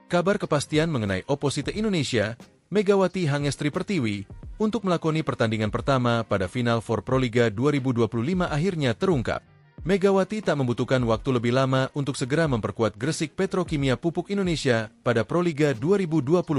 Kabar kepastian mengenai oposite Indonesia, Megawati Hangestri Pertiwi, untuk melakoni pertandingan pertama pada Final Four Proliga 2025 akhirnya terungkap. Megawati tak membutuhkan waktu lebih lama untuk segera memperkuat Gresik Petrokimia Pupuk Indonesia pada Proliga 2025.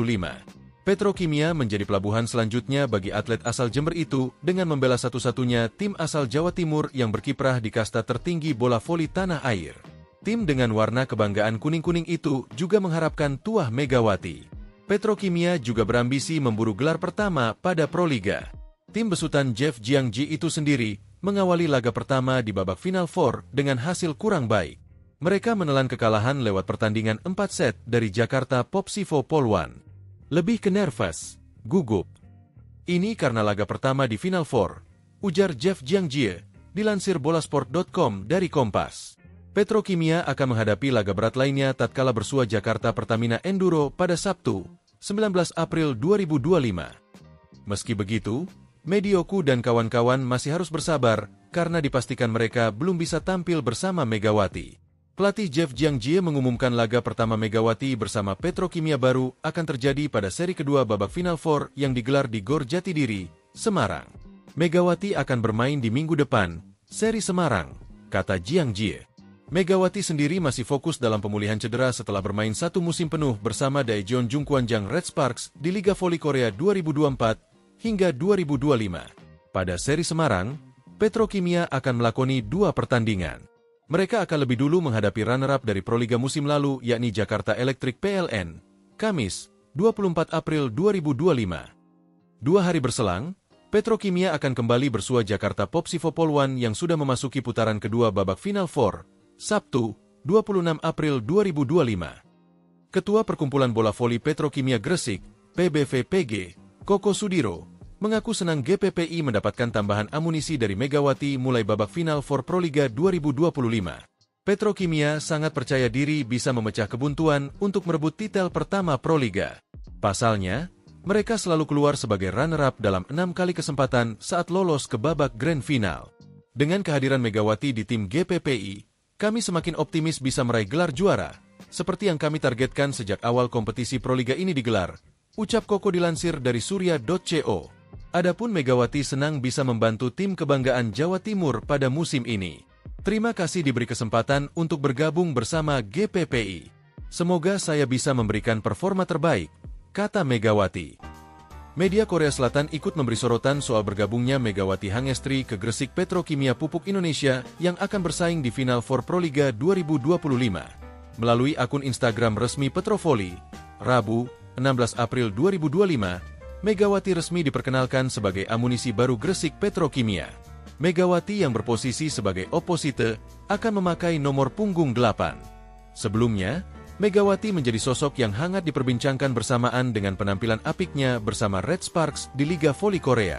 Petrokimia menjadi pelabuhan selanjutnya bagi atlet asal Jember itu dengan membela satu-satunya tim asal Jawa Timur yang berkiprah di kasta tertinggi bola voli tanah air. Tim dengan warna kebanggaan kuning-kuning itu juga mengharapkan tuah Megawati. Petrokimia juga berambisi memburu gelar pertama pada Proliga. Tim besutan Jeff Jiangji itu sendiri mengawali laga pertama di babak Final Four dengan hasil kurang baik. Mereka menelan kekalahan lewat pertandingan 4 set dari Jakarta Popsivo Polwan. Lebih ke nervous, gugup. Ini karena laga pertama di Final Four, ujar Jeff Jiangji, dilansir bolasport.com dari Kompas. Petrokimia akan menghadapi laga berat lainnya tatkala bersua Jakarta Pertamina Enduro pada Sabtu, 19 April 2025. Meski begitu, Medioku dan kawan-kawan masih harus bersabar karena dipastikan mereka belum bisa tampil bersama Megawati. Pelatih Jeff Jiangji mengumumkan laga pertama Megawati bersama Petrokimia baru akan terjadi pada seri kedua babak Final Four yang digelar di Gor Jatidiri, Semarang. Megawati akan bermain di minggu depan, seri Semarang, kata Jiangji. Megawati sendiri masih fokus dalam pemulihan cedera setelah bermain satu musim penuh bersama Daejeon Jungkwanjang Red Sparks di Liga Voli Korea 2024 hingga 2025. Pada seri Semarang, Petrokimia akan melakoni 2 pertandingan. Mereka akan lebih dulu menghadapi runner-up dari Proliga musim lalu yakni Jakarta Electric PLN, Kamis, 24 April 2025. 2 hari berselang, Petrokimia akan kembali bersua Jakarta Popsivo Polwan yang sudah memasuki putaran kedua babak Final Four, Sabtu, 26 April 2025. Ketua Perkumpulan Bola Voli Petrokimia Gresik, PBVPG, Koko Sudiro, mengaku senang GPPI mendapatkan tambahan amunisi dari Megawati mulai babak Final Four Proliga 2025. Petrokimia sangat percaya diri bisa memecah kebuntuan untuk merebut titel pertama Proliga. Pasalnya, mereka selalu keluar sebagai runner-up dalam 6 kali kesempatan saat lolos ke babak Grand Final. Dengan kehadiran Megawati di tim GPPI, kami semakin optimis bisa meraih gelar juara, seperti yang kami targetkan sejak awal kompetisi Proliga ini digelar, ucap Koko dilansir dari surya.co. Adapun Megawati senang bisa membantu tim kebanggaan Jawa Timur pada musim ini. Terima kasih diberi kesempatan untuk bergabung bersama GPPI. Semoga saya bisa memberikan performa terbaik, kata Megawati. Media Korea Selatan ikut memberi sorotan soal bergabungnya Megawati Hangestri ke Gresik Petrokimia Pupuk Indonesia yang akan bersaing di Final Four Proliga 2025. Melalui akun Instagram resmi Petrovoli, Rabu, 16 April 2025, Megawati resmi diperkenalkan sebagai amunisi baru Gresik Petrokimia. Megawati yang berposisi sebagai oposite akan memakai nomor punggung 8. Sebelumnya, Megawati menjadi sosok yang hangat diperbincangkan bersamaan dengan penampilan apiknya bersama Red Sparks di Liga Voli Korea.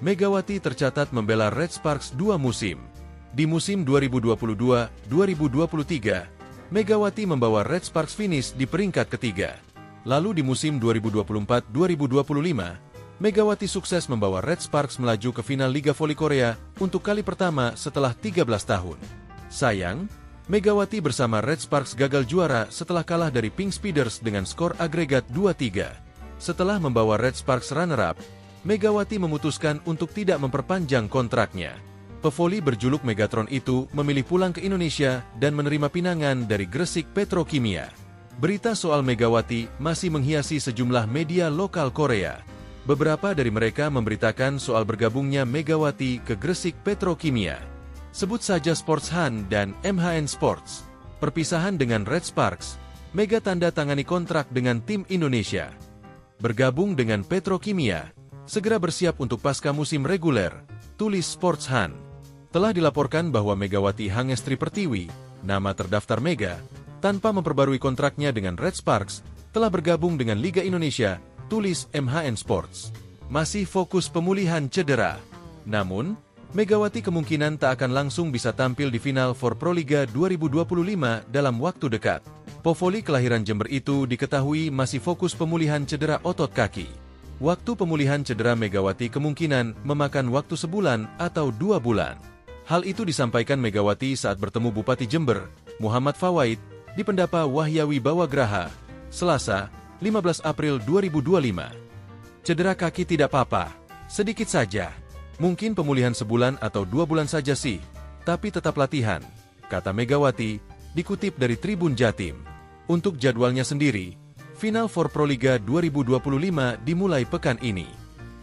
Megawati tercatat membela Red Sparks 2 musim. Di musim 2022-2023, Megawati membawa Red Sparks finish di peringkat ketiga. Lalu di musim 2024-2025, Megawati sukses membawa Red Sparks melaju ke final Liga Voli Korea untuk kali pertama setelah 13 tahun. Sayang, Megawati bersama Red Sparks gagal juara setelah kalah dari Pink Speeders dengan skor agregat 2-3. Setelah membawa Red Sparks runner-up, Megawati memutuskan untuk tidak memperpanjang kontraknya. Pevoli berjuluk Megatron itu memilih pulang ke Indonesia dan menerima pinangan dari Gresik Petrokimia. Berita soal Megawati masih menghiasi sejumlah media lokal Korea. Beberapa dari mereka memberitakan soal bergabungnya Megawati ke Gresik Petrokimia. Sebut saja Sports Han dan MHN Sports. Perpisahan dengan Red Sparks, Mega tanda tangani kontrak dengan tim Indonesia. Bergabung dengan Petrokimia, segera bersiap untuk pasca musim reguler, tulis Sports Han. Telah dilaporkan bahwa Megawati Hangestri Pertiwi, nama terdaftar Mega, tanpa memperbarui kontraknya dengan Red Sparks, telah bergabung dengan Liga Indonesia, tulis MHN Sports. Masih fokus pemulihan cedera. Namun, Megawati kemungkinan tak akan langsung bisa tampil di Final Four Proliga 2025 dalam waktu dekat. Povoli kelahiran Jember itu diketahui masih fokus pemulihan cedera otot kaki. Waktu pemulihan cedera Megawati kemungkinan memakan waktu sebulan atau 2 bulan. Hal itu disampaikan Megawati saat bertemu Bupati Jember, Muhammad Fawaid, di Pendapa Wahyawi Bawagraha, Selasa, 15 April 2025. Cedera kaki tidak apa-apa, sedikit saja. Mungkin pemulihan sebulan atau 2 bulan saja sih, tapi tetap latihan, kata Megawati, dikutip dari Tribun Jatim. Untuk jadwalnya sendiri, Final Four Proliga 2025 dimulai pekan ini.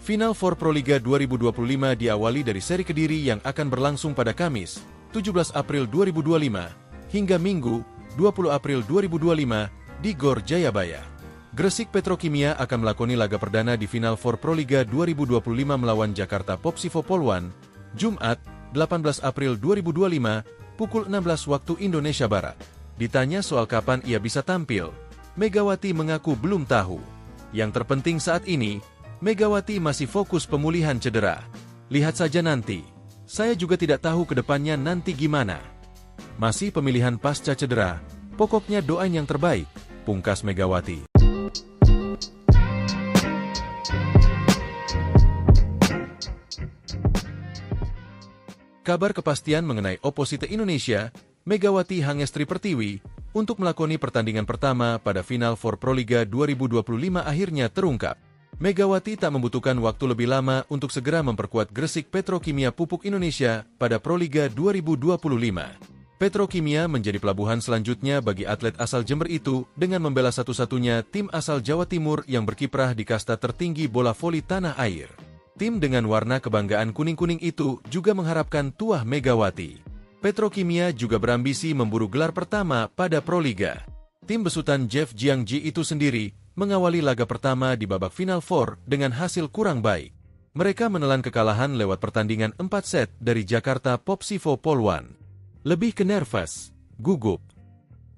Final Four Proliga 2025 diawali dari seri Kediri yang akan berlangsung pada Kamis, 17 April 2025, hingga Minggu, 20 April 2025, di Gor Jayabaya. Gresik Petrokimia akan melakoni laga perdana di Final Four Proliga 2025 melawan Jakarta Popsivo Poluan, Jumat, 18 April 2025, pukul 16 waktu Indonesia Barat. Ditanya soal kapan ia bisa tampil, Megawati mengaku belum tahu. Yang terpenting saat ini, Megawati masih fokus pemulihan cedera. Lihat saja nanti. Saya juga tidak tahu ke depannya nanti gimana. Masih pemilihan pasca cedera, pokoknya doain yang terbaik, pungkas Megawati. Kabar kepastian mengenai oposite Indonesia, Megawati Hangestri Pertiwi, untuk melakoni pertandingan pertama pada Final Four Proliga 2025 akhirnya terungkap. Megawati tak membutuhkan waktu lebih lama untuk segera memperkuat Gresik Petrokimia Pupuk Indonesia pada Proliga 2025. Petrokimia menjadi pelabuhan selanjutnya bagi atlet asal Jember itu dengan membela satu-satunya tim asal Jawa Timur yang berkiprah di kasta tertinggi bola voli tanah air. Tim dengan warna kebanggaan kuning-kuning itu juga mengharapkan tuah Megawati. Petrokimia juga berambisi memburu gelar pertama pada Proliga. Tim besutan Jeff Jiangji itu sendiri mengawali laga pertama di babak Final Four dengan hasil kurang baik. Mereka menelan kekalahan lewat pertandingan 4 set dari Jakarta Popsivo Poluan. Lebih ke nervous, gugup.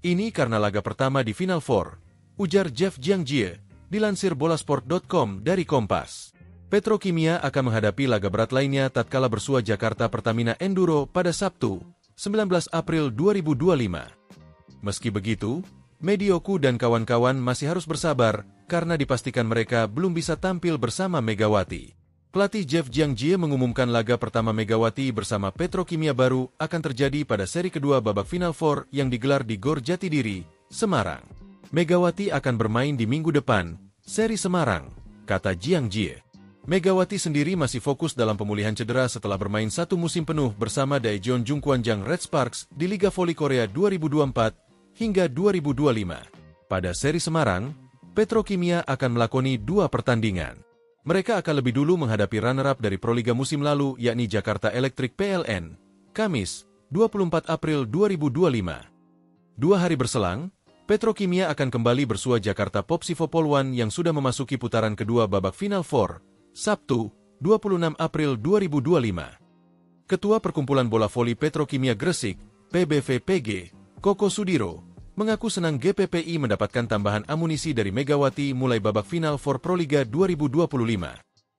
Ini karena laga pertama di Final Four, ujar Jeff Jiangji, dilansir bolasport.com dari Kompas. Petrokimia akan menghadapi laga berat lainnya tatkala bersua Jakarta Pertamina Enduro pada Sabtu, 19 April 2025. Meski begitu, Medioku dan kawan-kawan masih harus bersabar karena dipastikan mereka belum bisa tampil bersama Megawati. Pelatih Jeff Jiangji mengumumkan laga pertama Megawati bersama Petrokimia baru akan terjadi pada seri kedua babak Final Four yang digelar di Gor Jatidiri, Semarang. Megawati akan bermain di minggu depan, seri Semarang, kata Jiangji. Megawati sendiri masih fokus dalam pemulihan cedera setelah bermain 1 musim penuh bersama Daejeon Jungkwanjang Red Sparks di Liga Voli Korea 2024 hingga 2025. Pada seri Semarang, Petrokimia akan melakoni 2 pertandingan. Mereka akan lebih dulu menghadapi runner-up dari Proliga musim lalu yakni Jakarta Electric PLN, Kamis, 24 April 2025. 2 hari berselang, Petrokimia akan kembali bersua Jakarta Popsivo Poluan yang sudah memasuki putaran kedua babak Final Four, Sabtu, 26 April 2025. Ketua Perkumpulan Bola Voli Petrokimia Gresik, PBVPG, Koko Sudiro, mengaku senang GPPI mendapatkan tambahan amunisi dari Megawati mulai babak Final Four Proliga 2025.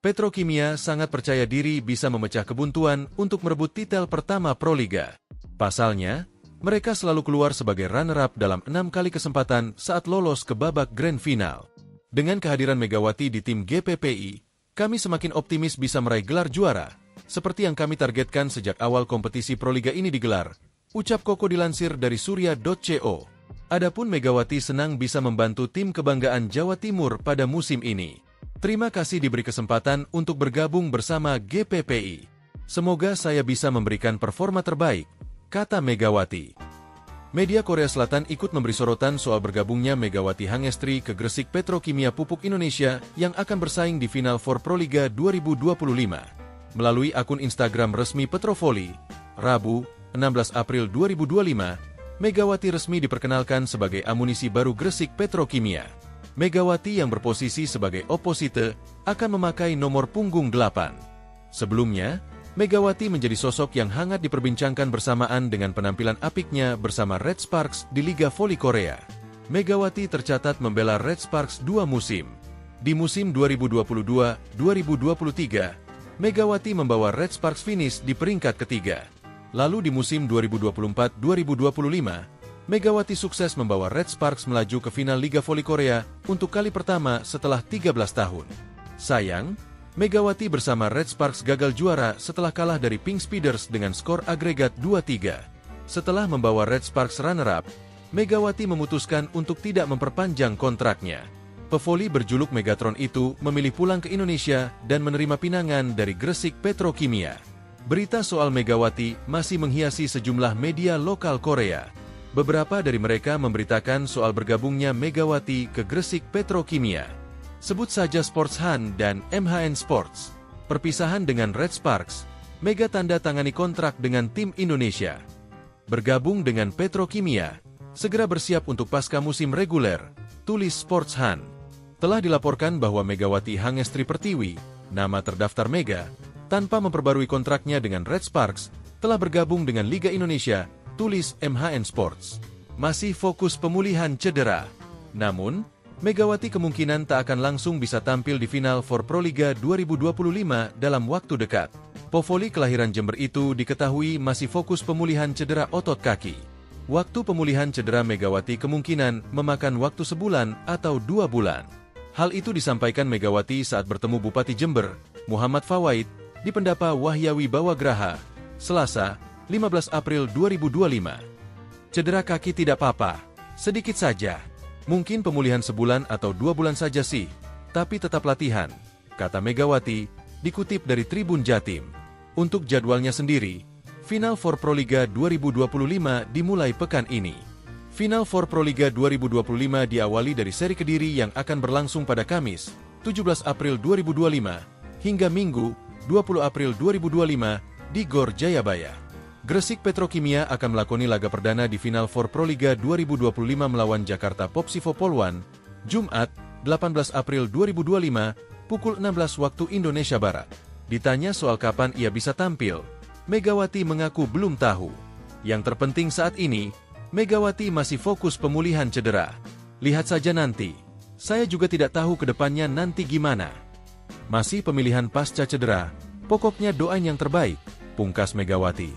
Petrokimia sangat percaya diri bisa memecah kebuntuan untuk merebut titel pertama Proliga. Pasalnya, mereka selalu keluar sebagai runner-up dalam 6 kali kesempatan saat lolos ke babak Grand Final. Dengan kehadiran Megawati di tim GPPI, kami semakin optimis bisa meraih gelar juara, seperti yang kami targetkan sejak awal kompetisi Proliga ini digelar, ucap Koko dilansir dari surya.co. Adapun Megawati senang bisa membantu tim kebanggaan Jawa Timur pada musim ini. Terima kasih diberi kesempatan untuk bergabung bersama GPPI. Semoga saya bisa memberikan performa terbaik, kata Megawati. Media Korea Selatan ikut memberi sorotan soal bergabungnya Megawati Hangestri ke Gresik Petrokimia Pupuk Indonesia yang akan bersaing di Final Four Proliga 2025. Melalui akun Instagram resmi Petrovoli, Rabu, 16 April 2025, Megawati resmi diperkenalkan sebagai amunisi baru Gresik Petrokimia. Megawati yang berposisi sebagai oposite akan memakai nomor punggung 8. Sebelumnya, Megawati menjadi sosok yang hangat diperbincangkan bersamaan dengan penampilan apiknya bersama Red Sparks di Liga Voli Korea. Megawati tercatat membela Red Sparks 2 musim. Di musim 2022-2023, Megawati membawa Red Sparks finish di peringkat ketiga. Lalu di musim 2024-2025, Megawati sukses membawa Red Sparks melaju ke final Liga Voli Korea untuk kali pertama setelah 13 tahun. Sayang, Megawati bersama Red Sparks gagal juara setelah kalah dari Pink Speeders dengan skor agregat 2-3. Setelah membawa Red Sparks runner-up, Megawati memutuskan untuk tidak memperpanjang kontraknya. Pevoli berjuluk Megatron itu memilih pulang ke Indonesia dan menerima pinangan dari Gresik Petrokimia. Berita soal Megawati masih menghiasi sejumlah media lokal Korea. Beberapa dari mereka memberitakan soal bergabungnya Megawati ke Gresik Petrokimia. Sebut saja Sports Han dan MHN Sports. Perpisahan dengan Red Sparks, Mega tanda tangani kontrak dengan tim Indonesia. Bergabung dengan Petrokimia, segera bersiap untuk pasca musim reguler, tulis Sports Han. Telah dilaporkan bahwa Megawati Hangestri Pertiwi, nama terdaftar Mega, tanpa memperbarui kontraknya dengan Red Sparks, telah bergabung dengan Liga Indonesia, tulis MHN Sports. Masih fokus pemulihan cedera. Namun, Megawati kemungkinan tak akan langsung bisa tampil di Final Four Proliga 2025 dalam waktu dekat. Pevoli kelahiran Jember itu diketahui masih fokus pemulihan cedera otot kaki. Waktu pemulihan cedera Megawati kemungkinan memakan waktu sebulan atau 2 bulan. Hal itu disampaikan Megawati saat bertemu Bupati Jember, Muhammad Fawaid, di Pendapa Wahyawi Bawagraha, Selasa, 15 April 2025. Cedera kaki tidak apa-apa, sedikit saja. Mungkin pemulihan sebulan atau 2 bulan saja sih, tapi tetap latihan, kata Megawati, dikutip dari Tribun Jatim. Untuk jadwalnya sendiri, Final Four Proliga 2025 dimulai pekan ini. Final Four Proliga 2025 diawali dari seri Kediri yang akan berlangsung pada Kamis, 17 April 2025, hingga Minggu, 20 April 2025, di Gor Jayabaya. Gresik Petrokimia akan melakoni laga perdana di Final Four Proliga 2025 melawan Jakarta Popsivo Polwan, Jumat, 18 April 2025, pukul 16 waktu Indonesia Barat. Ditanya soal kapan ia bisa tampil, Megawati mengaku belum tahu. Yang terpenting saat ini, Megawati masih fokus pemulihan cedera. Lihat saja nanti. Saya juga tidak tahu ke depannya nanti gimana. Masih pemilihan pasca cedera, pokoknya doain yang terbaik, pungkas Megawati.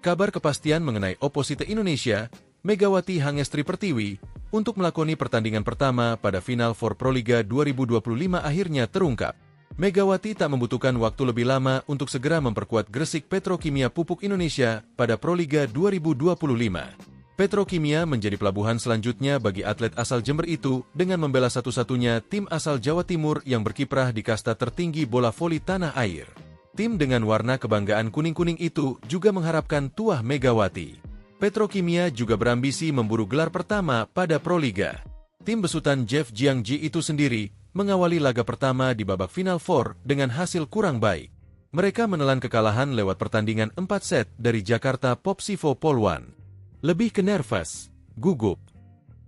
Kabar kepastian mengenai oposite Indonesia, Megawati Hangestri Pertiwi, untuk melakoni pertandingan pertama pada Final Four Proliga 2025 akhirnya terungkap. Megawati tak membutuhkan waktu lebih lama untuk segera memperkuat Gresik Petrokimia Pupuk Indonesia pada Proliga 2025. Petrokimia menjadi pelabuhan selanjutnya bagi atlet asal Jember itu dengan membela satu-satunya tim asal Jawa Timur yang berkiprah di kasta tertinggi bola voli tanah air. Tim dengan warna kebanggaan kuning-kuning itu juga mengharapkan tuah Megawati. Petrokimia juga berambisi memburu gelar pertama pada Proliga. Tim besutan Jeff Jiangji itu sendiri mengawali laga pertama di babak Final Four dengan hasil kurang baik. Mereka menelan kekalahan lewat pertandingan 4 set dari Jakarta Popsivo Polwan. Lebih ke nervous, gugup.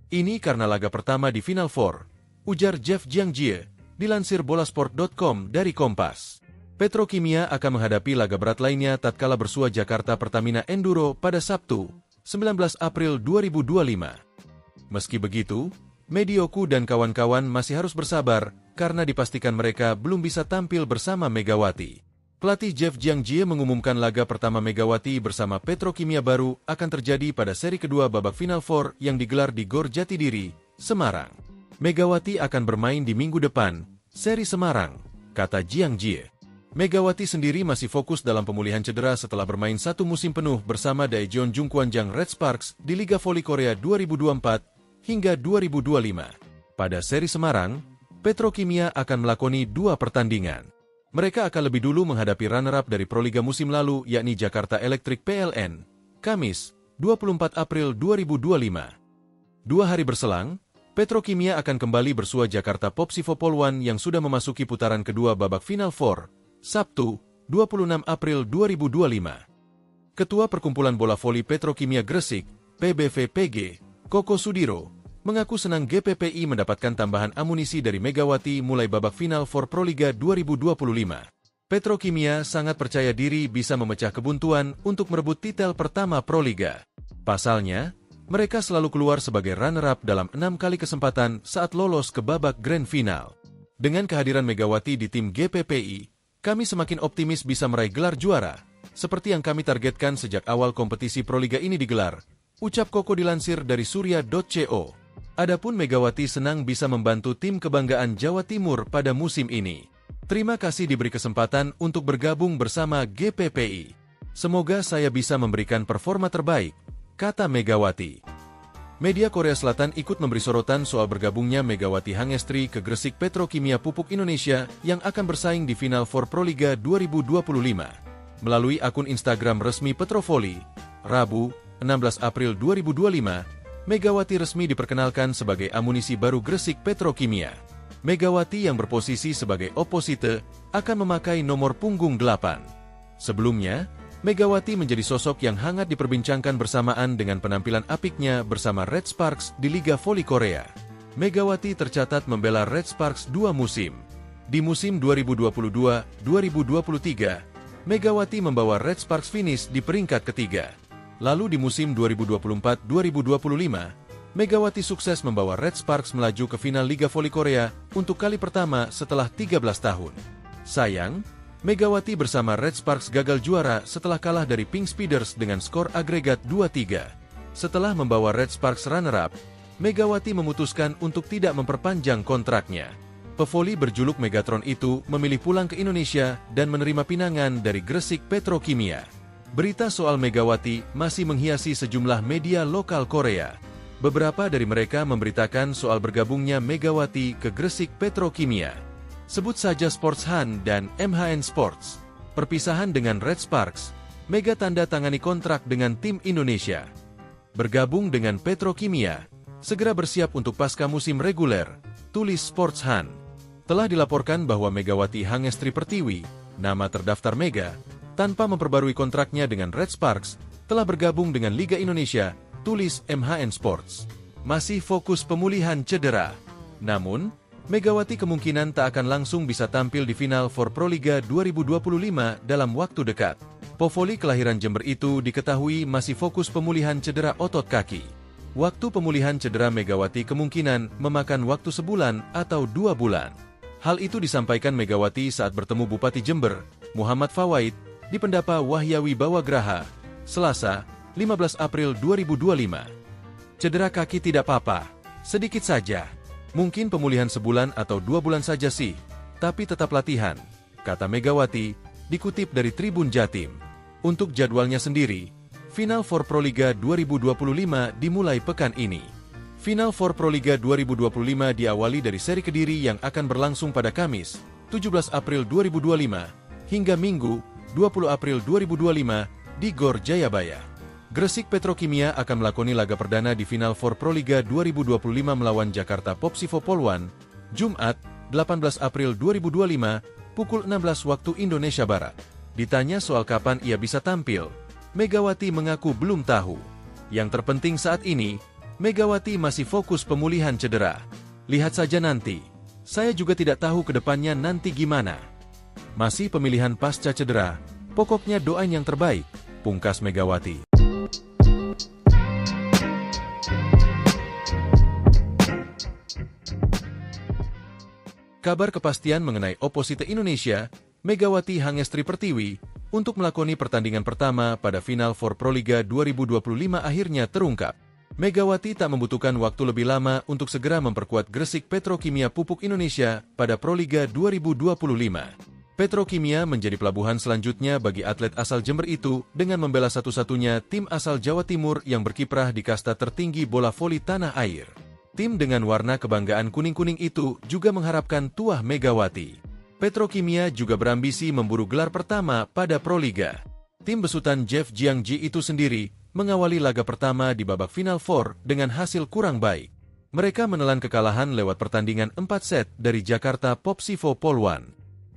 Ini karena laga pertama di Final Four, ujar Jeff Jiangji, dilansir bolasport.com dari Kompas. Petrokimia akan menghadapi laga berat lainnya tatkala bersua Jakarta Pertamina Enduro pada Sabtu, 19 April 2025. Meski begitu, Medioku dan kawan-kawan masih harus bersabar karena dipastikan mereka belum bisa tampil bersama Megawati. Pelatih Jeff Jiangji mengumumkan laga pertama Megawati bersama Petrokimia baru akan terjadi pada seri kedua babak Final Four yang digelar di Gor Jatidiri, Semarang. Megawati akan bermain di minggu depan, seri Semarang, kata Jiangji. Megawati sendiri masih fokus dalam pemulihan cedera setelah bermain 1 musim penuh bersama Daejeon Jungkwanjang Red Sparks di Liga Voli Korea 2024 hingga 2025. Pada seri Semarang, Petrokimia akan melakoni 2 pertandingan. Mereka akan lebih dulu menghadapi runner-up dari Proliga musim lalu yakni Jakarta Electric PLN, Kamis, 24 April 2025. 2 hari berselang, Petrokimia akan kembali bersua Jakarta Popsivo Polwan yang sudah memasuki putaran kedua babak Final Four, Sabtu, 26 April 2025. Ketua Perkumpulan Bola Voli Petrokimia Gresik, PBVPG, Koko Sudiro, mengaku senang GPPI mendapatkan tambahan amunisi dari Megawati mulai babak Final Four Proliga 2025. Petrokimia sangat percaya diri bisa memecah kebuntuan untuk merebut titel pertama Proliga. Pasalnya, mereka selalu keluar sebagai runner-up dalam 6 kali kesempatan saat lolos ke babak Grand Final. Dengan kehadiran Megawati di tim GPPI, kami semakin optimis bisa meraih gelar juara, seperti yang kami targetkan sejak awal kompetisi Proliga ini digelar, ucap Koko dilansir dari surya.co. Adapun Megawati senang bisa membantu tim kebanggaan Jawa Timur pada musim ini. Terima kasih diberi kesempatan untuk bergabung bersama GPPI. Semoga saya bisa memberikan performa terbaik, kata Megawati. Media Korea Selatan ikut memberi sorotan soal bergabungnya Megawati Hangestri ke Gresik Petrokimia Pupuk Indonesia yang akan bersaing di final for Proliga 2025. Melalui akun Instagram resmi Petrovoli, Rabu, 16 April 2025, Megawati resmi diperkenalkan sebagai amunisi baru Gresik Petrokimia. Megawati yang berposisi sebagai oposite akan memakai nomor punggung 8. Sebelumnya, Megawati menjadi sosok yang hangat diperbincangkan bersamaan dengan penampilan apiknya bersama Red Sparks di Liga Voli Korea. Megawati tercatat membela Red Sparks 2 musim. Di musim 2022-2023, Megawati membawa Red Sparks finish di peringkat ketiga. Lalu di musim 2024-2025, Megawati sukses membawa Red Sparks melaju ke final Liga Voli Korea untuk kali pertama setelah 13 tahun. Sayang, Megawati bersama Red Sparks gagal juara setelah kalah dari Pink Speeders dengan skor agregat 2-3. Setelah membawa Red Sparks runner-up, Megawati memutuskan untuk tidak memperpanjang kontraknya. Pevoli berjuluk Megatron itu memilih pulang ke Indonesia dan menerima pinangan dari Gresik Petrokimia. Berita soal Megawati masih menghiasi sejumlah media lokal Korea. Beberapa dari mereka memberitakan soal bergabungnya Megawati ke Gresik Petrokimia. Sebut saja Sports Han dan MHN Sports. Perpisahan dengan Red Sparks, Mega tanda tangani kontrak dengan tim Indonesia. Bergabung dengan Petrokimia, segera bersiap untuk pasca musim reguler, tulis Sports Han. Telah dilaporkan bahwa Megawati Hangestri Pertiwi, nama terdaftar Mega, tanpa memperbarui kontraknya dengan Red Sparks, telah bergabung dengan Liga Indonesia, tulis MHN Sports. Masih fokus pemulihan cedera. Namun, Megawati kemungkinan tak akan langsung bisa tampil di final for Proliga 2025 dalam waktu dekat. Povoli kelahiran Jember itu diketahui masih fokus pemulihan cedera otot kaki. Waktu pemulihan cedera Megawati kemungkinan memakan waktu sebulan atau 2 bulan. Hal itu disampaikan Megawati saat bertemu Bupati Jember, Muhammad Fawaid, di Pendapa Wahyawi Bawagraha, Selasa, 15 April 2025. Cedera kaki tidak apa-apa, sedikit saja. Mungkin pemulihan sebulan atau 2 bulan saja sih, tapi tetap latihan, kata Megawati, dikutip dari Tribun Jatim. Untuk jadwalnya sendiri, Final for Proliga 2025 dimulai pekan ini. Final for Proliga 2025 diawali dari seri Kediri yang akan berlangsung pada Kamis, 17 April 2025, hingga Minggu, 20 April 2025, di Gor Jayabaya. Gresik Petrokimia akan melakoni laga perdana di Final for Proliga 2025 melawan Jakarta Popsivo Polwan, Jumat, 18 April 2025, pukul 16 waktu Indonesia Barat. Ditanya soal kapan ia bisa tampil, Megawati mengaku belum tahu. Yang terpenting saat ini, Megawati masih fokus pemulihan cedera. Lihat saja nanti. Saya juga tidak tahu ke depannya nanti gimana. Masih pemilihan pasca cedera, pokoknya doain yang terbaik, pungkas Megawati. Kabar kepastian mengenai oposite Indonesia, Megawati Hangestri Pertiwi, untuk melakoni pertandingan pertama pada Final for Proliga 2025 akhirnya terungkap. Megawati tak membutuhkan waktu lebih lama untuk segera memperkuat Gresik Petrokimia Pupuk Indonesia pada Proliga 2025. Petrokimia menjadi pelabuhan selanjutnya bagi atlet asal Jember itu dengan membela satu-satunya tim asal Jawa Timur yang berkiprah di kasta tertinggi bola voli tanah air. Tim dengan warna kebanggaan kuning-kuning itu juga mengharapkan tuah Megawati. Petrokimia juga berambisi memburu gelar pertama pada Proliga. Tim besutan Jeff Jiangji itu sendiri mengawali laga pertama di babak Final Four dengan hasil kurang baik. Mereka menelan kekalahan lewat pertandingan 4 set dari Jakarta Popsivo Polwan.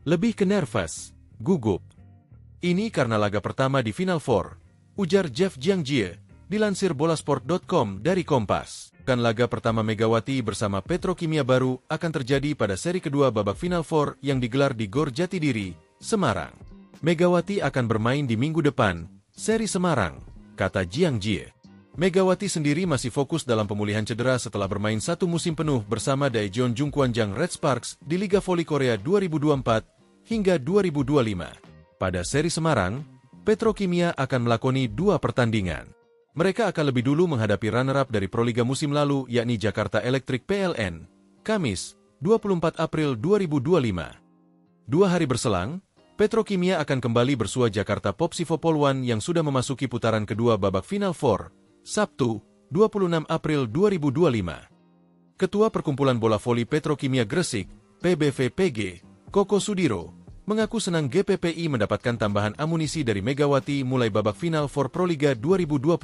Lebih ke nervous, gugup. Ini karena laga pertama di Final Four, ujar Jeff Jiangji, dilansir bolasport.com dari Kompas. Laga pertama Megawati bersama Petrokimia baru akan terjadi pada seri kedua babak Final Four yang digelar di Gor Jatidiri, Semarang. Megawati akan bermain di minggu depan, seri Semarang, kata Jiangji. Megawati sendiri masih fokus dalam pemulihan cedera setelah bermain 1 musim penuh bersama Daejeon Jungkwanjang Red Sparks di Liga Voli Korea 2024 hingga 2025. Pada seri Semarang, Petrokimia akan melakoni 2 pertandingan. Mereka akan lebih dulu menghadapi runner-up dari Proliga musim lalu yakni Jakarta Electric PLN, Kamis, 24 April 2025. 2 hari berselang, Petrokimia akan kembali bersua Jakarta Popsivo Poluan yang sudah memasuki putaran kedua babak Final Four, Sabtu, 26 April 2025. Ketua Perkumpulan Bola Voli Petrokimia Gresik, PBVPG, Koko Sudiro, mengaku senang GPPI mendapatkan tambahan amunisi dari Megawati mulai babak Final Four Proliga 2025.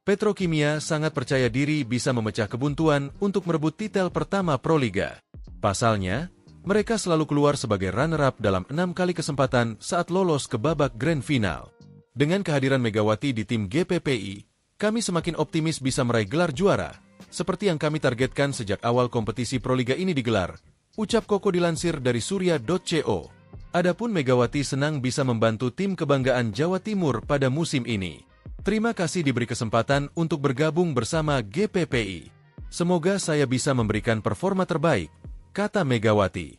Petrokimia sangat percaya diri bisa memecah kebuntuan untuk merebut titel pertama Proliga. Pasalnya, mereka selalu keluar sebagai runner-up dalam 6 kali kesempatan saat lolos ke babak Grand Final. Dengan kehadiran Megawati di tim GPPI, kami semakin optimis bisa meraih gelar juara, seperti yang kami targetkan sejak awal kompetisi Proliga ini digelar, ucap Koko dilansir dari surya.co. Adapun Megawati senang bisa membantu tim kebanggaan Jawa Timur pada musim ini. Terima kasih diberi kesempatan untuk bergabung bersama GPPI. Semoga saya bisa memberikan performa terbaik, kata Megawati.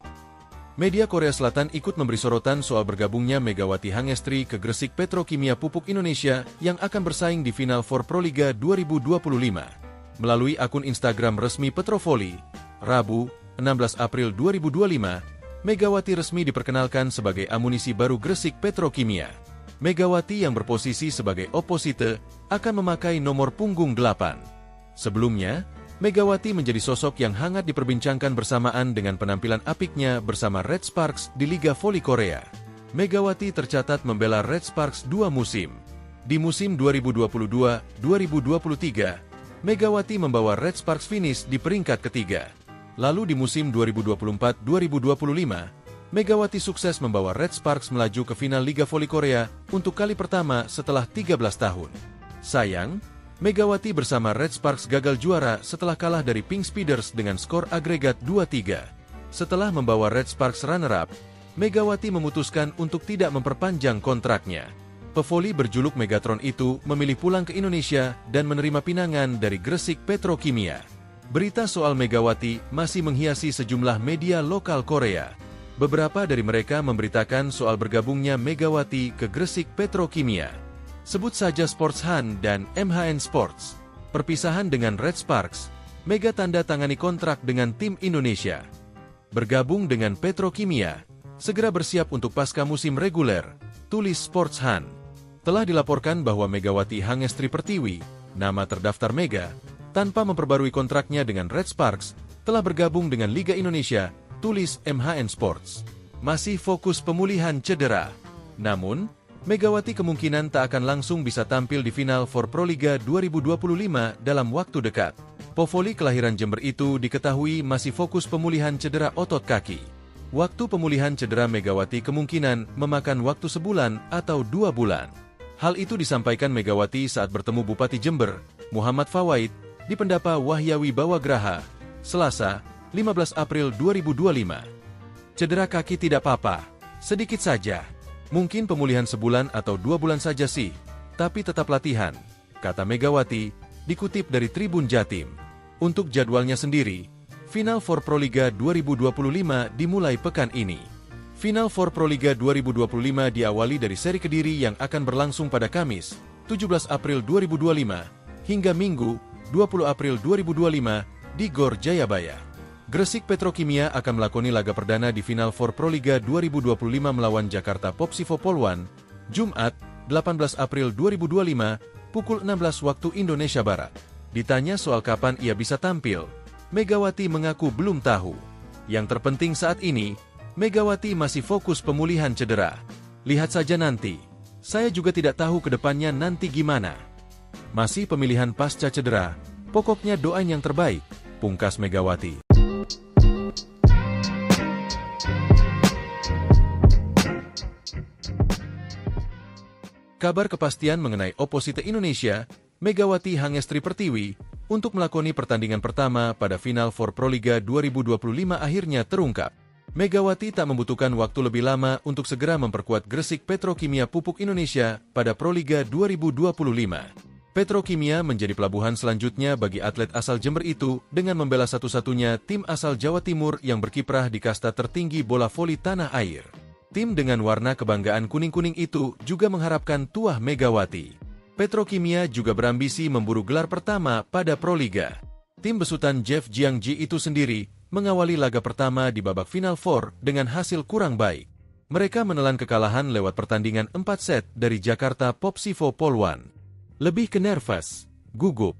Media Korea Selatan ikut memberi sorotan soal bergabungnya Megawati Hangestri ke Gresik Petrokimia Pupuk Indonesia yang akan bersaing di Final Four Proliga 2025. Melalui akun Instagram resmi Petrovoli, Rabu, 16 April 2025, Megawati resmi diperkenalkan sebagai amunisi baru Gresik Petrokimia. Megawati yang berposisi sebagai oposite akan memakai nomor punggung 8. Sebelumnya, Megawati menjadi sosok yang hangat diperbincangkan bersamaan dengan penampilan apiknya bersama Red Sparks di Liga Voli Korea. Megawati tercatat membela Red Sparks 2 musim. Di musim 2022-2023, Megawati membawa Red Sparks finish di peringkat ketiga. Lalu di musim 2024-2025, Megawati sukses membawa Red Sparks melaju ke final Liga Voli Korea untuk kali pertama setelah 13 tahun. Sayang, Megawati bersama Red Sparks gagal juara setelah kalah dari Pink Speeders dengan skor agregat 2-3. Setelah membawa Red Sparks runner-up, Megawati memutuskan untuk tidak memperpanjang kontraknya. Pevoli berjuluk Megatron itu memilih pulang ke Indonesia dan menerima pinangan dari Gresik Petrokimia. Berita soal Megawati masih menghiasi sejumlah media lokal Korea. Beberapa dari mereka memberitakan soal bergabungnya Megawati ke Gresik Petrokimia. Sebut saja Sports Han dan MHN Sports. Perpisahan dengan Red Sparks, Mega tanda tangani kontrak dengan tim Indonesia. Bergabung dengan Petrokimia, segera bersiap untuk pasca musim reguler, tulis Sports Han. Telah dilaporkan bahwa Megawati Hangestri Pertiwi, nama terdaftar Mega, tanpa memperbarui kontraknya dengan Red Sparks, telah bergabung dengan Liga Indonesia, tulis MHN Sports. Masih fokus pemulihan cedera. Namun, Megawati kemungkinan tak akan langsung bisa tampil di Final Four Proliga 2025 dalam waktu dekat. Povoli kelahiran Jember itu diketahui masih fokus pemulihan cedera otot kaki. Waktu pemulihan cedera Megawati kemungkinan memakan waktu sebulan atau 2 bulan. Hal itu disampaikan Megawati saat bertemu Bupati Jember, Muhammad Fawaid, di Pendapa Wahyawi Bawagraha, Selasa, 15 April 2025. Cedera kaki tidak apa-apa, sedikit saja. Mungkin pemulihan sebulan atau 2 bulan saja sih, tapi tetap latihan, kata Megawati, dikutip dari Tribun Jatim. Untuk jadwalnya sendiri, Final Four Proliga 2025 dimulai pekan ini. Final Four Proliga 2025 diawali dari seri Kediri yang akan berlangsung pada Kamis, 17 April 2025, hingga Minggu, 20 April 2025, di Gor Jayabaya. Gresik Petrokimia akan melakoni laga perdana di Final Four Proliga 2025 melawan Jakarta Popsivo Poluan, Jumat, 18 April 2025, pukul 16 waktu Indonesia Barat. Ditanya soal kapan ia bisa tampil, Megawati mengaku belum tahu. Yang terpenting saat ini, Megawati masih fokus pemulihan cedera. Lihat saja nanti. Saya juga tidak tahu ke depannya nanti gimana. Masih pemilihan pasca cedera, pokoknya doain yang terbaik, pungkas Megawati. Kabar kepastian mengenai oposite Indonesia, Megawati Hangestri Pertiwi, untuk melakoni pertandingan pertama pada Final Four Proliga 2025 akhirnya terungkap. Megawati tak membutuhkan waktu lebih lama untuk segera memperkuat Gresik Petrokimia Pupuk Indonesia pada Proliga 2025. Petrokimia menjadi pelabuhan selanjutnya bagi atlet asal Jember itu dengan membela satu-satunya tim asal Jawa Timur yang berkiprah di kasta tertinggi bola voli tanah air. Tim dengan warna kebanggaan kuning-kuning itu juga mengharapkan tuah Megawati. Petrokimia juga berambisi memburu gelar pertama pada Proliga. Tim besutan Jeff Jiangji itu sendiri mengawali laga pertama di babak Final Four dengan hasil kurang baik. Mereka menelan kekalahan lewat pertandingan 4 set dari Jakarta Popsivo Polwan. Lebih ke nervous, gugup.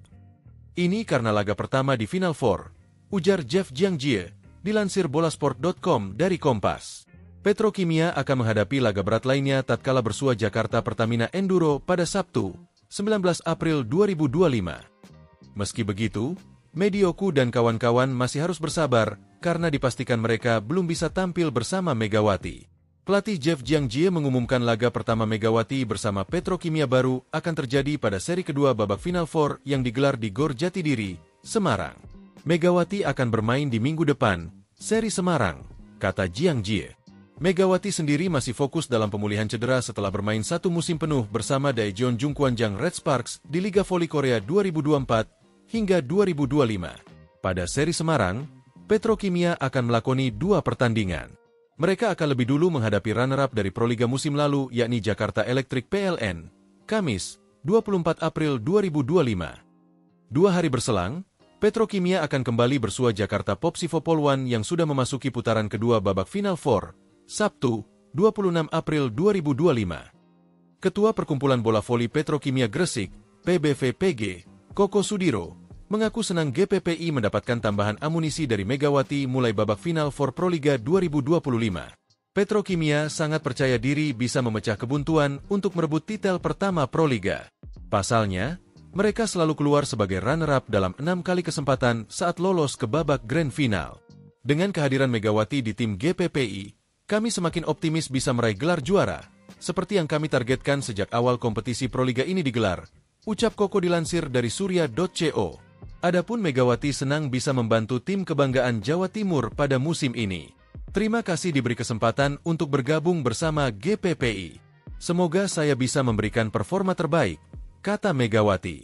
Ini karena laga pertama di Final Four, ujar Jeff Jiangjie, dilansir bolasport.com dari Kompas. Petrokimia akan menghadapi laga berat lainnya tatkala bersua Jakarta Pertamina Enduro pada Sabtu, 19 April 2025. Meski begitu, Medioku dan kawan-kawan masih harus bersabar karena dipastikan mereka belum bisa tampil bersama Megawati. Pelatih Jeff Jiangjie mengumumkan laga pertama Megawati bersama Petrokimia baru akan terjadi pada seri kedua babak Final Four yang digelar di Gor Jatidiri, Semarang. Megawati akan bermain di minggu depan, seri Semarang, kata Jiangjie. Megawati sendiri masih fokus dalam pemulihan cedera setelah bermain 1 musim penuh bersama Daejeon Jungkwanjang Red Sparks di Liga Voli Korea 2024 hingga 2025. Pada seri Semarang, Petrokimia akan melakoni 2 pertandingan. Mereka akan lebih dulu menghadapi runner-up dari Proliga musim lalu yakni Jakarta Electric PLN, Kamis, 24 April 2025. 2 hari berselang, Petrokimia akan kembali bersua Jakarta Popsivo Polwan yang sudah memasuki putaran kedua babak Final Four, Sabtu, 26 April 2025. Ketua Perkumpulan Bola Voli Petrokimia Gresik, PBVPG, Koko Sudiro, mengaku senang GPPI mendapatkan tambahan amunisi dari Megawati mulai babak Final Four Proliga 2025. Petrokimia sangat percaya diri bisa memecah kebuntuan untuk merebut titel pertama Proliga. Pasalnya, mereka selalu keluar sebagai runner-up dalam 6 kali kesempatan saat lolos ke babak Grand Final. Dengan kehadiran Megawati di tim GPPI, kami semakin optimis bisa meraih gelar juara, seperti yang kami targetkan sejak awal kompetisi Proliga ini digelar, ucap Koko dilansir dari surya.co. Adapun Megawati senang bisa membantu tim kebanggaan Jawa Timur pada musim ini. Terima kasih diberi kesempatan untuk bergabung bersama GPPI. Semoga saya bisa memberikan performa terbaik, kata Megawati.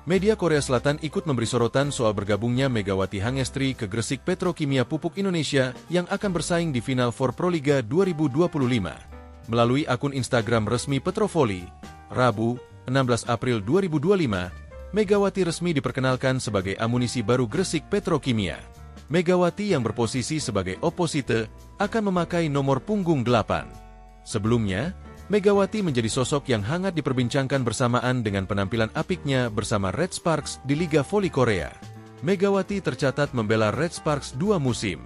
Media Korea Selatan ikut memberi sorotan soal bergabungnya Megawati Hangestri ke Gresik Petrokimia Pupuk Indonesia yang akan bersaing di Final Four Proliga 2025. Melalui akun Instagram resmi Petrovoli, Rabu, 16 April 2025, Megawati resmi diperkenalkan sebagai amunisi baru Gresik Petrokimia. Megawati yang berposisi sebagai oposite akan memakai nomor punggung 8. Sebelumnya, Megawati menjadi sosok yang hangat diperbincangkan bersamaan dengan penampilan apiknya bersama Red Sparks di Liga Voli Korea. Megawati tercatat membela Red Sparks 2 musim.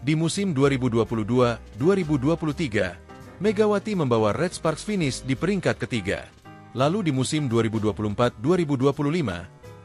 Di musim 2022-2023, Megawati membawa Red Sparks finish di peringkat ketiga. Lalu di musim 2024-2025,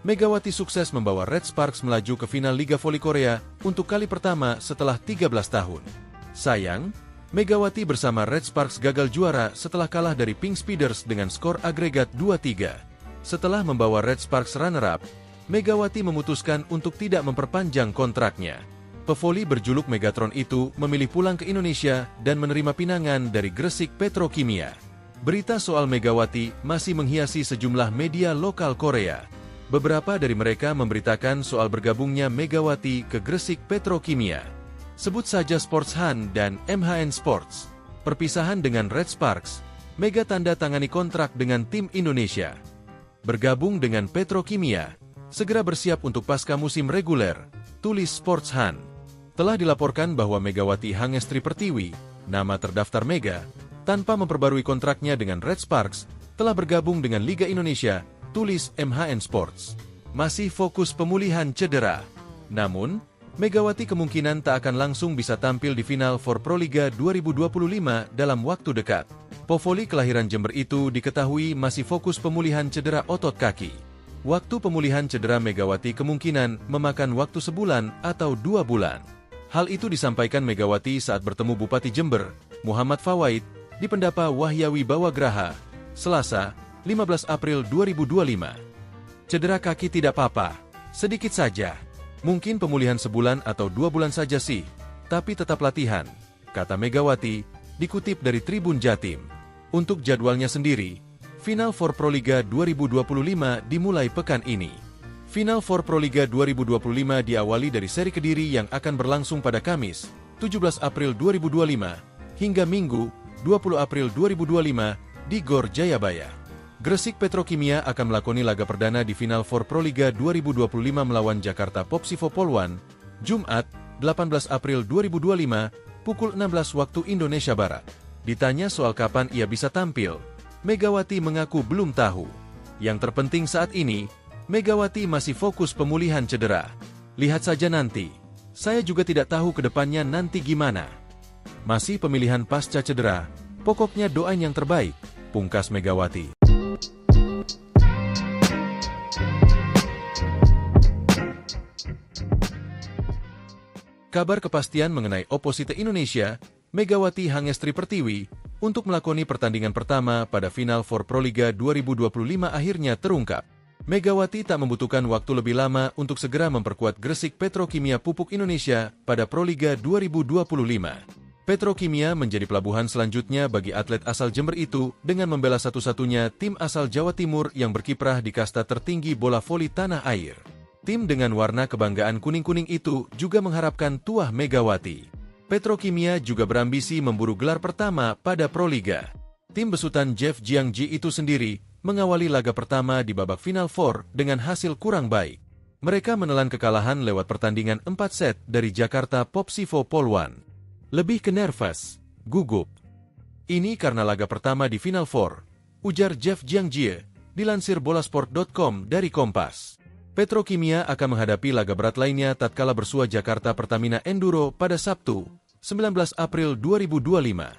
Megawati sukses membawa Red Sparks melaju ke final Liga Voli Korea untuk kali pertama setelah 13 tahun. Sayang, Megawati bersama Red Sparks gagal juara setelah kalah dari Pink Speeders dengan skor agregat 2-3. Setelah membawa Red Sparks runner-up, Megawati memutuskan untuk tidak memperpanjang kontraknya. Pevoli berjuluk Megatron itu memilih pulang ke Indonesia dan menerima pinangan dari Gresik Petrokimia. Berita soal Megawati masih menghiasi sejumlah media lokal Korea. Beberapa dari mereka memberitakan soal bergabungnya Megawati ke Gresik Petrokimia. Sebut saja Sports Han dan MHN Sports. Perpisahan dengan Red Sparks, Mega tanda tangani kontrak dengan tim Indonesia. Bergabung dengan Petrokimia, segera bersiap untuk pasca musim reguler, tulis Sports Han. Telah dilaporkan bahwa Megawati Hangestri Pertiwi, nama terdaftar Mega, tanpa memperbarui kontraknya dengan Red Sparks, telah bergabung dengan Liga Indonesia, tulis MHN Sports. Masih fokus pemulihan cedera. Namun, Megawati kemungkinan tak akan langsung bisa tampil di Final Four Proliga 2025 dalam waktu dekat. Povoli kelahiran Jember itu diketahui masih fokus pemulihan cedera otot kaki. Waktu pemulihan cedera Megawati kemungkinan memakan waktu sebulan atau 2 bulan. Hal itu disampaikan Megawati saat bertemu Bupati Jember, Muhammad Fawaid, di Pendapa Wahyawi Bawagraha, Selasa, 15 April 2025. Cedera kaki tidak apa-apa, sedikit saja. Mungkin pemulihan sebulan atau 2 bulan saja sih, tapi tetap latihan, kata Megawati, dikutip dari Tribun Jatim. Untuk jadwalnya sendiri, Final Four Proliga 2025 dimulai pekan ini. Final Four Proliga 2025 diawali dari seri Kediri yang akan berlangsung pada Kamis, 17 April 2025, hingga Minggu, 20 April 2025, di Gor Jayabaya. Gresik Petrokimia akan melakoni laga perdana di Final Four Proliga 2025 melawan Jakarta Popsivo Polwan, Jumat, 18 April 2025, pukul 16 waktu Indonesia Barat. Ditanya soal kapan ia bisa tampil, Megawati mengaku belum tahu. Yang terpenting saat ini, Megawati masih fokus pemulihan cedera. Lihat saja nanti. Saya juga tidak tahu ke depannya nanti gimana. Masih pemilihan pasca cedera, pokoknya doain yang terbaik, pungkas Megawati. Kabar kepastian mengenai oposite Indonesia, Megawati Hangestri Pertiwi, untuk melakoni pertandingan pertama pada Final Four Proliga 2025 akhirnya terungkap. Megawati tak membutuhkan waktu lebih lama untuk segera memperkuat Gresik Petrokimia Pupuk Indonesia pada Proliga 2025. Petrokimia menjadi pelabuhan selanjutnya bagi atlet asal Jember itu dengan membela satu-satunya tim asal Jawa Timur yang berkiprah di kasta tertinggi bola voli tanah air. Tim dengan warna kebanggaan kuning-kuning itu juga mengharapkan tuah Megawati. Petrokimia juga berambisi memburu gelar pertama pada Proliga. Tim besutan Jeff Jiangji itu sendiri mengawali laga pertama di babak Final Four dengan hasil kurang baik. Mereka menelan kekalahan lewat pertandingan 4 set dari Jakarta Popsivo Polwan. Lebih ke nervous, gugup. Ini karena laga pertama di Final Four, ujar Jeff Jiangji, dilansir bolasport.com dari Kompas. Petrokimia akan menghadapi laga berat lainnya tatkala bersua Jakarta Pertamina Enduro pada Sabtu, 19 April 2025.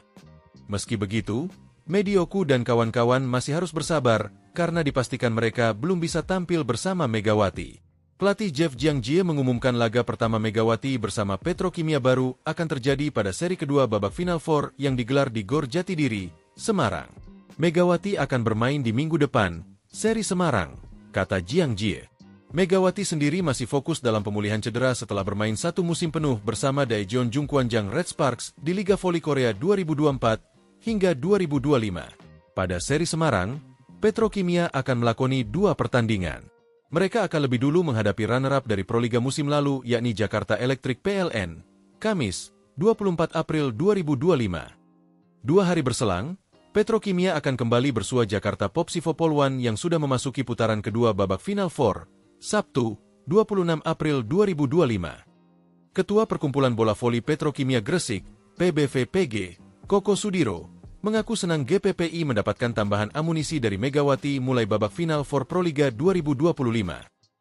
Meski begitu, Medioku dan kawan-kawan masih harus bersabar karena dipastikan mereka belum bisa tampil bersama Megawati. Pelatih Jeff Jiangji mengumumkan laga pertama Megawati bersama Petrokimia baru akan terjadi pada seri kedua babak Final Four yang digelar di Gor Jatidiri, Semarang. Megawati akan bermain di minggu depan, seri Semarang, kata Jiangji. Megawati sendiri masih fokus dalam pemulihan cedera setelah bermain satu musim penuh bersama Daejeon Jungkwanjang Red Sparks di Liga Voli Korea 2024 hingga 2025. Pada seri Semarang, Petrokimia akan melakoni 2 pertandingan. Mereka akan lebih dulu menghadapi runner-up dari Proliga musim lalu yakni Jakarta Electric PLN, Kamis, 24 April 2025. 2 hari berselang, Petrokimia akan kembali bersua Jakarta Popsivo Polwan yang sudah memasuki putaran kedua babak Final Four, Sabtu, 26 April 2025. Ketua Perkumpulan Bola Voli Petrokimia Gresik, PBVPG, Koko Sudiro, mengaku senang GPPI mendapatkan tambahan amunisi dari Megawati mulai babak Final Four Proliga 2025.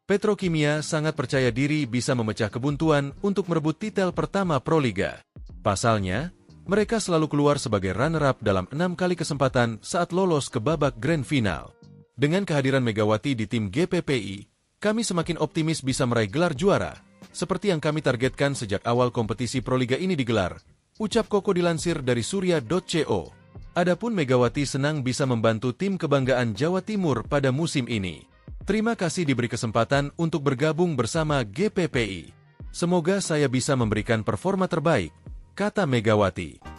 Petrokimia sangat percaya diri bisa memecah kebuntuan untuk merebut titel pertama Proliga. Pasalnya, mereka selalu keluar sebagai runner-up dalam 6 kali kesempatan saat lolos ke babak Grand Final. Dengan kehadiran Megawati di tim GPPI, kami semakin optimis bisa meraih gelar juara, seperti yang kami targetkan sejak awal kompetisi Proliga ini digelar, ucap Koko dilansir dari surya.co. Adapun Megawati senang bisa membantu tim kebanggaan Jawa Timur pada musim ini. Terima kasih diberi kesempatan untuk bergabung bersama GPPI. Semoga saya bisa memberikan performa terbaik, kata Megawati.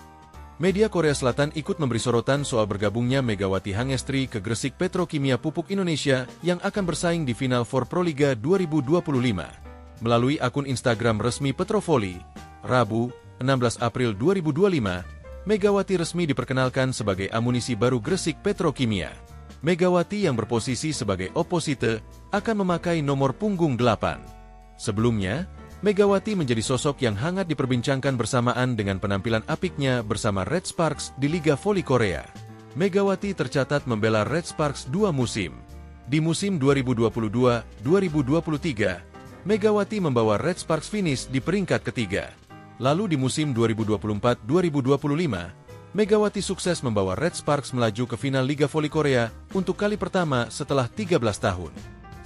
Media Korea Selatan ikut memberi sorotan soal bergabungnya Megawati Hangestri ke Gresik Petrokimia Pupuk Indonesia yang akan bersaing di Final Four Proliga 2025. Melalui akun Instagram resmi Petrovoli, Rabu, 16 April 2025, Megawati resmi diperkenalkan sebagai amunisi baru Gresik Petrokimia. Megawati yang berposisi sebagai oposite akan memakai nomor punggung 8. Sebelumnya, Megawati menjadi sosok yang hangat diperbincangkan bersamaan dengan penampilan apiknya bersama Red Sparks di Liga Voli Korea. Megawati tercatat membela Red Sparks 2 musim. Di musim 2022-2023, Megawati membawa Red Sparks finish di peringkat ketiga. Lalu di musim 2024-2025, Megawati sukses membawa Red Sparks melaju ke final Liga Voli Korea untuk kali pertama setelah 13 tahun.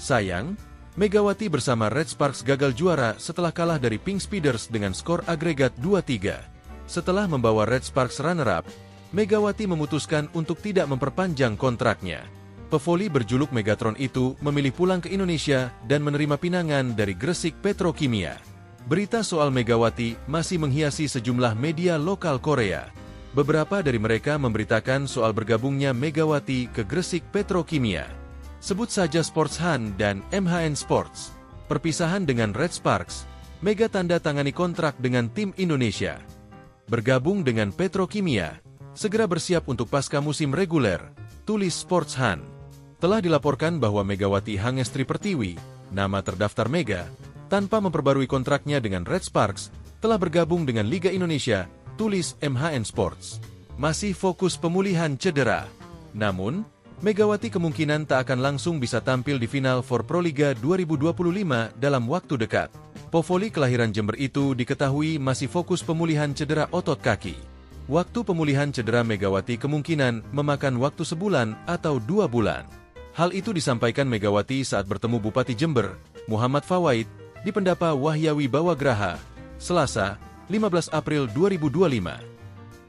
Sayang, Megawati bersama Red Sparks gagal juara setelah kalah dari Pink Speeders dengan skor agregat 2-3. Setelah membawa Red Sparks runner-up, Megawati memutuskan untuk tidak memperpanjang kontraknya. Pevoli berjuluk Megatron itu memilih pulang ke Indonesia dan menerima pinangan dari Gresik Petrokimia. Berita soal Megawati masih menghiasi sejumlah media lokal Korea. Beberapa dari mereka memberitakan soal bergabungnya Megawati ke Gresik Petrokimia. Sebut saja Sports Han dan MHN Sports. Perpisahan dengan Red Sparks, Mega tanda tangani kontrak dengan tim Indonesia. Bergabung dengan Petrokimia, segera bersiap untuk pasca musim reguler, tulis Sports Han. Telah dilaporkan bahwa Megawati Hangestri Pertiwi, nama terdaftar Mega, tanpa memperbarui kontraknya dengan Red Sparks, telah bergabung dengan Liga Indonesia, tulis MHN Sports. Masih fokus pemulihan cedera. Namun, Megawati kemungkinan tak akan langsung bisa tampil di final for Proliga 2025 dalam waktu dekat. Povoli kelahiran Jember itu diketahui masih fokus pemulihan cedera otot kaki. Waktu pemulihan cedera Megawati kemungkinan memakan waktu sebulan atau 2 bulan. Hal itu disampaikan Megawati saat bertemu Bupati Jember, Muhammad Fawaid, di Pendapa Wahyawi Bawagraha, Selasa, 15 April 2025.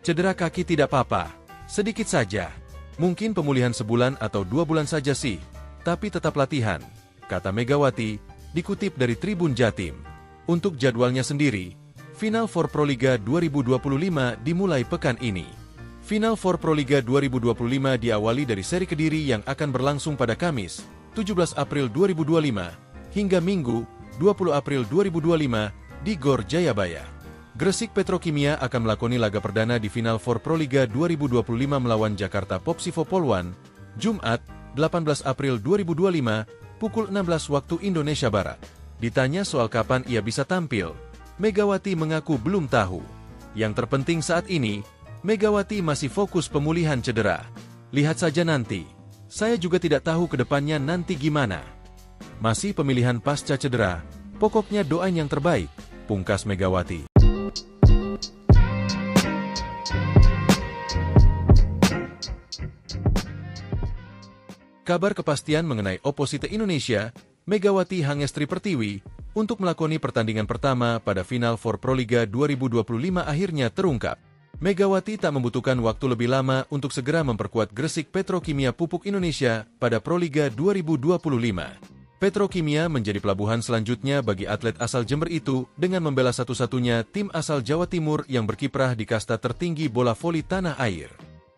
Cedera kaki tidak apa-apa, sedikit saja. Mungkin pemulihan sebulan atau 2 bulan saja sih, tapi tetap latihan, kata Megawati, dikutip dari Tribun Jatim. Untuk jadwalnya sendiri, Final for Proliga 2025 dimulai pekan ini. Final for Proliga 2025 diawali dari seri Kediri yang akan berlangsung pada Kamis, 17 April 2025, hingga Minggu, 20 April 2025, di Gor Jayabaya. Gresik Petrokimia akan melakoni laga perdana di Final for Proliga 2025 melawan Jakarta Popsivo Poluan, Jumat, 18 April 2025, pukul 16 waktu Indonesia Barat. Ditanya soal kapan ia bisa tampil, Megawati mengaku belum tahu. Yang terpenting saat ini, Megawati masih fokus pemulihan cedera. Lihat saja nanti. Saya juga tidak tahu ke depannya nanti gimana. Masih pemilihan pasca cedera, pokoknya doain yang terbaik, pungkas Megawati. Kabar kepastian mengenai Opposite Indonesia, Megawati Hangestri Pertiwi, untuk melakoni pertandingan pertama pada Final for Proliga 2025 akhirnya terungkap. Megawati tak membutuhkan waktu lebih lama untuk segera memperkuat Gresik Petrokimia Pupuk Indonesia pada Proliga 2025. Petrokimia menjadi pelabuhan selanjutnya bagi atlet asal Jember itu dengan membela satu-satunya tim asal Jawa Timur yang berkiprah di kasta tertinggi bola voli tanah air.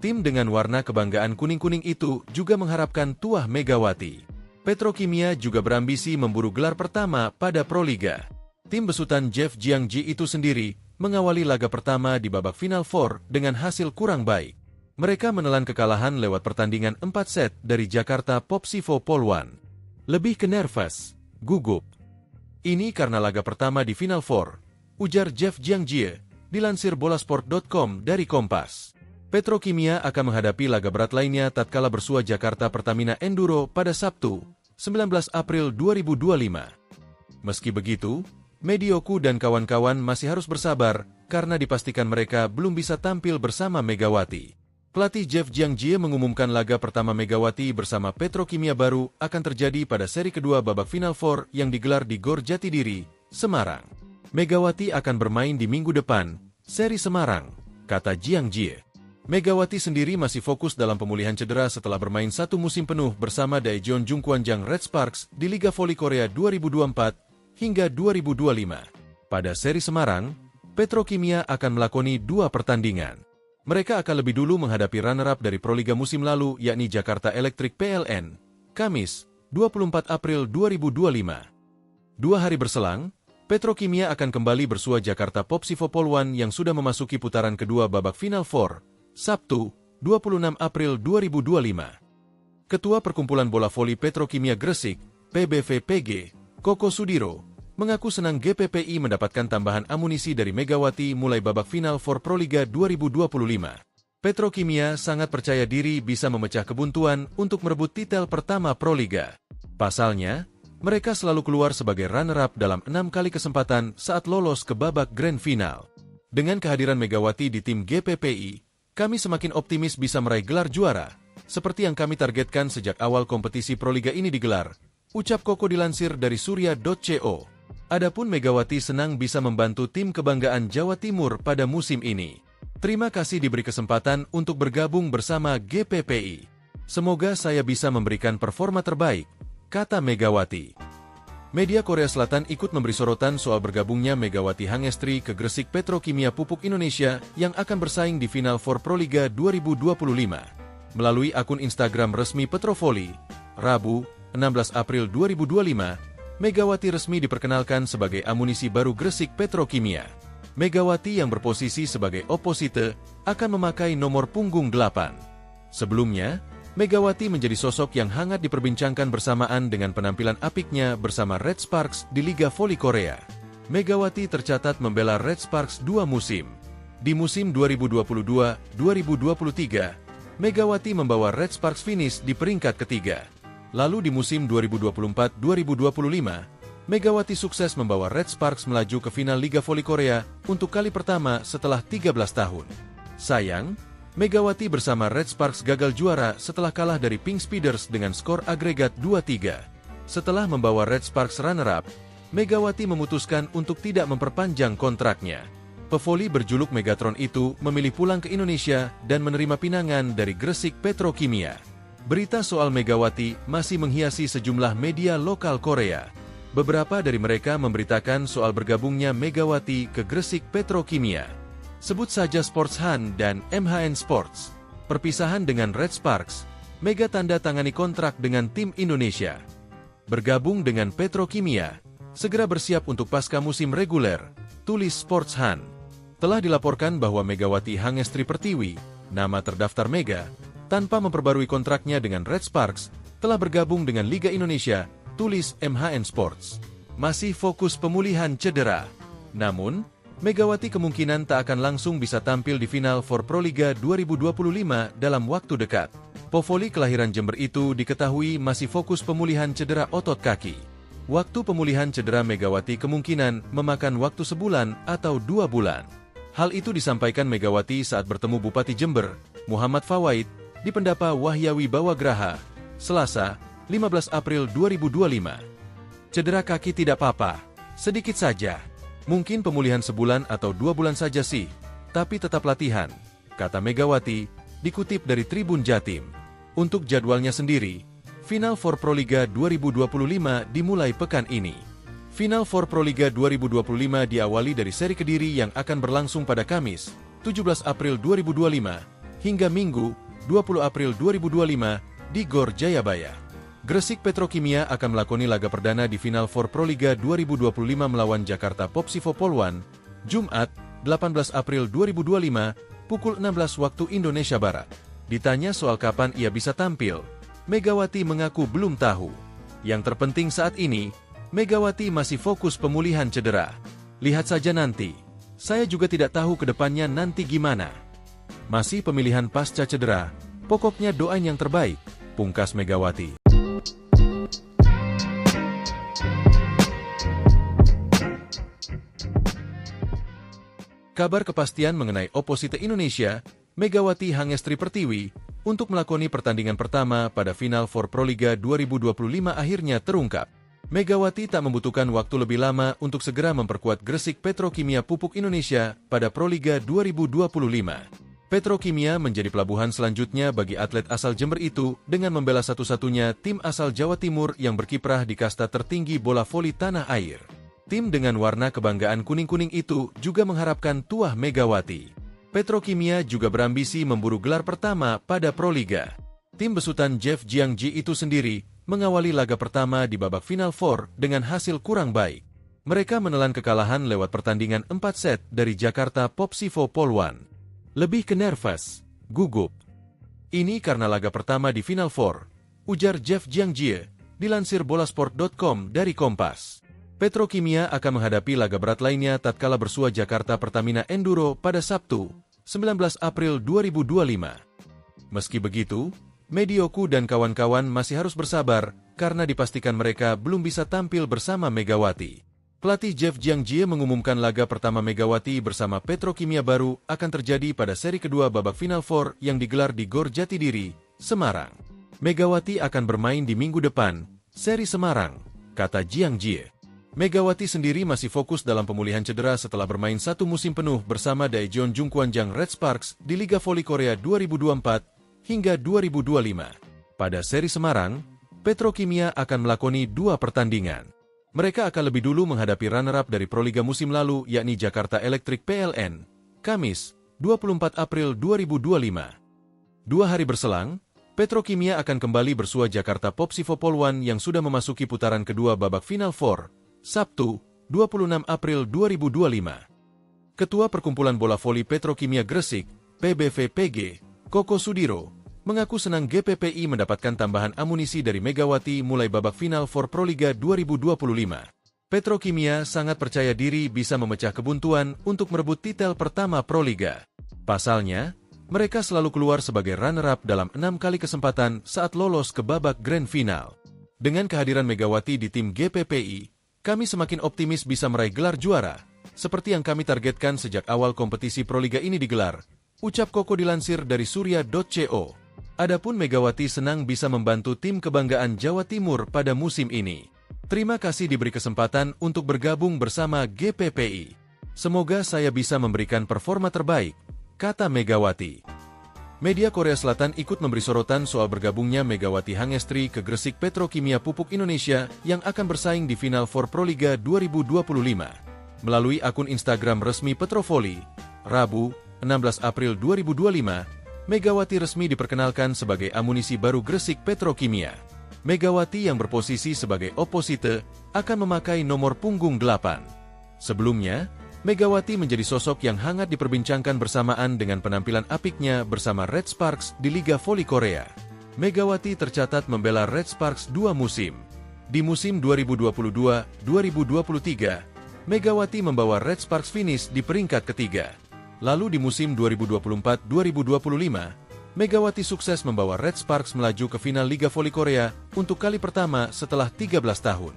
Tim dengan warna kebanggaan kuning-kuning itu juga mengharapkan tuah Megawati. Petrokimia juga berambisi memburu gelar pertama pada Proliga. Tim besutan Jeff Jiangji itu sendiri mengawali laga pertama di babak Final Four dengan hasil kurang baik. Mereka menelan kekalahan lewat pertandingan 4 set dari Jakarta Popsivo Poluan. Lebih ke nervous, gugup. Ini karena laga pertama di Final Four, ujar Jeff Jiangji, dilansir bolasport.com dari Kompas. Petrokimia akan menghadapi laga berat lainnya tatkala bersua Jakarta Pertamina Enduro pada Sabtu, 19 April 2025. Meski begitu, Medioku dan kawan-kawan masih harus bersabar karena dipastikan mereka belum bisa tampil bersama Megawati. Pelatih Jeff Jiangji mengumumkan laga pertama Megawati bersama Petrokimia baru akan terjadi pada seri kedua babak Final Four yang digelar di Gor Jatidiri, Semarang. Megawati akan bermain di minggu depan, seri Semarang, kata Jiangji. Megawati sendiri masih fokus dalam pemulihan cedera setelah bermain 1 musim penuh bersama Daejeon Jungkwanjang Red Sparks di Liga Voli Korea 2024 hingga 2025. Pada seri Semarang, Petrokimia akan melakoni 2 pertandingan. Mereka akan lebih dulu menghadapi runner-up dari Proliga musim lalu yakni Jakarta Electric PLN, Kamis, 24 April 2025. 2 hari berselang, Petrokimia akan kembali bersua Jakarta Popsivo Poluan yang sudah memasuki putaran kedua babak Final Four, Sabtu, 26 April 2025. Ketua Perkumpulan Bola Voli Petrokimia Gresik, PBVPG, Koko Sudiro, mengaku senang GPPI mendapatkan tambahan amunisi dari Megawati mulai babak Final for Proliga 2025. Petrokimia sangat percaya diri bisa memecah kebuntuan untuk merebut titel pertama Proliga. Pasalnya, mereka selalu keluar sebagai runner-up dalam 6 kali kesempatan saat lolos ke babak Grand Final. Dengan kehadiran Megawati di tim GPPI, kami semakin optimis bisa meraih gelar juara, seperti yang kami targetkan sejak awal kompetisi Proliga ini digelar, ucap Koko dilansir dari surya.co. Adapun Megawati senang bisa membantu tim kebanggaan Jawa Timur pada musim ini. Terima kasih diberi kesempatan untuk bergabung bersama GPPI. Semoga saya bisa memberikan performa terbaik, kata Megawati. Media Korea Selatan ikut memberi sorotan soal bergabungnya Megawati Hangestri ke Gresik Petrokimia Pupuk Indonesia yang akan bersaing di Final for Proliga 2025. Melalui akun Instagram resmi Petrovoli, Rabu, 16 April 2025, Megawati resmi diperkenalkan sebagai amunisi baru Gresik Petrokimia. Megawati yang berposisi sebagai opposite akan memakai nomor punggung 8. Sebelumnya, Megawati menjadi sosok yang hangat diperbincangkan bersamaan dengan penampilan apiknya bersama Red Sparks di Liga Voli Korea. Megawati tercatat membela Red Sparks 2 musim. Di musim 2022-2023, Megawati membawa Red Sparks finish di peringkat ketiga. Lalu di musim 2024-2025, Megawati sukses membawa Red Sparks melaju ke final Liga Voli Korea untuk kali pertama setelah 13 tahun. Sayang, Megawati bersama Red Sparks gagal juara setelah kalah dari Pink Speeders dengan skor agregat 2-3. Setelah membawa Red Sparks runner-up, Megawati memutuskan untuk tidak memperpanjang kontraknya. Pevoli berjuluk Megatron itu memilih pulang ke Indonesia dan menerima pinangan dari Gresik Petrokimia. Berita soal Megawati masih menghiasi sejumlah media lokal Korea. Beberapa dari mereka memberitakan soal bergabungnya Megawati ke Gresik Petrokimia. Sebut saja Sports Han dan MHN Sports. Perpisahan dengan Red Sparks, Mega tanda tangani kontrak dengan tim Indonesia. Bergabung dengan Petrokimia, segera bersiap untuk pasca musim reguler, tulis Sports Han. Telah dilaporkan bahwa Megawati Hangestri Pertiwi, nama terdaftar Mega, tanpa memperbarui kontraknya dengan Red Sparks, telah bergabung dengan Liga Indonesia, tulis MHN Sports. Masih fokus pemulihan cedera. Namun, Megawati kemungkinan tak akan langsung bisa tampil di final for Proliga 2025 dalam waktu dekat. Pevoli kelahiran Jember itu diketahui masih fokus pemulihan cedera otot kaki. Waktu pemulihan cedera Megawati kemungkinan memakan waktu sebulan atau 2 bulan. Hal itu disampaikan Megawati saat bertemu Bupati Jember, Muhammad Fawaid, di Pendapa Wahyawi Bawagraha, Selasa, 15 April 2025. Cedera kaki tidak apa-apa, sedikit saja. Mungkin pemulihan sebulan atau 2 bulan saja sih, tapi tetap latihan, kata Megawati, dikutip dari Tribun Jatim. Untuk jadwalnya sendiri, Final for Proliga 2025 dimulai pekan ini. Final for Proliga 2025 diawali dari seri Kediri yang akan berlangsung pada Kamis, 17 April 2025, hingga Minggu, 20 April 2025, di Gor Jayabaya. Gresik Petrokimia akan melakoni laga perdana di Final for Proliga 2025 melawan Jakarta Popsivo Polwan, Jumat, 18 April 2025, pukul 16 waktu Indonesia Barat. Ditanya soal kapan ia bisa tampil, Megawati mengaku belum tahu. Yang terpenting saat ini, Megawati masih fokus pemulihan cedera. Lihat saja nanti. Saya juga tidak tahu ke depannya nanti gimana. Masih pemilihan pasca cedera, pokoknya doain yang terbaik, pungkas Megawati. Kabar kepastian mengenai oposite Indonesia, Megawati Hangestri Pertiwi, untuk melakoni pertandingan pertama pada Final for Proliga 2025 akhirnya terungkap. Megawati tak membutuhkan waktu lebih lama untuk segera memperkuat Gresik Petrokimia Pupuk Indonesia pada Proliga 2025. Petrokimia menjadi pelabuhan selanjutnya bagi atlet asal Jember itu dengan membela satu-satunya tim asal Jawa Timur yang berkiprah di kasta tertinggi bola voli tanah air. Tim dengan warna kebanggaan kuning-kuning itu juga mengharapkan tuah Megawati. Petrokimia juga berambisi memburu gelar pertama pada Proliga. Tim besutan Jeff Jiangji itu sendiri mengawali laga pertama di babak Final Four dengan hasil kurang baik. Mereka menelan kekalahan lewat pertandingan 4 set dari Jakarta Popsivo Polwan. Lebih ke nervous, gugup. Ini karena laga pertama di Final Four, ujar Jeff Jiangji, dilansir bolasport.com dari Kompas. Petrokimia akan menghadapi laga berat lainnya tatkala bersua Jakarta Pertamina Enduro pada Sabtu, 19 April 2025. Meski begitu, Medioku dan kawan-kawan masih harus bersabar karena dipastikan mereka belum bisa tampil bersama Megawati. Pelatih Jeff Jiangji mengumumkan laga pertama Megawati bersama Petrokimia baru akan terjadi pada seri kedua babak Final Four yang digelar di Gor Jatidiri, Semarang. Megawati akan bermain di minggu depan, seri Semarang, kata Jiangji. Megawati sendiri masih fokus dalam pemulihan cedera setelah bermain 1 musim penuh bersama Daejeon Jungkwanjang Red Sparks di Liga Voli Korea 2024 hingga 2025. Pada seri Semarang, Petrokimia akan melakoni 2 pertandingan. Mereka akan lebih dulu menghadapi runner-up dari Proliga musim lalu yakni Jakarta Electric PLN, Kamis, 24 April 2025. 2 hari berselang, Petrokimia akan kembali bersua Jakarta Popsivo Polwan yang sudah memasuki putaran kedua babak Final Four, Sabtu, 26 April 2025. Ketua Perkumpulan Bola Voli Petrokimia Gresik, PBVPG, Koko Sudiro, mengaku senang GPPI mendapatkan tambahan amunisi dari Megawati mulai babak Final for Proliga 2025. Petrokimia sangat percaya diri bisa memecah kebuntuan untuk merebut titel pertama Proliga. Pasalnya, mereka selalu keluar sebagai runner-up dalam 6 kali kesempatan saat lolos ke babak grand final. Dengan kehadiran Megawati di tim GPPI, kami semakin optimis bisa meraih gelar juara, seperti yang kami targetkan sejak awal kompetisi Proliga ini digelar, ucap Koko dilansir dari surya.co. Adapun Megawati senang bisa membantu tim kebanggaan Jawa Timur pada musim ini. Terima kasih diberi kesempatan untuk bergabung bersama GPPI. Semoga saya bisa memberikan performa terbaik, kata Megawati. Media Korea Selatan ikut memberi sorotan soal bergabungnya Megawati Hangestri ke Gresik Petrokimia Pupuk Indonesia yang akan bersaing di Final Four Proliga 2025. Melalui akun Instagram resmi Petrovoli, Rabu, 16 April 2025, Megawati resmi diperkenalkan sebagai amunisi baru Gresik Petrokimia. Megawati yang berposisi sebagai oposite akan memakai nomor punggung 8. Sebelumnya, Megawati menjadi sosok yang hangat diperbincangkan bersamaan dengan penampilan apiknya bersama Red Sparks di Liga Voli Korea. Megawati tercatat membela Red Sparks 2 musim. Di musim 2022-2023, Megawati membawa Red Sparks finish di peringkat ketiga. Lalu di musim 2024-2025, Megawati sukses membawa Red Sparks melaju ke final Liga Voli Korea untuk kali pertama setelah 13 tahun.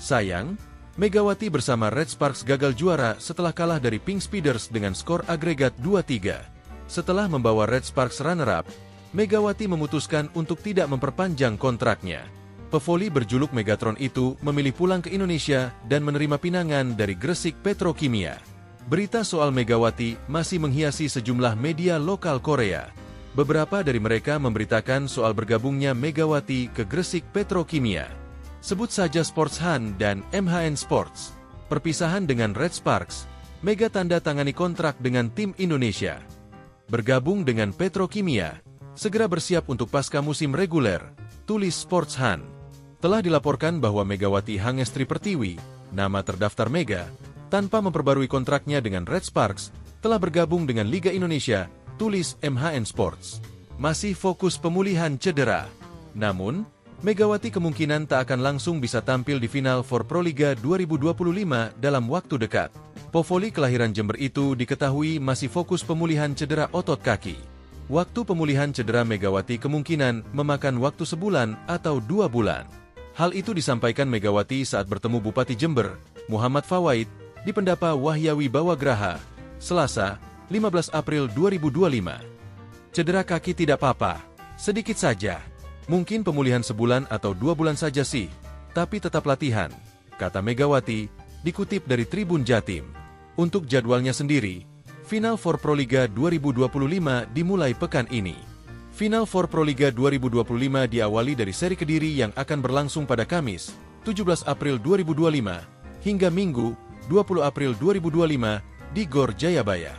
Sayang, Megawati bersama Red Sparks gagal juara setelah kalah dari Pink Speeders dengan skor agregat 2-3. Setelah membawa Red Sparks runner-up, Megawati memutuskan untuk tidak memperpanjang kontraknya. Pevoli berjuluk Megatron itu memilih pulang ke Indonesia dan menerima pinangan dari Gresik Petrokimia. Berita soal Megawati masih menghiasi sejumlah media lokal Korea. Beberapa dari mereka memberitakan soal bergabungnya Megawati ke Gresik Petrokimia. Sebut saja Sports Han dan MHN Sports. Perpisahan dengan Red Sparks, Mega tanda tangani kontrak dengan tim Indonesia. Bergabung dengan Petrokimia, segera bersiap untuk pasca musim reguler, tulis Sports Han. Telah dilaporkan bahwa Megawati Hangestri Pertiwi, nama terdaftar Mega, tanpa memperbarui kontraknya dengan Red Sparks, telah bergabung dengan Liga Indonesia, tulis MHN Sports. Masih fokus pemulihan cedera. Namun, Megawati kemungkinan tak akan langsung bisa tampil di final for Proliga 2025 dalam waktu dekat. Povoli kelahiran Jember itu diketahui masih fokus pemulihan cedera otot kaki. Waktu pemulihan cedera Megawati kemungkinan memakan waktu sebulan atau 2 bulan. Hal itu disampaikan Megawati saat bertemu Bupati Jember, Muhammad Fawaid, di Pendapa Wahyawi Bawagraha, Selasa, 15 April 2025. Cedera kaki tidak apa-apa, sedikit saja. Mungkin pemulihan sebulan atau 2 bulan saja sih, tapi tetap latihan, kata Megawati, dikutip dari Tribun Jatim. Untuk jadwalnya sendiri, Final Four Proliga 2025 dimulai pekan ini. Final Four Proliga 2025 diawali dari seri Kediri yang akan berlangsung pada Kamis, 17 April 2025, hingga Minggu, 20 April 2025, di Gor Jayabaya.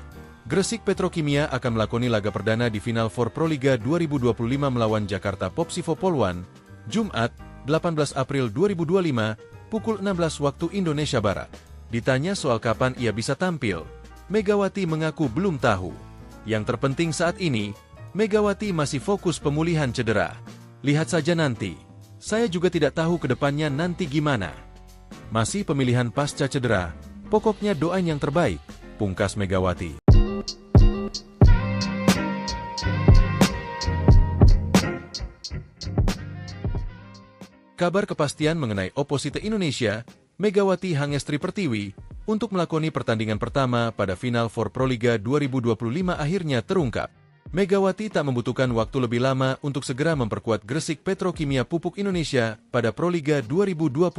Gresik Petrokimia akan melakoni laga perdana di Final Four Proliga 2025 melawan Jakarta Popsivo Polwan, Jumat, 18 April 2025, pukul 16 waktu Indonesia Barat. Ditanya soal kapan ia bisa tampil, Megawati mengaku belum tahu. Yang terpenting saat ini, Megawati masih fokus pemulihan cedera. Lihat saja nanti. Saya juga tidak tahu ke depannya nanti gimana. Masih pemilihan pasca cedera, pokoknya doain yang terbaik, pungkas Megawati. Kabar kepastian mengenai oposite Indonesia, Megawati Hangestri Pertiwi, untuk melakoni pertandingan pertama pada Final Four Proliga 2025 akhirnya terungkap. Megawati tak membutuhkan waktu lebih lama untuk segera memperkuat Gresik Petrokimia Pupuk Indonesia pada Proliga 2025.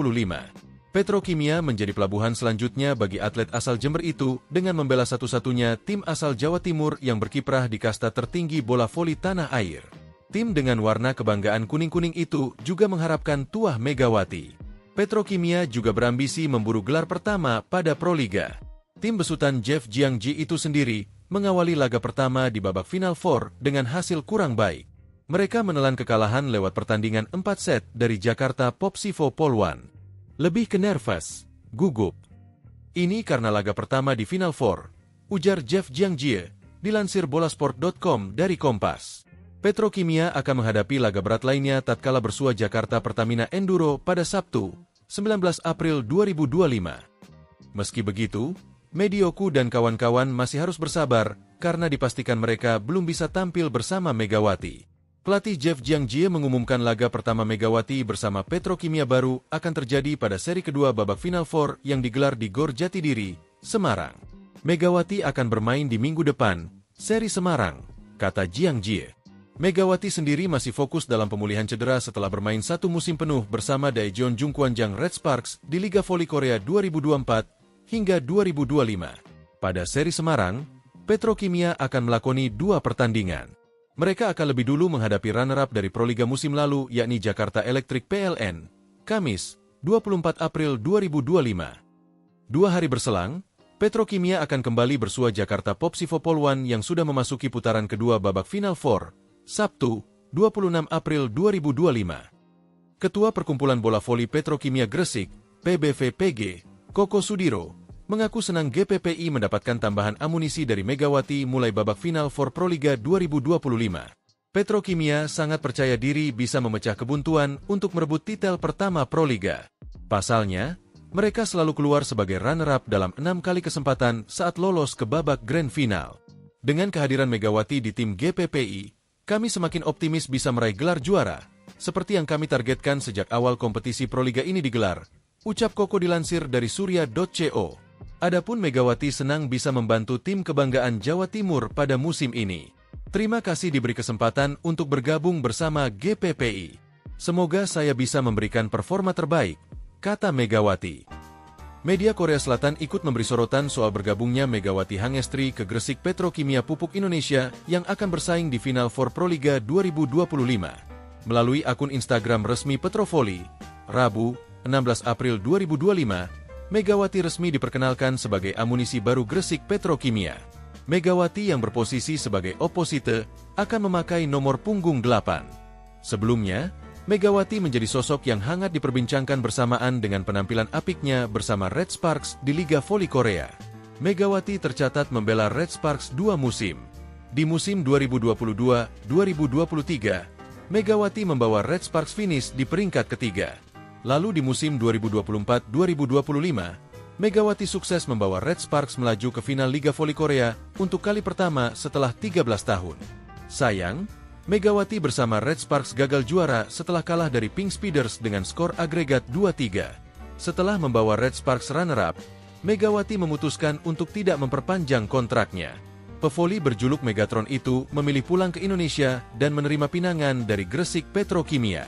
Petrokimia menjadi pelabuhan selanjutnya bagi atlet asal Jember itu dengan membela satu-satunya tim asal Jawa Timur yang berkiprah di kasta tertinggi bola voli tanah air. Tim dengan warna kebanggaan kuning-kuning itu juga mengharapkan tuah Megawati. Petrokimia juga berambisi memburu gelar pertama pada Proliga. Tim besutan Jeff Jiangji itu sendiri mengawali laga pertama di babak Final Four dengan hasil kurang baik. Mereka menelan kekalahan lewat pertandingan 4 set dari Jakarta Popsivo Polwan. Lebih ke nervous, gugup. Ini karena laga pertama di Final Four, ujar Jeff Jiangji, dilansir bolasport.com dari Kompas. Petrokimia akan menghadapi laga berat lainnya tatkala bersua Jakarta Pertamina Enduro pada Sabtu, 19 April 2025. Meski begitu, Medioku dan kawan-kawan masih harus bersabar karena dipastikan mereka belum bisa tampil bersama Megawati. Pelatih Jeff Jiangjie mengumumkan laga pertama Megawati bersama Petrokimia baru akan terjadi pada seri kedua babak Final Four yang digelar di Gor Jatidiri, Semarang. Megawati akan bermain di minggu depan, seri Semarang, kata Jiangjie. Megawati sendiri masih fokus dalam pemulihan cedera setelah bermain satu musim penuh bersama Daejeon Jungkwanjang Red Sparks di Liga Voli Korea 2024 hingga 2025. Pada seri Semarang, Petrokimia akan melakoni 2 pertandingan. Mereka akan lebih dulu menghadapi runner-up dari Proliga musim lalu yakni Jakarta Electric PLN, Kamis, 24 April 2025. 2 hari berselang, Petrokimia akan kembali bersua Jakarta Popsivo Poluan yang sudah memasuki putaran kedua babak Final Four, Sabtu, 26 April 2025. Ketua Perkumpulan Bola Voli Petrokimia Gresik, PBVPG, Koko Sudiro, mengaku senang GPPI mendapatkan tambahan amunisi dari Megawati mulai babak final for Proliga 2025. Petrokimia sangat percaya diri bisa memecah kebuntuan untuk merebut titel pertama Proliga. Pasalnya, mereka selalu keluar sebagai runner-up dalam 6 kali kesempatan saat lolos ke babak grand final. Dengan kehadiran Megawati di tim GPPI, kami semakin optimis bisa meraih gelar juara, seperti yang kami targetkan sejak awal kompetisi Proliga ini digelar, ucap Koko dilansir dari surya.co. Adapun Megawati senang bisa membantu tim kebanggaan Jawa Timur pada musim ini. Terima kasih diberi kesempatan untuk bergabung bersama GPPI. Semoga saya bisa memberikan performa terbaik, kata Megawati. Media Korea Selatan ikut memberi sorotan soal bergabungnya Megawati Hangestri ke Gresik Petrokimia Pupuk Indonesia yang akan bersaing di Final Four Proliga 2025. Melalui akun Instagram resmi Petrovoli, Rabu, 16 April 2025, Megawati resmi diperkenalkan sebagai amunisi baru Gresik Petrokimia. Megawati yang berposisi sebagai oposite akan memakai nomor punggung 8. Sebelumnya, Megawati menjadi sosok yang hangat diperbincangkan bersamaan dengan penampilan apiknya bersama Red Sparks di Liga Voli Korea. Megawati tercatat membela Red Sparks 2 musim. Di musim 2022-2023, Megawati membawa Red Sparks finish di peringkat ketiga. Lalu di musim 2024-2025, Megawati sukses membawa Red Sparks melaju ke final Liga Voli Korea untuk kali pertama setelah 13 tahun. Sayang, Megawati bersama Red Sparks gagal juara setelah kalah dari Pink Speeders dengan skor agregat 2-3. Setelah membawa Red Sparks runner-up, Megawati memutuskan untuk tidak memperpanjang kontraknya. Pevoli berjuluk Megatron itu memilih pulang ke Indonesia dan menerima pinangan dari Gresik Petrokimia.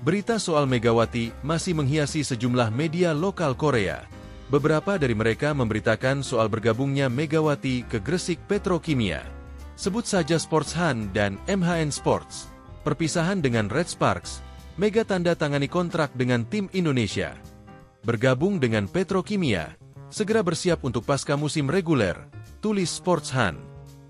Berita soal Megawati masih menghiasi sejumlah media lokal Korea. Beberapa dari mereka memberitakan soal bergabungnya Megawati ke Gresik Petrokimia. Sebut saja Sports Han dan MHN Sports. Perpisahan dengan Red Sparks, Mega tanda tangani kontrak dengan tim Indonesia. Bergabung dengan Petrokimia, segera bersiap untuk pasca musim reguler, tulis Sports Han.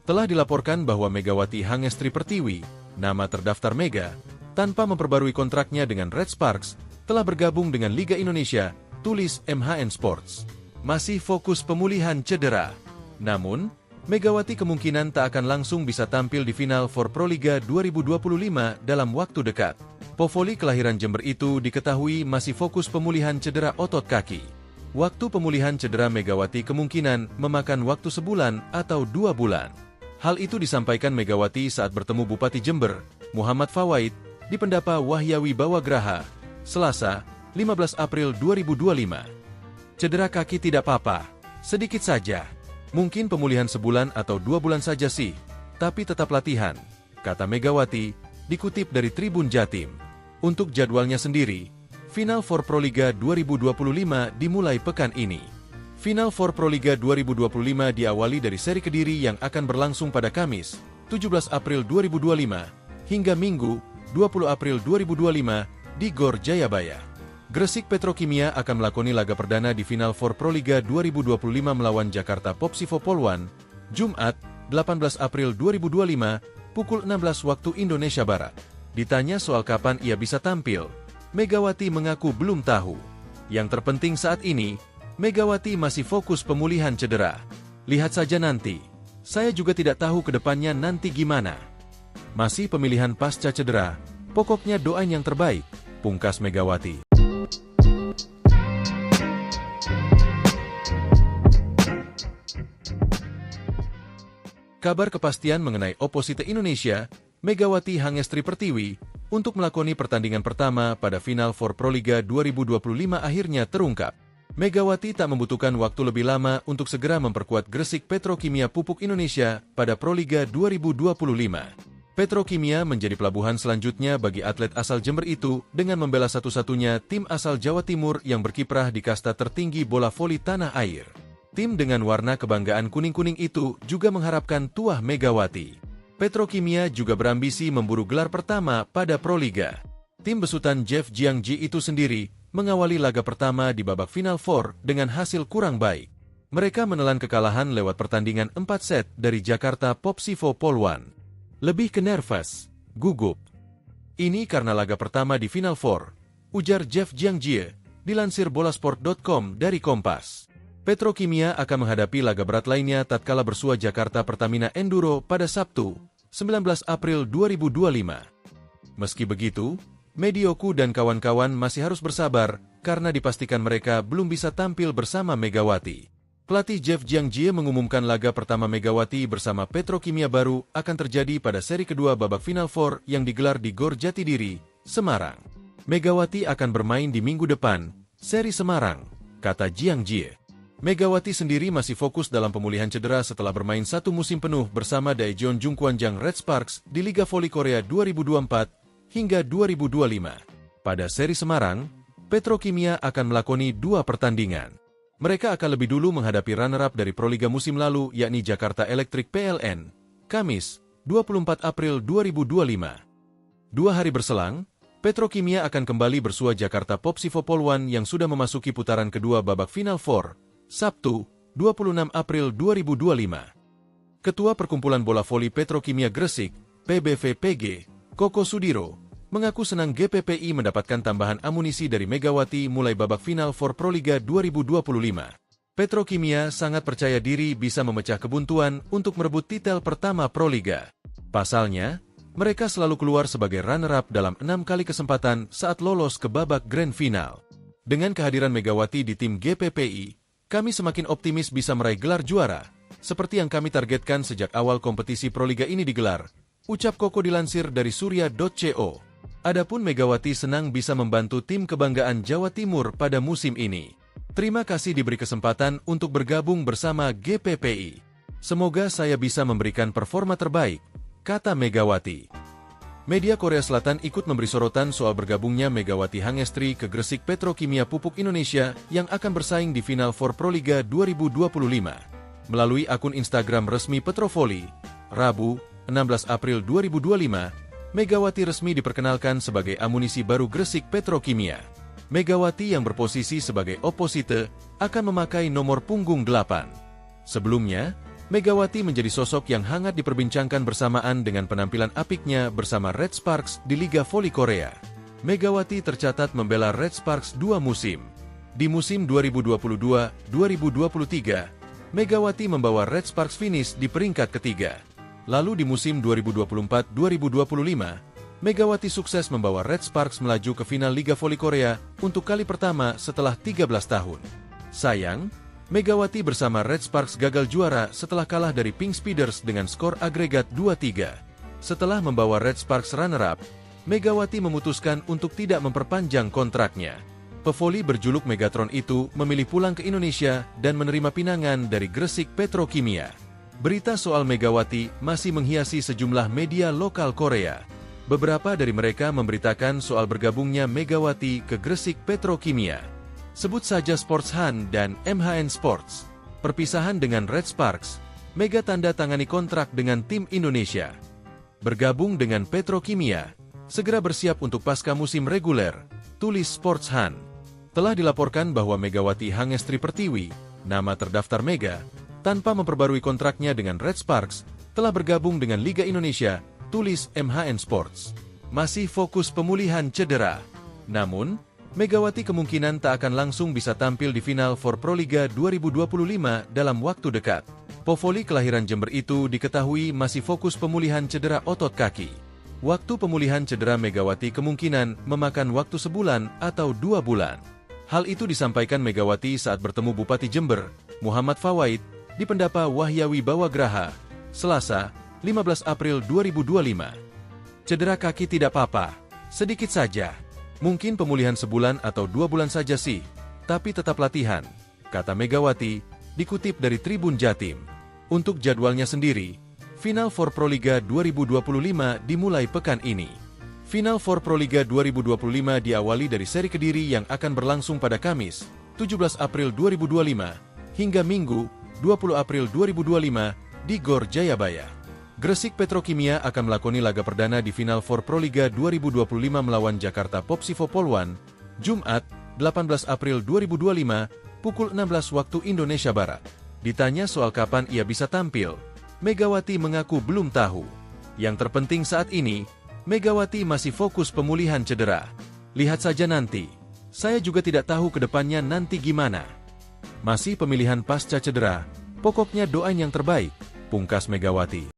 Telah dilaporkan bahwa Megawati Hangestri Pertiwi, nama terdaftar Mega, tanpa memperbarui kontraknya dengan Red Sparks, telah bergabung dengan Liga Indonesia, tulis MHN Sports. Masih fokus pemulihan cedera. Namun, Megawati kemungkinan tak akan langsung bisa tampil di final for Proliga 2025 dalam waktu dekat. Povoli kelahiran Jember itu diketahui masih fokus pemulihan cedera otot kaki. Waktu pemulihan cedera Megawati kemungkinan memakan waktu sebulan atau 2 bulan. Hal itu disampaikan Megawati saat bertemu Bupati Jember, Muhammad Fawaid, di Pendapa Wahyawi Bawagraha, Selasa, 15 April 2025. Cedera kaki tidak apa-apa, sedikit saja. Mungkin pemulihan sebulan atau 2 bulan saja sih, tapi tetap latihan, kata Megawati, dikutip dari Tribun Jatim. Untuk jadwalnya sendiri, Final Four Proliga 2025 dimulai pekan ini. Final Four Proliga 2025 diawali dari seri Kediri yang akan berlangsung pada Kamis, 17 April 2025, hingga Minggu, 20 April 2025, di Gor Jayabaya. Gresik Petrokimia akan melakoni laga perdana di Final Four Proliga 2025 melawan Jakarta Popsivo Poluan, Jumat, 18 April 2025, pukul 16 waktu Indonesia Barat. Ditanya soal kapan ia bisa tampil, Megawati mengaku belum tahu. Yang terpenting saat ini, Megawati masih fokus pemulihan cedera. Lihat saja nanti. Saya juga tidak tahu ke depannya nanti gimana. Masih pemilihan pasca cedera, pokoknya doain yang terbaik, pungkas Megawati. Kabar kepastian mengenai oposite Indonesia, Megawati Hangestri Pertiwi, untuk melakoni pertandingan pertama pada Final Four Proliga 2025 akhirnya terungkap. Megawati tak membutuhkan waktu lebih lama untuk segera memperkuat Gresik Petrokimia Pupuk Indonesia pada Proliga 2025. Petrokimia menjadi pelabuhan selanjutnya bagi atlet asal Jember itu dengan membela satu-satunya tim asal Jawa Timur yang berkiprah di kasta tertinggi bola voli tanah air. Tim dengan warna kebanggaan kuning-kuning itu juga mengharapkan tuah Megawati. Petrokimia juga berambisi memburu gelar pertama pada Proliga. Tim besutan Jeff Jiangji itu sendiri mengawali laga pertama di babak Final Four dengan hasil kurang baik. Mereka menelan kekalahan lewat pertandingan 4 set dari Jakarta Popsivo Polwan. Lebih ke nervous, gugup. Ini karena laga pertama di Final Four, ujar Jeff Jiangji, dilansir bolasport.com dari Kompas. Petrokimia akan menghadapi laga berat lainnya tatkala bersua Jakarta Pertamina Enduro pada Sabtu, 19 April 2025. Meski begitu, Medioku dan kawan-kawan masih harus bersabar karena dipastikan mereka belum bisa tampil bersama Megawati. Pelatih Jeff Jiangji mengumumkan laga pertama Megawati bersama Petrokimia baru akan terjadi pada seri kedua babak Final Four yang digelar di Gor Jatidiri, Semarang. Megawati akan bermain di minggu depan, seri Semarang, kata Jiangji. Megawati sendiri masih fokus dalam pemulihan cedera setelah bermain satu musim penuh bersama Daejeon Jungkwanjang Red Sparks di Liga Voli Korea 2024 hingga 2025. Pada seri Semarang, Petrokimia akan melakoni 2 pertandingan. Mereka akan lebih dulu menghadapi runner-up dari Proliga musim lalu yakni Jakarta Electric PLN, Kamis, 24 April 2025. 2 hari berselang, Petrokimia akan kembali bersua Jakarta Popsivo Polwan yang sudah memasuki putaran kedua babak Final Four, Sabtu, 26 April 2025. Ketua Perkumpulan Bola Voli Petrokimia Gresik, PBVPG, Koko Sudiro, mengaku senang GPPI mendapatkan tambahan amunisi dari Megawati mulai babak Final Four Proliga 2025. Petrokimia sangat percaya diri bisa memecah kebuntuan untuk merebut titel pertama Proliga. Pasalnya, mereka selalu keluar sebagai runner-up dalam 6 kali kesempatan saat lolos ke babak Grand Final. Dengan kehadiran Megawati di tim GPPI, kami semakin optimis bisa meraih gelar juara, seperti yang kami targetkan sejak awal kompetisi Proliga ini digelar, ucap Koko dilansir dari surya.co. Adapun Megawati senang bisa membantu tim kebanggaan Jawa Timur pada musim ini. Terima kasih diberi kesempatan untuk bergabung bersama GPPI. Semoga saya bisa memberikan performa terbaik, kata Megawati. Media Korea Selatan ikut memberi sorotan soal bergabungnya Megawati Hangestri ke Gresik Petrokimia Pupuk Indonesia yang akan bersaing di Final Four Proliga 2025. Melalui akun Instagram resmi Petrovoli, Rabu, 16 April 2025, Megawati resmi diperkenalkan sebagai amunisi baru Gresik Petrokimia. Megawati yang berposisi sebagai oposite akan memakai nomor punggung 8. Sebelumnya, Megawati menjadi sosok yang hangat diperbincangkan bersamaan dengan penampilan apiknya bersama Red Sparks di Liga Voli Korea. Megawati tercatat membela Red Sparks 2 musim. Di musim 2022-2023, Megawati membawa Red Sparks finish di peringkat ketiga. Lalu di musim 2024-2025, Megawati sukses membawa Red Sparks melaju ke final Liga Voli Korea untuk kali pertama setelah 13 tahun. Sayang, Megawati bersama Red Sparks gagal juara setelah kalah dari Pink Speeders dengan skor agregat 2-3. Setelah membawa Red Sparks runner-up, Megawati memutuskan untuk tidak memperpanjang kontraknya. Pevoli berjuluk Megatron itu memilih pulang ke Indonesia dan menerima pinangan dari Gresik Petrokimia. Berita soal Megawati masih menghiasi sejumlah media lokal Korea. Beberapa dari mereka memberitakan soal bergabungnya Megawati ke Gresik Petrokimia. Sebut saja Sports Han dan MHN Sports. Perpisahan dengan Red Sparks, Mega tanda tangani kontrak dengan tim Indonesia. Bergabung dengan Petrokimia, segera bersiap untuk pasca musim reguler, tulis Sports Han. Telah dilaporkan bahwa Megawati Hangestri Pertiwi, nama terdaftar Mega, tanpa memperbarui kontraknya dengan Red Sparks, telah bergabung dengan Liga Indonesia, tulis MHN Sports. Masih fokus pemulihan cedera. Namun, Megawati kemungkinan tak akan langsung bisa tampil di Final Four Proliga 2025 dalam waktu dekat. Povoli kelahiran Jember itu diketahui masih fokus pemulihan cedera otot kaki. Waktu pemulihan cedera Megawati kemungkinan memakan waktu sebulan atau 2 bulan. Hal itu disampaikan Megawati saat bertemu Bupati Jember, Muhammad Fawaid, di Pendapa Wahyawi Bawagraha, Selasa, 15 April 2025. Cedera kaki tidak apa-apa, sedikit saja. Mungkin pemulihan sebulan atau 2 bulan saja sih, tapi tetap latihan, kata Megawati, dikutip dari Tribun Jatim. Untuk jadwalnya sendiri, Final Four Proliga 2025 dimulai pekan ini. Final Four Proliga 2025 diawali dari seri Kediri yang akan berlangsung pada Kamis, 17 April 2025, hingga Minggu, 20 April 2025, di Gor Jayabaya. Gresik Petrokimia akan melakoni laga perdana di Final Four Proliga 2025 melawan Jakarta Popsivo Poluan, Jumat, 18 April 2025, pukul 16 waktu Indonesia Barat. Ditanya soal kapan ia bisa tampil, Megawati mengaku belum tahu. Yang terpenting saat ini, Megawati masih fokus pemulihan cedera. Lihat saja nanti. Saya juga tidak tahu ke depannya nanti gimana. Masih pemilihan pasca cedera, pokoknya doain yang terbaik, pungkas Megawati.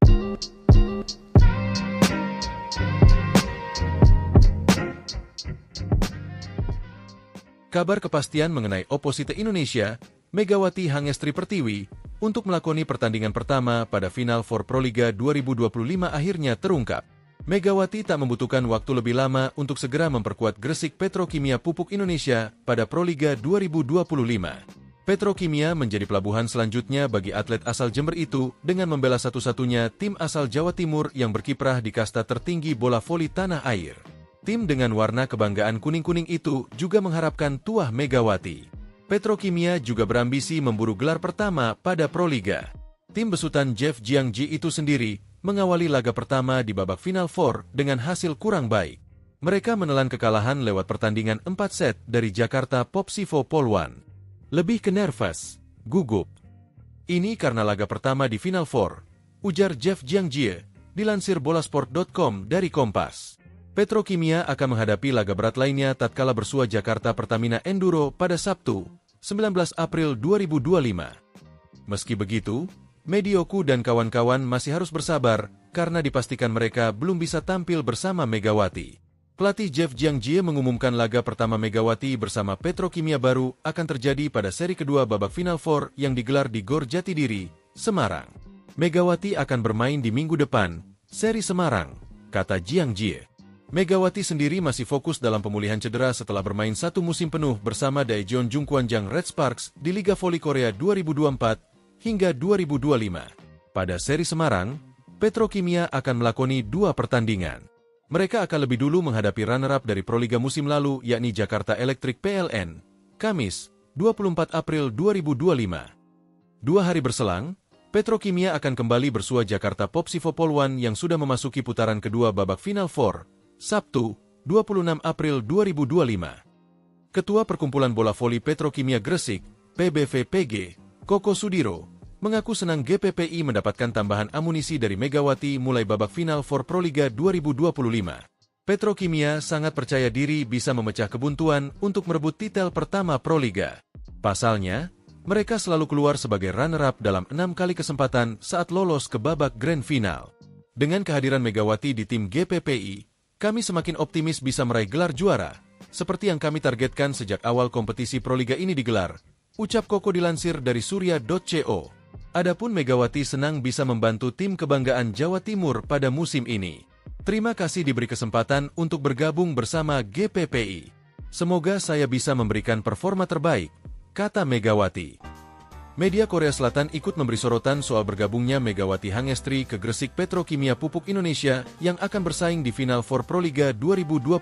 Kabar kepastian mengenai oposite Indonesia, Megawati Hangestri Pertiwi, untuk melakoni pertandingan pertama pada Final Four Proliga 2025 akhirnya terungkap. Megawati tak membutuhkan waktu lebih lama untuk segera memperkuat Gresik Petrokimia Pupuk Indonesia pada Proliga 2025. Petrokimia menjadi pelabuhan selanjutnya bagi atlet asal Jember itu dengan membela satu-satunya tim asal Jawa Timur yang berkiprah di kasta tertinggi bola voli tanah air. Tim dengan warna kebanggaan kuning-kuning itu juga mengharapkan tuah Megawati. Petrokimia juga berambisi memburu gelar pertama pada Proliga. Tim besutan Jeff Jiangji itu sendiri mengawali laga pertama di babak Final Four dengan hasil kurang baik. Mereka menelan kekalahan lewat pertandingan 4 set dari Jakarta Popsivo Poluan. Lebih ke nervous, gugup. Ini karena laga pertama di Final Four, ujar Jeff Jiangji, dilansir bolasport.com dari Kompas. Petrokimia akan menghadapi laga berat lainnya tatkala bersua Jakarta Pertamina Enduro pada Sabtu, 19 April 2025. Meski begitu, Medioku dan kawan-kawan masih harus bersabar karena dipastikan mereka belum bisa tampil bersama Megawati. Pelatih Jeff Jiangji mengumumkan laga pertama Megawati bersama Petrokimia baru akan terjadi pada seri kedua babak Final Four yang digelar di Gor Jatidiri, Semarang. Megawati akan bermain di minggu depan, seri Semarang, kata Jiangji. Megawati sendiri masih fokus dalam pemulihan cedera setelah bermain 1 musim penuh bersama Daejeon Jungkwanjang Red Sparks di Liga Voli Korea 2024 hingga 2025. Pada seri Semarang, Petrokimia akan melakoni 2 pertandingan. Mereka akan lebih dulu menghadapi runner-up dari Proliga musim lalu yakni Jakarta Electric PLN, Kamis, 24 April 2025. 2 hari berselang, Petrokimia akan kembali bersua Jakarta Popsivo Poluan yang sudah memasuki putaran kedua babak Final Four, Sabtu, 26 April 2025. Ketua Perkumpulan Bola Voli Petrokimia Gresik, PBVPG, Koko Sudiro, mengaku senang GPPI mendapatkan tambahan amunisi dari Megawati mulai babak Final Four Proliga 2025. Petrokimia sangat percaya diri bisa memecah kebuntuan untuk merebut titel pertama Proliga. Pasalnya, mereka selalu keluar sebagai runner-up dalam 6 kali kesempatan saat lolos ke babak Grand Final. Dengan kehadiran Megawati di tim GPPI, kami semakin optimis bisa meraih gelar juara, seperti yang kami targetkan sejak awal kompetisi Proliga ini digelar, ucap Koko dilansir dari surya.co. Adapun Megawati senang bisa membantu tim kebanggaan Jawa Timur pada musim ini. Terima kasih diberi kesempatan untuk bergabung bersama GPPI. Semoga saya bisa memberikan performa terbaik, kata Megawati. Media Korea Selatan ikut memberi sorotan soal bergabungnya Megawati Hangestri ke Gresik Petrokimia Pupuk Indonesia yang akan bersaing di Final Four Proliga 2025.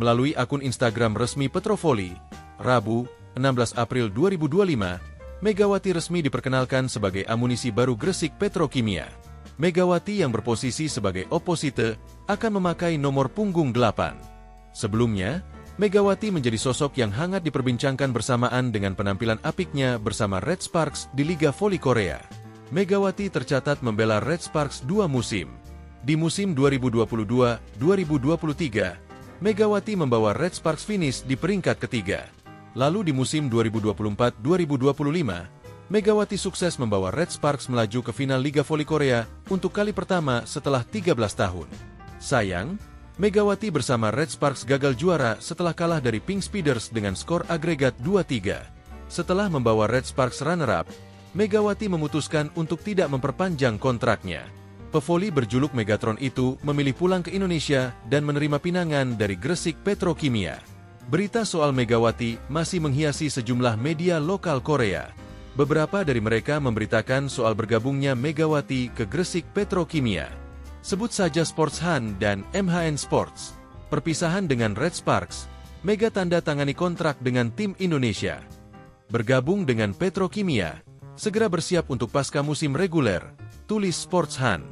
Melalui akun Instagram resmi Petrovoli, Rabu, 16 April 2025, Megawati resmi diperkenalkan sebagai amunisi baru Gresik Petrokimia. Megawati yang berposisi sebagai oposite akan memakai nomor punggung 8. Sebelumnya, Megawati menjadi sosok yang hangat diperbincangkan bersamaan dengan penampilan apiknya bersama Red Sparks di Liga Voli Korea. Megawati tercatat membela Red Sparks 2 musim. Di musim 2022-2023, Megawati membawa Red Sparks finish di peringkat ketiga. Lalu di musim 2024-2025, Megawati sukses membawa Red Sparks melaju ke final Liga Voli Korea untuk kali pertama setelah 13 tahun. Sayang, Megawati bersama Red Sparks gagal juara setelah kalah dari Pink Speeders dengan skor agregat 2-3. Setelah membawa Red Sparks runner-up, Megawati memutuskan untuk tidak memperpanjang kontraknya. Pevoli berjuluk Megatron itu memilih pulang ke Indonesia dan menerima pinangan dari Gresik Petrokimia. Berita soal Megawati masih menghiasi sejumlah media lokal Korea. Beberapa dari mereka memberitakan soal bergabungnya Megawati ke Gresik Petrokimia. Sebut saja Sports Han dan MHN Sports. Perpisahan dengan Red Sparks, Mega tanda tangani kontrak dengan tim Indonesia. Bergabung dengan Petrokimia, segera bersiap untuk pasca musim reguler, tulis Sports Han.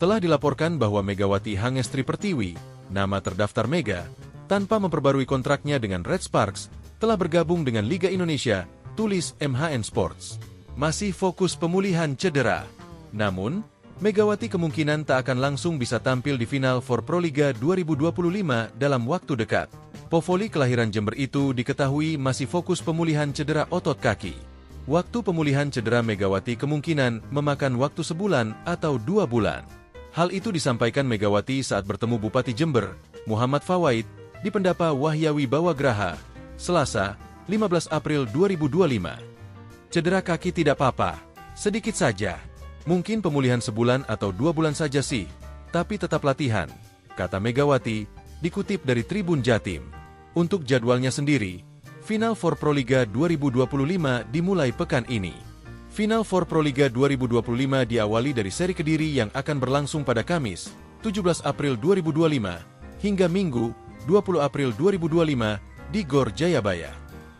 Telah dilaporkan bahwa Megawati Hangestri Pertiwi, nama terdaftar Mega, tanpa memperbarui kontraknya dengan Red Sparks, telah bergabung dengan Liga Indonesia, tulis MHN Sports. Masih fokus pemulihan cedera. Namun, Megawati kemungkinan tak akan langsung bisa tampil di Final Four Proliga 2025 dalam waktu dekat. Pevoli kelahiran Jember itu diketahui masih fokus pemulihan cedera otot kaki. Waktu pemulihan cedera Megawati kemungkinan memakan waktu sebulan atau 2 bulan. Hal itu disampaikan Megawati saat bertemu Bupati Jember, Muhammad Fawaid, di Pendapa Wahyawi Bawagraha, Selasa, 15 April 2025. Cedera kaki tidak apa-apa, sedikit saja. Mungkin pemulihan sebulan atau 2 bulan saja sih, tapi tetap latihan, kata Megawati, dikutip dari Tribun Jatim. Untuk jadwalnya sendiri, Final Four Proliga 2025 dimulai pekan ini. Final Four Proliga 2025 diawali dari seri Kediri yang akan berlangsung pada Kamis, 17 April 2025, hingga Minggu, 20 April 2025, di Gor Jayabaya.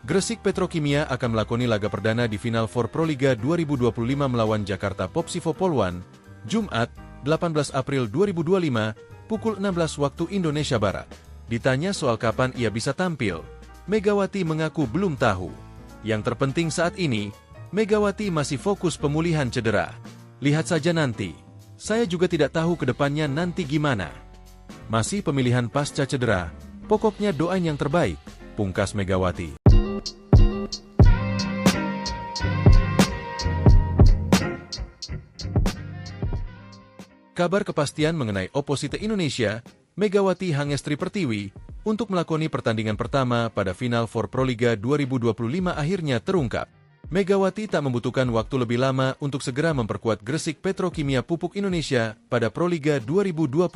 Gresik Petrokimia akan melakoni laga perdana di Final Four Proliga 2025 melawan Jakarta Popsivo Poluan, Jumat, 18 April 2025, pukul 16 waktu Indonesia Barat. Ditanya soal kapan ia bisa tampil, Megawati mengaku belum tahu. Yang terpenting saat ini, Megawati masih fokus pemulihan cedera. Lihat saja nanti. Saya juga tidak tahu ke depannya nanti gimana. Masih pemilihan pasca cedera, pokoknya doain yang terbaik, pungkas Megawati. Kabar kepastian mengenai oposite Indonesia, Megawati Hangestri Pertiwi, untuk melakoni pertandingan pertama pada Final Four Proliga 2025 akhirnya terungkap. Megawati tak membutuhkan waktu lebih lama untuk segera memperkuat Gresik Petrokimia Pupuk Indonesia pada Proliga 2025.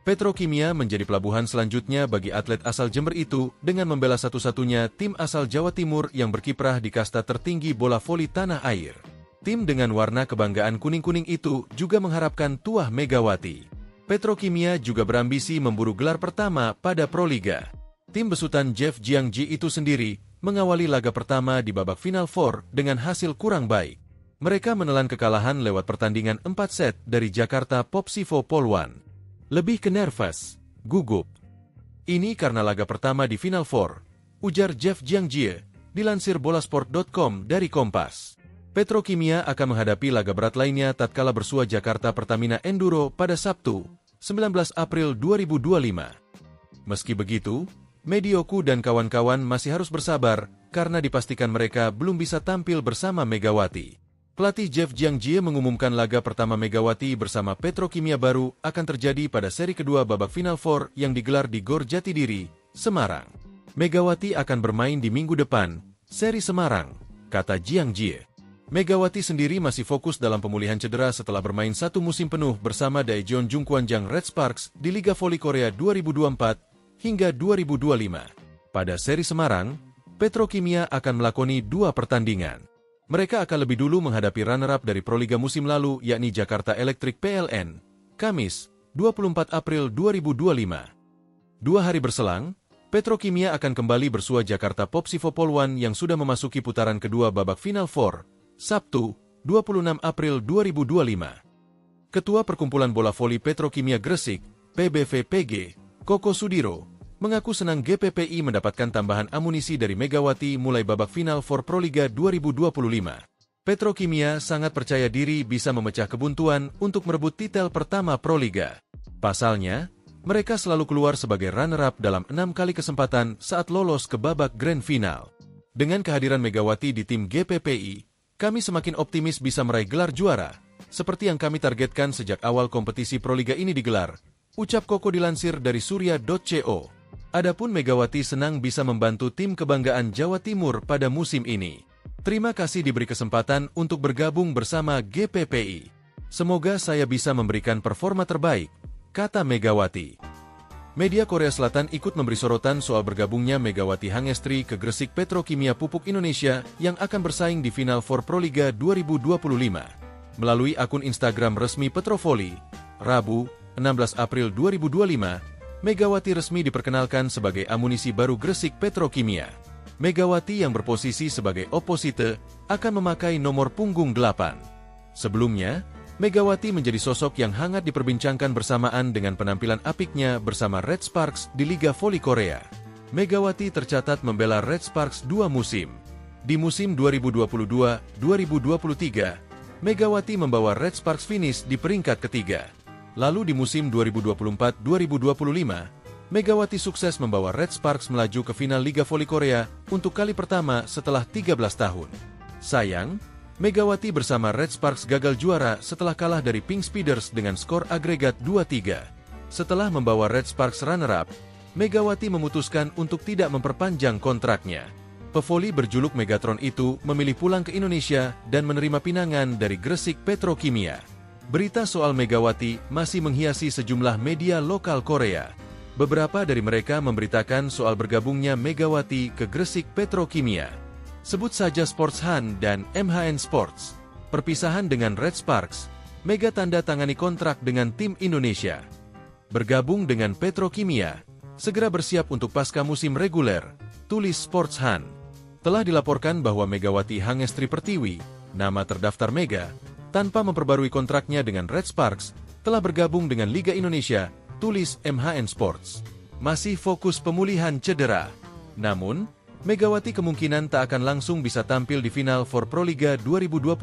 Petrokimia menjadi pelabuhan selanjutnya bagi atlet asal Jember itu dengan membela satu-satunya tim asal Jawa Timur yang berkiprah di kasta tertinggi bola voli tanah air. Tim dengan warna kebanggaan kuning-kuning itu juga mengharapkan tuah Megawati. Petrokimia juga berambisi memburu gelar pertama pada Proliga. Tim besutan Jeff Jiangji itu sendiri mengawali laga pertama di babak Final Four dengan hasil kurang baik. Mereka menelan kekalahan lewat pertandingan 4 set dari Jakarta Popsivo Poluan. Lebih ke nervous, gugup. Ini karena laga pertama di Final Four, ujar Jeff Jiangji, dilansir bolasport.com dari Kompas. Petrokimia akan menghadapi laga berat lainnya tatkala bersua Jakarta Pertamina Enduro pada Sabtu, 19 April 2025. Meski begitu, Medioku dan kawan-kawan masih harus bersabar karena dipastikan mereka belum bisa tampil bersama Megawati. Pelatih Jeff Jiangji mengumumkan laga pertama Megawati bersama Petrokimia baru akan terjadi pada seri kedua babak Final Four yang digelar di Gor Jatidiri, Semarang. Megawati akan bermain di minggu depan, seri Semarang, kata Jiangji. Megawati sendiri masih fokus dalam pemulihan cedera setelah bermain 1 musim penuh bersama Daejeon Jungkwanjang Red Sparks di Liga Voli Korea 2024 hingga 2025. Pada seri Semarang, Petrokimia akan melakoni 2 pertandingan. Mereka akan lebih dulu menghadapi runner-up dari Proliga musim lalu yakni Jakarta Electric PLN, Kamis, 24 April 2025. 2 hari berselang, Petrokimia akan kembali bersua Jakarta Popsivo Poluan yang sudah memasuki putaran kedua babak Final Four, Sabtu, 26 April 2025. Ketua Perkumpulan Bola Voli Petrokimia Gresik, PBVPG, Koko Sudiro, mengaku senang GPPI mendapatkan tambahan amunisi dari Megawati mulai babak Final Four Proliga 2025. Petrokimia sangat percaya diri bisa memecah kebuntuan untuk merebut titel pertama Proliga. Pasalnya, mereka selalu keluar sebagai runner-up dalam 6 kali kesempatan saat lolos ke babak Grand Final. Dengan kehadiran Megawati di tim GPPI, kami semakin optimis bisa meraih gelar juara, seperti yang kami targetkan sejak awal kompetisi Proliga ini digelar, ucap Koko dilansir dari surya.co. Adapun Megawati senang bisa membantu tim kebanggaan Jawa Timur pada musim ini. Terima kasih diberi kesempatan untuk bergabung bersama GPPI. Semoga saya bisa memberikan performa terbaik, kata Megawati. Media Korea Selatan ikut memberi sorotan soal bergabungnya Megawati Hangestri ke Gresik Petrokimia Pupuk Indonesia yang akan bersaing di Final Four Proliga 2025. Melalui akun Instagram resmi Petrovoli, Rabu, 16 April 2025, Megawati resmi diperkenalkan sebagai amunisi baru Gresik Petrokimia. Megawati yang berposisi sebagai oposite akan memakai nomor punggung 8. Sebelumnya, Megawati menjadi sosok yang hangat diperbincangkan bersamaan dengan penampilan apiknya bersama Red Sparks di Liga Voli Korea. Megawati tercatat membela Red Sparks 2 musim. Di musim 2022-2023, Megawati membawa Red Sparks finish di peringkat ketiga. Lalu di musim 2024-2025, Megawati sukses membawa Red Sparks melaju ke final Liga Voli Korea untuk kali pertama setelah 13 tahun. Sayang, Megawati bersama Red Sparks gagal juara setelah kalah dari Pink Speeders dengan skor agregat 2-3. Setelah membawa Red Sparks runner-up, Megawati memutuskan untuk tidak memperpanjang kontraknya. Pevoli berjuluk Megatron itu memilih pulang ke Indonesia dan menerima pinangan dari Gresik Petrokimia. Berita soal Megawati masih menghiasi sejumlah media lokal Korea. Beberapa dari mereka memberitakan soal bergabungnya Megawati ke Gresik Petrokimia. Sebut saja Sports Han dan MHN Sports. Perpisahan dengan Red Sparks, Mega tanda tangani kontrak dengan tim Indonesia. Bergabung dengan Petrokimia, segera bersiap untuk pasca musim reguler, tulis Sports Han. Telah dilaporkan bahwa Megawati Hangestri Pertiwi, nama terdaftar Mega, tanpa memperbarui kontraknya dengan Red Sparks, telah bergabung dengan Liga Indonesia, tulis MHN Sports. Masih fokus pemulihan cedera. Namun, Megawati kemungkinan tak akan langsung bisa tampil di Final Four Proliga 2025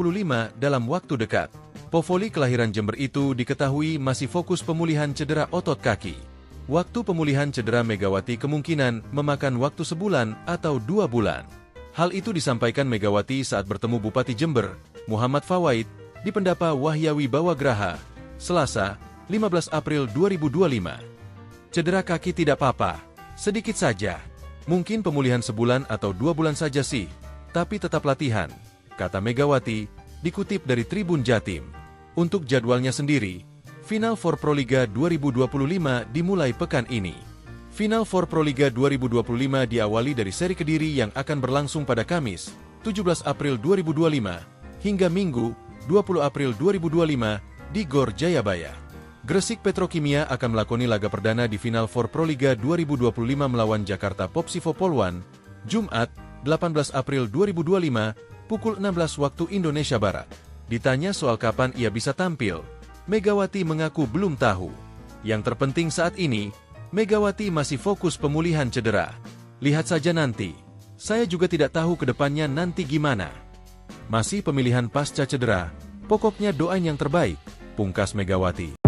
dalam waktu dekat. Pevoli kelahiran Jember itu diketahui masih fokus pemulihan cedera otot kaki. Waktu pemulihan cedera Megawati kemungkinan memakan waktu sebulan atau 2 bulan. Hal itu disampaikan Megawati saat bertemu Bupati Jember, Muhammad Fawaid, di Pendapa Wahyawi Bawagraha, Selasa, 15 April 2025. Cedera kaki tidak apa-apa, sedikit saja. Mungkin pemulihan sebulan atau 2 bulan saja sih, tapi tetap latihan, kata Megawati, dikutip dari Tribun Jatim. Untuk jadwalnya sendiri, Final Four Proliga 2025 dimulai pekan ini. Final Four Proliga 2025 diawali dari seri Kediri yang akan berlangsung pada Kamis, 17 April 2025, hingga Minggu, 20 April 2025, di Gor Jayabaya. Gresik Petrokimia akan melakoni laga perdana di Final Four Proliga 2025 melawan Jakarta Popsivo Polwan, Jumat, 18 April 2025, pukul 16 waktu Indonesia Barat. Ditanya soal kapan ia bisa tampil, Megawati mengaku belum tahu. Yang terpenting saat ini, Megawati masih fokus pemulihan cedera. Lihat saja nanti. Saya juga tidak tahu ke depannya nanti gimana. Masih pemilihan pasca cedera, pokoknya doain yang terbaik, pungkas Megawati.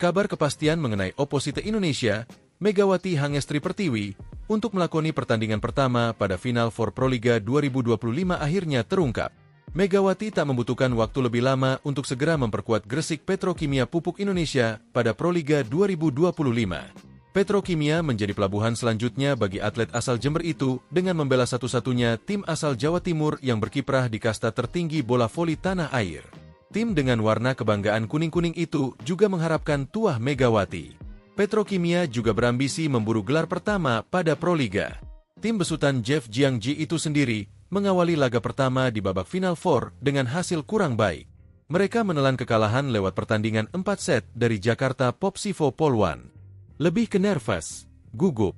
Kabar kepastian mengenai oposite Indonesia, Megawati Hangestri Pertiwi, untuk melakoni pertandingan pertama pada Final Four Proliga 2025 akhirnya terungkap. Megawati tak membutuhkan waktu lebih lama untuk segera memperkuat Gresik Petrokimia Pupuk Indonesia pada Proliga 2025. Petrokimia menjadi pelabuhan selanjutnya bagi atlet asal Jember itu dengan membela satu-satunya tim asal Jawa Timur yang berkiprah di kasta tertinggi bola voli tanah air. Tim dengan warna kebanggaan kuning-kuning itu juga mengharapkan tuah Megawati. Petrokimia juga berambisi memburu gelar pertama pada Proliga. Tim besutan Jeff Jiangji itu sendiri mengawali laga pertama di babak Final Four dengan hasil kurang baik. Mereka menelan kekalahan lewat pertandingan 4 set dari Jakarta Popsivo Polwan. Lebih ke nervous, gugup.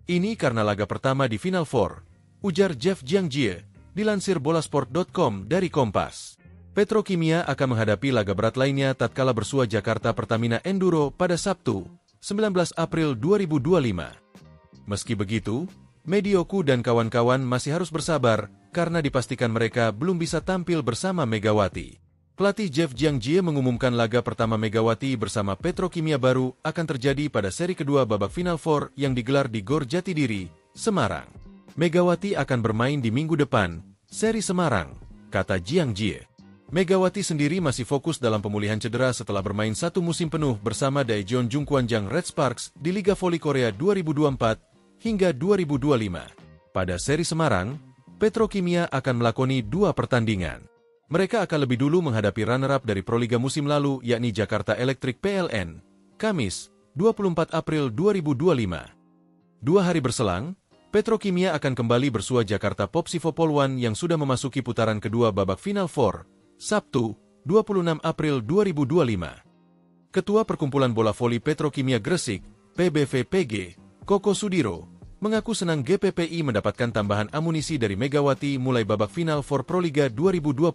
Ini karena laga pertama di Final Four, ujar Jeff Jiangji, dilansir bolasport.com dari Kompas. Petrokimia akan menghadapi laga berat lainnya tatkala bersua Jakarta Pertamina Enduro pada Sabtu, 19 April 2025. Meski begitu, Medioku dan kawan-kawan masih harus bersabar karena dipastikan mereka belum bisa tampil bersama Megawati. Pelatih Jeff Jiangji mengumumkan laga pertama Megawati bersama Petrokimia baru akan terjadi pada seri kedua babak Final Four yang digelar di Gor Jatidiri, Semarang. Megawati akan bermain di minggu depan, seri Semarang, kata Jiangji. Megawati sendiri masih fokus dalam pemulihan cedera setelah bermain satu musim penuh bersama Daejeon Jungkwanjang Red Sparks di Liga Voli Korea 2024 hingga 2025. Pada seri Semarang, Petrokimia akan melakoni 2 pertandingan. Mereka akan lebih dulu menghadapi runner-up dari Proliga musim lalu yakni Jakarta Electric PLN, Kamis, 24 April 2025. 2 hari berselang, Petrokimia akan kembali bersua Jakarta Popsivo Poluan yang sudah memasuki putaran kedua babak Final Four, Sabtu, 26 April 2025. Ketua Perkumpulan Bola Voli Petrokimia Gresik, PBVPG, Koko Sudiro, mengaku senang GPPI mendapatkan tambahan amunisi dari Megawati mulai babak Final Four Proliga 2025.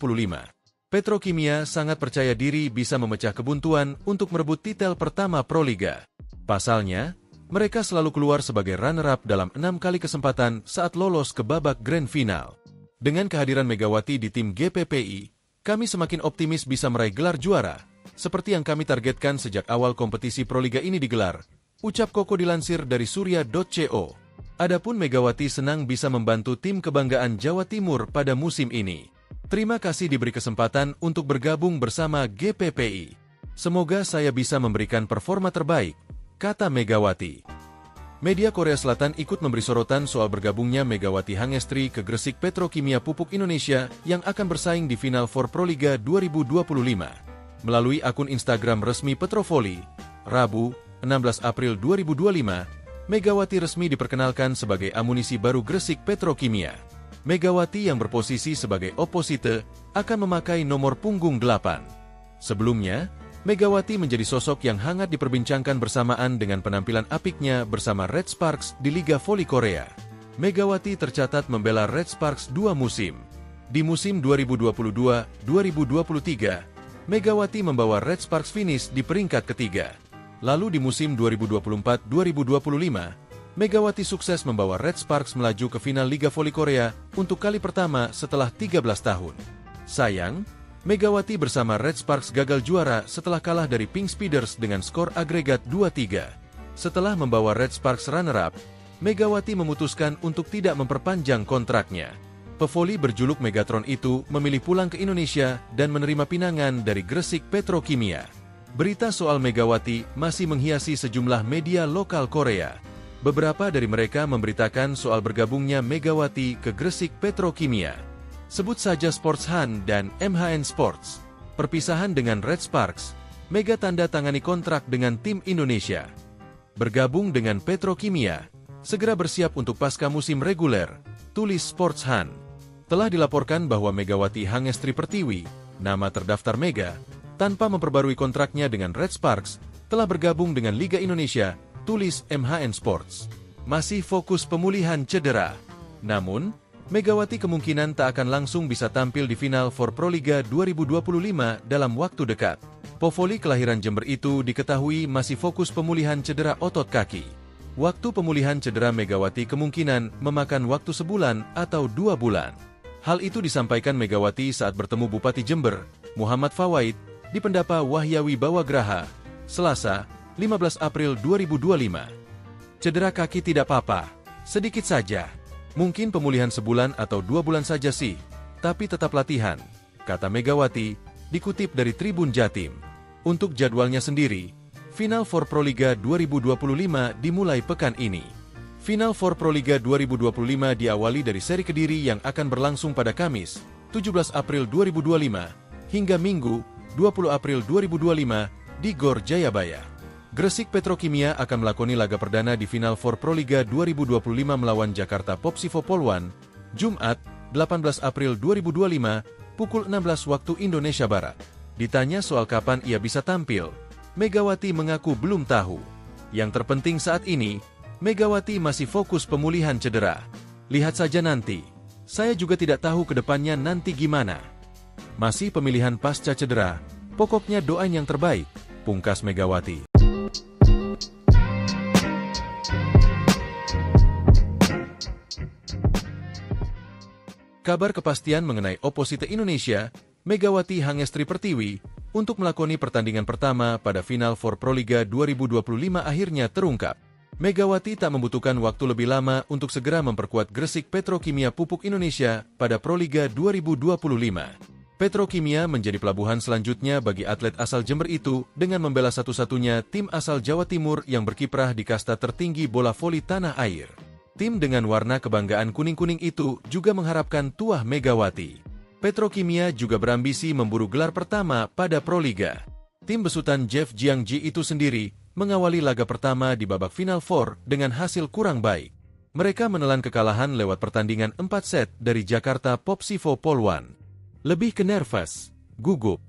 Petrokimia sangat percaya diri bisa memecah kebuntuan untuk merebut titel pertama Proliga. Pasalnya, mereka selalu keluar sebagai runner-up dalam 6 kali kesempatan saat lolos ke babak Grand Final. Dengan kehadiran Megawati di tim GPPI, kami semakin optimis bisa meraih gelar juara, seperti yang kami targetkan sejak awal kompetisi Proliga ini digelar, ucap Koko dilansir dari surya.co. Adapun Megawati senang bisa membantu tim kebanggaan Jawa Timur pada musim ini. Terima kasih diberi kesempatan untuk bergabung bersama GPPI. Semoga saya bisa memberikan performa terbaik, kata Megawati. Media Korea Selatan ikut memberi sorotan soal bergabungnya Megawati Hangestri ke Gresik Petrokimia Pupuk Indonesia yang akan bersaing di Final Four Proliga 2025. Melalui akun Instagram resmi Petrovoli, Rabu, 16 April 2025, Megawati resmi diperkenalkan sebagai amunisi baru Gresik Petrokimia. Megawati yang berposisi sebagai oposite akan memakai nomor punggung 8. Sebelumnya, Megawati menjadi sosok yang hangat diperbincangkan bersamaan dengan penampilan apiknya bersama Red Sparks di Liga Voli Korea. Megawati tercatat membela Red Sparks 2 musim. Di musim 2022-2023, Megawati membawa Red Sparks finish di peringkat ketiga. Lalu di musim 2024-2025, Megawati sukses membawa Red Sparks melaju ke final Liga Voli Korea untuk kali pertama setelah 13 tahun. Sayang, Megawati bersama Red Sparks gagal juara setelah kalah dari Pink Speeders dengan skor agregat 2-3. Setelah membawa Red Sparks runner-up, Megawati memutuskan untuk tidak memperpanjang kontraknya. Pevoli berjuluk Megatron itu memilih pulang ke Indonesia dan menerima pinangan dari Gresik Petrokimia. Berita soal Megawati masih menghiasi sejumlah media lokal Korea. Beberapa dari mereka memberitakan soal bergabungnya Megawati ke Gresik Petrokimia. Sebut saja Sports Han dan MHN Sports. Perpisahan dengan Red Sparks, Mega tanda tangani kontrak dengan tim Indonesia. Bergabung dengan Petrokimia, segera bersiap untuk pasca musim reguler, tulis Sports Han. Telah dilaporkan bahwa Megawati Hangestri Pertiwi, nama terdaftar Mega, tanpa memperbarui kontraknya dengan Red Sparks, telah bergabung dengan Liga Indonesia, tulis MHN Sports. Masih fokus pemulihan cedera. Namun, Megawati kemungkinan tak akan langsung bisa tampil di final for Proliga 2025 dalam waktu dekat. Povoli kelahiran Jember itu diketahui masih fokus pemulihan cedera otot kaki. Waktu pemulihan cedera Megawati kemungkinan memakan waktu sebulan atau 2 bulan. Hal itu disampaikan Megawati saat bertemu Bupati Jember, Muhammad Fawaid, di Pendapa Wahyawi Bawagraha, Selasa, 15 April 2025. Cedera kaki tidak apa-apa, sedikit saja. Mungkin pemulihan sebulan atau 2 bulan saja sih, tapi tetap latihan, kata Megawati, dikutip dari Tribun Jatim. Untuk jadwalnya sendiri, Final Four Proliga 2025 dimulai pekan ini. Final Four Proliga 2025 diawali dari seri Kediri yang akan berlangsung pada Kamis, 17 April 2025, hingga Minggu, 20 April 2025, di Gor Jayabaya. Gresik Petrokimia akan melakoni laga perdana di Final Four Proliga 2025 melawan Jakarta Popsivo Poluan, Jumat, 18 April 2025, pukul 16 waktu Indonesia Barat. Ditanya soal kapan ia bisa tampil, Megawati mengaku belum tahu. Yang terpenting saat ini, Megawati masih fokus pemulihan cedera. Lihat saja nanti. Saya juga tidak tahu ke depannya nanti gimana. Masih pemilihan pasca cedera, pokoknya doain yang terbaik, pungkas Megawati. Kabar kepastian mengenai oposite Indonesia, Megawati Hangestri Pertiwi, untuk melakoni pertandingan pertama pada Final Four Proliga 2025 akhirnya terungkap. Megawati tak membutuhkan waktu lebih lama untuk segera memperkuat Gresik Petrokimia Pupuk Indonesia pada Proliga 2025. Petrokimia menjadi pelabuhan selanjutnya bagi atlet asal Jember itu dengan membela satu-satunya tim asal Jawa Timur yang berkiprah di kasta tertinggi bola voli tanah air. Tim dengan warna kebanggaan kuning-kuning itu juga mengharapkan tuah Megawati. Petrokimia juga berambisi memburu gelar pertama pada Proliga. Tim besutan Jeff Jiangji itu sendiri mengawali laga pertama di babak Final Four dengan hasil kurang baik. Mereka menelan kekalahan lewat pertandingan 4 set dari Jakarta Popsivo Polwan. Lebih ke nervous, gugup.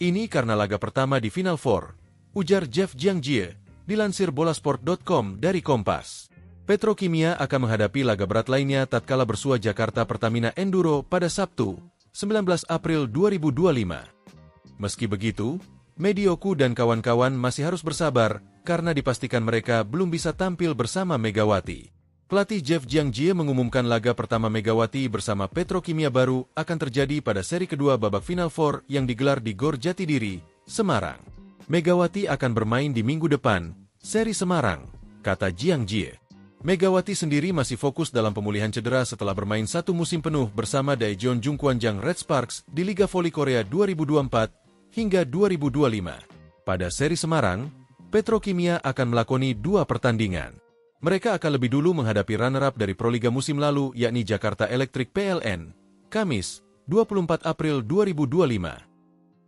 Ini karena laga pertama di Final Four, ujar Jeff Jiangjie, dilansir bolasport.com dari Kompas. Petrokimia akan menghadapi laga berat lainnya tatkala bersua Jakarta Pertamina Enduro pada Sabtu, 19 April 2025. Meski begitu, Medioku dan kawan-kawan masih harus bersabar karena dipastikan mereka belum bisa tampil bersama Megawati. Pelatih Jeff Jiangjie mengumumkan laga pertama Megawati bersama Petrokimia baru akan terjadi pada seri kedua babak Final Four yang digelar di Gor Jatidiri, Semarang. Megawati akan bermain di minggu depan, seri Semarang, kata Jiangjie. Megawati sendiri masih fokus dalam pemulihan cedera setelah bermain satu musim penuh bersama Daejeon Jungkwanjang Red Sparks di Liga Voli Korea 2024 hingga 2025. Pada seri Semarang, Petrokimia akan melakoni 2 pertandingan. Mereka akan lebih dulu menghadapi runner-up dari Proliga musim lalu yakni Jakarta Electric PLN, Kamis, 24 April 2025.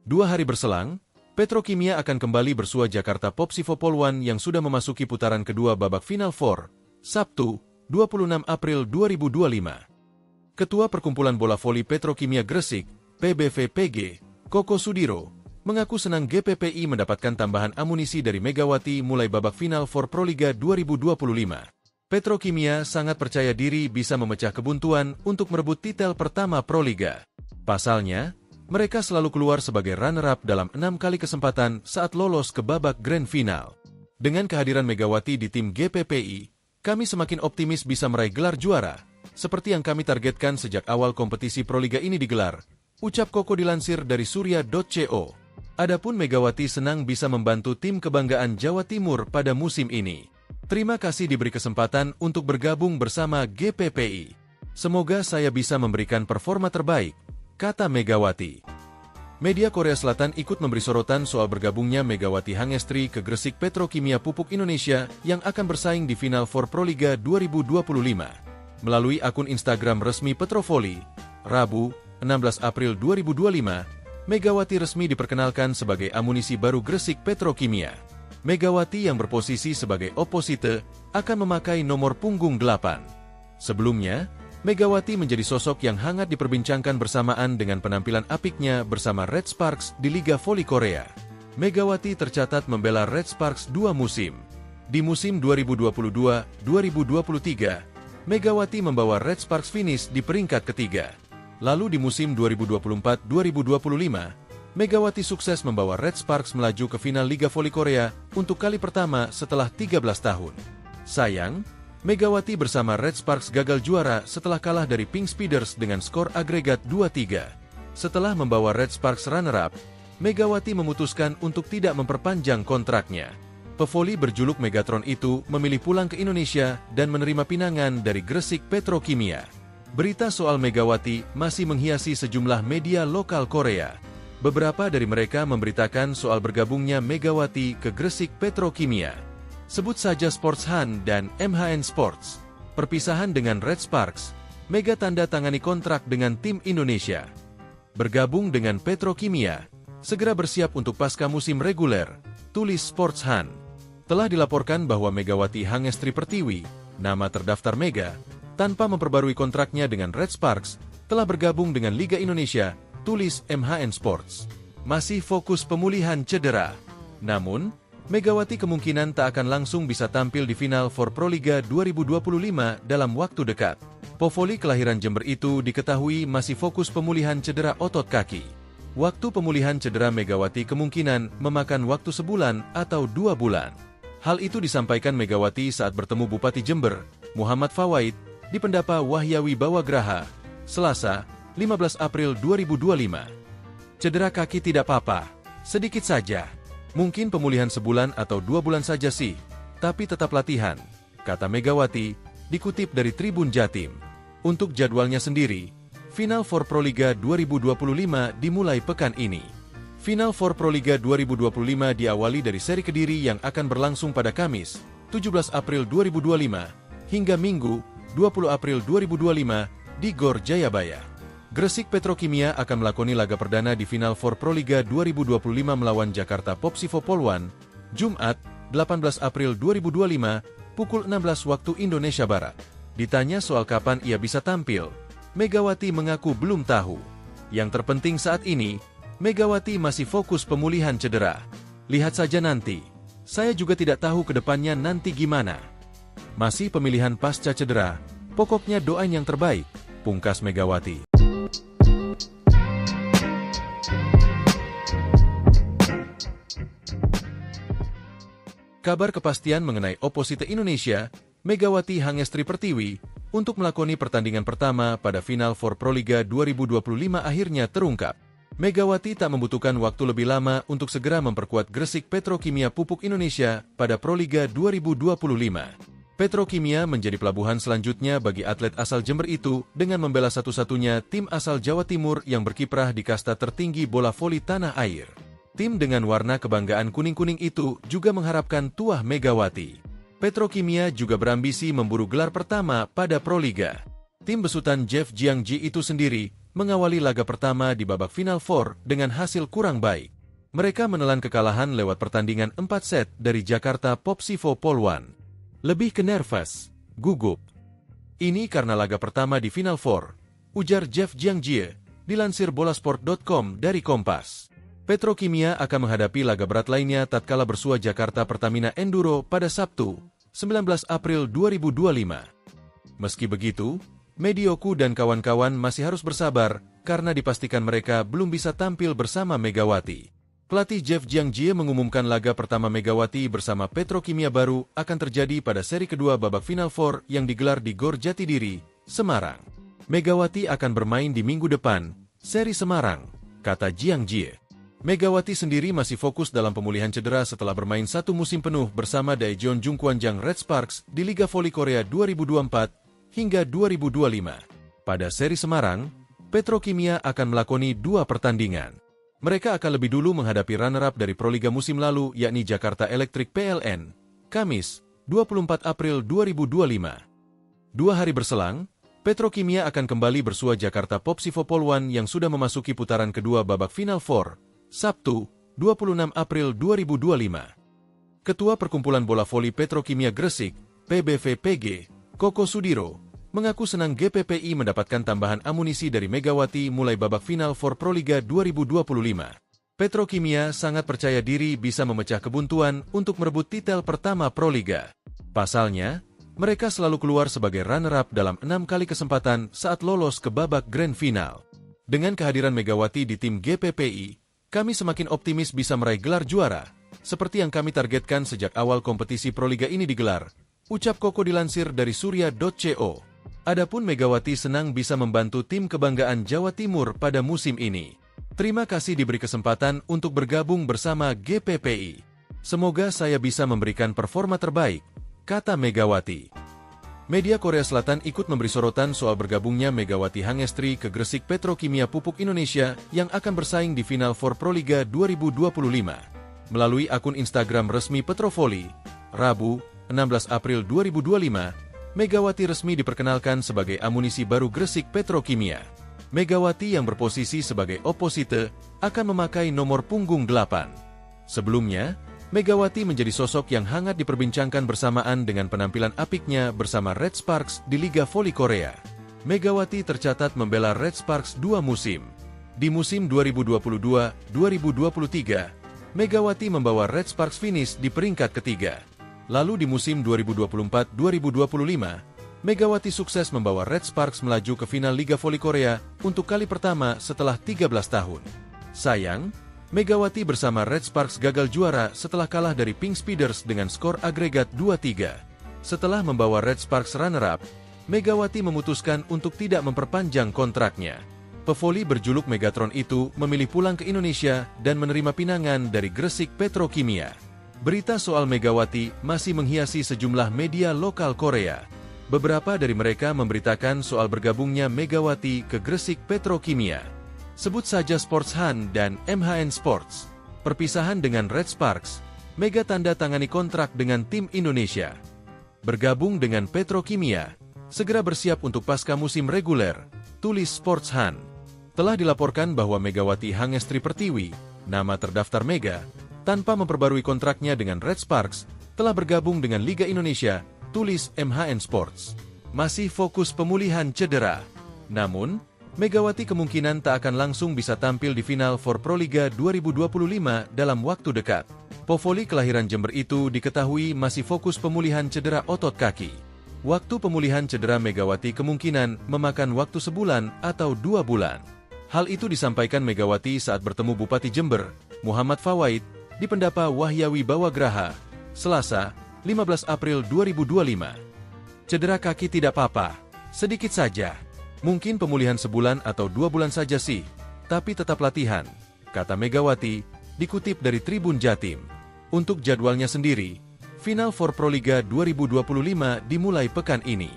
2 hari berselang, Petrokimia akan kembali bersua Jakarta Popsivo Polwan yang sudah memasuki putaran kedua babak Final Four, Sabtu, 26 April 2025. Ketua Perkumpulan Bola Voli Petrokimia Gresik, PBVPG, Koko Sudiro, mengaku senang GPPI mendapatkan tambahan amunisi dari Megawati mulai babak Final Four Proliga 2025. Petrokimia sangat percaya diri bisa memecah kebuntuan untuk merebut titel pertama Proliga. Pasalnya, mereka selalu keluar sebagai runner-up dalam 6 kali kesempatan saat lolos ke babak Grand Final. Dengan kehadiran Megawati di tim GPPI, kami semakin optimis bisa meraih gelar juara, seperti yang kami targetkan sejak awal kompetisi Proliga ini digelar, ucap Koko dilansir dari surya.co. Adapun Megawati senang bisa membantu tim kebanggaan Jawa Timur pada musim ini. Terima kasih diberi kesempatan untuk bergabung bersama GPPI. Semoga saya bisa memberikan performa terbaik, kata Megawati. Media Korea Selatan ikut memberi sorotan soal bergabungnya Megawati Hangestri ke Gresik Petrokimia Pupuk Indonesia yang akan bersaing di Final Four Proliga 2025. Melalui akun Instagram resmi Petrovoli, Rabu, 16 April 2025, Megawati resmi diperkenalkan sebagai amunisi baru Gresik Petrokimia. Megawati yang berposisi sebagai oposite akan memakai nomor punggung 8. Sebelumnya, Megawati menjadi sosok yang hangat diperbincangkan bersamaan dengan penampilan apiknya bersama Red Sparks di Liga Voli Korea. Megawati tercatat membela Red Sparks 2 musim. Di musim 2022-2023, Megawati membawa Red Sparks finish di peringkat ketiga. Lalu di musim 2024-2025, Megawati sukses membawa Red Sparks melaju ke final Liga Voli Korea untuk kali pertama setelah 13 tahun. Sayang, Megawati bersama Red Sparks gagal juara setelah kalah dari Pink Speeders dengan skor agregat 2-3. Setelah membawa Red Sparks runner-up, Megawati memutuskan untuk tidak memperpanjang kontraknya. Pevoli berjuluk Megatron itu memilih pulang ke Indonesia dan menerima pinangan dari Gresik Petrokimia. Berita soal Megawati masih menghiasi sejumlah media lokal Korea. Beberapa dari mereka memberitakan soal bergabungnya Megawati ke Gresik Petrokimia. Sebut saja Sports Han dan MHN Sports. Perpisahan dengan Red Sparks, Mega tanda tangani kontrak dengan tim Indonesia. Bergabung dengan Petrokimia, segera bersiap untuk pasca musim reguler, tulis Sports Han. Telah dilaporkan bahwa Megawati Hangestri Pertiwi, nama terdaftar Mega, tanpa memperbarui kontraknya dengan Red Sparks, telah bergabung dengan Liga Indonesia, tulis MHN Sports. Masih fokus pemulihan cedera. Namun, Megawati kemungkinan tak akan langsung bisa tampil di Final Four Proliga 2025 dalam waktu dekat. Povoli kelahiran Jember itu diketahui masih fokus pemulihan cedera otot kaki. Waktu pemulihan cedera Megawati kemungkinan memakan waktu sebulan atau 2 bulan. Hal itu disampaikan Megawati saat bertemu Bupati Jember, Muhammad Fawaid, di Pendapa Wahyawi Bawagraha, Selasa, 15 April 2025. Cedera kaki tidak apa-apa, sedikit saja. Mungkin pemulihan sebulan atau 2 bulan saja sih, tapi tetap latihan, kata Megawati, dikutip dari Tribun Jatim. Untuk jadwalnya sendiri, Final Four Proliga 2025 dimulai pekan ini. Final Four Proliga 2025 diawali dari seri Kediri yang akan berlangsung pada Kamis, 17 April 2025, hingga Minggu, 20 April 2025, di Gor Jayabaya. Gresik Petrokimia akan melakoni laga perdana di Final Four Proliga 2025 melawan Jakarta Popsivo Poluan, Jumat, 18 April 2025, pukul 16 waktu Indonesia Barat. Ditanya soal kapan ia bisa tampil, Megawati mengaku belum tahu. Yang terpenting saat ini, Megawati masih fokus pemulihan cedera. Lihat saja nanti. Saya juga tidak tahu ke depannya nanti gimana. Masih pemilihan pasca cedera, pokoknya doain yang terbaik, pungkas Megawati. Kabar kepastian mengenai oposite Indonesia, Megawati Hangestri Pertiwi, untuk melakoni pertandingan pertama pada Final Four Proliga 2025 akhirnya terungkap. Megawati tak membutuhkan waktu lebih lama untuk segera memperkuat Gresik Petrokimia Pupuk Indonesia pada Proliga 2025. Petrokimia menjadi pelabuhan selanjutnya bagi atlet asal Jember itu dengan membela satu-satunya tim asal Jawa Timur yang berkiprah di kasta tertinggi bola voli tanah air. Tim dengan warna kebanggaan kuning-kuning itu juga mengharapkan tuah Megawati. Petrokimia juga berambisi memburu gelar pertama pada Proliga. Tim besutan Jeff Jiangji itu sendiri mengawali laga pertama di babak Final Four dengan hasil kurang baik. Mereka menelan kekalahan lewat pertandingan 4 set dari Jakarta Popsivo Poluan. Lebih ke nervous, gugup. Ini karena laga pertama di Final Four, ujar Jeff Jiangji, dilansir bolasport.com dari Kompas. Petrokimia akan menghadapi laga berat lainnya tatkala bersua Jakarta Pertamina Enduro pada Sabtu, 19 April 2025. Meski begitu, Medioku dan kawan-kawan masih harus bersabar karena dipastikan mereka belum bisa tampil bersama Megawati. Pelatih Jeff Jiangji mengumumkan laga pertama Megawati bersama Petrokimia baru akan terjadi pada seri kedua babak Final Four yang digelar di Gor Jatidiri, Semarang. Megawati akan bermain di minggu depan, seri Semarang, kata Jiangji. Megawati sendiri masih fokus dalam pemulihan cedera setelah bermain satu musim penuh bersama Daejeon Jungkwanjang Red Sparks di Liga Voli Korea 2024 hingga 2025. Pada seri Semarang, Petrokimia akan melakoni 2 pertandingan. Mereka akan lebih dulu menghadapi runner-up dari Proliga musim lalu yakni Jakarta Electric PLN, Kamis, 24 April 2025. 2 hari berselang, Petrokimia akan kembali bersua Jakarta Popsivo Poluan yang sudah memasuki putaran kedua babak Final Four, Sabtu, 26 April 2025. Ketua Perkumpulan Bola Voli Petrokimia Gresik, PBVPG, Koko Sudiro, mengaku senang GPPI mendapatkan tambahan amunisi dari Megawati mulai babak Final Four Proliga 2025. Petrokimia sangat percaya diri bisa memecah kebuntuan untuk merebut titel pertama Proliga. Pasalnya, mereka selalu keluar sebagai runner-up dalam 6 kali kesempatan saat lolos ke babak Grand Final. Dengan kehadiran Megawati di tim GPPI, kami semakin optimis bisa meraih gelar juara, seperti yang kami targetkan sejak awal kompetisi Proliga ini digelar, ucap Koko dilansir dari surya.co. Adapun Megawati senang bisa membantu tim kebanggaan Jawa Timur pada musim ini. Terima kasih diberi kesempatan untuk bergabung bersama GPPI. Semoga saya bisa memberikan performa terbaik, kata Megawati. Media Korea Selatan ikut memberi sorotan soal bergabungnya Megawati Hangestri ke Gresik Petrokimia Pupuk Indonesia yang akan bersaing di Final Four Proliga 2025. Melalui akun Instagram resmi Petrovoli, Rabu, 16 April 2025, Megawati resmi diperkenalkan sebagai amunisi baru Gresik Petrokimia. Megawati yang berposisi sebagai oposite akan memakai nomor punggung 8. Sebelumnya, Megawati menjadi sosok yang hangat diperbincangkan bersamaan dengan penampilan apiknya bersama Red Sparks di Liga Voli Korea. Megawati tercatat membela Red Sparks 2 musim. Di musim 2022-2023, Megawati membawa Red Sparks finish di peringkat ketiga. Lalu di musim 2024-2025, Megawati sukses membawa Red Sparks melaju ke final Liga Voli Korea untuk kali pertama setelah 13 tahun. Sayang, Megawati bersama Red Sparks gagal juara setelah kalah dari Pink Speeders dengan skor agregat 2-3. Setelah membawa Red Sparks runner-up, Megawati memutuskan untuk tidak memperpanjang kontraknya. Pevoli berjuluk Megatron itu memilih pulang ke Indonesia dan menerima pinangan dari Gresik Petrokimia. Berita soal Megawati masih menghiasi sejumlah media lokal Korea. Beberapa dari mereka memberitakan soal bergabungnya Megawati ke Gresik Petrokimia. Sebut saja Sports Han dan MHN Sports. Perpisahan dengan Red Sparks, Mega tanda tangani kontrak dengan tim Indonesia. Bergabung dengan Petrokimia, segera bersiap untuk pasca musim reguler, tulis Sports Han. Telah dilaporkan bahwa Megawati Hangestri Pertiwi, nama terdaftar Mega, tanpa memperbarui kontraknya dengan Red Sparks, telah bergabung dengan Liga Indonesia, tulis MHN Sports. Masih fokus pemulihan cedera. Namun, Megawati kemungkinan tak akan langsung bisa tampil di final for Proliga 2025 dalam waktu dekat. Povoli kelahiran Jember itu diketahui masih fokus pemulihan cedera otot kaki. Waktu pemulihan cedera Megawati kemungkinan memakan waktu sebulan atau 2 bulan. Hal itu disampaikan Megawati saat bertemu Bupati Jember, Muhammad Fawaid, di Pendapa Wahyawi Bawagraha, Selasa, 15 April 2025. Cedera kaki tidak apa-apa, sedikit saja. Mungkin pemulihan sebulan atau 2 bulan saja sih, tapi tetap latihan, kata Megawati, dikutip dari Tribun Jatim. Untuk jadwalnya sendiri, Final for Proliga 2025 dimulai pekan ini.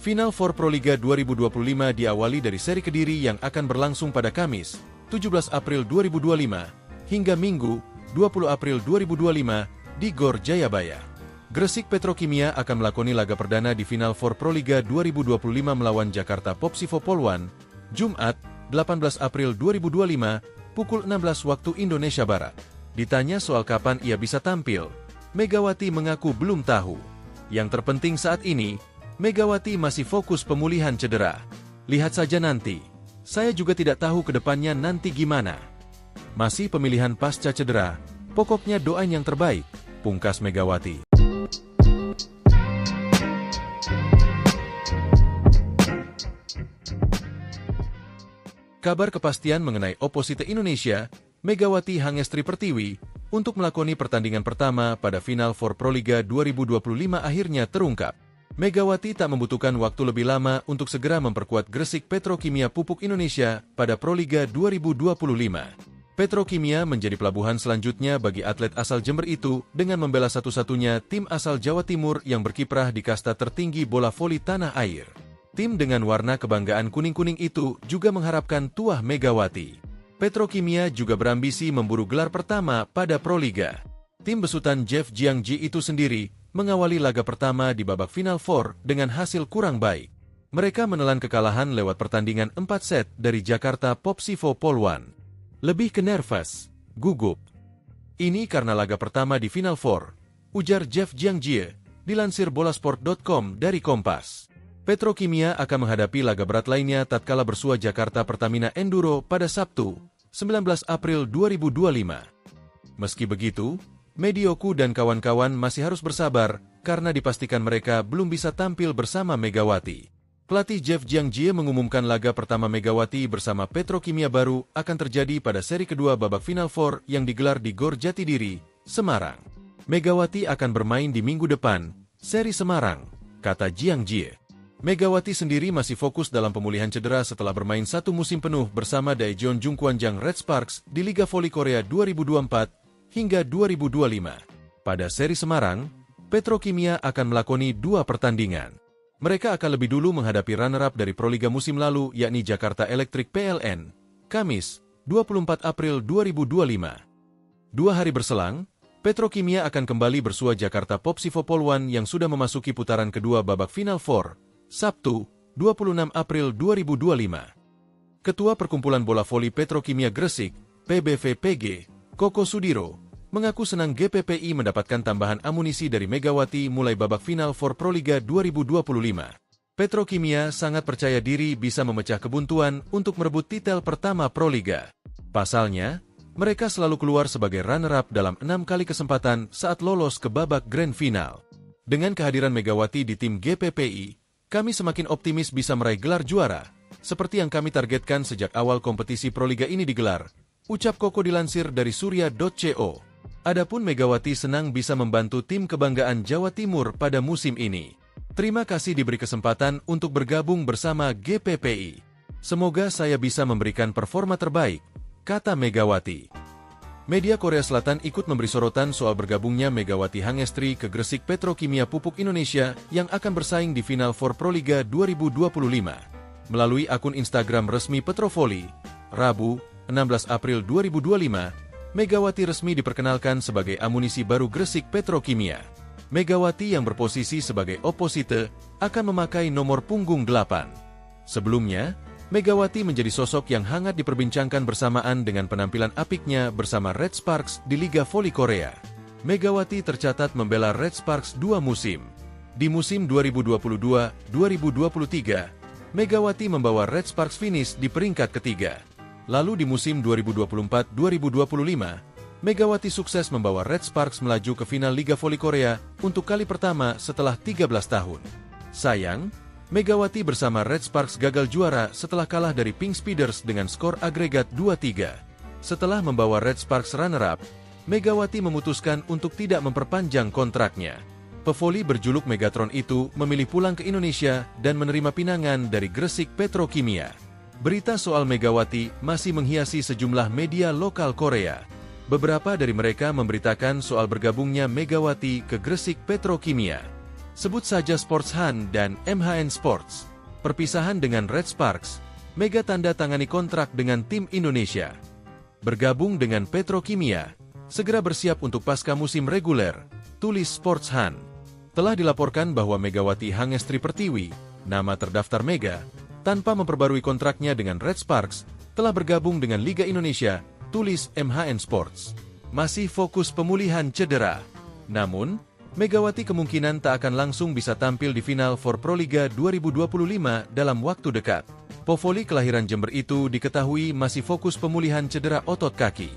Final for Proliga 2025 diawali dari seri Kediri yang akan berlangsung pada Kamis, 17 April 2025, hingga Minggu, 20 April 2025, di Gor Jayabaya. Gresik Petrokimia akan melakoni laga perdana di Final for Proliga 2025 melawan Jakarta Popsivo Polwan, Jumat, 18 April 2025, pukul 16 waktu Indonesia Barat. Ditanya soal kapan ia bisa tampil, Megawati mengaku belum tahu. Yang terpenting saat ini, Megawati masih fokus pemulihan cedera. Lihat saja nanti. Saya juga tidak tahu ke depannya nanti gimana. Masih pemilihan pasca cedera, pokoknya doain yang terbaik, pungkas Megawati. Kabar kepastian mengenai oposite Indonesia, Megawati Hangestri Pertiwi, untuk melakoni pertandingan pertama pada Final for Proliga 2025 akhirnya terungkap. Megawati tak membutuhkan waktu lebih lama untuk segera memperkuat Gresik Petrokimia Pupuk Indonesia pada Proliga 2025. Petrokimia menjadi pelabuhan selanjutnya bagi atlet asal Jember itu dengan membela satu-satunya tim asal Jawa Timur yang berkiprah di kasta tertinggi bola voli tanah air. Tim dengan warna kebanggaan kuning-kuning itu juga mengharapkan tuah Megawati. Petrokimia juga berambisi memburu gelar pertama pada Proliga. Tim besutan Jeff Jiangji itu sendiri mengawali laga pertama di babak Final Four dengan hasil kurang baik. Mereka menelan kekalahan lewat pertandingan 4 set dari Jakarta Popsivo Polwan. Lebih ke nervous, gugup. Ini karena laga pertama di Final Four, ujar Jeff Jiangji, dilansir bolasport.com dari Kompas. Petrokimia akan menghadapi laga berat lainnya tatkala bersua Jakarta Pertamina Enduro pada Sabtu, 19 April 2025. Meski begitu, Medioku dan kawan-kawan masih harus bersabar karena dipastikan mereka belum bisa tampil bersama Megawati. Pelatih Jeff Jiangji mengumumkan laga pertama Megawati bersama Petrokimia baru akan terjadi pada seri kedua babak Final Four yang digelar di Gor Jatidiri, Semarang. Megawati akan bermain di minggu depan, seri Semarang, kata Jiangji. Megawati sendiri masih fokus dalam pemulihan cedera setelah bermain 1 musim penuh bersama Daejeon Jungkwanjang Red Sparks di Liga Voli Korea 2024 hingga 2025. Pada seri Semarang, Petrokimia akan melakoni 2 pertandingan. Mereka akan lebih dulu menghadapi runner-up dari Proliga musim lalu yakni Jakarta Electric PLN, Kamis, 24 April 2025. 2 hari berselang, Petrokimia akan kembali bersua Jakarta Popsivo Polwan yang sudah memasuki putaran kedua babak Final Four, Sabtu, 26 April 2025. Ketua Perkumpulan Bola Voli Petrokimia Gresik, PBVPG, Koko Sudiro, mengaku senang GPPI mendapatkan tambahan amunisi dari Megawati mulai babak final for Proliga 2025. Petrokimia sangat percaya diri bisa memecah kebuntuan untuk merebut titel pertama Proliga. Pasalnya, mereka selalu keluar sebagai runner-up dalam 6 kali kesempatan saat lolos ke babak grand final. Dengan kehadiran Megawati di tim GPPI, kami semakin optimis bisa meraih gelar juara, seperti yang kami targetkan sejak awal kompetisi Proliga ini digelar, ucap Koko dilansir dari surya.co. Adapun Megawati senang bisa membantu tim kebanggaan Jawa Timur pada musim ini. Terima kasih diberi kesempatan untuk bergabung bersama GPPI. Semoga saya bisa memberikan performa terbaik, kata Megawati. Media Korea Selatan ikut memberi sorotan soal bergabungnya Megawati Hangestri ke Gresik Petrokimia Pupuk Indonesia yang akan bersaing di Final Four Proliga 2025. Melalui akun Instagram resmi Petrovoli, Rabu, 16 April 2025, Megawati resmi diperkenalkan sebagai amunisi baru Gresik Petrokimia. Megawati yang berposisi sebagai oposite akan memakai nomor punggung 8. Sebelumnya, Megawati menjadi sosok yang hangat diperbincangkan bersamaan dengan penampilan apiknya bersama Red Sparks di Liga Voli Korea. Megawati tercatat membela Red Sparks 2 musim. Di musim 2022-2023, Megawati membawa Red Sparks finish di peringkat ketiga. Lalu di musim 2024-2025, Megawati sukses membawa Red Sparks melaju ke final Liga Voli Korea untuk kali pertama setelah 13 tahun. Sayang, Megawati bersama Red Sparks gagal juara setelah kalah dari Pink Speeders dengan skor agregat 2-3. Setelah membawa Red Sparks runner-up, Megawati memutuskan untuk tidak memperpanjang kontraknya. Pevoli berjuluk Megatron itu memilih pulang ke Indonesia dan menerima pinangan dari Gresik Petrokimia. Berita soal Megawati masih menghiasi sejumlah media lokal Korea. Beberapa dari mereka memberitakan soal bergabungnya Megawati ke Gresik Petrokimia. Sebut saja Sports Han dan MHN Sports. Perpisahan dengan Red Sparks, Mega tanda tangani kontrak dengan tim Indonesia. Bergabung dengan Petrokimia, segera bersiap untuk pasca musim reguler, tulis Sports Han. Telah dilaporkan bahwa Megawati Hangestri Pertiwi, nama terdaftar Mega, tanpa memperbarui kontraknya dengan Red Sparks, telah bergabung dengan Liga Indonesia, tulis MHN Sports. Masih fokus pemulihan cedera. Namun, Megawati kemungkinan tak akan langsung bisa tampil di Final Four Proliga 2025 dalam waktu dekat. Pevoli kelahiran Jember itu diketahui masih fokus pemulihan cedera otot kaki.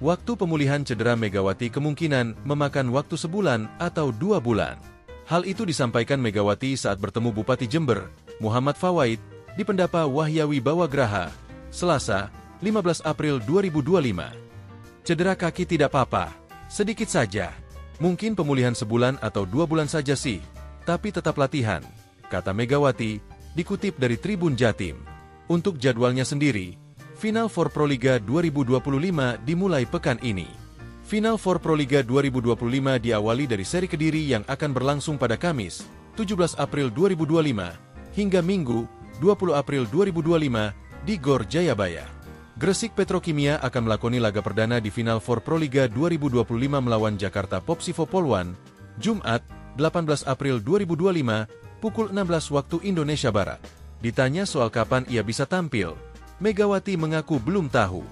Waktu pemulihan cedera Megawati kemungkinan memakan waktu sebulan atau 2 bulan. Hal itu disampaikan Megawati saat bertemu Bupati Jember, Muhammad Fawaid, di Pendapa Wahyawi Bawagraha, Selasa, 15 April 2025. Cedera kaki tidak apa-apa, sedikit saja. Mungkin pemulihan sebulan atau 2 bulan saja sih, tapi tetap latihan, kata Megawati, dikutip dari Tribun Jatim. Untuk jadwalnya sendiri, Final Four Proliga 2025 dimulai pekan ini. Final Four Proliga 2025 diawali dari seri Kediri yang akan berlangsung pada Kamis, 17 April 2025, hingga Minggu, 20 April 2025, di Gor Jayabaya. Gresik Petrokimia akan melakoni laga perdana di Final Four Proliga 2025 melawan Jakarta Popsivo Polwan, Jumat, 18 April 2025, pukul 16 waktu Indonesia Barat. Ditanya soal kapan ia bisa tampil, Megawati mengaku belum tahu.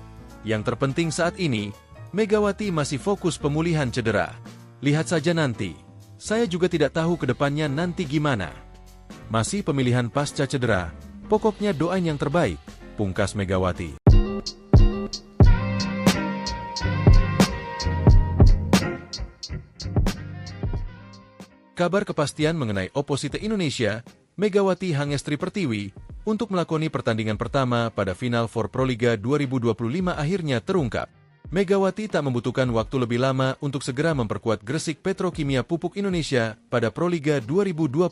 Yang terpenting saat ini, Megawati masih fokus pemulihan cedera. Lihat saja nanti. Saya juga tidak tahu ke depannya nanti gimana. Masih pemilihan pasca cedera, pokoknya doain yang terbaik, pungkas Megawati. Kabar kepastian mengenai oposite Indonesia, Megawati Hangestri Pertiwi, untuk melakoni pertandingan pertama pada Final Four Proliga 2025 akhirnya terungkap. Megawati tak membutuhkan waktu lebih lama untuk segera memperkuat Gresik Petrokimia Pupuk Indonesia pada Proliga 2025.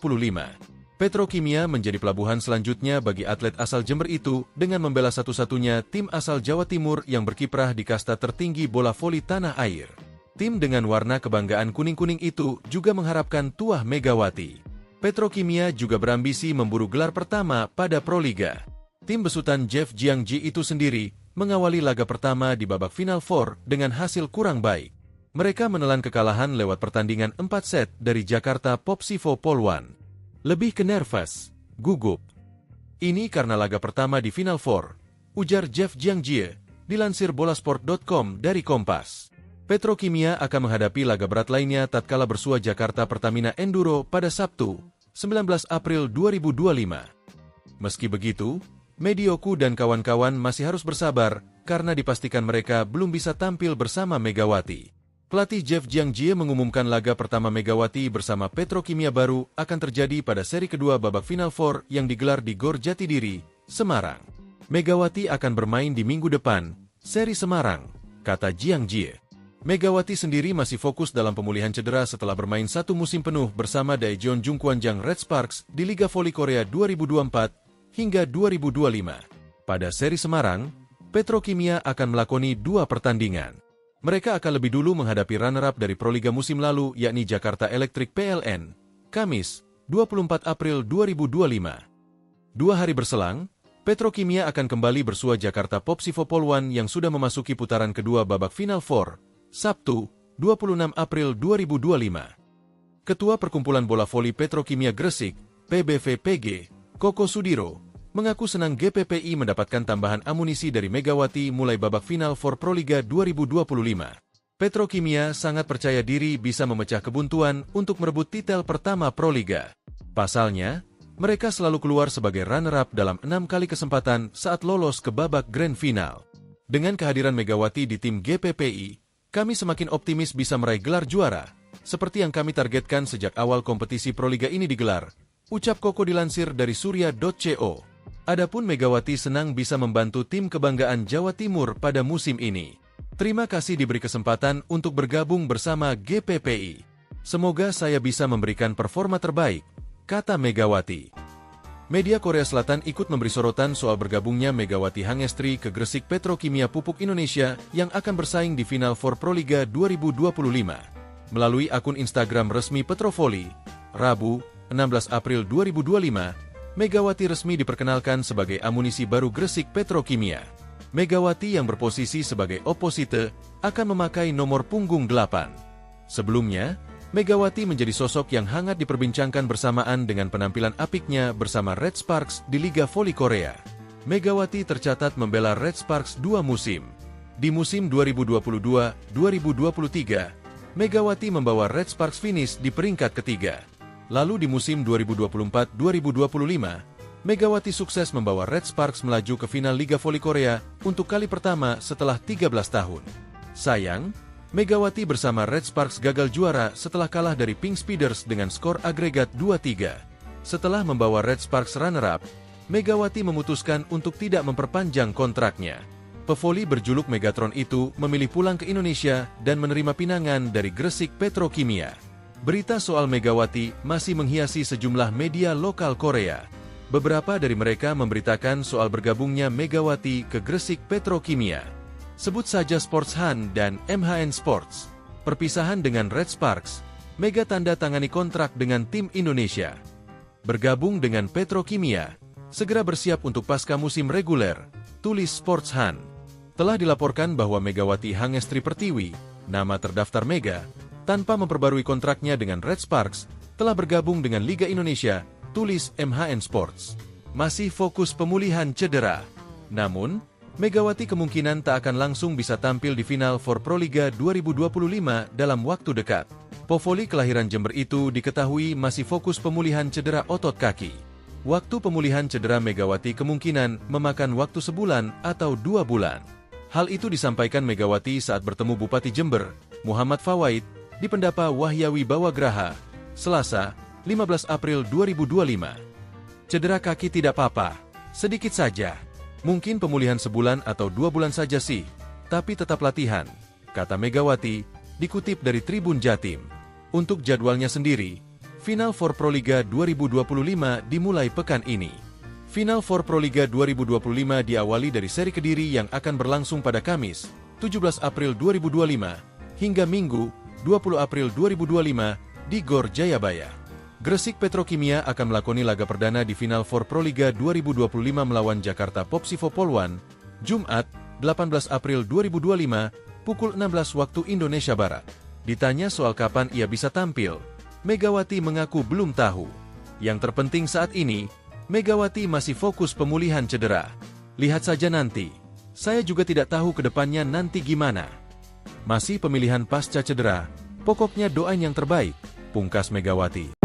Petrokimia menjadi pelabuhan selanjutnya bagi atlet asal Jember itu dengan membela satu-satunya tim asal Jawa Timur yang berkiprah di kasta tertinggi bola voli tanah air. Tim dengan warna kebanggaan kuning-kuning itu juga mengharapkan tuah Megawati. Petrokimia juga berambisi memburu gelar pertama pada Proliga. Tim besutan Jeff Jiangji itu sendiri mengawali laga pertama di babak Final Four dengan hasil kurang baik. Mereka menelan kekalahan lewat pertandingan 4 set dari Jakarta Popsivo Polwan. Lebih ke nervous, gugup. Ini karena laga pertama di Final Four, ujar Jeff Jiangji, dilansir bolasport.com dari Kompas. Petrokimia akan menghadapi laga berat lainnya tatkala bersua Jakarta Pertamina Enduro pada Sabtu, 19 April 2025. Meski begitu, Medioku dan kawan-kawan masih harus bersabar karena dipastikan mereka belum bisa tampil bersama Megawati. Pelatih Jeff Jiangji mengumumkan laga pertama Megawati bersama Petrokimia baru akan terjadi pada seri kedua babak Final Four yang digelar di Gor Jatidiri, Semarang. Megawati akan bermain di minggu depan, seri Semarang, kata Jiangji. Megawati sendiri masih fokus dalam pemulihan cedera setelah bermain 1 musim penuh bersama Daejeon Jungkwanjang Red Sparks di Liga Voli Korea 2024 hingga 2025. Pada seri Semarang, Petrokimia akan melakoni 2 pertandingan. Mereka akan lebih dulu menghadapi runner-up dari Proliga musim lalu yakni Jakarta Electric PLN, Kamis, 24 April 2025. 2 hari berselang, Petrokimia akan kembali bersua Jakarta Popsivo Poluan yang sudah memasuki putaran kedua babak Final Four, Sabtu, 26 April 2025. Ketua Perkumpulan Bola Voli Petrokimia Gresik, PBVPG, Koko Sudiro, mengaku senang GPPI mendapatkan tambahan amunisi dari Megawati mulai babak final for Proliga 2025. Petrokimia sangat percaya diri bisa memecah kebuntuan untuk merebut titel pertama Proliga. Pasalnya, mereka selalu keluar sebagai runner-up dalam 6 kali kesempatan saat lolos ke babak grand final. Dengan kehadiran Megawati di tim GPPI, kami semakin optimis bisa meraih gelar juara, seperti yang kami targetkan sejak awal kompetisi Proliga ini digelar, ucap Koko dilansir dari surya.co. Adapun Megawati senang bisa membantu tim kebanggaan Jawa Timur pada musim ini. Terima kasih diberi kesempatan untuk bergabung bersama GPPI. Semoga saya bisa memberikan performa terbaik, kata Megawati. Media Korea Selatan ikut memberi sorotan soal bergabungnya Megawati Hangestri ke Gresik Petrokimia Pupuk Indonesia yang akan bersaing di Final Four Proliga 2025. Melalui akun Instagram resmi Petrovoli, Rabu, 16 April 2025, Megawati resmi diperkenalkan sebagai amunisi baru Gresik Petrokimia. Megawati yang berposisi sebagai oposite akan memakai nomor punggung 8. Sebelumnya, Megawati menjadi sosok yang hangat diperbincangkan bersamaan dengan penampilan apiknya bersama Red Sparks di Liga Voli Korea. Megawati tercatat membela Red Sparks 2 musim. Di musim 2022-2023, Megawati membawa Red Sparks finish di peringkat ketiga. Lalu di musim 2024-2025, Megawati sukses membawa Red Sparks melaju ke final Liga Voli Korea untuk kali pertama setelah 13 tahun. Sayang, Megawati bersama Red Sparks gagal juara setelah kalah dari Pink Speeders dengan skor agregat 2-3. Setelah membawa Red Sparks runner-up, Megawati memutuskan untuk tidak memperpanjang kontraknya. Pevoli berjuluk Megatron itu memilih pulang ke Indonesia dan menerima pinangan dari Gresik Petrokimia. Berita soal Megawati masih menghiasi sejumlah media lokal Korea. Beberapa dari mereka memberitakan soal bergabungnya Megawati ke Gresik Petrokimia. Sebut saja Sports Han dan MHN Sports. Perpisahan dengan Red Sparks, Mega tanda tangani kontrak dengan tim Indonesia. Bergabung dengan Petrokimia, segera bersiap untuk pasca musim reguler, tulis Sports Han. Telah dilaporkan bahwa Megawati Hangestri Pertiwi, nama terdaftar Mega, tanpa memperbarui kontraknya dengan Red Sparks, telah bergabung dengan Liga Indonesia, tulis MHN Sports. Masih fokus pemulihan cedera. Namun, Megawati kemungkinan tak akan langsung bisa tampil di final for Proliga 2025 dalam waktu dekat. Povoli kelahiran Jember itu diketahui masih fokus pemulihan cedera otot kaki. Waktu pemulihan cedera Megawati kemungkinan memakan waktu sebulan atau 2 bulan. Hal itu disampaikan Megawati saat bertemu Bupati Jember, Muhammad Fawaid, di Pendapa Wahyawi Bawagraha, Selasa, 15 April 2025. Cedera kaki tidak apa-apa, sedikit saja. Mungkin pemulihan sebulan atau 2 bulan saja sih, tapi tetap latihan, kata Megawati, dikutip dari Tribun Jatim. Untuk jadwalnya sendiri, Final Four Proliga 2025 dimulai pekan ini. Final Four Proliga 2025 diawali dari seri Kediri yang akan berlangsung pada Kamis, 17 April 2025, hingga Minggu, 20 April 2025, di Gor Jayabaya. Gresik Petrokimia akan melakoni laga perdana di Final Four Proliga 2025 melawan Jakarta Popsivo Poluan, Jumat, 18 April 2025, pukul 16 waktu Indonesia Barat. Ditanya soal kapan ia bisa tampil, Megawati mengaku belum tahu. Yang terpenting saat ini, Megawati masih fokus pemulihan cedera. Lihat saja nanti. Saya juga tidak tahu ke depannya nanti gimana. Masih pemilihan pasca cedera, pokoknya doain yang terbaik, pungkas Megawati.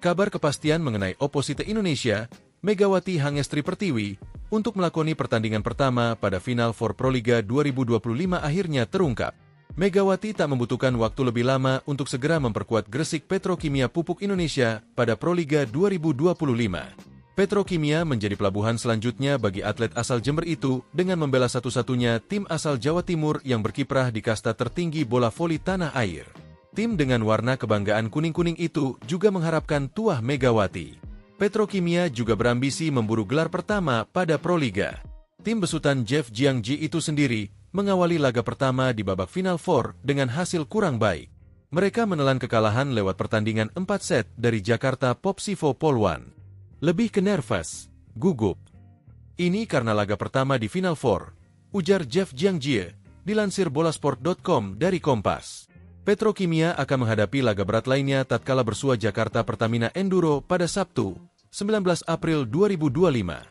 Kabar kepastian mengenai oposite Indonesia, Megawati Hangestri Pertiwi, untuk melakoni pertandingan pertama pada Final Four Proliga 2025 akhirnya terungkap. Megawati tak membutuhkan waktu lebih lama untuk segera memperkuat Gresik Petrokimia Pupuk Indonesia pada Proliga 2025. Petrokimia menjadi pelabuhan selanjutnya bagi atlet asal Jember itu dengan membela satu-satunya tim asal Jawa Timur yang berkiprah di kasta tertinggi bola voli tanah air. Tim dengan warna kebanggaan kuning-kuning itu juga mengharapkan tuah Megawati. Petrokimia juga berambisi memburu gelar pertama pada Proliga. Tim besutan Jeff Jiangji itu sendiri mengawali laga pertama di babak Final Four dengan hasil kurang baik. Mereka menelan kekalahan lewat pertandingan 4 set dari Jakarta Popsivo Polwan. Lebih ke nervous, gugup. Ini karena laga pertama di Final Four, ujar Jeff Jiangji, dilansir bolasport.com dari Kompas. Petrokimia akan menghadapi laga berat lainnya tatkala bersua Jakarta Pertamina Enduro pada Sabtu, 19 April 2025.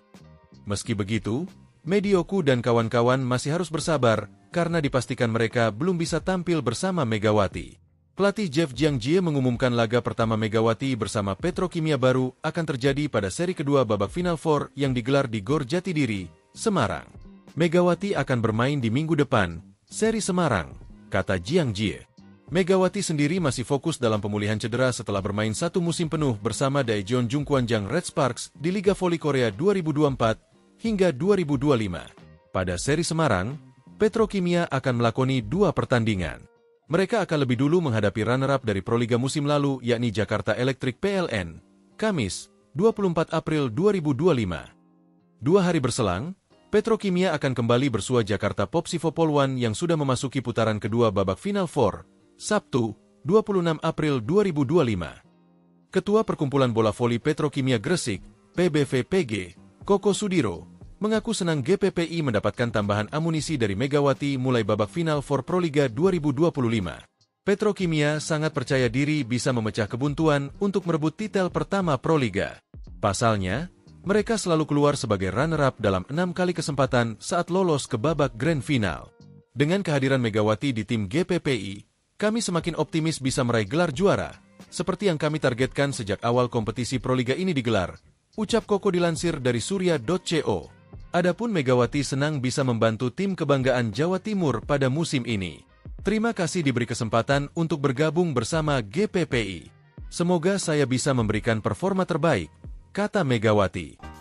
Meski begitu, Medioku dan kawan-kawan masih harus bersabar karena dipastikan mereka belum bisa tampil bersama Megawati. Pelatih Jeff Jiangji mengumumkan laga pertama Megawati bersama Petrokimia baru akan terjadi pada seri kedua babak Final Four yang digelar di Gor Jatidiri, Semarang. Megawati akan bermain di minggu depan, seri Semarang, kata Jiangji. Megawati sendiri masih fokus dalam pemulihan cedera setelah bermain satu musim penuh bersama Daejeon Jungkwanjang Red Sparks di Liga Voli Korea 2024 hingga 2025. Pada seri Semarang, Petrokimia akan melakoni 2 pertandingan. Mereka akan lebih dulu menghadapi runner-up dari Proliga musim lalu yakni Jakarta Electric PLN, Kamis, 24 April 2025. 2 hari berselang, Petrokimia akan kembali bersua Jakarta Popsivo Polwan yang sudah memasuki putaran kedua babak Final Four, Sabtu, 26 April 2025. Ketua Perkumpulan Bola Voli Petrokimia Gresik, PBVPG, Koko Sudiro, mengaku senang GPPI mendapatkan tambahan amunisi dari Megawati mulai babak Final Four Proliga 2025. Petrokimia sangat percaya diri bisa memecah kebuntuan untuk merebut titel pertama Proliga. Pasalnya, mereka selalu keluar sebagai runner-up dalam 6 kali kesempatan saat lolos ke babak Grand Final. Dengan kehadiran Megawati di tim GPPI, kami semakin optimis bisa meraih gelar juara, seperti yang kami targetkan sejak awal kompetisi Proliga ini digelar, ucap Koko dilansir dari surya.co. Adapun Megawati senang bisa membantu tim kebanggaan Jawa Timur pada musim ini. Terima kasih diberi kesempatan untuk bergabung bersama GPPI. Semoga saya bisa memberikan performa terbaik, kata Megawati.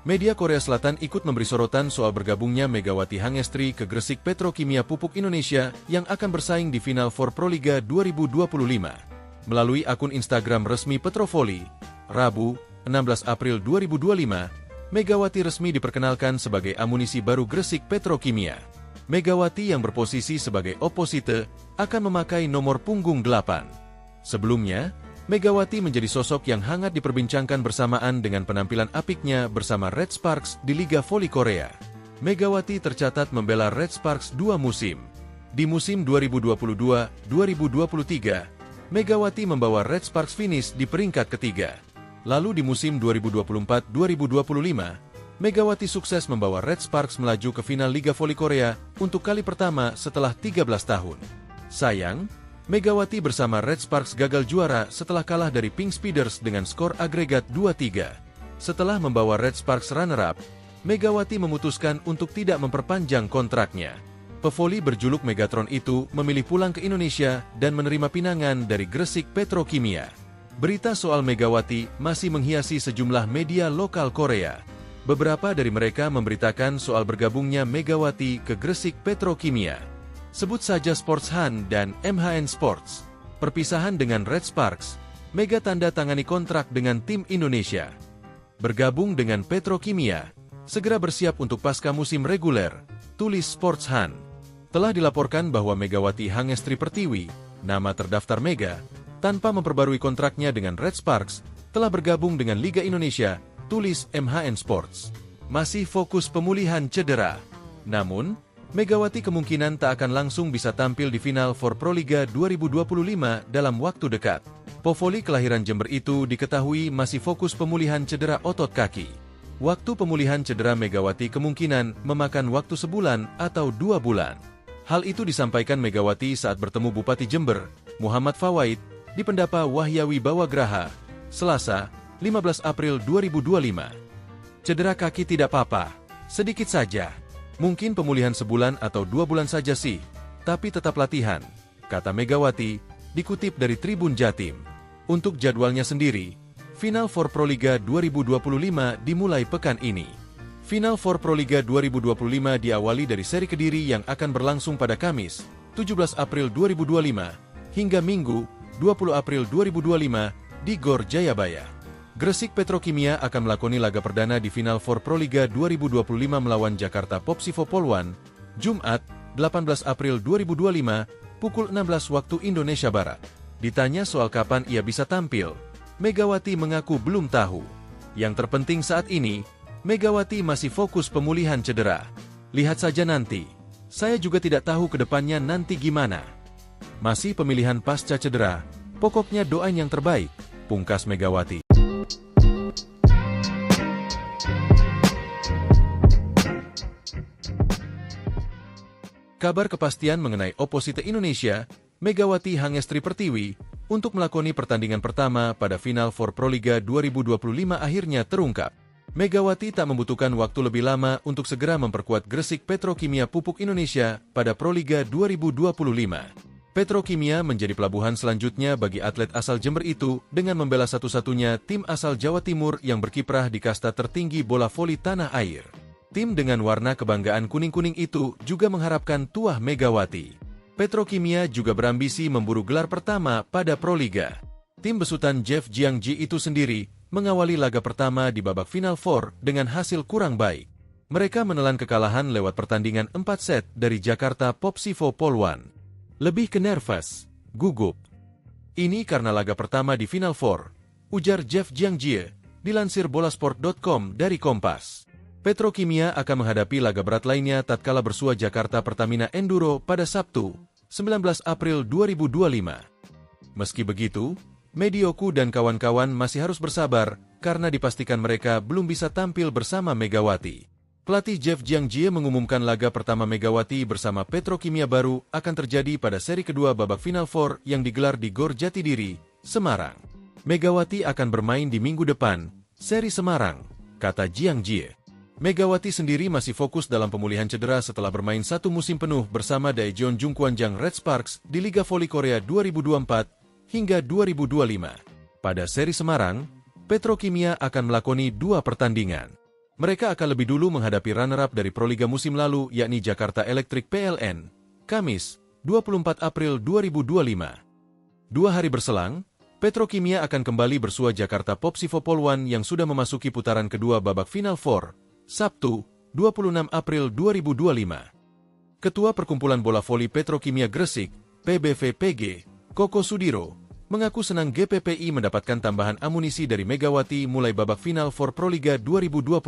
Media Korea Selatan ikut memberi sorotan soal bergabungnya Megawati Hangestri ke Gresik Petrokimia Pupuk Indonesia yang akan bersaing di Final Four Proliga 2025. Melalui akun Instagram resmi Petrovoli, Rabu, 16 April 2025, Megawati resmi diperkenalkan sebagai amunisi baru Gresik Petrokimia. Megawati yang berposisi sebagai oposite akan memakai nomor punggung 8. Sebelumnya, Megawati menjadi sosok yang hangat diperbincangkan bersamaan dengan penampilan apiknya bersama Red Sparks di Liga Voli Korea. Megawati tercatat membela Red Sparks 2 musim. Di musim 2022-2023, Megawati membawa Red Sparks finish di peringkat ketiga. Lalu di musim 2024-2025, Megawati sukses membawa Red Sparks melaju ke final Liga Voli Korea untuk kali pertama setelah 13 tahun. Sayang, Megawati bersama Red Sparks gagal juara setelah kalah dari Pink Speeders dengan skor agregat 2-3. Setelah membawa Red Sparks runner-up, Megawati memutuskan untuk tidak memperpanjang kontraknya. Pevoli berjuluk Megatron itu memilih pulang ke Indonesia dan menerima pinangan dari Gresik Petrokimia. Berita soal Megawati masih menghiasi sejumlah media lokal Korea. Beberapa dari mereka memberitakan soal bergabungnya Megawati ke Gresik Petrokimia. Sebut saja Sports Han dan MHN Sports. Perpisahan dengan Red Sparks, Mega tanda tangani kontrak dengan tim Indonesia. Bergabung dengan Petrokimia, segera bersiap untuk pasca musim reguler, tulis Sports Han. Telah dilaporkan bahwa Megawati Hangestri Pertiwi, nama terdaftar Mega, tanpa memperbarui kontraknya dengan Red Sparks, telah bergabung dengan Liga Indonesia, tulis MHN Sports. Masih fokus pemulihan cedera. Namun, Megawati kemungkinan tak akan langsung bisa tampil di Final Four Proliga 2025 dalam waktu dekat. Povoli kelahiran Jember itu diketahui masih fokus pemulihan cedera otot kaki. Waktu pemulihan cedera Megawati kemungkinan memakan waktu sebulan atau 2 bulan. Hal itu disampaikan Megawati saat bertemu Bupati Jember, Muhammad Fawaid, di Pendapa Wahyawi Bawagraha, Selasa, 15 April 2025. Cedera kaki tidak apa-apa, sedikit saja. Mungkin pemulihan sebulan atau 2 bulan saja sih, tapi tetap latihan, kata Megawati, dikutip dari Tribun Jatim. Untuk jadwalnya sendiri, Final Four Proliga 2025 dimulai pekan ini. Final Four Proliga 2025 diawali dari seri Kediri yang akan berlangsung pada Kamis, 17 April 2025, hingga Minggu, 20 April 2025, di Gor Jayabaya. Gresik Petrokimia akan melakoni laga perdana di Final Four Proliga 2025 melawan Jakarta Popsivo Poluan, Jumat, 18 April 2025, pukul 16 waktu Indonesia Barat. Ditanya soal kapan ia bisa tampil, Megawati mengaku belum tahu. Yang terpenting saat ini, Megawati masih fokus pemulihan cedera. Lihat saja nanti. Saya juga tidak tahu ke depannya nanti gimana. Masih pemilihan pasca cedera, pokoknya doain yang terbaik, pungkas Megawati. Kabar kepastian mengenai oposite Indonesia, Megawati Hangestri Pertiwi, untuk melakoni pertandingan pertama pada Final Four Proliga 2025 akhirnya terungkap. Megawati tak membutuhkan waktu lebih lama untuk segera memperkuat Gresik Petrokimia Pupuk Indonesia pada Proliga 2025. Petrokimia menjadi pelabuhan selanjutnya bagi atlet asal Jember itu dengan membela satu-satunya tim asal Jawa Timur yang berkiprah di kasta tertinggi bola voli tanah air. Tim dengan warna kebanggaan kuning-kuning itu juga mengharapkan tuah Megawati. Petrokimia juga berambisi memburu gelar pertama pada Proliga. Tim besutan Jeff Jiangji itu sendiri mengawali laga pertama di babak Final Four dengan hasil kurang baik. Mereka menelan kekalahan lewat pertandingan 4 set dari Jakarta Popsivo Poluan. Lebih ke nervous, gugup. Ini karena laga pertama di Final Four, ujar Jeff Jiangji, dilansir bolasport.com dari Kompas. Petrokimia akan menghadapi laga berat lainnya tatkala bersua Jakarta Pertamina Enduro pada Sabtu, 19 April 2025. Meski begitu, Medioku dan kawan-kawan masih harus bersabar karena dipastikan mereka belum bisa tampil bersama Megawati. Pelatih Jeff Jiangji mengumumkan laga pertama Megawati bersama Petrokimia baru akan terjadi pada seri kedua babak Final Four yang digelar di Gor Jatidiri, Semarang. Megawati akan bermain di minggu depan, seri Semarang, kata Jiangji. Megawati sendiri masih fokus dalam pemulihan cedera setelah bermain satu musim penuh bersama Daejeon Jungkwanjang Red Sparks di Liga Voli Korea 2024 hingga 2025. Pada seri Semarang, Petrokimia akan melakoni 2 pertandingan. Mereka akan lebih dulu menghadapi runner-up dari Proliga musim lalu yakni Jakarta Electric PLN, Kamis, 24 April 2025. 2 hari berselang, Petrokimia akan kembali bersua Jakarta Popsivo Poluan yang sudah memasuki putaran kedua babak Final Four, Sabtu, 26 April 2025. Ketua Perkumpulan Bola Voli Petrokimia Gresik, PBVPG, Koko Sudiro, mengaku senang GPPI mendapatkan tambahan amunisi dari Megawati mulai babak Final Four Proliga 2025.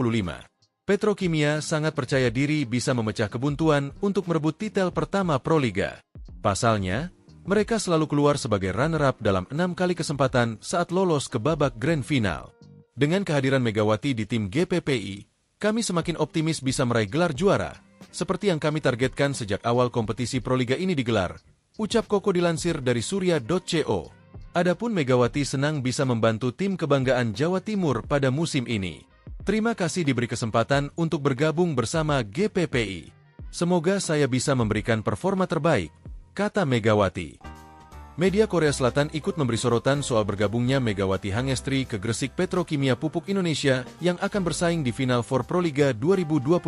Petrokimia sangat percaya diri bisa memecah kebuntuan untuk merebut titel pertama Proliga. Pasalnya, mereka selalu keluar sebagai runner-up dalam 6 kali kesempatan saat lolos ke babak Grand Final. Dengan kehadiran Megawati di tim GPPI, kami semakin optimis bisa meraih gelar juara, seperti yang kami targetkan sejak awal kompetisi Proliga ini digelar, ucap Koko dilansir dari surya.co. Adapun Megawati senang bisa membantu tim kebanggaan Jawa Timur pada musim ini. Terima kasih diberi kesempatan untuk bergabung bersama GPPI. Semoga saya bisa memberikan performa terbaik, kata Megawati. Media Korea Selatan ikut memberi sorotan soal bergabungnya Megawati Hangestri ke Gresik Petrokimia Pupuk Indonesia yang akan bersaing di Final Four Proliga 2025.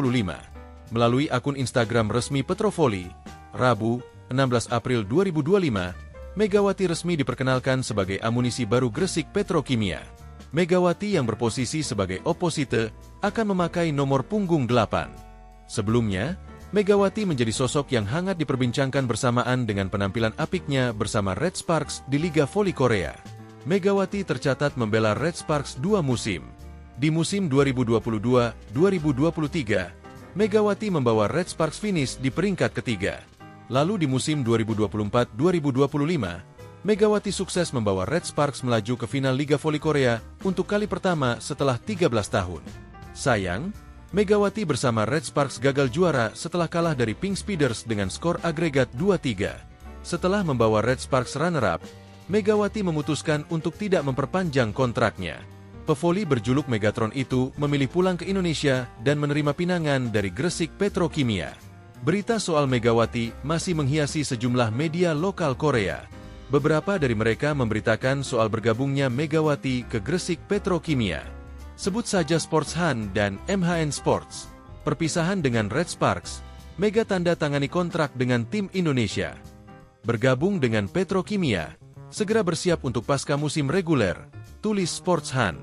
Melalui akun Instagram resmi Petrovoli, Rabu, 16 April 2025, Megawati resmi diperkenalkan sebagai amunisi baru Gresik Petrokimia. Megawati yang berposisi sebagai oposite akan memakai nomor punggung 8. Sebelumnya, Megawati menjadi sosok yang hangat diperbincangkan bersamaan dengan penampilan apiknya bersama Red Sparks di Liga Voli Korea. Megawati tercatat membela Red Sparks 2 musim. Di musim 2022-2023, Megawati membawa Red Sparks finish di peringkat ketiga. Lalu di musim 2024-2025, Megawati sukses membawa Red Sparks melaju ke final Liga Voli Korea untuk kali pertama setelah 13 tahun. Sayang, Megawati bersama Red Sparks gagal juara setelah kalah dari Pink Speeders dengan skor agregat 2-3. Setelah membawa Red Sparks runner-up, Megawati memutuskan untuk tidak memperpanjang kontraknya. Pevoli berjuluk Megatron itu memilih pulang ke Indonesia dan menerima pinangan dari Gresik Petrokimia. Berita soal Megawati masih menghiasi sejumlah media lokal Korea. Beberapa dari mereka memberitakan soal bergabungnya Megawati ke Gresik Petrokimia. Sebut saja Sports Han dan MHN Sports. Perpisahan dengan Red Sparks, Mega tanda tangani kontrak dengan tim Indonesia. Bergabung dengan Petrokimia, segera bersiap untuk pasca musim reguler, tulis Sports Han.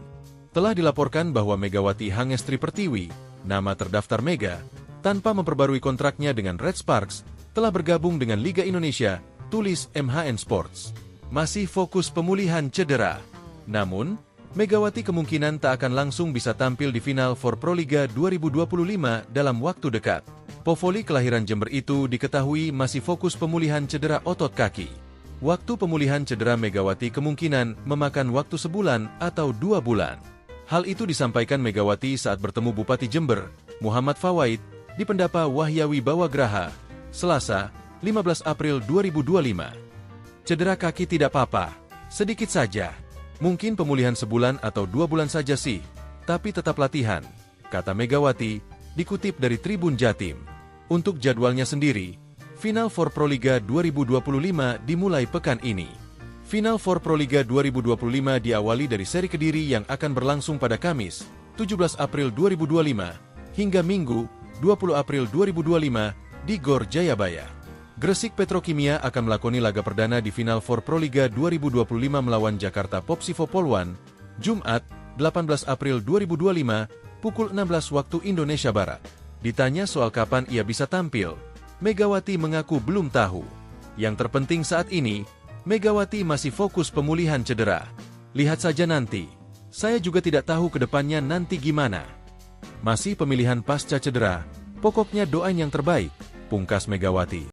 Telah dilaporkan bahwa Megawati Hangestri Pertiwi, nama terdaftar Mega, tanpa memperbarui kontraknya dengan Red Sparks, telah bergabung dengan Liga Indonesia, tulis MHN Sports. Masih fokus pemulihan cedera. Namun, Megawati kemungkinan tak akan langsung bisa tampil di final for Proliga 2025 dalam waktu dekat. Povoli kelahiran Jember itu diketahui masih fokus pemulihan cedera otot kaki. Waktu pemulihan cedera Megawati kemungkinan memakan waktu sebulan atau 2 bulan. Hal itu disampaikan Megawati saat bertemu Bupati Jember, Muhammad Fawaid, di Pendapa Wahyawi Bawagraha, Selasa, 15 April 2025. Cedera kaki tidak apa-apa, sedikit saja. Mungkin pemulihan sebulan atau 2 bulan saja sih, tapi tetap latihan, kata Megawati, dikutip dari Tribun Jatim. Untuk jadwalnya sendiri, Final for Proliga 2025 dimulai pekan ini. Final for Proliga 2025 diawali dari seri Kediri yang akan berlangsung pada Kamis, 17 April 2025, hingga Minggu, 20 April 2025, di Gor Jayabaya. Gresik Petrokimia akan melakoni laga perdana di Final for Proliga 2025 melawan Jakarta Popsivo Poluan, Jumat, 18 April 2025, pukul 16 waktu Indonesia Barat. Ditanya soal kapan ia bisa tampil, Megawati mengaku belum tahu. Yang terpenting saat ini, Megawati masih fokus pemulihan cedera. Lihat saja nanti. Saya juga tidak tahu ke depannya nanti gimana. Masih pemilihan pasca cedera, pokoknya doain yang terbaik, pungkas Megawati.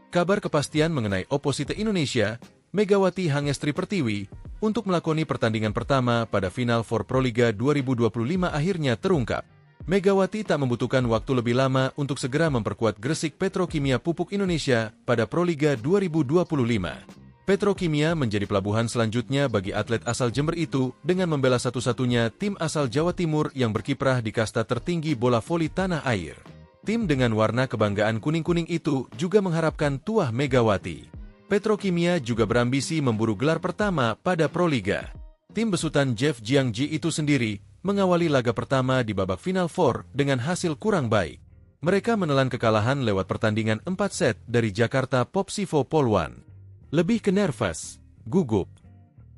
Kabar kepastian mengenai oposite Indonesia, Megawati Hangestri Pertiwi, untuk melakoni pertandingan pertama pada Final for Proliga 2025 akhirnya terungkap. Megawati tak membutuhkan waktu lebih lama untuk segera memperkuat Gresik Petrokimia Pupuk Indonesia pada Proliga 2025. Petrokimia menjadi pelabuhan selanjutnya bagi atlet asal Jember itu dengan membela satu-satunya tim asal Jawa Timur yang berkiprah di kasta tertinggi bola voli tanah air. Tim dengan warna kebanggaan kuning-kuning itu juga mengharapkan tuah Megawati. Petrokimia juga berambisi memburu gelar pertama pada Proliga. Tim besutan Jeff Jiangji itu sendiri mengawali laga pertama di babak Final Four dengan hasil kurang baik. Mereka menelan kekalahan lewat pertandingan 4 set dari Jakarta Popsivo Poluan. Lebih ke nervous, gugup.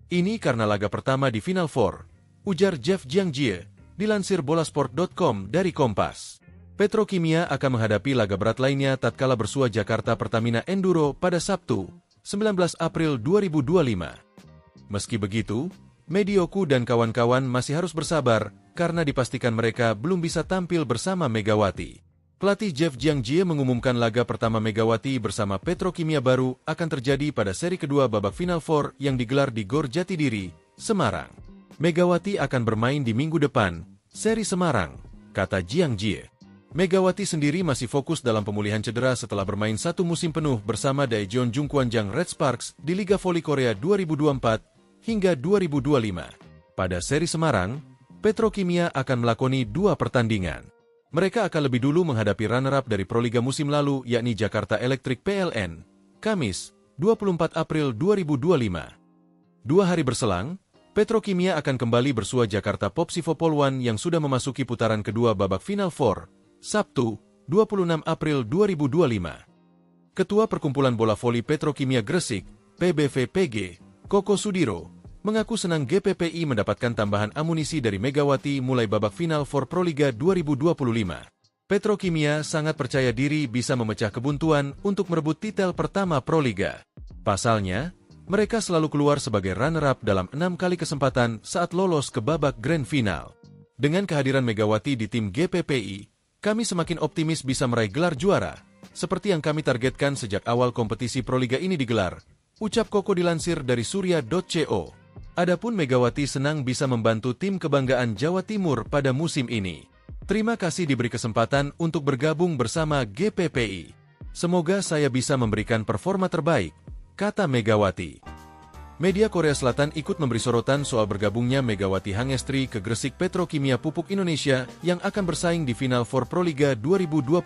Ini karena laga pertama di Final Four, ujar Jeff Jiangji, dilansir bolasport.com dari Kompas. Petrokimia akan menghadapi laga berat lainnya tatkala bersua Jakarta Pertamina Enduro pada Sabtu, 19 April 2025. Meski begitu, Medioku dan kawan-kawan masih harus bersabar karena dipastikan mereka belum bisa tampil bersama Megawati. Pelatih Jeff Jiangji mengumumkan laga pertama Megawati bersama Petrokimia baru akan terjadi pada seri kedua babak Final Four yang digelar di Gor Jatidiri, Semarang. Megawati akan bermain di minggu depan, seri Semarang, kata Jiangji. Megawati sendiri masih fokus dalam pemulihan cedera setelah bermain 1 musim penuh bersama Daejeon Jungkwanjang Red Sparks di Liga Voli Korea 2024 hingga 2025. Pada seri Semarang, Petrokimia akan melakoni 2 pertandingan. Mereka akan lebih dulu menghadapi runner-up dari Proliga musim lalu yakni Jakarta Electric PLN, Kamis, 24 April 2025. 2 hari berselang, Petrokimia akan kembali bersua Jakarta Popsivo Poluan yang sudah memasuki putaran kedua babak Final Four, Sabtu, 26 April 2025. Ketua Perkumpulan Bola Voli Petrokimia Gresik, PBVPG, Koko Sudiro, mengaku senang GPPI mendapatkan tambahan amunisi dari Megawati mulai babak Final for Proliga 2025. Petrokimia sangat percaya diri bisa memecah kebuntuan untuk merebut titel pertama Proliga. Pasalnya, mereka selalu keluar sebagai runner-up dalam 6 kali kesempatan saat lolos ke babak Grand Final. Dengan kehadiran Megawati di tim GPPI, kami semakin optimis bisa meraih gelar juara, seperti yang kami targetkan sejak awal kompetisi Proliga ini digelar, ucap Koko dilansir dari surya.co. Adapun Megawati senang bisa membantu tim kebanggaan Jawa Timur pada musim ini. Terima kasih diberi kesempatan untuk bergabung bersama GPPI. Semoga saya bisa memberikan performa terbaik, kata Megawati. Media Korea Selatan ikut memberi sorotan soal bergabungnya Megawati Hangestri ke Gresik Petrokimia Pupuk Indonesia yang akan bersaing di Final for Proliga 2025.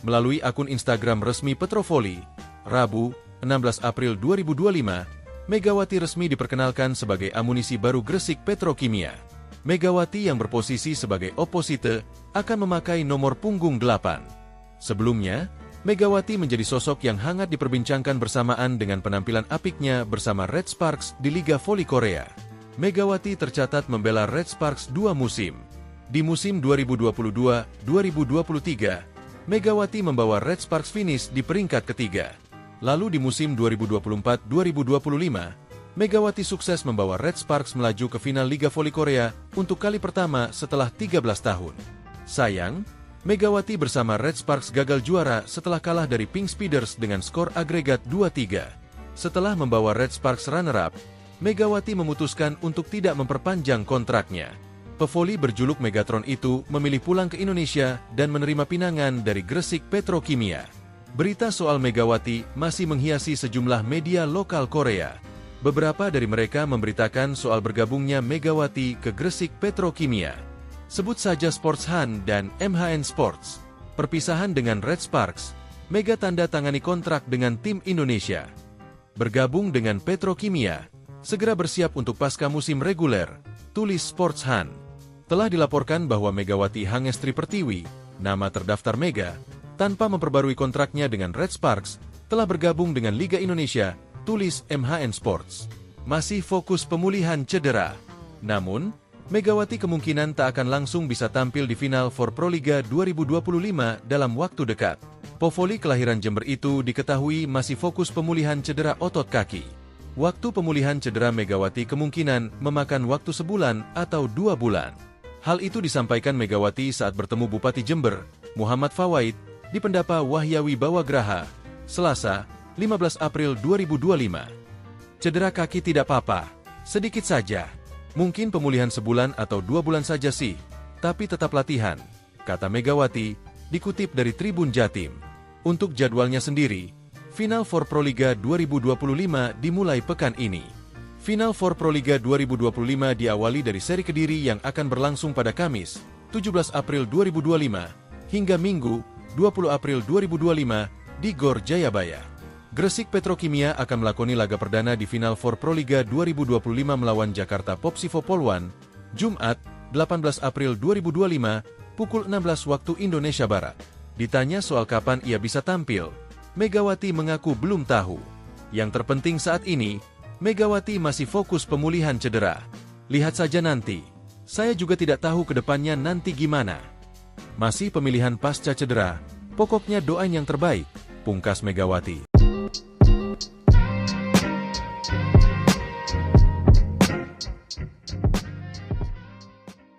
Melalui akun Instagram resmi Petrovoli, Rabu, 16 April 2025, Megawati resmi diperkenalkan sebagai amunisi baru Gresik Petrokimia. Megawati yang berposisi sebagai oposite akan memakai nomor punggung 8. Sebelumnya, Megawati menjadi sosok yang hangat diperbincangkan bersamaan dengan penampilan apiknya bersama Red Sparks di Liga Voli Korea. Megawati tercatat membela Red Sparks 2 musim. Di musim 2022-2023, Megawati membawa Red Sparks finish di peringkat ketiga. Lalu di musim 2024-2025, Megawati sukses membawa Red Sparks melaju ke final Liga Voli Korea untuk kali pertama setelah 13 tahun. Sayang, Megawati bersama Red Sparks gagal juara setelah kalah dari Pink Speeders dengan skor agregat 2-3. Setelah membawa Red Sparks runner-up, Megawati memutuskan untuk tidak memperpanjang kontraknya. Pevoli berjuluk Megatron itu memilih pulang ke Indonesia dan menerima pinangan dari Gresik Petrokimia. Berita soal Megawati masih menghiasi sejumlah media lokal Korea. Beberapa dari mereka memberitakan soal bergabungnya Megawati ke Gresik Petrokimia. Sebut saja Sports Han dan MHN Sports. Perpisahan dengan Red Sparks, Mega tanda tangani kontrak dengan tim Indonesia. Bergabung dengan Petrokimia, segera bersiap untuk pasca musim reguler, tulis Sports Han. Telah dilaporkan bahwa Megawati Hangestri Pertiwi, nama terdaftar Mega, tanpa memperbarui kontraknya dengan Red Sparks, telah bergabung dengan Liga Indonesia, tulis MHN Sports. Masih fokus pemulihan cedera. Namun, Megawati kemungkinan tak akan langsung bisa tampil di final for Proliga 2025 dalam waktu dekat. Pevoli kelahiran Jember itu diketahui masih fokus pemulihan cedera otot kaki. Waktu pemulihan cedera Megawati kemungkinan memakan waktu sebulan atau 2 bulan. Hal itu disampaikan Megawati saat bertemu Bupati Jember, Muhammad Fawaid, di Pendapa Wahyawi Bawagraha, Selasa, 15 April 2025. Cedera kaki tidak apa-apa, sedikit saja. Mungkin pemulihan sebulan atau 2 bulan saja sih, tapi tetap latihan, kata Megawati, dikutip dari Tribun Jatim. Untuk jadwalnya sendiri, Final for Proliga 2025 dimulai pekan ini. Final for Proliga 2025 diawali dari seri Kediri yang akan berlangsung pada Kamis, 17 April 2025, hingga Minggu, 20 April 2025, di Gor Jayabaya. Gresik Petrokimia akan melakoni laga perdana di Final for Proliga 2025 melawan Jakarta Popsivo Polwan, Jumat, 18 April 2025, pukul 16 waktu Indonesia Barat. Ditanya soal kapan ia bisa tampil, Megawati mengaku belum tahu. Yang terpenting saat ini, Megawati masih fokus pemulihan cedera. Lihat saja nanti. Saya juga tidak tahu ke depannya nanti gimana. Masih pemilihan pasca cedera, pokoknya doain yang terbaik, pungkas Megawati.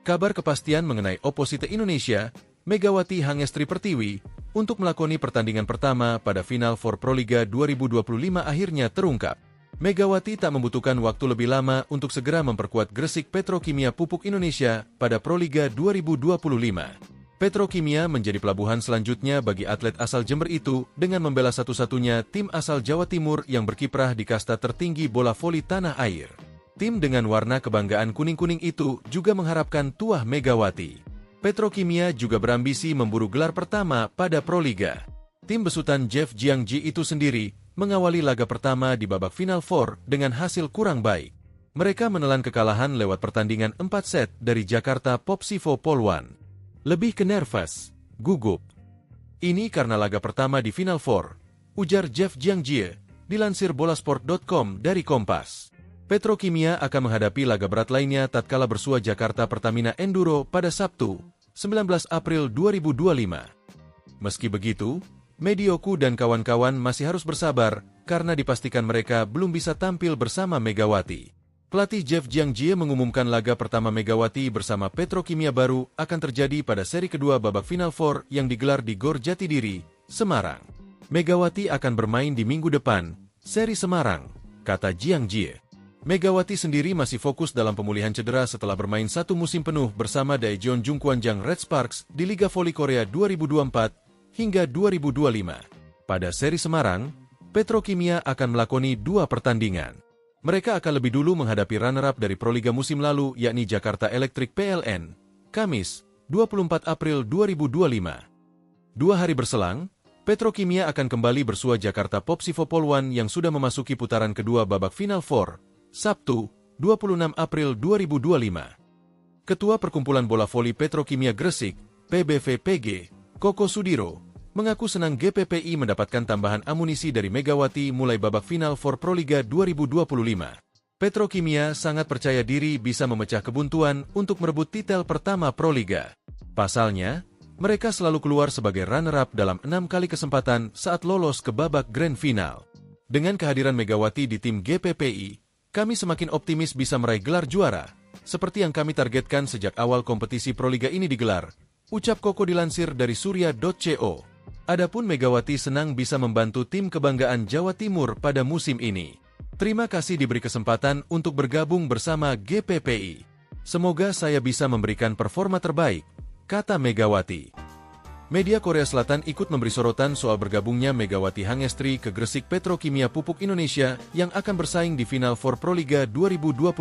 Kabar kepastian mengenai oposite Indonesia, Megawati Hangestri Pertiwi, untuk melakoni pertandingan pertama pada Final for Proliga 2025 akhirnya terungkap. Megawati tak membutuhkan waktu lebih lama untuk segera memperkuat Gresik Petrokimia Pupuk Indonesia pada Proliga 2025. Petrokimia menjadi pelabuhan selanjutnya bagi atlet asal Jember itu dengan membela satu-satunya tim asal Jawa Timur yang berkiprah di kasta tertinggi bola voli tanah air. Tim dengan warna kebanggaan kuning-kuning itu juga mengharapkan tuah Megawati. Petrokimia juga berambisi memburu gelar pertama pada Proliga. Tim besutan Jeff Jiangji itu sendiri mengawali laga pertama di babak Final Four dengan hasil kurang baik. Mereka menelan kekalahan lewat pertandingan 4 set dari Jakarta Popsivo Polwan. Lebih ke nervous, gugup. Ini karena laga pertama di Final Four, ujar Jeff Jiangji, dilansir bolasport.com dari Kompas. Petrokimia akan menghadapi laga berat lainnya tatkala bersua Jakarta Pertamina Enduro pada Sabtu, 19 April 2025. Meski begitu, Medioku dan kawan-kawan masih harus bersabar karena dipastikan mereka belum bisa tampil bersama Megawati. Pelatih Jeff Jiangji mengumumkan laga pertama Megawati bersama Petrokimia baru akan terjadi pada seri kedua babak Final Four yang digelar di Gor Jatidiri, Semarang. Megawati akan bermain di minggu depan, seri Semarang, kata Jiangji. Megawati sendiri masih fokus dalam pemulihan cedera setelah bermain 1 musim penuh bersama Daejeon Jungkwanjang Red Sparks di Liga Voli Korea 2024 hingga 2025. Pada seri Semarang, Petrokimia akan melakoni 2 pertandingan. Mereka akan lebih dulu menghadapi runner-up dari Proliga musim lalu yakni Jakarta Electric PLN, Kamis, 24 April 2025. 2 hari berselang, Petrokimia akan kembali bersua Jakarta Popsivo Polwan yang sudah memasuki putaran kedua babak Final Four, Sabtu, 26 April 2025. Ketua Perkumpulan Bola Voli Petrokimia Gresik, PBVPG, Koko Sudiro, mengaku senang GPPI mendapatkan tambahan amunisi dari Megawati mulai babak final for Proliga 2025. Petrokimia sangat percaya diri bisa memecah kebuntuan untuk merebut titel pertama Proliga. Pasalnya, mereka selalu keluar sebagai runner-up dalam 6 kali kesempatan saat lolos ke babak grand final. Dengan kehadiran Megawati di tim GPPI, kami semakin optimis bisa meraih gelar juara, seperti yang kami targetkan sejak awal kompetisi Proliga ini digelar, ucap Koko dilansir dari surya.co. Adapun Megawati senang bisa membantu tim kebanggaan Jawa Timur pada musim ini. Terima kasih diberi kesempatan untuk bergabung bersama GPPI. Semoga saya bisa memberikan performa terbaik, kata Megawati. Media Korea Selatan ikut memberi sorotan soal bergabungnya Megawati Hangestri ke Gresik Petrokimia Pupuk Indonesia yang akan bersaing di final for Proliga 2025.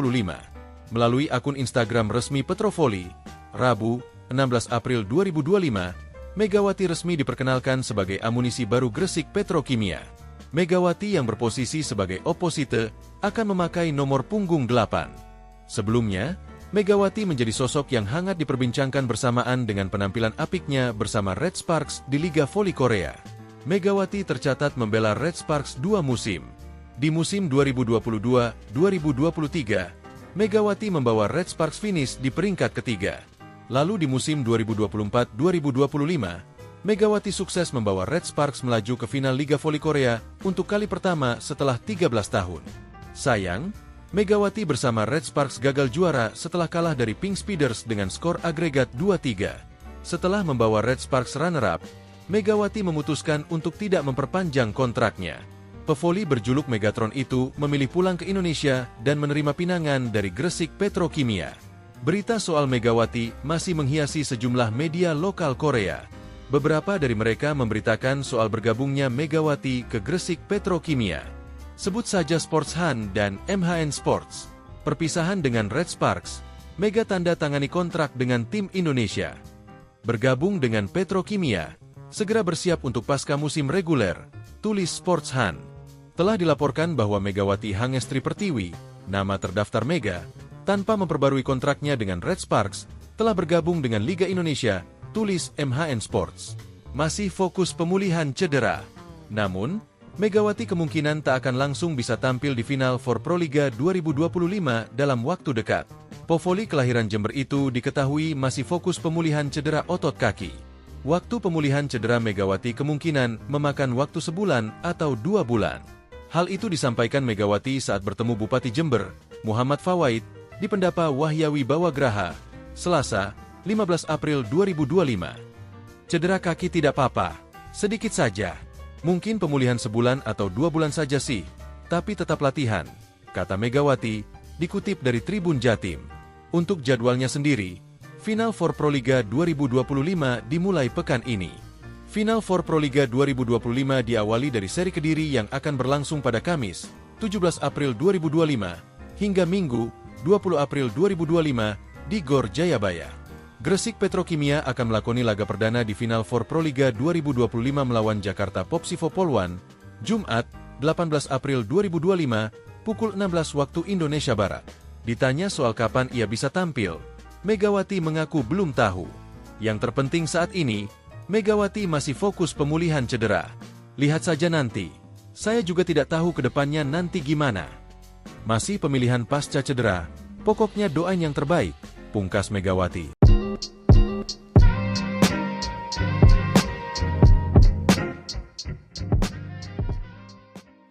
Melalui akun Instagram resmi Petrovoli, Rabu, 16 April 2025, Megawati resmi diperkenalkan sebagai amunisi baru Gresik Petrokimia. Megawati yang berposisi sebagai oposite akan memakai nomor punggung 8. Sebelumnya, Megawati menjadi sosok yang hangat diperbincangkan bersamaan dengan penampilan apiknya bersama Red Sparks di Liga Voli Korea. Megawati tercatat membela Red Sparks 2 musim. Di musim 2022-2023, Megawati membawa Red Sparks finish di peringkat ketiga. Lalu di musim 2024-2025, Megawati sukses membawa Red Sparks melaju ke final Liga Voli Korea untuk kali pertama setelah 13 tahun. Sayang, Megawati bersama Red Sparks gagal juara setelah kalah dari Pink Speeders dengan skor agregat 2-3. Setelah membawa Red Sparks runner-up, Megawati memutuskan untuk tidak memperpanjang kontraknya. Pevoli berjuluk Megatron itu memilih pulang ke Indonesia dan menerima pinangan dari Gresik Petrokimia. Berita soal Megawati masih menghiasi sejumlah media lokal Korea. Beberapa dari mereka memberitakan soal bergabungnya Megawati ke Gresik Petrokimia. Sebut saja Sports Han dan MHN Sports. Perpisahan dengan Red Sparks, Mega tanda tangani kontrak dengan tim Indonesia. Bergabung dengan Petrokimia, segera bersiap untuk pasca musim reguler, tulis Sports Han. Telah dilaporkan bahwa Megawati Hangestri Pertiwi, nama terdaftar Mega, tanpa memperbarui kontraknya dengan Red Sparks, telah bergabung dengan Liga Indonesia, tulis MHN Sports. Masih fokus pemulihan cedera. Namun, Megawati kemungkinan tak akan langsung bisa tampil di final for Proliga 2025 dalam waktu dekat. Povoli kelahiran Jember itu diketahui masih fokus pemulihan cedera otot kaki. Waktu pemulihan cedera Megawati kemungkinan memakan waktu sebulan atau 2 bulan. Hal itu disampaikan Megawati saat bertemu Bupati Jember, Muhammad Fawaid, di Pendapa Wahyawi Bawagraha, Selasa, 15 April 2025. Cedera kaki tidak apa-apa, sedikit saja. Mungkin pemulihan sebulan atau 2 bulan saja sih, tapi tetap latihan, kata Megawati, dikutip dari Tribun Jatim. Untuk jadwalnya sendiri, Final for Proliga 2025 dimulai pekan ini. Final for Proliga 2025 diawali dari seri Kediri yang akan berlangsung pada Kamis, 17 April 2025, hingga Minggu, 20 April 2025, di Gor Jayabaya. Gresik Petrokimia akan melakoni laga perdana di Final for Proliga 2025 melawan Jakarta Popsivo Polwan, Jumat, 18 April 2025, pukul 16 waktu Indonesia Barat. Ditanya soal kapan ia bisa tampil, Megawati mengaku belum tahu. Yang terpenting saat ini, Megawati masih fokus pemulihan cedera. Lihat saja nanti. Saya juga tidak tahu ke depannya nanti gimana. Masih pemilihan pasca cedera, pokoknya doain yang terbaik, pungkas Megawati.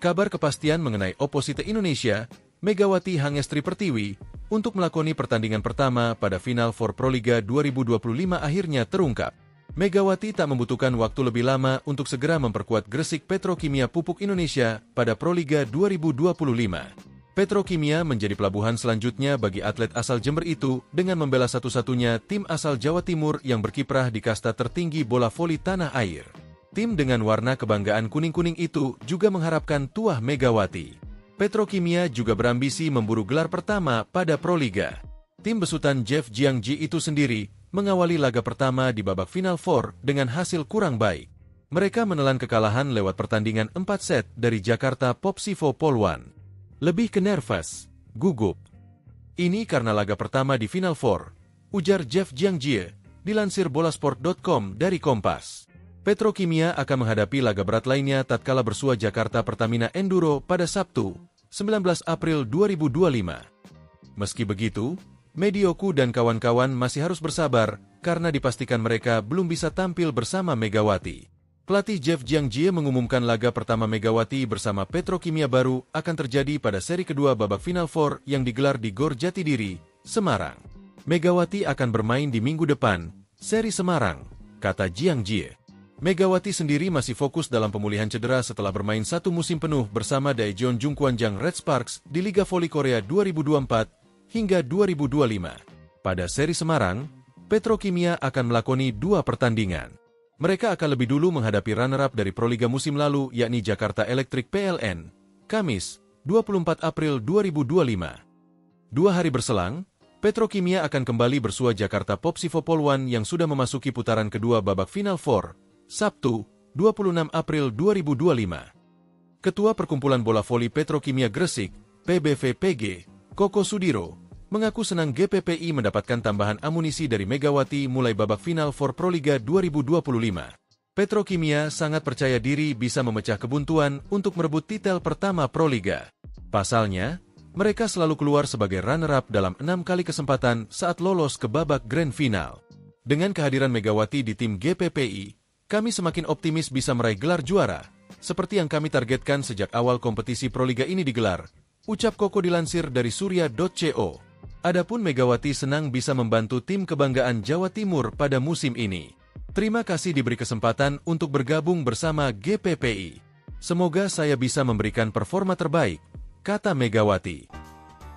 Kabar kepastian mengenai oposite Indonesia, Megawati Hangestri Pertiwi, untuk melakoni pertandingan pertama pada Final for Proliga 2025 akhirnya terungkap. Megawati tak membutuhkan waktu lebih lama untuk segera memperkuat Gresik Petrokimia Pupuk Indonesia pada Proliga 2025. Petrokimia menjadi pelabuhan selanjutnya bagi atlet asal Jember itu dengan membela satu-satunya tim asal Jawa Timur yang berkiprah di kasta tertinggi bola voli tanah air. Tim dengan warna kebanggaan kuning-kuning itu juga mengharapkan tuah Megawati. Petrokimia juga berambisi memburu gelar pertama pada Proliga. Tim besutan Jeff Jiangji itu sendiri mengawali laga pertama di babak Final Four dengan hasil kurang baik. Mereka menelan kekalahan lewat pertandingan 4 set dari Jakarta Popsivo Polwan. Lebih ke nervous, gugup. Ini karena laga pertama di Final Four, ujar Jeff Jiangji, dilansir bolasport.com dari Kompas. Petrokimia akan menghadapi laga berat lainnya tatkala bersua Jakarta Pertamina Enduro pada Sabtu, 19 April 2025. Meski begitu, Medioku dan kawan-kawan masih harus bersabar karena dipastikan mereka belum bisa tampil bersama Megawati. Pelatih Jeff Jiangjie mengumumkan laga pertama Megawati bersama Petrokimia baru akan terjadi pada seri kedua babak Final Four yang digelar di Gor Jatidiri, Semarang. Megawati akan bermain di minggu depan, seri Semarang, kata Jiangjie. Megawati sendiri masih fokus dalam pemulihan cedera setelah bermain satu musim penuh bersama Daejeon Jungkwanjang Red Sparks di Liga Voli Korea 2024 hingga 2025. Pada seri Semarang, Petrokimia akan melakoni 2 pertandingan. Mereka akan lebih dulu menghadapi runner-up dari Proliga musim lalu yakni Jakarta Electric PLN, Kamis, 24 April 2025. 2 hari berselang, Petrokimia akan kembali bersua Jakarta Popsivo Poluan yang sudah memasuki putaran kedua babak Final Four, Sabtu, 26 April 2025. Ketua Perkumpulan Bola Voli Petrokimia Gresik, PBVPG, Koko Sudiro, mengaku senang GPPI mendapatkan tambahan amunisi dari Megawati mulai babak final for Proliga 2025. Petrokimia sangat percaya diri bisa memecah kebuntuan untuk merebut titel pertama Proliga. Pasalnya, mereka selalu keluar sebagai runner-up dalam 6 kali kesempatan saat lolos ke babak grand final. Dengan kehadiran Megawati di tim GPPI, kami semakin optimis bisa meraih gelar juara, seperti yang kami targetkan sejak awal kompetisi Proliga ini digelar, ucap Koko dilansir dari surya.co. Adapun Megawati senang bisa membantu tim kebanggaan Jawa Timur pada musim ini. Terima kasih diberi kesempatan untuk bergabung bersama GPPI. Semoga saya bisa memberikan performa terbaik, kata Megawati.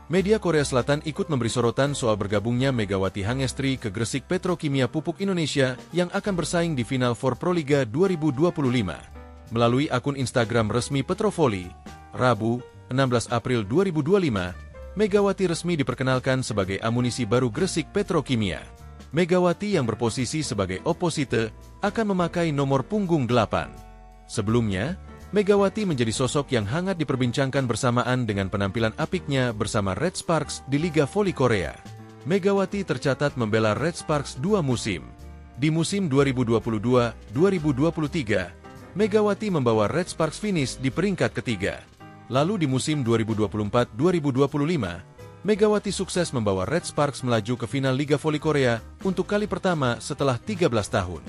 Media Korea Selatan ikut memberi sorotan soal bergabungnya Megawati Hangestri ke Gresik Petrokimia Pupuk Indonesia yang akan bersaing di Final Four Proliga 2025. Melalui akun Instagram resmi Petrovoli, Rabu, 16 April 2025, Megawati resmi diperkenalkan sebagai amunisi baru Gresik Petrokimia. Megawati yang berposisi sebagai oposite akan memakai nomor punggung 8. Sebelumnya, Megawati menjadi sosok yang hangat diperbincangkan bersamaan dengan penampilan apiknya bersama Red Sparks di Liga Voli Korea. Megawati tercatat membela Red Sparks 2 musim. Di musim 2022-2023, Megawati membawa Red Sparks finish di peringkat ketiga. Lalu di musim 2024-2025, Megawati sukses membawa Red Sparks melaju ke final Liga Voli Korea untuk kali pertama setelah 13 tahun.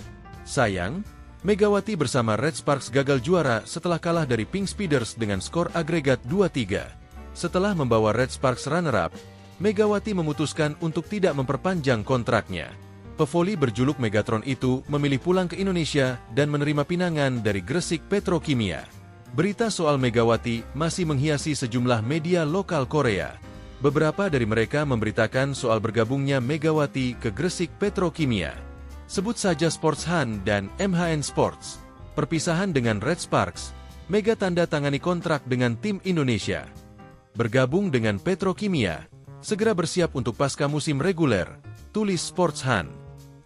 Sayang, Megawati bersama Red Sparks gagal juara setelah kalah dari Pink Speeders dengan skor agregat 2-3. Setelah membawa Red Sparks runner-up, Megawati memutuskan untuk tidak memperpanjang kontraknya. Pevoli berjuluk Megatron itu memilih pulang ke Indonesia dan menerima pinangan dari Gresik Petrokimia. Berita soal Megawati masih menghiasi sejumlah media lokal Korea. Beberapa dari mereka memberitakan soal bergabungnya Megawati ke Gresik Petrokimia. Sebut saja Sports Han dan MHN Sports. Perpisahan dengan Red Sparks, Mega tanda tangani kontrak dengan tim Indonesia. Bergabung dengan Petrokimia, segera bersiap untuk pasca musim reguler, tulis Sports Han.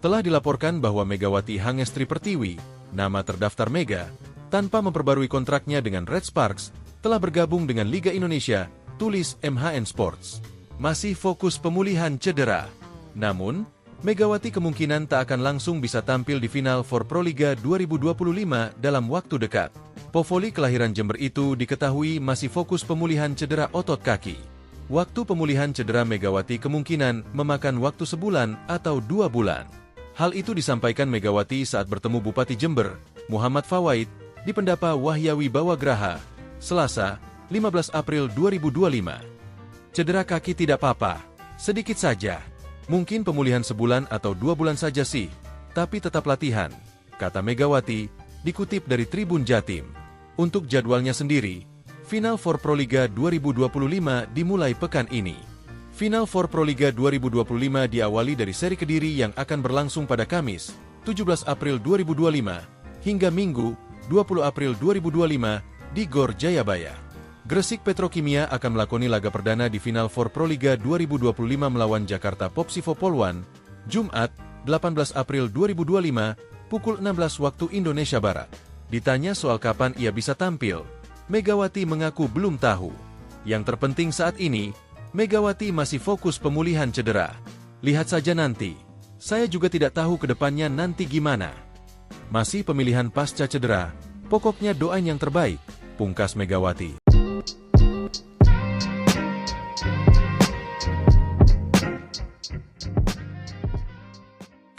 Telah dilaporkan bahwa Megawati Hangestri Pertiwi, nama terdaftar Mega, tanpa memperbarui kontraknya dengan Red Sparks, telah bergabung dengan Liga Indonesia, tulis MHN Sports. Masih fokus pemulihan cedera. Namun, Megawati kemungkinan tak akan langsung bisa tampil di final for Proliga 2025 dalam waktu dekat. Povoli kelahiran Jember itu diketahui masih fokus pemulihan cedera otot kaki. Waktu pemulihan cedera Megawati kemungkinan memakan waktu sebulan atau 2 bulan. Hal itu disampaikan Megawati saat bertemu Bupati Jember, Muhammad Fawaid, di Pendapa Wahyawi Bawagraha, Selasa, 15 April 2025. Cedera kaki tidak apa-apa, sedikit saja. Mungkin pemulihan sebulan atau 2 bulan saja sih, tapi tetap latihan, kata Megawati, dikutip dari Tribun Jatim. Untuk jadwalnya sendiri, Final Four Proliga 2025 dimulai pekan ini. Final Four Proliga 2025 diawali dari seri Kediri yang akan berlangsung pada Kamis, 17 April 2025, hingga Minggu, 20 April 2025, di Gor Jayabaya. Gresik Petrokimia akan melakoni laga perdana di Final Four Proliga 2025 melawan Jakarta Popsivo Poluan, Jumat, 18 April 2025, pukul 16 waktu Indonesia Barat. Ditanya soal kapan ia bisa tampil, Megawati mengaku belum tahu. Yang terpenting saat ini, Megawati masih fokus pemulihan cedera. Lihat saja nanti. Saya juga tidak tahu ke depannya nanti gimana. Masih pemilihan pasca cedera, pokoknya doain yang terbaik, pungkas Megawati.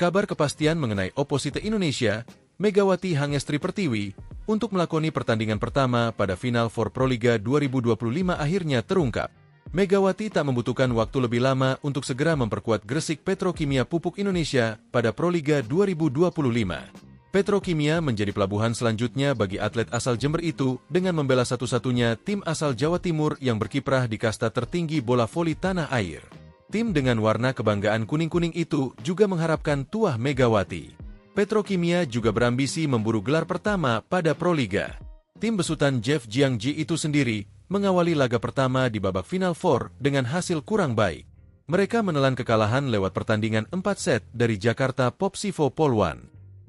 Kabar kepastian mengenai oposite Indonesia, Megawati Hangestri Pertiwi, untuk melakoni pertandingan pertama pada Final Four Proliga 2025 akhirnya terungkap. Megawati tak membutuhkan waktu lebih lama untuk segera memperkuat Gresik Petrokimia Pupuk Indonesia pada Proliga 2025. Petrokimia menjadi pelabuhan selanjutnya bagi atlet asal Jember itu dengan membela satu-satunya tim asal Jawa Timur yang berkiprah di kasta tertinggi bola voli tanah air. Tim dengan warna kebanggaan kuning-kuning itu juga mengharapkan tuah Megawati. Petrokimia juga berambisi memburu gelar pertama pada Proliga. Tim besutan Jeff Jiangji itu sendiri mengawali laga pertama di babak Final Four dengan hasil kurang baik. Mereka menelan kekalahan lewat pertandingan 4 set dari Jakarta Popsivo Polwan.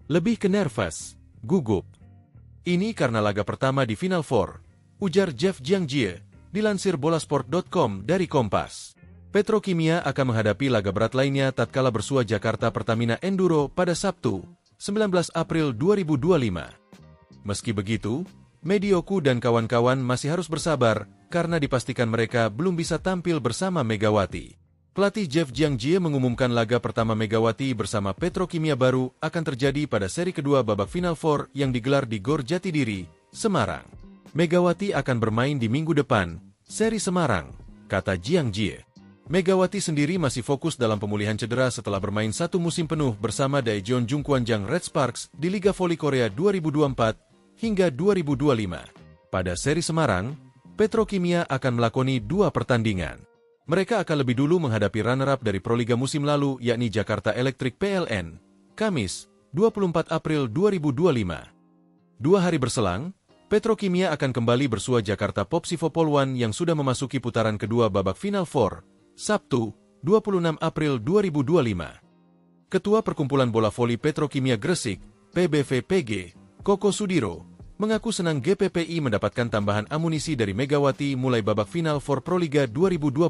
Lebih ke nervous, gugup. Ini karena laga pertama di Final Four, ujar Jeff Jiangji, dilansir bolasport.com dari Kompas. Petrokimia akan menghadapi laga berat lainnya tatkala bersua Jakarta Pertamina Enduro pada Sabtu, 19 April 2025. Meski begitu, Medioku dan kawan-kawan masih harus bersabar karena dipastikan mereka belum bisa tampil bersama Megawati. Pelatih Jeff Jiangji mengumumkan laga pertama Megawati bersama Petrokimia baru akan terjadi pada seri kedua babak Final Four yang digelar di Gor Jatidiri, Semarang. Megawati akan bermain di minggu depan, seri Semarang, kata Jiangji. Megawati sendiri masih fokus dalam pemulihan cedera setelah bermain satu musim penuh bersama Daejeon Jungkwanjang Red Sparks di Liga Voli Korea 2024 hingga 2025. Pada seri Semarang, Petrokimia akan melakoni 2 pertandingan. Mereka akan lebih dulu menghadapi runner-up dari Proliga musim lalu yakni Jakarta Electric PLN, Kamis, 24 April 2025. 2 hari berselang, Petrokimia akan kembali bersua Jakarta Popsivo Polwan yang sudah memasuki putaran kedua babak Final Four, Sabtu, 26 April 2025. Ketua Perkumpulan Bola Voli Petrokimia Gresik, PBVPG, Koko Sudiro, mengaku senang GPPI mendapatkan tambahan amunisi dari Megawati mulai babak Final Four Proliga 2025.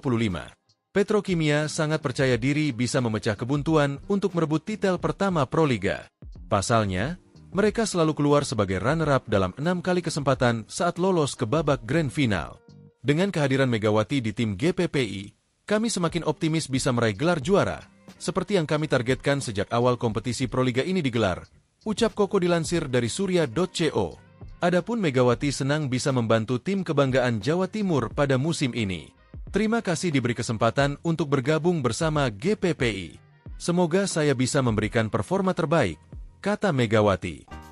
Petrokimia sangat percaya diri bisa memecah kebuntuan untuk merebut titel pertama Proliga. Pasalnya, mereka selalu keluar sebagai runner-up dalam 6 kali kesempatan saat lolos ke babak Grand Final. Dengan kehadiran Megawati di tim GPPI, kami semakin optimis bisa meraih gelar juara, seperti yang kami targetkan sejak awal kompetisi Proliga ini digelar, ucap Koko dilansir dari surya.co. Adapun Megawati senang bisa membantu tim kebanggaan Jawa Timur pada musim ini. Terima kasih diberi kesempatan untuk bergabung bersama GPPI. Semoga saya bisa memberikan performa terbaik, kata Megawati.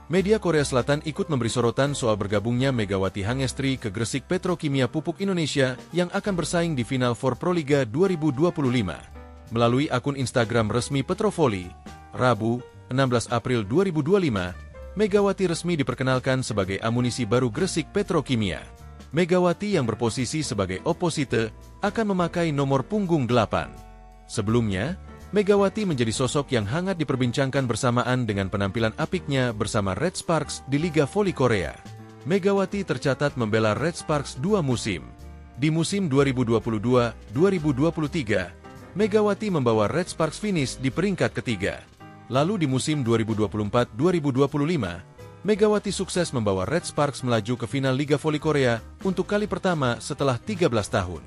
Media Korea Selatan ikut memberi sorotan soal bergabungnya Megawati Hangestri ke Gresik Petrokimia Pupuk Indonesia yang akan bersaing di Final Four Proliga 2025. Melalui akun Instagram resmi Petrovoli, Rabu, 16 April 2025, Megawati resmi diperkenalkan sebagai amunisi baru Gresik Petrokimia. Megawati yang berposisi sebagai oposite akan memakai nomor punggung 8. Sebelumnya, Megawati menjadi sosok yang hangat diperbincangkan bersamaan dengan penampilan apiknya bersama Red Sparks di Liga Voli Korea. Megawati tercatat membela Red Sparks 2 musim. Di musim 2022-2023, Megawati membawa Red Sparks finish di peringkat ketiga. Lalu di musim 2024-2025, Megawati sukses membawa Red Sparks melaju ke final Liga Voli Korea untuk kali pertama setelah 13 tahun.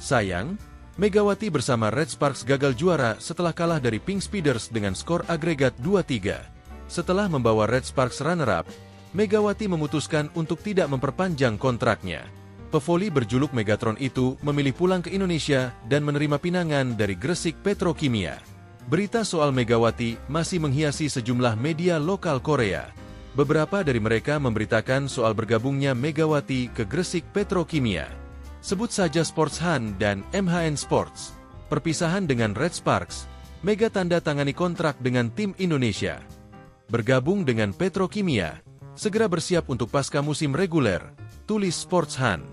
Sayang, Megawati bersama Red Sparks gagal juara setelah kalah dari Pink Speeders dengan skor agregat 2-3. Setelah membawa Red Sparks runner-up, Megawati memutuskan untuk tidak memperpanjang kontraknya. Pevoli berjuluk Megatron itu memilih pulang ke Indonesia dan menerima pinangan dari Gresik Petrokimia. Berita soal Megawati masih menghiasi sejumlah media lokal Korea. Beberapa dari mereka memberitakan soal bergabungnya Megawati ke Gresik Petrokimia. Sebut saja Sports Han dan MHN Sports. Perpisahan dengan Red Sparks, Mega tanda tangani kontrak dengan tim Indonesia. Bergabung dengan Petrokimia, segera bersiap untuk pasca musim reguler, tulis Sports Han.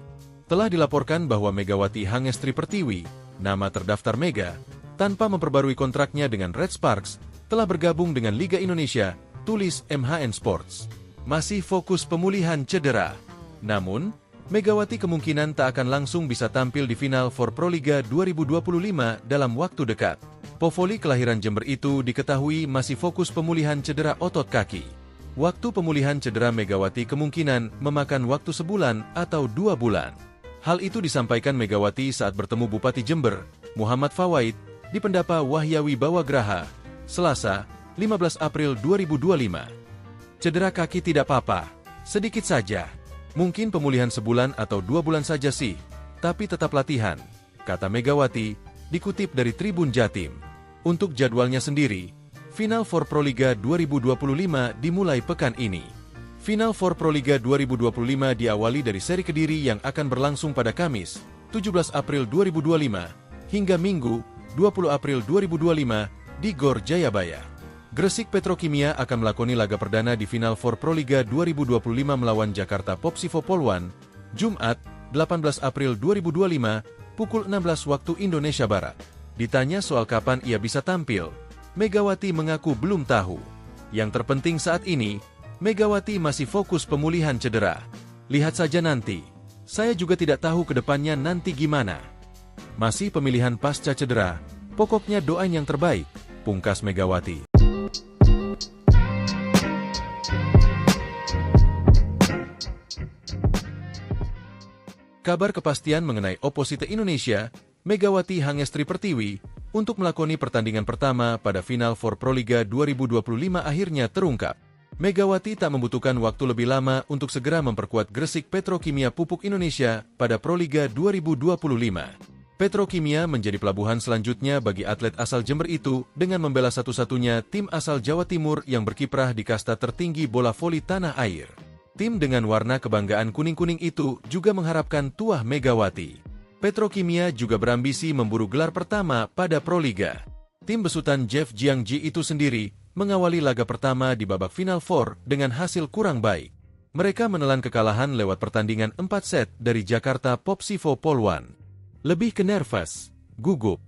Telah dilaporkan bahwa Megawati Hangestri Pertiwi, nama terdaftar Mega, tanpa memperbarui kontraknya dengan Red Sparks, telah bergabung dengan Liga Indonesia, tulis MHN Sports. Masih fokus pemulihan cedera. Namun, Megawati kemungkinan tak akan langsung bisa tampil di final for Proliga 2025 dalam waktu dekat. Povoli kelahiran Jember itu diketahui masih fokus pemulihan cedera otot kaki. Waktu pemulihan cedera Megawati kemungkinan memakan waktu sebulan atau 2 bulan. Hal itu disampaikan Megawati saat bertemu Bupati Jember, Muhammad Fawaid, di Pendapa Wahyawi Bawagraha, Selasa, 15 April 2025. Cedera kaki tidak apa-apa, sedikit saja. Mungkin pemulihan sebulan atau 2 bulan saja sih, tapi tetap latihan, kata Megawati, dikutip dari Tribun Jatim. Untuk jadwalnya sendiri, Final Four Proliga 2025 dimulai pekan ini. Final Four Proliga 2025 diawali dari seri Kediri yang akan berlangsung pada Kamis, 17 April 2025, hingga Minggu, 20 April 2025, di Gor Jayabaya. Gresik Petrokimia akan melakoni laga perdana di Final Four Proliga 2025 melawan Jakarta Popsivo Poluan, Jumat, 18 April 2025, pukul 16 waktu Indonesia Barat. Ditanya soal kapan ia bisa tampil, Megawati mengaku belum tahu. Yang terpenting saat ini, Megawati masih fokus pemulihan cedera. Lihat saja nanti. Saya juga tidak tahu ke depannya nanti gimana. Masih pemilihan pasca cedera, pokoknya doain yang terbaik, pungkas Megawati. Kabar kepastian mengenai Opposite Indonesia, Megawati Hangestri Pertiwi, untuk melakoni pertandingan pertama pada Final Four Proliga 2025 akhirnya terungkap. Megawati tak membutuhkan waktu lebih lama untuk segera memperkuat Gresik Petrokimia Pupuk Indonesia pada Proliga 2025. Petrokimia menjadi pelabuhan selanjutnya bagi atlet asal Jember itu dengan membela satu-satunya tim asal Jawa Timur yang berkiprah di kasta tertinggi bola voli tanah air. Tim dengan warna kebanggaan kuning-kuning itu juga mengharapkan tuah Megawati. Petrokimia juga berambisi memburu gelar pertama pada Proliga. Tim besutan Jeff Jiangji itu sendiri mengawali laga pertama di babak Final Four dengan hasil kurang baik. Mereka menelan kekalahan lewat pertandingan 4 set dari Jakarta Popsivo Poluan. Lebih ke nervous, gugup.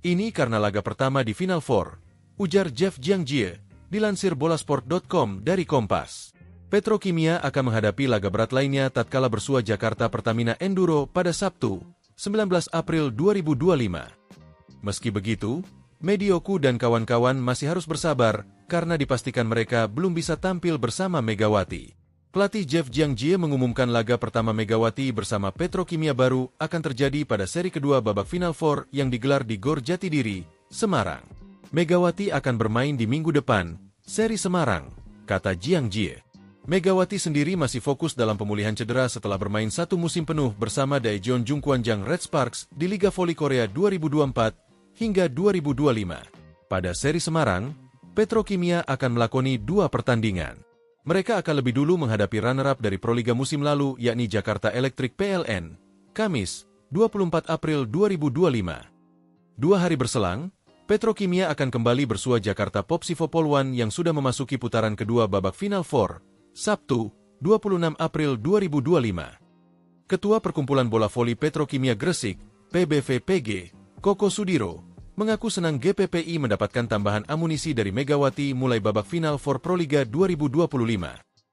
Ini karena laga pertama di Final Four, ujar Jeff Jiangji, dilansir bolasport.com dari Kompas. Petrokimia akan menghadapi laga berat lainnya tatkala bersua Jakarta Pertamina Enduro pada Sabtu, 19 April 2025. Meski begitu, Medioku dan kawan-kawan masih harus bersabar karena dipastikan mereka belum bisa tampil bersama Megawati. Pelatih Jeff Jiangji mengumumkan laga pertama Megawati bersama Petrokimia baru akan terjadi pada seri kedua babak Final Four yang digelar di Gor Jatidiri, Semarang. Megawati akan bermain di minggu depan, seri Semarang, kata Jiangji. Megawati sendiri masih fokus dalam pemulihan cedera setelah bermain 1 musim penuh bersama Daejeon Jungkwanjang Red Sparks di Liga Voli Korea 2024 hingga 2025. Pada seri Semarang, Petrokimia akan melakoni 2 pertandingan. Mereka akan lebih dulu menghadapi runner-up dari Proliga musim lalu yakni Jakarta Electric PLN, Kamis, 24 April 2025. 2 hari berselang, Petrokimia akan kembali bersua Jakarta Popsivo Poluan yang sudah memasuki putaran kedua babak Final Four, Sabtu, 26 April 2025. Ketua Perkumpulan Bola Voli Petrokimia Gresik, PBVPG, Koko Sudiro, mengaku senang GPPI mendapatkan tambahan amunisi dari Megawati mulai babak Final Four Proliga 2025.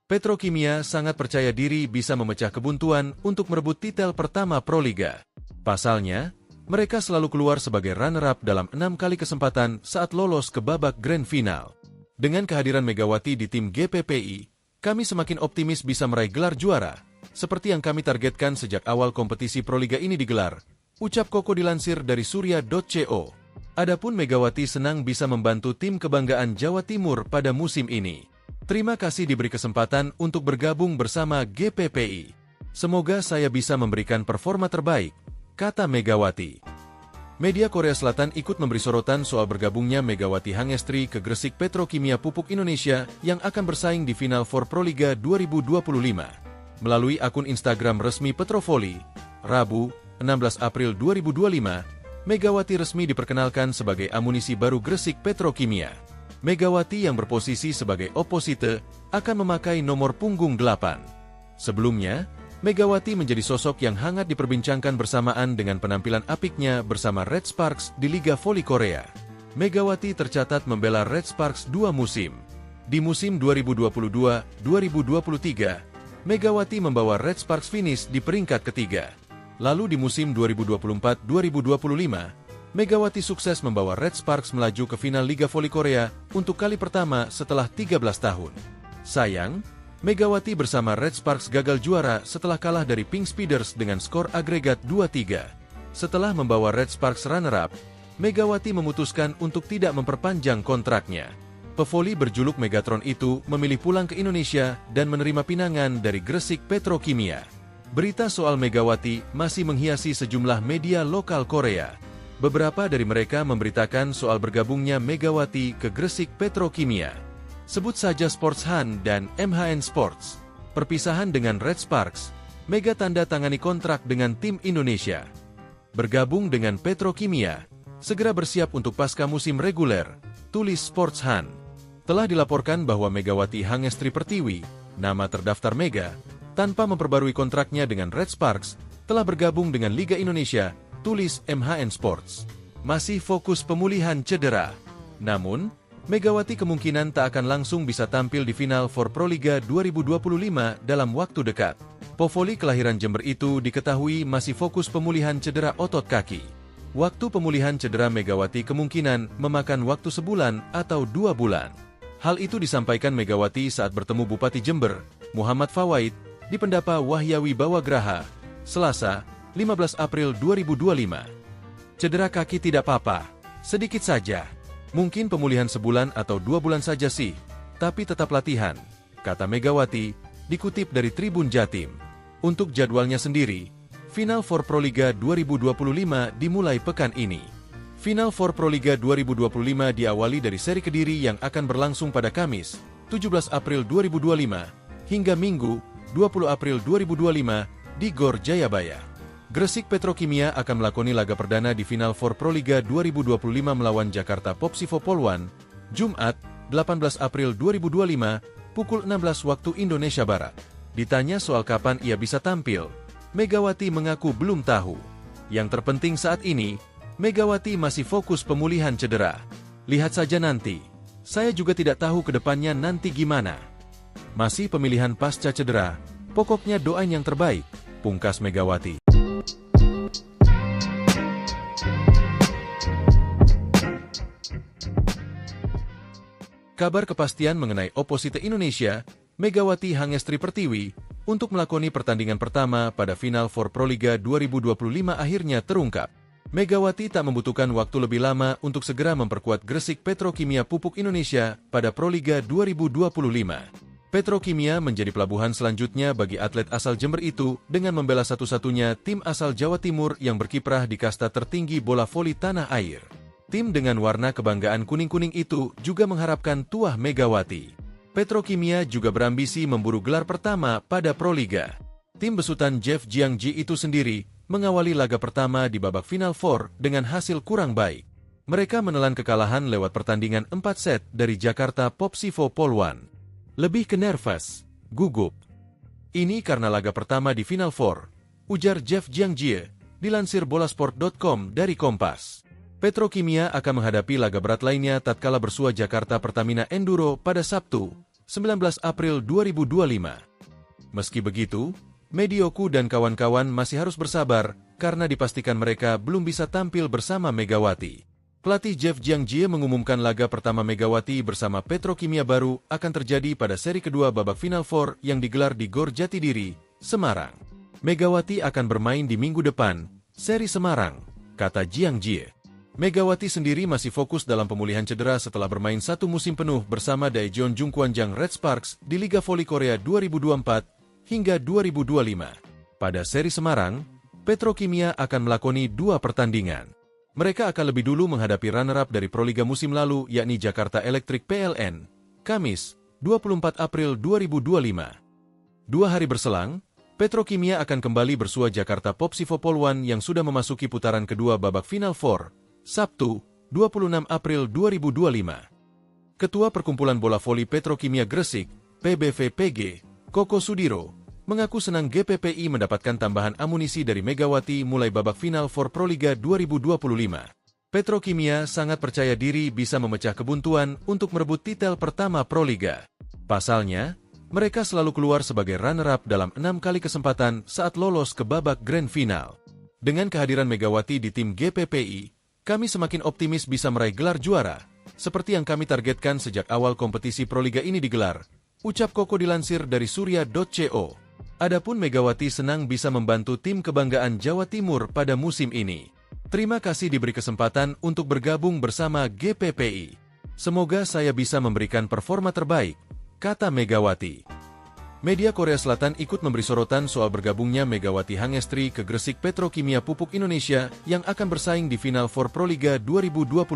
Petrokimia sangat percaya diri bisa memecah kebuntuan untuk merebut titel pertama Proliga. Pasalnya, mereka selalu keluar sebagai runner-up dalam 6 kali kesempatan saat lolos ke babak Grand Final. Dengan kehadiran Megawati di tim GPPI, kami semakin optimis bisa meraih gelar juara, seperti yang kami targetkan sejak awal kompetisi Proliga ini digelar, ucap Koko dilansir dari surya.co. Adapun Megawati senang bisa membantu tim kebanggaan Jawa Timur pada musim ini. Terima kasih diberi kesempatan untuk bergabung bersama GPPI. Semoga saya bisa memberikan performa terbaik, kata Megawati. Media Korea Selatan ikut memberi sorotan soal bergabungnya Megawati Hangestri ke Gresik Petrokimia Pupuk Indonesia yang akan bersaing di Final Four Proliga 2025. Melalui akun Instagram resmi Petrovoli, Rabu, 16 April 2025, Megawati resmi diperkenalkan sebagai amunisi baru Gresik Petrokimia. Megawati yang berposisi sebagai opposite akan memakai nomor punggung 8. Sebelumnya, Megawati menjadi sosok yang hangat diperbincangkan bersamaan dengan penampilan apiknya bersama Red Sparks di Liga Voli Korea. Megawati tercatat membela Red Sparks 2 musim. Di musim 2022-2023, Megawati membawa Red Sparks finish di peringkat ketiga. Lalu di musim 2024-2025, Megawati sukses membawa Red Sparks melaju ke final Liga Voli Korea untuk kali pertama setelah 13 tahun. Sayang, Megawati bersama Red Sparks gagal juara setelah kalah dari Pink Speeders dengan skor agregat 2-3. Setelah membawa Red Sparks runner-up, Megawati memutuskan untuk tidak memperpanjang kontraknya. Pevoli berjuluk Megatron itu memilih pulang ke Indonesia dan menerima pinangan dari Gresik Petrokimia. Berita soal Megawati masih menghiasi sejumlah media lokal Korea. Beberapa dari mereka memberitakan soal bergabungnya Megawati ke Gresik Petrokimia. Sebut saja Sports Han dan MHN Sports. Perpisahan dengan Red Sparks, Mega tanda tangani kontrak dengan tim Indonesia. Bergabung dengan Petrokimia, segera bersiap untuk pasca musim reguler, tulis Sports Han. Telah dilaporkan bahwa Megawati Hangestri Pertiwi, nama terdaftar Mega, tanpa memperbarui kontraknya dengan Red Sparks, telah bergabung dengan Liga Indonesia, tulis MHN Sports. Masih fokus pemulihan cedera. Namun, Megawati kemungkinan tak akan langsung bisa tampil di final for Proliga 2025 dalam waktu dekat. Pevoli kelahiran Jember itu diketahui masih fokus pemulihan cedera otot kaki. Waktu pemulihan cedera Megawati kemungkinan memakan waktu sebulan atau 2 bulan. Hal itu disampaikan Megawati saat bertemu Bupati Jember, Muhammad Fawaid, di Pendapa Wahyawi Bawagraha, Selasa, 15 April 2025. Cedera kaki tidak apa-apa, sedikit saja. Mungkin pemulihan sebulan atau 2 bulan saja sih, tapi tetap latihan, kata Megawati, dikutip dari Tribun Jatim. Untuk jadwalnya sendiri, Final for Proliga 2025 dimulai pekan ini. Final for Proliga 2025 diawali dari seri Kediri yang akan berlangsung pada Kamis, 17 April 2025, hingga Minggu, 20 April 2025, di Gor Jayabaya. Gresik Petrokimia akan melakoni laga perdana di Final for Proliga 2025 melawan Jakarta Popsivo Poluan, Jumat, 18 April 2025, pukul 16 waktu Indonesia Barat. Ditanya soal kapan ia bisa tampil, Megawati mengaku belum tahu. Yang terpenting saat ini, Megawati masih fokus pemulihan cedera. Lihat saja nanti. Saya juga tidak tahu ke depannya nanti gimana. Masih pemilihan pasca cedera, pokoknya doain yang terbaik, pungkas Megawati. Kabar kepastian mengenai oposite Indonesia, Megawati Hangestri Pertiwi, untuk melakoni pertandingan pertama pada Final for Proliga 2025 akhirnya terungkap. Megawati tak membutuhkan waktu lebih lama untuk segera memperkuat Gresik Petrokimia Pupuk Indonesia pada Proliga 2025. Petrokimia menjadi pelabuhan selanjutnya bagi atlet asal Jember itu dengan membela satu-satunya tim asal Jawa Timur yang berkiprah di kasta tertinggi bola voli tanah air. Tim dengan warna kebanggaan kuning-kuning itu juga mengharapkan tuah Megawati. Petrokimia juga berambisi memburu gelar pertama pada Proliga. Tim besutan Jeff Jiangji itu sendiri mengawali laga pertama di babak Final Four dengan hasil kurang baik. Mereka menelan kekalahan lewat pertandingan 4 set dari Jakarta Popsivo Poluan. Lebih ke nervous, gugup. Ini karena laga pertama di Final Four, ujar Jeff Jiangji, dilansir bolasport.com dari Kompas. Petrokimia akan menghadapi laga berat lainnya tatkala bersua Jakarta Pertamina Enduro pada Sabtu, 19 April 2025. Meski begitu, Medioku dan kawan-kawan masih harus bersabar karena dipastikan mereka belum bisa tampil bersama Megawati. Pelatih Jeff Jiangji mengumumkan laga pertama Megawati bersama Petrokimia baru akan terjadi pada seri kedua babak Final Four yang digelar di Gor Jatidiri, Semarang. Megawati akan bermain di minggu depan, seri Semarang, kata Jiangji. Megawati sendiri masih fokus dalam pemulihan cedera setelah bermain 1 musim penuh bersama Daejeon Jungkwanjang Red Sparks di Liga Voli Korea 2024 hingga 2025. Pada seri Semarang, Petrokimia akan melakoni 2 pertandingan. Mereka akan lebih dulu menghadapi runner-up dari Proliga musim lalu yakni Jakarta Electric PLN, Kamis, 24 April 2025. 2 hari berselang, Petrokimia akan kembali bersua Jakarta Popsivo Poluan yang sudah memasuki putaran kedua babak Final Four, Sabtu, 26 April 2025. Ketua Perkumpulan Bola Voli Petrokimia Gresik, PBVPG, Koko Sudiro, mengaku senang GPPI mendapatkan tambahan amunisi dari Megawati mulai babak final for Proliga 2025. Petrokimia sangat percaya diri bisa memecah kebuntuan untuk merebut titel pertama Proliga. Pasalnya, mereka selalu keluar sebagai runner-up dalam 6 kali kesempatan saat lolos ke babak grand final. Dengan kehadiran Megawati di tim GPPI, Kami semakin optimis bisa meraih gelar juara, seperti yang kami targetkan sejak awal kompetisi Proliga ini digelar, ucap Koko dilansir dari surya.co. Adapun Megawati senang bisa membantu tim kebanggaan Jawa Timur pada musim ini. Terima kasih diberi kesempatan untuk bergabung bersama GPPI. Semoga saya bisa memberikan performa terbaik, kata Megawati. Media Korea Selatan ikut memberi sorotan soal bergabungnya Megawati Hangestri ke Gresik Petrokimia Pupuk Indonesia yang akan bersaing di Final Four Proliga 2025.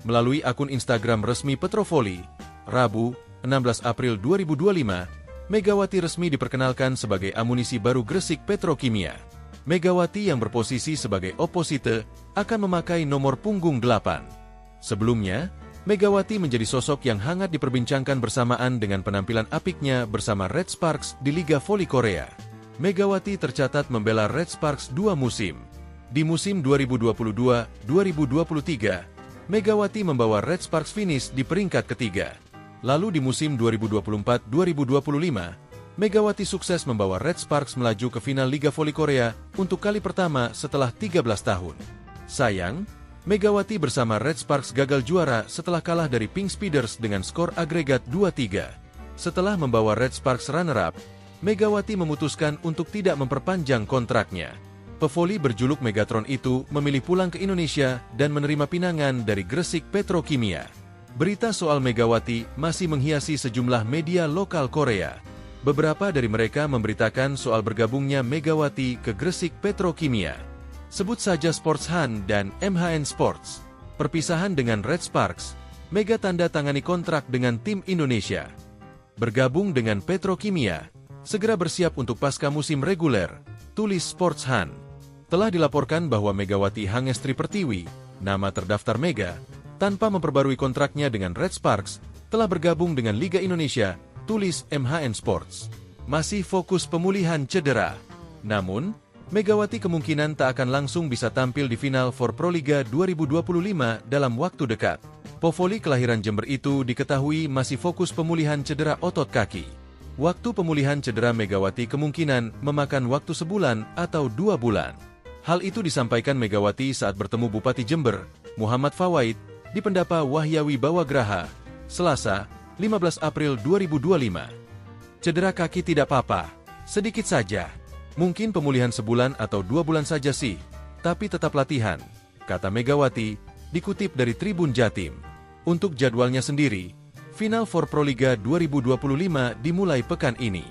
Melalui akun Instagram resmi Petrovoli, Rabu, 16 April 2025, Megawati resmi diperkenalkan sebagai amunisi baru Gresik Petrokimia. Megawati yang berposisi sebagai oposite akan memakai nomor punggung 8. Sebelumnya, Megawati menjadi sosok yang hangat diperbincangkan bersamaan dengan penampilan apiknya bersama Red Sparks di Liga Voli Korea. Megawati tercatat membela Red Sparks 2 musim. Di musim 2022-2023, Megawati membawa Red Sparks finish di peringkat ketiga. Lalu di musim 2024-2025, Megawati sukses membawa Red Sparks melaju ke final Liga Voli Korea untuk kali pertama setelah 13 tahun. Sayang, Megawati bersama Red Sparks gagal juara setelah kalah dari Pink Speeders dengan skor agregat 2-3. Setelah membawa Red Sparks runner-up, Megawati memutuskan untuk tidak memperpanjang kontraknya. Pevoli berjuluk Megatron itu memilih pulang ke Indonesia dan menerima pinangan dari Gresik Petrokimia. Berita soal Megawati masih menghiasi sejumlah media lokal Korea. Beberapa dari mereka memberitakan soal bergabungnya Megawati ke Gresik Petrokimia. Sebut saja Sports Han dan MHN Sports. Perpisahan dengan Red Sparks, Mega tanda tangani kontrak dengan tim Indonesia. Bergabung dengan Petrokimia, segera bersiap untuk pasca musim reguler, tulis Sports Han. Telah dilaporkan bahwa Megawati Hangestri Pertiwi, nama terdaftar Mega, tanpa memperbarui kontraknya dengan Red Sparks, telah bergabung dengan Liga Indonesia, tulis MHN Sports. Masih fokus pemulihan cedera. Namun, Megawati kemungkinan tak akan langsung bisa tampil di final for Proliga 2025 dalam waktu dekat. Povoli kelahiran Jember itu diketahui masih fokus pemulihan cedera otot kaki. Waktu pemulihan cedera Megawati kemungkinan memakan waktu sebulan atau 2 bulan. Hal itu disampaikan Megawati saat bertemu Bupati Jember, Muhammad Fawaid, di Pendapa Wahyawi Bawagraha, Selasa, 15 April 2025. Cedera kaki tidak apa-apa, sedikit saja. Mungkin pemulihan sebulan atau 2 bulan saja sih, tapi tetap latihan, kata Megawati, dikutip dari Tribun Jatim. Untuk jadwalnya sendiri, Final Four Proliga 2025 dimulai pekan ini.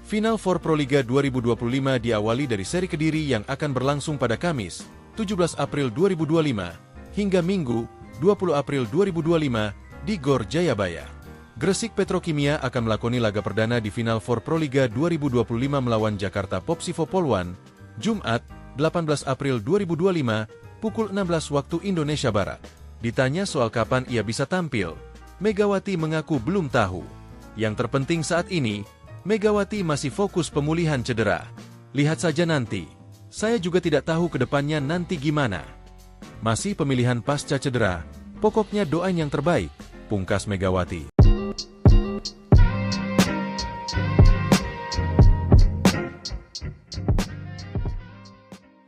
Final Four Proliga 2025 diawali dari seri Kediri yang akan berlangsung pada Kamis, 17 April 2025, hingga Minggu, 20 April 2025, di Gor Jayabaya. Gresik Petrokimia akan melakoni laga perdana di Final Four Proliga 2025 melawan Jakarta Popsivo Polwan, Jumat, 18 April 2025, pukul 16 waktu Indonesia Barat. Ditanya soal kapan ia bisa tampil, Megawati mengaku belum tahu. Yang terpenting saat ini, Megawati masih fokus pemulihan cedera. Lihat saja nanti. Saya juga tidak tahu ke depannya nanti gimana. Masih pemilihan pasca cedera, pokoknya doain yang terbaik, pungkas Megawati.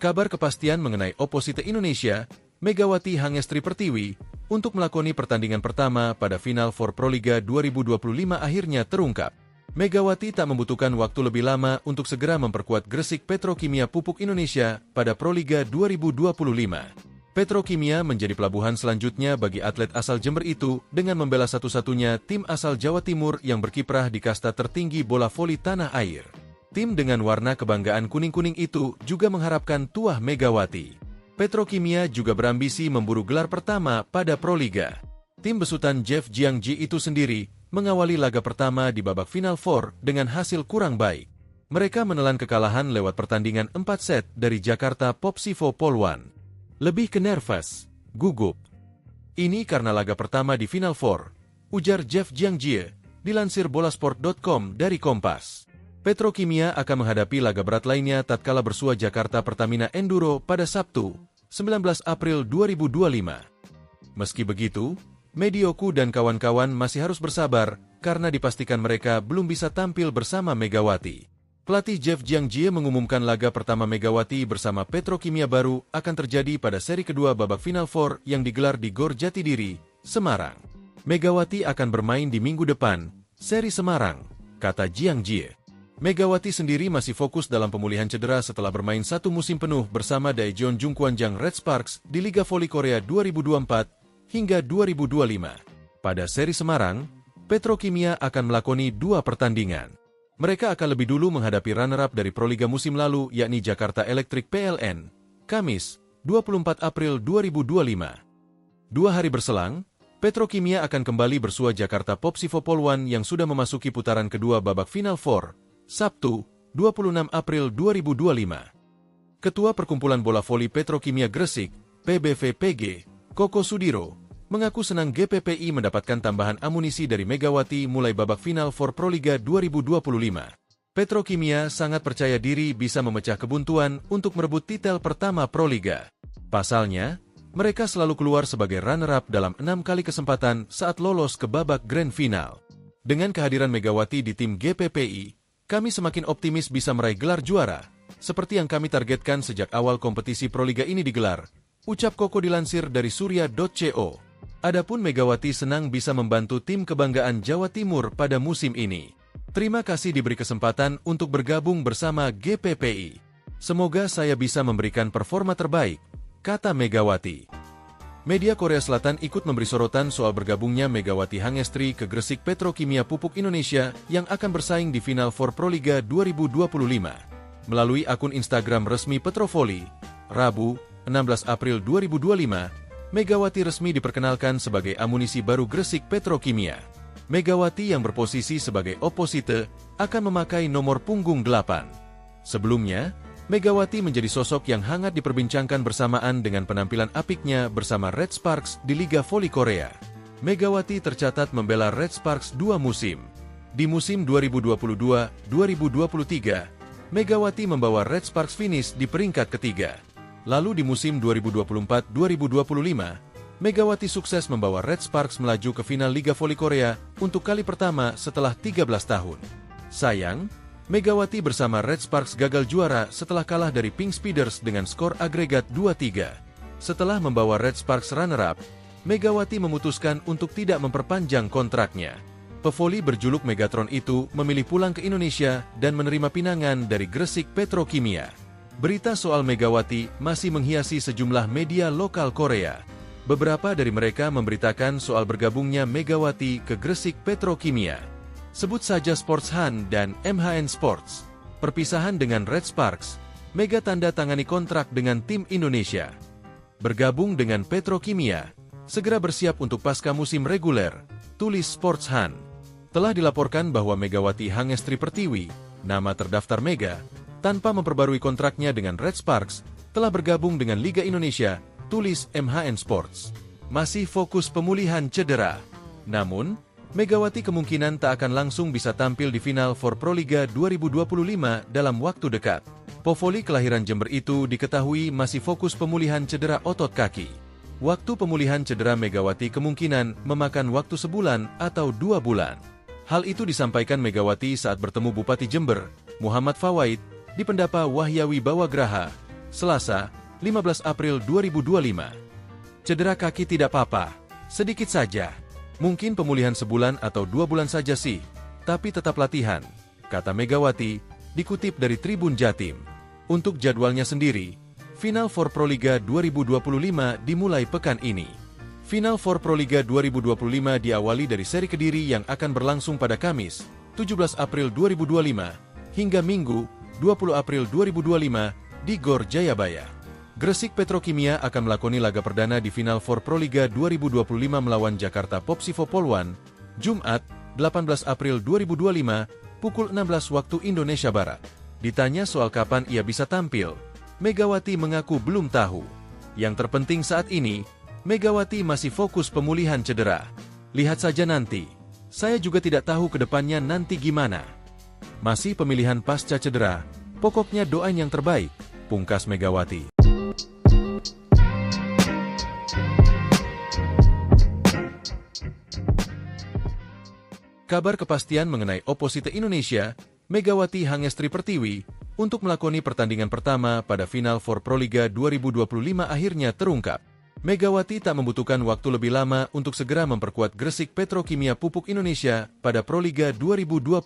Kabar kepastian mengenai oposite Indonesia, Megawati Hangestri Pertiwi, untuk melakoni pertandingan pertama pada Final Four Proliga 2025 akhirnya terungkap. Megawati tak membutuhkan waktu lebih lama untuk segera memperkuat Gresik Petrokimia Pupuk Indonesia pada Proliga 2025. Petrokimia menjadi pelabuhan selanjutnya bagi atlet asal Jember itu dengan membela satu-satunya tim asal Jawa Timur yang berkiprah di kasta tertinggi bola voli tanah air. Tim dengan warna kebanggaan kuning-kuning itu juga mengharapkan tuah Megawati. Petrokimia juga berambisi memburu gelar pertama pada Proliga. Tim besutan Jeff Jiangji itu sendiri mengawali laga pertama di babak Final Four dengan hasil kurang baik. Mereka menelan kekalahan lewat pertandingan 4 set dari Jakarta Popsivo Polwan. Lebih ke nervous, gugup. Ini karena laga pertama di Final Four, ujar Jeff Jiangji, dilansir bolasport.com dari Kompas. Petrokimia akan menghadapi laga berat lainnya tatkala bersua Jakarta Pertamina Enduro pada Sabtu, 19 April 2025. Meski begitu, Medioku dan kawan-kawan masih harus bersabar karena dipastikan mereka belum bisa tampil bersama Megawati. Pelatih Jeff Jiangjie mengumumkan laga pertama Megawati bersama Petrokimia baru akan terjadi pada seri kedua babak Final Four yang digelar di Gor Jatidiri, Semarang. Megawati akan bermain di minggu depan, seri Semarang, kata Jiangjie. Megawati sendiri masih fokus dalam pemulihan cedera setelah bermain satu musim penuh bersama Daejeon Jungkwanjang Red Sparks di Liga Voli Korea 2024 hingga 2025. Pada seri Semarang, Petrokimia akan melakoni 2 pertandingan. Mereka akan lebih dulu menghadapi runner-up dari Proliga musim lalu yakni Jakarta Electric PLN, Kamis, 24 April 2025. 2 hari berselang, Petrokimia akan kembali bersua Jakarta Popsivo Polwan yang sudah memasuki putaran kedua babak Final Four, Sabtu, 26 April 2025. Ketua Perkumpulan Bola Voli Petrokimia Gresik, PBVPG, Koko Sudiro, mengaku senang GPPI mendapatkan tambahan amunisi dari Megawati mulai babak final for Proliga 2025. Petrokimia sangat percaya diri bisa memecah kebuntuan untuk merebut titel pertama Proliga. Pasalnya, mereka selalu keluar sebagai runner-up dalam 6 kali kesempatan saat lolos ke babak grand final. Dengan kehadiran Megawati di tim GPPI, kami semakin optimis bisa meraih gelar juara, seperti yang kami targetkan sejak awal kompetisi Proliga ini digelar, ucap Koko dilansir dari surya.co. Adapun Megawati senang bisa membantu tim kebanggaan Jawa Timur pada musim ini. Terima kasih diberi kesempatan untuk bergabung bersama GPPI. Semoga saya bisa memberikan performa terbaik, kata Megawati. Media Korea Selatan ikut memberi sorotan soal bergabungnya Megawati Hangestri ke Gresik Petrokimia Pupuk Indonesia yang akan bersaing di Final Four Proliga 2025. Melalui akun Instagram resmi Petrovoli, Rabu, 16 April 2025, Megawati resmi diperkenalkan sebagai amunisi baru Gresik Petrokimia. Megawati yang berposisi sebagai oposite akan memakai nomor punggung 8. Sebelumnya, Megawati menjadi sosok yang hangat diperbincangkan bersamaan dengan penampilan apiknya bersama Red Sparks di Liga Voli Korea. Megawati tercatat membela Red Sparks 2 musim. Di musim 2022-2023, Megawati membawa Red Sparks finish di peringkat ketiga. Lalu di musim 2024-2025, Megawati sukses membawa Red Sparks melaju ke final Liga Voli Korea untuk kali pertama setelah 13 tahun. Sayang, Megawati bersama Red Sparks gagal juara setelah kalah dari Pink Speeders dengan skor agregat 2-3. Setelah membawa Red Sparks runner-up, Megawati memutuskan untuk tidak memperpanjang kontraknya. Pevoli berjuluk Megatron itu memilih pulang ke Indonesia dan menerima pinangan dari Gresik Petrokimia. Berita soal Megawati masih menghiasi sejumlah media lokal Korea. Beberapa dari mereka memberitakan soal bergabungnya Megawati ke Gresik Petrokimia. Sebut saja Sports Han dan MHN Sports. Perpisahan dengan Red Sparks, Mega tanda tangani kontrak dengan tim Indonesia. Bergabung dengan Petrokimia, segera bersiap untuk pasca musim reguler, tulis Sports Han. Telah dilaporkan bahwa Megawati Hangestri Pertiwi, nama terdaftar Mega, tanpa memperbarui kontraknya dengan Red Sparks, telah bergabung dengan Liga Indonesia, tulis MHN Sports. Masih fokus pemulihan cedera. Namun, Megawati kemungkinan tak akan langsung bisa tampil di final for Proliga 2025 dalam waktu dekat. Povoli kelahiran Jember itu diketahui masih fokus pemulihan cedera otot kaki. Waktu pemulihan cedera Megawati kemungkinan memakan waktu sebulan atau 2 bulan. Hal itu disampaikan Megawati saat bertemu Bupati Jember, Muhammad Fawaid, di Pendapa Wahyawi Bawagraha, Selasa, 15 April 2025. Cedera kaki tidak apa-apa, sedikit saja. Mungkin pemulihan sebulan atau 2 bulan saja sih, tapi tetap latihan, kata Megawati, dikutip dari Tribun Jatim. Untuk jadwalnya sendiri, Final Four Proliga 2025 dimulai pekan ini. Final Four Proliga 2025 diawali dari seri Kediri yang akan berlangsung pada Kamis, 17 April 2025, hingga Minggu, 20 April 2025, di Gor Jayabaya. Gresik Petrokimia akan melakoni laga perdana di Final Four Proliga 2025 melawan Jakarta Popsivo Polwan, Jumat, 18 April 2025, pukul 16 waktu Indonesia Barat. Ditanya soal kapan ia bisa tampil, Megawati mengaku belum tahu. Yang terpenting saat ini, Megawati masih fokus pemulihan cedera. Lihat saja nanti. Saya juga tidak tahu ke depannya nanti gimana. Masih pemilihan pasca cedera, pokoknya doain yang terbaik, pungkas Megawati. Kabar kepastian mengenai oposite Indonesia Megawati Hangestri Pertiwi, untuk melakoni pertandingan pertama pada Final Four Proliga 2025 akhirnya terungkap. Megawati tak membutuhkan waktu lebih lama untuk segera memperkuat Gresik Petrokimia Pupuk Indonesia pada Proliga 2025.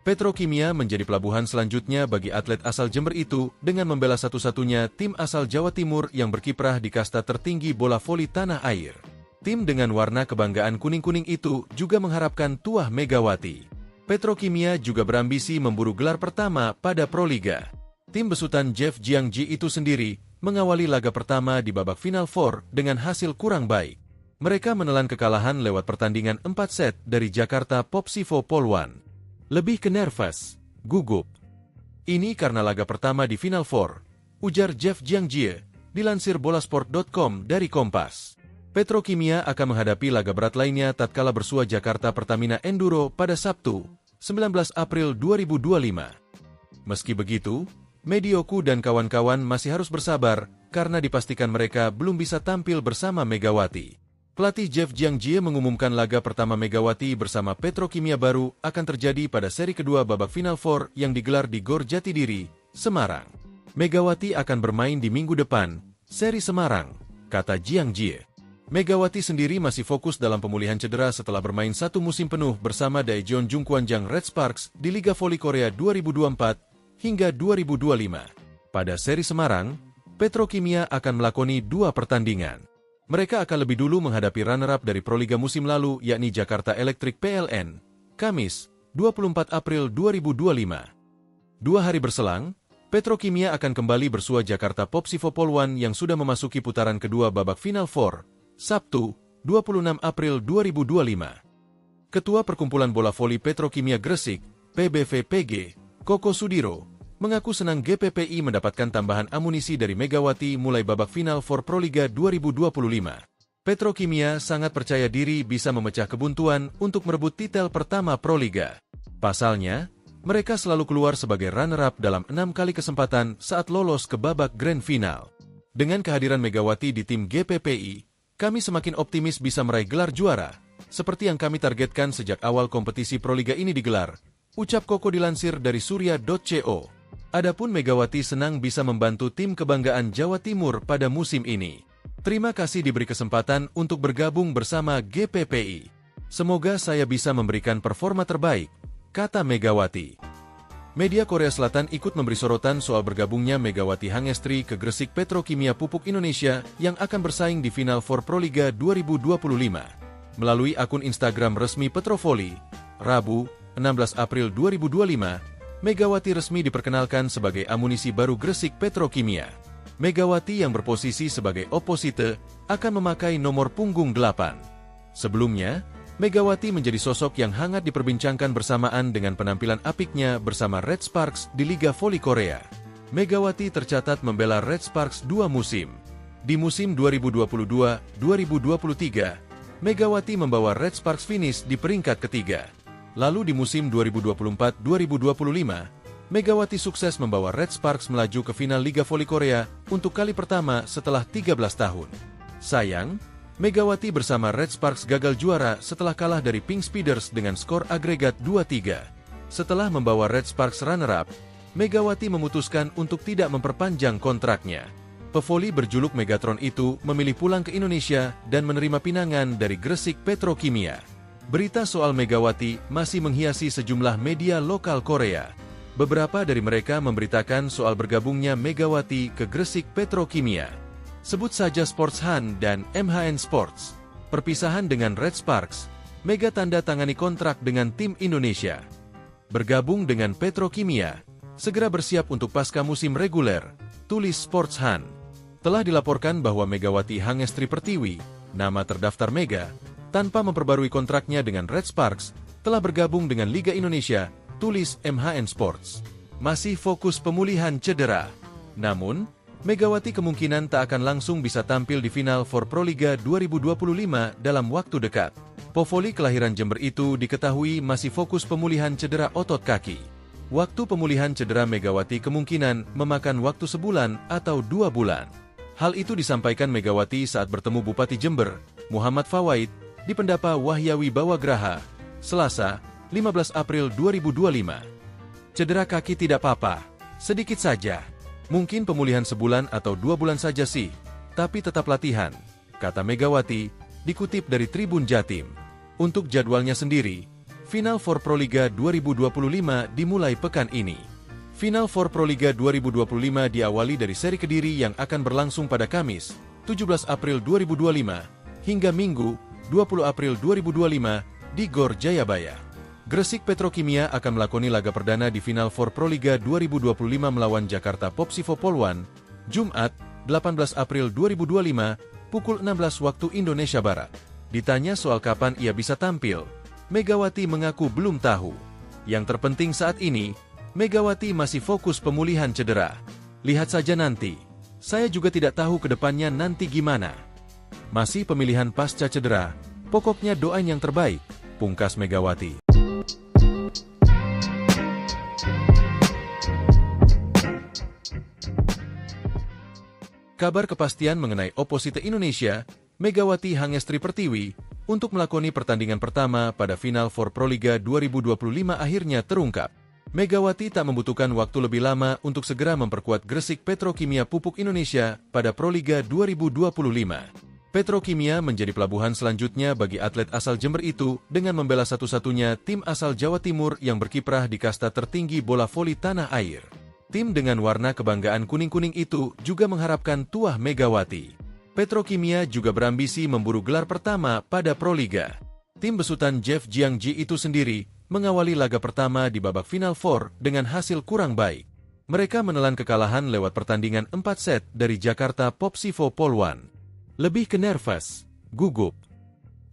Petrokimia menjadi pelabuhan selanjutnya bagi atlet asal Jember itu dengan membela satu-satunya tim asal Jawa Timur yang berkiprah di kasta tertinggi bola voli tanah air. Tim dengan warna kebanggaan kuning-kuning itu juga mengharapkan tuah Megawati. Petrokimia juga berambisi memburu gelar pertama pada Proliga. Tim besutan Jeff Jiangji itu sendiri mengawali laga pertama di babak Final Four dengan hasil kurang baik. Mereka menelan kekalahan lewat pertandingan 4 set dari Jakarta Popsivo Polwan. Lebih ke nervous, gugup. Ini karena laga pertama di Final Four, ujar Jeff Jiangji, dilansir bolasport.com dari Kompas. Petrokimia akan menghadapi laga berat lainnya tatkala bersua Jakarta Pertamina Enduro pada Sabtu, 19 April 2025. Meski begitu, Medioku dan kawan-kawan masih harus bersabar karena dipastikan mereka belum bisa tampil bersama Megawati. Pelatih Jeff Jiangji mengumumkan laga pertama Megawati bersama Petrokimia baru akan terjadi pada seri kedua babak Final Four yang digelar di Gor Jatidiri, Semarang. Megawati akan bermain di minggu depan, seri Semarang, kata Jiangji. Megawati sendiri masih fokus dalam pemulihan cedera setelah bermain satu musim penuh bersama Daejeon Jungkwanjang Red Sparks di Liga Voli Korea 2024 hingga 2025. Pada seri Semarang, Petrokimia akan melakoni 2 pertandingan. Mereka akan lebih dulu menghadapi runner-up dari Proliga musim lalu yakni Jakarta Electric PLN, Kamis, 24 April 2025. 2 hari berselang, Petrokimia akan kembali bersua Jakarta Popsivo Polwan yang sudah memasuki putaran kedua babak Final Four, Sabtu, 26 April 2025. Ketua Perkumpulan Bola Voli Petrokimia Gresik, PBVPG, Koko Sudiro, mengaku senang GPPI mendapatkan tambahan amunisi dari Megawati mulai babak Final Four Proliga 2025. Petrokimia sangat percaya diri bisa memecah kebuntuan untuk merebut titel pertama Proliga. Pasalnya, mereka selalu keluar sebagai runner-up dalam 6 kali kesempatan saat lolos ke babak Grand Final. Dengan kehadiran Megawati di tim GPPI, kami semakin optimis bisa meraih gelar juara, seperti yang kami targetkan sejak awal kompetisi Proliga ini digelar, ucap Koko dilansir dari surya.co. Adapun Megawati senang bisa membantu tim kebanggaan Jawa Timur pada musim ini. Terima kasih diberi kesempatan untuk bergabung bersama GPPI. Semoga saya bisa memberikan performa terbaik, kata Megawati. Media Korea Selatan ikut memberi sorotan soal bergabungnya Megawati Hangestri ke Gresik Petrokimia Pupuk Indonesia yang akan bersaing di Final Four Proliga 2025. Melalui akun Instagram resmi Petrovoli, Rabu, 16 April 2025, Megawati resmi diperkenalkan sebagai amunisi baru Gresik Petrokimia. Megawati yang berposisi sebagai oposite akan memakai nomor punggung 8. Sebelumnya, Megawati menjadi sosok yang hangat diperbincangkan bersamaan dengan penampilan apiknya bersama Red Sparks di Liga Voli Korea. Megawati tercatat membela Red Sparks 2 musim. Di musim 2022-2023, Megawati membawa Red Sparks finish di peringkat ketiga. Lalu di musim 2024-2025, Megawati sukses membawa Red Sparks melaju ke final Liga Voli Korea untuk kali pertama setelah 13 tahun. Sayang, Megawati bersama Red Sparks gagal juara setelah kalah dari Pink Speeders dengan skor agregat 2-3. Setelah membawa Red Sparks runner-up, Megawati memutuskan untuk tidak memperpanjang kontraknya. Pevoli berjuluk Megatron itu memilih pulang ke Indonesia dan menerima pinangan dari Gresik Petrokimia. Berita soal Megawati masih menghiasi sejumlah media lokal Korea. Beberapa dari mereka memberitakan soal bergabungnya Megawati ke Gresik Petrokimia. Sebut saja Sports Han dan MHN Sports. Perpisahan dengan Red Sparks, Mega tanda tangani kontrak dengan tim Indonesia. Bergabung dengan Petrokimia, segera bersiap untuk pasca musim reguler, tulis Sports Han. Telah dilaporkan bahwa Megawati Hangestri Pertiwi, nama terdaftar Mega, tanpa memperbarui kontraknya dengan Red Sparks, telah bergabung dengan Liga Indonesia, tulis MHN Sports. Masih fokus pemulihan cedera. Namun, Megawati kemungkinan tak akan langsung bisa tampil di Final Four Proliga 2025 dalam waktu dekat. Povoli kelahiran Jember itu diketahui masih fokus pemulihan cedera otot kaki. Waktu pemulihan cedera Megawati kemungkinan memakan waktu sebulan atau 2 bulan. Hal itu disampaikan Megawati saat bertemu Bupati Jember, Muhammad Fawaid, di Pendapa Wahyawi Bawagraha, Selasa, 15 April 2025. Cedera kaki tidak apa-apa, sedikit saja. Mungkin pemulihan sebulan atau 2 bulan saja sih, tapi tetap latihan, kata Megawati, dikutip dari Tribun Jatim. Untuk jadwalnya sendiri, Final Four Proliga 2025 dimulai pekan ini. Final Four Proliga 2025 diawali dari seri Kediri yang akan berlangsung pada Kamis, 17 April 2025, hingga Minggu, 20 April 2025, di Gor Jayabaya. Gresik Petrokimia akan melakoni laga perdana di Final Four Proliga 2025 melawan Jakarta Popsivo Poluan, Jumat, 18 April 2025, pukul 16 waktu Indonesia Barat. Ditanya soal kapan ia bisa tampil, Megawati mengaku belum tahu. Yang terpenting saat ini, Megawati masih fokus pemulihan cedera. Lihat saja nanti. Saya juga tidak tahu ke depannya nanti gimana. Masih pemilihan pasca cedera, pokoknya doain yang terbaik, pungkas Megawati. Kabar kepastian mengenai oposite Indonesia, Megawati Hangestri Pertiwi, untuk melakoni pertandingan pertama pada Final Four Proliga 2025 akhirnya terungkap. Megawati tak membutuhkan waktu lebih lama untuk segera memperkuat Gresik Petrokimia Pupuk Indonesia pada Proliga 2025. Petrokimia menjadi pelabuhan selanjutnya bagi atlet asal Jember itu dengan membela satu-satunya tim asal Jawa Timur yang berkiprah di kasta tertinggi bola voli tanah air. Tim dengan warna kebanggaan kuning-kuning itu juga mengharapkan tuah Megawati. Petrokimia juga berambisi memburu gelar pertama pada Proliga. Tim besutan Jeff Jiangji itu sendiri mengawali laga pertama di babak Final Four dengan hasil kurang baik. Mereka menelan kekalahan lewat pertandingan 4 set dari Jakarta Popsivo Poluan. Lebih ke nervous, gugup.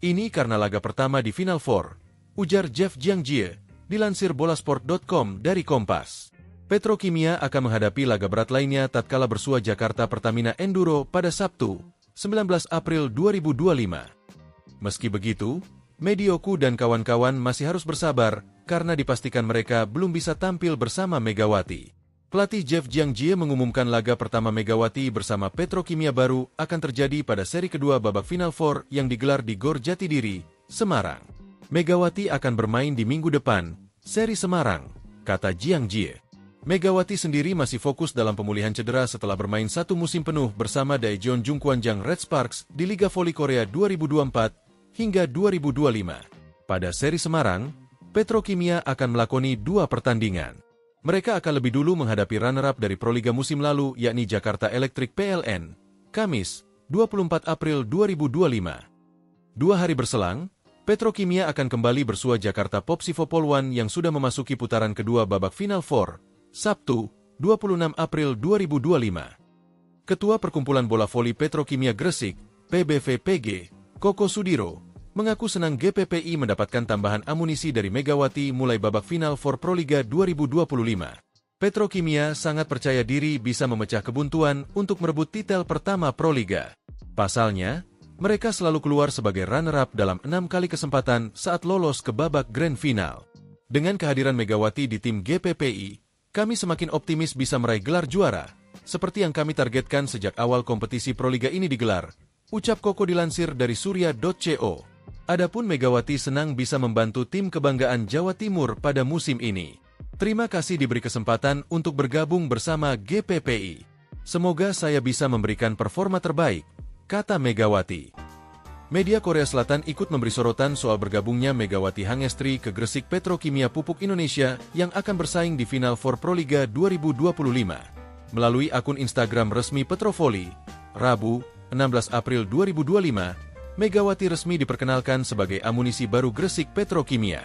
Ini karena laga pertama di Final Four, ujar Jeff Jiangji, dilansir bolasport.com dari Kompas. Petrokimia akan menghadapi laga berat lainnya tatkala bersua Jakarta Pertamina Enduro pada Sabtu, 19 April 2025. Meski begitu, Medioku dan kawan-kawan masih harus bersabar karena dipastikan mereka belum bisa tampil bersama Megawati. Pelatih Jeff Jiangji mengumumkan laga pertama Megawati bersama Petrokimia baru akan terjadi pada seri kedua babak Final Four yang digelar di Gor Jatidiri, Semarang. Megawati akan bermain di minggu depan, seri Semarang, kata Jiangji. Megawati sendiri masih fokus dalam pemulihan cedera setelah bermain 1 musim penuh bersama Daejeon Jungkwanjang Red Sparks di Liga Voli Korea 2024 hingga 2025. Pada seri Semarang, Petrokimia akan melakoni 2 pertandingan. Mereka akan lebih dulu menghadapi runner-up dari Proliga musim lalu yakni Jakarta Electric PLN, Kamis, 24 April 2025. 2 hari berselang, Petrokimia akan kembali bersua Jakarta Popsivo Poluan yang sudah memasuki putaran kedua babak Final Four, Sabtu, 26 April 2025. Ketua Perkumpulan Bola Voli Petrokimia Gresik, PBVPG, Koko Sudiro, mengaku senang GPPI mendapatkan tambahan amunisi dari Megawati mulai babak Final Four Proliga 2025. Petrokimia sangat percaya diri bisa memecah kebuntuan untuk merebut titel pertama Proliga. Pasalnya, mereka selalu keluar sebagai runner-up dalam 6 kali kesempatan saat lolos ke babak Grand Final. Dengan kehadiran Megawati di tim GPPI, kami semakin optimis bisa meraih gelar juara, seperti yang kami targetkan sejak awal kompetisi Proliga ini digelar, ucap Koko dilansir dari surya.co. Adapun Megawati senang bisa membantu tim kebanggaan Jawa Timur pada musim ini. Terima kasih diberi kesempatan untuk bergabung bersama GPPI. Semoga saya bisa memberikan performa terbaik, kata Megawati. Media Korea Selatan ikut memberi sorotan soal bergabungnya Megawati Hangestri ke Gresik Petrokimia Pupuk Indonesia yang akan bersaing di Final Four Proliga 2025. Melalui akun Instagram resmi Petrovoli, Rabu, 16 April 2025, Megawati resmi diperkenalkan sebagai amunisi baru Gresik Petrokimia.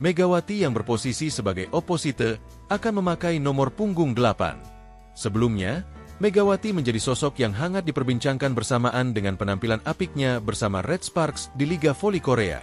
Megawati yang berposisi sebagai oposite akan memakai nomor punggung 8. Sebelumnya, Megawati menjadi sosok yang hangat diperbincangkan bersamaan dengan penampilan apiknya bersama Red Sparks di Liga Voli Korea.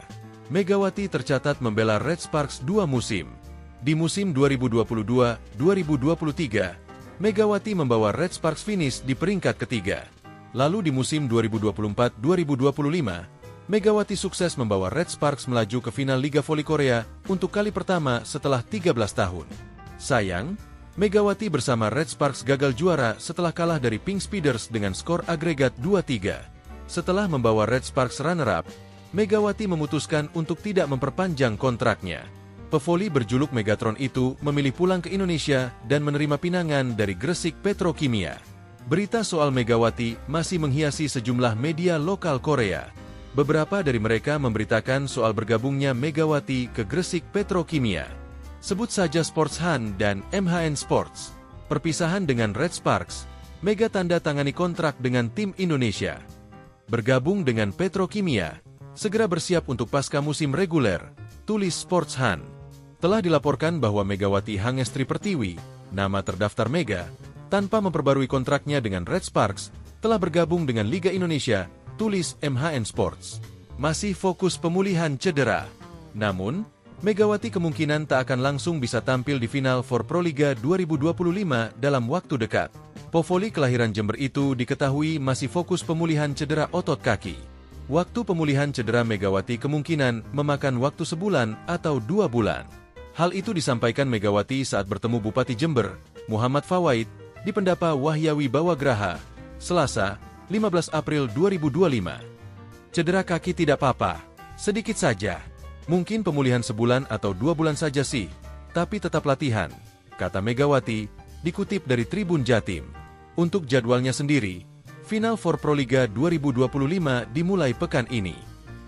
Megawati tercatat membela Red Sparks 2 musim. Di musim 2022-2023, Megawati membawa Red Sparks finish di peringkat ketiga. Lalu di musim 2024-2025, Megawati sukses membawa Red Sparks melaju ke final Liga Voli Korea untuk kali pertama setelah 13 tahun. Sayang, Megawati bersama Red Sparks gagal juara setelah kalah dari Pink Speeders dengan skor agregat 2-3. Setelah membawa Red Sparks runner-up, Megawati memutuskan untuk tidak memperpanjang kontraknya. Pevoli berjuluk Megatron itu memilih pulang ke Indonesia dan menerima pinangan dari Gresik Petrokimia. Berita soal Megawati masih menghiasi sejumlah media lokal Korea. Beberapa dari mereka memberitakan soal bergabungnya Megawati ke Gresik Petrokimia. Sebut saja Sports Han dan MHN Sports. Perpisahan dengan Red Sparks, Mega tanda tangani kontrak dengan tim Indonesia. Bergabung dengan Petrokimia, segera bersiap untuk pasca musim reguler, tulis Sports Han. Telah dilaporkan bahwa Megawati Hangestri Pertiwi, nama terdaftar Mega, tanpa memperbarui kontraknya dengan Red Sparks, telah bergabung dengan Liga Indonesia, tulis MHN Sports. Masih fokus pemulihan cedera. Namun, Megawati kemungkinan tak akan langsung bisa tampil di Final Four Proliga 2025 dalam waktu dekat. Pevoli kelahiran Jember itu diketahui masih fokus pemulihan cedera otot kaki. Waktu pemulihan cedera Megawati kemungkinan memakan waktu sebulan atau 2 bulan. Hal itu disampaikan Megawati saat bertemu Bupati Jember, Muhammad Fawaid, di Pendapa Wahyawi Bawagraha, Selasa, 15 April 2025. Cedera kaki tidak apa-apa, sedikit saja. Mungkin pemulihan sebulan atau 2 bulan saja sih, tapi tetap latihan, kata Megawati, dikutip dari Tribun Jatim. Untuk jadwalnya sendiri, Final Four Proliga 2025 dimulai pekan ini.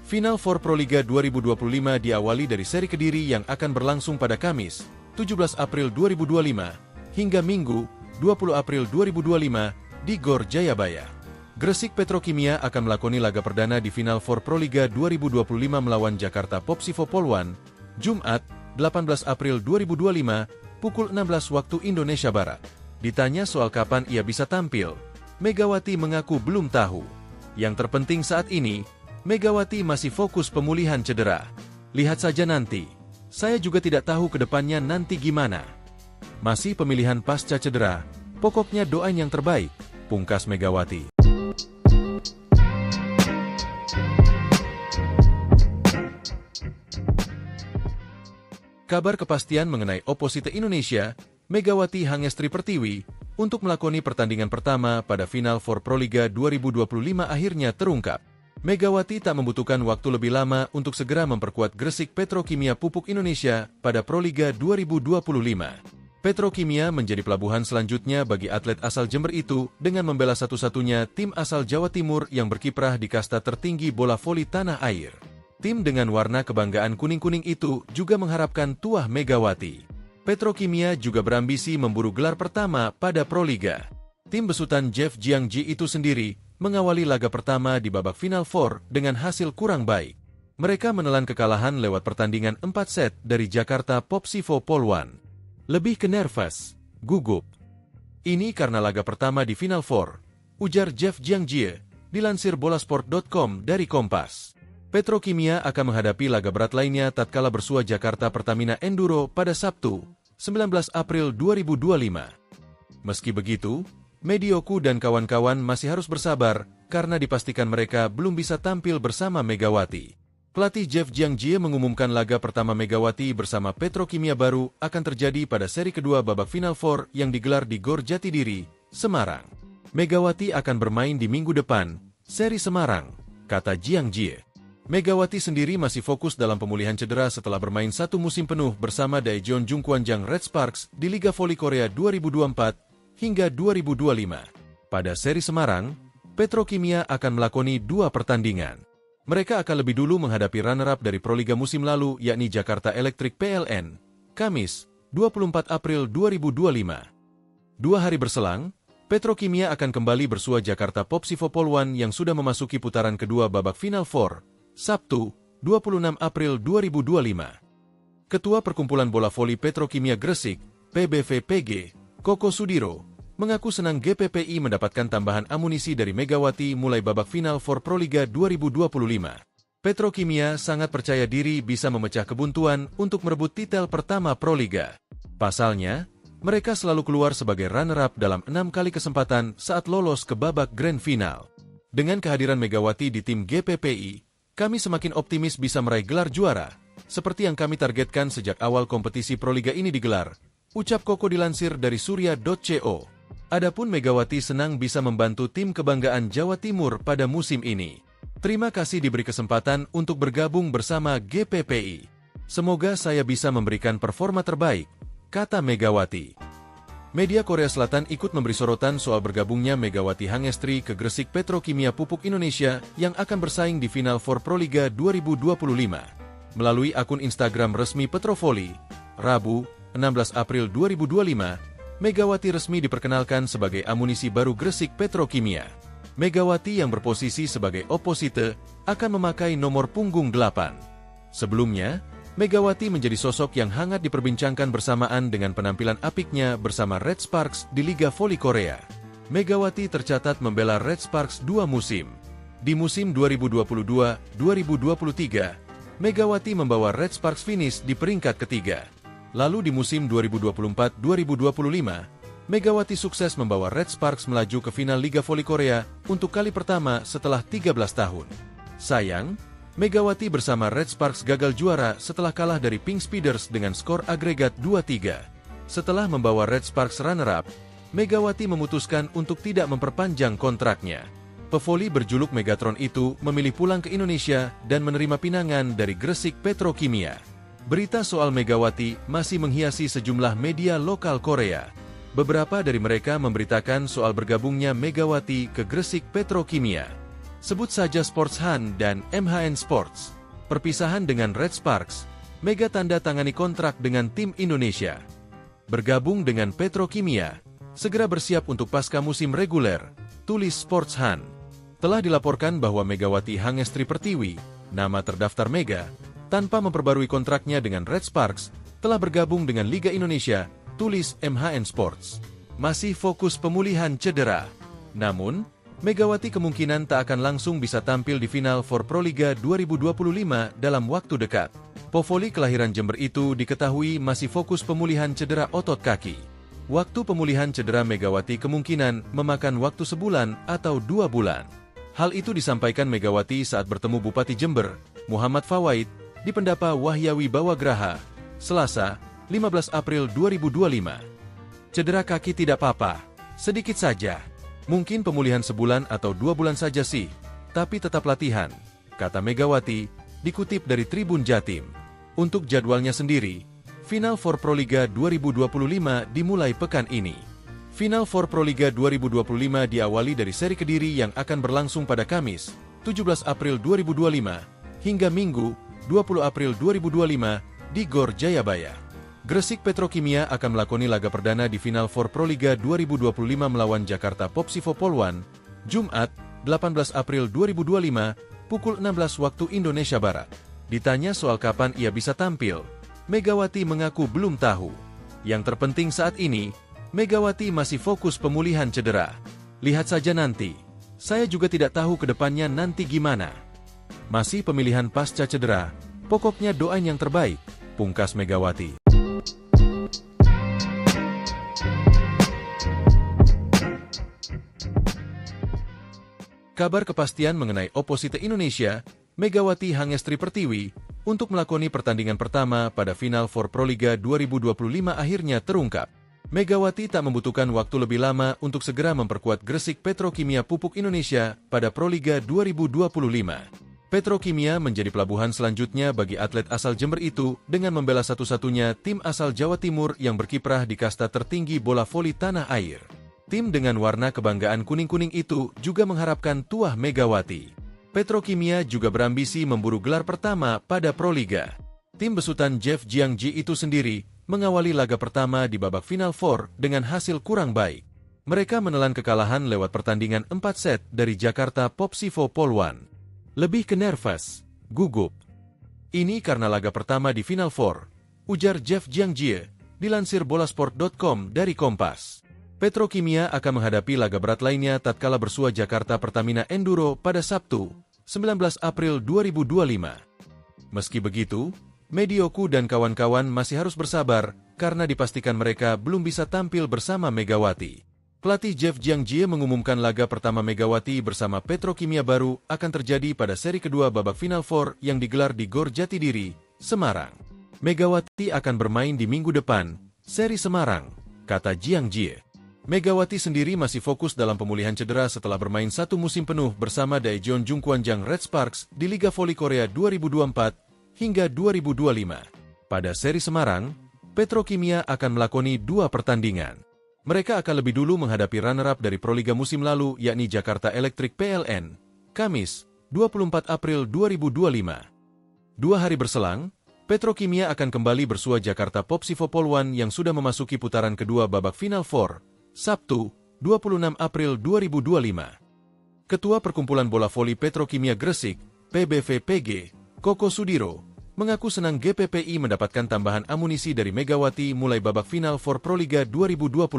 Final Four Proliga 2025 diawali dari seri Kediri yang akan berlangsung pada Kamis, 17 April 2025, hingga Minggu, 20 April 2025, di Gor Jayabaya. Gresik Petrokimia akan melakoni laga perdana di Final Four Proliga 2025 melawan Jakarta Popsivo Polwan, Jumat, 18 April 2025, pukul 16 waktu Indonesia Barat. Ditanya soal kapan ia bisa tampil, Megawati mengaku belum tahu. Yang terpenting saat ini, Megawati masih fokus pemulihan cedera. Lihat saja nanti. Saya juga tidak tahu ke depannya nanti gimana. Masih pemilihan pasca cedera, pokoknya doain yang terbaik, pungkas Megawati. Kabar kepastian mengenai oposite Indonesia, Megawati Hangestri Pertiwi, untuk melakoni pertandingan pertama pada Final Four Proliga 2025 akhirnya terungkap. Megawati tak membutuhkan waktu lebih lama untuk segera memperkuat Gresik Petrokimia Pupuk Indonesia pada Proliga 2025. Petrokimia menjadi pelabuhan selanjutnya bagi atlet asal Jember itu dengan membela satu-satunya tim asal Jawa Timur yang berkiprah di kasta tertinggi bola voli tanah air. Tim dengan warna kebanggaan kuning-kuning itu juga mengharapkan tuah Megawati. Petrokimia juga berambisi memburu gelar pertama pada Proliga. Tim besutan Jeff Jiangji itu sendiri mengawali laga pertama di babak Final Four dengan hasil kurang baik. Mereka menelan kekalahan lewat pertandingan 4 set dari Jakarta Popsivo Polwan. Lebih ke nervous, gugup. Ini karena laga pertama di Final Four, ujar Jeff Jiangji, dilansir bolasport.com dari Kompas. Petrokimia akan menghadapi laga berat lainnya tatkala bersua Jakarta Pertamina Enduro pada Sabtu, 19 April 2025. Meski begitu, Medioku dan kawan-kawan masih harus bersabar karena dipastikan mereka belum bisa tampil bersama Megawati. Pelatih Jeff Jiangji mengumumkan laga pertama Megawati bersama Petrokimia baru akan terjadi pada seri kedua babak Final Four yang digelar di Gor Jatidiri, Semarang. Megawati akan bermain di minggu depan, seri Semarang, kata Jiangji. Megawati sendiri masih fokus dalam pemulihan cedera setelah bermain 1 musim penuh bersama Daejeon Jungkwanjang Red Sparks di Liga Voli Korea 2024 hingga 2025. Pada seri Semarang, Petrokimia akan melakoni 2 pertandingan. Mereka akan lebih dulu menghadapi runner-up dari Proliga musim lalu yakni Jakarta Electric PLN, Kamis, 24 April 2025. 2 hari berselang, Petrokimia akan kembali bersua Jakarta Popsivo Polwan yang sudah memasuki putaran kedua babak Final Four, Sabtu, 26 April 2025. Ketua Perkumpulan Bola Voli Petrokimia Gresik, PBVPG, Koko Sudiro, mengaku senang GPPI mendapatkan tambahan amunisi dari Megawati mulai babak Final Four Proliga 2025. Petrokimia sangat percaya diri bisa memecah kebuntuan untuk merebut titel pertama Proliga. Pasalnya, mereka selalu keluar sebagai runner-up dalam 6 kali kesempatan saat lolos ke babak Grand Final. Dengan kehadiran Megawati di tim GPPI, kami semakin optimis bisa meraih gelar juara, seperti yang kami targetkan sejak awal kompetisi Proliga ini digelar, ucap Koko dilansir dari surya.co. Adapun Megawati senang bisa membantu tim kebanggaan Jawa Timur pada musim ini. Terima kasih diberi kesempatan untuk bergabung bersama GPPI. Semoga saya bisa memberikan performa terbaik, kata Megawati. Media Korea Selatan ikut memberi sorotan soal bergabungnya Megawati Hangestri ke Gresik Petrokimia Pupuk Indonesia yang akan bersaing di Final Four Proliga 2025. Melalui akun Instagram resmi Petrovoli, Rabu, 16 April 2025, Megawati resmi diperkenalkan sebagai amunisi baru Gresik Petrokimia. Megawati yang berposisi sebagai oposite akan memakai nomor punggung 8. Sebelumnya, Megawati menjadi sosok yang hangat diperbincangkan bersamaan dengan penampilan apiknya bersama Red Sparks di Liga Voli Korea. Megawati tercatat membela Red Sparks 2 musim. Di musim 2022-2023, Megawati membawa Red Sparks finish di peringkat ketiga. Lalu di musim 2024-2025, Megawati sukses membawa Red Sparks melaju ke final Liga Voli Korea untuk kali pertama setelah 13 tahun. Sayang, Megawati bersama Red Sparks gagal juara setelah kalah dari Pink Speeders dengan skor agregat 2-3. Setelah membawa Red Sparks runner-up, Megawati memutuskan untuk tidak memperpanjang kontraknya. Pevoli berjuluk Megatron itu memilih pulang ke Indonesia dan menerima pinangan dari Gresik Petrokimia. Berita soal Megawati masih menghiasi sejumlah media lokal Korea. Beberapa dari mereka memberitakan soal bergabungnya Megawati ke Gresik Petrokimia. Sebut saja Sports Han dan MHN Sports. Perpisahan dengan Red Sparks, Mega tanda tangani kontrak dengan tim Indonesia. Bergabung dengan Petrokimia, segera bersiap untuk pasca musim reguler, tulis Sports Han. Telah dilaporkan bahwa Megawati Hangestri Pertiwi, nama terdaftar Mega, tanpa memperbarui kontraknya dengan Red Sparks, telah bergabung dengan Liga Indonesia, tulis MHN Sports. Masih fokus pemulihan cedera. Namun, Megawati kemungkinan tak akan langsung bisa tampil di Final Four Proliga 2025 dalam waktu dekat. Pevoli kelahiran Jember itu diketahui masih fokus pemulihan cedera otot kaki. Waktu pemulihan cedera Megawati kemungkinan memakan waktu sebulan atau 2 bulan. Hal itu disampaikan Megawati saat bertemu Bupati Jember, Muhammad Fawaid, di Pendapa Wahyawi Bawagraha, Selasa, 15 April 2025. Cedera kaki tidak apa-apa, sedikit saja. Mungkin pemulihan sebulan atau 2 bulan saja sih, tapi tetap latihan, kata Megawati, dikutip dari Tribun Jatim. Untuk jadwalnya sendiri, Final Four Proliga 2025 dimulai pekan ini. Final Four Proliga 2025 diawali dari seri Kediri yang akan berlangsung pada Kamis, 17 April 2025, hingga Minggu, 20 April 2025, di Gor Jayabaya. Gresik Petrokimia akan melakoni laga perdana di Final Four Proliga 2025 melawan Jakarta Popsivo Polwan, Jumat, 18 April 2025, pukul 16 waktu Indonesia Barat. Ditanya soal kapan ia bisa tampil, Megawati mengaku belum tahu. Yang terpenting saat ini, Megawati masih fokus pemulihan cedera. Lihat saja nanti. Saya juga tidak tahu ke depannya nanti gimana. Masih pemilihan pasca cedera, pokoknya doain yang terbaik, pungkas Megawati. Kabar kepastian mengenai oposite Indonesia, Megawati Hangestri Pertiwi, untuk melakoni pertandingan pertama pada Final Four Proliga 2025 akhirnya terungkap. Megawati tak membutuhkan waktu lebih lama untuk segera memperkuat Gresik Petrokimia Pupuk Indonesia pada Proliga 2025. Petrokimia menjadi pelabuhan selanjutnya bagi atlet asal Jember itu dengan membela satu-satunya tim asal Jawa Timur yang berkiprah di kasta tertinggi bola voli tanah air. Tim dengan warna kebanggaan kuning-kuning itu juga mengharapkan tuah Megawati. Petrokimia juga berambisi memburu gelar pertama pada Proliga. Tim besutan Jeff Jiangji itu sendiri mengawali laga pertama di babak Final Four dengan hasil kurang baik. Mereka menelan kekalahan lewat pertandingan 4 set dari Jakarta Popsivo Polwan. Lebih ke nervous, gugup. Ini karena laga pertama di Final Four, ujar Jeff Jiangji, dilansir bolasport.com dari Kompas. Petrokimia akan menghadapi laga berat lainnya tatkala bersua Jakarta Pertamina Enduro pada Sabtu, 19 April 2025. Meski begitu, Medioku dan kawan-kawan masih harus bersabar karena dipastikan mereka belum bisa tampil bersama Megawati. Pelatih Jeff Jiangji mengumumkan laga pertama Megawati bersama Petrokimia baru akan terjadi pada seri kedua babak Final Four yang digelar di Gor Jatidiri, Semarang. Megawati akan bermain di minggu depan, seri Semarang, kata Jiangji. Megawati sendiri masih fokus dalam pemulihan cedera setelah bermain 1 musim penuh bersama Daejeon Jungkwanjang Red Sparks di Liga Voli Korea 2024 hingga 2025. Pada seri Semarang, Petrokimia akan melakoni 2 pertandingan. Mereka akan lebih dulu menghadapi runner-up dari Proliga musim lalu yakni Jakarta Electric PLN, Kamis, 24 April 2025. 2 hari berselang, Petrokimia akan kembali bersua Jakarta Popsivo Poluan yang sudah memasuki putaran kedua babak Final Four, Sabtu, 26 April 2025. Ketua Perkumpulan Bola Voli Petrokimia Gresik, PBVPG, Koko Sudiro, mengaku senang GPPI mendapatkan tambahan amunisi dari Megawati mulai babak final for Proliga 2025.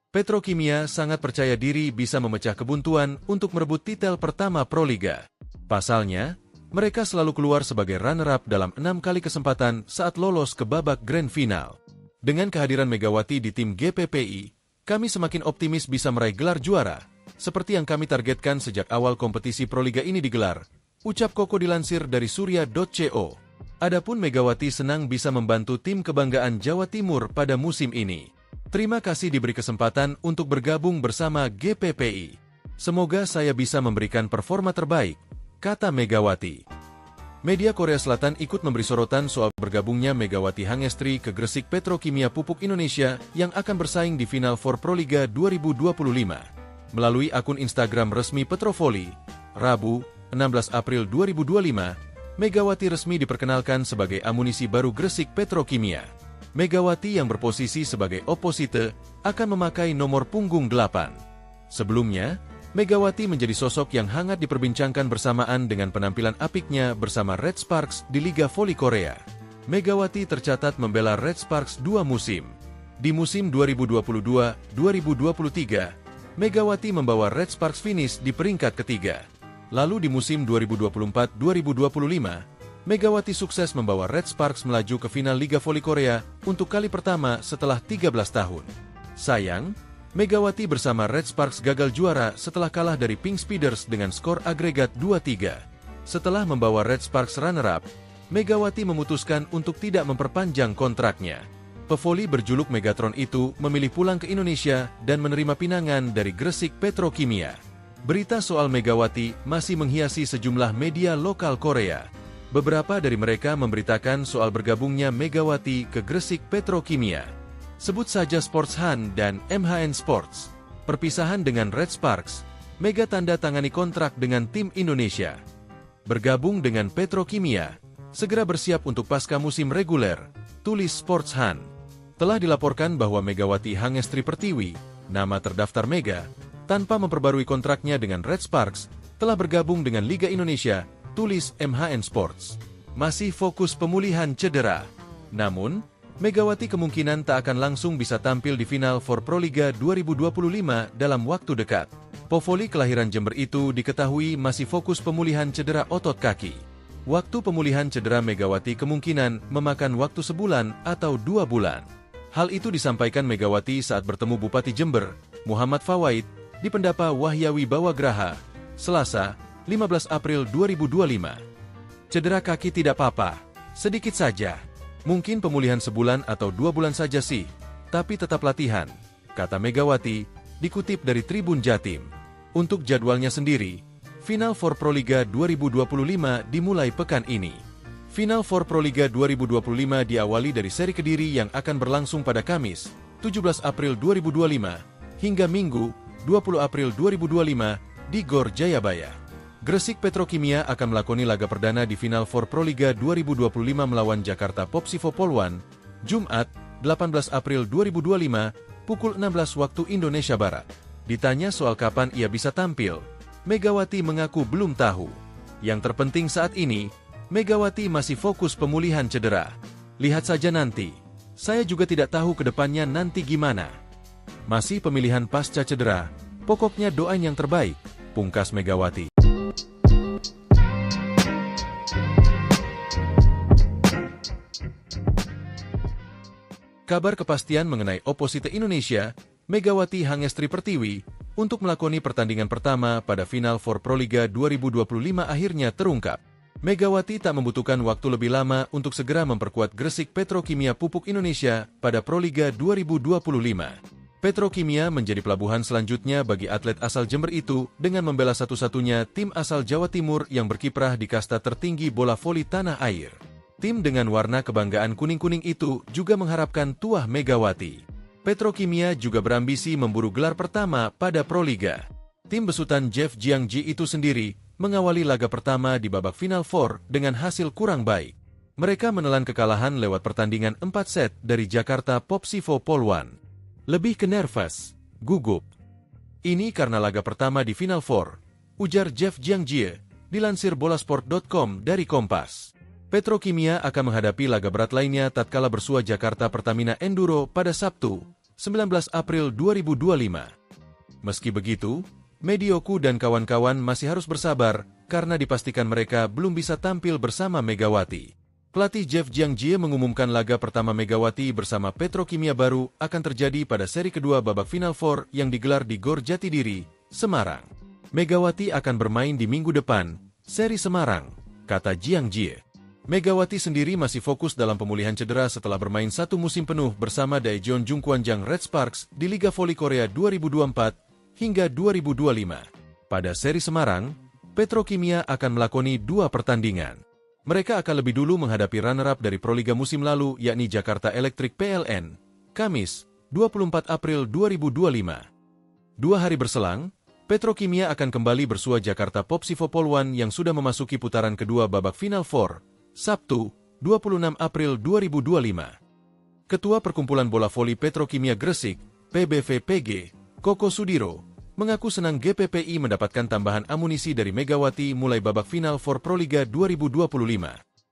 Petrokimia sangat percaya diri bisa memecah kebuntuan untuk merebut titel pertama Proliga. Pasalnya, mereka selalu keluar sebagai runner-up dalam 6 kali kesempatan saat lolos ke babak grand final. Dengan kehadiran Megawati di tim GPPI, kami semakin optimis bisa meraih gelar juara, seperti yang kami targetkan sejak awal kompetisi Proliga ini digelar, ucap Koko dilansir dari surya.co. Adapun Megawati senang bisa membantu tim kebanggaan Jawa Timur pada musim ini. Terima kasih diberi kesempatan untuk bergabung bersama GPPI. Semoga saya bisa memberikan performa terbaik, kata Megawati. Media Korea Selatan ikut memberi sorotan soal bergabungnya Megawati Hangestri ke Gresik Petrokimia Pupuk Indonesia yang akan bersaing di Final Four Proliga 2025. Melalui akun Instagram resmi Petrovoli, Rabu, 16 April 2025, Megawati resmi diperkenalkan sebagai amunisi baru Gresik Petrokimia. Megawati yang berposisi sebagai oposite akan memakai nomor punggung 8. Sebelumnya, Megawati menjadi sosok yang hangat diperbincangkan bersamaan dengan penampilan apiknya bersama Red Sparks di Liga Voli Korea. Megawati tercatat membela Red Sparks 2 musim. Di musim 2022-2023, Megawati membawa Red Sparks finish di peringkat ketiga. Lalu di musim 2024-2025, Megawati sukses membawa Red Sparks melaju ke final Liga Voli Korea untuk kali pertama setelah 13 tahun. Sayang, Megawati bersama Red Sparks gagal juara setelah kalah dari Pink Speeders dengan skor agregat 2-3. Setelah membawa Red Sparks runner-up, Megawati memutuskan untuk tidak memperpanjang kontraknya. Pevoli berjuluk Megatron itu memilih pulang ke Indonesia dan menerima pinangan dari Gresik Petrokimia. Berita soal Megawati masih menghiasi sejumlah media lokal Korea. Beberapa dari mereka memberitakan soal bergabungnya Megawati ke Gresik Petrokimia. Sebut saja Sports Han dan MHN Sports. Perpisahan dengan Red Sparks, Mega tanda tangani kontrak dengan tim Indonesia. Bergabung dengan Petrokimia, segera bersiap untuk pasca musim reguler, tulis Sports Han. Telah dilaporkan bahwa Megawati Hangestri Pertiwi, nama terdaftar Mega, tanpa memperbarui kontraknya dengan Red Sparks, telah bergabung dengan Liga Indonesia, tulis MHN Sports. Masih fokus pemulihan cedera. Namun, Megawati kemungkinan tak akan langsung bisa tampil di final for Proliga 2025 dalam waktu dekat. Povoli kelahiran Jember itu diketahui masih fokus pemulihan cedera otot kaki. Waktu pemulihan cedera Megawati kemungkinan memakan waktu sebulan atau 2 bulan. Hal itu disampaikan Megawati saat bertemu Bupati Jember, Muhammad Fawaid, di Pendapa Wahyawi Bawagraha, Selasa, 15 April 2025. Cedera kaki tidak apa-apa, sedikit saja. Mungkin pemulihan sebulan atau 2 bulan saja sih, tapi tetap latihan, kata Megawati, dikutip dari Tribun Jatim. Untuk jadwalnya sendiri, Final Four Proliga 2025 dimulai pekan ini. Final Four Proliga 2025 diawali dari seri Kediri yang akan berlangsung pada Kamis, 17 April 2025, hingga Minggu, 20 April 2025, di Gor Jayabaya. Gresik Petrokimia akan melakoni laga perdana di Final Four Proliga 2025 melawan Jakarta Popsivo Poluan, Jumat, 18 April 2025, pukul 16 waktu Indonesia Barat. Ditanya soal kapan ia bisa tampil, Megawati mengaku belum tahu. Yang terpenting saat ini, Megawati masih fokus pemulihan cedera. Lihat saja nanti. Saya juga tidak tahu ke depannya nanti gimana. Masih pemilihan pasca cedera, pokoknya doain yang terbaik, pungkas Megawati. Kabar kepastian mengenai oposite Indonesia, Megawati Hangestri Pertiwi, untuk melakoni pertandingan pertama pada Final Four Proliga 2025 akhirnya terungkap. Megawati tak membutuhkan waktu lebih lama untuk segera memperkuat Gresik Petrokimia Pupuk Indonesia pada Proliga 2025. Petrokimia menjadi pelabuhan selanjutnya bagi atlet asal Jember itu dengan membela satu-satunya tim asal Jawa Timur yang berkiprah di kasta tertinggi bola voli tanah air. Tim dengan warna kebanggaan kuning-kuning itu juga mengharapkan tuah Megawati. Petrokimia juga berambisi memburu gelar pertama pada Proliga. Tim besutan Jeff Jiangji itu sendiri mengawali laga pertama di babak Final Four dengan hasil kurang baik. Mereka menelan kekalahan lewat pertandingan 4 set dari Jakarta Popsivo Polwan. Lebih ke nervous, gugup. Ini karena laga pertama di Final Four, ujar Jeff Jiangji, dilansir bolasport.com dari Kompas. Petrokimia akan menghadapi laga berat lainnya tatkala bersua Jakarta Pertamina Enduro pada Sabtu, 19 April 2025. Meski begitu, Medioku dan kawan-kawan masih harus bersabar karena dipastikan mereka belum bisa tampil bersama Megawati. Pelatih Jeff Jiangji mengumumkan laga pertama Megawati bersama Petrokimia baru akan terjadi pada seri kedua babak Final Four yang digelar di Gor Jatidiri, Semarang. Megawati akan bermain di minggu depan, seri Semarang, kata Jiangji. Megawati sendiri masih fokus dalam pemulihan cedera setelah bermain satu musim penuh bersama Daejeon Jungkwanjang Red Sparks di Liga Voli Korea 2024 hingga 2025. Pada seri Semarang, Petrokimia akan melakoni 2 pertandingan. Mereka akan lebih dulu menghadapi runner-up dari Proliga musim lalu yakni Jakarta Electric PLN, Kamis, 24 April 2025. 2 hari berselang, Petrokimia akan kembali bersua Jakarta Popsivo Polwan yang sudah memasuki putaran kedua babak Final Four, Sabtu, 26 April 2025. Ketua Perkumpulan Bola Voli Petrokimia Gresik, PBVPG, Koko Sudiro, mengaku senang GPPI mendapatkan tambahan amunisi dari Megawati mulai babak final for Proliga 2025.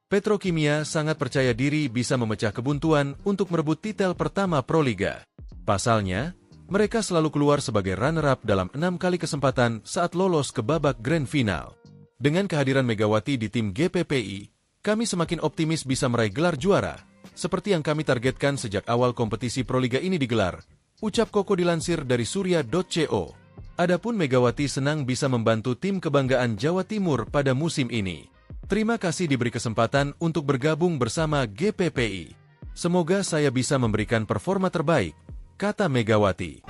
Petrokimia sangat percaya diri bisa memecah kebuntuan untuk merebut titel pertama Proliga. Pasalnya, mereka selalu keluar sebagai runner-up dalam 6 kali kesempatan saat lolos ke babak grand final. Dengan kehadiran Megawati di tim GPPI, kami semakin optimis bisa meraih gelar juara, seperti yang kami targetkan sejak awal kompetisi Proliga ini digelar, ucap Koko dilansir dari surya.co. Adapun Megawati senang bisa membantu tim kebanggaan Jawa Timur pada musim ini. Terima kasih diberi kesempatan untuk bergabung bersama GPPI. Semoga saya bisa memberikan performa terbaik, kata Megawati.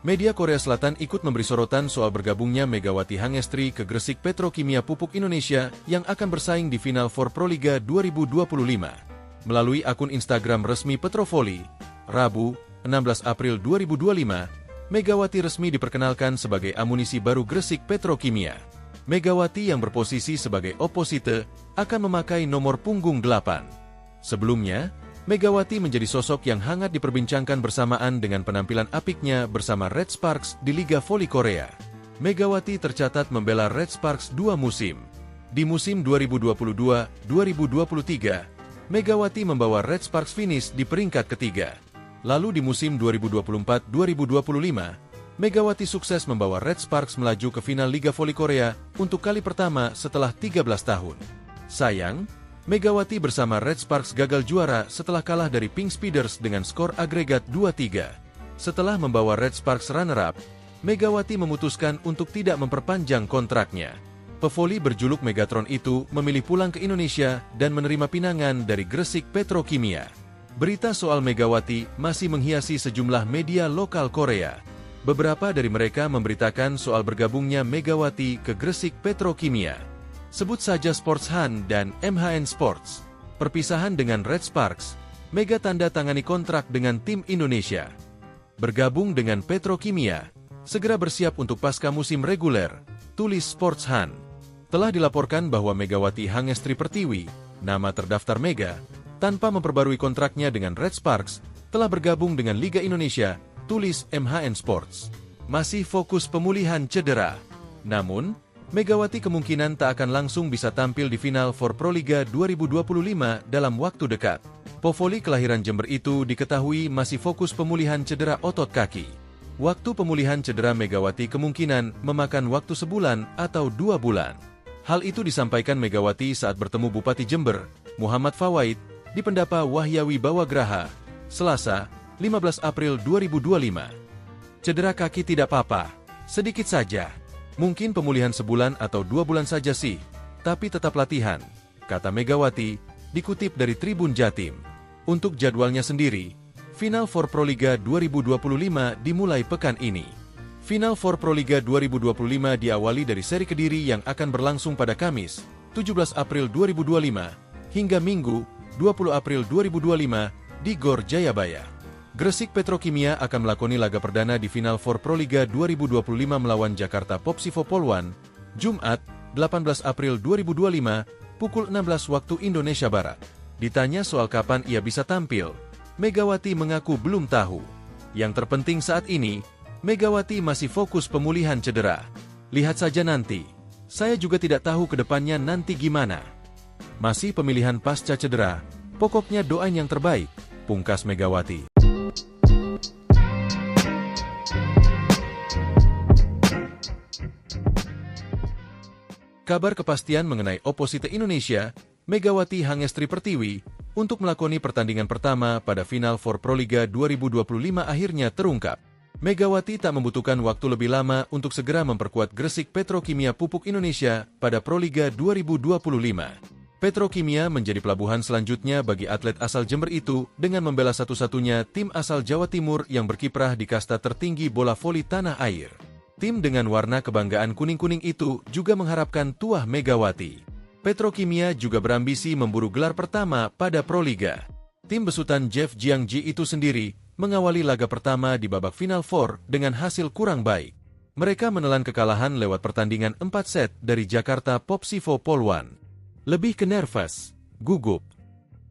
Media Korea Selatan ikut memberi sorotan soal bergabungnya Megawati Hangestri ke Gresik Petrokimia Pupuk Indonesia yang akan bersaing di Final Four Proliga 2025. Melalui akun Instagram resmi Petrovoli, Rabu, 16 April 2025, Megawati resmi diperkenalkan sebagai amunisi baru Gresik Petrokimia. Megawati yang berposisi sebagai oposite akan memakai nomor punggung 8. Sebelumnya, Megawati menjadi sosok yang hangat diperbincangkan bersamaan dengan penampilan apiknya bersama Red Sparks di Liga Voli Korea. Megawati tercatat membela Red Sparks 2 musim. Di musim 2022-2023, Megawati membawa Red Sparks finish di peringkat ketiga. Lalu di musim 2024-2025, Megawati sukses membawa Red Sparks melaju ke final Liga Voli Korea untuk kali pertama setelah 13 tahun. Sayang, Megawati bersama Red Sparks gagal juara setelah kalah dari Pink Speeders dengan skor agregat 2-3. Setelah membawa Red Sparks runner-up, Megawati memutuskan untuk tidak memperpanjang kontraknya. Pevoli berjuluk Megatron itu memilih pulang ke Indonesia dan menerima pinangan dari Gresik Petrokimia. Berita soal Megawati masih menghiasi sejumlah media lokal Korea. Beberapa dari mereka memberitakan soal bergabungnya Megawati ke Gresik Petrokimia. Sebut saja Sports Han dan MHN Sports. Perpisahan dengan Red Sparks, Mega tanda tangani kontrak dengan tim Indonesia. Bergabung dengan Petrokimia, segera bersiap untuk pasca musim reguler, tulis Sports Han. Telah dilaporkan bahwa Megawati Hangestri Pertiwi, nama terdaftar Mega, tanpa memperbarui kontraknya dengan Red Sparks, telah bergabung dengan Liga Indonesia, tulis MHN Sports. Masih fokus pemulihan cedera. Namun, Megawati kemungkinan tak akan langsung bisa tampil di final for Proliga 2025 dalam waktu dekat. Povoli kelahiran Jember itu diketahui masih fokus pemulihan cedera otot kaki. Waktu pemulihan cedera Megawati kemungkinan memakan waktu sebulan atau 2 bulan. Hal itu disampaikan Megawati saat bertemu Bupati Jember, Muhammad Fawaid, di Pendapa Wahyawi Bawagraha, Selasa, 15 April 2025. Cedera kaki tidak apa-apa, sedikit saja. Mungkin pemulihan sebulan atau 2 bulan saja sih, tapi tetap latihan, kata Megawati, dikutip dari Tribun Jatim. Untuk jadwalnya sendiri, Final Four Proliga 2025 dimulai pekan ini. Final Four Proliga 2025 diawali dari seri Kediri yang akan berlangsung pada Kamis, 17 April 2025, hingga Minggu, 20 April 2025, di Gor Jayabaya. Gresik Petrokimia akan melakoni laga perdana di Final Four Proliga 2025 melawan Jakarta Popsivo Poluan, Jumat, 18 April 2025, pukul 16 waktu Indonesia Barat. Ditanya soal kapan ia bisa tampil, Megawati mengaku belum tahu. Yang terpenting saat ini, Megawati masih fokus pemulihan cedera. Lihat saja nanti. Saya juga tidak tahu ke depannya nanti gimana. Masih pemilihan pasca cedera, pokoknya doain yang terbaik, pungkas Megawati. Kabar kepastian mengenai Opposite Indonesia, Megawati Hangestri Pertiwi, untuk melakoni pertandingan pertama pada Final Four Proliga 2025 akhirnya terungkap. Megawati tak membutuhkan waktu lebih lama untuk segera memperkuat Gresik Petrokimia Pupuk Indonesia pada Proliga 2025. Petrokimia menjadi pelabuhan selanjutnya bagi atlet asal Jember itu dengan membela satu-satunya tim asal Jawa Timur yang berkiprah di kasta tertinggi bola voli tanah air. Tim dengan warna kebanggaan kuning-kuning itu juga mengharapkan tuah Megawati. Petrokimia juga berambisi memburu gelar pertama pada Proliga. Tim besutan Jeff Jiangji itu sendiri mengawali laga pertama di babak Final Four dengan hasil kurang baik. Mereka menelan kekalahan lewat pertandingan 4 set dari Jakarta Popsivo Poluan. Lebih ke nervous, gugup.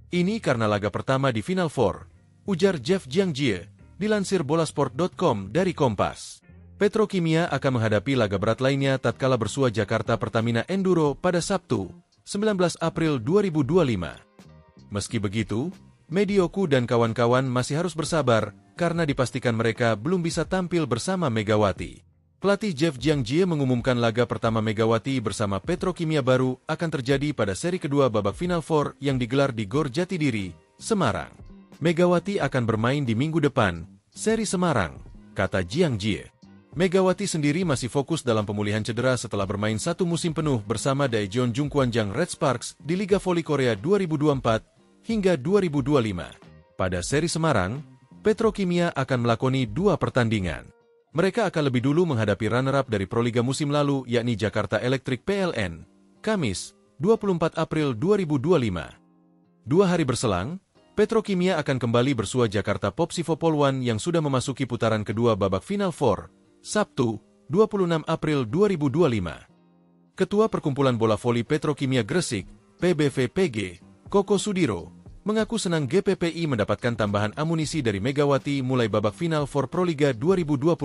Ini karena laga pertama di Final Four, ujar Jeff Jiangji, dilansir bolasport.com dari Kompas. Petrokimia akan menghadapi laga berat lainnya tatkala bersua Jakarta Pertamina Enduro pada Sabtu, 19 April 2025. Meski begitu, Medioku dan kawan-kawan masih harus bersabar karena dipastikan mereka belum bisa tampil bersama Megawati. Pelatih Jeff Jiangji mengumumkan laga pertama Megawati bersama Petrokimia baru akan terjadi pada seri kedua babak Final Four yang digelar di Gor Jatidiri, Semarang. Megawati akan bermain di minggu depan, seri Semarang, kata Jiangji. Megawati sendiri masih fokus dalam pemulihan cedera setelah bermain satu musim penuh bersama Daejeon Jungkwanjang Red Sparks di Liga Voli Korea 2024 hingga 2025. Pada seri Semarang, Petrokimia akan melakoni 2 pertandingan. Mereka akan lebih dulu menghadapi runner-up dari Proliga musim lalu yakni Jakarta Electric PLN, Kamis, 24 April 2025. 2 hari berselang, Petrokimia akan kembali bersua Jakarta Popsivo Poluan yang sudah memasuki putaran kedua babak Final Four, Sabtu, 26 April 2025. Ketua Perkumpulan Bola Voli Petrokimia Gresik, PBVPG, Koko Sudiro, mengaku senang GPPI mendapatkan tambahan amunisi dari Megawati mulai babak Final Four Proliga 2025.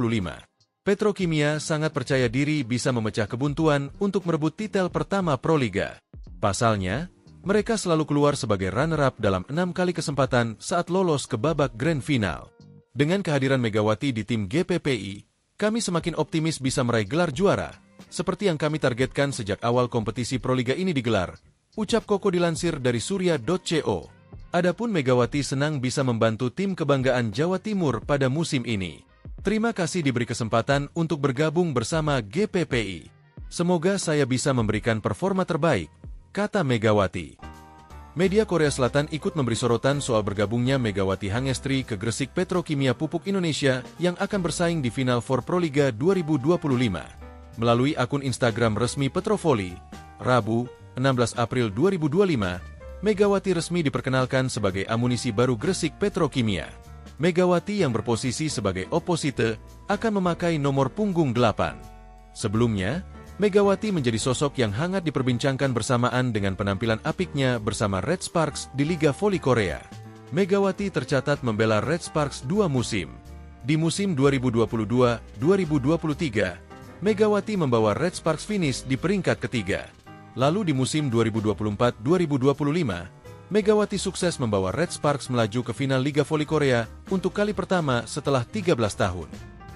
Petrokimia sangat percaya diri bisa memecah kebuntuan untuk merebut titel pertama Proliga. Pasalnya, mereka selalu keluar sebagai runner-up dalam 6 kali kesempatan saat lolos ke babak Grand Final. Dengan kehadiran Megawati di tim GPPI, kami semakin optimis bisa meraih gelar juara, seperti yang kami targetkan sejak awal kompetisi Proliga ini digelar, ucap Koko dilansir dari surya.co. Adapun Megawati senang bisa membantu tim kebanggaan Jawa Timur pada musim ini. Terima kasih diberi kesempatan untuk bergabung bersama GPPI. Semoga saya bisa memberikan performa terbaik, kata Megawati. Media Korea Selatan ikut memberi sorotan soal bergabungnya Megawati Hangestri ke Gresik Petrokimia Pupuk Indonesia yang akan bersaing di Final Four Proliga 2025. Melalui akun Instagram resmi Petrovoli, Rabu, 16 April 2025, Megawati resmi diperkenalkan sebagai amunisi baru Gresik Petrokimia. Megawati yang berposisi sebagai opposite akan memakai nomor punggung 8. Sebelumnya, Megawati menjadi sosok yang hangat diperbincangkan bersamaan dengan penampilan apiknya bersama Red Sparks di Liga Voli Korea. Megawati tercatat membela Red Sparks 2 musim. Di musim 2022-2023, Megawati membawa Red Sparks finish di peringkat ketiga. Lalu di musim 2024-2025, Megawati sukses membawa Red Sparks melaju ke final Liga Voli Korea untuk kali pertama setelah 13 tahun.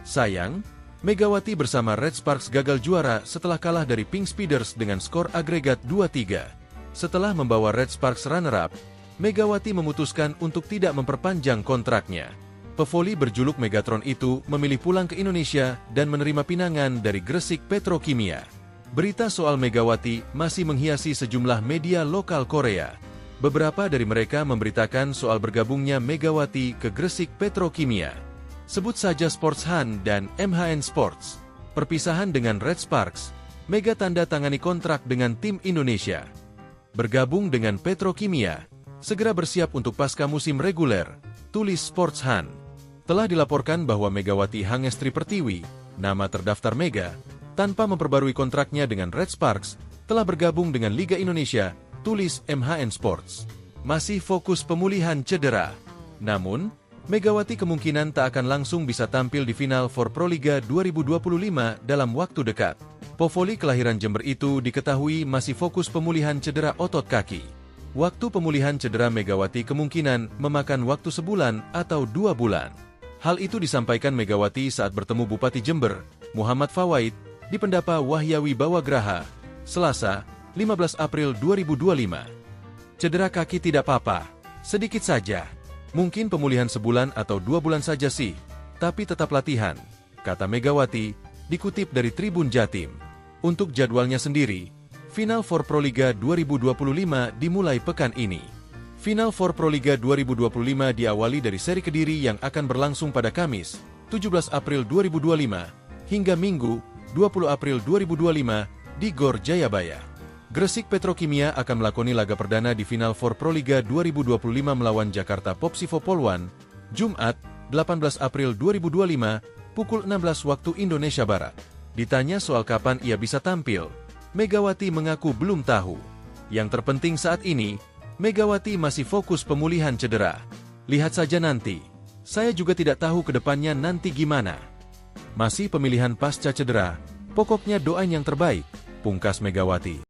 Sayang, Megawati bersama Red Sparks gagal juara setelah kalah dari Pink Speeders dengan skor agregat 2-3. Setelah membawa Red Sparks runner-up, Megawati memutuskan untuk tidak memperpanjang kontraknya. Pevoli berjuluk Megatron itu memilih pulang ke Indonesia dan menerima pinangan dari Gresik Petrokimia. Berita soal Megawati masih menghiasi sejumlah media lokal Korea. Beberapa dari mereka memberitakan soal bergabungnya Megawati ke Gresik Petrokimia. Sebut saja Sports Han dan MHN Sports. Perpisahan dengan Red Sparks, Mega tanda tangani kontrak dengan tim Indonesia. Bergabung dengan Petrokimia, segera bersiap untuk pasca musim reguler, tulis Sportsan. Telah dilaporkan bahwa Megawati Hangestri Pertiwi, nama terdaftar Mega, tanpa memperbarui kontraknya dengan Red Sparks, telah bergabung dengan Liga Indonesia, tulis MHN Sports. Masih fokus pemulihan cedera. Namun, Megawati kemungkinan tak akan langsung bisa tampil di final for Proliga 2025 dalam waktu dekat. Povoli kelahiran Jember itu diketahui masih fokus pemulihan cedera otot kaki. Waktu pemulihan cedera Megawati kemungkinan memakan waktu sebulan atau 2 bulan. Hal itu disampaikan Megawati saat bertemu Bupati Jember, Muhammad Fawaid, di Pendapa Wahyawi Bawagraha, Selasa, 15 April 2025. Cedera kaki tidak apa-apa, sedikit saja. Mungkin pemulihan sebulan atau 2 bulan saja sih, tapi tetap latihan, kata Megawati, dikutip dari Tribun Jatim. Untuk jadwalnya sendiri, Final for Proliga 2025 dimulai pekan ini. Final for Proliga 2025 diawali dari seri Kediri yang akan berlangsung pada Kamis, 17 April 2025, hingga Minggu, 20 April 2025, di Gor Jayabaya. Gresik Petrokimia akan melakoni laga perdana di Final for Proliga 2025 melawan Jakarta Popsivo Poluan, Jumat, 18 April 2025, pukul 16 waktu Indonesia Barat. Ditanya soal kapan ia bisa tampil, Megawati mengaku belum tahu. Yang terpenting saat ini, Megawati masih fokus pemulihan cedera. Lihat saja nanti. Saya juga tidak tahu ke depannya nanti gimana. Masih pemilihan pasca cedera, pokoknya doain yang terbaik, pungkas Megawati.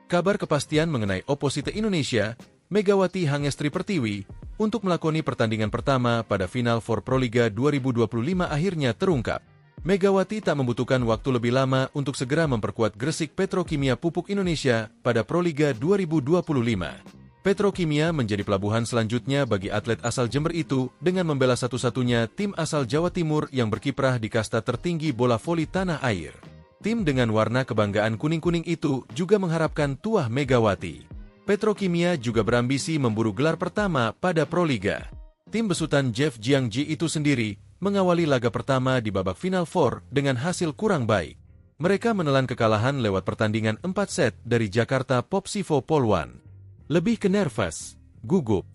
Kabar kepastian mengenai oposite Indonesia, Megawati Hangestri Pertiwi, untuk melakoni pertandingan pertama pada Final for Proliga 2025 akhirnya terungkap. Megawati tak membutuhkan waktu lebih lama untuk segera memperkuat Gresik Petrokimia Pupuk Indonesia pada Proliga 2025. Petrokimia menjadi pelabuhan selanjutnya bagi atlet asal Jember itu dengan membela satu-satunya tim asal Jawa Timur yang berkiprah di kasta tertinggi bola voli tanah air. Tim dengan warna kebanggaan kuning-kuning itu juga mengharapkan tuah Megawati. Petrokimia juga berambisi memburu gelar pertama pada Proliga. Tim besutan Jeff Jiangji itu sendiri mengawali laga pertama di babak Final Four dengan hasil kurang baik. Mereka menelan kekalahan lewat pertandingan 4 set dari Jakarta Popsivo Poluan. Lebih ke nervous, gugup.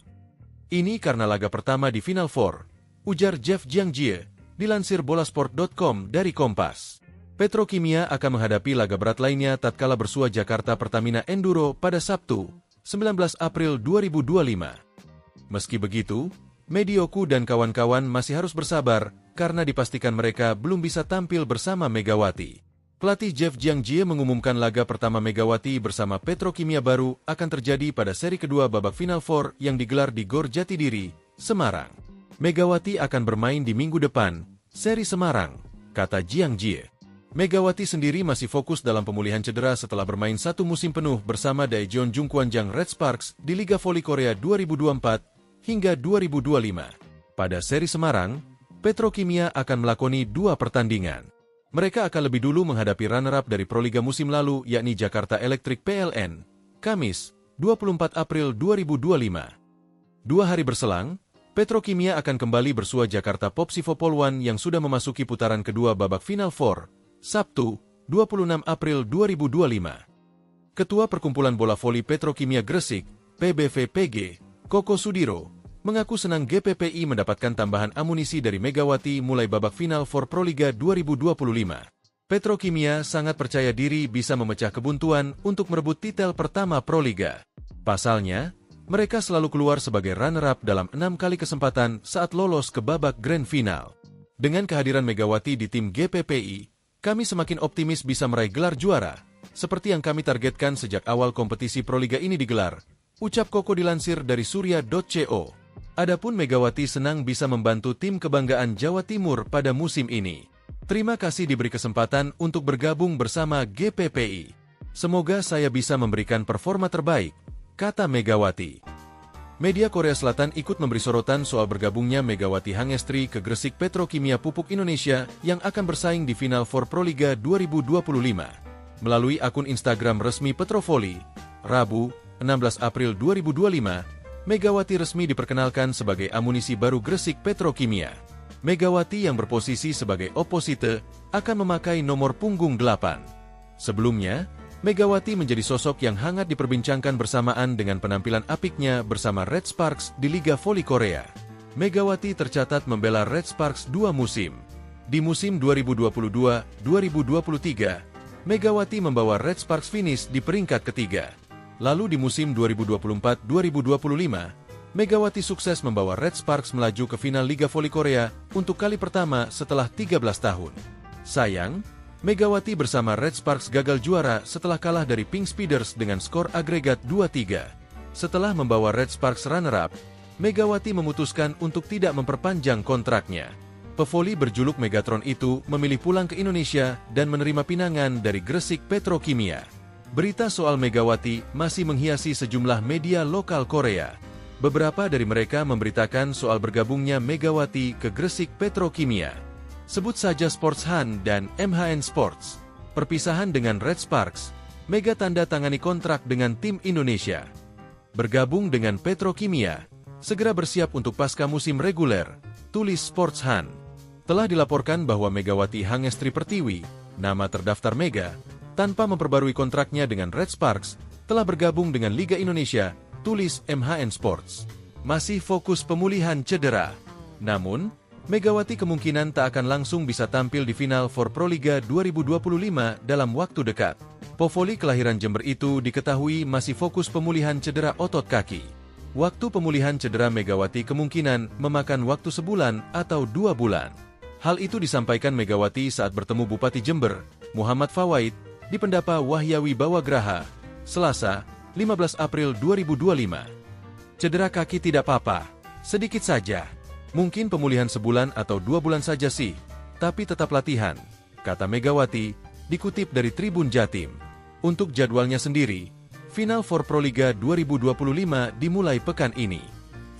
Ini karena laga pertama di Final Four, ujar Jeff Jiangji, dilansir bolasport.com dari Kompas. Petrokimia akan menghadapi laga berat lainnya tatkala bersua Jakarta Pertamina Enduro pada Sabtu, 19 April 2025. Meski begitu, Medioku dan kawan-kawan masih harus bersabar karena dipastikan mereka belum bisa tampil bersama Megawati. Pelatih Jeff Jiangji mengumumkan laga pertama Megawati bersama Petrokimia baru akan terjadi pada seri kedua babak Final Four yang digelar di Gor Jatidiri, Semarang. Megawati akan bermain di minggu depan, seri Semarang, kata Jiangji. Megawati sendiri masih fokus dalam pemulihan cedera setelah bermain 1 musim penuh bersama Daejeon Jungkwanjang Red Sparks di Liga Voli Korea 2024 hingga 2025. Pada seri Semarang, Petrokimia akan melakoni 2 pertandingan. Mereka akan lebih dulu menghadapi runner-up dari Proliga musim lalu yakni Jakarta Electric PLN, Kamis, 24 April 2025. 2 hari berselang, Petrokimia akan kembali bersua Jakarta Popsivo Poluan yang sudah memasuki putaran kedua babak Final Four, Sabtu, 26 April 2025. Ketua Perkumpulan Bola Voli Petrokimia Gresik, PBVPG, Koko Sudiro, mengaku senang GPPI mendapatkan tambahan amunisi dari Megawati mulai babak Final for Proliga 2025. Petrokimia sangat percaya diri bisa memecah kebuntuan untuk merebut titel pertama Proliga. Pasalnya, mereka selalu keluar sebagai runner-up dalam 6 kali kesempatan saat lolos ke babak Grand Final. Dengan kehadiran Megawati di tim GPPI, kami semakin optimis bisa meraih gelar juara, seperti yang kami targetkan sejak awal kompetisi Proliga ini digelar, ucap Koko dilansir dari surya.co. Adapun Megawati senang bisa membantu tim kebanggaan Jawa Timur pada musim ini. Terima kasih diberi kesempatan untuk bergabung bersama GPPI. Semoga saya bisa memberikan performa terbaik, kata Megawati. Media Korea Selatan ikut memberi sorotan soal bergabungnya Megawati Hangestri ke Gresik Petrokimia Pupuk Indonesia yang akan bersaing di Final for Proliga 2025. Melalui akun Instagram resmi Petrovoli, Rabu, 16 April 2025, Megawati resmi diperkenalkan sebagai amunisi baru Gresik Petrokimia. Megawati yang berposisi sebagai oposite akan memakai nomor punggung 8. Sebelumnya, Megawati menjadi sosok yang hangat diperbincangkan bersamaan dengan penampilan apiknya bersama Red Sparks di Liga Voli Korea. Megawati tercatat membela Red Sparks 2 musim. Di musim 2022-2023, Megawati membawa Red Sparks finish di peringkat ketiga. Lalu di musim 2024-2025, Megawati sukses membawa Red Sparks melaju ke final Liga Voli Korea untuk kali pertama setelah 13 tahun. Sayang, Megawati bersama Red Sparks gagal juara setelah kalah dari Pink Speeders dengan skor agregat 2-3. Setelah membawa Red Sparks runner-up, Megawati memutuskan untuk tidak memperpanjang kontraknya. Pevoli berjuluk Megatron itu memilih pulang ke Indonesia dan menerima pinangan dari Gresik Petrokimia. Berita soal Megawati masih menghiasi sejumlah media lokal Korea. Beberapa dari mereka memberitakan soal bergabungnya Megawati ke Gresik Petrokimia. Sebut saja Sports Han dan MHN Sports. Perpisahan dengan Red Sparks, Mega tanda tangani kontrak dengan tim Indonesia. Bergabung dengan Petrokimia, segera bersiap untuk pasca musim reguler, tulis Sports Han. Telah dilaporkan bahwa Megawati Hangestri Pertiwi, nama terdaftar Mega, tanpa memperbarui kontraknya dengan Red Sparks, telah bergabung dengan Liga Indonesia, tulis MHN Sports. Masih fokus pemulihan cedera. Namun, Megawati kemungkinan tak akan langsung bisa tampil di final for Proliga 2025 dalam waktu dekat. Pevoli kelahiran Jember itu diketahui masih fokus pemulihan cedera otot kaki. Waktu pemulihan cedera Megawati kemungkinan memakan waktu sebulan atau 2 bulan. Hal itu disampaikan Megawati saat bertemu Bupati Jember, Muhammad Fawaid, di Pendapa Wahyawi Bawagraha, Selasa, 15 April 2025. Cedera kaki tidak apa-apa, sedikit saja. Mungkin pemulihan sebulan atau 2 bulan saja sih, tapi tetap latihan, kata Megawati, dikutip dari Tribun Jatim. Untuk jadwalnya sendiri, Final for Proliga 2025 dimulai pekan ini.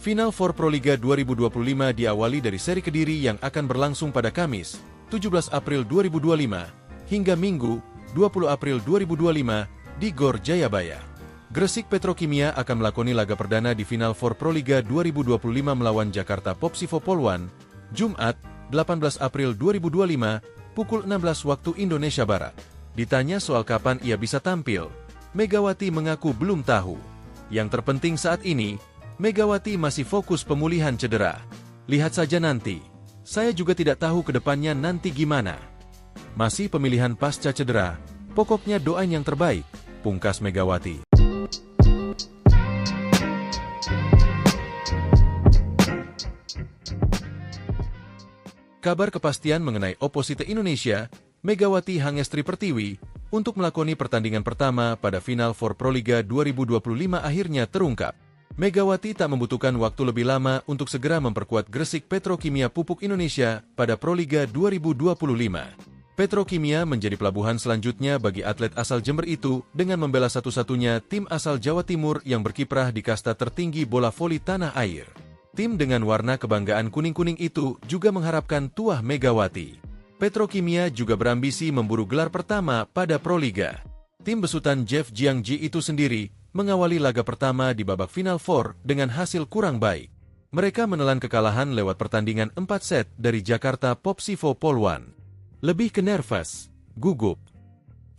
Final for Proliga 2025 diawali dari seri Kediri yang akan berlangsung pada Kamis, 17 April 2025, hingga Minggu, 20 April 2025, di Gor Jayabaya. Gresik Petrokimia akan melakoni laga perdana di Final for Proliga 2025 melawan Jakarta Popsivo Polwan, Jumat, 18 April 2025, pukul 16 waktu Indonesia Barat. Ditanya soal kapan ia bisa tampil, Megawati mengaku belum tahu. Yang terpenting saat ini, Megawati masih fokus pemulihan cedera. Lihat saja nanti. Saya juga tidak tahu ke depannya nanti gimana. Masih pemilihan pasca cedera, pokoknya doain yang terbaik, pungkas Megawati. Kabar kepastian mengenai oposite Indonesia, Megawati Hangestri Pertiwi, untuk melakoni pertandingan pertama pada Final for Proliga 2025 akhirnya terungkap. Megawati tak membutuhkan waktu lebih lama untuk segera memperkuat Gresik Petrokimia Pupuk Indonesia pada Proliga 2025. Petrokimia menjadi pelabuhan selanjutnya bagi atlet asal Jember itu dengan membela satu-satunya tim asal Jawa Timur yang berkiprah di kasta tertinggi bola voli tanah air. Tim dengan warna kebanggaan kuning-kuning itu juga mengharapkan tuah Megawati. Petrokimia juga berambisi memburu gelar pertama pada Proliga. Tim besutan Jeff Jiangji itu sendiri mengawali laga pertama di babak Final Four dengan hasil kurang baik. Mereka menelan kekalahan lewat pertandingan 4 set dari Jakarta Popsivo Polwan. Lebih ke nervous, gugup.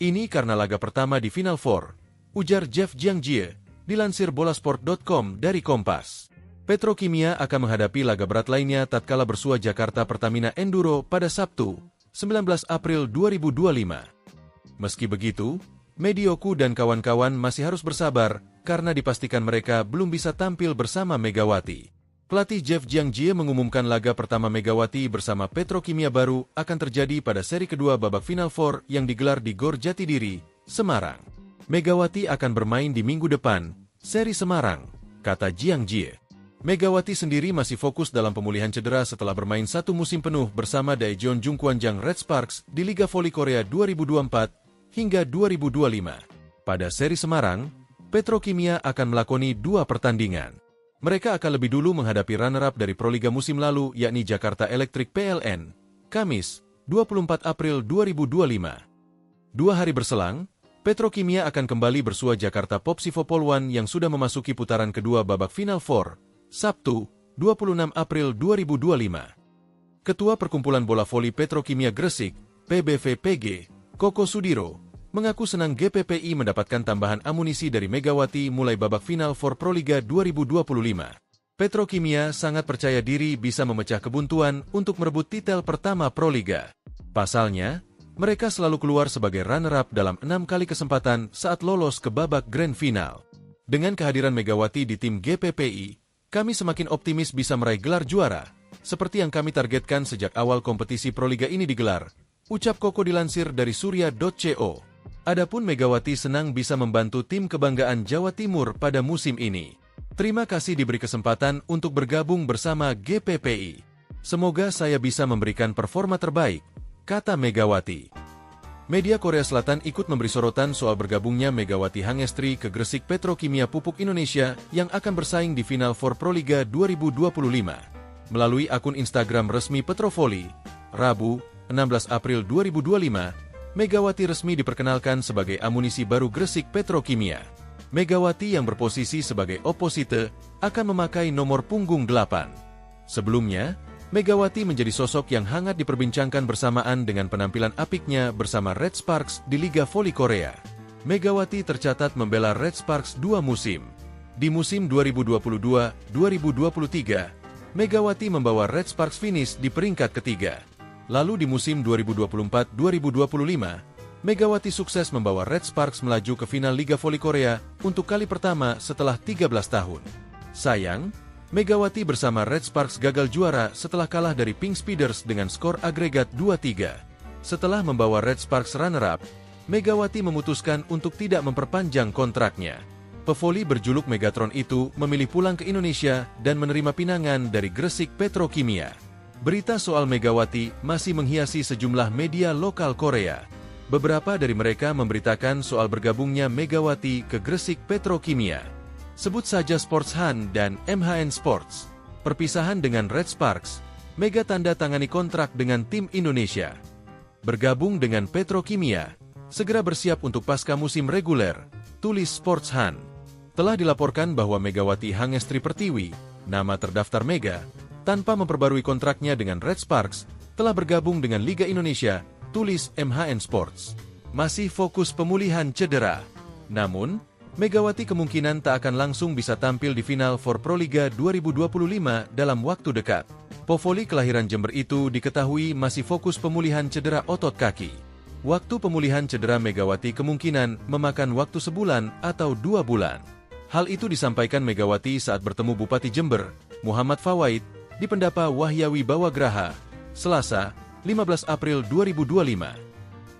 Ini karena laga pertama di Final Four, ujar Jeff Jiangji, dilansir bolasport.com dari Kompas. Petrokimia akan menghadapi laga berat lainnya tatkala bersua Jakarta Pertamina Enduro pada Sabtu, 19 April 2025. Meski begitu, Medioku dan kawan-kawan masih harus bersabar karena dipastikan mereka belum bisa tampil bersama Megawati. Pelatih Jeff Jiangji mengumumkan laga pertama Megawati bersama Petrokimia baru akan terjadi pada seri kedua babak Final Four yang digelar di Gor Jatidiri, Semarang. Megawati akan bermain di minggu depan, seri Semarang, kata Jiangji. Megawati sendiri masih fokus dalam pemulihan cedera setelah bermain 1 musim penuh bersama Daejeon Jungkwanjang Red Sparks di Liga Voli Korea 2024 hingga 2025. Pada seri Semarang, Petrokimia akan melakoni 2 pertandingan. Mereka akan lebih dulu menghadapi runner-up dari Proliga musim lalu yakni Jakarta Electric PLN, Kamis, 24 April 2025. 2 hari berselang, Petrokimia akan kembali bersua Jakarta Popsivo Polwan yang sudah memasuki putaran kedua babak Final Four, Sabtu, 26 April 2025. Ketua Perkumpulan Bola Voli Petrokimia Gresik, PBVPG, Koko Sudiro, mengaku senang GPPI mendapatkan tambahan amunisi dari Megawati mulai babak final for Proliga 2025. Petrokimia sangat percaya diri bisa memecah kebuntuan untuk merebut titel pertama Proliga. Pasalnya, mereka selalu keluar sebagai runner-up dalam 6 kali kesempatan saat lolos ke babak grand final. Dengan kehadiran Megawati di tim GPPI, kami semakin optimis bisa meraih gelar juara, seperti yang kami targetkan sejak awal kompetisi Proliga ini digelar, ucap Koko dilansir dari surya.co. Adapun Megawati senang bisa membantu tim kebanggaan Jawa Timur pada musim ini. Terima kasih diberi kesempatan untuk bergabung bersama GPPI. Semoga saya bisa memberikan performa terbaik, kata Megawati. Media Korea Selatan ikut memberi sorotan soal bergabungnya Megawati Hangestri ke Gresik Petrokimia Pupuk Indonesia yang akan bersaing di final for Proliga 2025. Melalui akun Instagram resmi Petrovoli, Rabu, 16 April 2025, Megawati resmi diperkenalkan sebagai amunisi baru Gresik Petrokimia. Megawati yang berposisi sebagai oposite akan memakai nomor punggung 8. Sebelumnya, Megawati menjadi sosok yang hangat diperbincangkan bersamaan dengan penampilan apiknya bersama Red Sparks di Liga Voli Korea. Megawati tercatat membela Red Sparks 2 musim. Di musim 2022-2023, Megawati membawa Red Sparks finish di peringkat ketiga. Lalu di musim 2024-2025, Megawati sukses membawa Red Sparks melaju ke final Liga Voli Korea untuk kali pertama setelah 13 tahun. Sayang, Megawati bersama Red Sparks gagal juara setelah kalah dari Pink Speeders dengan skor agregat 2-3. Setelah membawa Red Sparks runner-up, Megawati memutuskan untuk tidak memperpanjang kontraknya. Pevoli berjuluk Megatron itu memilih pulang ke Indonesia dan menerima pinangan dari Gresik Petrokimia. Berita soal Megawati masih menghiasi sejumlah media lokal Korea. Beberapa dari mereka memberitakan soal bergabungnya Megawati ke Gresik Petrokimia. Sebut saja Sports Han dan MHN Sports. Perpisahan dengan Red Sparks, Mega tanda tangani kontrak dengan tim Indonesia. Bergabung dengan Petrokimia, segera bersiap untuk pasca musim reguler, tulis Sports Han. Telah dilaporkan bahwa Megawati Hangestri Pertiwi, nama terdaftar Mega, tanpa memperbarui kontraknya dengan Red Sparks, telah bergabung dengan Liga Indonesia, tulis MHN Sports. Masih fokus pemulihan cedera. Namun, Megawati kemungkinan tak akan langsung bisa tampil di final for Proliga 2025 dalam waktu dekat. Povoli kelahiran Jember itu diketahui masih fokus pemulihan cedera otot kaki. Waktu pemulihan cedera Megawati kemungkinan memakan waktu sebulan atau 2 bulan. Hal itu disampaikan Megawati saat bertemu Bupati Jember, Muhammad Fawaid, di Pendapa Wahyawi Bawagraha, Selasa, 15 April 2025.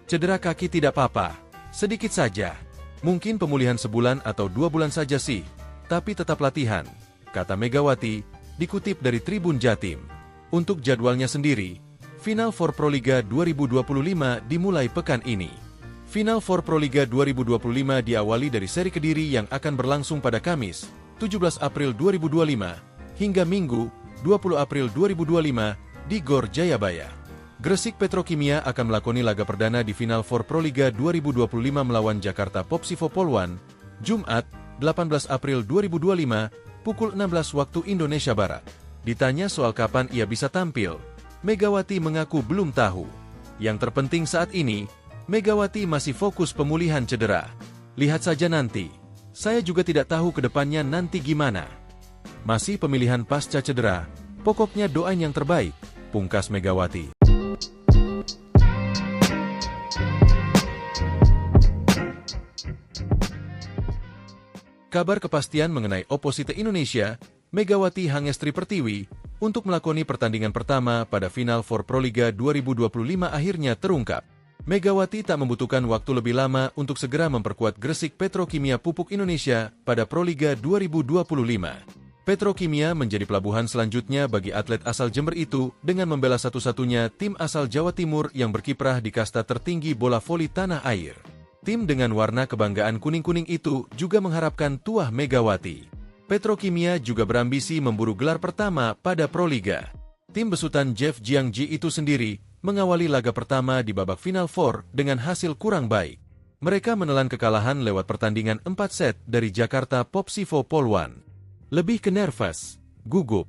Cedera kaki tidak apa-apa, sedikit saja. Mungkin pemulihan sebulan atau 2 bulan saja sih, tapi tetap latihan, kata Megawati, dikutip dari Tribun Jatim. Untuk jadwalnya sendiri, Final for Proliga 2025 dimulai pekan ini. Final for Proliga 2025 diawali dari seri Kediri yang akan berlangsung pada Kamis, 17 April 2025, hingga Minggu, 20 April 2025, di Gor Jayabaya. Gresik Petrokimia akan melakoni laga perdana di Final for Proliga 2025 melawan Jakarta Popsivo Polwan, Jumat, 18 April 2025, pukul 16 waktu Indonesia Barat. Ditanya soal kapan ia bisa tampil, Megawati mengaku belum tahu. Yang terpenting saat ini, Megawati masih fokus pemulihan cedera. Lihat saja nanti. Saya juga tidak tahu ke depannya nanti gimana. Masih pemilihan pasca cedera, pokoknya doain yang terbaik, pungkas Megawati. Kabar kepastian mengenai oposite Indonesia, Megawati Hangestri Pertiwi, untuk melakoni pertandingan pertama pada Final for Proliga 2025 akhirnya terungkap. Megawati tak membutuhkan waktu lebih lama untuk segera memperkuat Gresik Petrokimia Pupuk Indonesia pada Proliga 2025. Petrokimia menjadi pelabuhan selanjutnya bagi atlet asal Jember itu dengan membela satu-satunya tim asal Jawa Timur yang berkiprah di kasta tertinggi bola voli tanah air. Tim dengan warna kebanggaan kuning-kuning itu juga mengharapkan tuah Megawati. Petrokimia juga berambisi memburu gelar pertama pada Proliga. Tim besutan Jeff Jiangji itu sendiri mengawali laga pertama di babak Final Four dengan hasil kurang baik. Mereka menelan kekalahan lewat pertandingan 4 set dari Jakarta Popsivo Polwan. Lebih ke nervous, gugup.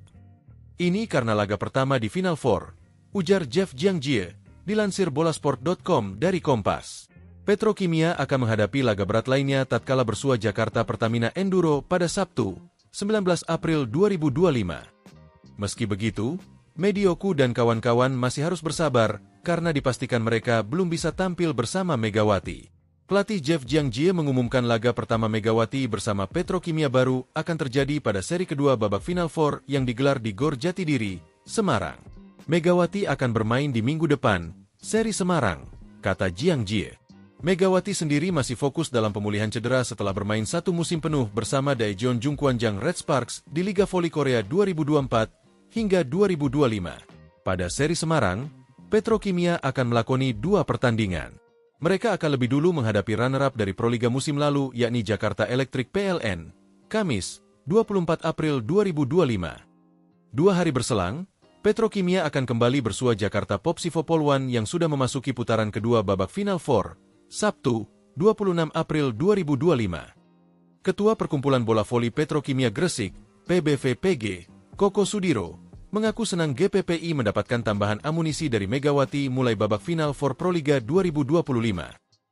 Ini karena laga pertama di Final Four, ujar Jeff Jiangjie, dilansir bolasport.com dari Kompas. Petrokimia akan menghadapi laga berat lainnya tatkala bersua Jakarta Pertamina Enduro pada Sabtu, 19 April 2025. Meski begitu, Medioku dan kawan-kawan masih harus bersabar karena dipastikan mereka belum bisa tampil bersama Megawati. Pelatih Jeff Jiangjie mengumumkan laga pertama Megawati bersama Petrokimia baru akan terjadi pada seri kedua babak Final Four yang digelar di Gor Jatidiri, Semarang. Megawati akan bermain di minggu depan, seri Semarang, kata Jiangjie. Megawati sendiri masih fokus dalam pemulihan cedera setelah bermain satu musim penuh bersama Daejeon Jungkwanjang Red Sparks di Liga Voli Korea 2024 hingga 2025. Pada seri Semarang, Petrokimia akan melakoni 2 pertandingan. Mereka akan lebih dulu menghadapi runner-up dari Proliga musim lalu yakni Jakarta Electric PLN, Kamis, 24 April 2025. 2 hari berselang, Petrokimia akan kembali bersua Jakarta Popsivo Poluan yang sudah memasuki putaran kedua babak Final Four, Sabtu, 26 April 2025. Ketua Perkumpulan Bola Voli Petrokimia Gresik, PBVPG, Koko Sudiro, mengaku senang GPPI mendapatkan tambahan amunisi dari Megawati mulai babak final for Proliga 2025.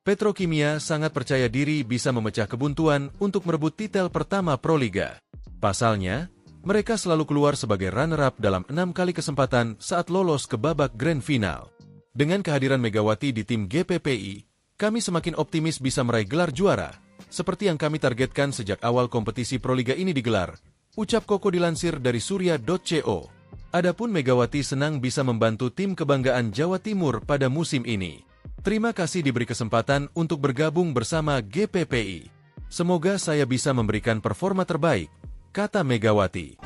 Petrokimia sangat percaya diri bisa memecah kebuntuan untuk merebut titel pertama Proliga. Pasalnya, mereka selalu keluar sebagai runner-up dalam 6 kali kesempatan saat lolos ke babak grand final. Dengan kehadiran Megawati di tim GPPI, kami semakin optimis bisa meraih gelar juara, seperti yang kami targetkan sejak awal kompetisi Proliga ini digelar, ucap Koko dilansir dari surya.co. Adapun Megawati senang bisa membantu tim kebanggaan Jawa Timur pada musim ini. Terima kasih diberi kesempatan untuk bergabung bersama GPPI. Semoga saya bisa memberikan performa terbaik, kata Megawati.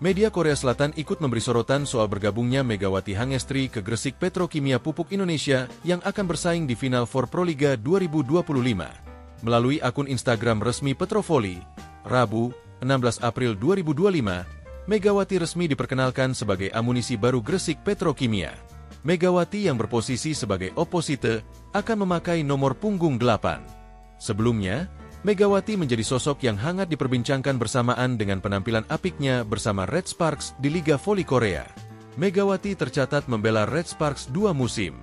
Media Korea Selatan ikut memberi sorotan soal bergabungnya Megawati Hangestri ke Gresik Petrokimia Pupuk Indonesia yang akan bersaing di Final Four Proliga 2025. Melalui akun Instagram resmi Petrovoli, Rabu, 16 April 2025, Megawati resmi diperkenalkan sebagai amunisi baru Gresik Petrokimia. Megawati yang berposisi sebagai oposite akan memakai nomor punggung 8. Sebelumnya, Megawati menjadi sosok yang hangat diperbincangkan bersamaan dengan penampilan apiknya bersama Red Sparks di Liga Voli Korea. Megawati tercatat membela Red Sparks 2 musim.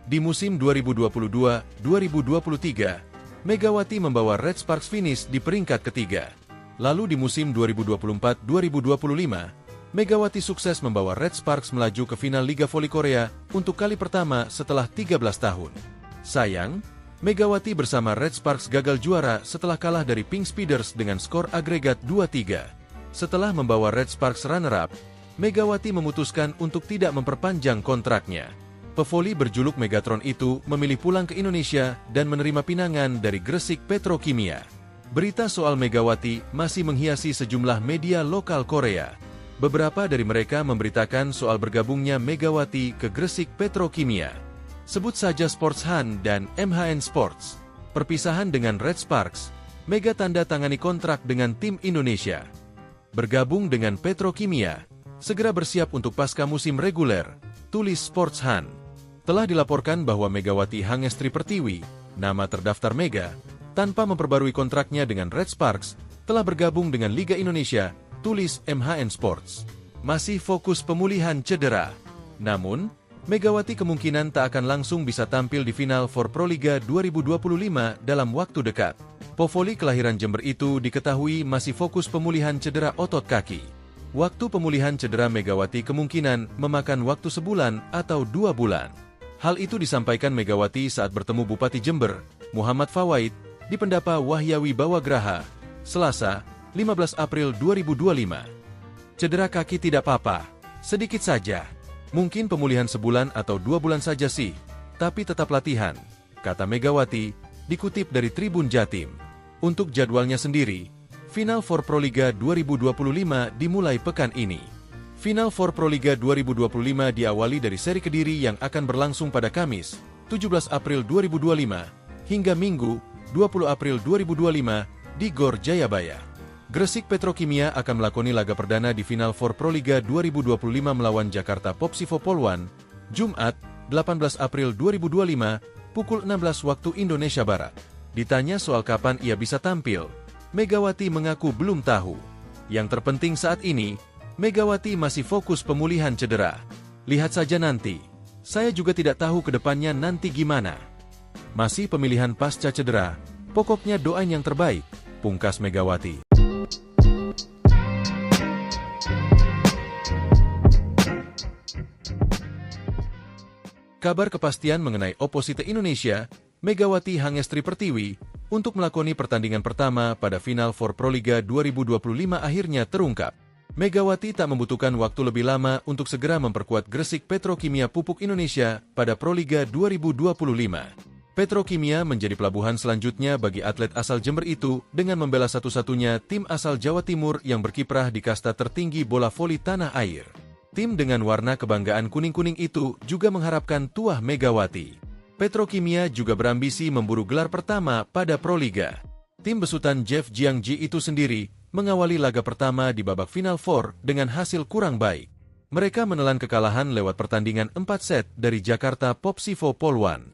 Di musim 2022-2023, Megawati membawa Red Sparks finish di peringkat ketiga. Lalu di musim 2024-2025, Megawati sukses membawa Red Sparks melaju ke final Liga Voli Korea untuk kali pertama setelah 13 tahun. Sayang, Megawati bersama Red Sparks gagal juara setelah kalah dari Pink Speeders dengan skor agregat 2-3. Setelah membawa Red Sparks runner-up, Megawati memutuskan untuk tidak memperpanjang kontraknya. Pevoli berjuluk Megatron itu memilih pulang ke Indonesia dan menerima pinangan dari Gresik Petrokimia. Berita soal Megawati masih menghiasi sejumlah media lokal Korea. Beberapa dari mereka memberitakan soal bergabungnya Megawati ke Gresik Petrokimia. Sebut saja Sports Han dan MHN Sports. Perpisahan dengan Red Sparks, Mega tanda tangani kontrak dengan tim Indonesia. Bergabung dengan Petrokimia, segera bersiap untuk pasca musim reguler, tulis Sports Han. Telah dilaporkan bahwa Megawati Hangestri Pertiwi, nama terdaftar Mega, tanpa memperbarui kontraknya dengan Red Sparks, telah bergabung dengan Liga Indonesia, tulis MHN Sports. Masih fokus pemulihan cedera. Namun, Megawati kemungkinan tak akan langsung bisa tampil di final for Proliga 2025 dalam waktu dekat. Povoli kelahiran Jember itu diketahui masih fokus pemulihan cedera otot kaki. Waktu pemulihan cedera Megawati kemungkinan memakan waktu sebulan atau 2 bulan. Hal itu disampaikan Megawati saat bertemu Bupati Jember, Muhammad Fawaid, di Pendapa Wahyawi Bawagraha, Selasa, 15 April 2025. Cedera kaki tidak apa-apa, sedikit saja. Mungkin pemulihan sebulan atau 2 bulan saja sih, tapi tetap latihan, kata Megawati, dikutip dari Tribun Jatim. Untuk jadwalnya sendiri, Final Four Proliga 2025 dimulai pekan ini. Final Four Proliga 2025 diawali dari seri Kediri yang akan berlangsung pada Kamis, 17 April 2025, hingga Minggu, 20 April 2025, di Gor Jayabaya. Gresik Petrokimia akan melakoni laga perdana di Final Four Proliga 2025 melawan Jakarta Popsivo Poluan, Jumat, 18 April 2025, pukul 16 waktu Indonesia Barat. Ditanya soal kapan ia bisa tampil, Megawati mengaku belum tahu. Yang terpenting saat ini, Megawati masih fokus pemulihan cedera. Lihat saja nanti. Saya juga tidak tahu ke depannya nanti gimana. Masih pemilihan pasca cedera, pokoknya doain yang terbaik, pungkas Megawati. Kabar kepastian mengenai oposite Indonesia, Megawati Hangestri Pertiwi, untuk melakoni pertandingan pertama pada Final Four Proliga 2025 akhirnya terungkap. Megawati tak membutuhkan waktu lebih lama untuk segera memperkuat Gresik Petrokimia Pupuk Indonesia pada Proliga 2025. Petrokimia menjadi pelabuhan selanjutnya bagi atlet asal Jember itu dengan membela satu-satunya tim asal Jawa Timur yang berkiprah di kasta tertinggi bola voli tanah air. Tim dengan warna kebanggaan kuning-kuning itu juga mengharapkan tuah Megawati. Petrokimia juga berambisi memburu gelar pertama pada Proliga. Tim besutan Jeff Jiangji itu sendiri mengawali laga pertama di babak Final Four dengan hasil kurang baik. Mereka menelan kekalahan lewat pertandingan 4 set dari Jakarta Popsivo Polwan.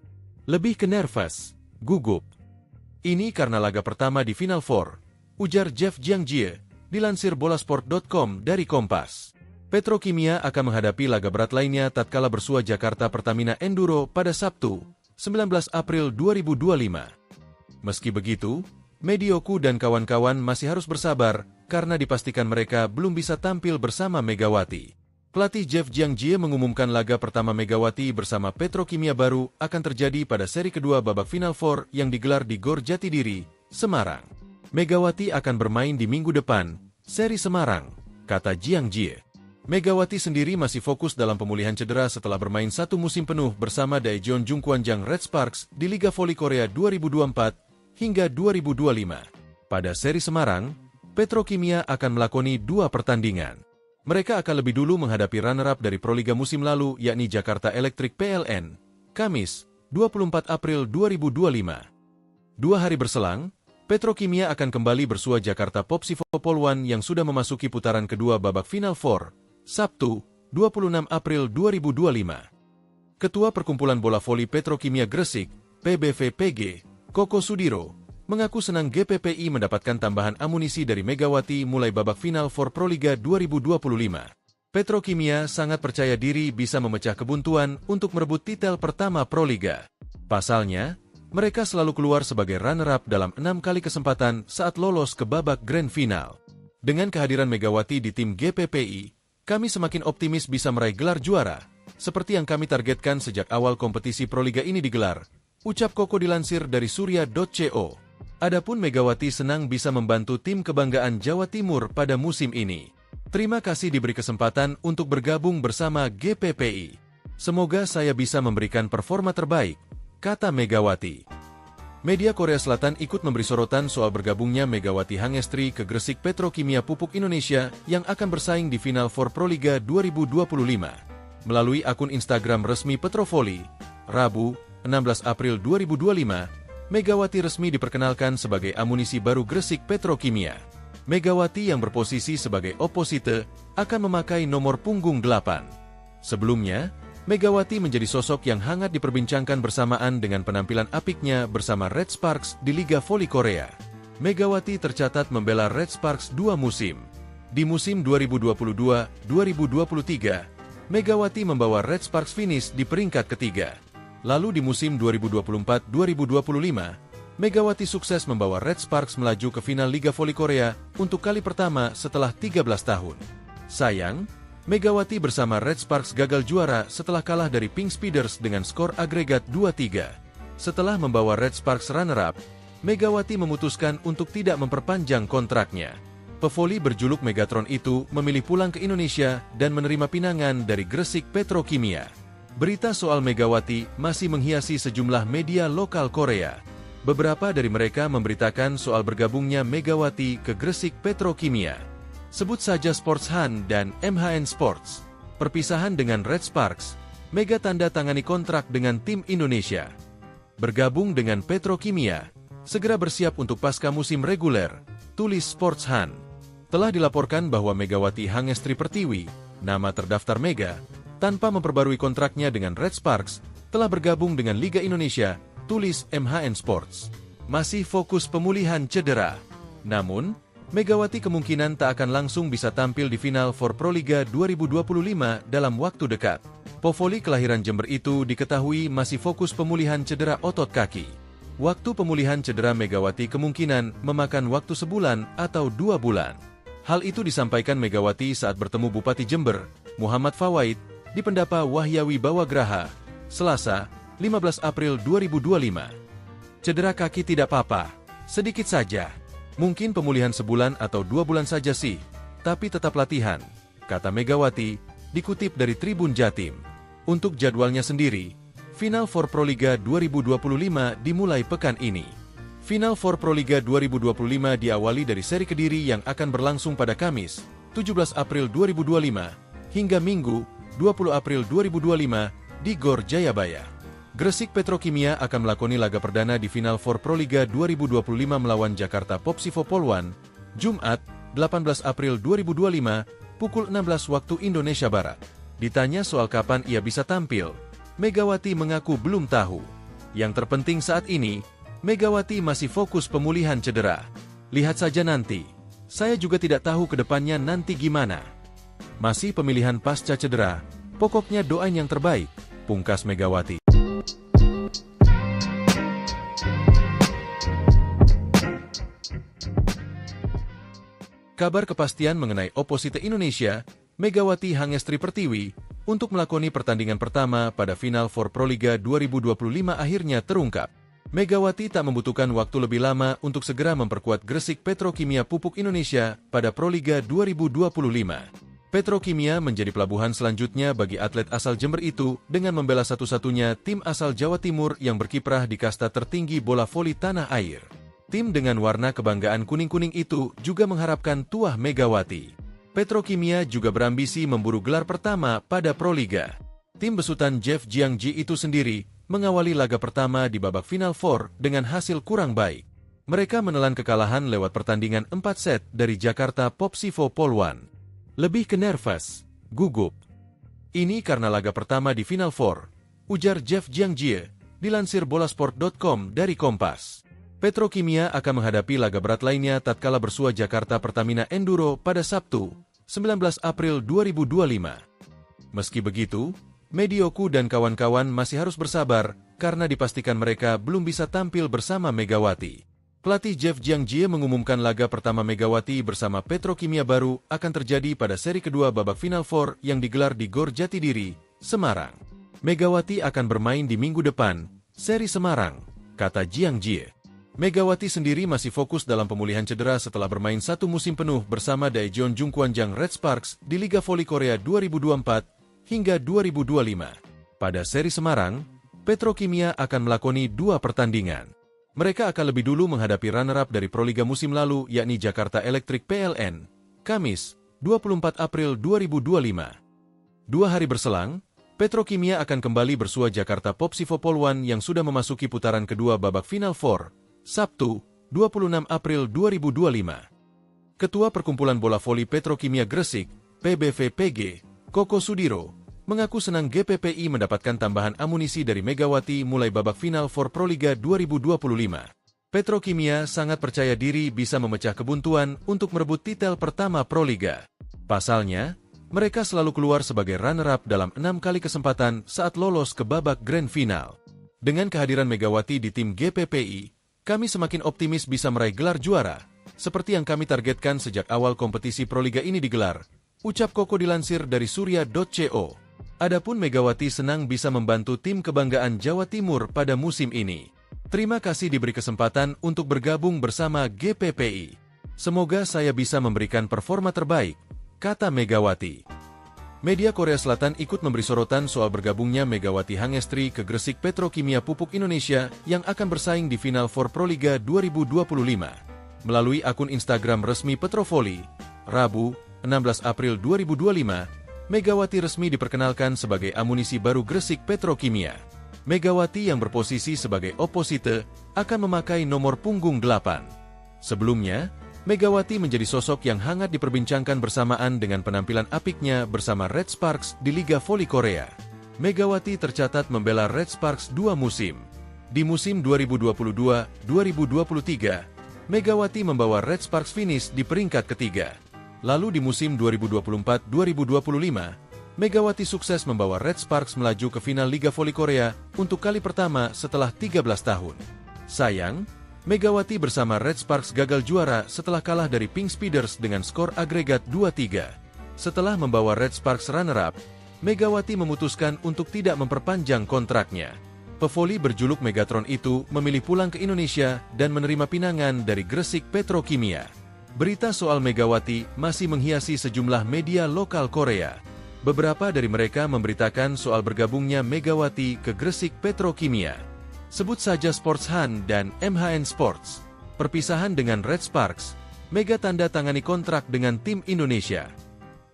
Lebih ke nervous, gugup. Ini karena laga pertama di Final Four, ujar Jeff Jiangji, dilansir bolasport.com dari Kompas. Petrokimia akan menghadapi laga berat lainnya tatkala bersua Jakarta Pertamina Enduro pada Sabtu, 19 April 2025. Meski begitu, Medioku dan kawan-kawan masih harus bersabar karena dipastikan mereka belum bisa tampil bersama Megawati. Pelatih Jeff Jiangji mengumumkan laga pertama Megawati bersama Petrokimia baru akan terjadi pada seri kedua babak Final Four yang digelar di Gor Jatidiri, Semarang. Megawati akan bermain di minggu depan, seri Semarang, kata Jiangji. Megawati sendiri masih fokus dalam pemulihan cedera setelah bermain satu musim penuh bersama Daejeon Jungkwanjang Red Sparks di Liga Voli Korea 2024 hingga 2025. Pada seri Semarang, Petrokimia akan melakoni 2 pertandingan. Mereka akan lebih dulu menghadapi runner-up dari Proliga musim lalu yakni Jakarta Electric PLN, Kamis, 24 April 2025. 2 hari berselang, Petrokimia akan kembali bersua Jakarta Popsivo Polwan yang sudah memasuki putaran kedua babak Final Four, Sabtu, 26 April 2025. Ketua Perkumpulan Bola Voli Petrokimia Gresik, PBVPG, Koko Sudiro, mengaku senang GPPI mendapatkan tambahan amunisi dari Megawati mulai babak Final Four Proliga 2025. Petrokimia sangat percaya diri bisa memecah kebuntuan untuk merebut titel pertama Proliga. Pasalnya, mereka selalu keluar sebagai runner-up dalam 6 kali kesempatan saat lolos ke babak Grand Final. Dengan kehadiran Megawati di tim GPPI, kami semakin optimis bisa meraih gelar juara, seperti yang kami targetkan sejak awal kompetisi Proliga ini digelar, ucap Koko dilansir dari surya.co. Adapun Megawati senang bisa membantu tim kebanggaan Jawa Timur pada musim ini. Terima kasih diberi kesempatan untuk bergabung bersama GPPI. Semoga saya bisa memberikan performa terbaik, kata Megawati. Media Korea Selatan ikut memberi sorotan soal bergabungnya Megawati Hangestri ke Gresik Petrokimia Pupuk Indonesia yang akan bersaing di Final Four Proliga 2025. Melalui akun Instagram resmi Petrovoli, Rabu, 16 April 2025, Megawati resmi diperkenalkan sebagai amunisi baru Gresik Petrokimia. Megawati yang berposisi sebagai oposite akan memakai nomor punggung 8. Sebelumnya, Megawati menjadi sosok yang hangat diperbincangkan bersamaan dengan penampilan apiknya bersama Red Sparks di Liga Voli Korea. Megawati tercatat membela Red Sparks 2 musim. Di musim 2022-2023, Megawati membawa Red Sparks finish di peringkat ketiga. Lalu di musim 2024-2025, Megawati sukses membawa Red Sparks melaju ke final Liga Voli Korea untuk kali pertama setelah 13 tahun. Sayang, Megawati bersama Red Sparks gagal juara setelah kalah dari Pink Speeders dengan skor agregat 2-3. Setelah membawa Red Sparks runner-up, Megawati memutuskan untuk tidak memperpanjang kontraknya. Pevoli berjuluk Megatron itu memilih pulang ke Indonesia dan menerima pinangan dari Gresik Petrokimia. Berita soal Megawati masih menghiasi sejumlah media lokal Korea. Beberapa dari mereka memberitakan soal bergabungnya Megawati ke Gresik Petrokimia. Sebut saja Sports Han dan MHN Sports. Perpisahan dengan Red Sparks, Mega tanda tangani kontrak dengan tim Indonesia. Bergabung dengan Petrokimia, segera bersiap untuk pasca musim reguler, tulis Sports Han. Telah dilaporkan bahwa Megawati Hangestri Pertiwi, nama terdaftar Mega, tanpa memperbarui kontraknya dengan Red Sparks, telah bergabung dengan Liga Indonesia, tulis MHN Sports. Masih fokus pemulihan cedera. Namun, Megawati kemungkinan tak akan langsung bisa tampil di final for Proliga 2025 dalam waktu dekat. Povoli kelahiran Jember itu diketahui masih fokus pemulihan cedera otot kaki. Waktu pemulihan cedera Megawati kemungkinan memakan waktu sebulan atau 2 bulan. Hal itu disampaikan Megawati saat bertemu Bupati Jember, Muhammad Fawaid, di Pendapa Wahyawi Bawagraha, Selasa, 15 April 2025. Cedera kaki tidak apa-apa, sedikit saja. Mungkin pemulihan sebulan atau 2 bulan saja sih, tapi tetap latihan, kata Megawati, dikutip dari Tribun Jatim. Untuk jadwalnya sendiri, Final Four Proliga 2025 dimulai pekan ini. Final Four Proliga 2025 diawali dari seri Kediri yang akan berlangsung pada Kamis, 17 April 2025, hingga Minggu, 20 April 2025, di Gor Jayabaya. Gresik Petrokimia akan melakoni laga perdana di Final Four Proliga 2025 melawan Jakarta Popsivo Polwan, Jumat, 18 April 2025, pukul 16 waktu Indonesia Barat. Ditanya soal kapan ia bisa tampil, Megawati mengaku belum tahu. Yang terpenting saat ini, Megawati masih fokus pemulihan cedera. Lihat saja nanti. Saya juga tidak tahu ke depannya nanti gimana. Masih pemilihan pasca cedera, pokoknya doain yang terbaik, pungkas Megawati. Kabar kepastian mengenai oposite Indonesia, Megawati Hangestri Pertiwi, untuk melakoni pertandingan pertama pada Final Four Proliga 2025 akhirnya terungkap. Megawati tak membutuhkan waktu lebih lama untuk segera memperkuat Gresik Petrokimia Pupuk Indonesia pada Proliga 2025. Petrokimia menjadi pelabuhan selanjutnya bagi atlet asal Jember itu dengan membela satu-satunya tim asal Jawa Timur yang berkiprah di kasta tertinggi bola voli tanah air. Tim dengan warna kebanggaan kuning-kuning itu juga mengharapkan tuah Megawati. Petrokimia juga berambisi memburu gelar pertama pada Proliga. Tim besutan Jeff Jiangji itu sendiri mengawali laga pertama di babak Final Four dengan hasil kurang baik. Mereka menelan kekalahan lewat pertandingan 4 set dari Jakarta Popsivo Polwan. Lebih ke nervous, gugup. Ini karena laga pertama di Final Four, ujar Jeff Jiangji, dilansir bolasport.com dari Kompas. Petrokimia akan menghadapi laga berat lainnya tatkala bersua Jakarta Pertamina Enduro pada Sabtu, 19 April 2025. Meski begitu, Medioku dan kawan-kawan masih harus bersabar karena dipastikan mereka belum bisa tampil bersama Megawati. Pelatih Jeff Jiangji mengumumkan laga pertama Megawati bersama Petrokimia baru akan terjadi pada seri kedua babak Final Four yang digelar di Gor Jatidiri, Semarang. Megawati akan bermain di minggu depan, seri Semarang, kata Jiangji. Megawati sendiri masih fokus dalam pemulihan cedera setelah bermain 1 musim penuh bersama Daejeon Jungkwanjang Red Sparks di Liga Voli Korea 2024 hingga 2025. Pada seri Semarang, Petrokimia akan melakoni 2 pertandingan. Mereka akan lebih dulu menghadapi runner-up dari Proliga musim lalu yakni Jakarta Electric PLN, Kamis, 24 April 2025. 2 hari berselang, Petrokimia akan kembali bersua Jakarta Popsivo Polwan yang sudah memasuki putaran kedua babak Final Four, Sabtu, 26 April 2025. Ketua Perkumpulan Bola Voli Petrokimia Gresik, PBVPG, Koko Sudiro, mengaku senang GPPI mendapatkan tambahan amunisi dari Megawati mulai babak Final Four Proliga 2025. Petrokimia sangat percaya diri bisa memecah kebuntuan untuk merebut titel pertama Proliga. Pasalnya, mereka selalu keluar sebagai runner-up dalam 6 kali kesempatan saat lolos ke babak Grand Final. Dengan kehadiran Megawati di tim GPPI, kami semakin optimis bisa meraih gelar juara, seperti yang kami targetkan sejak awal kompetisi Proliga ini digelar, ucap Koko dilansir dari surya.co. Adapun Megawati senang bisa membantu tim kebanggaan Jawa Timur pada musim ini. Terima kasih diberi kesempatan untuk bergabung bersama GPPI. Semoga saya bisa memberikan performa terbaik, kata Megawati. Media Korea Selatan ikut memberi sorotan soal bergabungnya Megawati Hangestri ke Gresik Petrokimia Pupuk Indonesia yang akan bersaing di Final Four Proliga 2025. Melalui akun Instagram resmi Petrovoli, Rabu, 16 April 2025, Megawati resmi diperkenalkan sebagai amunisi baru Gresik Petrokimia. Megawati yang berposisi sebagai oposite akan memakai nomor punggung 8. Sebelumnya, Megawati menjadi sosok yang hangat diperbincangkan bersamaan dengan penampilan apiknya bersama Red Sparks di Liga Voli Korea. Megawati tercatat membela Red Sparks 2 musim. Di musim 2022-2023, Megawati membawa Red Sparks finish di peringkat ketiga. Lalu di musim 2024-2025, Megawati sukses membawa Red Sparks melaju ke final Liga Voli Korea untuk kali pertama setelah 13 tahun. Sayang, Megawati bersama Red Sparks gagal juara setelah kalah dari Pink Speeders dengan skor agregat 2-3. Setelah membawa Red Sparks runner-up, Megawati memutuskan untuk tidak memperpanjang kontraknya. Pevoli berjuluk Megatron itu memilih pulang ke Indonesia dan menerima pinangan dari Gresik Petrokimia. Berita soal Megawati masih menghiasi sejumlah media lokal Korea. Beberapa dari mereka memberitakan soal bergabungnya Megawati ke Gresik Petrokimia. Sebut saja Sports Han dan MHN Sports. Perpisahan dengan Red Sparks, Mega tanda tangani kontrak dengan tim Indonesia.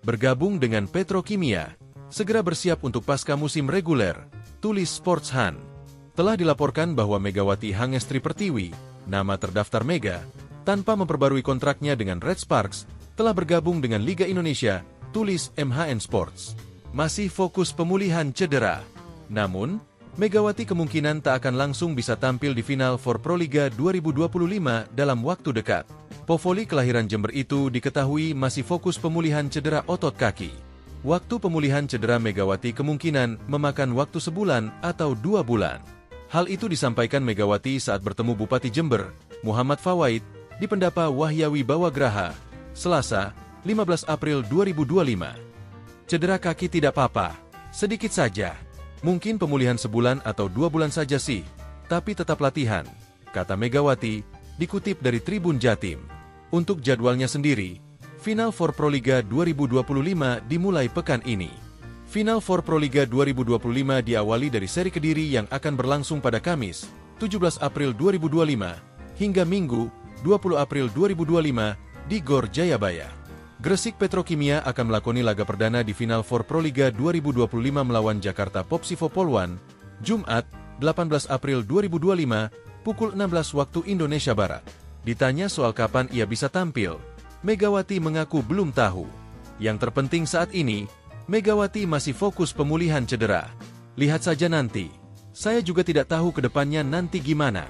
Bergabung dengan Petrokimia, segera bersiap untuk pasca musim reguler, tulis Sports Han. Telah dilaporkan bahwa Megawati Hangestri Pertiwi, nama terdaftar Mega, tanpa memperbarui kontraknya dengan Red Sparks, telah bergabung dengan Liga Indonesia, tulis MHN Sports. Masih fokus pemulihan cedera. Namun, Megawati kemungkinan tak akan langsung bisa tampil di final for Proliga 2025 dalam waktu dekat. Pevoli kelahiran Jember itu diketahui masih fokus pemulihan cedera otot kaki. Waktu pemulihan cedera Megawati kemungkinan memakan waktu sebulan atau 2 bulan. Hal itu disampaikan Megawati saat bertemu Bupati Jember, Muhammad Fawaid, di Pendapa Wahyawi Bawagraha, Selasa, 15 April 2025. Cedera kaki tidak apa-apa, sedikit saja. Mungkin pemulihan sebulan atau 2 bulan saja sih, tapi tetap latihan, kata Megawati, dikutip dari Tribun Jatim. Untuk jadwalnya sendiri, Final for Proliga 2025 dimulai pekan ini. Final for Proliga 2025 diawali dari seri Kediri yang akan berlangsung pada Kamis, 17 April 2025, hingga Minggu, 20 April 2025, di Gor Jayabaya. Gresik Petrokimia akan melakoni laga perdana di Final for Proliga 2025 melawan Jakarta Popsivo Polwan, Jumat, 18 April 2025, pukul 16 waktu Indonesia Barat. Ditanya soal kapan ia bisa tampil, Megawati mengaku belum tahu. Yang terpenting saat ini, Megawati masih fokus pemulihan cedera. Lihat saja nanti. Saya juga tidak tahu ke depannya nanti gimana.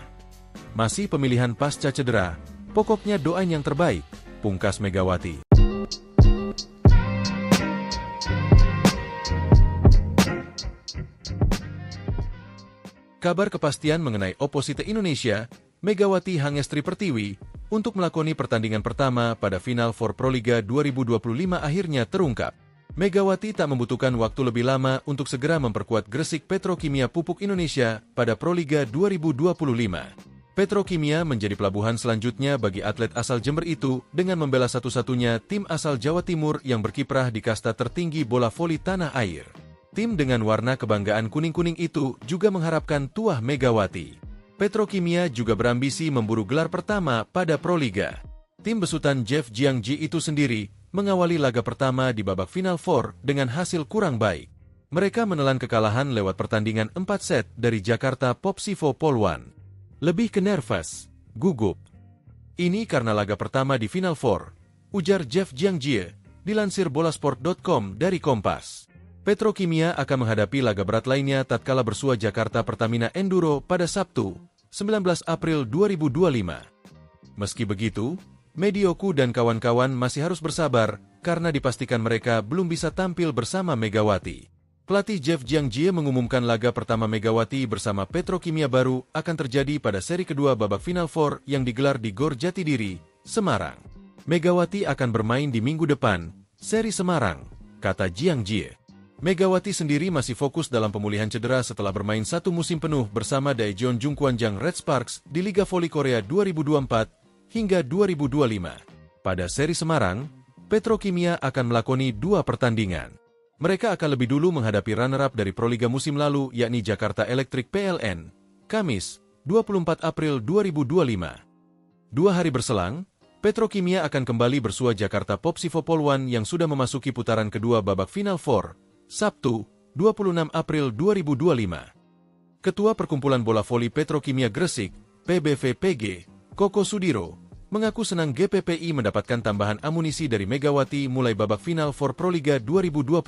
Masih pemilihan pasca cedera, pokoknya doain yang terbaik, pungkas Megawati. Kabar kepastian mengenai oposite Indonesia, Megawati Hangestri Pertiwi, untuk melakoni pertandingan pertama pada Final for Proliga 2025 akhirnya terungkap. Megawati tak membutuhkan waktu lebih lama untuk segera memperkuat Gresik Petrokimia Pupuk Indonesia pada Proliga 2025. Petrokimia menjadi pelabuhan selanjutnya bagi atlet asal Jember itu dengan membela satu-satunya tim asal Jawa Timur yang berkiprah di kasta tertinggi bola voli tanah air. Tim dengan warna kebanggaan kuning-kuning itu juga mengharapkan tuah Megawati. Petrokimia juga berambisi memburu gelar pertama pada Proliga. Tim besutan Jeff Jiangji itu sendiri mengawali laga pertama di babak Final Four dengan hasil kurang baik. Mereka menelan kekalahan lewat pertandingan 4 set dari Jakarta Popsivo Polwan. Lebih ke nervous, gugup. Ini karena laga pertama di Final Four, ujar Jeff Jiangji, dilansir bolasport.com dari Kompas. Petrokimia akan menghadapi laga berat lainnya tatkala bersua Jakarta Pertamina Enduro pada Sabtu, 19 April 2025. Meski begitu, Medioku dan kawan-kawan masih harus bersabar karena dipastikan mereka belum bisa tampil bersama Megawati. Pelatih Jeff Jiangji mengumumkan laga pertama Megawati bersama Petrokimia baru akan terjadi pada seri kedua babak Final Four yang digelar di Gor Jatidiri, Semarang. Megawati akan bermain di minggu depan, seri Semarang, kata Jiangji. Megawati sendiri masih fokus dalam pemulihan cedera setelah bermain 1 musim penuh bersama Daejeon Jungkwanjang Red Sparks di Liga Voli Korea 2024 hingga 2025. Pada seri Semarang, Petrokimia akan melakoni 2 pertandingan. Mereka akan lebih dulu menghadapi runner-up dari Proliga musim lalu yakni Jakarta Electric PLN, Kamis, 24 April 2025. 2 hari berselang, Petrokimia akan kembali bersua Jakarta Popsivo Polwan yang sudah memasuki putaran kedua babak Final Four, Sabtu, 26 April 2025. Ketua Perkumpulan Bola Voli Petrokimia Gresik, PBVPG, Koko Sudiro, mengaku senang GPPI mendapatkan tambahan amunisi dari Megawati mulai babak Final for Proliga 2025.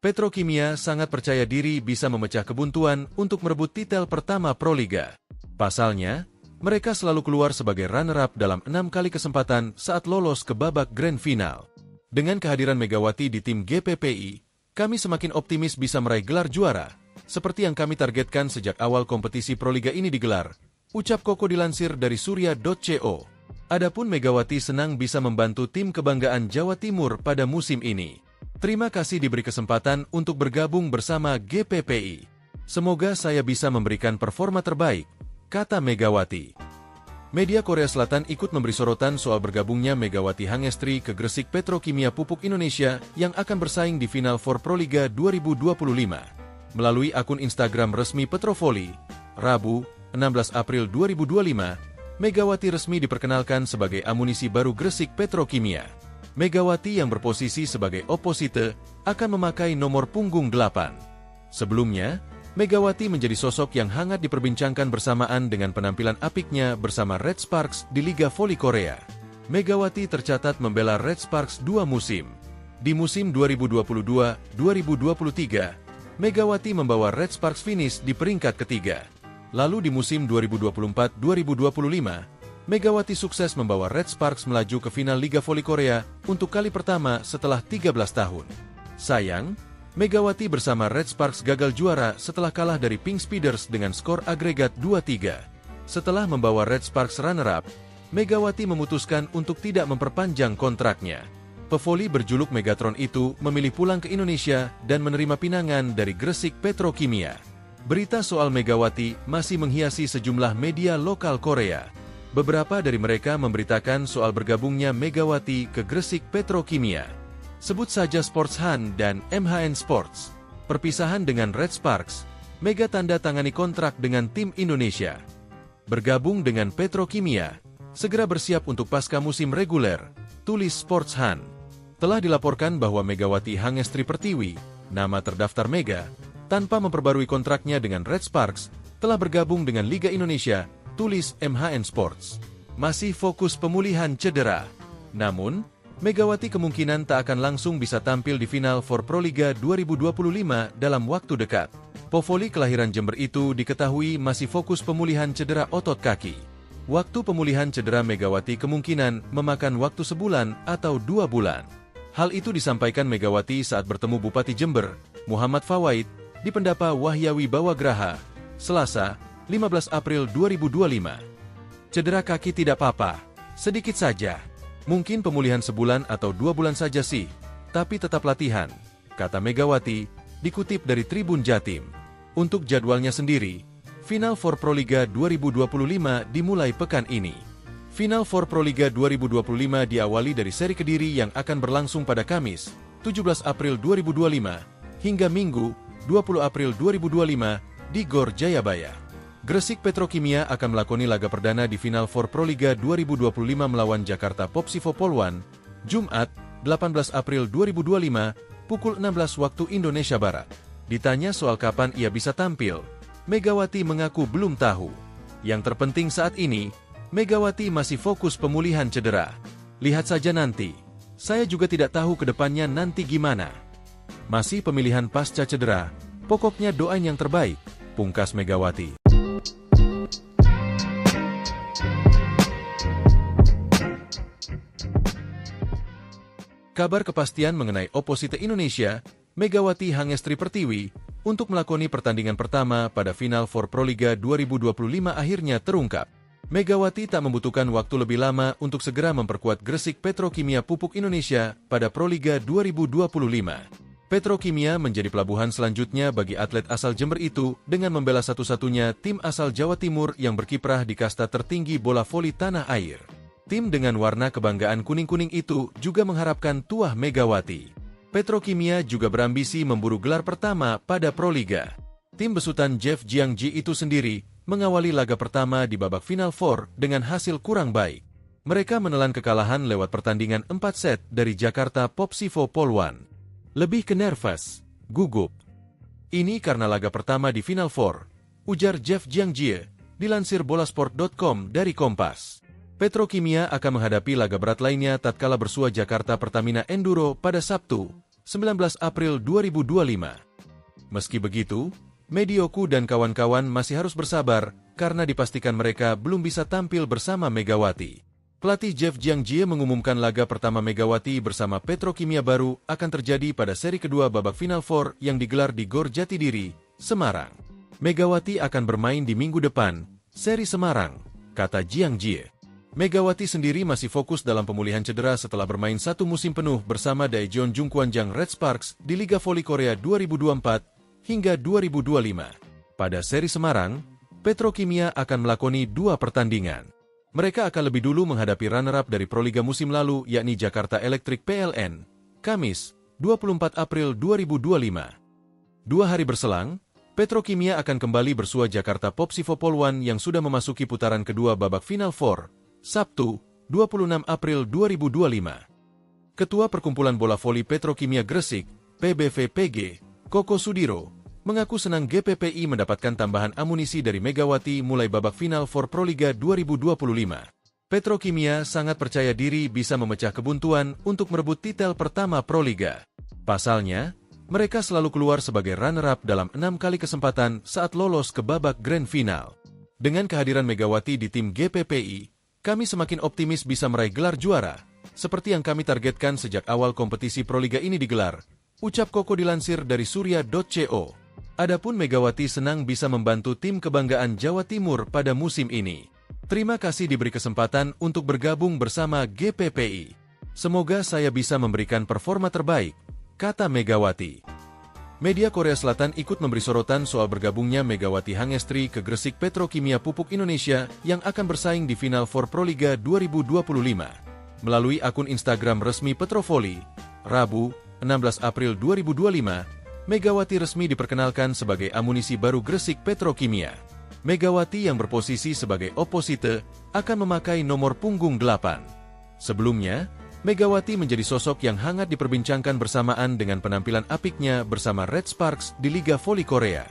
Petrokimia sangat percaya diri bisa memecah kebuntuan untuk merebut titel pertama Proliga. Pasalnya, mereka selalu keluar sebagai runner-up dalam 6 kali kesempatan saat lolos ke babak Grand Final. Dengan kehadiran Megawati di tim GPPI, Kami semakin optimis bisa meraih gelar juara, seperti yang kami targetkan sejak awal kompetisi Proliga ini digelar, ucap Koko dilansir dari surya.co. Adapun Megawati senang bisa membantu tim kebanggaan Jawa Timur pada musim ini. Terima kasih diberi kesempatan untuk bergabung bersama GPPI. Semoga saya bisa memberikan performa terbaik, kata Megawati. Media Korea Selatan ikut memberi sorotan soal bergabungnya Megawati Hangestri ke Gresik Petrokimia Pupuk Indonesia yang akan bersaing di Final Four Proliga 2025. Melalui akun Instagram resmi Petrovoli, Rabu, 16 April 2025, Megawati resmi diperkenalkan sebagai amunisi baru Gresik Petrokimia. Megawati yang berposisi sebagai oposite akan memakai nomor punggung 8. Sebelumnya, Megawati menjadi sosok yang hangat diperbincangkan bersamaan dengan penampilan apiknya bersama Red Sparks di Liga Voli Korea. Megawati tercatat membela Red Sparks 2 musim. Di musim 2022-2023, Megawati membawa Red Sparks finish di peringkat ketiga. Lalu di musim 2024-2025, Megawati sukses membawa Red Sparks melaju ke final Liga Voli Korea untuk kali pertama setelah 13 tahun. Sayang, Megawati bersama Red Sparks gagal juara setelah kalah dari Pink Speeders dengan skor agregat 2-3. Setelah membawa Red Sparks runner-up, Megawati memutuskan untuk tidak memperpanjang kontraknya. Pevoli berjuluk Megatron itu memilih pulang ke Indonesia dan menerima pinangan dari Gresik Petrokimia. Berita soal Megawati masih menghiasi sejumlah media lokal Korea. Beberapa dari mereka memberitakan soal bergabungnya Megawati ke Gresik Petrokimia. Sebut saja Sports Han dan MHN Sports. Perpisahan dengan Red Sparks, Mega tanda tangani kontrak dengan tim Indonesia. Bergabung dengan Petrokimia, segera bersiap untuk pasca musim reguler, tulis Sports Han. Telah dilaporkan bahwa Megawati Hangestri Pertiwi, nama terdaftar Mega, tanpa memperbarui kontraknya dengan Red Sparks, telah bergabung dengan Liga Indonesia, tulis MHN Sports. Masih fokus pemulihan cedera. Namun, Megawati kemungkinan tak akan langsung bisa tampil di Final Four Proliga 2025 dalam waktu dekat. Povoli kelahiran Jember itu diketahui masih fokus pemulihan cedera otot kaki. Waktu pemulihan cedera Megawati kemungkinan memakan waktu sebulan atau 2 bulan. Hal itu disampaikan Megawati saat bertemu Bupati Jember, Muhammad Fawaid, di Pendapa Wahyawi Bawagraha, Selasa, 15 April 2025. Cedera kaki tidak apa-apa, sedikit saja. Mungkin pemulihan sebulan atau 2 bulan saja sih, tapi tetap latihan, kata Megawati, dikutip dari Tribun Jatim. Untuk jadwalnya sendiri, Final Four Proliga 2025 dimulai pekan ini. Final Four Proliga 2025 diawali dari seri Kediri yang akan berlangsung pada Kamis, 17 April 2025, hingga Minggu, 20 April 2025, di Gor Jayabaya. Gresik Petrokimia akan melakoni laga perdana di Final Four Proliga 2025 melawan Jakarta Popsivo Poluan, Jumat, 18 April 2025, pukul 16 waktu Indonesia Barat. Ditanya soal kapan ia bisa tampil, Megawati mengaku belum tahu. Yang terpenting saat ini, Megawati masih fokus pemulihan cedera. Lihat saja nanti. Saya juga tidak tahu ke depannya nanti gimana. Masih pemilihan pasca cedera, pokoknya doain yang terbaik, pungkas Megawati. Kabar kepastian mengenai oposite Indonesia, Megawati Hangestri Pertiwi, untuk melakoni pertandingan pertama pada Final Four Proliga 2025 akhirnya terungkap. Megawati tak membutuhkan waktu lebih lama untuk segera memperkuat Gresik Petrokimia Pupuk Indonesia pada Proliga 2025. Petrokimia menjadi pelabuhan selanjutnya bagi atlet asal Jember itu dengan membela satu-satunya tim asal Jawa Timur yang berkiprah di kasta tertinggi bola voli tanah air. Tim dengan warna kebanggaan kuning-kuning itu juga mengharapkan tuah Megawati. Petrokimia juga berambisi memburu gelar pertama pada Proliga. Tim besutan Jeff Jiangji itu sendiri mengawali laga pertama di babak Final Four dengan hasil kurang baik. Mereka menelan kekalahan lewat pertandingan 4 set dari Jakarta Popsivo Poluan. Lebih ke nervous, gugup. Ini karena laga pertama di Final Four, ujar Jeff Jiangji, dilansir bolasport.com dari Kompas. Petrokimia akan menghadapi laga berat lainnya tatkala bersua Jakarta Pertamina Enduro pada Sabtu, 19 April 2025. Meski begitu, Medioku dan kawan-kawan masih harus bersabar karena dipastikan mereka belum bisa tampil bersama Megawati. Pelatih Jeff Jiangjie mengumumkan laga pertama Megawati bersama Petrokimia baru akan terjadi pada seri kedua babak Final Four yang digelar di Gor Jatidiri, Semarang. Megawati akan bermain di minggu depan, seri Semarang, kata Jiangjie. Megawati sendiri masih fokus dalam pemulihan cedera setelah bermain satu musim penuh bersama Daejeon Jungkwanjang Red Sparks di Liga Voli Korea 2024 hingga 2025. Pada seri Semarang, Petrokimia akan melakoni 2 pertandingan. Mereka akan lebih dulu menghadapi runner-up dari Proliga musim lalu yakni Jakarta Electric PLN, Kamis, 24 April 2025. 2 hari berselang, Petrokimia akan kembali bersua Jakarta Popsivo Poluan yang sudah memasuki putaran kedua babak Final Four, Sabtu, 26 April 2025. Ketua Perkumpulan Bola Voli Petrokimia Gresik, PBVPG, Koko Sudiro, mengaku senang GPPI mendapatkan tambahan amunisi dari Megawati mulai babak final for Proliga 2025. Petrokimia sangat percaya diri bisa memecah kebuntuan untuk merebut titel pertama Proliga. Pasalnya, mereka selalu keluar sebagai runner-up dalam 6 kali kesempatan saat lolos ke babak grand final. Dengan kehadiran Megawati di tim GPPI, kami semakin optimis bisa meraih gelar juara, seperti yang kami targetkan sejak awal kompetisi Proliga ini digelar, ucap Koko dilansir dari surya.co. Adapun Megawati senang bisa membantu tim kebanggaan Jawa Timur pada musim ini. Terima kasih diberi kesempatan untuk bergabung bersama GPPI. Semoga saya bisa memberikan performa terbaik, kata Megawati. Media Korea Selatan ikut memberi sorotan soal bergabungnya Megawati Hangestri ke Gresik Petrokimia Pupuk Indonesia yang akan bersaing di Final Four Proliga 2025. Melalui akun Instagram resmi Petrovoli, Rabu, 16 April 2025, Megawati resmi diperkenalkan sebagai amunisi baru Gresik Petrokimia. Megawati yang berposisi sebagai oposite akan memakai nomor punggung 8. Sebelumnya, Megawati menjadi sosok yang hangat diperbincangkan bersamaan dengan penampilan apiknya bersama Red Sparks di Liga Voli Korea.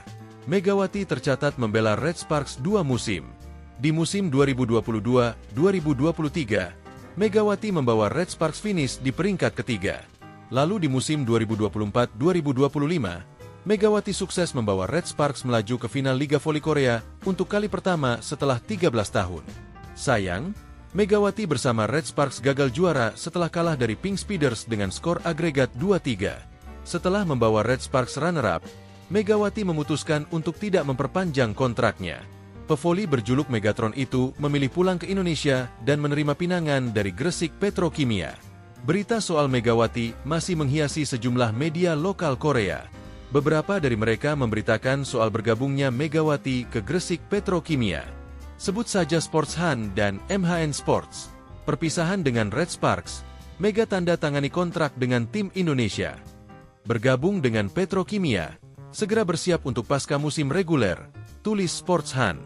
Megawati tercatat membela Red Sparks 2 musim. Di musim 2022-2023, Megawati membawa Red Sparks finish di peringkat ketiga. Lalu di musim 2024-2025, Megawati sukses membawa Red Sparks melaju ke final Liga Voli Korea untuk kali pertama setelah 13 tahun. Sayang, Megawati bersama Red Sparks gagal juara setelah kalah dari Pink Speeders dengan skor agregat 2-3. Setelah membawa Red Sparks runner-up, Megawati memutuskan untuk tidak memperpanjang kontraknya. Pevoli berjuluk Megatron itu memilih pulang ke Indonesia dan menerima pinangan dari Gresik Petrokimia. Berita soal Megawati masih menghiasi sejumlah media lokal Korea. Beberapa dari mereka memberitakan soal bergabungnya Megawati ke Gresik Petrokimia. Sebut saja Sports Han dan MHN Sports. Perpisahan dengan Red Sparks, Mega tanda tangani kontrak dengan tim Indonesia. Bergabung dengan Petrokimia, segera bersiap untuk pasca musim reguler, tulis Sports Han.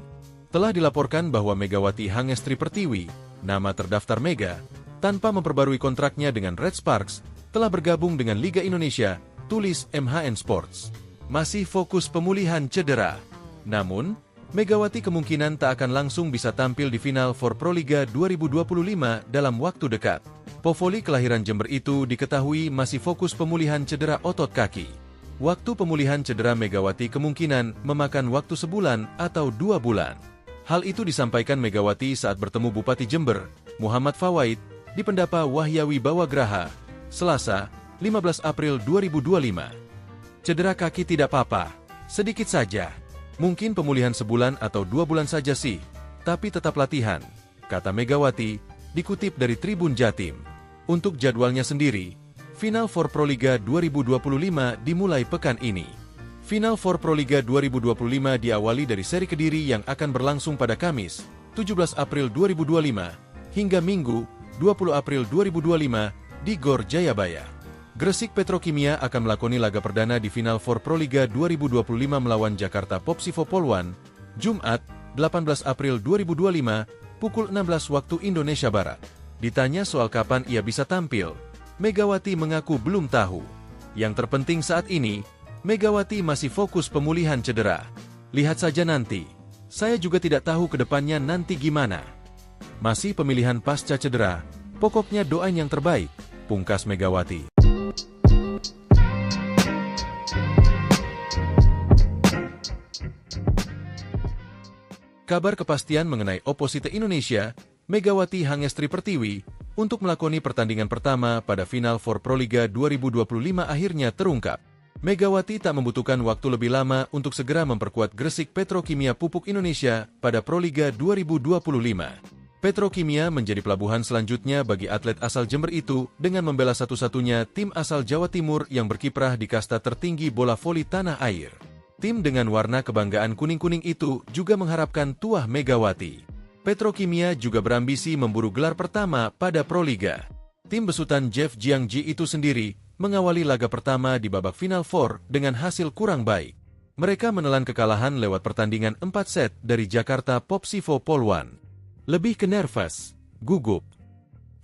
Telah dilaporkan bahwa Megawati Hangestri Pertiwi, nama terdaftar Mega, tanpa memperbarui kontraknya dengan Red Sparks, telah bergabung dengan Liga Indonesia, tulis MHN Sports. Masih fokus pemulihan cedera. Namun, Megawati kemungkinan tak akan langsung bisa tampil di final for Proliga 2025 dalam waktu dekat. Povoli kelahiran Jember itu diketahui masih fokus pemulihan cedera otot kaki. Waktu pemulihan cedera Megawati kemungkinan memakan waktu sebulan atau 2 bulan. Hal itu disampaikan Megawati saat bertemu Bupati Jember, Muhammad Fawaid, di Pendapa Wahyawi Bawagraha, Selasa, 15 April 2025. Cedera kaki tidak apa-apa, sedikit saja. Mungkin pemulihan sebulan atau 2 bulan saja sih, tapi tetap latihan, kata Megawati, dikutip dari Tribun Jatim. Untuk jadwalnya sendiri, Final Four Proliga 2025 dimulai pekan ini. Final Four Proliga 2025 diawali dari seri Kediri yang akan berlangsung pada Kamis, 17 April 2025, hingga Minggu, 20 April 2025, di Gor Jayabaya. Gresik Petrokimia akan melakoni laga perdana di Final Four Proliga 2025 melawan Jakarta Popsivo Poluan, Jumat, 18 April 2025, pukul 16 waktu Indonesia Barat. Ditanya soal kapan ia bisa tampil, Megawati mengaku belum tahu. Yang terpenting saat ini, Megawati masih fokus pemulihan cedera. Lihat saja nanti. Saya juga tidak tahu ke depannya nanti gimana. Masih pemilihan pasca cedera, pokoknya doain yang terbaik, pungkas Megawati. Kabar kepastian mengenai Opposite Indonesia Megawati Hangestri Pertiwi, untuk melakoni pertandingan pertama pada Final Four Proliga 2025 akhirnya terungkap. Megawati tak membutuhkan waktu lebih lama untuk segera memperkuat Gresik Petrokimia Pupuk Indonesia pada Proliga 2025. Petrokimia menjadi pelabuhan selanjutnya bagi atlet asal Jember itu dengan membela satu-satunya tim asal Jawa Timur yang berkiprah di kasta tertinggi bola voli tanah air. Tim dengan warna kebanggaan kuning-kuning itu juga mengharapkan tuah Megawati. Petrokimia juga berambisi memburu gelar pertama pada Proliga. Tim besutan Jeff Jiangji itu sendiri mengawali laga pertama di babak Final Four dengan hasil kurang baik. Mereka menelan kekalahan lewat pertandingan 4 set dari Jakarta Popsivo Polwan. Lebih ke nervous, gugup.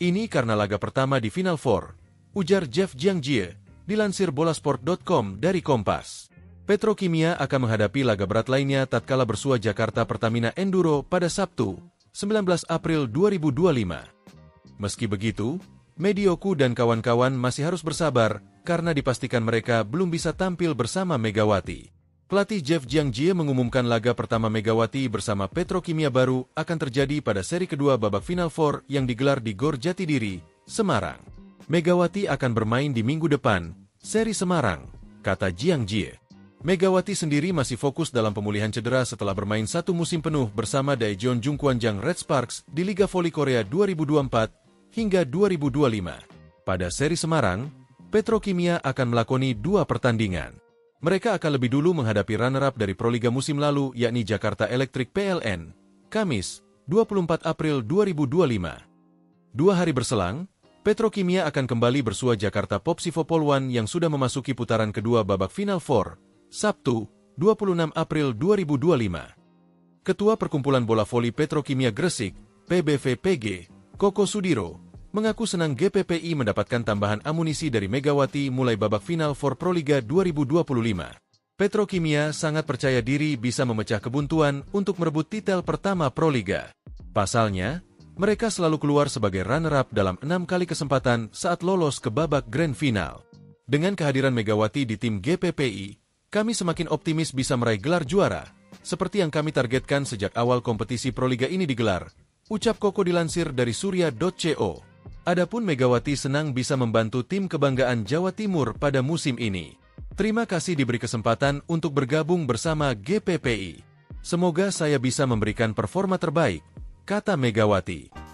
Ini karena laga pertama di Final Four, ujar Jeff Jiangji, dilansir bolasport.com dari Kompas. Petrokimia akan menghadapi laga berat lainnya tatkala bersua Jakarta Pertamina Enduro pada Sabtu, 19 April 2025. Meski begitu, Medioku dan kawan-kawan masih harus bersabar karena dipastikan mereka belum bisa tampil bersama Megawati. Pelatih Jeff Jiangji mengumumkan laga pertama Megawati bersama Petrokimia baru akan terjadi pada seri kedua babak Final Four yang digelar di Gor Jatidiri, Semarang. Megawati akan bermain di minggu depan, seri Semarang, kata Jiangji. Megawati sendiri masih fokus dalam pemulihan cedera setelah bermain satu musim penuh bersama Daejeon Jungkwanjang Red Sparks di Liga Voli Korea 2024 hingga 2025. Pada seri Semarang, Petrokimia akan melakoni 2 pertandingan. Mereka akan lebih dulu menghadapi runner-up dari Proliga musim lalu yakni Jakarta Electric PLN, Kamis, 24 April 2025. 2 hari berselang, Petrokimia akan kembali bersua Jakarta Popsivo Polwan yang sudah memasuki putaran kedua babak Final Four, Sabtu, 26 April 2025. Ketua Perkumpulan Bola Voli Petrokimia Gresik, PBVPG, Koko Sudiro, mengaku senang GPPI mendapatkan tambahan amunisi dari Megawati mulai babak Final Four Proliga 2025. Petrokimia sangat percaya diri bisa memecah kebuntuan untuk merebut titel pertama Proliga. Pasalnya, mereka selalu keluar sebagai runner-up dalam 6 kali kesempatan saat lolos ke babak Grand Final. Dengan kehadiran Megawati di tim GPPI, kami semakin optimis bisa meraih gelar juara, seperti yang kami targetkan sejak awal kompetisi Proliga ini digelar, ucap Koko dilansir dari surya.co. Adapun Megawati senang bisa membantu tim kebanggaan Jawa Timur pada musim ini. Terima kasih diberi kesempatan untuk bergabung bersama GPPI. Semoga saya bisa memberikan performa terbaik, kata Megawati.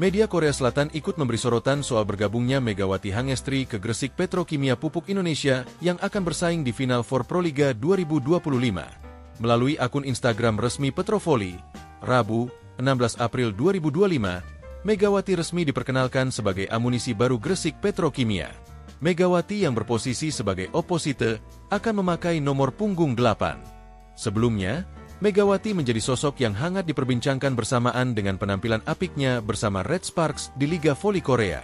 Media Korea Selatan ikut memberi sorotan soal bergabungnya Megawati Hangestri ke Gresik Petrokimia Pupuk Indonesia yang akan bersaing di Final Four Proliga 2025. Melalui akun Instagram resmi Petrovoli, Rabu, 16 April 2025, Megawati resmi diperkenalkan sebagai amunisi baru Gresik Petrokimia. Megawati yang berposisi sebagai oposite akan memakai nomor punggung 8. Sebelumnya, Megawati menjadi sosok yang hangat diperbincangkan bersamaan dengan penampilan apiknya bersama Red Sparks di Liga Voli Korea.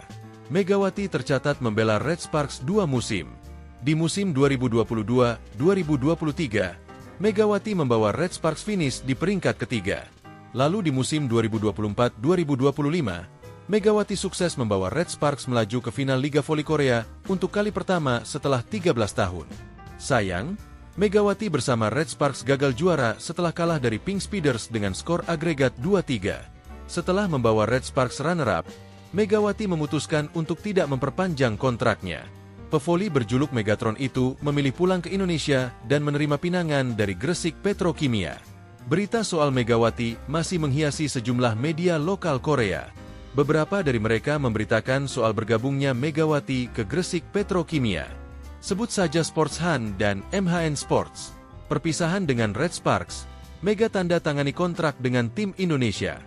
Megawati tercatat membela Red Sparks 2 musim. Di musim 2022-2023, Megawati membawa Red Sparks finish di peringkat ketiga. Lalu di musim 2024-2025, Megawati sukses membawa Red Sparks melaju ke final Liga Voli Korea untuk kali pertama setelah 13 tahun. Sayang, Megawati bersama Red Sparks gagal juara setelah kalah dari Pink Speeders dengan skor agregat 2-3. Setelah membawa Red Sparks runner-up, Megawati memutuskan untuk tidak memperpanjang kontraknya. Pevoli berjuluk Megatron itu memilih pulang ke Indonesia dan menerima pinangan dari Gresik Petrokimia. Berita soal Megawati masih menghiasi sejumlah media lokal Korea. Beberapa dari mereka memberitakan soal bergabungnya Megawati ke Gresik Petrokimia. Sebut saja Sports Han dan MHN Sports. Perpisahan dengan Red Sparks, Mega tanda tangani kontrak dengan tim Indonesia.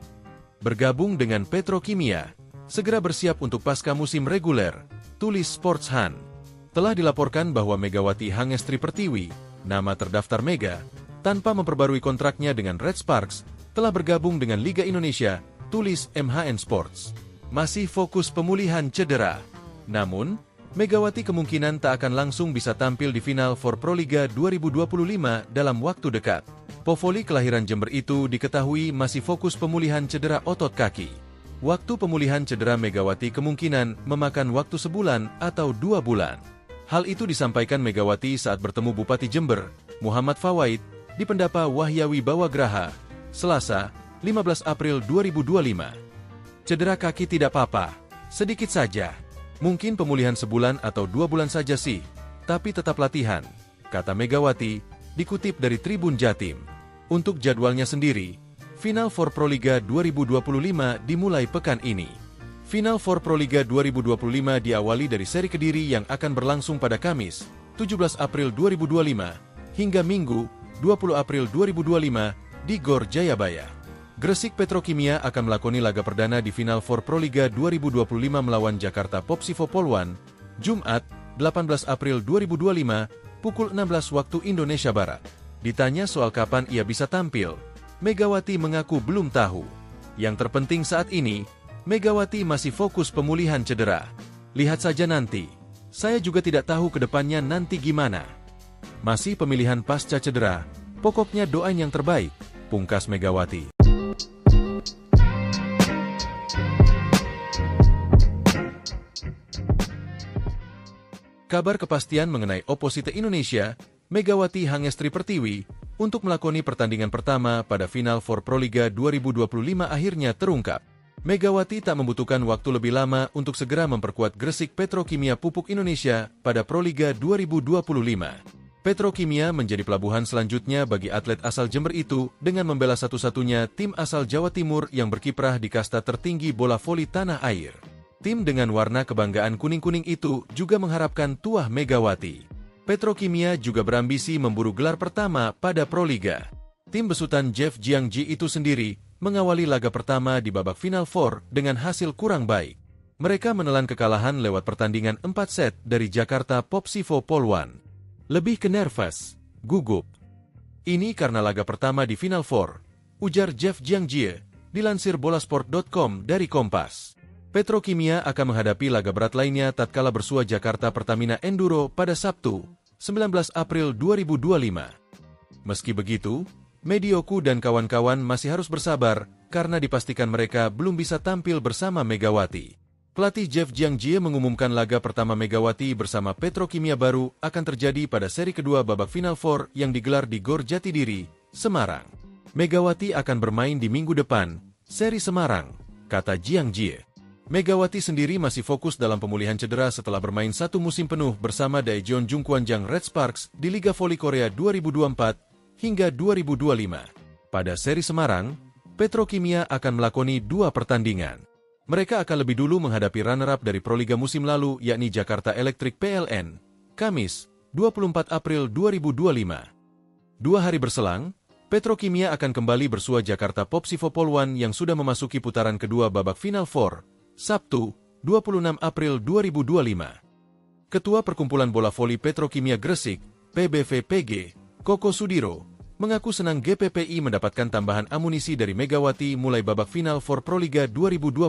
Bergabung dengan Petrokimia, segera bersiap untuk pasca musim reguler, tulis Sports Han. Telah dilaporkan bahwa Megawati Hangestri Pertiwi, nama terdaftar Mega, tanpa memperbarui kontraknya dengan Red Sparks, telah bergabung dengan Liga Indonesia, tulis MHN Sports. Masih fokus pemulihan cedera. Namun, Megawati kemungkinan tak akan langsung bisa tampil di final for Proliga 2025 dalam waktu dekat. Povoli kelahiran Jember itu diketahui masih fokus pemulihan cedera otot kaki. Waktu pemulihan cedera Megawati kemungkinan memakan waktu sebulan atau 2 bulan. Hal itu disampaikan Megawati saat bertemu Bupati Jember, Muhammad Fawaid, di Pendapa Wahyawi Bawagraha, Selasa, 15 April 2025. Cedera kaki tidak apa-apa, sedikit saja. Mungkin pemulihan sebulan atau 2 bulan saja sih, tapi tetap latihan, kata Megawati, dikutip dari Tribun Jatim. Untuk jadwalnya sendiri, Final Four Proliga 2025 dimulai pekan ini. Final Four Proliga 2025 diawali dari seri Kediri yang akan berlangsung pada Kamis, 17 April 2025, hingga Minggu, 20 April 2025, di Gor Jayabaya. Gresik Petrokimia akan melakoni laga perdana di Final Four Proliga 2025 melawan Jakarta Popsivo Polwan, Jumat, 18 April 2025, pukul 16 waktu Indonesia Barat. Ditanya soal kapan ia bisa tampil, Megawati mengaku belum tahu. Yang terpenting saat ini, Megawati masih fokus pemulihan cedera. Lihat saja nanti. Saya juga tidak tahu ke depannya nanti gimana. Masih pemilihan pasca cedera, pokoknya doain yang terbaik, pungkas Megawati. Kabar kepastian mengenai Opposite Indonesia, Megawati Hangestri Pertiwi, untuk melakoni pertandingan pertama pada Final Four Proliga 2025 akhirnya terungkap. Megawati tak membutuhkan waktu lebih lama untuk segera memperkuat Gresik Petrokimia Pupuk Indonesia pada Proliga 2025. Petrokimia menjadi pelabuhan selanjutnya bagi atlet asal Jember itu dengan membela satu-satunya tim asal Jawa Timur yang berkiprah di kasta tertinggi bola voli tanah air. Tim dengan warna kebanggaan kuning-kuning itu juga mengharapkan tuah Megawati. Petrokimia juga berambisi memburu gelar pertama pada Proliga. Tim besutan Jeff Jiangji itu sendiri mengawali laga pertama di babak Final Four dengan hasil kurang baik. Mereka menelan kekalahan lewat pertandingan 4 set dari Jakarta Popsivo Polwan. Lebih ke nervous, gugup. Ini karena laga pertama di Final Four, ujar Jeff Jiangji, dilansir bolasport.com dari Kompas. Petrokimia akan menghadapi laga berat lainnya tatkala bersua Jakarta Pertamina Enduro pada Sabtu, 19 April 2025. Meski begitu, Medioku dan kawan-kawan masih harus bersabar karena dipastikan mereka belum bisa tampil bersama Megawati. Pelatih Jeff Jiangji mengumumkan laga pertama Megawati bersama Petrokimia baru akan terjadi pada seri kedua babak Final Four yang digelar di Gor Jatidiri, Semarang. Megawati akan bermain di minggu depan, seri Semarang, kata Jiangji. Megawati sendiri masih fokus dalam pemulihan cedera setelah bermain 1 musim penuh bersama Daejeon Jungkwanjang Red Sparks di Liga Voli Korea 2024 hingga 2025. Pada seri Semarang, Petrokimia akan melakoni 2 pertandingan. Mereka akan lebih dulu menghadapi runner-up dari Proliga musim lalu yakni Jakarta Electric PLN, Kamis, 24 April 2025. 2 hari berselang, Petrokimia akan kembali bersua Jakarta Popsivo Polwan yang sudah memasuki putaran kedua babak Final Four, Sabtu, 26 April 2025. Ketua Perkumpulan Bola Voli Petrokimia Gresik, PBVPG, Koko Sudiro, mengaku senang GPPI mendapatkan tambahan amunisi dari Megawati mulai babak Final Four Proliga 2025.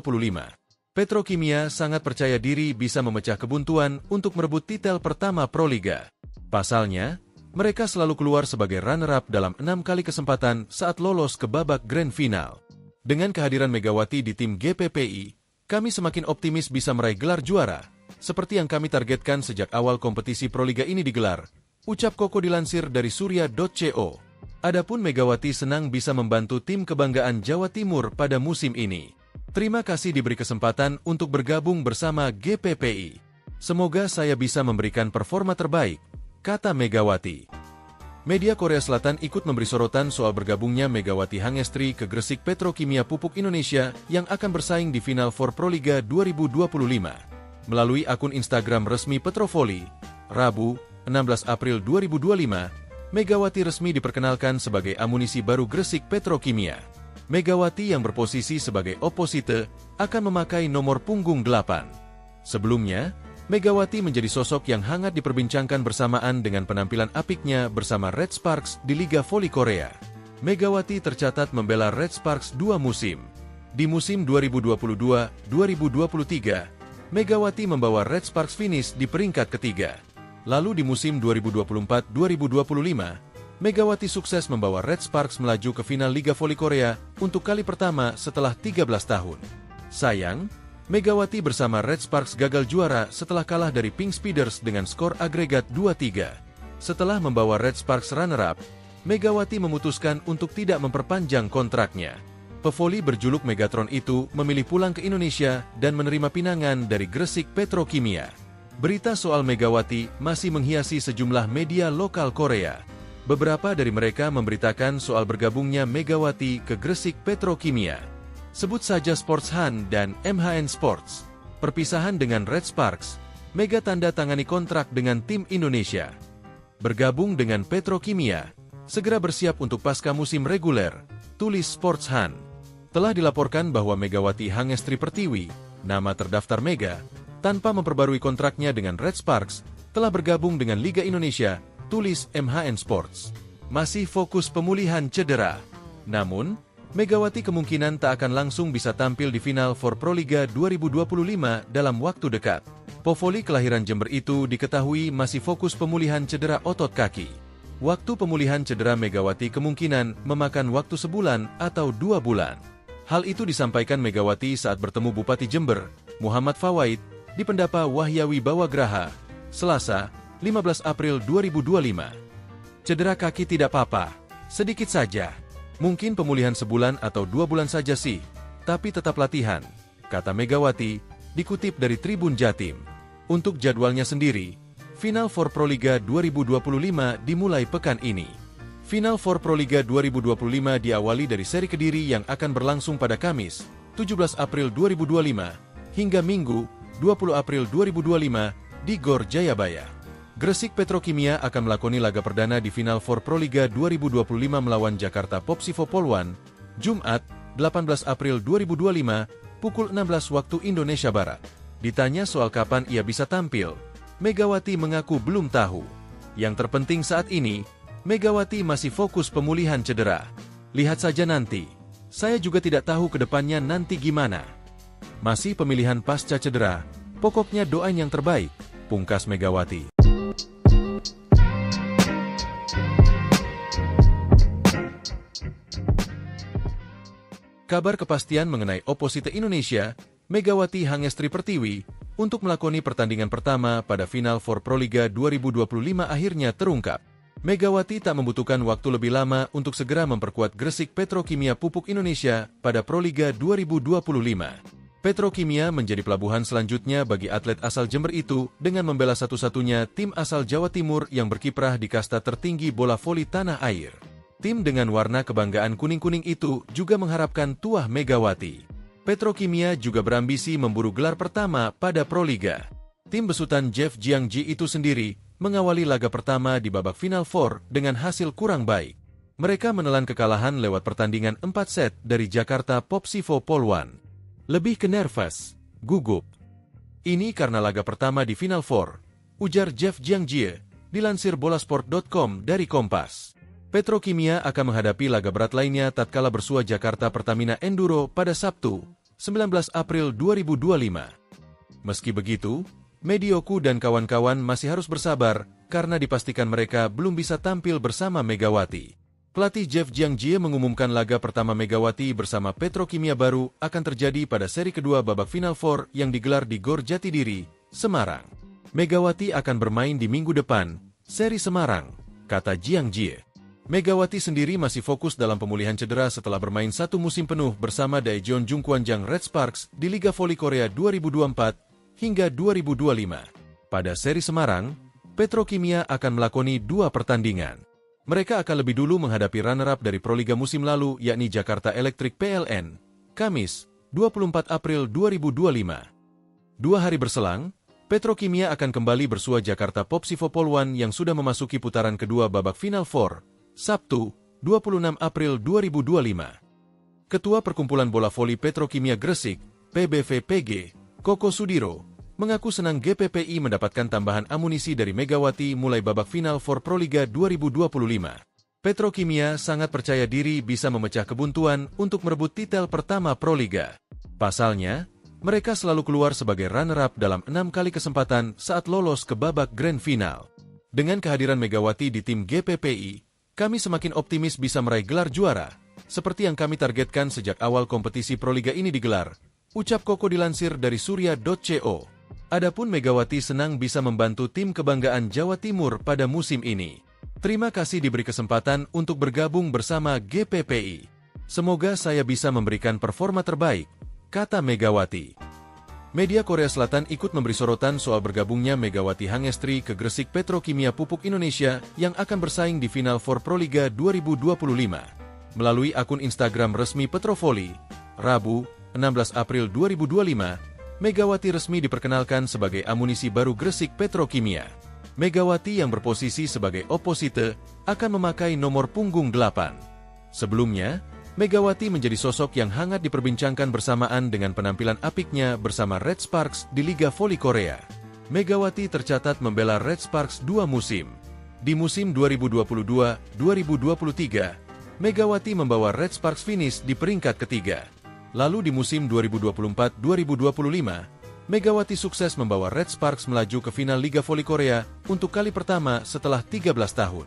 Petrokimia sangat percaya diri bisa memecah kebuntuan untuk merebut titel pertama Proliga. Pasalnya, mereka selalu keluar sebagai runner-up dalam 6 kali kesempatan saat lolos ke babak Grand Final. Dengan kehadiran Megawati di tim GPPI, kami semakin optimis bisa meraih gelar juara, seperti yang kami targetkan sejak awal kompetisi Proliga ini digelar, ucap Koko dilansir dari surya.co. Adapun Megawati senang bisa membantu tim kebanggaan Jawa Timur pada musim ini. Terima kasih diberi kesempatan untuk bergabung bersama GPPI. Semoga saya bisa memberikan performa terbaik, kata Megawati. Media Korea Selatan ikut memberi sorotan soal bergabungnya Megawati Hangestri ke Gresik Petrokimia Pupuk Indonesia yang akan bersaing di Final Four Proliga 2025. Melalui akun Instagram resmi Petrovoli, Rabu, 16 April 2025, Megawati resmi diperkenalkan sebagai amunisi baru Gresik Petrokimia. Megawati yang berposisi sebagai opposite akan memakai nomor punggung 8. Sebelumnya, Megawati menjadi sosok yang hangat diperbincangkan bersamaan dengan penampilan apiknya bersama Red Sparks di Liga Voli Korea. Megawati tercatat membela Red Sparks 2 musim. Di musim 2022-2023, Megawati membawa Red Sparks finish di peringkat ketiga. Lalu di musim 2024-2025, Megawati sukses membawa Red Sparks melaju ke final Liga Voli Korea untuk kali pertama setelah 13 tahun. Sayang, Megawati bersama Red Sparks gagal juara setelah kalah dari Pink Speeders dengan skor agregat 2-3. Setelah membawa Red Sparks runner-up, Megawati memutuskan untuk tidak memperpanjang kontraknya. Pevoli berjuluk Megatron itu memilih pulang ke Indonesia dan menerima pinangan dari Gresik Petrokimia. Berita soal Megawati masih menghiasi sejumlah media lokal Korea. Beberapa dari mereka memberitakan soal bergabungnya Megawati ke Gresik Petrokimia. Sebut saja Sports Han dan MHN Sports. Perpisahan dengan Red Sparks, Mega tanda tangani kontrak dengan tim Indonesia. Bergabung dengan Petrokimia, segera bersiap untuk pasca musim reguler, tulis Sports Han. Telah dilaporkan bahwa Megawati Hangestri Pertiwi, nama terdaftar Mega, tanpa memperbarui kontraknya dengan Red Sparks, telah bergabung dengan Liga Indonesia, tulis MHN Sports. Masih fokus pemulihan cedera. Namun, Megawati kemungkinan tak akan langsung bisa tampil di Final Four Proliga 2025 dalam waktu dekat. Pevoli kelahiran Jember itu diketahui masih fokus pemulihan cedera otot kaki. Waktu pemulihan cedera Megawati kemungkinan memakan waktu sebulan atau 2 bulan. Hal itu disampaikan Megawati saat bertemu Bupati Jember, Muhammad Fawaid, di Pendapa Wahyawi Bawagraha, Selasa, 15 April 2025. Cedera kaki tidak apa-apa, sedikit saja. Mungkin pemulihan sebulan atau 2 bulan saja sih, tapi tetap latihan, kata Megawati, dikutip dari Tribun Jatim. Untuk jadwalnya sendiri, Final Four Proliga 2025 dimulai pekan ini. Final Four Proliga 2025 diawali dari seri Kediri yang akan berlangsung pada Kamis, 17 April 2025, hingga Minggu, 20 April 2025, di Gor Jayabaya. Gresik Petrokimia akan melakoni laga perdana di Final Four Proliga 2025 melawan Jakarta Popsivo Poluan, Jumat, 18 April 2025, pukul 16 waktu Indonesia Barat. Ditanya soal kapan ia bisa tampil, Megawati mengaku belum tahu. Yang terpenting saat ini, Megawati masih fokus pemulihan cedera. Lihat saja nanti. Saya juga tidak tahu ke depannya nanti gimana. Masih pemilihan pasca cedera, pokoknya doain yang terbaik, pungkas Megawati. Kabar kepastian mengenai oposite Indonesia, Megawati Hangestri Pertiwi, untuk melakoni pertandingan pertama pada Final Four Proliga 2025 akhirnya terungkap. Megawati tak membutuhkan waktu lebih lama untuk segera memperkuat Gresik Petrokimia Pupuk Indonesia pada Proliga 2025. Petrokimia menjadi pelabuhan selanjutnya bagi atlet asal Jember itu dengan membela satu-satunya tim asal Jawa Timur yang berkiprah di kasta tertinggi bola voli tanah air. Tim dengan warna kebanggaan kuning-kuning itu juga mengharapkan tuah Megawati. Petrokimia juga berambisi memburu gelar pertama pada Proliga. Tim besutan Jeff Jiangji itu sendiri mengawali laga pertama di babak Final Four dengan hasil kurang baik. Mereka menelan kekalahan lewat pertandingan 4 set dari Jakarta Popsivo Poluan. Lebih ke nervous, gugup. Ini karena laga pertama di Final Four, ujar Jeff Jiangji, dilansir bolasport.com dari Kompas. Petrokimia akan menghadapi laga berat lainnya tatkala bersua Jakarta Pertamina Enduro pada Sabtu, 19 April 2025. Meski begitu, Medioku dan kawan-kawan masih harus bersabar karena dipastikan mereka belum bisa tampil bersama Megawati. Pelatih Jeff Jiangji mengumumkan laga pertama Megawati bersama Petrokimia baru akan terjadi pada seri kedua babak Final Four yang digelar di Gor Jatidiri, Semarang. Megawati akan bermain di minggu depan, seri Semarang, kata Jiangji. Megawati sendiri masih fokus dalam pemulihan cedera setelah bermain 1 musim penuh bersama Daejeon Jungkwanjang Red Sparks di Liga Voli Korea 2024 hingga 2025. Pada seri Semarang, Petrokimia akan melakoni 2 pertandingan. Mereka akan lebih dulu menghadapi runner-up dari Proliga musim lalu yakni Jakarta Electric PLN, Kamis, 24 April 2025. 2 hari berselang, Petrokimia akan kembali bersua Jakarta Popsivo Poluan yang sudah memasuki putaran kedua babak Final Four, Sabtu, 26 April 2025. Ketua Perkumpulan Bola Voli Petrokimia Gresik, PBVPG, Koko Sudiro, mengaku senang GPPI mendapatkan tambahan amunisi dari Megawati mulai babak Final Four Proliga 2025. Petrokimia sangat percaya diri bisa memecah kebuntuan untuk merebut titel pertama Proliga. Pasalnya, mereka selalu keluar sebagai runner-up dalam 6 kali kesempatan saat lolos ke babak Grand Final. Dengan kehadiran Megawati di tim GPPI, kami semakin optimis bisa meraih gelar juara, seperti yang kami targetkan sejak awal kompetisi Proliga ini digelar, ucap Koko dilansir dari surya.co. Adapun Megawati senang bisa membantu tim kebanggaan Jawa Timur pada musim ini. Terima kasih diberi kesempatan untuk bergabung bersama GPPI. Semoga saya bisa memberikan performa terbaik, kata Megawati. Media Korea Selatan ikut memberi sorotan soal bergabungnya Megawati Hangestri ke Gresik Petrokimia Pupuk Indonesia yang akan bersaing di final for Proliga 2025. Melalui akun Instagram resmi Petrovoli, Rabu, 16 April 2025, Megawati resmi diperkenalkan sebagai amunisi baru Gresik Petrokimia. Megawati yang berposisi sebagai oposite akan memakai nomor punggung 8. Sebelumnya, Megawati menjadi sosok yang hangat diperbincangkan bersamaan dengan penampilan apiknya bersama Red Sparks di Liga Voli Korea. Megawati tercatat membela Red Sparks 2 musim. Di musim 2022-2023, Megawati membawa Red Sparks finish di peringkat ketiga. Lalu di musim 2024-2025, Megawati sukses membawa Red Sparks melaju ke final Liga Voli Korea untuk kali pertama setelah 13 tahun.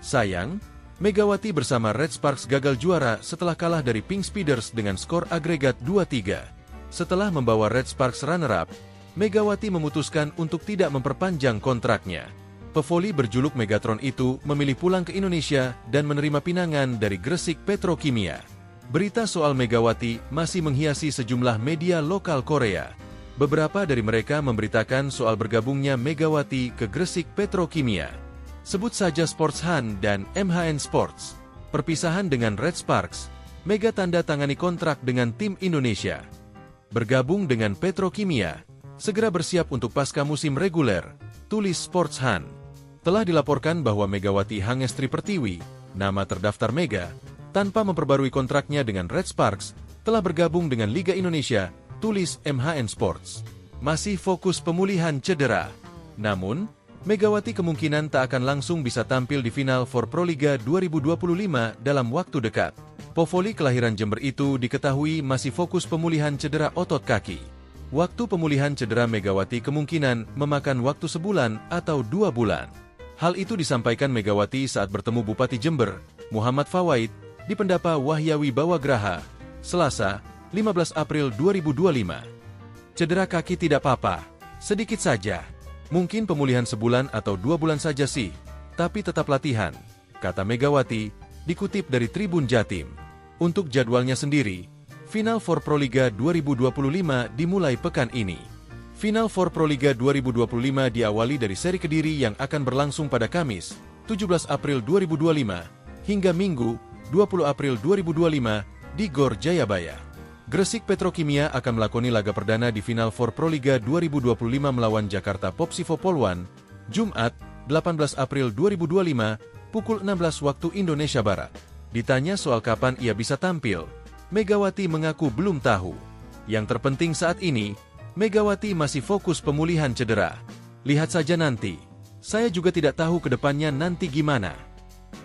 Sayang, Megawati bersama Red Sparks gagal juara setelah kalah dari Pink Speeders dengan skor agregat 2-3. Setelah membawa Red Sparks runner-up, Megawati memutuskan untuk tidak memperpanjang kontraknya. Pevoli berjuluk Megatron itu memilih pulang ke Indonesia dan menerima pinangan dari Gresik Petrokimia. Berita soal Megawati masih menghiasi sejumlah media lokal Korea. Beberapa dari mereka memberitakan soal bergabungnya Megawati ke Gresik Petrokimia. Sebut saja Sports Han dan MHN Sports. Perpisahan dengan Red Sparks, Mega tanda tangani kontrak dengan tim Indonesia. Bergabung dengan Petrokimia, segera bersiap untuk pasca musim reguler, tulis Sports Han. Telah dilaporkan bahwa Megawati Hangestri Pertiwi, nama terdaftar Mega, tanpa memperbarui kontraknya dengan Red Sparks, telah bergabung dengan Liga Indonesia, tulis MHN Sports. Masih fokus pemulihan cedera. Namun, Megawati kemungkinan tak akan langsung bisa tampil di final for Proliga 2025 dalam waktu dekat. Povoli kelahiran Jember itu diketahui masih fokus pemulihan cedera otot kaki. Waktu pemulihan cedera Megawati kemungkinan memakan waktu sebulan atau 2 bulan. Hal itu disampaikan Megawati saat bertemu Bupati Jember, Muhammad Fawaid, di Pendapa Wahyawi Bawagraha, Selasa, 15 April 2025. Cedera kaki tidak apa-apa, sedikit saja. Mungkin pemulihan sebulan atau 2 bulan saja sih, tapi tetap latihan, kata Megawati, dikutip dari Tribun Jatim. Untuk jadwalnya sendiri, Final for Proliga 2025 dimulai pekan ini. Final for Proliga 2025 diawali dari seri Kediri yang akan berlangsung pada Kamis, 17 April 2025, hingga Minggu, 20 April 2025, di Gor Jayabaya. Gresik Petrokimia akan melakoni laga perdana di Final for Proliga 2025 melawan Jakarta Popsivo Polwan, Jumat, 18 April 2025, pukul 16 waktu Indonesia Barat. Ditanya soal kapan ia bisa tampil, Megawati mengaku belum tahu. Yang terpenting saat ini, Megawati masih fokus pemulihan cedera. Lihat saja nanti. Saya juga tidak tahu ke depannya nanti gimana.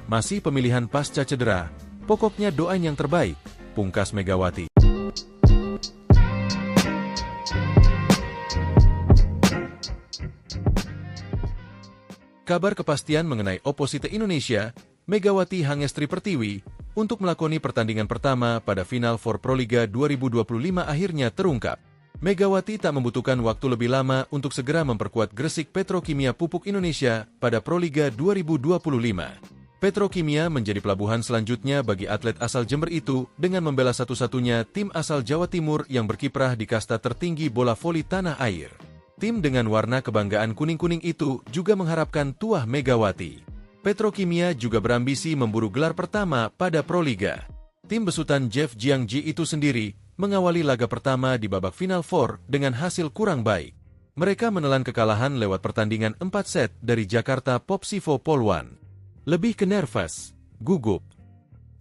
Masih pemilihan pasca cedera, pokoknya doain yang terbaik, pungkas Megawati. Kabar kepastian mengenai oposite Indonesia, Megawati Hangestri Pertiwi, untuk melakoni pertandingan pertama pada Final for Proliga 2025 akhirnya terungkap. Megawati tak membutuhkan waktu lebih lama untuk segera memperkuat Gresik Petrokimia Pupuk Indonesia pada Proliga 2025. Petrokimia menjadi pelabuhan selanjutnya bagi atlet asal Jember itu dengan membela satu-satunya tim asal Jawa Timur yang berkiprah di kasta tertinggi bola voli tanah air. Tim dengan warna kebanggaan kuning-kuning itu juga mengharapkan tuah Megawati. Petrokimia juga berambisi memburu gelar pertama pada Proliga. Tim besutan Jeff Jiangji itu sendiri mengawali laga pertama di babak Final Four dengan hasil kurang baik. Mereka menelan kekalahan lewat pertandingan 4 set dari Jakarta Popsivo Polwan. Lebih ke nervous, gugup.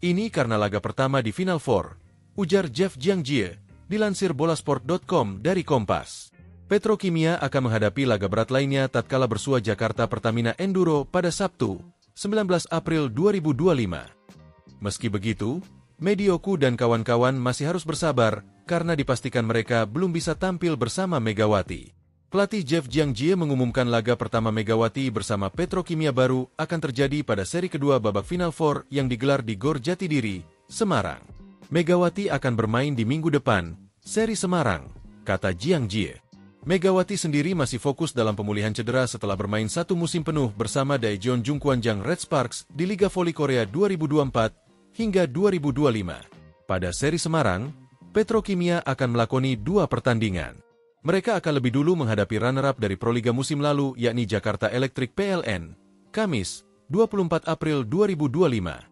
Ini karena laga pertama di Final Four, ujar Jeff Jiangjie, dilansir bolasport.com dari Kompas. Petrokimia akan menghadapi laga berat lainnya tatkala bersua Jakarta Pertamina Enduro pada Sabtu, 19 April 2025. Meski begitu, Medioku dan kawan-kawan masih harus bersabar karena dipastikan mereka belum bisa tampil bersama Megawati. Pelatih Jeff Jiangjie mengumumkan laga pertama Megawati bersama Petrokimia baru akan terjadi pada seri kedua babak Final Four yang digelar di Gor Jatidiri, Semarang. Megawati akan bermain di minggu depan, seri Semarang, kata Jiangjie. Megawati sendiri masih fokus dalam pemulihan cedera setelah bermain 1 musim penuh bersama Daejeon Jungkwanjang Red Sparks di Liga Voli Korea 2024 hingga 2025. Pada seri Semarang, Petrokimia akan melakoni 2 pertandingan. Mereka akan lebih dulu menghadapi runner-up dari Proliga musim lalu yakni Jakarta Electric PLN, Kamis, 24 April 2025.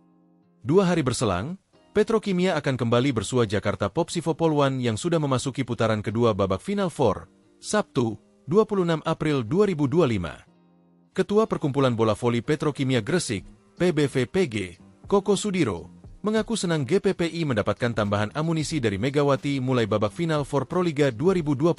2 hari berselang, Petrokimia akan kembali bersua Jakarta Popsivo Poluan yang sudah memasuki putaran kedua babak Final Four, Sabtu, 26 April 2025. Ketua Perkumpulan Bola Voli Petrokimia Gresik, PBVPG, Koko Sudiro, mengaku senang GPPI mendapatkan tambahan amunisi dari Megawati mulai babak final for Proliga 2025.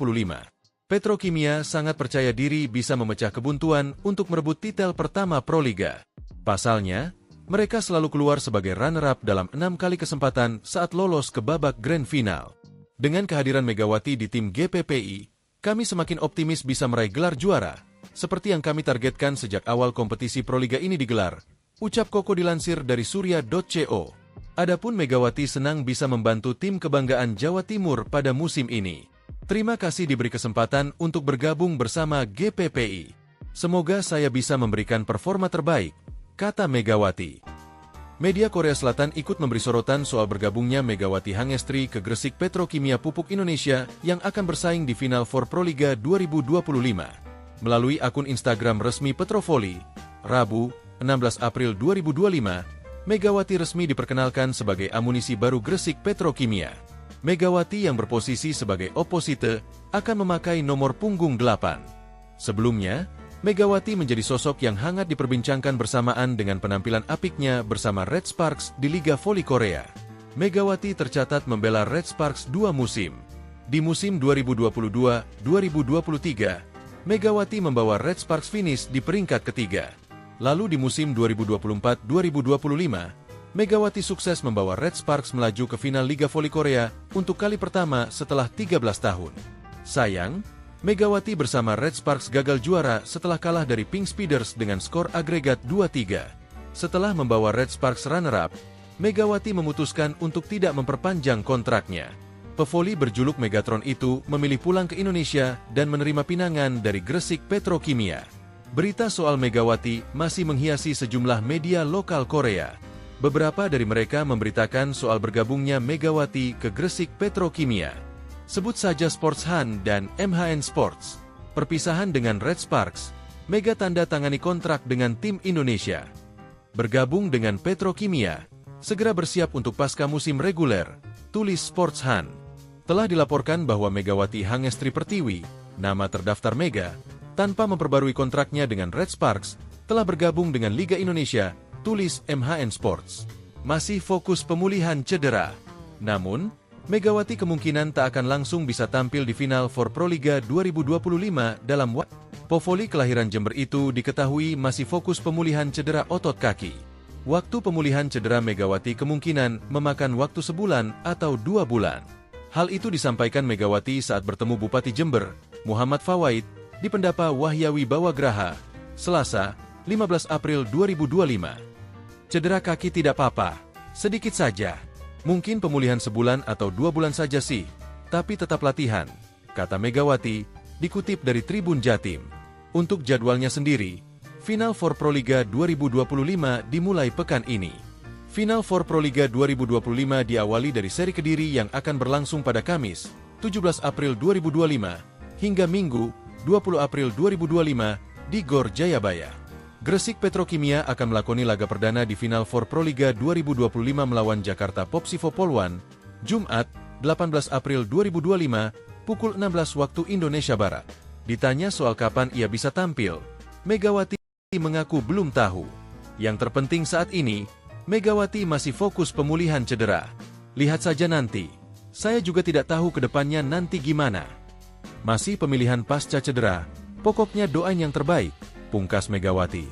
Petrokimia sangat percaya diri bisa memecah kebuntuan untuk merebut titel pertama Proliga. Pasalnya, mereka selalu keluar sebagai runner-up dalam 6 kali kesempatan saat lolos ke babak grand final. Dengan kehadiran Megawati di tim GPPI, kami semakin optimis bisa meraih gelar juara, seperti yang kami targetkan sejak awal kompetisi Proliga ini digelar, ucap Koko dilansir dari surya.co. Adapun Megawati senang bisa membantu tim kebanggaan Jawa Timur pada musim ini. Terima kasih diberi kesempatan untuk bergabung bersama GPPI. Semoga saya bisa memberikan performa terbaik, kata Megawati. Media Korea Selatan ikut memberi sorotan soal bergabungnya Megawati Hangestri ke Gresik Petrokimia Pupuk Indonesia yang akan bersaing di Final Four Proliga 2025. Melalui akun Instagram resmi Petrovoli, Rabu, 16 April 2025, Megawati resmi diperkenalkan sebagai amunisi baru Gresik Petrokimia. Megawati yang berposisi sebagai oposite akan memakai nomor punggung 8. Sebelumnya, Megawati menjadi sosok yang hangat diperbincangkan bersamaan dengan penampilan apiknya bersama Red Sparks di Liga Voli Korea. Megawati tercatat membela Red Sparks 2 musim. Di musim 2022-2023, Megawati membawa Red Sparks finish di peringkat ketiga. Lalu di musim 2024-2025, Megawati sukses membawa Red Sparks melaju ke final Liga Voli Korea untuk kali pertama setelah 13 tahun. Sayang, Megawati bersama Red Sparks gagal juara setelah kalah dari Pink Speeders dengan skor agregat 2-3. Setelah membawa Red Sparks runner-up, Megawati memutuskan untuk tidak memperpanjang kontraknya. Pevoli berjuluk Megatron itu memilih pulang ke Indonesia dan menerima pinangan dari Gresik Petrokimia. Berita soal Megawati masih menghiasi sejumlah media lokal Korea. Beberapa dari mereka memberitakan soal bergabungnya Megawati ke Gresik Petrokimia. Sebut saja Sports Han dan MHN Sports. Perpisahan dengan Red Sparks, Mega tanda tangani kontrak dengan tim Indonesia. Bergabung dengan Petrokimia, segera bersiap untuk pasca musim reguler, tulis Sports Han. Telah dilaporkan bahwa Megawati Hangestri Pertiwi, nama terdaftar Mega, tanpa memperbarui kontraknya dengan Red Sparks, telah bergabung dengan Liga Indonesia, tulis MHN Sports. Masih fokus pemulihan cedera. Namun, Megawati kemungkinan tak akan langsung bisa tampil di final for Proliga 2025 dalam Povoli kelahiran Jember itu diketahui masih fokus pemulihan cedera otot kaki. Waktu pemulihan cedera Megawati kemungkinan memakan waktu sebulan atau 2 bulan. Hal itu disampaikan Megawati saat bertemu Bupati Jember, Muhammad Fawaid, di Pendapa Wahyawi Bawagraha, Selasa, 15 April 2025. Cedera kaki tidak apa-apa, sedikit saja. Mungkin pemulihan sebulan atau 2 bulan saja sih, tapi tetap latihan, kata Megawati, dikutip dari Tribun Jatim. Untuk jadwalnya sendiri, Final Four Proliga 2025 dimulai pekan ini. Final Four Proliga 2025 diawali dari seri Kediri yang akan berlangsung pada Kamis, 17 April 2025, hingga Minggu, 20 April 2025, di Gor Jayabaya. Gresik Petrokimia akan melakoni laga perdana di Final Four Proliga 2025 melawan Jakarta Popsivo Poluan, Jumat, 18 April 2025, pukul 16 waktu Indonesia Barat. Ditanya soal kapan ia bisa tampil, Megawati mengaku belum tahu. Yang terpenting saat ini, Megawati masih fokus pemulihan cedera. Lihat saja nanti. Saya juga tidak tahu ke depannya nanti gimana. Masih pemilihan pasca cedera, pokoknya doain yang terbaik, pungkas Megawati.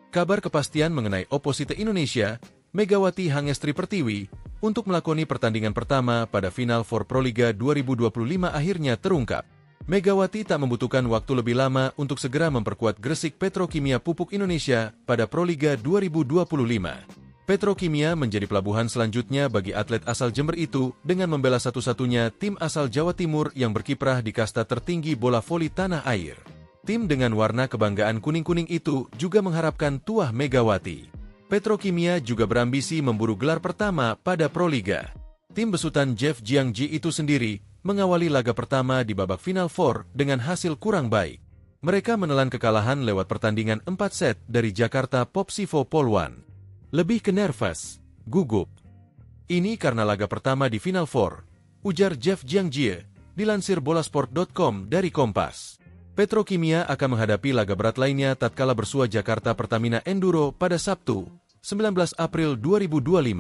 Kabar kepastian mengenai oposite Indonesia, Megawati Hangestri Pertiwi, untuk melakoni pertandingan pertama pada Final Four Proliga 2025 akhirnya terungkap. Megawati tak membutuhkan waktu lebih lama untuk segera memperkuat Gresik Petrokimia Pupuk Indonesia pada Proliga 2025. Petrokimia menjadi pelabuhan selanjutnya bagi atlet asal Jember itu dengan membela satu-satunya tim asal Jawa Timur yang berkiprah di kasta tertinggi bola voli tanah air. Tim dengan warna kebanggaan kuning-kuning itu juga mengharapkan tuah Megawati. Petrokimia juga berambisi memburu gelar pertama pada Proliga. Tim besutan Jeff Jiangji itu sendiri mengawali laga pertama di babak Final Four dengan hasil kurang baik. Mereka menelan kekalahan lewat pertandingan 4 set dari Jakarta Popsivo Polwan. Lebih ke nervous, gugup. Ini karena laga pertama di Final Four, ujar Jeff Jiangji, dilansir bolasport.com dari Kompas. Petrokimia akan menghadapi laga berat lainnya tatkala bersua Jakarta Pertamina Enduro pada Sabtu, 19 April 2025.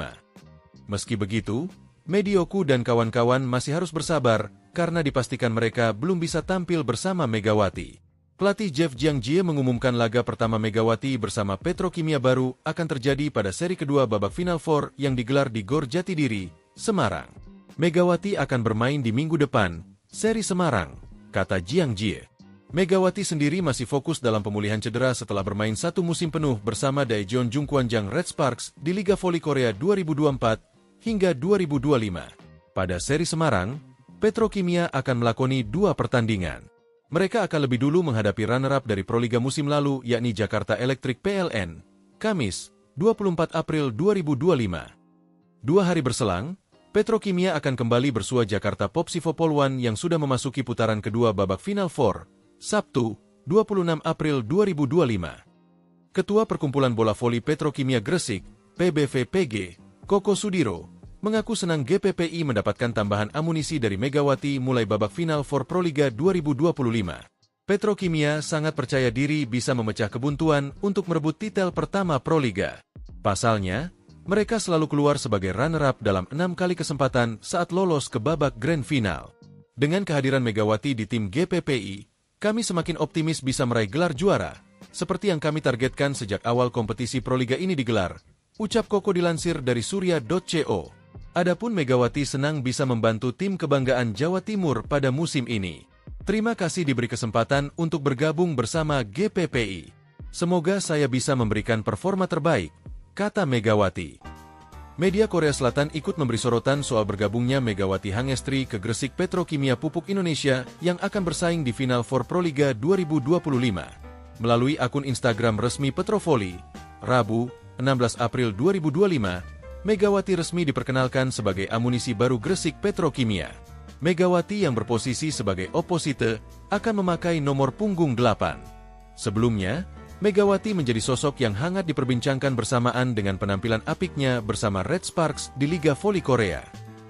Meski begitu, Medioku dan kawan-kawan masih harus bersabar karena dipastikan mereka belum bisa tampil bersama Megawati. Pelatih Jeff Jiangji mengumumkan laga pertama Megawati bersama Petrokimia baru akan terjadi pada seri kedua babak Final Four yang digelar di Gor Jatidiri, Semarang. Megawati akan bermain di minggu depan, seri Semarang, kata Jiangji. Megawati sendiri masih fokus dalam pemulihan cedera setelah bermain 1 musim penuh bersama Daejeon Jungkwanjang Red Sparks di Liga Voli Korea 2024 hingga 2025. Pada seri Semarang, Petrokimia akan melakoni 2 pertandingan. Mereka akan lebih dulu menghadapi runner-up dari Proliga musim lalu yakni Jakarta Electric PLN, Kamis, 24 April 2025. 2 hari berselang, Petrokimia akan kembali bersua Jakarta Popsivo Polwan yang sudah memasuki putaran kedua babak Final Four, Sabtu, 26 April 2025. Ketua Perkumpulan Bola Voli Petrokimia Gresik, PBVPG, Koko Sudiro, mengaku senang GPPI mendapatkan tambahan amunisi dari Megawati mulai babak final for Proliga 2025. Petrokimia sangat percaya diri bisa memecah kebuntuan untuk merebut titel pertama Proliga. Pasalnya, mereka selalu keluar sebagai runner-up dalam 6 kali kesempatan saat lolos ke babak grand final. Dengan kehadiran Megawati di tim GPPI, kami semakin optimis bisa meraih gelar juara, seperti yang kami targetkan sejak awal kompetisi Proliga ini digelar, ucap Koko dilansir dari surya.co. Adapun Megawati senang bisa membantu tim kebanggaan Jawa Timur pada musim ini. Terima kasih diberi kesempatan untuk bergabung bersama GPPI. Semoga saya bisa memberikan performa terbaik, kata Megawati. Media Korea Selatan ikut memberi sorotan soal bergabungnya Megawati Hangestri ke Gresik Petrokimia Pupuk Indonesia yang akan bersaing di Final Four Proliga 2025. Melalui akun Instagram resmi Petrovoli, Rabu, 16 April 2025, Megawati resmi diperkenalkan sebagai amunisi baru Gresik Petrokimia. Megawati yang berposisi sebagai oposite akan memakai nomor punggung 8. Sebelumnya, Megawati menjadi sosok yang hangat diperbincangkan bersamaan dengan penampilan apiknya bersama Red Sparks di Liga Voli Korea.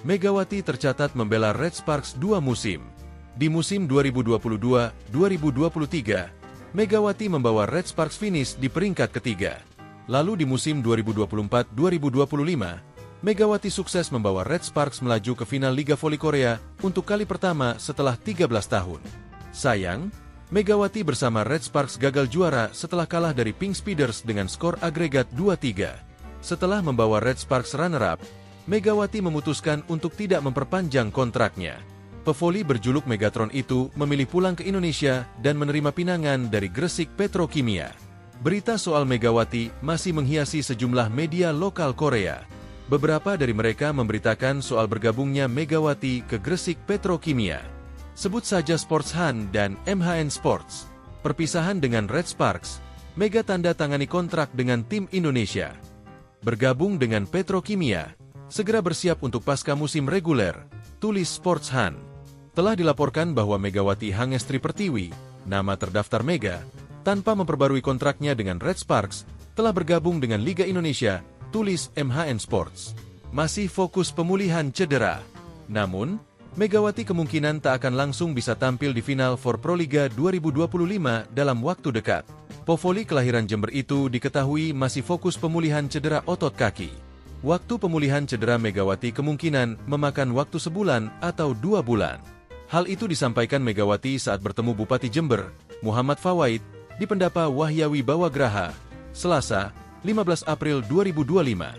Megawati tercatat membela Red Sparks 2 musim. Di musim 2022-2023, Megawati membawa Red Sparks finish di peringkat ketiga. Lalu di musim 2024-2025, Megawati sukses membawa Red Sparks melaju ke final Liga Voli Korea untuk kali pertama setelah 13 tahun. Sayang, Megawati bersama Red Sparks gagal juara setelah kalah dari Pink Speeders dengan skor agregat 2-3. Setelah membawa Red Sparks runner-up, Megawati memutuskan untuk tidak memperpanjang kontraknya. Pevoli berjuluk Megatron itu memilih pulang ke Indonesia dan menerima pinangan dari Gresik Petrokimia. Berita soal Megawati masih menghiasi sejumlah media lokal Korea. Beberapa dari mereka memberitakan soal bergabungnya Megawati ke Gresik Petrokimia. Sebut saja Sports Han dan MHN Sports. Perpisahan dengan Red Sparks, Mega tanda tangani kontrak dengan tim Indonesia. Bergabung dengan Petrokimia, segera bersiap untuk pasca musim reguler, tulis Sports Han. Telah dilaporkan bahwa Megawati Hangestri Pertiwi, nama terdaftar Mega, tanpa memperbarui kontraknya dengan Red Sparks, telah bergabung dengan Liga Indonesia, tulis MHN Sports. Masih fokus pemulihan cedera. Namun, Megawati kemungkinan tak akan langsung bisa tampil di final for Proliga 2025 dalam waktu dekat. Povoli kelahiran Jember itu diketahui masih fokus pemulihan cedera otot kaki. Waktu pemulihan cedera Megawati kemungkinan memakan waktu sebulan atau 2 bulan. Hal itu disampaikan Megawati saat bertemu Bupati Jember, Muhammad Fawaid, di Pendapa Wahyawi Bawagraha, Selasa, 15 April 2025.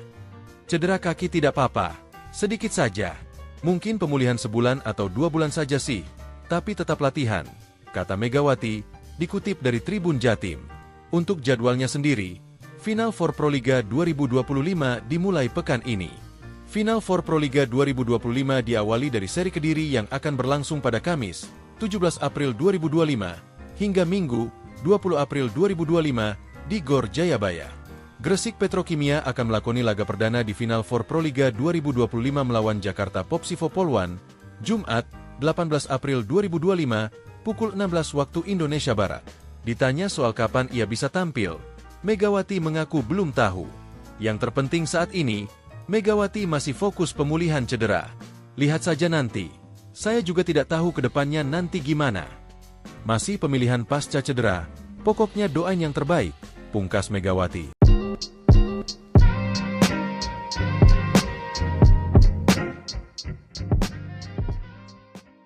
Cedera kaki tidak apa-apa, sedikit saja. Mungkin pemulihan sebulan atau 2 bulan saja sih, tapi tetap latihan, kata Megawati, dikutip dari Tribun Jatim. Untuk jadwalnya sendiri, Final Four Proliga 2025 dimulai pekan ini. Final Four Proliga 2025 diawali dari seri Kediri yang akan berlangsung pada Kamis, 17 April 2025, hingga Minggu, 20 April 2025, di Gor Jayabaya. Gresik Petrokimia akan melakoni laga perdana di Final Four Proliga 2025 melawan Jakarta Popsivo Poluan, Jumat, 18 April 2025, pukul 16 waktu Indonesia Barat. Ditanya soal kapan ia bisa tampil, Megawati mengaku belum tahu. Yang terpenting saat ini, Megawati masih fokus pemulihan cedera. Lihat saja nanti. Saya juga tidak tahu ke depannya nanti gimana. Masih pemilihan pasca cedera, pokoknya doain yang terbaik, pungkas Megawati.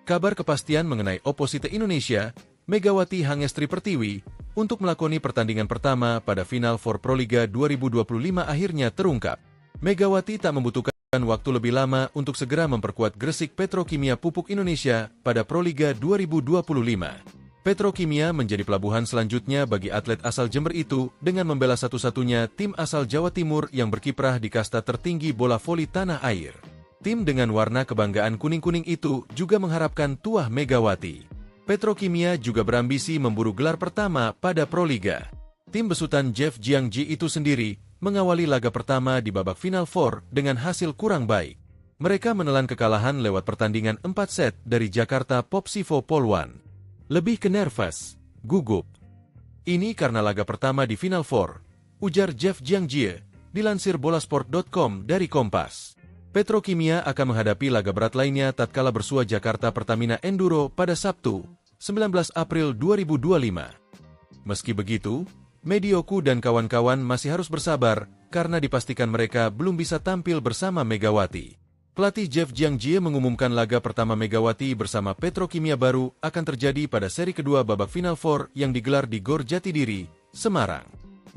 Kabar kepastian mengenai oposite Indonesia, Megawati Hangestri Pertiwi, untuk melakoni pertandingan pertama pada Final Four Proliga 2025 akhirnya terungkap. Megawati tak membutuhkan waktu lebih lama untuk segera memperkuat Gresik Petrokimia Pupuk Indonesia pada Proliga 2025. Petrokimia menjadi pelabuhan selanjutnya bagi atlet asal Jember itu dengan membela satu-satunya tim asal Jawa Timur yang berkiprah di kasta tertinggi bola voli tanah air. Tim dengan warna kebanggaan kuning-kuning itu juga mengharapkan tuah Megawati. Petrokimia juga berambisi memburu gelar pertama pada Proliga. Tim besutan Jeff Jiangji itu sendiri mengawali laga pertama di babak Final Four dengan hasil kurang baik. Mereka menelan kekalahan lewat pertandingan 4 set dari Jakarta Popsivo Poluan. Lebih ke nervous, gugup. Ini karena laga pertama di Final Four, ujar Jeff Jiangji, dilansir bolasport.com dari Kompas. Petrokimia akan menghadapi laga berat lainnya tatkala bersua Jakarta Pertamina Enduro pada Sabtu, 19 April 2025. Meski begitu, Medioku dan kawan-kawan masih harus bersabar karena dipastikan mereka belum bisa tampil bersama Megawati. Pelatih Jeff Jiangji mengumumkan laga pertama Megawati bersama Petrokimia baru akan terjadi pada seri kedua babak Final Four yang digelar di Gor Jatidiri, Semarang.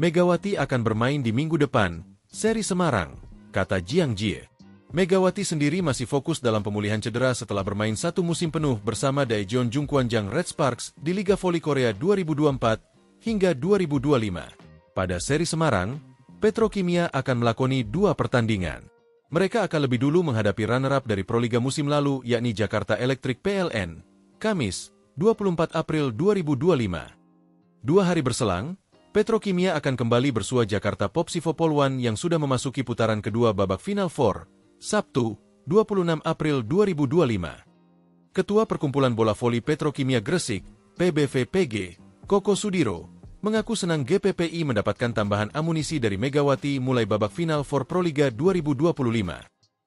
Megawati akan bermain di minggu depan, seri Semarang, kata Jiangji. Megawati sendiri masih fokus dalam pemulihan cedera setelah bermain satu musim penuh bersama Daejeon Jungkwanjang Red Sparks di Liga Voli Korea 2024 hingga 2025. Pada seri Semarang, Petrokimia akan melakoni 2 pertandingan. Mereka akan lebih dulu menghadapi runner-up dari Proliga musim lalu yakni Jakarta Electric PLN, Kamis, 24 April 2025. 2 hari berselang, Petrokimia akan kembali bersua Jakarta Popsivo Poluan yang sudah memasuki putaran kedua babak Final Four, Sabtu, 26 April 2025. Ketua Perkumpulan Bola Voli Petrokimia Gresik, PBVPG, Koko Sudiro, mengaku senang GPPI mendapatkan tambahan amunisi dari Megawati mulai babak Final Four Proliga 2025.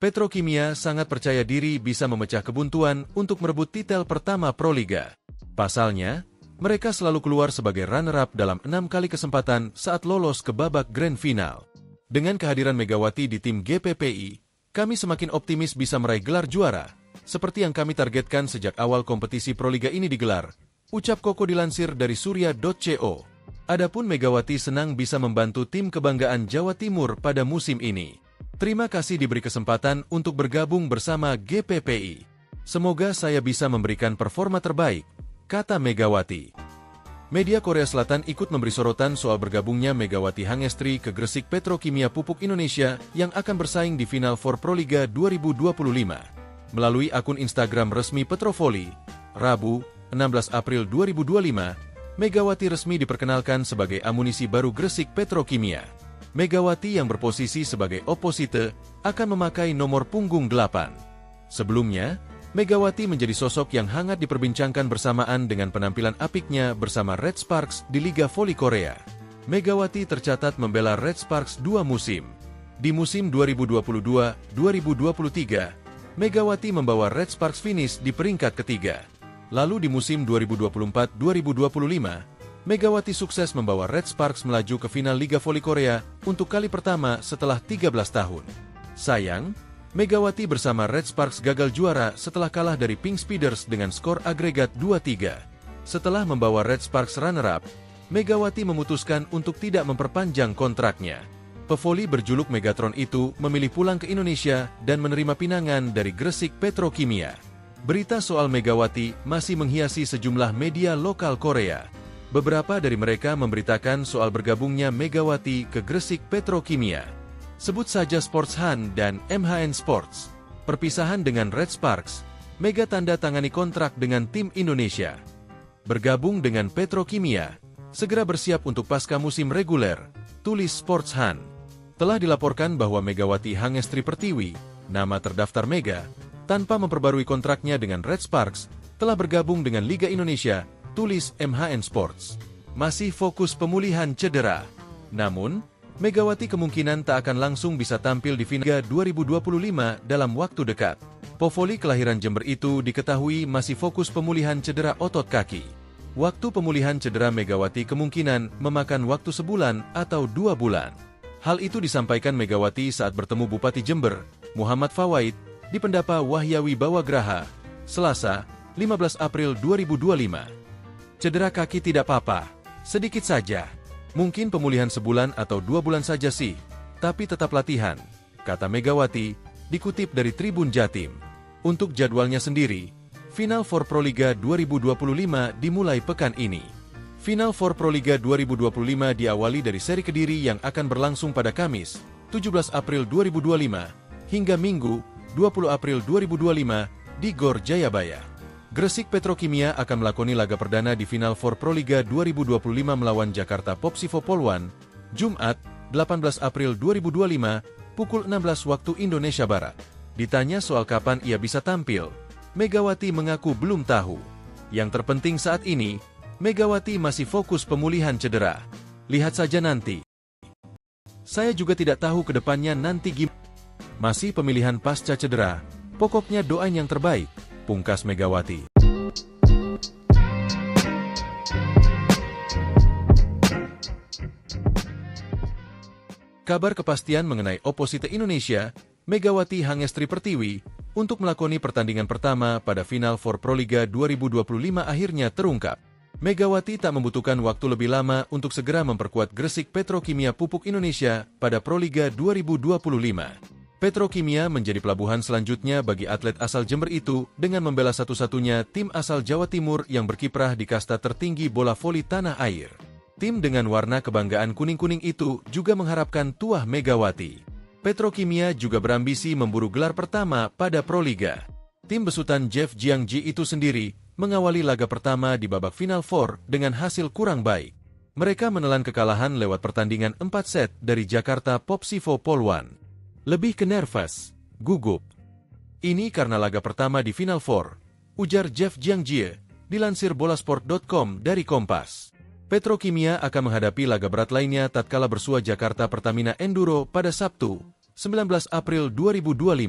Petrokimia sangat percaya diri bisa memecah kebuntuan untuk merebut titel pertama Proliga. Pasalnya, mereka selalu keluar sebagai runner-up dalam 6 kali kesempatan saat lolos ke babak Grand Final. Dengan kehadiran Megawati di tim GPPI, kami semakin optimis bisa meraih gelar juara, seperti yang kami targetkan sejak awal kompetisi Proliga ini digelar, ucap Koko dilansir dari surya.co. Adapun Megawati senang bisa membantu tim kebanggaan Jawa Timur pada musim ini. Terima kasih diberi kesempatan untuk bergabung bersama GPPI. Semoga saya bisa memberikan performa terbaik, kata Megawati. Media Korea Selatan ikut memberi sorotan soal bergabungnya Megawati Hangestri ke Gresik Petrokimia Pupuk Indonesia yang akan bersaing di Final Four Proliga 2025. Melalui akun Instagram resmi Petrovoli, Rabu, 16 April 2025, Megawati resmi diperkenalkan sebagai amunisi baru Gresik Petrokimia. Megawati yang berposisi sebagai oposite akan memakai nomor punggung 8. Sebelumnya, Megawati menjadi sosok yang hangat diperbincangkan bersamaan dengan penampilan apiknya bersama Red Sparks di Liga Voli Korea. Megawati tercatat membela Red Sparks 2 musim. Di musim 2022-2023, Megawati membawa Red Sparks finish di peringkat ketiga. Lalu di musim 2024-2025, Megawati sukses membawa Red Sparks melaju ke final Liga Voli Korea untuk kali pertama setelah 13 tahun. Sayang, Megawati bersama Red Sparks gagal juara setelah kalah dari Pink Speeders dengan skor agregat 2-3. Setelah membawa Red Sparks runner-up, Megawati memutuskan untuk tidak memperpanjang kontraknya. Pevoli berjuluk Megatron itu memilih pulang ke Indonesia dan menerima pinangan dari Gresik Petrokimia. Berita soal Megawati masih menghiasi sejumlah media lokal Korea. Beberapa dari mereka memberitakan soal bergabungnya Megawati ke Gresik Petrokimia. Sebut saja Sports Han dan MHN Sports. Perpisahan dengan Red Sparks, Mega tanda tangani kontrak dengan tim Indonesia. Bergabung dengan Petrokimia, segera bersiap untuk pasca musim reguler, tulis Sportsan. Telah dilaporkan bahwa Megawati Hangestri Pertiwi, nama terdaftar Mega, tanpa memperbarui kontraknya dengan Red Sparks, telah bergabung dengan Liga Indonesia, tulis MHN Sports. Masih fokus pemulihan cedera. Namun, Megawati kemungkinan tak akan langsung bisa tampil di final 2025 dalam waktu dekat. Povoli kelahiran Jember itu diketahui masih fokus pemulihan cedera otot kaki. Waktu pemulihan cedera Megawati kemungkinan memakan waktu sebulan atau 2 bulan. Hal itu disampaikan Megawati saat bertemu Bupati Jember, Muhammad Fawaid, di Pendapa Wahyawi Bawagraha, Selasa, 15 April 2025. Cedera kaki tidak apa-apa, sedikit saja. Mungkin pemulihan sebulan atau 2 bulan saja sih, tapi tetap latihan, kata Megawati, dikutip dari Tribun Jatim. Untuk jadwalnya sendiri, Final Four Proliga 2025 dimulai pekan ini. Final Four Proliga 2025 diawali dari seri Kediri yang akan berlangsung pada Kamis, 17 April 2025, hingga Minggu, 20 April 2025, di Gor Jayabaya. Gresik Petrokimia akan melakoni laga perdana di Final Four Proliga 2025 melawan Jakarta Popsivo Poluan, Jumat, 18 April 2025, pukul 16 waktu Indonesia Barat. Ditanya soal kapan ia bisa tampil, Megawati mengaku belum tahu. Yang terpenting saat ini, Megawati masih fokus pemulihan cedera. Lihat saja nanti. Saya juga tidak tahu ke depannya nanti gimana. Masih pemilihan pasca cedera, pokoknya doain yang terbaik, pungkas Megawati. Kabar kepastian mengenai Opposite Indonesia, Megawati Hangestri Pertiwi, untuk melakoni pertandingan pertama pada Final Four Proliga 2025 akhirnya terungkap. Megawati tak membutuhkan waktu lebih lama untuk segera memperkuat Gresik Petrokimia Pupuk Indonesia pada Proliga 2025. Petrokimia menjadi pelabuhan selanjutnya bagi atlet asal Jember itu dengan membela satu-satunya tim asal Jawa Timur yang berkiprah di kasta tertinggi bola voli tanah air. Tim dengan warna kebanggaan kuning-kuning itu juga mengharapkan tuah Megawati. Petrokimia juga berambisi memburu gelar pertama pada Proliga. Tim besutan Jeff Jiangji itu sendiri mengawali laga pertama di babak Final Four dengan hasil kurang baik. Mereka menelan kekalahan lewat pertandingan 4 set dari Jakarta Popsivo Poluan. Lebih ke nervous, gugup. Ini karena laga pertama di Final Four, ujar Jeff Jiangji, dilansir bolasport.com dari Kompas. Petrokimia akan menghadapi laga berat lainnya tatkala bersua Jakarta Pertamina Enduro pada Sabtu, 19 April 2025.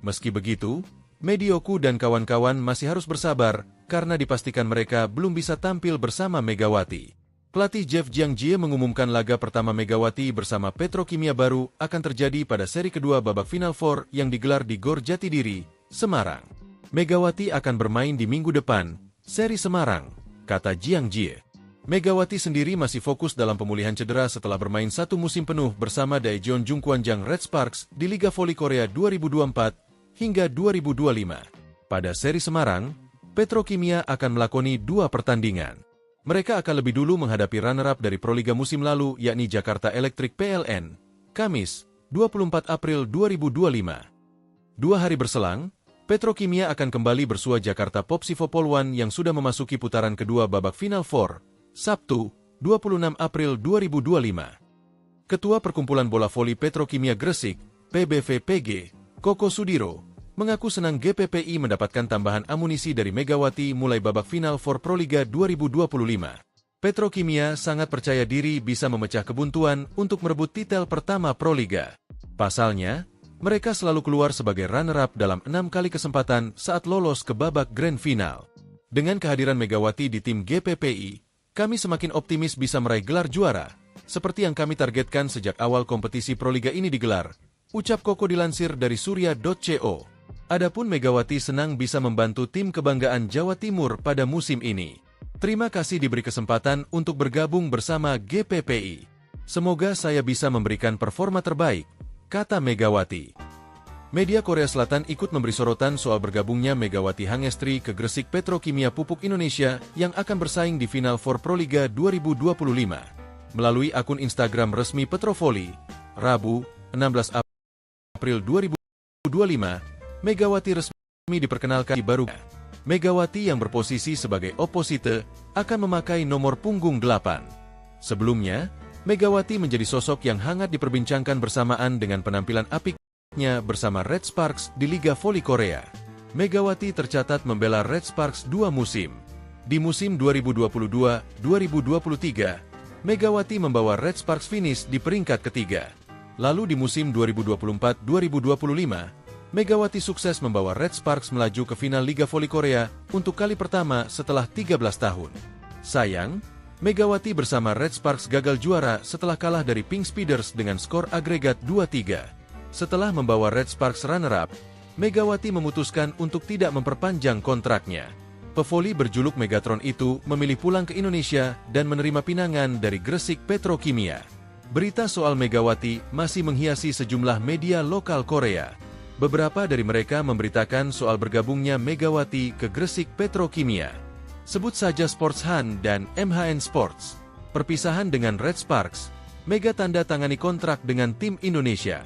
Meski begitu, Medioku dan kawan-kawan masih harus bersabar karena dipastikan mereka belum bisa tampil bersama Megawati. Pelatih Jeff Jiangji mengumumkan laga pertama Megawati bersama Petrokimia baru akan terjadi pada seri kedua babak Final Four yang digelar di Gor Jatidiri, Semarang. Megawati akan bermain di minggu depan, seri Semarang, kata Jiangji. Megawati sendiri masih fokus dalam pemulihan cedera setelah bermain 1 musim penuh bersama Daejeon Jungkwanjang Red Sparks di Liga Voli Korea 2024 hingga 2025. Pada seri Semarang, Petrokimia akan melakoni 2 pertandingan. Mereka akan lebih dulu menghadapi runner-up dari Proliga musim lalu yakni Jakarta Electric PLN, Kamis, 24 April 2025. 2 hari berselang, Petrokimia akan kembali bersua Jakarta Popsivo Poluan yang sudah memasuki putaran kedua babak Final Four, Sabtu, 26 April 2025. Ketua Perkumpulan Bola Voli Petrokimia Gresik, PBVPG, Koko Sudiro, mengaku senang GPPI mendapatkan tambahan amunisi dari Megawati mulai babak Final Four Proliga 2025. Petrokimia sangat percaya diri bisa memecah kebuntuan untuk merebut titel pertama Proliga. Pasalnya, mereka selalu keluar sebagai runner-up dalam 6 kali kesempatan saat lolos ke babak Grand Final. Dengan kehadiran Megawati di tim GPPI, kami semakin optimis bisa meraih gelar juara, seperti yang kami targetkan sejak awal kompetisi Proliga ini digelar, ucap Koko dilansir dari surya.co. Adapun Megawati senang bisa membantu tim kebanggaan Jawa Timur pada musim ini. Terima kasih diberi kesempatan untuk bergabung bersama GPPI. Semoga saya bisa memberikan performa terbaik, kata Megawati. Media Korea Selatan ikut memberi sorotan soal bergabungnya Megawati Hangestri ke Gresik Petrokimia Pupuk Indonesia yang akan bersaing di Final Four Proliga 2025. Melalui akun Instagram resmi Petrovoli, Rabu, 16 April 2025, Megawati resmi diperkenalkan di baru. Megawati yang berposisi sebagai oposite akan memakai nomor punggung 8. Sebelumnya, Megawati menjadi sosok yang hangat diperbincangkan bersamaan dengan penampilan apiknya bersama Red Sparks di Liga Voli Korea. Megawati tercatat membela Red Sparks 2 musim. Di musim 2022-2023, Megawati membawa Red Sparks finish di peringkat ketiga. Lalu di musim 2024-2025, Megawati sukses membawa Red Sparks melaju ke final Liga Voli Korea untuk kali pertama setelah 13 tahun. Sayang, Megawati bersama Red Sparks gagal juara setelah kalah dari Pink Speeders dengan skor agregat 2-3. Setelah membawa Red Sparks runner-up, Megawati memutuskan untuk tidak memperpanjang kontraknya. Pevoli berjuluk Megatron itu memilih pulang ke Indonesia dan menerima pinangan dari Gresik Petrokimia. Berita soal Megawati masih menghiasi sejumlah media lokal Korea. Beberapa dari mereka memberitakan soal bergabungnya Megawati ke Gresik Petrokimia. Sebut saja Sports Han dan MHN Sports. Perpisahan dengan Red Sparks, Mega tanda tangani kontrak dengan tim Indonesia.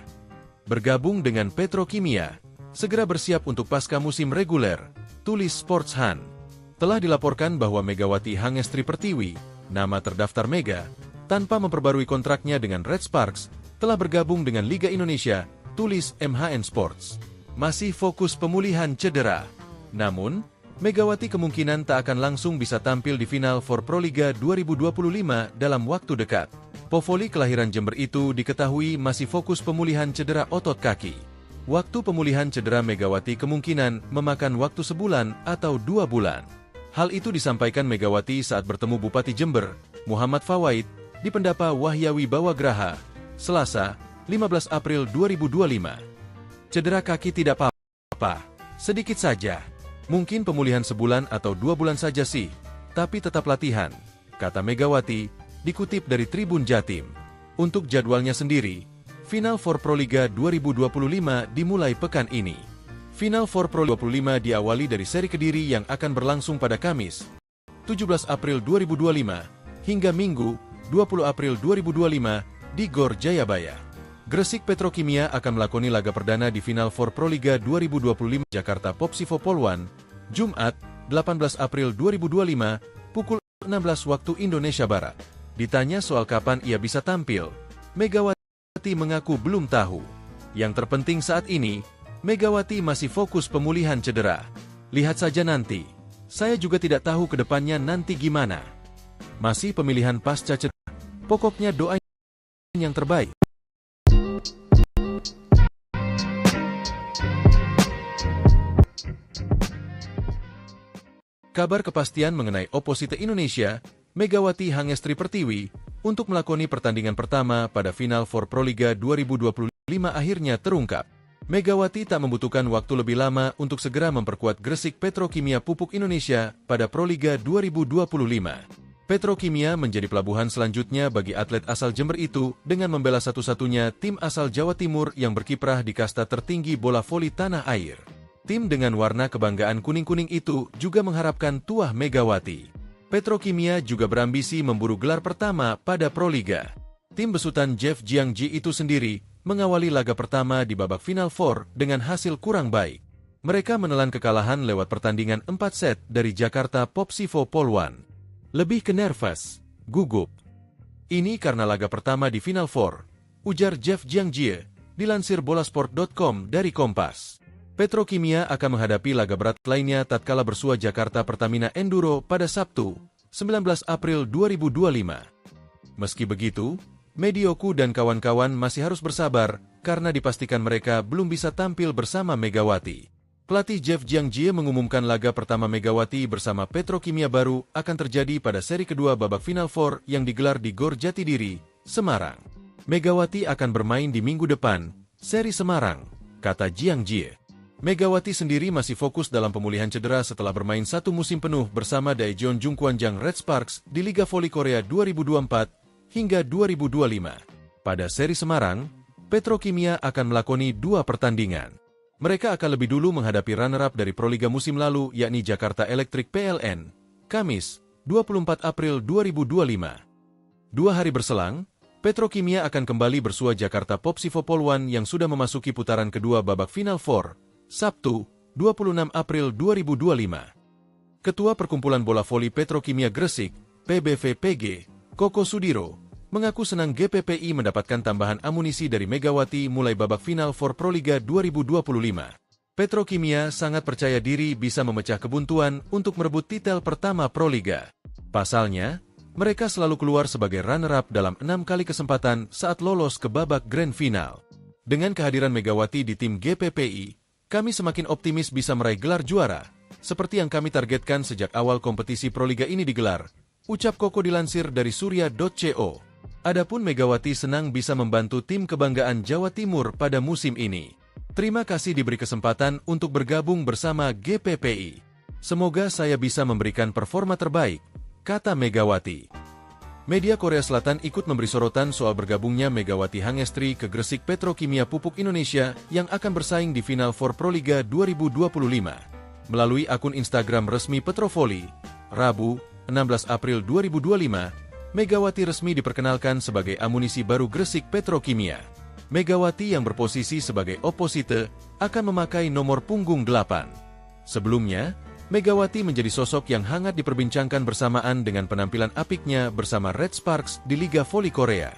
Bergabung dengan Petrokimia, segera bersiap untuk pasca musim reguler, tulis Sports Han. Telah dilaporkan bahwa Megawati Hangestri Pertiwi, nama terdaftar Mega, tanpa memperbarui kontraknya dengan Red Sparks, telah bergabung dengan Liga Indonesia, tulis MHN Sports. Masih fokus pemulihan cedera. Namun, Megawati kemungkinan tak akan langsung bisa tampil di final for Proliga 2025 dalam waktu dekat. Pevoli kelahiran Jember itu diketahui masih fokus pemulihan cedera otot kaki. Waktu pemulihan cedera Megawati kemungkinan memakan waktu sebulan atau 2 bulan. Hal itu disampaikan Megawati saat bertemu Bupati Jember, Muhammad Fawaid, di Pendapa Wahyawi Bawagraha, Selasa, 15 April 2025. Cedera kaki tidak apa-apa, sedikit saja. Mungkin pemulihan sebulan atau 2 bulan saja sih, tapi tetap latihan, kata Megawati, dikutip dari Tribun Jatim. Untuk jadwalnya sendiri, Final for Proliga 2025 dimulai pekan ini. Final for Pro 25 diawali dari seri Kediri yang akan berlangsung pada Kamis, 17 April 2025, hingga Minggu, 20 April 2025, di Gor Jayabaya. Gresik Petrokimia akan melakoni laga perdana di Final for Proliga 2025 Jakarta Popsivo Polwan, Jumat, 18 April 2025, pukul 16 waktu Indonesia Barat. Ditanya soal kapan ia bisa tampil, Megawati mengaku belum tahu. Yang terpenting saat ini, Megawati masih fokus pemulihan cedera. Lihat saja nanti. Saya juga tidak tahu ke depannya nanti gimana. Masih pemilihan pasca cedera. Pokoknya doa yang terbaik. Kabar kepastian mengenai oposite Indonesia, Megawati Hangestri Pertiwi, untuk melakoni pertandingan pertama pada Final for Proliga 2025 akhirnya terungkap. Megawati tak membutuhkan waktu lebih lama untuk segera memperkuat Gresik Petrokimia Pupuk Indonesia pada Proliga 2025. Petrokimia menjadi pelabuhan selanjutnya bagi atlet asal Jember itu dengan membela satu-satunya tim asal Jawa Timur yang berkiprah di kasta tertinggi bola voli tanah air. Tim dengan warna kebanggaan kuning-kuning itu juga mengharapkan tuah Megawati. Petrokimia juga berambisi memburu gelar pertama pada Proliga. Tim besutan Jeff Jiangji itu sendiri mengawali laga pertama di babak Final Four dengan hasil kurang baik. Mereka menelan kekalahan lewat pertandingan 4 set dari Jakarta Popsivo Polwan. Lebih ke nervous, gugup. Ini karena laga pertama di Final Four, ujar Jeff Jiangji, dilansir bolasport.com dari Kompas. Petrokimia akan menghadapi laga berat lainnya tatkala bersua Jakarta Pertamina Enduro pada Sabtu, 19 April 2025. Meski begitu, Medioku dan kawan-kawan masih harus bersabar karena dipastikan mereka belum bisa tampil bersama Megawati. Pelatih Jeff Jiangji mengumumkan laga pertama Megawati bersama Petrokimia baru akan terjadi pada seri kedua babak Final Four yang digelar di Gor Jatidiri, Semarang. Megawati akan bermain di minggu depan, seri Semarang, kata Jiangji. Megawati sendiri masih fokus dalam pemulihan cedera setelah bermain 1 musim penuh bersama Daejeon Jungkwanjang Red Sparks di Liga Voli Korea 2024 hingga 2025. Pada seri Semarang, Petrokimia akan melakoni 2 pertandingan. Mereka akan lebih dulu menghadapi runner-up dari Proliga musim lalu yakni Jakarta Electric PLN, Kamis, 24 April 2025. 2 hari berselang, Petrokimia akan kembali bersua Jakarta Popsivo Polwan yang sudah memasuki putaran kedua babak Final Four, Sabtu, 26 April 2025. Ketua Perkumpulan Bola Voli Petrokimia Gresik, PBVPG, Koko Sudiro, mengaku senang GPPI mendapatkan tambahan amunisi dari Megawati mulai babak final for Proliga 2025. Petrokimia sangat percaya diri bisa memecah kebuntuan untuk merebut titel pertama Proliga. Pasalnya, mereka selalu keluar sebagai runner-up dalam 6 kali kesempatan saat lolos ke babak grand final. Dengan kehadiran Megawati di tim GPPI, kami semakin optimis bisa meraih gelar juara, seperti yang kami targetkan sejak awal kompetisi Proliga ini digelar, ucap Koko dilansir dari surya.co. Adapun Megawati senang bisa membantu tim kebanggaan Jawa Timur pada musim ini. Terima kasih diberi kesempatan untuk bergabung bersama GPPI. Semoga saya bisa memberikan performa terbaik, kata Megawati. Media Korea Selatan ikut memberi sorotan soal bergabungnya Megawati Hangestri ke Gresik Petrokimia Pupuk Indonesia yang akan bersaing di final for Proliga 2025. Melalui akun Instagram resmi Petrovoli, Rabu, 16 April 2025, Megawati resmi diperkenalkan sebagai amunisi baru Gresik Petrokimia. Megawati yang berposisi sebagai oposite akan memakai nomor punggung 8. Sebelumnya, Megawati menjadi sosok yang hangat diperbincangkan bersamaan dengan penampilan apiknya bersama Red Sparks di Liga Voli Korea.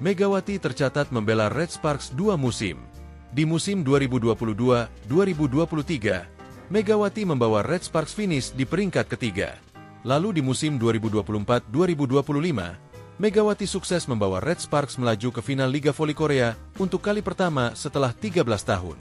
Megawati tercatat membela Red Sparks 2 musim. Di musim 2022-2023, Megawati membawa Red Sparks finish di peringkat ketiga. Lalu di musim 2024-2025, Megawati sukses membawa Red Sparks melaju ke final Liga Voli Korea untuk kali pertama setelah 13 tahun.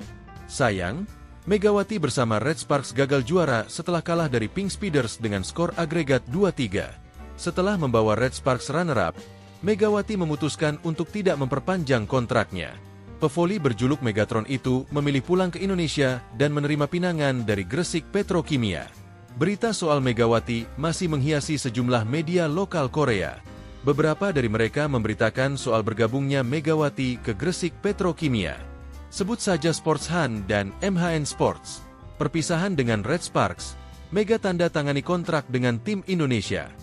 Sayang, Megawati bersama Red Sparks gagal juara setelah kalah dari Pink Speeders dengan skor agregat 2-3. Setelah membawa Red Sparks runner-up, Megawati memutuskan untuk tidak memperpanjang kontraknya. Pevoli berjuluk Megatron itu memilih pulang ke Indonesia dan menerima pinangan dari Gresik Petrokimia. Berita soal Megawati masih menghiasi sejumlah media lokal Korea. Beberapa dari mereka memberitakan soal bergabungnya Megawati ke Gresik Petrokimia. Sebut saja Sports Han dan MHN Sports. Perpisahan dengan Red Sparks, Mega tanda tangani kontrak dengan tim Indonesia.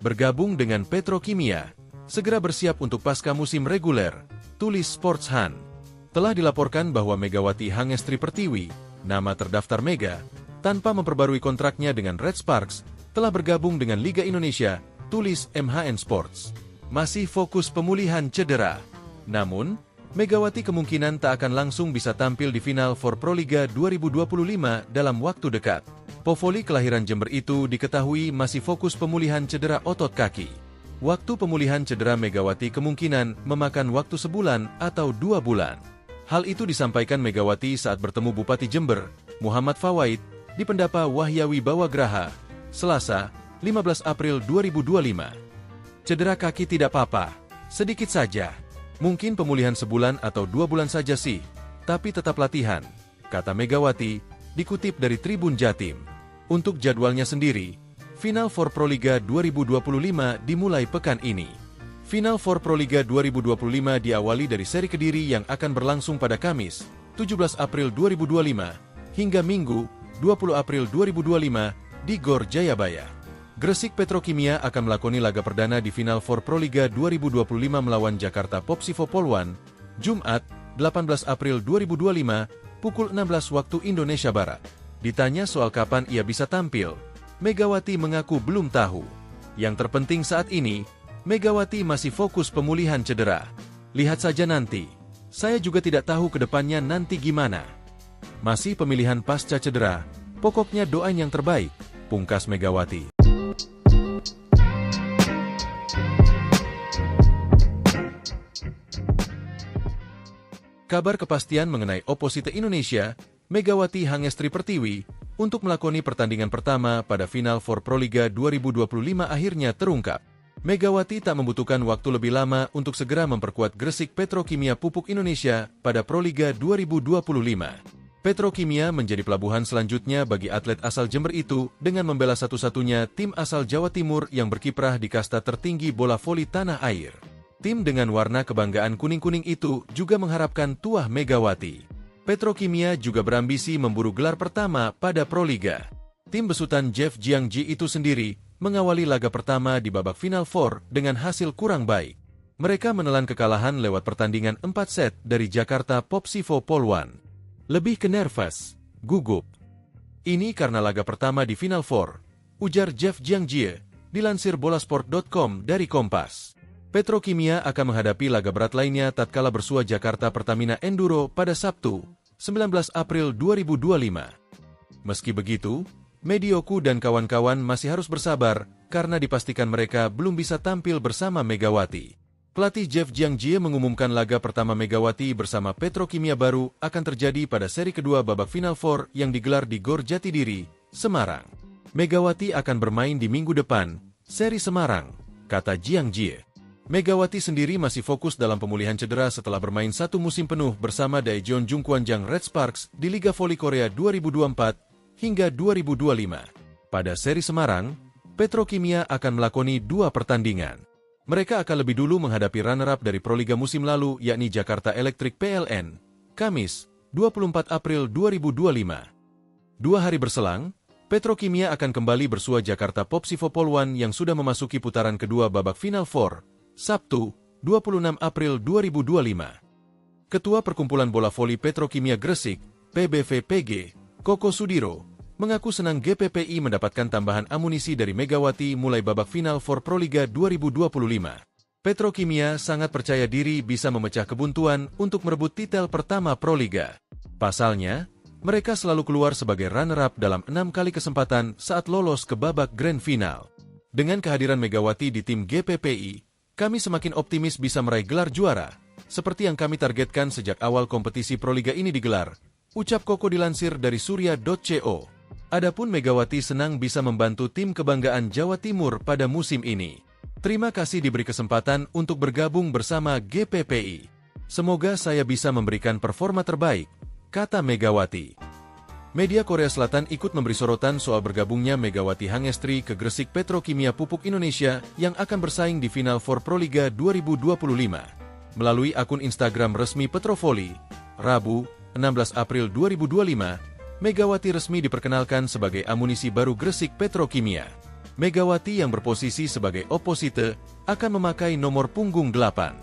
Bergabung dengan Petrokimia, segera bersiap untuk pasca musim reguler, tulis Sports Han. Telah dilaporkan bahwa Megawati Hangestri Pertiwi, nama terdaftar Mega, tanpa memperbarui kontraknya dengan Red Sparks, telah bergabung dengan Liga Indonesia, tulis MHN Sports. Masih fokus pemulihan cedera. Namun, Megawati kemungkinan tak akan langsung bisa tampil di final for Proliga 2025 dalam waktu dekat. Povoli kelahiran Jember itu diketahui masih fokus pemulihan cedera otot kaki. Waktu pemulihan cedera Megawati kemungkinan memakan waktu sebulan atau 2 bulan. Hal itu disampaikan Megawati saat bertemu Bupati Jember, Muhammad Fawaid, di Pendapa Wahyawi Bawagraha, Selasa, 15 April 2025. Cedera kaki tidak apa-apa, sedikit saja. Mungkin pemulihan sebulan atau 2 bulan saja sih, tapi tetap latihan, kata Megawati, dikutip dari Tribun Jatim. Untuk jadwalnya sendiri, Final for Proliga 2025 dimulai pekan ini. Final for Proliga 2025 diawali dari seri Kediri yang akan berlangsung pada Kamis, 17 April 2025, hingga Minggu, 20 April 2025, di Gor Jayabaya. Gresik Petrokimia akan melakoni laga perdana di Final for Proliga 2025 melawan Jakarta Popsivo Polwan, Jumat, 18 April 2025, pukul 16 waktu Indonesia Barat. Ditanya soal kapan ia bisa tampil, Megawati mengaku belum tahu. Yang terpenting saat ini, Megawati masih fokus pemulihan cedera. Lihat saja nanti. Saya juga tidak tahu ke depannya nanti gimana. Masih pemilihan pasca cedera, pokoknya doain yang terbaik, pungkas Megawati. Kabar kepastian mengenai oposite Indonesia, Megawati Hangestri Pertiwi, untuk melakoni pertandingan pertama pada Final for Proliga 2025 akhirnya terungkap. Megawati tak membutuhkan waktu lebih lama untuk segera memperkuat Gresik Petrokimia Pupuk Indonesia pada Proliga 2025. Petrokimia menjadi pelabuhan selanjutnya bagi atlet asal Jember itu dengan membela satu-satunya tim asal Jawa Timur yang berkiprah di kasta tertinggi bola voli tanah air. Tim dengan warna kebanggaan kuning-kuning itu juga mengharapkan tuah Megawati. Petrokimia juga berambisi memburu gelar pertama pada Proliga. Tim besutan Jeff Jiangji itu sendiri mengawali laga pertama di babak Final Four dengan hasil kurang baik. Mereka menelan kekalahan lewat pertandingan 4 set dari Jakarta Popsivo Polwan. Lebih ke nervous, gugup. Ini karena laga pertama di Final Four, ujar Jeff Jiangjie, dilansir bolasport.com dari Kompas. Petrokimia akan menghadapi laga berat lainnya tatkala bersua Jakarta Pertamina Enduro pada Sabtu, 19 April 2025. Meski begitu, Medioku dan kawan-kawan masih harus bersabar karena dipastikan mereka belum bisa tampil bersama Megawati. Pelatih Jeff Jiangjie mengumumkan laga pertama Megawati bersama Petrokimia baru akan terjadi pada seri kedua babak Final Four yang digelar di Gor Jatidiri, Semarang. Megawati akan bermain di minggu depan, seri Semarang, kata Jiangjie. Megawati sendiri masih fokus dalam pemulihan cedera setelah bermain satu musim penuh bersama Daejeon Jungkwanjang Red Sparks di Liga Voli Korea 2024 hingga 2025. Pada seri Semarang, Petrokimia akan melakoni 2 pertandingan. Mereka akan lebih dulu menghadapi runner-up dari Proliga musim lalu yakni Jakarta Electric PLN, Kamis, 24 April 2025. 2 hari berselang, Petrokimia akan kembali bersua Jakarta Popsivo Poluan yang sudah memasuki putaran kedua babak Final Four, Sabtu, 26 April 2025. Ketua Perkumpulan Bola Voli Petrokimia Gresik, PBVPG, Koko Sudiro, mengaku senang GPPI mendapatkan tambahan amunisi dari Megawati mulai babak Final Four Proliga 2025. Petrokimia sangat percaya diri bisa memecah kebuntuan untuk merebut titel pertama Proliga. Pasalnya, mereka selalu keluar sebagai runner-up dalam 6 kali kesempatan saat lolos ke babak Grand Final. Dengan kehadiran Megawati di tim GPPI, kami semakin optimis bisa meraih gelar juara, seperti yang kami targetkan sejak awal kompetisi Proliga ini digelar, ucap Koko dilansir dari surya.co. Adapun Megawati senang bisa membantu tim kebanggaan Jawa Timur pada musim ini. Terima kasih diberi kesempatan untuk bergabung bersama GPPI. Semoga saya bisa memberikan performa terbaik, kata Megawati. Media Korea Selatan ikut memberi sorotan soal bergabungnya Megawati Hangestri ke Gresik Petrokimia Pupuk Indonesia yang akan bersaing di Final Four Proliga 2025. Melalui akun Instagram resmi Petrovoli, Rabu, 16 April 2025, Megawati resmi diperkenalkan sebagai amunisi baru Gresik Petrokimia. Megawati yang berposisi sebagai oposite akan memakai nomor punggung 8.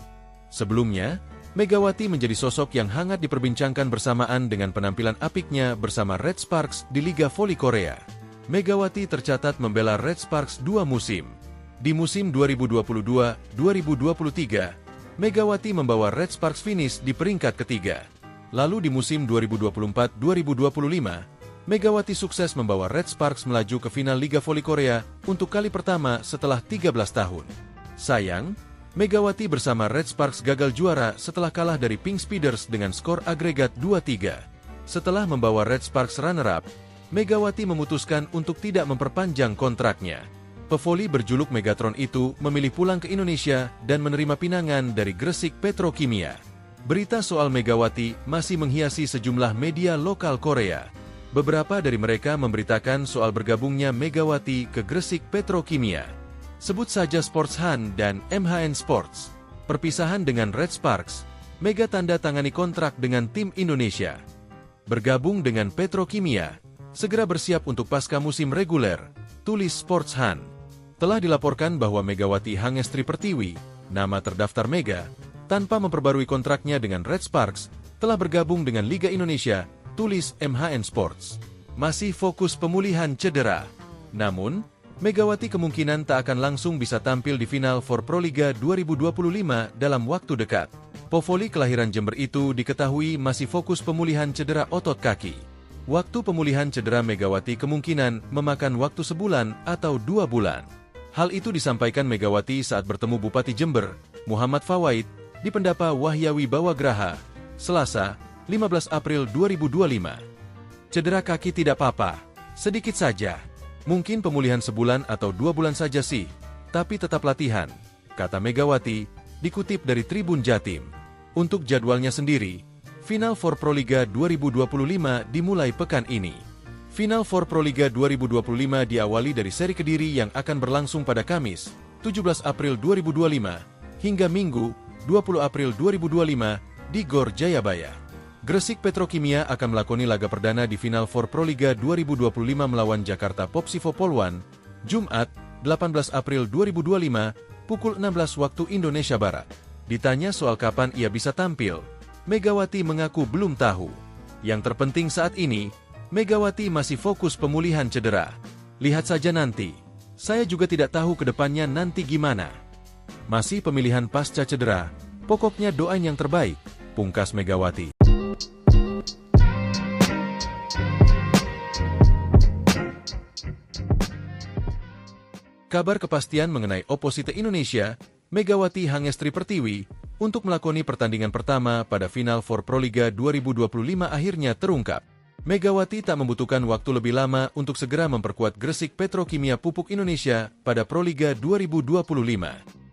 Sebelumnya, Megawati menjadi sosok yang hangat diperbincangkan bersamaan dengan penampilan apiknya bersama Red Sparks di Liga Voli Korea. Megawati tercatat membela Red Sparks 2 musim. Di musim 2022-2023, Megawati membawa Red Sparks finish di peringkat ketiga. Lalu di musim 2024-2025, Megawati sukses membawa Red Sparks melaju ke final Liga Voli Korea untuk kali pertama setelah 13 tahun. Sayang, Megawati bersama Red Sparks gagal juara setelah kalah dari Pink Speeders dengan skor agregat 2-3. Setelah membawa Red Sparks runner-up, Megawati memutuskan untuk tidak memperpanjang kontraknya. Pevoli berjuluk Megatron itu memilih pulang ke Indonesia dan menerima pinangan dari Gresik Petrokimia. Berita soal Megawati masih menghiasi sejumlah media lokal Korea. Beberapa dari mereka memberitakan soal bergabungnya Megawati ke Gresik Petrokimia. Sebut saja Sports Han dan MHN Sports. Perpisahan dengan Red Sparks, Mega tanda tangani kontrak dengan tim Indonesia. Bergabung dengan Petrokimia, segera bersiap untuk pasca musim reguler, tulis Sports Han. Telah dilaporkan bahwa Megawati Hangestri Pertiwi, nama terdaftar Mega, tanpa memperbarui kontraknya dengan Red Sparks, telah bergabung dengan Liga Indonesia, tulis MHN Sports. Masih fokus pemulihan cedera. Namun, Megawati kemungkinan tak akan langsung bisa tampil di Final Four Proliga 2025 dalam waktu dekat. Povoli kelahiran Jember itu diketahui masih fokus pemulihan cedera otot kaki. Waktu pemulihan cedera Megawati kemungkinan memakan waktu sebulan atau 2 bulan. Hal itu disampaikan Megawati saat bertemu Bupati Jember, Muhammad Fawaid, di Pendapa Wahyawi Bawagraha, Selasa, 15 April 2025. Cedera kaki tidak apa-apa, sedikit saja. Mungkin pemulihan sebulan atau 2 bulan saja sih, tapi tetap latihan, kata Megawati, dikutip dari Tribun Jatim. Untuk jadwalnya sendiri, Final Four Proliga 2025 dimulai pekan ini. Final Four Proliga 2025 diawali dari seri Kediri yang akan berlangsung pada Kamis, 17 April 2025, hingga Minggu, 20 April 2025, di Gor Jayabaya. Gresik Petrokimia akan melakoni laga perdana di Final Four Proliga 2025 melawan Jakarta Popsivo Poluan, Jumat, 18 April 2025, pukul 16 waktu Indonesia Barat. Ditanya soal kapan ia bisa tampil, Megawati mengaku belum tahu. Yang terpenting saat ini, Megawati masih fokus pemulihan cedera. Lihat saja nanti. Saya juga tidak tahu ke depannya nanti gimana. Masih pemilihan pasca cedera, pokoknya doain yang terbaik, pungkas Megawati. Kabar kepastian mengenai oposite Indonesia, Megawati Hangestri Pertiwi, untuk melakoni pertandingan pertama pada Final Four Proliga 2025 akhirnya terungkap. Megawati tak membutuhkan waktu lebih lama untuk segera memperkuat Gresik Petrokimia Pupuk Indonesia pada Proliga 2025.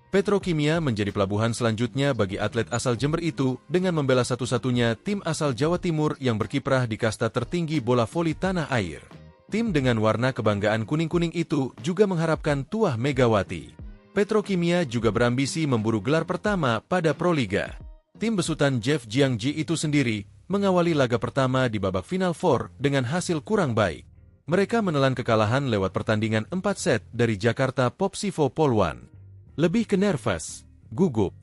Petrokimia menjadi pelabuhan selanjutnya bagi atlet asal Jember itu dengan membela satu-satunya tim asal Jawa Timur yang berkiprah di kasta tertinggi bola voli tanah air. Tim dengan warna kebanggaan kuning-kuning itu juga mengharapkan tuah Megawati. Petrokimia juga berambisi memburu gelar pertama pada Proliga. Tim besutan Jeff Jiangji itu sendiri mengawali laga pertama di babak Final Four dengan hasil kurang baik. Mereka menelan kekalahan lewat pertandingan 4 set dari Jakarta Popsivo Polwan. Lebih ke nervous, gugup.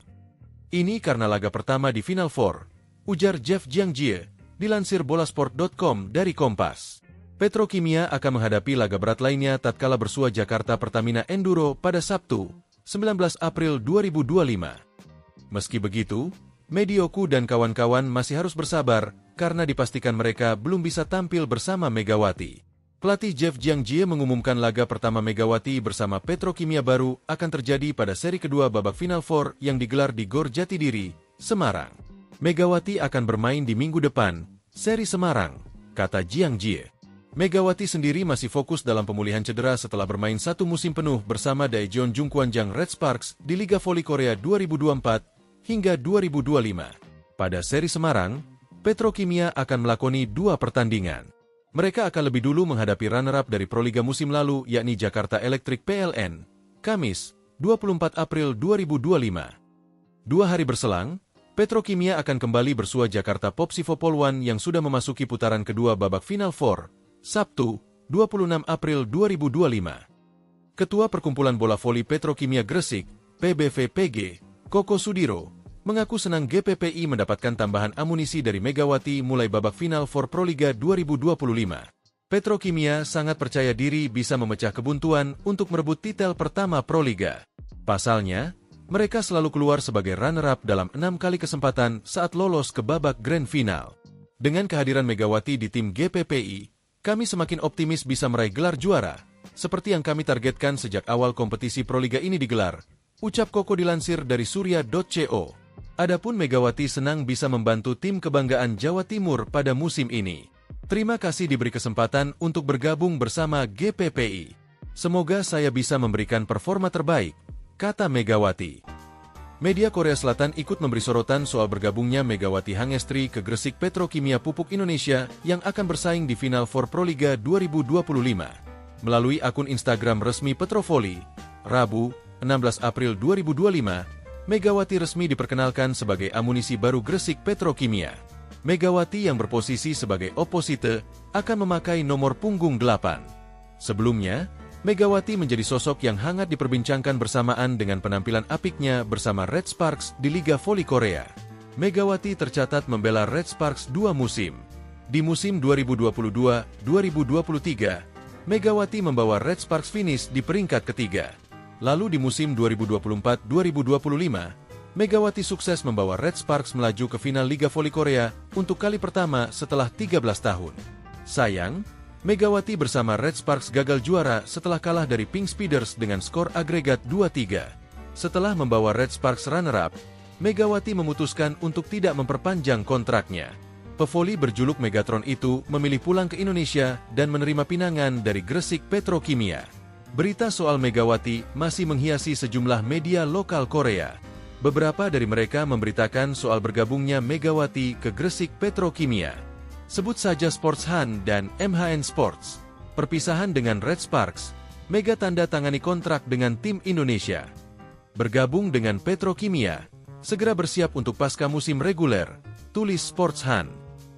Ini karena laga pertama di Final Four, ujar Jeff Jiangji, dilansir bolasport.com dari Kompas. Petrokimia akan menghadapi laga berat lainnya tatkala bersua Jakarta Pertamina Enduro pada Sabtu, 19 April 2025. Meski begitu, Medioku dan kawan-kawan masih harus bersabar karena dipastikan mereka belum bisa tampil bersama Megawati. Pelatih Jeff Jiangji mengumumkan laga pertama Megawati bersama Petrokimia baru akan terjadi pada seri kedua babak Final Four yang digelar di Gor Jatidiri, Semarang. Megawati akan bermain di minggu depan, seri Semarang, kata Jiangji. Megawati sendiri masih fokus dalam pemulihan cedera setelah bermain satu musim penuh bersama Daejeon Jungkwanjang Red Sparks di Liga Voli Korea 2024 hingga 2025. Pada seri Semarang, Petrokimia akan melakoni 2 pertandingan. Mereka akan lebih dulu menghadapi runner-up dari Proliga musim lalu yakni Jakarta Electric PLN, Kamis, 24 April 2025. 2 hari berselang, Petrokimia akan kembali bersua Jakarta Popsivo Polwan yang sudah memasuki putaran kedua babak Final Four, Sabtu, 26 April 2025. Ketua Perkumpulan Bola Voli Petrokimia Gresik, PBVPG, Koko Sudiro, mengaku senang GPPI mendapatkan tambahan amunisi dari Megawati mulai babak final for Proliga 2025. Petrokimia sangat percaya diri bisa memecah kebuntuan untuk merebut titel pertama Proliga. Pasalnya, mereka selalu keluar sebagai runner-up dalam 6 kali kesempatan saat lolos ke babak grand final. Dengan kehadiran Megawati di tim GPPI, kami semakin optimis bisa meraih gelar juara, seperti yang kami targetkan sejak awal kompetisi Proliga ini digelar, ucap Koko dilansir dari surya.co. Adapun Megawati senang bisa membantu tim kebanggaan Jawa Timur pada musim ini. Terima kasih diberi kesempatan untuk bergabung bersama GPPI. Semoga saya bisa memberikan performa terbaik, kata Megawati. Media Korea Selatan ikut memberi sorotan soal bergabungnya Megawati Hangestri ke Gresik Petrokimia Pupuk Indonesia yang akan bersaing di Final Four Proliga 2025. Melalui akun Instagram resmi Petrovoli, Rabu, 16 April 2025, Megawati resmi diperkenalkan sebagai amunisi baru Gresik Petrokimia. Megawati yang berposisi sebagai oposite akan memakai nomor punggung 8. Sebelumnya, Megawati menjadi sosok yang hangat diperbincangkan bersamaan dengan penampilan apiknya bersama Red Sparks di Liga Voli Korea. Megawati tercatat membela Red Sparks 2 musim. Di musim 2022-2023, Megawati membawa Red Sparks finish di peringkat ketiga. Lalu di musim 2024-2025, Megawati sukses membawa Red Sparks melaju ke final Liga Voli Korea untuk kali pertama setelah 13 tahun. Sayang, Megawati bersama Red Sparks gagal juara setelah kalah dari Pink Speeders dengan skor agregat 2-3. Setelah membawa Red Sparks runner-up, Megawati memutuskan untuk tidak memperpanjang kontraknya. Pevoli berjuluk Megatron itu memilih pulang ke Indonesia dan menerima pinangan dari Gresik Petrokimia. Berita soal Megawati masih menghiasi sejumlah media lokal Korea. Beberapa dari mereka memberitakan soal bergabungnya Megawati ke Gresik Petrokimia. Sebut saja Sports Han dan MHN Sports. Perpisahan dengan Red Sparks, Mega tanda tangani kontrak dengan tim Indonesia. Bergabung dengan Petrokimia, segera bersiap untuk pasca musim reguler, tulis Sports Han.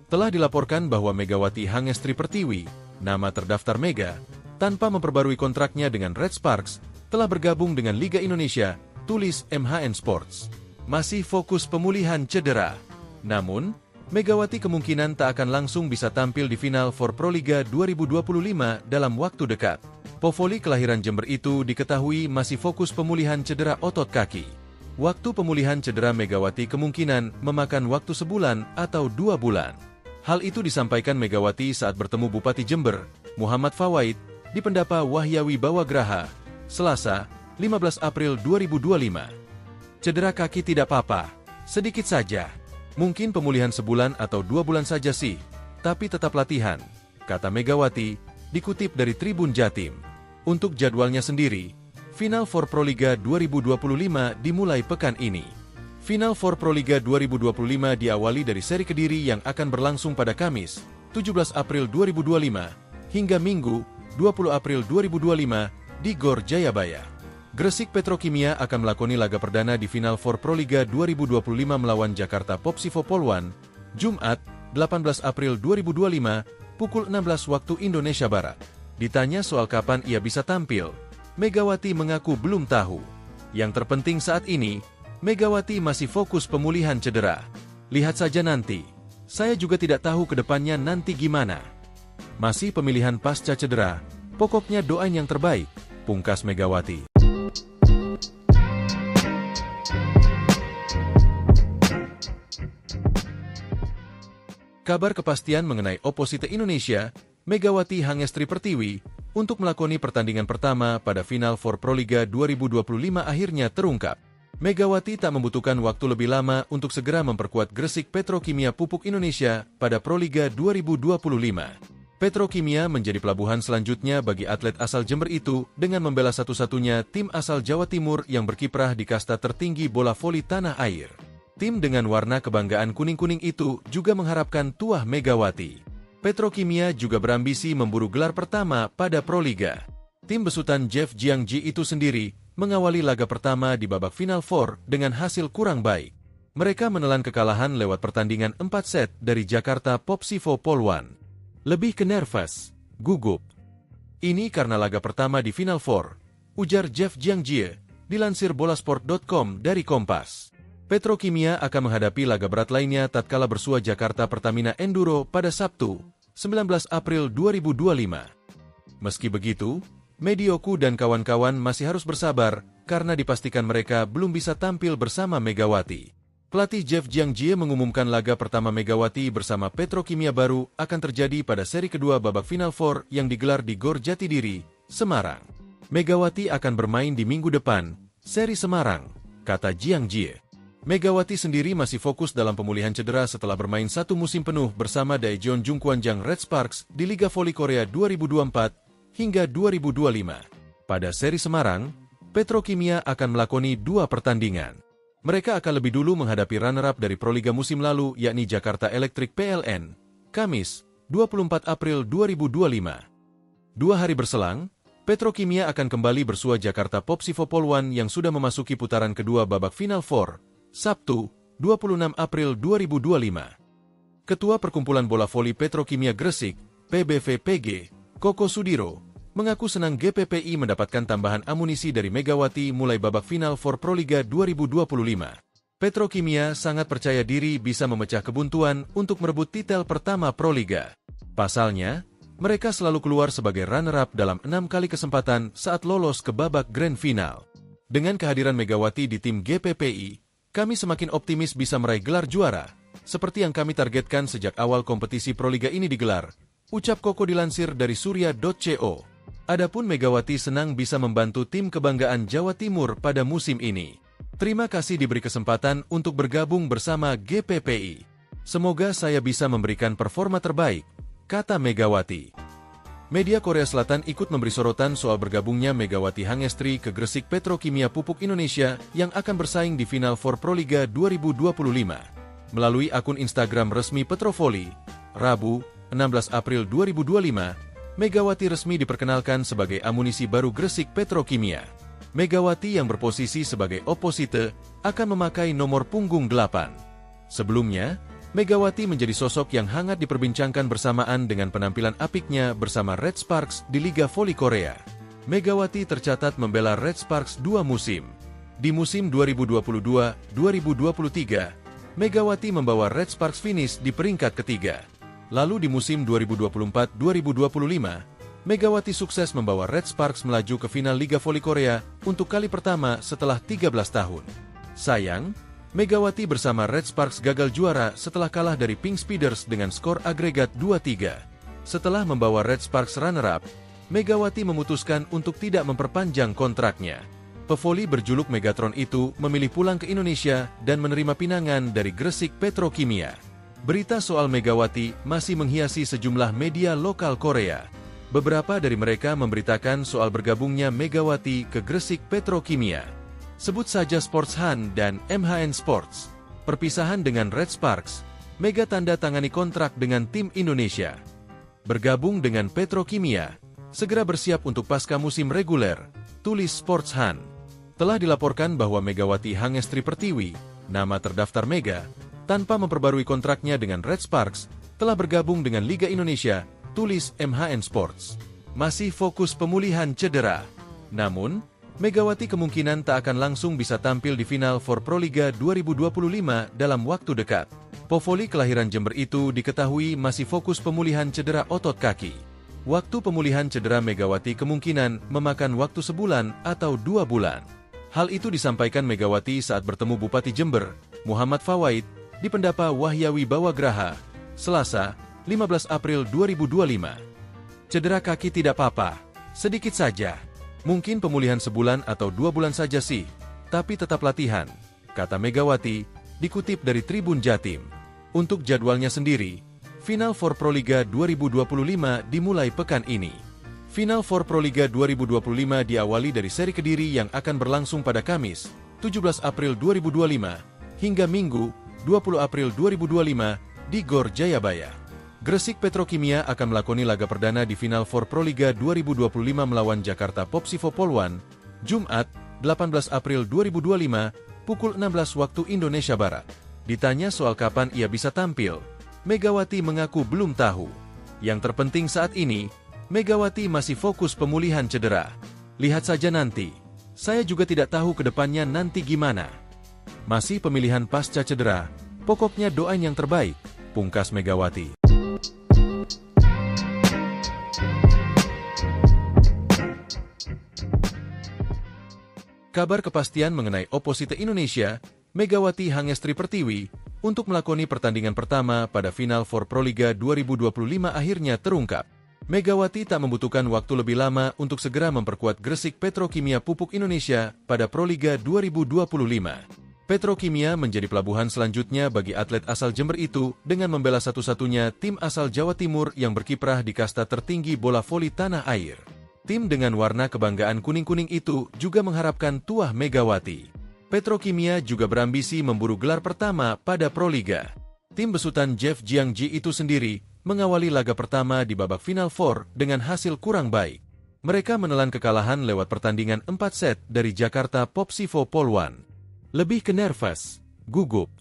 Telah dilaporkan bahwa Megawati Hangestri Pertiwi, nama terdaftar Mega, tanpa memperbarui kontraknya dengan Red Sparks, telah bergabung dengan Liga Indonesia, tulis MHN Sports. Masih fokus pemulihan cedera. Namun, Megawati kemungkinan tak akan langsung bisa tampil di final for Proliga 2025 dalam waktu dekat. Povoli kelahiran Jember itu diketahui masih fokus pemulihan cedera otot kaki. Waktu pemulihan cedera Megawati kemungkinan memakan waktu sebulan atau 2 bulan. Hal itu disampaikan Megawati saat bertemu Bupati Jember, Muhammad Fawaid, di Pendapa Wahyawi Bawagraha, Selasa, 15 April 2025. Cedera kaki tidak apa-apa, sedikit saja. Mungkin pemulihan sebulan atau 2 bulan saja sih, tapi tetap latihan, kata Megawati, dikutip dari Tribun Jatim. Untuk jadwalnya sendiri, Final Four Proliga 2025 dimulai pekan ini. Final Four Proliga 2025 diawali dari seri Kediri yang akan berlangsung pada Kamis, 17 April 2025, hingga Minggu, 20 April 2025, di Gor Jayabaya. Gresik Petrokimia akan melakoni laga perdana di Final Four Proliga 2025 melawan Jakarta Popsivo Polwan, Jumat, 18 April 2025, pukul 16 waktu Indonesia Barat. Ditanya soal kapan ia bisa tampil, Megawati mengaku belum tahu. Yang terpenting saat ini, Megawati masih fokus pemulihan cedera. Lihat saja nanti. Saya juga tidak tahu ke depannya nanti gimana. Masih pemilihan pasca cedera, pokoknya doain yang terbaik, pungkas Megawati. Kabar kepastian mengenai Opposite Indonesia, Megawati Hangestri Pertiwi, untuk melakoni pertandingan pertama pada Final Four Proliga 2025 akhirnya terungkap. Megawati tak membutuhkan waktu lebih lama untuk segera memperkuat Gresik Petrokimia Pupuk Indonesia pada Proliga 2025. Petrokimia menjadi pelabuhan selanjutnya bagi atlet asal Jember itu dengan membela satu-satunya tim asal Jawa Timur yang berkiprah di kasta tertinggi bola voli tanah air. Tim dengan warna kebanggaan kuning-kuning itu juga mengharapkan tuah Megawati. Petrokimia juga berambisi memburu gelar pertama pada Proliga. Tim besutan Jeff Jiangji itu sendiri mengawali laga pertama di babak Final Four dengan hasil kurang baik. Mereka menelan kekalahan lewat pertandingan 4 set dari Jakarta Popsivo Polwan. Lebih ke nervous, gugup. Ini karena laga pertama di Final Four, ujar Jeff Jiangji, dilansir bolasport.com dari Kompas. Petrokimia akan menghadapi laga berat lainnya tatkala bersua Jakarta Pertamina Enduro pada Sabtu, 19 April 2025. Meski begitu, Medioku dan kawan-kawan masih harus bersabar karena dipastikan mereka belum bisa tampil bersama Megawati. Pelatih Jeff Jiangji mengumumkan laga pertama Megawati bersama Petrokimia baru akan terjadi pada seri kedua babak Final Four yang digelar di Gor Jatidiri, Semarang. Megawati akan bermain di minggu depan, seri Semarang, kata Jiangji. Megawati sendiri masih fokus dalam pemulihan cedera setelah bermain 1 musim penuh bersama Daejeon Jungkwanjang Red Sparks di Liga Voli Korea 2024 hingga 2025. Pada seri Semarang, Petrokimia akan melakoni 2 pertandingan. Mereka akan lebih dulu menghadapi runner-up dari Proliga musim lalu yakni Jakarta Electric PLN, Kamis, 24 April 2025. 2 hari berselang, Petrokimia akan kembali bersua Jakarta Popsivo Polwan yang sudah memasuki putaran kedua babak Final Four, Sabtu, 26 April 2025. Ketua Perkumpulan Bola Voli Petrokimia Gresik, PBVPG, Koko Sudiro, mengaku senang GPPI mendapatkan tambahan amunisi dari Megawati mulai babak Final Four Proliga 2025. Petrokimia sangat percaya diri bisa memecah kebuntuan untuk merebut titel pertama Proliga. Pasalnya, mereka selalu keluar sebagai runner-up dalam 6 kali kesempatan saat lolos ke babak Grand Final. Dengan kehadiran Megawati di tim GPPI, kami semakin optimis bisa meraih gelar juara, seperti yang kami targetkan sejak awal kompetisi Proliga ini digelar, ucap Koko dilansir dari surya.co. Adapun Megawati senang bisa membantu tim kebanggaan Jawa Timur pada musim ini. Terima kasih diberi kesempatan untuk bergabung bersama GPPI. Semoga saya bisa memberikan performa terbaik, kata Megawati. Media Korea Selatan ikut memberi sorotan soal bergabungnya Megawati Hangestri ke Gresik Petrokimia Pupuk Indonesia yang akan bersaing di Final Four Proliga 2025. Melalui akun Instagram resmi Petrovoli, Rabu, 16 April 2025, Megawati resmi diperkenalkan sebagai amunisi baru Gresik Petrokimia. Megawati yang berposisi sebagai opposite akan memakai nomor punggung 8. Sebelumnya, Megawati menjadi sosok yang hangat diperbincangkan bersamaan dengan penampilan apiknya bersama Red Sparks di Liga Voli Korea. Megawati tercatat membela Red Sparks 2 musim. Di musim 2022-2023, Megawati membawa Red Sparks finish di peringkat ketiga. Lalu di musim 2024-2025, Megawati sukses membawa Red Sparks melaju ke final Liga Voli Korea untuk kali pertama setelah 13 tahun. Sayang, Megawati bersama Red Sparks gagal juara setelah kalah dari Pink Speeders dengan skor agregat 2-3. Setelah membawa Red Sparks runner-up, Megawati memutuskan untuk tidak memperpanjang kontraknya. Pevoli berjuluk Megatron itu memilih pulang ke Indonesia dan menerima pinangan dari Gresik Petrokimia. Berita soal Megawati masih menghiasi sejumlah media lokal Korea. Beberapa dari mereka memberitakan soal bergabungnya Megawati ke Gresik Petrokimia. Sebut saja Sports Han dan MHN Sports. Perpisahan dengan Red Sparks, Mega tanda tangani kontrak dengan tim Indonesia. Bergabung dengan Petrokimia, segera bersiap untuk pasca musim reguler, tulis Sports Han. Telah dilaporkan bahwa Megawati Hangestri Pertiwi, nama terdaftar Mega, tanpa memperbarui kontraknya dengan Red Sparks, telah bergabung dengan Liga Indonesia, tulis MHN Sports. Masih fokus pemulihan cedera. Namun, Megawati kemungkinan tak akan langsung bisa tampil di final for Proliga 2025 dalam waktu dekat. Pevoli kelahiran Jember itu diketahui masih fokus pemulihan cedera otot kaki. Waktu pemulihan cedera Megawati kemungkinan memakan waktu sebulan atau 2 bulan. Hal itu disampaikan Megawati saat bertemu Bupati Jember, Muhammad Fawaid, di Pendapa Wahyawi Bawagraha, Selasa, 15 April 2025. Cedera kaki tidak apa-apa, sedikit saja. Mungkin pemulihan sebulan atau 2 bulan saja sih, tapi tetap latihan, kata Megawati, dikutip dari Tribun Jatim. Untuk jadwalnya sendiri, Final for Proliga 2025 dimulai pekan ini. Final for Proliga 2025 diawali dari seri Kediri yang akan berlangsung pada Kamis, 17 April 2025, hingga Minggu, 20 April 2025, di Gor Jayabaya. Gresik Petrokimia akan melakoni laga perdana di Final for Proliga 2025 melawan Jakarta Popsivo Polwan, Jumat, 18 April 2025, pukul 16 waktu Indonesia Barat. Ditanya soal kapan ia bisa tampil, Megawati mengaku belum tahu. Yang terpenting saat ini, Megawati masih fokus pemulihan cedera. Lihat saja nanti. Saya juga tidak tahu ke depannya nanti gimana. Masih pemilihan pasca cedera, pokoknya doain yang terbaik, pungkas Megawati. Kabar kepastian mengenai oposite Indonesia, Megawati Hangestri Pertiwi, untuk melakoni pertandingan pertama pada Final for Proliga 2025 akhirnya terungkap. Megawati tak membutuhkan waktu lebih lama untuk segera memperkuat Gresik Petrokimia Pupuk Indonesia pada Proliga 2025. Petrokimia menjadi pelabuhan selanjutnya bagi atlet asal Jember itu dengan membela satu-satunya tim asal Jawa Timur yang berkiprah di kasta tertinggi bola voli tanah air. Tim dengan warna kebanggaan kuning-kuning itu juga mengharapkan tuah Megawati. Petrokimia juga berambisi memburu gelar pertama pada Proliga. Tim besutan Jeff Jiangji itu sendiri mengawali laga pertama di babak Final Four dengan hasil kurang baik. Mereka menelan kekalahan lewat pertandingan 4 set dari Jakarta Popsivo Polwan. Lebih ke nervous, gugup.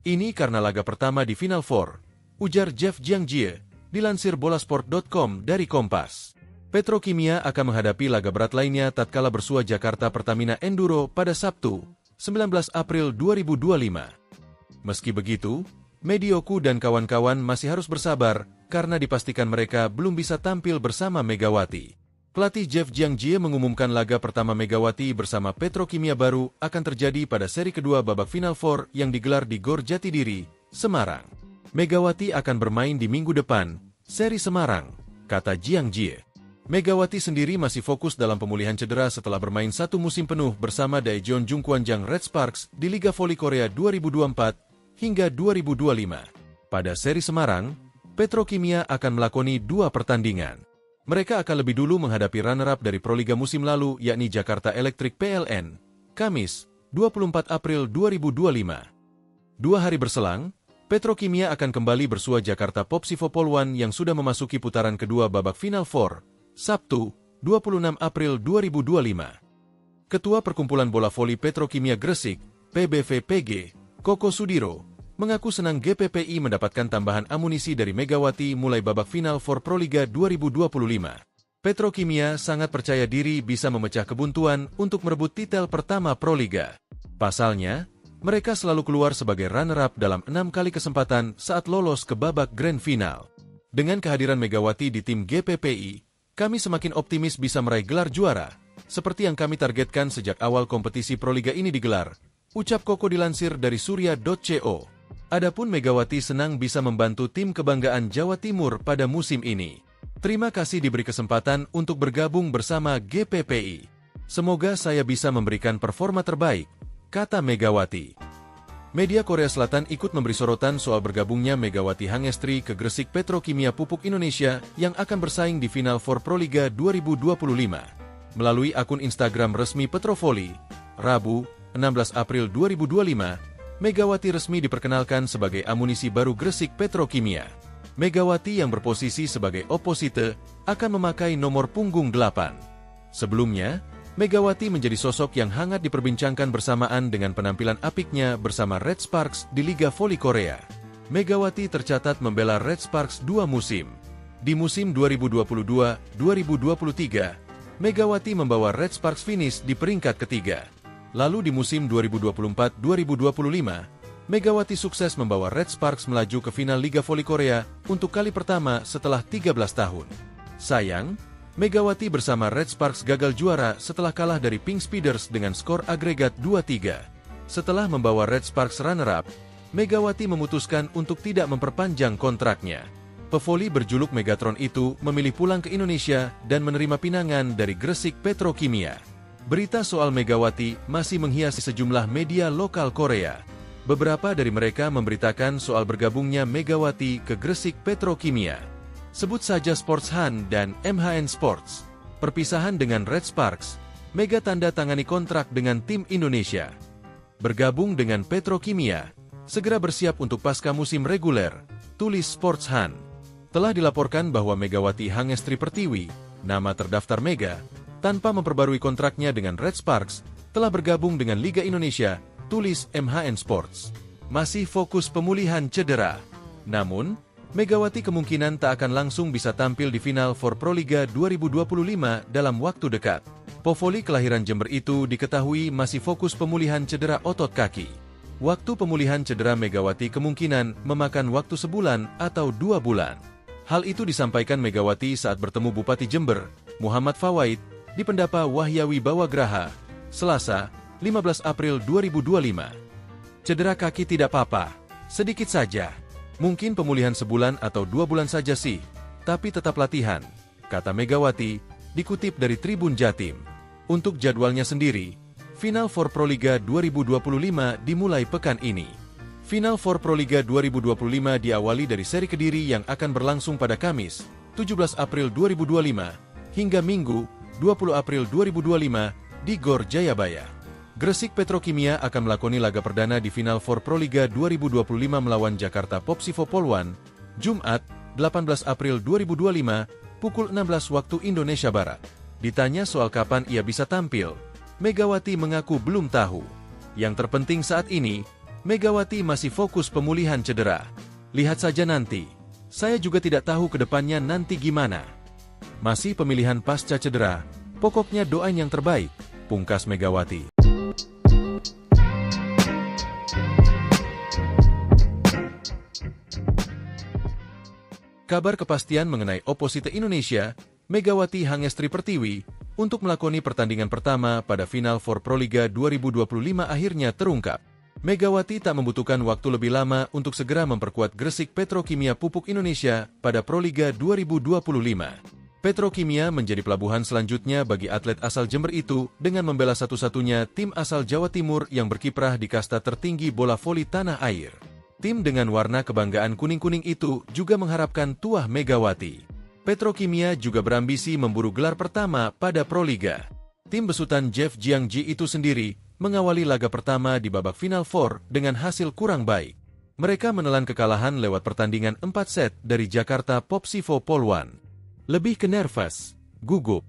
Ini karena laga pertama di Final Four, ujar Jeff Jiangji, dilansir bolasport.com dari Kompas. Petrokimia akan menghadapi laga berat lainnya tatkala bersua Jakarta Pertamina Enduro pada Sabtu, 19 April 2025. Meski begitu, Medioku dan kawan-kawan masih harus bersabar karena dipastikan mereka belum bisa tampil bersama Megawati. Pelatih Jeff Jiangji mengumumkan laga pertama Megawati bersama Petrokimia baru akan terjadi pada seri kedua babak Final Four yang digelar di Gor Jatidiri, Semarang. Megawati akan bermain di minggu depan, seri Semarang, kata Jiangji. Megawati sendiri masih fokus dalam pemulihan cedera setelah bermain 1 musim penuh bersama Daejeon Jungkwanjang Red Sparks di Liga Voli Korea 2024 hingga 2025. Pada seri Semarang, Petrokimia akan melakoni 2 pertandingan. Mereka akan lebih dulu menghadapi runner-up dari Proliga musim lalu yakni Jakarta Electric PLN, Kamis, 24 April 2025. 2 hari berselang, Petrokimia akan kembali bersua Jakarta Popsivo Polwan yang sudah memasuki putaran kedua babak Final Four, Sabtu, 26 April 2025. Ketua Perkumpulan Bola Voli Petrokimia Gresik, PBVPG, Koko Sudiro, mengaku senang GPPI mendapatkan tambahan amunisi dari Megawati mulai babak Final for Proliga 2025. Petrokimia sangat percaya diri bisa memecah kebuntuan untuk merebut titel pertama Proliga. Pasalnya, mereka selalu keluar sebagai runner-up dalam 6 kali kesempatan saat lolos ke babak Grand Final. Dengan kehadiran Megawati di tim GPPI, Kami semakin optimis bisa meraih gelar juara, seperti yang kami targetkan sejak awal kompetisi Proliga ini digelar, ucap Koko dilansir dari surya.co. Adapun Megawati senang bisa membantu tim kebanggaan Jawa Timur pada musim ini. Terima kasih diberi kesempatan untuk bergabung bersama GPPI. Semoga saya bisa memberikan performa terbaik, kata Megawati. Media Korea Selatan ikut memberi sorotan soal bergabungnya Megawati Hangestri ke Gresik Petrokimia Pupuk Indonesia yang akan bersaing di Final Four Proliga 2025. Melalui akun Instagram resmi Petrovoli, Rabu, 16 April 2025, Megawati resmi diperkenalkan sebagai amunisi baru Gresik Petrokimia. Megawati yang berposisi sebagai oposite akan memakai nomor punggung 8. Sebelumnya, Megawati menjadi sosok yang hangat diperbincangkan bersamaan dengan penampilan apiknya bersama Red Sparks di Liga Voli Korea. Megawati tercatat membela Red Sparks 2 musim. Di musim 2022-2023, Megawati membawa Red Sparks finish di peringkat ketiga. Lalu di musim 2024-2025, Megawati sukses membawa Red Sparks melaju ke final Liga Voli Korea untuk kali pertama setelah 13 tahun. Sayang, Megawati bersama Red Sparks gagal juara setelah kalah dari Pink Speeders dengan skor agregat 2-3. Setelah membawa Red Sparks runner-up, Megawati memutuskan untuk tidak memperpanjang kontraknya. Pevoli berjuluk Megatron itu memilih pulang ke Indonesia dan menerima pinangan dari Gresik Petrokimia. Berita soal Megawati masih menghiasi sejumlah media lokal Korea. Beberapa dari mereka memberitakan soal bergabungnya Megawati ke Gresik Petrokimia. Sebut saja Sports Han dan MHN Sports. Perpisahan dengan Red Sparks, Mega tanda tangani kontrak dengan tim Indonesia. Bergabung dengan Petrokimia, segera bersiap untuk pasca musim reguler, tulis Sports Han. Telah dilaporkan bahwa Megawati Hangestri Pertiwi, nama terdaftar Mega, tanpa memperbarui kontraknya dengan Red Sparks, telah bergabung dengan Liga Indonesia, tulis MHN Sports. Masih fokus pemulihan cedera. Namun, Megawati kemungkinan tak akan langsung bisa tampil di Final Four Proliga 2025 dalam waktu dekat. Pevoli kelahiran Jember itu diketahui masih fokus pemulihan cedera otot kaki. Waktu pemulihan cedera Megawati kemungkinan memakan waktu sebulan atau 2 bulan. Hal itu disampaikan Megawati saat bertemu Bupati Jember, Muhammad Fawaid, di Pendapa Wahyawi Bawagraha, Selasa, 15 April 2025. Cedera kaki tidak apa-apa, sedikit saja. Mungkin pemulihan sebulan atau 2 bulan saja sih, tapi tetap latihan, kata Megawati, dikutip dari Tribun Jatim. Untuk jadwalnya sendiri, Final Four Proliga 2025 dimulai pekan ini. Final Four Proliga 2025 diawali dari seri Kediri yang akan berlangsung pada Kamis, 17 April 2025, hingga Minggu, 20 April 2025, di Gor Jayabaya. Gresik Petrokimia akan melakoni laga perdana di Final Four Proliga 2025 melawan Jakarta Popsivo Poluan, Jumat, 18 April 2025, pukul 16 waktu Indonesia Barat. Ditanya soal kapan ia bisa tampil, Megawati mengaku belum tahu. Yang terpenting saat ini, Megawati masih fokus pemulihan cedera. Lihat saja nanti. Saya juga tidak tahu ke depannya nanti gimana. Masih pemilihan pasca cedera, pokoknya doain yang terbaik, pungkas Megawati. Kabar kepastian mengenai oposite Indonesia, Megawati Hangestri Pertiwi, untuk melakoni pertandingan pertama pada Final Four Proliga 2025 akhirnya terungkap. Megawati tak membutuhkan waktu lebih lama untuk segera memperkuat Gresik Petrokimia Pupuk Indonesia pada Proliga 2025. Petrokimia menjadi pelabuhan selanjutnya bagi atlet asal Jember itu dengan membela satu-satunya tim asal Jawa Timur yang berkiprah di kasta tertinggi bola voli tanah air. Tim dengan warna kebanggaan kuning-kuning itu juga mengharapkan tuah Megawati. Petrokimia juga berambisi memburu gelar pertama pada Proliga. Tim besutan Jeff Jiangji itu sendiri mengawali laga pertama di babak Final Four dengan hasil kurang baik. Mereka menelan kekalahan lewat pertandingan 4 set dari Jakarta Popsivo Poluan. Lebih ke nervous, gugup.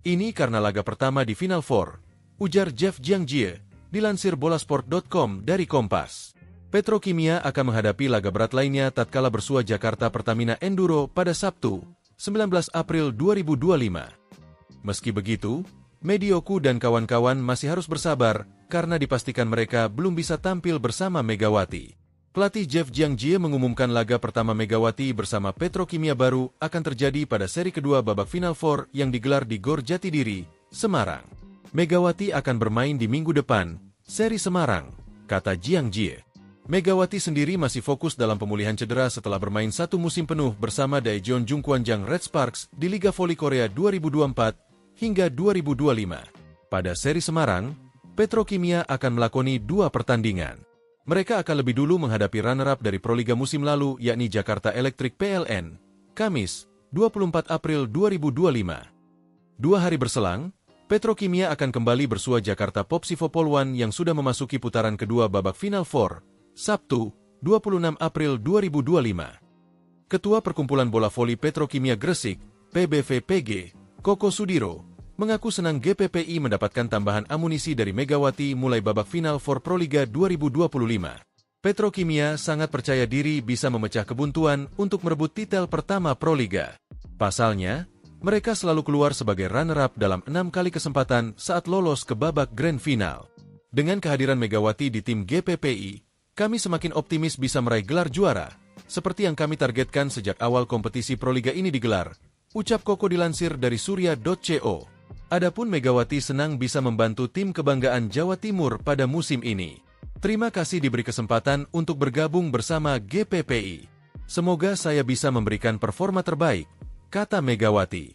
Ini karena laga pertama di Final Four, ujar Jeff Jiangjie, dilansir bolasport.com dari Kompas. Petrokimia akan menghadapi laga berat lainnya tatkala bersua Jakarta Pertamina Enduro pada Sabtu, 19 April 2025. Meski begitu, Medioku dan kawan-kawan masih harus bersabar karena dipastikan mereka belum bisa tampil bersama Megawati. Pelatih Jeff Jiangjie mengumumkan laga pertama Megawati bersama Petrokimia baru akan terjadi pada seri kedua babak Final Four yang digelar di Gor Jatidiri, Semarang. Megawati akan bermain di minggu depan, seri Semarang, kata Jiangjie. Megawati sendiri masih fokus dalam pemulihan cedera setelah bermain satu musim penuh bersama Daejeon Jungkwanjang Red Sparks di Liga Voli Korea 2024 hingga 2025. Pada seri Semarang, Petrokimia akan melakoni 2 pertandingan. Mereka akan lebih dulu menghadapi runner-up dari Proliga musim lalu yakni Jakarta Electric PLN, Kamis, 24 April 2025. 2 hari berselang, Petrokimia akan kembali bersua Jakarta Popsivo Poluan yang sudah memasuki putaran kedua babak Final Four, Sabtu, 26 April 2025. Ketua Perkumpulan Bola Voli Petrokimia Gresik, PBVPG, Koko Sudiro, mengaku senang GPPI mendapatkan tambahan amunisi dari Megawati mulai babak final for Proliga 2025. Petrokimia sangat percaya diri bisa memecah kebuntuan untuk merebut titel pertama Proliga. Pasalnya, mereka selalu keluar sebagai runner-up dalam 6 kali kesempatan saat lolos ke babak grand final. Dengan kehadiran Megawati di tim GPPI, kami semakin optimis bisa meraih gelar juara, seperti yang kami targetkan sejak awal kompetisi Proliga ini digelar, ucap Koko dilansir dari surya.co. Adapun Megawati senang bisa membantu tim kebanggaan Jawa Timur pada musim ini. Terima kasih diberi kesempatan untuk bergabung bersama GPPI. Semoga saya bisa memberikan performa terbaik, kata Megawati.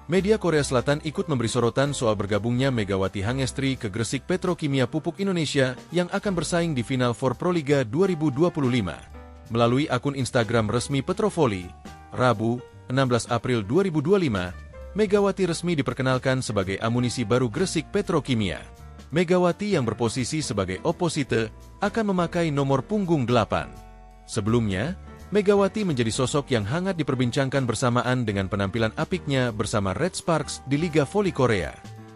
Media Korea Selatan ikut memberi sorotan soal bergabungnya Megawati Hangestri ke Gresik Petrokimia Pupuk Indonesia yang akan bersaing di Final Four Proliga 2025. Melalui akun Instagram resmi Petrovoli, Rabu, 16 April 2025, Megawati resmi diperkenalkan sebagai amunisi baru Gresik Petrokimia. Megawati yang berposisi sebagai oposite akan memakai nomor punggung 8. Sebelumnya, Megawati menjadi sosok yang hangat diperbincangkan bersamaan dengan penampilan apiknya bersama Red Sparks di Liga Voli Korea.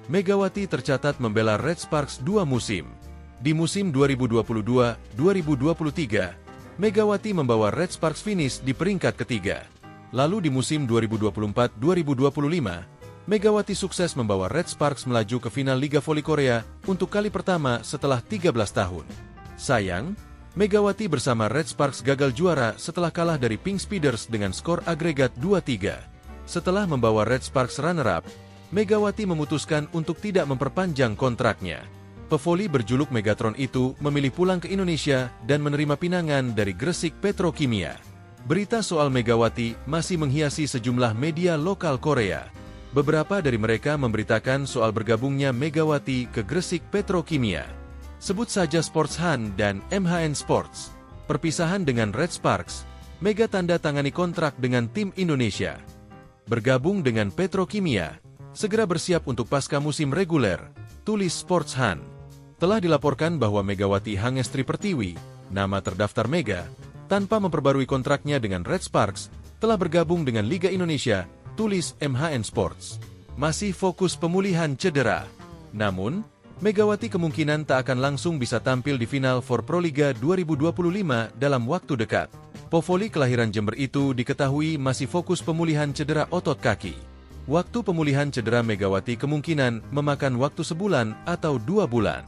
Megawati tercatat membela Red Sparks 2 musim. Di musim 2022-2023, Megawati membawa Red Sparks finish di peringkat ketiga. Lalu di musim 2024-2025, Megawati sukses membawa Red Sparks melaju ke final Liga Voli Korea untuk kali pertama setelah 13 tahun. Sayang, Megawati bersama Red Sparks gagal juara setelah kalah dari Pink Speeders dengan skor agregat 2-3. Setelah membawa Red Sparks runner-up, Megawati memutuskan untuk tidak memperpanjang kontraknya. Pevoli berjuluk Megatron itu memilih pulang ke Indonesia dan menerima pinangan dari Gresik Petrokimia. Berita soal Megawati masih menghiasi sejumlah media lokal Korea. Beberapa dari mereka memberitakan soal bergabungnya Megawati ke Gresik Petrokimia. Sebut saja Sports Han dan MHN Sports. Perpisahan dengan Red Sparks, Mega tanda tangani kontrak dengan tim Indonesia. Bergabung dengan Petrokimia, segera bersiap untuk pasca musim reguler, tulis Sports Han. Telah dilaporkan bahwa Megawati Hangestri Pertiwi, nama terdaftar Mega, tanpa memperbarui kontraknya dengan Red Sparks, telah bergabung dengan Liga Indonesia, tulis MHN Sports. Masih fokus pemulihan cedera. Namun, Megawati kemungkinan tak akan langsung bisa tampil di final for Proliga 2025 dalam waktu dekat. Povoli kelahiran Jember itu diketahui masih fokus pemulihan cedera otot kaki. Waktu pemulihan cedera Megawati kemungkinan memakan waktu sebulan atau 2 bulan.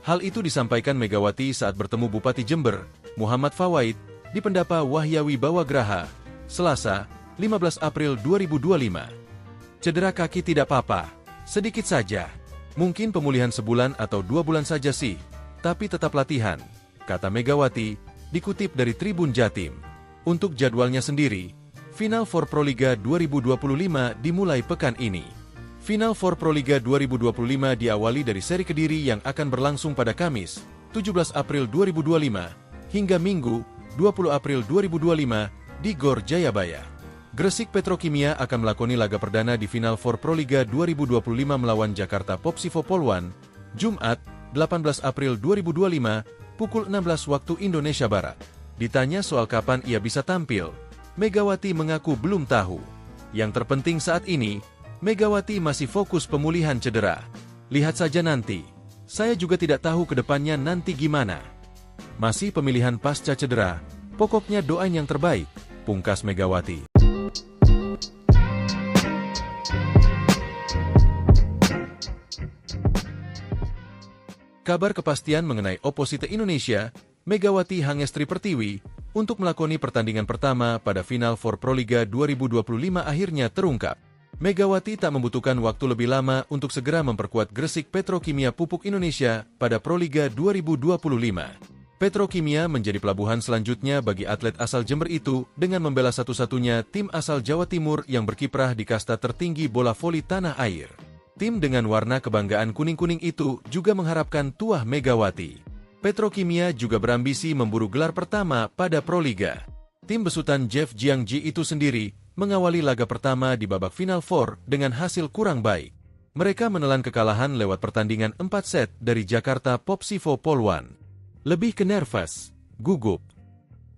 Hal itu disampaikan Megawati saat bertemu Bupati Jember, Muhammad Fawaid, di Pendapa Wahyawi Bawagraha, Selasa, 15 April 2025. Cedera kaki tidak apa-apa, sedikit saja. Mungkin pemulihan sebulan atau 2 bulan saja sih, tapi tetap latihan, kata Megawati, dikutip dari Tribun Jatim. Untuk jadwalnya sendiri, Final Four Proliga 2025 dimulai pekan ini. Final Four Proliga 2025 diawali dari seri Kediri yang akan berlangsung pada Kamis, 17 April 2025, hingga Minggu, 20 April 2025, di Gor Jayabaya. Gresik Petrokimia akan melakoni laga perdana di Final Four Proliga 2025 melawan Jakarta Popsivo Poluan, Jumat, 18 April 2025, pukul 16 waktu Indonesia Barat. Ditanya soal kapan ia bisa tampil, Megawati mengaku belum tahu. Yang terpenting saat ini, Megawati masih fokus pemulihan cedera. Lihat saja nanti. Saya juga tidak tahu ke depannya nanti gimana. Masih pemilihan pasca cedera, pokoknya doain yang terbaik, pungkas Megawati. Kabar kepastian mengenai Opposite Indonesia, Megawati Hangestri Pertiwi, untuk melakoni pertandingan pertama pada Final Four Proliga 2025 akhirnya terungkap. Megawati tak membutuhkan waktu lebih lama untuk segera memperkuat Gresik Petrokimia Pupuk Indonesia pada Proliga 2025. Petrokimia menjadi pelabuhan selanjutnya bagi atlet asal Jember itu dengan membela satu-satunya tim asal Jawa Timur yang berkiprah di kasta tertinggi bola voli tanah air. Tim dengan warna kebanggaan kuning-kuning itu juga mengharapkan tuah Megawati. Petrokimia juga berambisi memburu gelar pertama pada Proliga. Tim besutan Jeff Jiangji itu sendiri mengawali laga pertama di babak Final Four dengan hasil kurang baik. Mereka menelan kekalahan lewat pertandingan 4 set dari Jakarta Popsivo Polwan. Lebih ke nervous, gugup.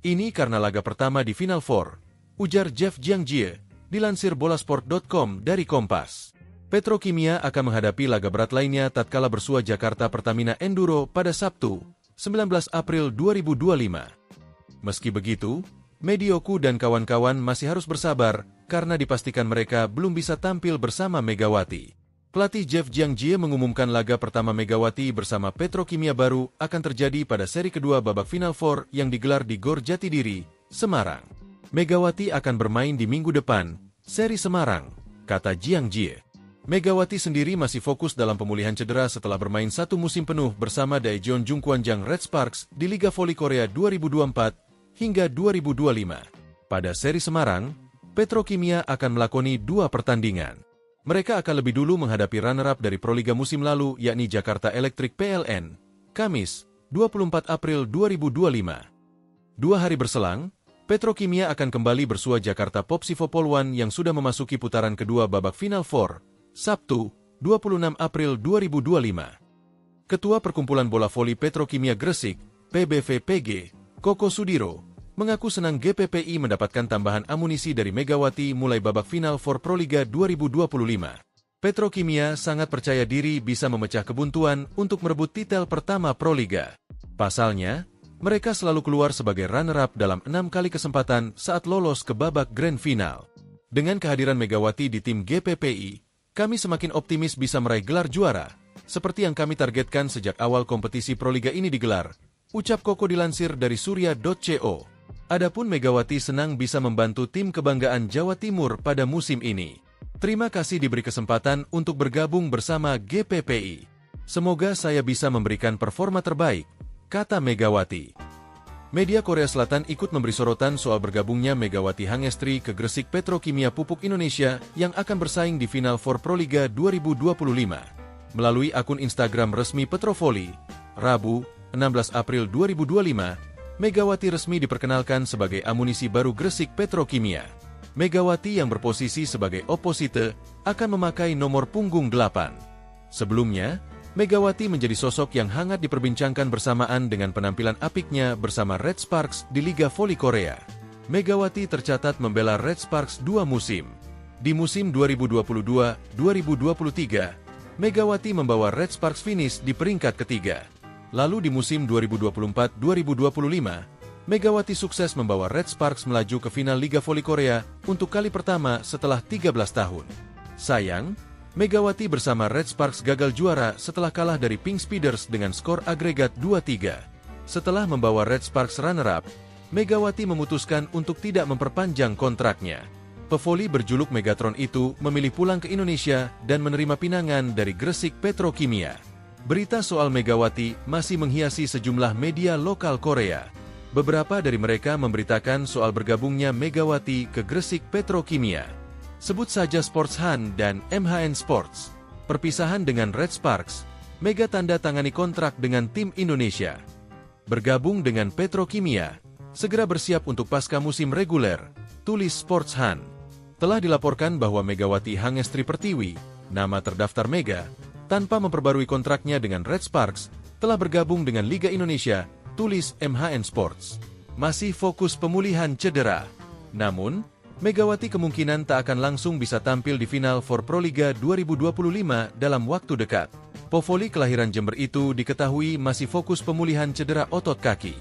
Ini karena laga pertama di Final Four, ujar Jeff Jiangji, dilansir bolasport.com dari Kompas. Petrokimia akan menghadapi laga berat lainnya tatkala bersua Jakarta Pertamina Enduro pada Sabtu, 19 April 2025. Meski begitu, Medioku dan kawan-kawan masih harus bersabar karena dipastikan mereka belum bisa tampil bersama Megawati. Pelatih Jeff Jiangji mengumumkan laga pertama Megawati bersama Petrokimia baru akan terjadi pada seri kedua babak Final Four yang digelar di Gor Jatidiri, Semarang. Megawati akan bermain di minggu depan, seri Semarang, kata Jiangji. Megawati sendiri masih fokus dalam pemulihan cedera setelah bermain satu musim penuh bersama Daejeon Jungkwanjang Red Sparks di Liga Voli Korea 2024 hingga 2025. Pada seri Semarang, Petrokimia akan melakoni 2 pertandingan. Mereka akan lebih dulu menghadapi runner-up dari Proliga musim lalu yakni Jakarta Electric PLN, Kamis, 24 April 2025. 2 hari berselang, Petrokimia akan kembali bersua Jakarta Popsivo Polwan yang sudah memasuki putaran kedua babak Final Four, Sabtu, 26 April 2025. Ketua Perkumpulan Bola Voli Petrokimia Gresik, PBVPG, Koko Sudiro, mengaku senang GPPI mendapatkan tambahan amunisi dari Megawati mulai babak Final Four Proliga 2025. Petrokimia sangat percaya diri bisa memecah kebuntuan untuk merebut titel pertama Proliga. Pasalnya, mereka selalu keluar sebagai runner-up dalam 6 kali kesempatan saat lolos ke babak Grand Final. Dengan kehadiran Megawati di tim GPPI, kami semakin optimis bisa meraih gelar juara, seperti yang kami targetkan sejak awal kompetisi Proliga ini digelar, ucap Koko dilansir dari surya.co. Adapun Megawati senang bisa membantu tim kebanggaan Jawa Timur pada musim ini. Terima kasih diberi kesempatan untuk bergabung bersama GPPI. Semoga saya bisa memberikan performa terbaik, kata Megawati. Media Korea Selatan ikut memberi sorotan soal bergabungnya Megawati Hangestri ke Gresik Petrokimia Pupuk Indonesia yang akan bersaing di Final Four Proliga 2025. Melalui akun Instagram resmi Petrovoli, Rabu, 16 April 2025, Megawati resmi diperkenalkan sebagai amunisi baru Gresik Petrokimia. Megawati yang berposisi sebagai oposite akan memakai nomor punggung 8. Sebelumnya, Megawati menjadi sosok yang hangat diperbincangkan bersamaan dengan penampilan apiknya bersama Red Sparks di Liga Voli Korea. Megawati tercatat membela Red Sparks 2 musim. Di musim 2022-2023, Megawati membawa Red Sparks finish di peringkat ketiga. Lalu di musim 2024-2025, Megawati sukses membawa Red Sparks melaju ke final Liga Voli Korea untuk kali pertama setelah 13 tahun. Sayang, Megawati bersama Red Sparks gagal juara setelah kalah dari Pink Speeders dengan skor agregat 2-3. Setelah membawa Red Sparks runner-up, Megawati memutuskan untuk tidak memperpanjang kontraknya. Pevoli berjuluk Megatron itu memilih pulang ke Indonesia dan menerima pinangan dari Gresik Petrokimia. Berita soal Megawati masih menghiasi sejumlah media lokal Korea. Beberapa dari mereka memberitakan soal bergabungnya Megawati ke Gresik Petrokimia. Sebut saja Sports Han dan MHN Sports. Perpisahan dengan Red Sparks, Mega tanda tangani kontrak dengan tim Indonesia. Bergabung dengan Petrokimia, segera bersiap untuk pasca musim reguler, tulis Sports Han. Telah dilaporkan bahwa Megawati Hangestri Pertiwi, nama terdaftar Mega, tanpa memperbarui kontraknya dengan Red Sparks, telah bergabung dengan Liga Indonesia, tulis MHN Sports. Masih fokus pemulihan cedera. Namun, Megawati kemungkinan tak akan langsung bisa tampil di final for Proliga 2025 dalam waktu dekat. Povoli kelahiran Jember itu diketahui masih fokus pemulihan cedera otot kaki.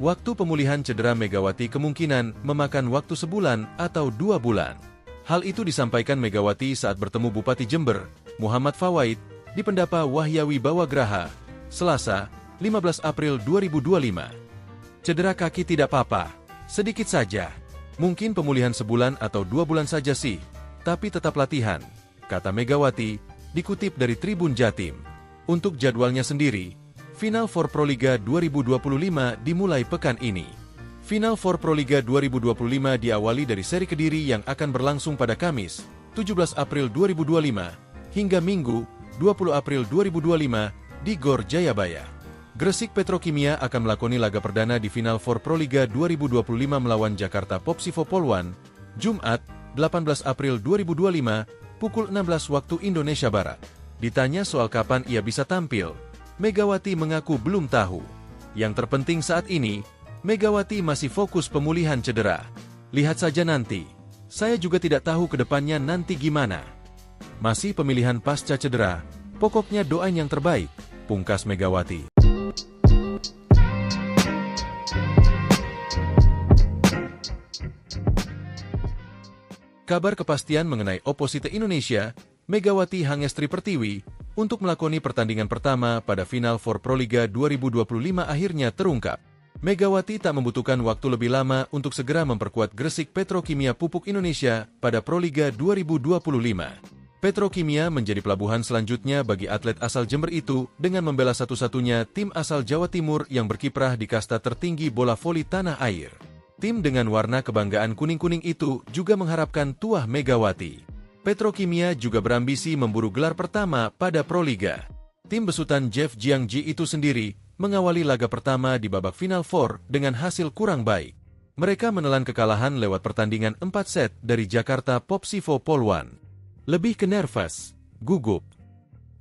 Waktu pemulihan cedera Megawati kemungkinan memakan waktu sebulan atau 2 bulan. Hal itu disampaikan Megawati saat bertemu Bupati Jember, Muhammad Fawaid, di Pendapa Wahyawi Bawagraha, Selasa, 15 April 2025. Cedera kaki tidak apa-apa, sedikit saja. Mungkin pemulihan sebulan atau 2 bulan saja sih, tapi tetap latihan, kata Megawati, dikutip dari Tribun Jatim. Untuk jadwalnya sendiri, Final Four Proliga 2025 dimulai pekan ini. Final Four Proliga 2025 diawali dari seri Kediri yang akan berlangsung pada Kamis, 17 April 2025, hingga Minggu, 20 April 2025, di Gor Jayabaya. Gresik Petrokimia akan melakoni laga perdana di Final Four Proliga 2025 melawan Jakarta Popsivo Polwan, Jumat, 18 April 2025, pukul 16 waktu Indonesia Barat. Ditanya soal kapan ia bisa tampil, Megawati mengaku belum tahu. Yang terpenting saat ini, Megawati masih fokus pemulihan cedera. Lihat saja nanti. Saya juga tidak tahu ke depannya nanti gimana. Masih pemilihan pasca cedera, pokoknya doain yang terbaik, pungkas Megawati. Kabar kepastian mengenai Opposite Indonesia, Megawati Hangestri Pertiwi, untuk melakoni pertandingan pertama pada Final Four Proliga 2025 akhirnya terungkap. Megawati tak membutuhkan waktu lebih lama untuk segera memperkuat Gresik Petrokimia Pupuk Indonesia pada Proliga 2025. Petrokimia menjadi pelabuhan selanjutnya bagi atlet asal Jember itu dengan membela satu-satunya tim asal Jawa Timur yang berkiprah di kasta tertinggi bola voli tanah air. Tim dengan warna kebanggaan kuning-kuning itu juga mengharapkan tuah Megawati. Petrokimia juga berambisi memburu gelar pertama pada Proliga. Tim besutan Jeff Jiangji itu sendiri mengawali laga pertama di babak Final Four dengan hasil kurang baik. Mereka menelan kekalahan lewat pertandingan 4 set dari Jakarta Popsivo Polwan. Lebih ke nervous, gugup.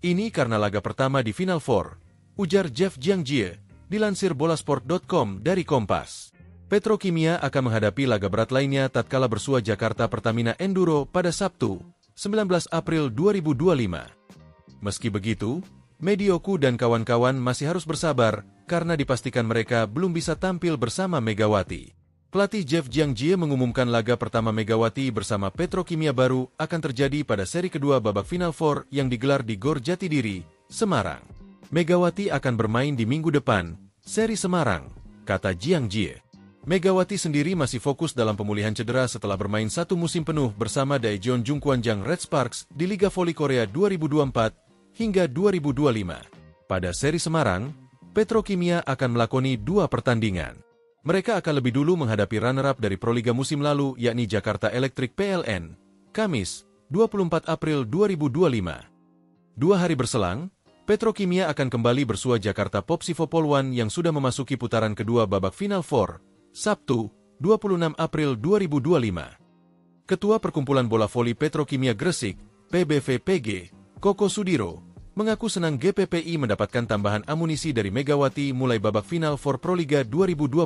Ini karena laga pertama di Final Four, ujar Jeff Jiangji, dilansir bolasport.com dari Kompas. Petrokimia akan menghadapi laga berat lainnya tatkala bersua Jakarta Pertamina Enduro pada Sabtu, 19 April 2025. Meski begitu, Medioku dan kawan-kawan masih harus bersabar karena dipastikan mereka belum bisa tampil bersama Megawati. Pelatih Jeff Jiangji mengumumkan laga pertama Megawati bersama Petrokimia baru akan terjadi pada seri kedua babak Final Four yang digelar di Gor Jatidiri, Semarang. Megawati akan bermain di minggu depan, seri Semarang, kata Jiangji. Megawati sendiri masih fokus dalam pemulihan cedera setelah bermain 1 musim penuh bersama Daejeon Jungkwanjang Red Sparks di Liga Voli Korea 2024 hingga 2025. Pada seri Semarang, Petrokimia akan melakoni 2 pertandingan. Mereka akan lebih dulu menghadapi runner-up dari Proliga musim lalu yakni Jakarta Electric PLN, Kamis, 24 April 2025. 2 hari berselang, Petrokimia akan kembali bersua Jakarta Popsivo Polwan yang sudah memasuki putaran kedua babak Final Four, Sabtu, 26 April 2025. Ketua Perkumpulan Bola Voli Petrokimia Gresik, PBVPG, Koko Sudiro, mengaku senang GPPI mendapatkan tambahan amunisi dari Megawati mulai babak Final Four Proliga 2025.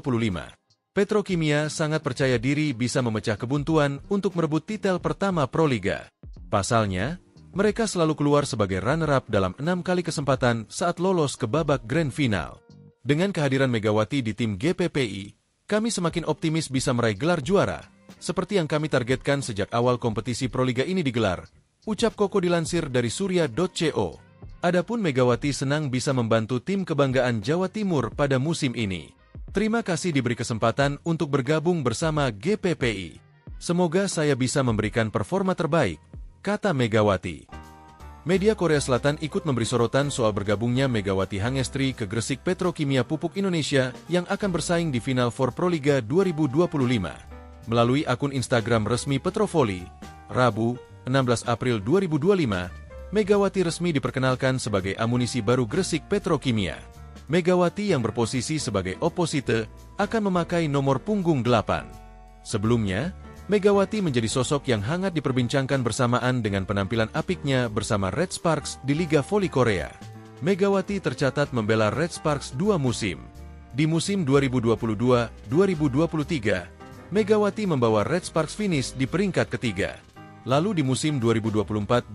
Petrokimia sangat percaya diri bisa memecah kebuntuan untuk merebut titel pertama Proliga. Pasalnya, mereka selalu keluar sebagai runner-up dalam 6 kali kesempatan saat lolos ke babak Grand Final. Dengan kehadiran Megawati di tim GPPI, kami semakin optimis bisa meraih gelar juara, seperti yang kami targetkan sejak awal kompetisi Proliga ini digelar, ucap Koko dilansir dari surya.co. Adapun Megawati senang bisa membantu tim kebanggaan Jawa Timur pada musim ini. Terima kasih diberi kesempatan untuk bergabung bersama GPPI. Semoga saya bisa memberikan performa terbaik, kata Megawati. Media Korea Selatan ikut memberi sorotan soal bergabungnya Megawati Hangestri ke Gresik Petrokimia Pupuk Indonesia yang akan bersaing di Final Four Proliga 2025. Melalui akun Instagram resmi Petrovoli, Rabu, 16 April 2025, Megawati resmi diperkenalkan sebagai amunisi baru Gresik Petrokimia. Megawati yang berposisi sebagai opposite akan memakai nomor punggung 8. Sebelumnya, Megawati menjadi sosok yang hangat diperbincangkan bersamaan dengan penampilan apiknya bersama Red Sparks di Liga Voli Korea. Megawati tercatat membela Red Sparks 2 musim. Di musim 2022-2023, Megawati membawa Red Sparks finish di peringkat ketiga. Lalu di musim 2024-2025,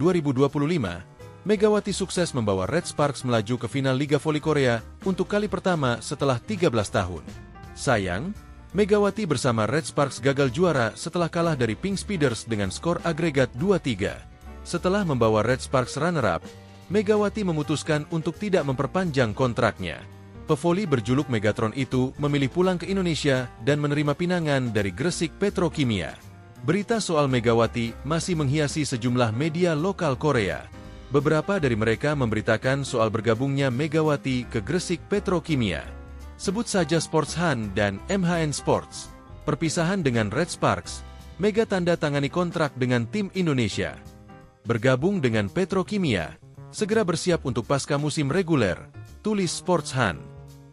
Megawati sukses membawa Red Sparks melaju ke final Liga Voli Korea untuk kali pertama setelah 13 tahun. Sayang, Megawati bersama Red Sparks gagal juara setelah kalah dari Pink Speeders dengan skor agregat 2-3. Setelah membawa Red Sparks runner-up, Megawati memutuskan untuk tidak memperpanjang kontraknya. Pevoli berjuluk Megatron itu memilih pulang ke Indonesia dan menerima pinangan dari Gresik Petrokimia. Berita soal Megawati masih menghiasi sejumlah media lokal Korea. Beberapa dari mereka memberitakan soal bergabungnya Megawati ke Gresik Petrokimia. Sebut saja Sports Han dan MHN Sports. Perpisahan dengan Red Sparks, Mega tanda tangani kontrak dengan tim Indonesia. Bergabung dengan Petrokimia, segera bersiap untuk pasca musim reguler, tulis Sports Han.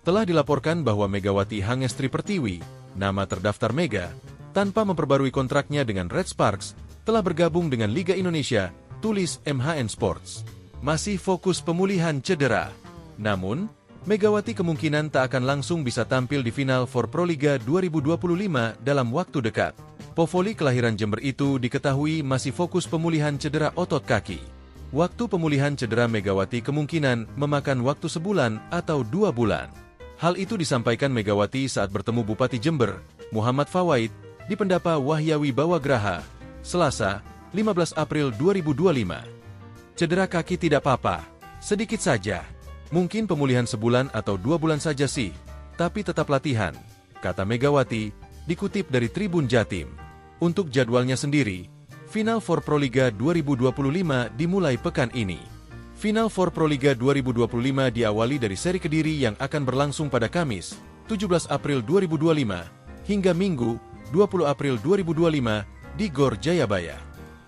Telah dilaporkan bahwa Megawati Hangestri Pertiwi, nama terdaftar Mega, tanpa memperbarui kontraknya dengan Red Sparks, telah bergabung dengan Liga Indonesia, tulis MHN Sports. Masih fokus pemulihan cedera. Namun, Megawati kemungkinan tak akan langsung bisa tampil di final for Proliga 2025 dalam waktu dekat. Pevoli kelahiran Jember itu diketahui masih fokus pemulihan cedera otot kaki. Waktu pemulihan cedera Megawati kemungkinan memakan waktu sebulan atau 2 bulan. Hal itu disampaikan Megawati saat bertemu Bupati Jember, Muhammad Fawaid, di Pendapa Wahyawi Bawagraha, Selasa, 15 April 2025. Cedera kaki tidak apa-apa, sedikit saja. Mungkin pemulihan sebulan atau 2 bulan saja sih, tapi tetap latihan, kata Megawati, dikutip dari Tribun Jatim. Untuk jadwalnya sendiri, Final for Proliga 2025 dimulai pekan ini. Final for Proliga 2025 diawali dari seri Kediri yang akan berlangsung pada Kamis, 17 April 2025, hingga Minggu, 20 April 2025, di Gor Jayabaya.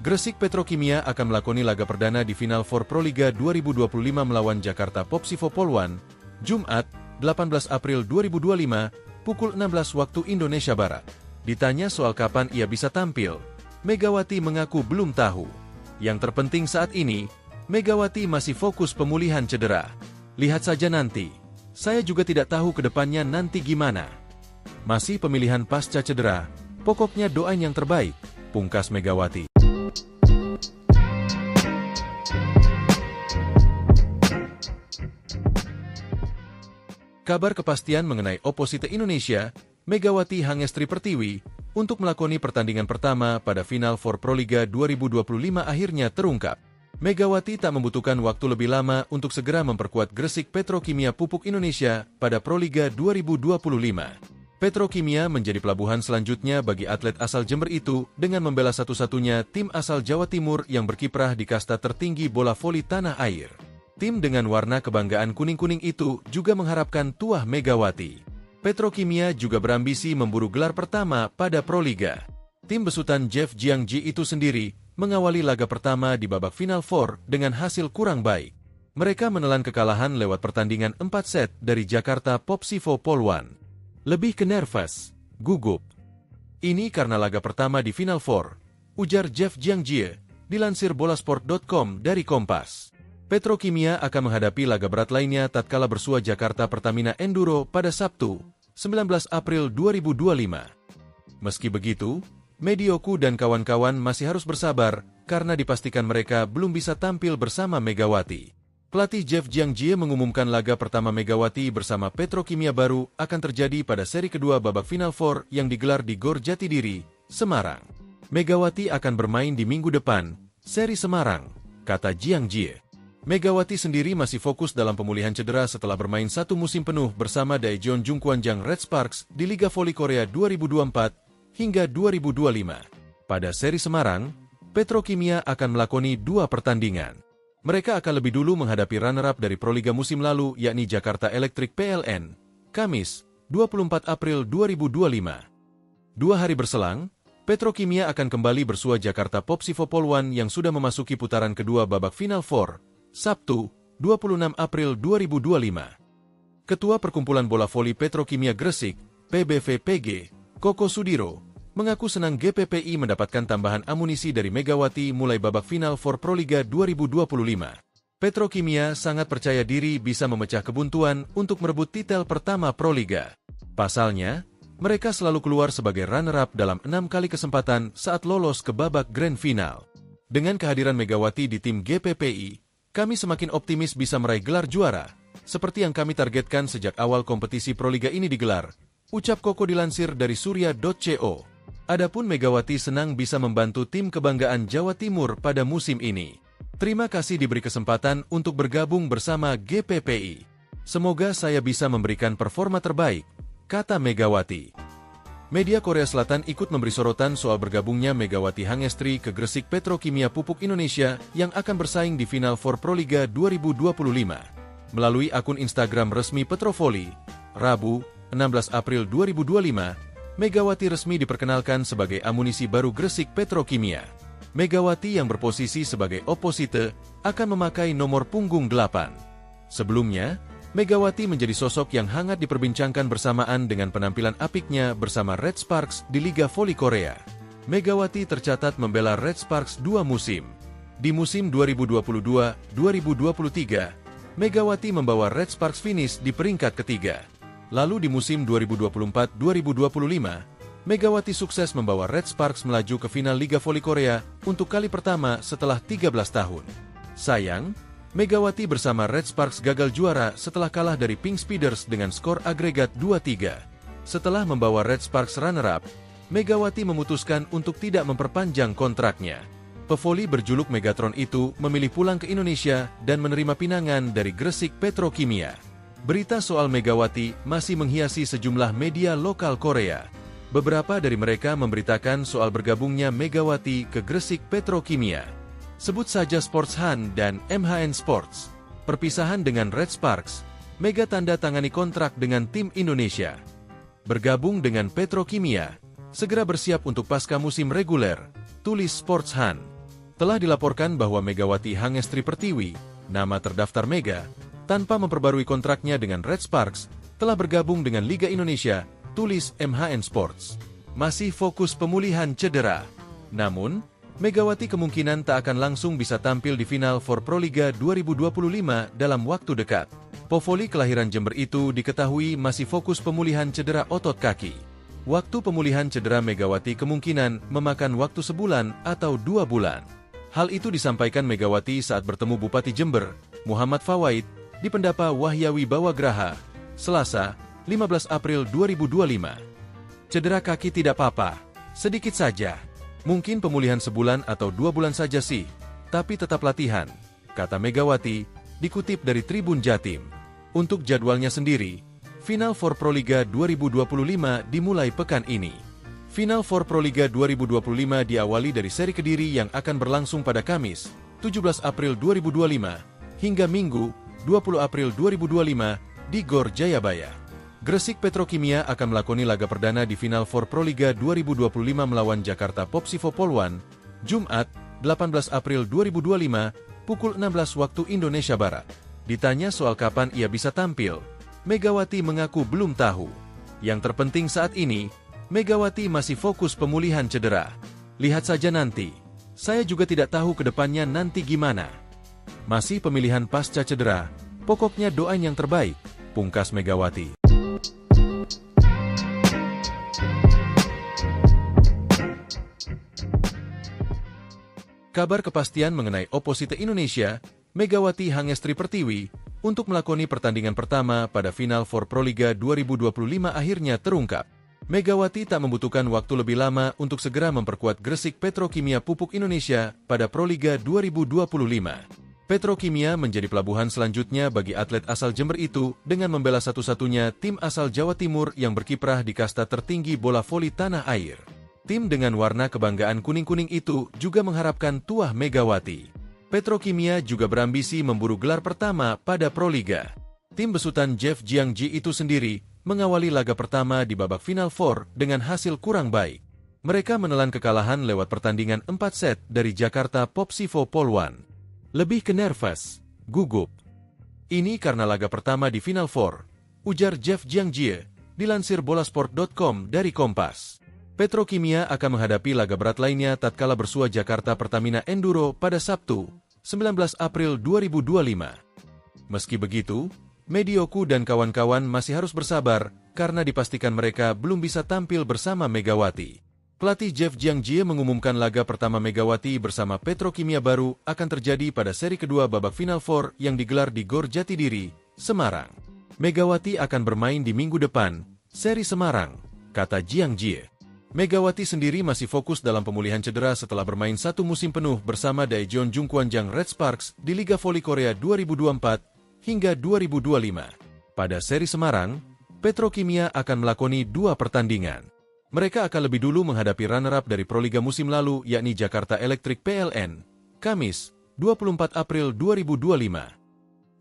Gresik Petrokimia akan melakoni laga perdana di Final for Proliga 2025 melawan Jakarta Popsivo Polwan, Jumat, 18 April 2025, pukul 16 waktu Indonesia Barat. Ditanya soal kapan ia bisa tampil, Megawati mengaku belum tahu. Yang terpenting saat ini, Megawati masih fokus pemulihan cedera. Lihat saja nanti. Saya juga tidak tahu ke depannya nanti gimana. Masih pemilihan pasca cedera, pokoknya doain yang terbaik, pungkas Megawati. Kabar kepastian mengenai oposite Indonesia, Megawati Hangestri Pertiwi, untuk melakoni pertandingan pertama pada Final for Proliga 2025 akhirnya terungkap. Megawati tak membutuhkan waktu lebih lama untuk segera memperkuat Gresik Petrokimia Pupuk Indonesia pada Proliga 2025. Petrokimia menjadi pelabuhan selanjutnya bagi atlet asal Jember itu dengan membela satu-satunya tim asal Jawa Timur yang berkiprah di kasta tertinggi bola voli tanah air. Tim dengan warna kebanggaan kuning-kuning itu juga mengharapkan tuah Megawati. Petrokimia juga berambisi memburu gelar pertama pada Proliga. Tim besutan Jeff Jiangji itu sendiri mengawali laga pertama di babak Final Four dengan hasil kurang baik. Mereka menelan kekalahan lewat pertandingan 4 set dari Jakarta Popsivo Polwan. Lebih ke nervous, gugup. Ini karena laga pertama di Final Four, ujar Jeff Jiangji, dilansir bolasport.com dari Kompas. Petrokimia akan menghadapi laga berat lainnya tatkala bersua Jakarta Pertamina Enduro pada Sabtu, 19 April 2025. Meski begitu, Medioku dan kawan-kawan masih harus bersabar karena dipastikan mereka belum bisa tampil bersama Megawati. Pelatih Jeff Jiangji mengumumkan laga pertama Megawati bersama Petrokimia baru akan terjadi pada seri kedua babak Final Four yang digelar di Gor Jatidiri, Semarang. Megawati akan bermain di minggu depan, seri Semarang, kata Jiangji. Megawati sendiri masih fokus dalam pemulihan cedera setelah bermain 1 musim penuh bersama Daejeon Jungkwanjang Red Sparks di Liga Voli Korea 2024 hingga 2025. Pada seri Semarang, Petrokimia akan melakoni 2 pertandingan. Mereka akan lebih dulu menghadapi runner-up dari Proliga musim lalu yakni Jakarta Electric PLN, Kamis, 24 April 2025. 2 hari berselang, Petrokimia akan kembali bersua Jakarta Popsivo Polwan yang sudah memasuki putaran kedua babak Final Four, Sabtu, 26 April 2025. Ketua Perkumpulan Bola Voli Petrokimia Gresik, PBVPG, Koko Sudiro, mengaku senang GPPI mendapatkan tambahan amunisi dari Megawati mulai babak Final for Proliga 2025. Petrokimia sangat percaya diri bisa memecah kebuntuan untuk merebut titel pertama Proliga. Pasalnya, mereka selalu keluar sebagai runner-up dalam 6 kali kesempatan saat lolos ke babak Grand Final. Dengan kehadiran Megawati di tim GPPI, kami semakin optimis bisa meraih gelar juara, seperti yang kami targetkan sejak awal kompetisi Proliga ini digelar, ucap Koko dilansir dari surya.co. Adapun Megawati senang bisa membantu tim kebanggaan Jawa Timur pada musim ini. Terima kasih diberi kesempatan untuk bergabung bersama GPPI. Semoga saya bisa memberikan performa terbaik, kata Megawati. Media Korea Selatan ikut memberi sorotan soal bergabungnya Megawati Hangestri ke Gresik Petrokimia Pupuk Indonesia yang akan bersaing di Final Four Proliga 2025. Melalui akun Instagram resmi Petrovoli, Rabu, 16 April 2025, Megawati resmi diperkenalkan sebagai amunisi baru Gresik Petrokimia. Megawati yang berposisi sebagai oposite akan memakai nomor punggung 8. Sebelumnya, Megawati menjadi sosok yang hangat diperbincangkan bersamaan dengan penampilan apiknya bersama Red Sparks di Liga Voli Korea. Megawati tercatat membela Red Sparks 2 musim. Di musim 2022-2023, Megawati membawa Red Sparks finish di peringkat ketiga. Lalu di musim 2024-2025, Megawati sukses membawa Red Sparks melaju ke final Liga Voli Korea untuk kali pertama setelah 13 tahun. Sayang, Megawati bersama Red Sparks gagal juara setelah kalah dari Pink Speeders dengan skor agregat 2-3. Setelah membawa Red Sparks runner-up, Megawati memutuskan untuk tidak memperpanjang kontraknya. Pevoli berjuluk Megatron itu memilih pulang ke Indonesia dan menerima pinangan dari Gresik Petrokimia. Berita soal Megawati masih menghiasi sejumlah media lokal Korea. Beberapa dari mereka memberitakan soal bergabungnya Megawati ke Gresik Petrokimia. Sebut saja Sports Han dan MHN Sports. Perpisahan dengan Red Sparks, Mega tanda tangani kontrak dengan tim Indonesia. Bergabung dengan Petrokimia, segera bersiap untuk pasca musim reguler, tulis Sports Han. Telah dilaporkan bahwa Megawati Hangestri Pertiwi, nama terdaftar Mega, tanpa memperbarui kontraknya dengan Red Sparks, telah bergabung dengan Liga Indonesia, tulis MHN Sports. Masih fokus pemulihan cedera. Namun, Megawati kemungkinan tak akan langsung bisa tampil di Final Four Proliga 2025 dalam waktu dekat. Pevoli kelahiran Jember itu diketahui masih fokus pemulihan cedera otot kaki. Waktu pemulihan cedera Megawati kemungkinan memakan waktu sebulan atau 2 bulan. Hal itu disampaikan Megawati saat bertemu Bupati Jember, Muhammad Fawaid, di Pendapa Wahyawi Bawagraha, Selasa, 15 April 2025. Cedera kaki tidak apa-apa, sedikit saja. Mungkin pemulihan sebulan atau 2 bulan saja sih, tapi tetap latihan, kata Megawati, dikutip dari Tribun Jatim. Untuk jadwalnya sendiri, Final Four Proliga 2025 dimulai pekan ini. Final Four Proliga 2025 diawali dari seri Kediri yang akan berlangsung pada Kamis, 17 April 2025, hingga Minggu, 20 April 2025, di Gor Jayabaya. Gresik Petrokimia akan melakoni laga perdana di Final Four Proliga 2025 melawan Jakarta Popsivo Polwan, Jumat, 18 April 2025, pukul 16 waktu Indonesia Barat. Ditanya soal kapan ia bisa tampil, Megawati mengaku belum tahu. Yang terpenting saat ini, Megawati masih fokus pemulihan cedera. Lihat saja nanti. Saya juga tidak tahu ke depannya nanti gimana. Masih pemilihan pasca cedera, pokoknya doain yang terbaik, pungkas Megawati. Kabar kepastian mengenai oposite Indonesia, Megawati Hangestri Pertiwi, untuk melakoni pertandingan pertama pada Final Four Proliga 2025 akhirnya terungkap. Megawati tak membutuhkan waktu lebih lama untuk segera memperkuat Gresik Petrokimia Pupuk Indonesia pada Proliga 2025. Petrokimia menjadi pelabuhan selanjutnya bagi atlet asal Jember itu dengan membela satu-satunya tim asal Jawa Timur yang berkiprah di kasta tertinggi bola voli tanah air. Tim dengan warna kebanggaan kuning-kuning itu juga mengharapkan tuah Megawati. Petrokimia juga berambisi memburu gelar pertama pada Proliga. Tim besutan Jeff Jiangji itu sendiri mengawali laga pertama di babak Final Four dengan hasil kurang baik. Mereka menelan kekalahan lewat pertandingan 4 set dari Jakarta Popsivo Polwan. Lebih ke nervous, gugup. Ini karena laga pertama di Final Four, ujar Jeff Jiangji, dilansir bolasport.com dari Kompas. Petrokimia akan menghadapi laga berat lainnya tatkala bersua Jakarta Pertamina Enduro pada Sabtu, 19 April 2025. Meski begitu, Medioku dan kawan-kawan masih harus bersabar karena dipastikan mereka belum bisa tampil bersama Megawati. Pelatih Jeff Jiangji mengumumkan laga pertama Megawati bersama Petrokimia baru akan terjadi pada seri kedua babak Final Four yang digelar di Gor Jatidiri, Semarang. Megawati akan bermain di minggu depan, seri Semarang, kata Jiangji. Megawati sendiri masih fokus dalam pemulihan cedera setelah bermain 1 musim penuh bersama Daejeon Jungkwanjang Red Sparks di Liga Voli Korea 2024 hingga 2025. Pada seri Semarang, Petrokimia akan melakoni 2 pertandingan. Mereka akan lebih dulu menghadapi runner-up dari Proliga musim lalu yakni Jakarta Electric PLN, Kamis, 24 April 2025.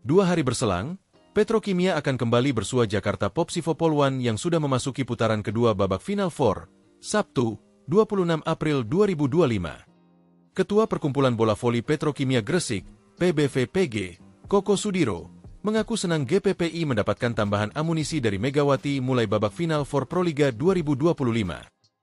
2 hari berselang, Petrokimia akan kembali bersua Jakarta Popsivo Poluan yang sudah memasuki putaran kedua babak Final Four, Sabtu, 26 April 2025. Ketua Perkumpulan Bola Voli Petrokimia Gresik, PBVPG, Koko Sudiro, mengaku senang GPPI mendapatkan tambahan amunisi dari Megawati mulai babak Final Four Proliga 2025.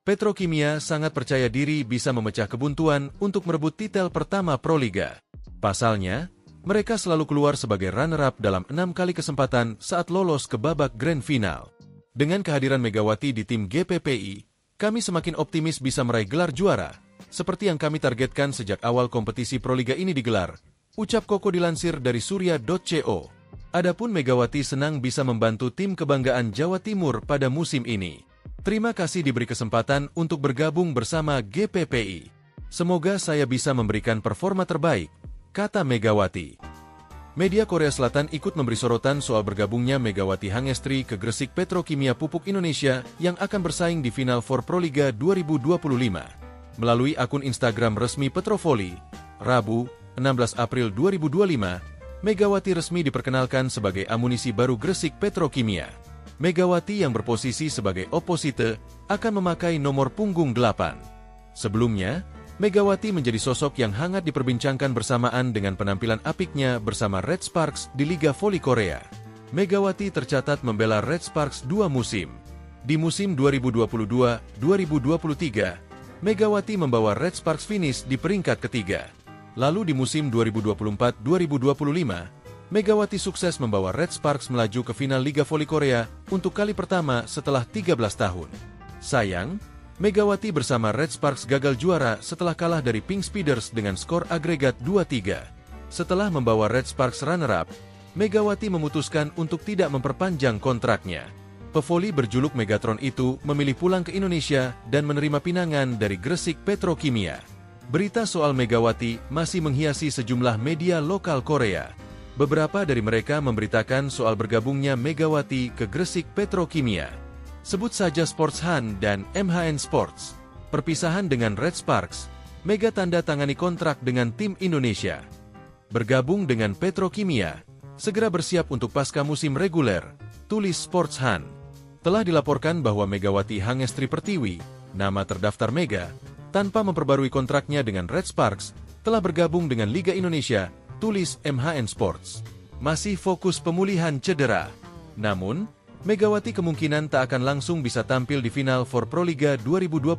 Petrokimia sangat percaya diri bisa memecah kebuntuan untuk merebut titel pertama Proliga. Pasalnya, mereka selalu keluar sebagai runner-up dalam 6 kali kesempatan saat lolos ke babak Grand Final. Dengan kehadiran Megawati di tim GPPI, kami semakin optimis bisa meraih gelar juara, seperti yang kami targetkan sejak awal kompetisi Proliga ini digelar, ucap Koko dilansir dari surya.co. Adapun Megawati senang bisa membantu tim kebanggaan Jawa Timur pada musim ini. Terima kasih diberi kesempatan untuk bergabung bersama GPPI. Semoga saya bisa memberikan performa terbaik, kata Megawati. Media Korea Selatan ikut memberi sorotan soal bergabungnya Megawati Hangestri ke Gresik Petrokimia Pupuk Indonesia yang akan bersaing di Final Four Proliga 2025. Melalui akun Instagram resmi Petrovoli, Rabu, 16 April 2025, Megawati resmi diperkenalkan sebagai amunisi baru Gresik Petrokimia. Megawati yang berposisi sebagai oposite akan memakai nomor punggung 8. Sebelumnya, Megawati menjadi sosok yang hangat diperbincangkan bersamaan dengan penampilan apiknya bersama Red Sparks di Liga Voli Korea. Megawati tercatat membela Red Sparks 2 musim. Di musim 2022-2023, Megawati membawa Red Sparks finish di peringkat ketiga. Lalu di musim 2024-2025, Megawati sukses membawa Red Sparks melaju ke final Liga Voli Korea untuk kali pertama setelah 13 tahun. Sayang, Megawati bersama Red Sparks gagal juara setelah kalah dari Pink Speeders dengan skor agregat 2-3. Setelah membawa Red Sparks runner-up, Megawati memutuskan untuk tidak memperpanjang kontraknya. Pevoli berjuluk Megatron itu memilih pulang ke Indonesia dan menerima pinangan dari Gresik Petrokimia. Berita soal Megawati masih menghiasi sejumlah media lokal Korea. Beberapa dari mereka memberitakan soal bergabungnya Megawati ke Gresik Petrokimia. Sebut saja Sports Han dan MHN Sports. Perpisahan dengan Red Sparks, Mega tanda tangani kontrak dengan tim Indonesia. Bergabung dengan Petrokimia, segera bersiap untuk pasca musim reguler, tulis Sports Han. Telah dilaporkan bahwa Megawati Hangestri Pertiwi, nama terdaftar Mega, tanpa memperbarui kontraknya dengan Red Sparks, telah bergabung dengan Liga Indonesia, tulis MHN Sports. Masih fokus pemulihan cedera. Namun, Megawati kemungkinan tak akan langsung bisa tampil di final for Proliga 2025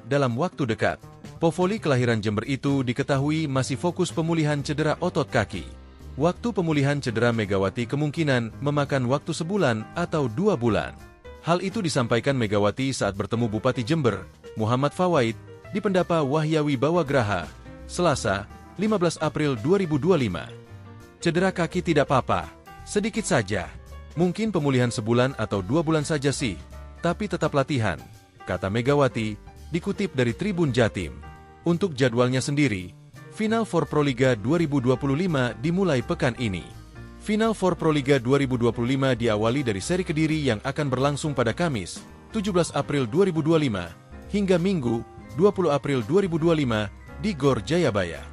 dalam waktu dekat. Povoli kelahiran Jember itu diketahui masih fokus pemulihan cedera otot kaki. Waktu pemulihan cedera Megawati kemungkinan memakan waktu sebulan atau 2 bulan. Hal itu disampaikan Megawati saat bertemu Bupati Jember, Muhammad Fawaid, di Pendapa Wahyawi Bawagraha, Selasa, 15 April 2025. Cedera kaki tidak apa-apa, sedikit saja. Mungkin pemulihan sebulan atau 2 bulan saja sih, tapi tetap latihan, kata Megawati, dikutip dari Tribun Jatim. Untuk jadwalnya sendiri, Final Four Proliga 2025 dimulai pekan ini. Final Four Proliga 2025 diawali dari seri Kediri yang akan berlangsung pada Kamis, 17 April 2025, hingga Minggu, 20 April 2025, di Gor Jayabaya.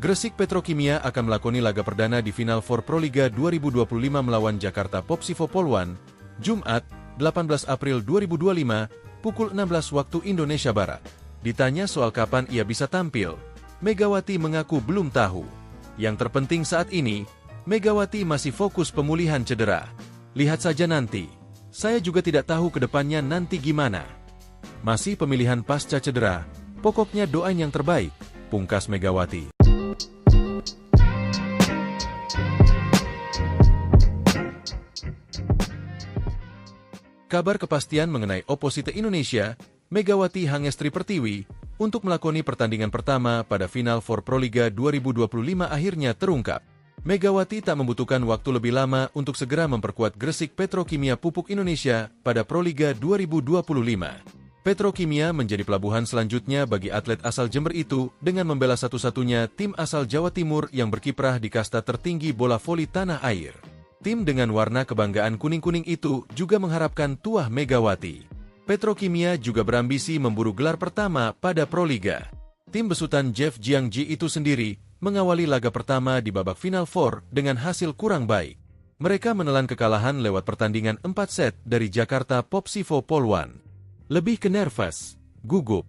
Gresik Petrokimia akan melakoni laga perdana di Final Four Proliga 2025 melawan Jakarta Popsivo Poluan, Jumat, 18 April 2025, pukul 16 waktu Indonesia Barat. Ditanya soal kapan ia bisa tampil, Megawati mengaku belum tahu. Yang terpenting saat ini, Megawati masih fokus pemulihan cedera. Lihat saja nanti. Saya juga tidak tahu ke depannya nanti gimana. Masih pemilihan pasca cedera, pokoknya doain yang terbaik, pungkas Megawati. Kabar kepastian mengenai oposite Indonesia, Megawati Hangestri Pertiwi, untuk melakoni pertandingan pertama pada Final Four Proliga 2025 akhirnya terungkap. Megawati tak membutuhkan waktu lebih lama untuk segera memperkuat Gresik Petrokimia Pupuk Indonesia pada Proliga 2025. Petrokimia menjadi pelabuhan selanjutnya bagi atlet asal Jember itu dengan membela satu-satunya tim asal Jawa Timur yang berkiprah di kasta tertinggi bola voli tanah air. Tim dengan warna kebanggaan kuning-kuning itu juga mengharapkan tuah Megawati. Petrokimia juga berambisi memburu gelar pertama pada Proliga. Tim besutan Jeff Jiangji itu sendiri mengawali laga pertama di babak Final Four dengan hasil kurang baik. Mereka menelan kekalahan lewat pertandingan 4 set dari Jakarta Popsivo Polwan. Lebih ke nervous, gugup.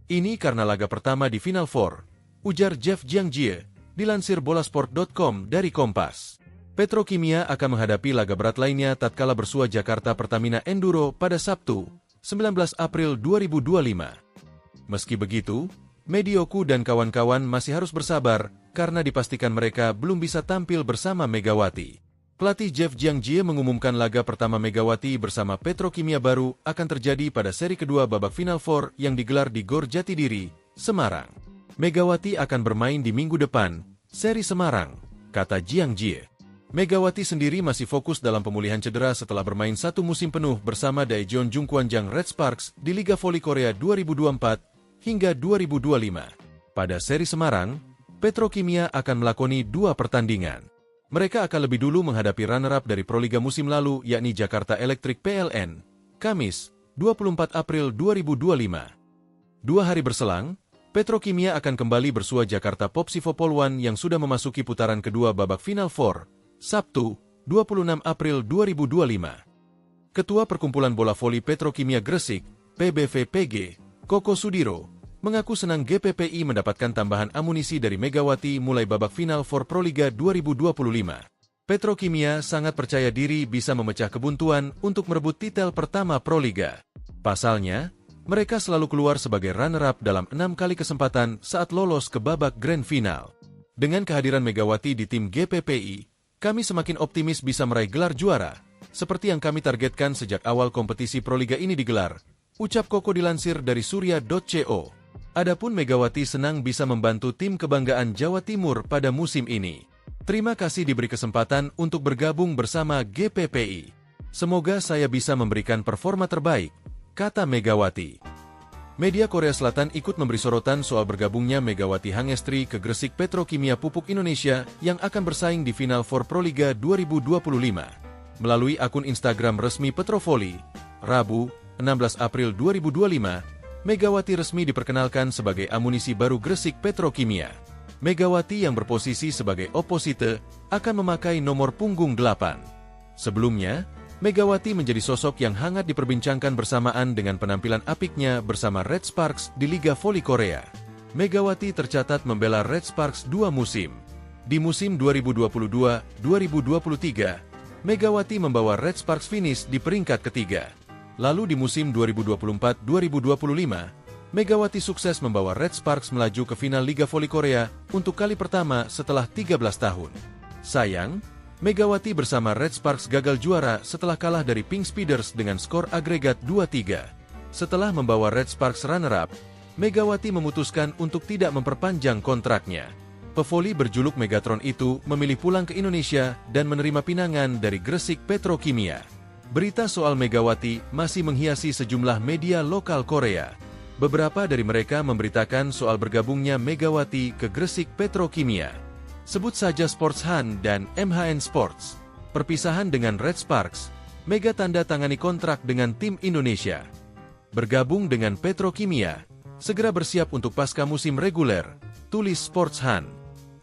Ini karena laga pertama di Final Four, ujar Jeff Jiangji, dilansir bolasport.com dari Kompas. Petrokimia akan menghadapi laga berat lainnya tatkala bersua Jakarta Pertamina Enduro pada Sabtu, 19 April 2025. Meski begitu, Medioku dan kawan-kawan masih harus bersabar karena dipastikan mereka belum bisa tampil bersama Megawati. Pelatih Jeff Jiangji mengumumkan laga pertama Megawati bersama Petrokimia baru akan terjadi pada seri kedua babak Final Four yang digelar di Gor Jatidiri, Semarang. Megawati akan bermain di minggu depan, seri Semarang, kata Jiangji. Megawati sendiri masih fokus dalam pemulihan cedera setelah bermain satu musim penuh bersama Daejeon Jungkwanjang Red Sparks di Liga Voli Korea 2024 hingga 2025. Pada seri Semarang, Petrokimia akan melakoni 2 pertandingan. Mereka akan lebih dulu menghadapi runner-up dari Proliga musim lalu yakni Jakarta Electric PLN, Kamis, 24 April 2025. 2 hari berselang, Petrokimia akan kembali bersua Jakarta Popsivo Polwan yang sudah memasuki putaran kedua babak Final Four, Sabtu, 26 April 2025. Ketua Perkumpulan Bola Voli Petrokimia Gresik, PBVPG, Koko Sudiro, mengaku senang GPPI mendapatkan tambahan amunisi dari Megawati mulai babak final for Proliga 2025. Petrokimia sangat percaya diri bisa memecah kebuntuan untuk merebut titel pertama Proliga. Pasalnya, mereka selalu keluar sebagai runner-up dalam 6 kali kesempatan saat lolos ke babak grand final. Dengan kehadiran Megawati di tim GPPI, kami semakin optimis bisa meraih gelar juara, seperti yang kami targetkan sejak awal kompetisi Proliga ini digelar, ucap Koko dilansir dari surya.co. Adapun Megawati senang bisa membantu tim kebanggaan Jawa Timur pada musim ini. Terima kasih diberi kesempatan untuk bergabung bersama GPPI. Semoga saya bisa memberikan performa terbaik, kata Megawati. Media Korea Selatan ikut memberi sorotan soal bergabungnya Megawati Hangestri ke Gresik Petrokimia Pupuk Indonesia yang akan bersaing di Final Four Proliga 2025. Melalui akun Instagram resmi Petrovoli, Rabu, 16 April 2025, Megawati resmi diperkenalkan sebagai amunisi baru Gresik Petrokimia. Megawati yang berposisi sebagai oposite akan memakai nomor punggung 8. Sebelumnya, Megawati menjadi sosok yang hangat diperbincangkan bersamaan dengan penampilan apiknya bersama Red Sparks di Liga Voli Korea. Megawati tercatat membela Red Sparks 2 musim. Di musim 2022-2023, Megawati membawa Red Sparks finish di peringkat ketiga. Lalu di musim 2024-2025, Megawati sukses membawa Red Sparks melaju ke final Liga Voli Korea untuk kali pertama setelah 13 tahun. Sayang, Megawati bersama Red Sparks gagal juara setelah kalah dari Pink Speeders dengan skor agregat 2-3. Setelah membawa Red Sparks runner-up, Megawati memutuskan untuk tidak memperpanjang kontraknya. Pevoli berjuluk Megatron itu memilih pulang ke Indonesia dan menerima pinangan dari Gresik Petrokimia. Berita soal Megawati masih menghiasi sejumlah media lokal Korea. Beberapa dari mereka memberitakan soal bergabungnya Megawati ke Gresik Petrokimia. Sebut saja Sports Han dan MHN Sports. Perpisahan dengan Red Sparks, Mega tanda tangani kontrak dengan tim Indonesia. Bergabung dengan Petrokimia, segera bersiap untuk pasca musim reguler, tulis Sports Han.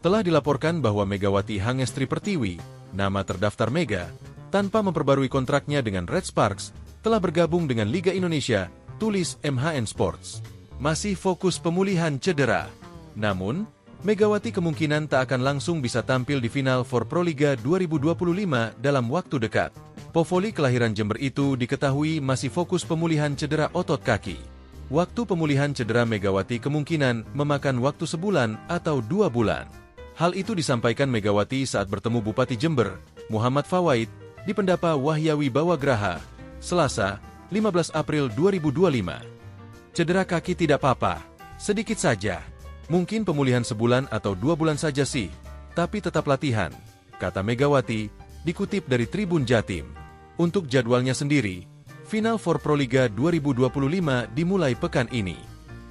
Telah dilaporkan bahwa Megawati Hangestri Pertiwi, nama terdaftar Mega, tanpa memperbarui kontraknya dengan Red Sparks, telah bergabung dengan Liga Indonesia, tulis MHN Sports. Masih fokus pemulihan cedera. Namun, Megawati kemungkinan tak akan langsung bisa tampil di final for Proliga 2025 dalam waktu dekat. Povoli kelahiran Jember itu diketahui masih fokus pemulihan cedera otot kaki. Waktu pemulihan cedera Megawati kemungkinan memakan waktu sebulan atau 2 bulan. Hal itu disampaikan Megawati saat bertemu Bupati Jember, Muhammad Fawaid, di Pendapa Wahyawi Bawagraha, Selasa, 15 April 2025. Cedera kaki tidak apa-apa, sedikit saja. Mungkin pemulihan sebulan atau 2 bulan saja sih, tapi tetap latihan, kata Megawati, dikutip dari Tribun Jatim. Untuk jadwalnya sendiri, Final for Proliga 2025 dimulai pekan ini.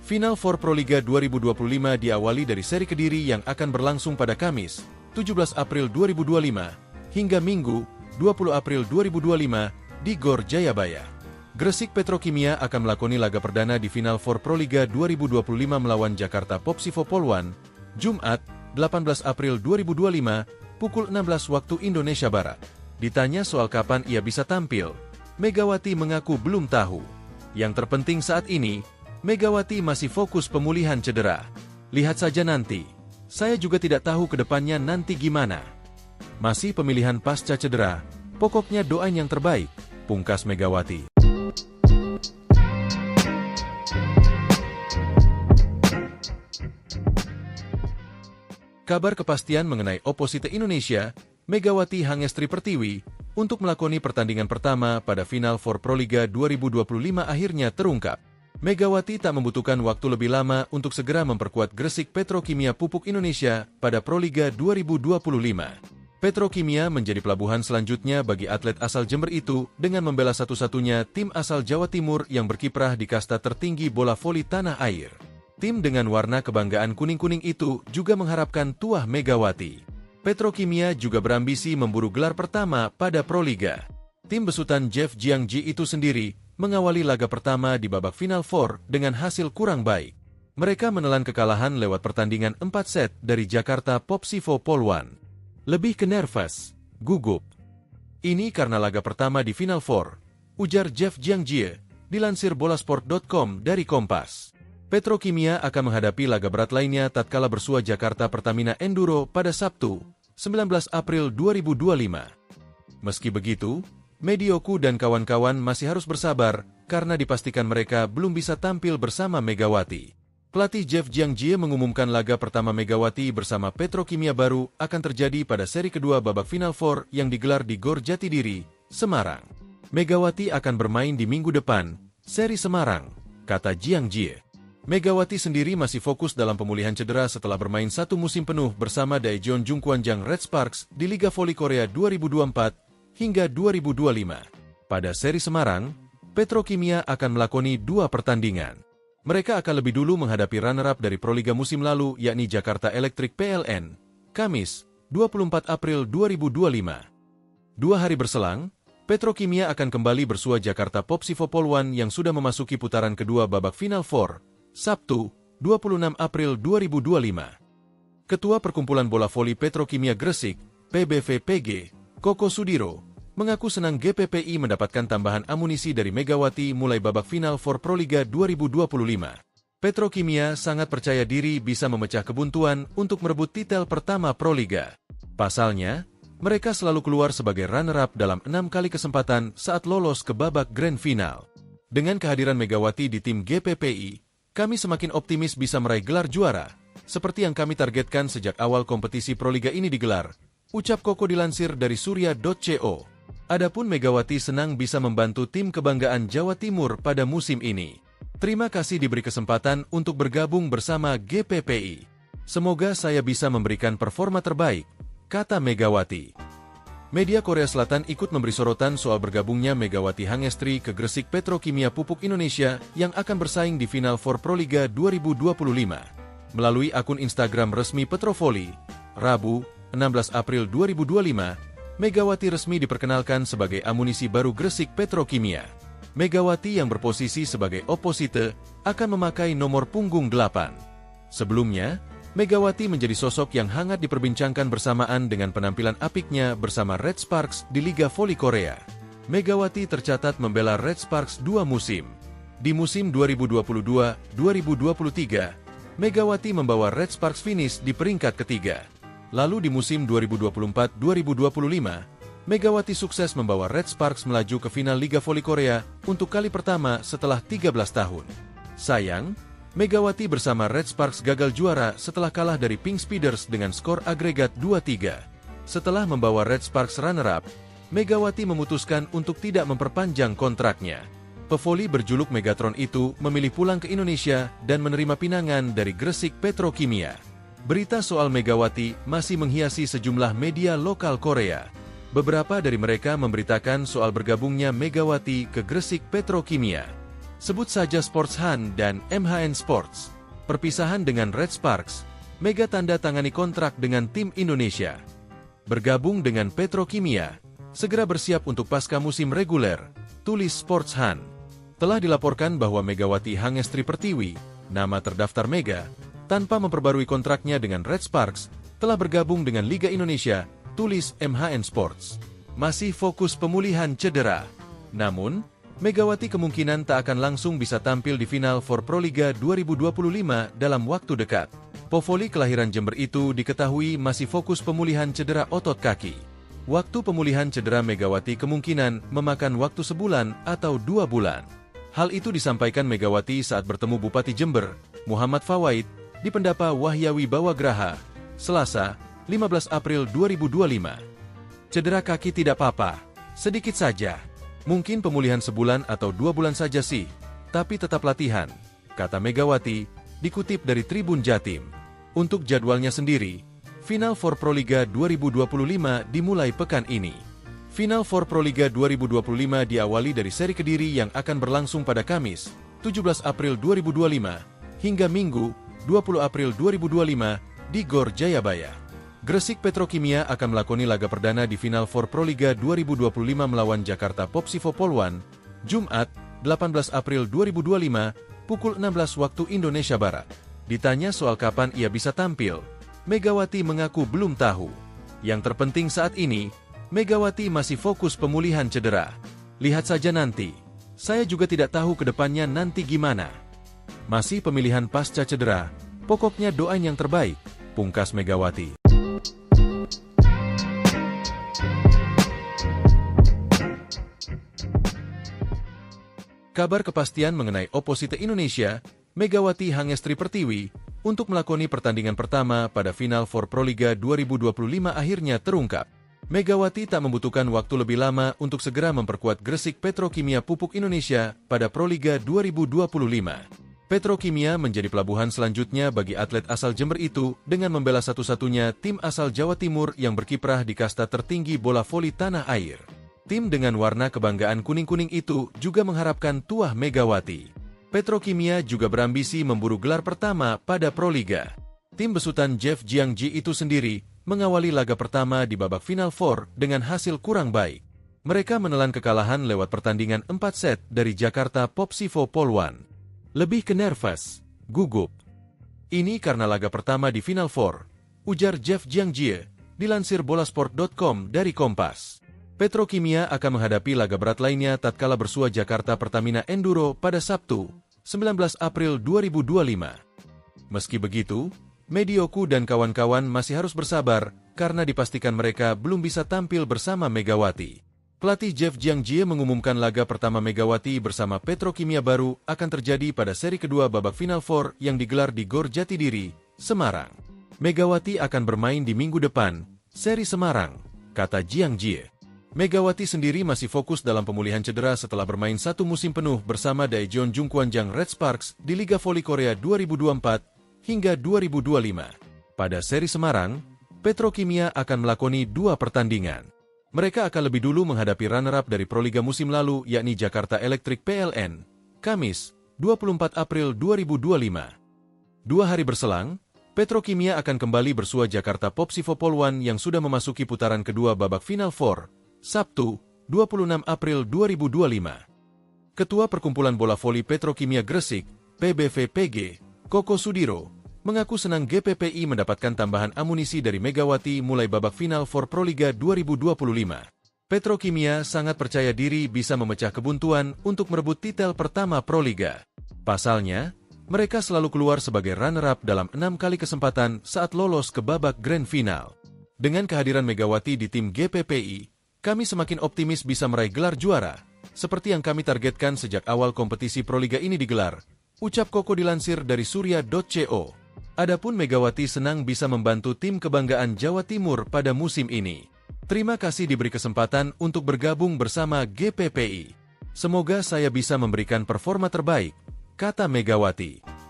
Final for Proliga 2025 diawali dari seri Kediri yang akan berlangsung pada Kamis, 17 April 2025, hingga Minggu, 20 April 2025, di Gor Jayabaya. Gresik Petrokimia akan melakoni laga perdana di Final Four Proliga 2025 melawan Jakarta Popsivo Poluan, Jumat, 18 April 2025, pukul 16 waktu Indonesia Barat. Ditanya soal kapan ia bisa tampil, Megawati mengaku belum tahu. Yang terpenting saat ini, Megawati masih fokus pemulihan cedera. Lihat saja nanti. Saya juga tidak tahu ke depannya nanti gimana. Masih pemilihan pasca cedera, pokoknya doain yang terbaik, pungkas Megawati. Kabar kepastian mengenai oposite Indonesia, Megawati Hangestri Pertiwi, untuk melakoni pertandingan pertama pada Final Four Proliga 2025 akhirnya terungkap. Megawati tak membutuhkan waktu lebih lama untuk segera memperkuat Gresik Petrokimia Pupuk Indonesia pada Proliga 2025. Petrokimia menjadi pelabuhan selanjutnya bagi atlet asal Jember itu dengan membela satu-satunya tim asal Jawa Timur yang berkiprah di kasta tertinggi bola voli tanah air. Tim dengan warna kebanggaan kuning-kuning itu juga mengharapkan tuah Megawati. Petrokimia juga berambisi memburu gelar pertama pada Proliga. Tim besutan Jeff Jiangji itu sendiri mengawali laga pertama di babak Final Four dengan hasil kurang baik. Mereka menelan kekalahan lewat pertandingan 4 set dari Jakarta Popsivo Poluan. Lebih ke nervous, gugup. Ini karena laga pertama di Final Four, ujar Jeff Jiangji, dilansir bolasport.com dari Kompas. Petrokimia akan menghadapi laga berat lainnya tatkala bersua Jakarta Pertamina Enduro pada Sabtu, 19 April 2025. Meski begitu, Medioku dan kawan-kawan masih harus bersabar karena dipastikan mereka belum bisa tampil bersama Megawati. Pelatih Jeff Jiangji mengumumkan laga pertama Megawati bersama Petrokimia baru akan terjadi pada seri kedua babak Final Four yang digelar di Gor Jatidiri, Semarang. Megawati akan bermain di minggu depan, seri Semarang, kata Jiangji. Megawati sendiri masih fokus dalam pemulihan cedera setelah bermain satu musim penuh bersama Daejeon Jungkwanjang Red Sparks di Liga Voli Korea 2024 hingga 2025. Pada seri Semarang, Petrokimia akan melakoni 2 pertandingan. Mereka akan lebih dulu menghadapi runner-up dari Proliga musim lalu yakni Jakarta Electric PLN, Kamis, 24 April 2025. 2 hari berselang, Petrokimia akan kembali bersua Jakarta Popsivo Poluan yang sudah memasuki putaran kedua babak Final Four, Sabtu, 26 April 2025. Ketua Perkumpulan Bola Voli Petrokimia Gresik, PBVPG, Koko Sudiro, mengaku senang GPPI mendapatkan tambahan amunisi dari Megawati mulai babak Final Four Proliga 2025. Petrokimia sangat percaya diri bisa memecah kebuntuan untuk merebut titel pertama Proliga. Pasalnya, mereka selalu keluar sebagai runner-up dalam 6 kali kesempatan saat lolos ke babak Grand Final. Dengan kehadiran Megawati di tim GPPI, kami semakin optimis bisa meraih gelar juara, seperti yang kami targetkan sejak awal kompetisi Proliga ini digelar, ucap Koko dilansir dari surya.co. Adapun Megawati senang bisa membantu tim kebanggaan Jawa Timur pada musim ini. Terima kasih diberi kesempatan untuk bergabung bersama GPPI. Semoga saya bisa memberikan performa terbaik, kata Megawati. Media Korea Selatan ikut memberi sorotan soal bergabungnya Megawati Hangestri ke Gresik Petrokimia Pupuk Indonesia yang akan bersaing di Final Four Proliga 2025. Melalui akun Instagram resmi Petrovoli, Rabu, 16 April 2025, Megawati resmi diperkenalkan sebagai amunisi baru Gresik Petrokimia. Megawati yang berposisi sebagai oposite akan memakai nomor punggung 8. Sebelumnya, Megawati menjadi sosok yang hangat diperbincangkan bersamaan dengan penampilan apiknya bersama Red Sparks di Liga Voli Korea. Megawati tercatat membela Red Sparks 2 musim. Di musim 2022-2023, Megawati membawa Red Sparks finish di peringkat ketiga. Lalu di musim 2024-2025, Megawati sukses membawa Red Sparks melaju ke final Liga Voli Korea untuk kali pertama setelah 13 tahun. Sayang, Megawati bersama Red Sparks gagal juara setelah kalah dari Pink Speeders dengan skor agregat 2-3. Setelah membawa Red Sparks runner-up, Megawati memutuskan untuk tidak memperpanjang kontraknya. Pevoli berjuluk Megatron itu memilih pulang ke Indonesia dan menerima pinangan dari Gresik Petrokimia. Berita soal Megawati masih menghiasi sejumlah media lokal Korea. Beberapa dari mereka memberitakan soal bergabungnya Megawati ke Gresik Petrokimia. Sebut saja Sports Han dan MHN Sports. Perpisahan dengan Red Sparks, Mega tanda tangani kontrak dengan tim Indonesia. Bergabung dengan Petrokimia, segera bersiap untuk pasca musim reguler, tulis Sportsan. Telah dilaporkan bahwa Megawati Hangestri Pertiwi, nama terdaftar Mega, tanpa memperbarui kontraknya dengan Red Sparks, telah bergabung dengan Liga Indonesia, tulis MHN Sports. Masih fokus pemulihan cedera. Namun, Megawati kemungkinan tak akan langsung bisa tampil di final for Proliga 2025 dalam waktu dekat. Povoli kelahiran Jember itu diketahui masih fokus pemulihan cedera otot kaki. Waktu pemulihan cedera Megawati kemungkinan memakan waktu sebulan atau 2 bulan. Hal itu disampaikan Megawati saat bertemu Bupati Jember, Muhammad Fawaid, di Pendapa Wahyawi Bawagraha, Selasa, 15 April 2025. Cedera kaki tidak apa-apa, sedikit saja. Mungkin pemulihan sebulan atau 2 bulan saja sih, tapi tetap latihan, kata Megawati, dikutip dari Tribun Jatim. Untuk jadwalnya sendiri, Final for Proliga 2025 dimulai pekan ini. Final for Proliga 2025 diawali dari seri Kediri yang akan berlangsung pada Kamis, 17 April 2025, hingga Minggu, 20 April 2025, di Gor Jayabaya. Gresik Petrokimia akan melakoni laga perdana di Final for Proliga 2025 melawan Jakarta Popsivo Poluan, Jumat, 18 April 2025, pukul 16 waktu Indonesia Barat. Ditanya soal kapan ia bisa tampil, Megawati mengaku belum tahu. Yang terpenting saat ini, Megawati masih fokus pemulihan cedera. Lihat saja nanti. Saya juga tidak tahu ke depannya nanti gimana. Masih pemilihan pasca cedera, pokoknya doain yang terbaik, pungkas Megawati. Kabar kepastian mengenai oposite Indonesia, Megawati Hangestri Pertiwi, untuk melakoni pertandingan pertama pada Final for Proliga 2025 akhirnya terungkap. Megawati tak membutuhkan waktu lebih lama untuk segera memperkuat Gresik Petrokimia Pupuk Indonesia pada Proliga 2025. Petrokimia menjadi pelabuhan selanjutnya bagi atlet asal Jember itu dengan membela satu-satunya tim asal Jawa Timur yang berkiprah di kasta tertinggi bola voli tanah air. Tim dengan warna kebanggaan kuning-kuning itu juga mengharapkan tuah Megawati. Petrokimia juga berambisi memburu gelar pertama pada Proliga. Tim besutan Jeff Jiangji itu sendiri mengawali laga pertama di babak Final Four dengan hasil kurang baik. Mereka menelan kekalahan lewat pertandingan 4 set dari Jakarta Popsivo Poluan. Lebih ke nervous, gugup. Ini karena laga pertama di Final Four, ujar Jeff Jiangji, dilansir bolasport.com dari Kompas. Petrokimia akan menghadapi laga berat lainnya tatkala bersua Jakarta Pertamina Enduro pada Sabtu, 19 April 2025. Meski begitu, Medioku dan kawan-kawan masih harus bersabar karena dipastikan mereka belum bisa tampil bersama Megawati. Pelatih Jeff Jiangji mengumumkan laga pertama Megawati bersama Petrokimia baru akan terjadi pada seri kedua babak Final Four yang digelar di Gor Jatidiri, Semarang. Megawati akan bermain di minggu depan, seri Semarang, kata Jiangji. Megawati sendiri masih fokus dalam pemulihan cedera setelah bermain 1 musim penuh bersama Daejeon Jungkwanjang Red Sparks di Liga Voli Korea 2024 hingga 2025. Pada seri Semarang, Petrokimia akan melakoni 2 pertandingan. Mereka akan lebih dulu menghadapi runner-up dari Proliga musim lalu yakni Jakarta Electric PLN, Kamis, 24 April 2025. 2 hari berselang, Petrokimia akan kembali bersua Jakarta Popsivo Poluan yang sudah memasuki putaran kedua babak Final Four, Sabtu, 26 April 2025. Ketua Perkumpulan Bola Voli Petrokimia Gresik, PBVPG, Koko Sudiro, mengaku senang GPPI mendapatkan tambahan amunisi dari Megawati mulai babak Final for Proliga 2025. Petrokimia sangat percaya diri bisa memecah kebuntuan untuk merebut titel pertama Proliga. Pasalnya, mereka selalu keluar sebagai runner-up dalam 6 kali kesempatan saat lolos ke babak Grand Final. Dengan kehadiran Megawati di tim GPPI, kami semakin optimis bisa meraih gelar juara, seperti yang kami targetkan sejak awal kompetisi Proliga ini digelar, ucap Koko dilansir dari surya.co. Adapun Megawati senang bisa membantu tim kebanggaan Jawa Timur pada musim ini. Terima kasih diberi kesempatan untuk bergabung bersama GPPI. Semoga saya bisa memberikan performa terbaik, kata Megawati.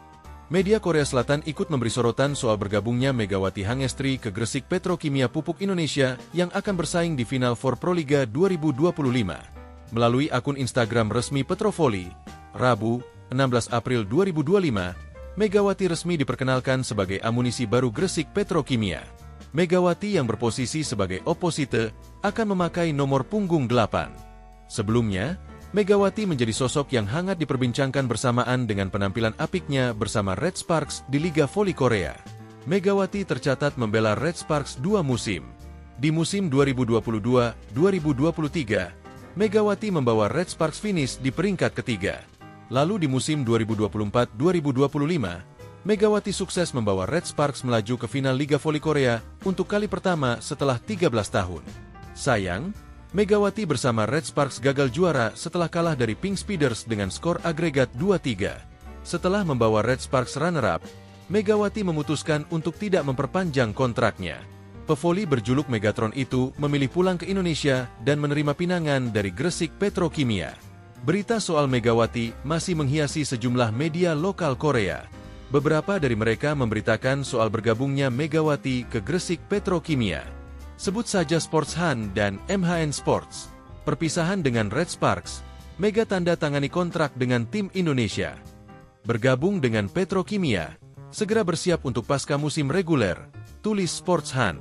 Media Korea Selatan ikut memberi sorotan soal bergabungnya Megawati Hangestri ke Gresik Petrokimia Pupuk Indonesia yang akan bersaing di Final for Proliga 2025. Melalui akun Instagram resmi Petrovoli, Rabu, 16 April 2025, Megawati resmi diperkenalkan sebagai amunisi baru Gresik Petrokimia. Megawati yang berposisi sebagai oposite akan memakai nomor punggung 8. Sebelumnya, Megawati menjadi sosok yang hangat diperbincangkan bersamaan dengan penampilan apiknya bersama Red Sparks di Liga Voli Korea. Megawati tercatat membela Red Sparks 2 musim. Di musim 2022-2023, Megawati membawa Red Sparks finish di peringkat ketiga. Lalu di musim 2024-2025, Megawati sukses membawa Red Sparks melaju ke final Liga Voli Korea untuk kali pertama setelah 13 tahun. Sayang, Megawati bersama Red Sparks gagal juara setelah kalah dari Pink Speeders dengan skor agregat 2-3. Setelah membawa Red Sparks runner-up, Megawati memutuskan untuk tidak memperpanjang kontraknya. Pevoli berjuluk Megatron itu memilih pulang ke Indonesia dan menerima pinangan dari Gresik Petrokimia. Berita soal Megawati masih menghiasi sejumlah media lokal Korea. Beberapa dari mereka memberitakan soal bergabungnya Megawati ke Gresik Petrokimia. Sebut saja Sports Han dan MHN Sports. Perpisahan dengan Red Sparks, Mega tanda tangani kontrak dengan tim Indonesia. Bergabung dengan Petrokimia, segera bersiap untuk pasca musim reguler, tulis Sports Han.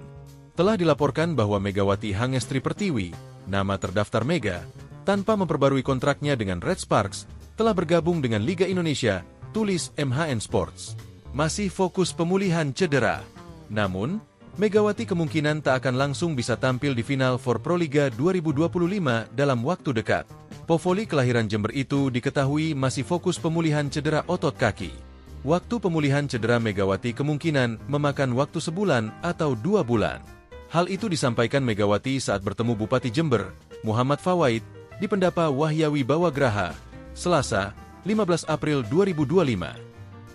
Telah dilaporkan bahwa Megawati Hangestri Pertiwi, nama terdaftar Mega, tanpa memperbarui kontraknya dengan Red Sparks, telah bergabung dengan Liga Indonesia, tulis MHN Sports. Masih fokus pemulihan cedera. Namun, Megawati kemungkinan tak akan langsung bisa tampil di final for Proliga 2025 dalam waktu dekat. Pevoli kelahiran Jember itu diketahui masih fokus pemulihan cedera otot kaki. Waktu pemulihan cedera Megawati kemungkinan memakan waktu sebulan atau 2 bulan. Hal itu disampaikan Megawati saat bertemu Bupati Jember, Muhammad Fawaid, di Pendapa Wahyawi Bawagraha, Selasa, 15 April 2025.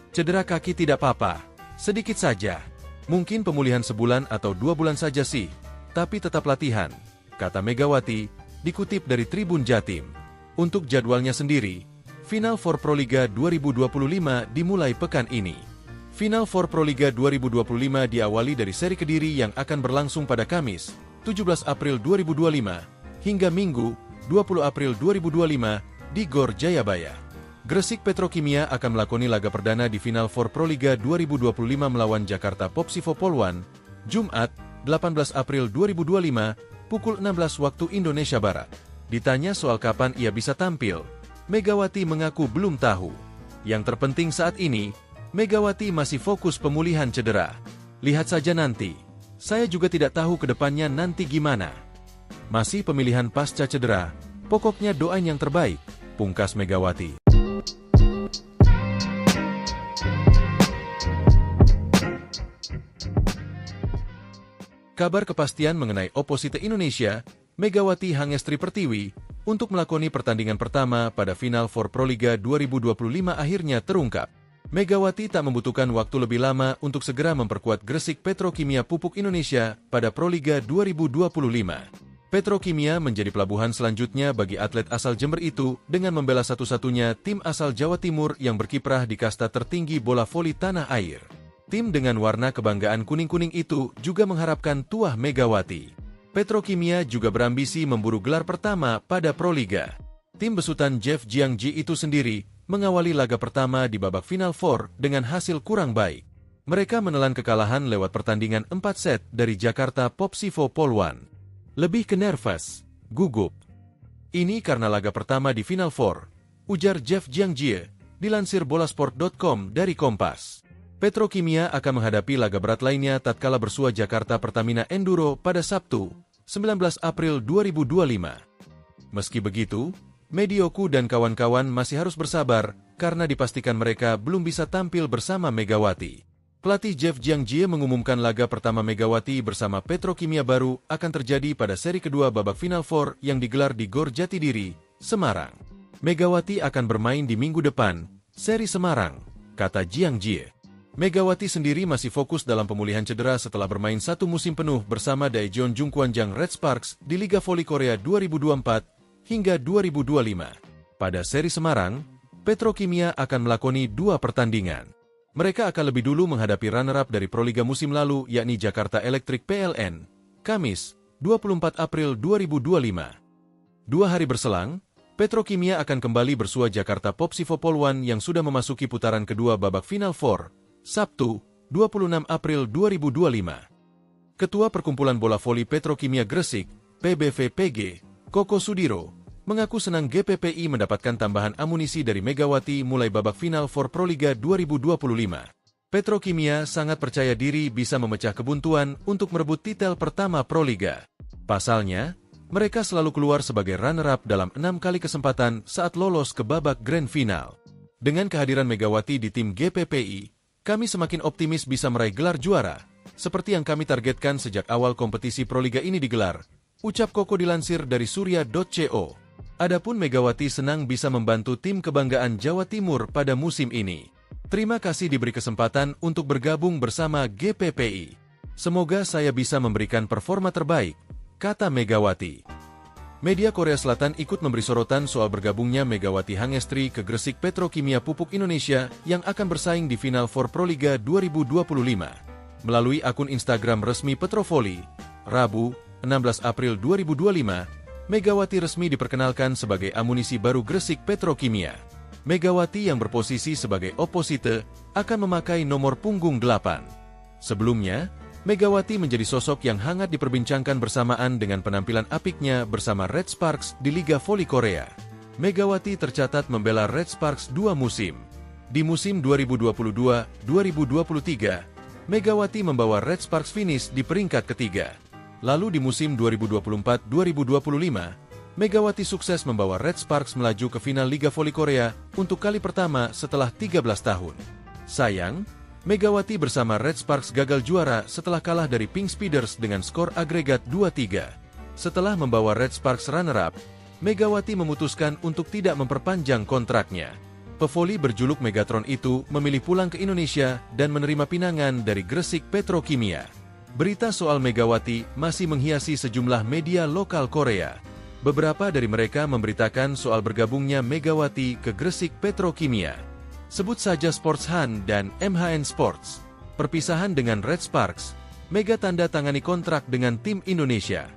Cedera kaki tidak apa-apa, sedikit saja. Mungkin pemulihan sebulan atau 2 bulan saja sih, tapi tetap latihan, kata Megawati, dikutip dari Tribun Jatim. Untuk jadwalnya sendiri, Final for Proliga 2025 dimulai pekan ini. Final for Proliga 2025 diawali dari seri Kediri yang akan berlangsung pada Kamis, 17 April 2025, hingga Minggu, 20 April 2025, di Gor Jayabaya. Gresik Petrokimia akan melakoni laga perdana di Final for Proliga 2025 melawan Jakarta Popsivo Polwan, Jumat, 18 April 2025, pukul 16 waktu Indonesia Barat. Ditanya soal kapan ia bisa tampil, Megawati mengaku belum tahu. Yang terpenting saat ini, Megawati masih fokus pemulihan cedera. Lihat saja nanti. Saya juga tidak tahu ke depannya nanti gimana. Masih pemilihan pasca cedera, pokoknya doain yang terbaik, pungkas Megawati. Kabar kepastian mengenai oposite Indonesia, Megawati Hangestri Pertiwi, untuk melakoni pertandingan pertama pada Final for Proliga 2025 akhirnya terungkap. Megawati tak membutuhkan waktu lebih lama untuk segera memperkuat Gresik Petrokimia Pupuk Indonesia pada Proliga 2025. Petrokimia menjadi pelabuhan selanjutnya bagi atlet asal Jember itu dengan membela satu-satunya tim asal Jawa Timur yang berkiprah di kasta tertinggi bola voli tanah air. Tim dengan warna kebanggaan kuning-kuning itu juga mengharapkan tuah Megawati. Petrokimia juga berambisi memburu gelar pertama pada Proliga. Tim besutan Jeff Jiangji itu sendiri mengawali laga pertama di babak Final Four dengan hasil kurang baik. Mereka menelan kekalahan lewat pertandingan 4 set dari Jakarta Popsivo Polwan. Lebih ke nervous, gugup. Ini karena laga pertama di Final Four, ujar Jeff Jiangji, dilansir bolasport.com dari Kompas. Petrokimia akan menghadapi laga berat lainnya tatkala bersua Jakarta Pertamina Enduro pada Sabtu, 19 April 2025. Meski begitu, Medioku dan kawan-kawan masih harus bersabar karena dipastikan mereka belum bisa tampil bersama Megawati. Pelatih Jeff Jiangji mengumumkan laga pertama Megawati bersama Petrokimia baru akan terjadi pada seri kedua babak Final Four yang digelar di Gor Jatidiri, Semarang. Megawati akan bermain di minggu depan, seri Semarang, kata Jiangji. Megawati sendiri masih fokus dalam pemulihan cedera setelah bermain 1 musim penuh bersama Daejeon Jungkwanjang Red Sparks di Liga Voli Korea 2024 hingga 2025. Pada seri Semarang, Petrokimia akan melakoni 2 pertandingan. Mereka akan lebih dulu menghadapi runner-up dari Proliga musim lalu yakni Jakarta Electric PLN, Kamis, 24 April 2025. 2 hari berselang, Petrokimia akan kembali bersua Jakarta Popsivo Polwan yang sudah memasuki putaran kedua babak Final Four, Sabtu, 26 April 2025. Ketua Perkumpulan Bola Voli Petrokimia Gresik, PBVPG, Koko Sudiro, mengaku senang GPPI mendapatkan tambahan amunisi dari Megawati mulai babak final for Proliga 2025. Petrokimia sangat percaya diri bisa memecah kebuntuan untuk merebut titel pertama Proliga. Pasalnya, mereka selalu keluar sebagai runner-up dalam 6 kali kesempatan saat lolos ke babak grand final. Dengan kehadiran Megawati di tim GPPI, kami semakin optimis bisa meraih gelar juara, seperti yang kami targetkan sejak awal kompetisi Proliga ini digelar, ucap Koko dilansir dari surya.co. Adapun Megawati senang bisa membantu tim kebanggaan Jawa Timur pada musim ini. Terima kasih diberi kesempatan untuk bergabung bersama GPPI. Semoga saya bisa memberikan performa terbaik, kata Megawati. Media Korea Selatan ikut memberi sorotan soal bergabungnya Megawati Hangestri ke Gresik Petrokimia Pupuk Indonesia yang akan bersaing di final for Proliga 2025. Melalui akun Instagram resmi Petrovoli, Rabu, 16 April 2025, Megawati resmi diperkenalkan sebagai amunisi baru Gresik Petrokimia. Megawati yang berposisi sebagai oposite akan memakai nomor punggung 8. Sebelumnya, Megawati menjadi sosok yang hangat diperbincangkan bersamaan dengan penampilan apiknya bersama Red Sparks di Liga Voli Korea. Megawati tercatat membela Red Sparks 2 musim. Di musim 2022-2023, Megawati membawa Red Sparks finish di peringkat ketiga. Lalu di musim 2024-2025, Megawati sukses membawa Red Sparks melaju ke final Liga Voli Korea untuk kali pertama setelah 13 tahun. Sayang, Megawati bersama Red Sparks gagal juara setelah kalah dari Pink Speeders dengan skor agregat 2-3. Setelah membawa Red Sparks runner-up, Megawati memutuskan untuk tidak memperpanjang kontraknya. Pevoli berjuluk Megatron itu memilih pulang ke Indonesia dan menerima pinangan dari Gresik Petrokimia. Berita soal Megawati masih menghiasi sejumlah media lokal Korea. Beberapa dari mereka memberitakan soal bergabungnya Megawati ke Gresik Petrokimia. Sebut saja Sports Han dan MHN Sports. Perpisahan dengan Red Sparks, Mega tanda tangani kontrak dengan tim Indonesia.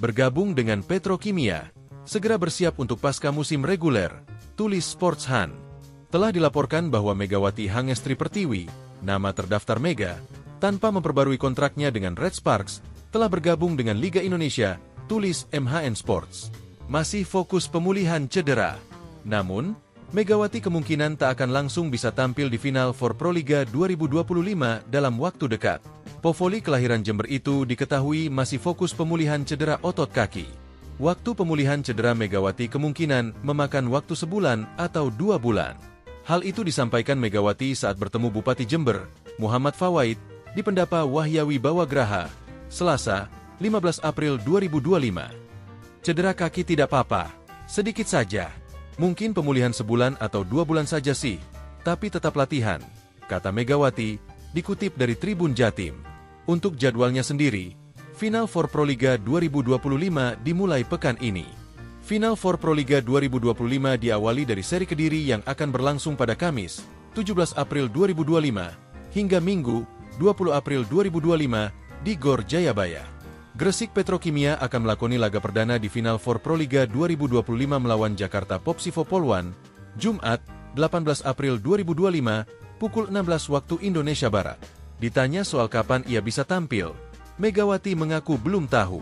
Bergabung dengan Petrokimia, segera bersiap untuk pasca musim reguler, tulis Sports Han. Telah dilaporkan bahwa Megawati Hangestri Pertiwi, nama terdaftar Mega, tanpa memperbarui kontraknya dengan Red Sparks, telah bergabung dengan Liga Indonesia, tulis MHN Sports. Masih fokus pemulihan cedera. Namun, Megawati kemungkinan tak akan langsung bisa tampil di final for Proliga 2025 dalam waktu dekat. Povoli kelahiran Jember itu diketahui masih fokus pemulihan cedera otot kaki. Waktu pemulihan cedera Megawati kemungkinan memakan waktu sebulan atau 2 bulan. Hal itu disampaikan Megawati saat bertemu Bupati Jember, Muhammad Fawaid, di Pendapa Wahyawi Bawagraha, Selasa, 15 April 2025. Cedera kaki tidak apa-apa, sedikit saja. Mungkin pemulihan sebulan atau 2 bulan saja sih, tapi tetap latihan, kata Megawati, dikutip dari Tribun Jatim. Untuk jadwalnya sendiri, Final for Proliga 2025 dimulai pekan ini. Final for Proliga 2025 diawali dari seri Kediri yang akan berlangsung pada Kamis, 17 April 2025, hingga Minggu, 20 April 2025, di Gor Jayabaya. Gresik Petrokimia akan melakoni laga perdana di Final for Proliga 2025 melawan Jakarta Popsivo Polwan, Jumat, 18 April 2025, pukul 16 waktu Indonesia Barat. Ditanya soal kapan ia bisa tampil, Megawati mengaku belum tahu.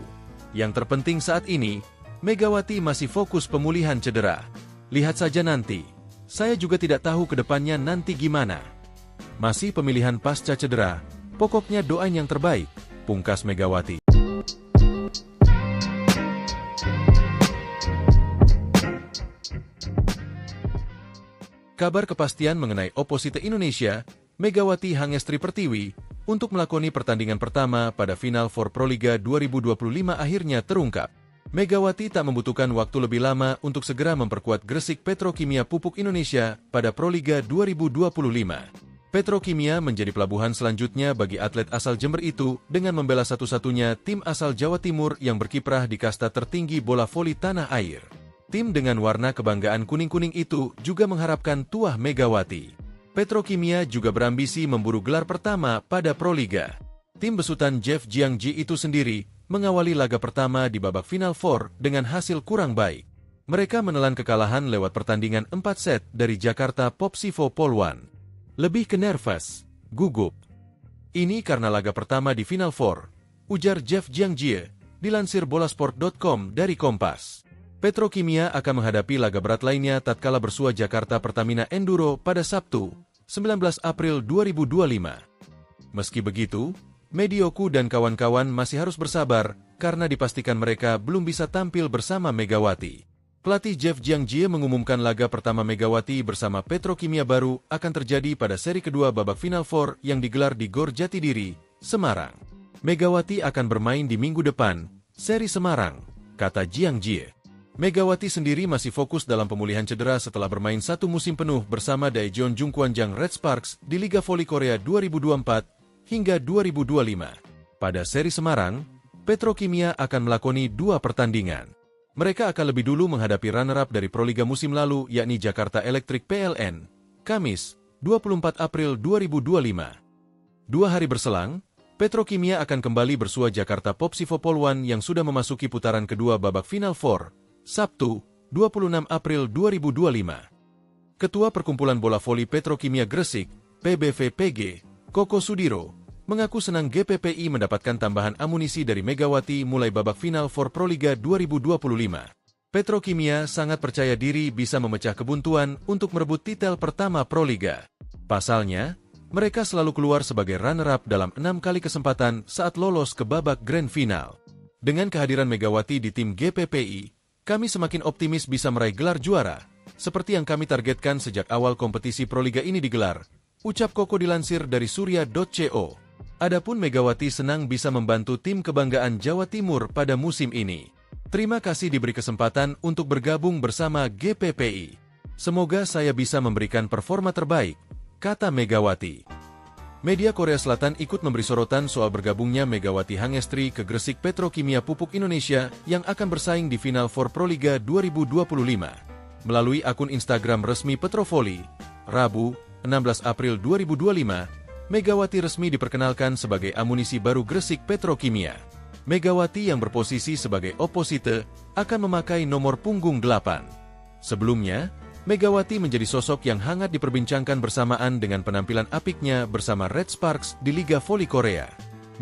Yang terpenting saat ini, Megawati masih fokus pemulihan cedera. Lihat saja nanti. Saya juga tidak tahu ke depannya nanti gimana. Masih pemilihan pasca cedera, pokoknya doain yang terbaik, pungkas Megawati. Kabar kepastian mengenai oposite Indonesia, Megawati Hangestri Pertiwi, untuk melakoni pertandingan pertama pada final for Proliga 2025 akhirnya terungkap. Megawati tak membutuhkan waktu lebih lama untuk segera memperkuat Gresik Petrokimia Pupuk Indonesia pada Proliga 2025. Petrokimia menjadi pelabuhan selanjutnya bagi atlet asal Jember itu dengan membela satu-satunya tim asal Jawa Timur yang berkiprah di kasta tertinggi bola voli tanah air. Tim dengan warna kebanggaan kuning-kuning itu juga mengharapkan tuah Megawati. Petrokimia juga berambisi memburu gelar pertama pada Proliga. Tim besutan Jeff Jiangji itu sendiri mengawali laga pertama di babak final 4 dengan hasil kurang baik. Mereka menelan kekalahan lewat pertandingan 4 set dari Jakarta Popsivo Polwan. Lebih ke nervous, gugup. Ini karena laga pertama di final 4, ujar Jeff Jiangjie, dilansir bolasport.com dari Kompas. Petrokimia akan menghadapi laga berat lainnya tatkala bersua Jakarta Pertamina Enduro pada Sabtu, 19 April 2025. Meski begitu, Medioku dan kawan-kawan masih harus bersabar karena dipastikan mereka belum bisa tampil bersama Megawati. Pelatih Jeff Jiangjie mengumumkan laga pertama Megawati bersama Petrokimia baru akan terjadi pada seri kedua babak Final Four yang digelar di Gor Jatidiri, Semarang. Megawati akan bermain di minggu depan, seri Semarang, kata Jiangjie. Megawati sendiri masih fokus dalam pemulihan cedera setelah bermain satu musim penuh bersama Daejeon Jungkwanjang Red Sparks di Liga Voli Korea 2024 hingga 2025. Pada seri Semarang, Petrokimia akan melakoni 2 pertandingan. Mereka akan lebih dulu menghadapi runner-up dari Proliga musim lalu yakni Jakarta Electric PLN, Kamis, 24 April 2025. 2 hari berselang, Petrokimia akan kembali bersua Jakarta Popsivo Poluan yang sudah memasuki putaran kedua babak Final Four, Sabtu, 26 April 2025. Ketua Perkumpulan Bola Voli Petrokimia Gresik, PBVPG, Koko Sudiro, mengaku senang GPPI mendapatkan tambahan amunisi dari Megawati mulai babak final for Proliga 2025. Petrokimia sangat percaya diri bisa memecah kebuntuan untuk merebut titel pertama Proliga. Pasalnya, mereka selalu keluar sebagai runner-up dalam 6 kali kesempatan saat lolos ke babak grand final. Dengan kehadiran Megawati di tim GPPI, kami semakin optimis bisa meraih gelar juara, seperti yang kami targetkan sejak awal kompetisi Proliga ini digelar, ucap Koko dilansir dari surya.co. Adapun Megawati senang bisa membantu tim kebanggaan Jawa Timur pada musim ini. Terima kasih diberi kesempatan untuk bergabung bersama GPPI. Semoga saya bisa memberikan performa terbaik, kata Megawati. Media Korea Selatan ikut memberi sorotan soal bergabungnya Megawati Hangestri ke Gresik Petrokimia Pupuk Indonesia yang akan bersaing di Final Four Proliga 2025. Melalui akun Instagram resmi Petrovoli, Rabu, 16 April 2025, Megawati resmi diperkenalkan sebagai amunisi baru Gresik Petrokimia. Megawati yang berposisi sebagai oposite akan memakai nomor punggung 8. Sebelumnya, Megawati menjadi sosok yang hangat diperbincangkan bersamaan dengan penampilan apiknya bersama Red Sparks di Liga Voli Korea.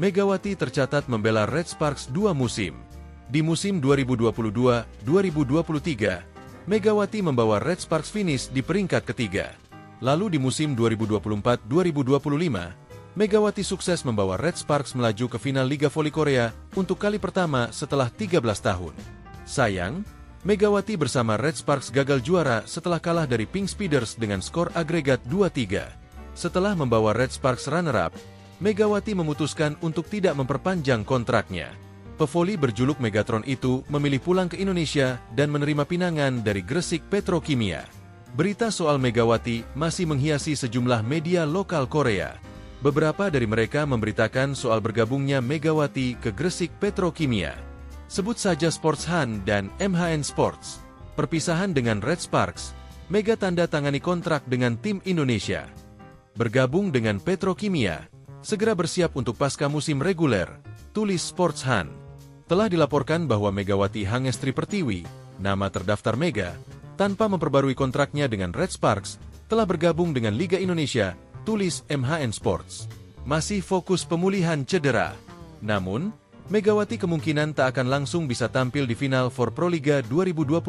Megawati tercatat membela Red Sparks 2 musim. Di musim 2022-2023, Megawati membawa Red Sparks finish di peringkat ketiga. Lalu di musim 2024-2025, Megawati sukses membawa Red Sparks melaju ke final Liga Voli Korea untuk kali pertama setelah 13 tahun. Sayang, Megawati bersama Red Sparks gagal juara setelah kalah dari Pink Speeders dengan skor agregat 2-3. Setelah membawa Red Sparks runner-up, Megawati memutuskan untuk tidak memperpanjang kontraknya. Pevoli berjuluk Megatron itu memilih pulang ke Indonesia dan menerima pinangan dari Gresik Petrokimia. Berita soal Megawati masih menghiasi sejumlah media lokal Korea. Beberapa dari mereka memberitakan soal bergabungnya Megawati ke Gresik Petrokimia. Sebut saja Sports Han dan MHN Sports. Perpisahan dengan Red Sparks, Mega tanda tangani kontrak dengan tim Indonesia. Bergabung dengan Petrokimia, segera bersiap untuk pasca musim reguler, tulis Sports Han. Telah dilaporkan bahwa Megawati Hangestri Pertiwi, nama terdaftar Mega, tanpa memperbarui kontraknya dengan Red Sparks, telah bergabung dengan Liga Indonesia, tulis MHN Sports. Masih fokus pemulihan cedera. Namun, Megawati kemungkinan tak akan langsung bisa tampil di final for Proliga 2025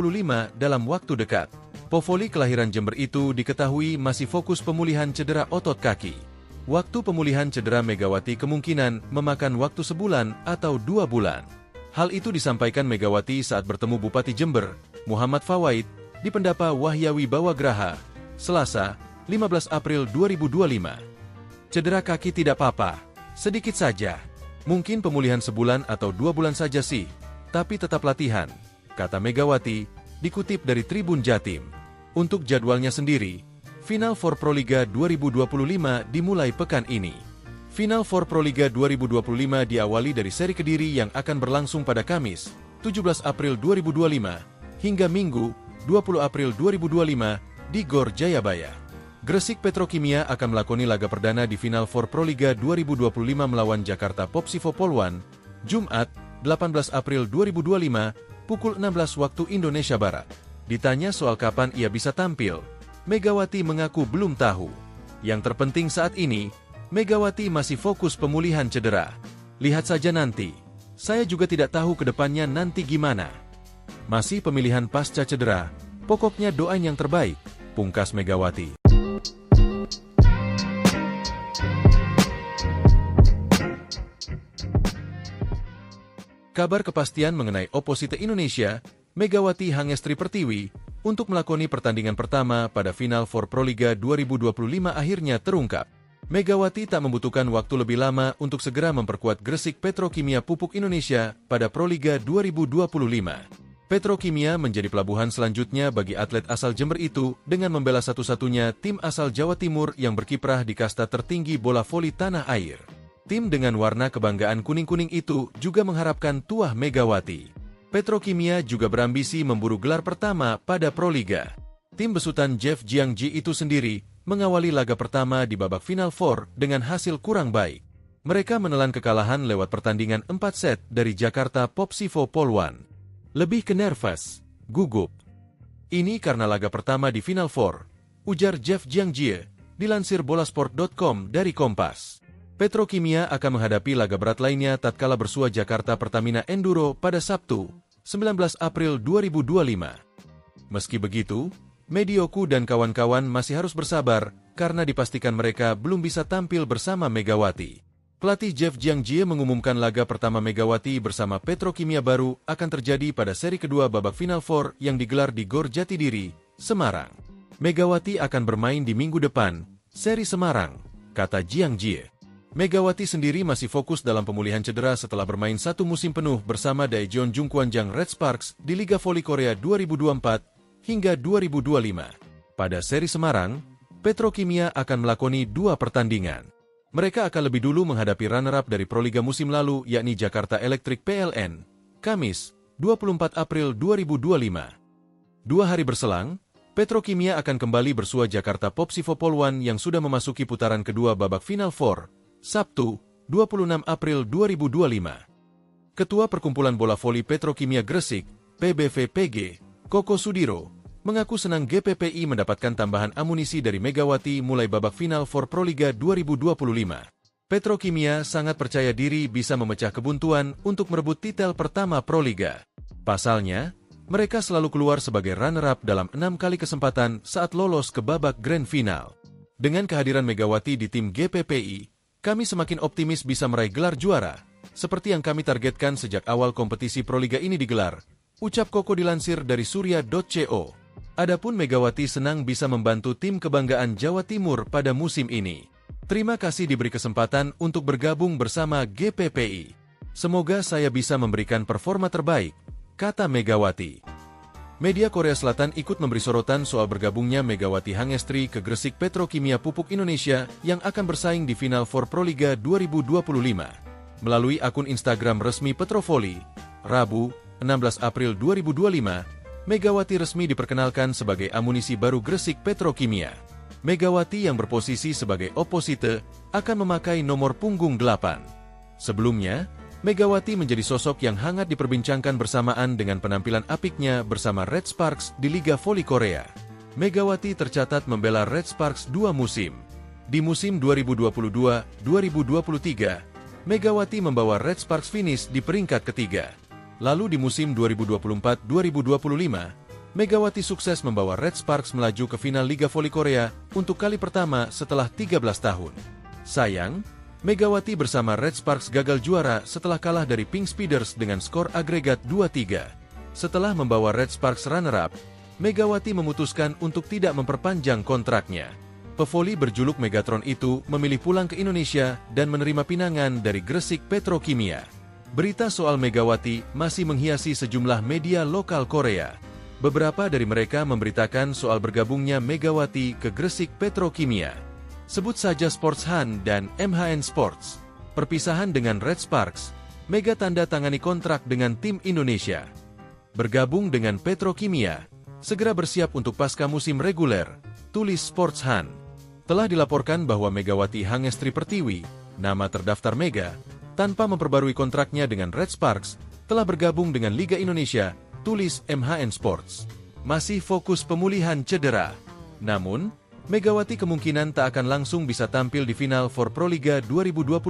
dalam waktu dekat. Povoli kelahiran Jember itu diketahui masih fokus pemulihan cedera otot kaki. Waktu pemulihan cedera Megawati kemungkinan memakan waktu sebulan atau 2 bulan. Hal itu disampaikan Megawati saat bertemu Bupati Jember, Muhammad Fawaid, di Pendapa Wahyawi Bawagraha, Selasa, 15 April 2025. Cedera kaki tidak apa-apa, sedikit saja. Mungkin pemulihan sebulan atau 2 bulan saja sih, tapi tetap latihan, kata Megawati, dikutip dari Tribun Jatim. Untuk jadwalnya sendiri, Final Four Proliga 2025 dimulai pekan ini. Final Four Proliga 2025 diawali dari seri Kediri yang akan berlangsung pada Kamis, 17 April 2025, hingga Minggu, 20 April 2025, di Gor Jayabaya. Gresik Petrokimia akan melakoni laga perdana di Final Four Proliga 2025 melawan Jakarta Popsivo Poluan, Jumat, 18 April 2025, pukul 16 waktu Indonesia Barat. Ditanya soal kapan ia bisa tampil, Megawati mengaku belum tahu. Yang terpenting saat ini, Megawati masih fokus pemulihan cedera. Lihat saja nanti. Saya juga tidak tahu ke depannya nanti gimana. Masih pemilihan pasca cedera, pokoknya doain yang terbaik, pungkas Megawati. Kabar kepastian mengenai oposite Indonesia, Megawati Hangestri Pertiwi, untuk melakoni pertandingan pertama pada Final Four Proliga 2025 akhirnya terungkap. Megawati tak membutuhkan waktu lebih lama untuk segera memperkuat Gresik Petrokimia Pupuk Indonesia pada Proliga 2025. Petrokimia menjadi pelabuhan selanjutnya bagi atlet asal Jember itu dengan membela satu-satunya tim asal Jawa Timur yang berkiprah di kasta tertinggi bola voli tanah air. Tim dengan warna kebanggaan kuning-kuning itu juga mengharapkan tuah Megawati. Petrokimia juga berambisi memburu gelar pertama pada Proliga. Tim besutan Jeff Jiangji itu sendiri mengawali laga pertama di babak Final Four dengan hasil kurang baik. Mereka menelan kekalahan lewat pertandingan 4 set dari Jakarta Popsivo Polwan. Lebih ke nervous, gugup. Ini karena laga pertama di Final Four, ujar Jeff Jiangji, dilansir bolasport.com dari Kompas. Petrokimia akan menghadapi laga berat lainnya tatkala bersua Jakarta Pertamina Enduro pada Sabtu, 19 April 2025. Meski begitu, Medioku dan kawan-kawan masih harus bersabar karena dipastikan mereka belum bisa tampil bersama Megawati. Pelatih Jeff Jiangji mengumumkan laga pertama Megawati bersama Petrokimia baru akan terjadi pada seri kedua babak Final Four yang digelar di Gor Jatidiri, Semarang. Megawati akan bermain di minggu depan, seri Semarang, kata Jiangji. Megawati sendiri masih fokus dalam pemulihan cedera setelah bermain satu musim penuh bersama Daejeon Jungkwanjang Red Sparks di Liga Voli Korea 2024 hingga 2025. Pada seri Semarang, Petrokimia akan melakoni 2 pertandingan. Mereka akan lebih dulu menghadapi runner-up dari Proliga musim lalu yakni Jakarta Electric PLN, Kamis, 24 April 2025. 2 hari berselang, Petrokimia akan kembali bersua Jakarta Popsivo Polwan yang sudah memasuki putaran kedua babak Final Four, Sabtu, 26 April 2025. Ketua Perkumpulan Bola Voli Petrokimia Gresik, PBVPG, Koko Sudiro, mengaku senang GPPI mendapatkan tambahan amunisi dari Megawati mulai babak Final Four Proliga 2025. Petrokimia sangat percaya diri bisa memecah kebuntuan untuk merebut titel pertama Proliga. Pasalnya, mereka selalu keluar sebagai runner-up dalam 6 kali kesempatan saat lolos ke babak Grand Final. Dengan kehadiran Megawati di tim GPPI, kami semakin optimis bisa meraih gelar juara, seperti yang kami targetkan sejak awal kompetisi Proliga ini digelar, ucap Koko dilansir dari surya.co. Adapun Megawati senang bisa membantu tim kebanggaan Jawa Timur pada musim ini. Terima kasih diberi kesempatan untuk bergabung bersama GPPI. Semoga saya bisa memberikan performa terbaik, kata Megawati. Media Korea Selatan ikut memberi sorotan soal bergabungnya Megawati Hangestri ke Gresik Petrokimia Pupuk Indonesia yang akan bersaing di Final Four Proliga 2025. Melalui akun Instagram resmi Petrovoli, Rabu, 16 April 2025, Megawati resmi diperkenalkan sebagai amunisi baru Gresik Petrokimia. Megawati yang berposisi sebagai oposite akan memakai nomor punggung 8. Sebelumnya, Megawati menjadi sosok yang hangat diperbincangkan bersamaan dengan penampilan apiknya bersama Red Sparks di Liga Voli Korea. Megawati tercatat membela Red Sparks 2 musim. Di musim 2022-2023, Megawati membawa Red Sparks finish di peringkat ketiga. Lalu di musim 2024-2025, Megawati sukses membawa Red Sparks melaju ke final Liga Voli Korea untuk kali pertama setelah 13 tahun. Sayang, Megawati bersama Red Sparks gagal juara setelah kalah dari Pink Speeders dengan skor agregat 2-3. Setelah membawa Red Sparks runner-up, Megawati memutuskan untuk tidak memperpanjang kontraknya. Pevoli berjuluk Megatron itu memilih pulang ke Indonesia dan menerima pinangan dari Gresik Petrokimia. Berita soal Megawati masih menghiasi sejumlah media lokal Korea. Beberapa dari mereka memberitakan soal bergabungnya Megawati ke Gresik Petrokimia. Sebut saja Sports Han dan MHN Sports. Perpisahan dengan Red Sparks, Mega tanda tangani kontrak dengan tim Indonesia. Bergabung dengan Petrokimia, segera bersiap untuk pasca musim reguler, tulis Sports Han. Telah dilaporkan bahwa Megawati Hangestri Pertiwi, nama terdaftar Mega, tanpa memperbarui kontraknya dengan Red Sparks, telah bergabung dengan Liga Indonesia, tulis MHN Sports. Masih fokus pemulihan cedera. Namun, Megawati kemungkinan tak akan langsung bisa tampil di final for Proliga 2025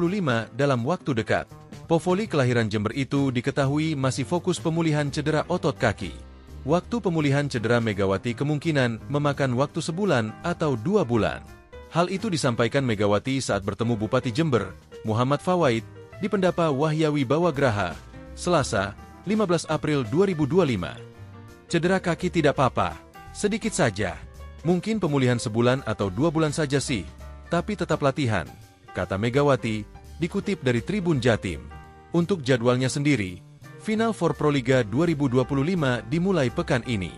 dalam waktu dekat. Povoli kelahiran Jember itu diketahui masih fokus pemulihan cedera otot kaki. Waktu pemulihan cedera Megawati kemungkinan memakan waktu sebulan atau 2 bulan. Hal itu disampaikan Megawati saat bertemu Bupati Jember, Muhammad Fawaid, di Pendapa Wahyawi Bawagraha, Selasa, 15 April 2025. Cedera kaki tidak apa-apa, sedikit saja. Mungkin pemulihan sebulan atau 2 bulan saja sih, tapi tetap latihan, kata Megawati, dikutip dari Tribun Jatim. Untuk jadwalnya sendiri, Final Four Proliga 2025 dimulai pekan ini.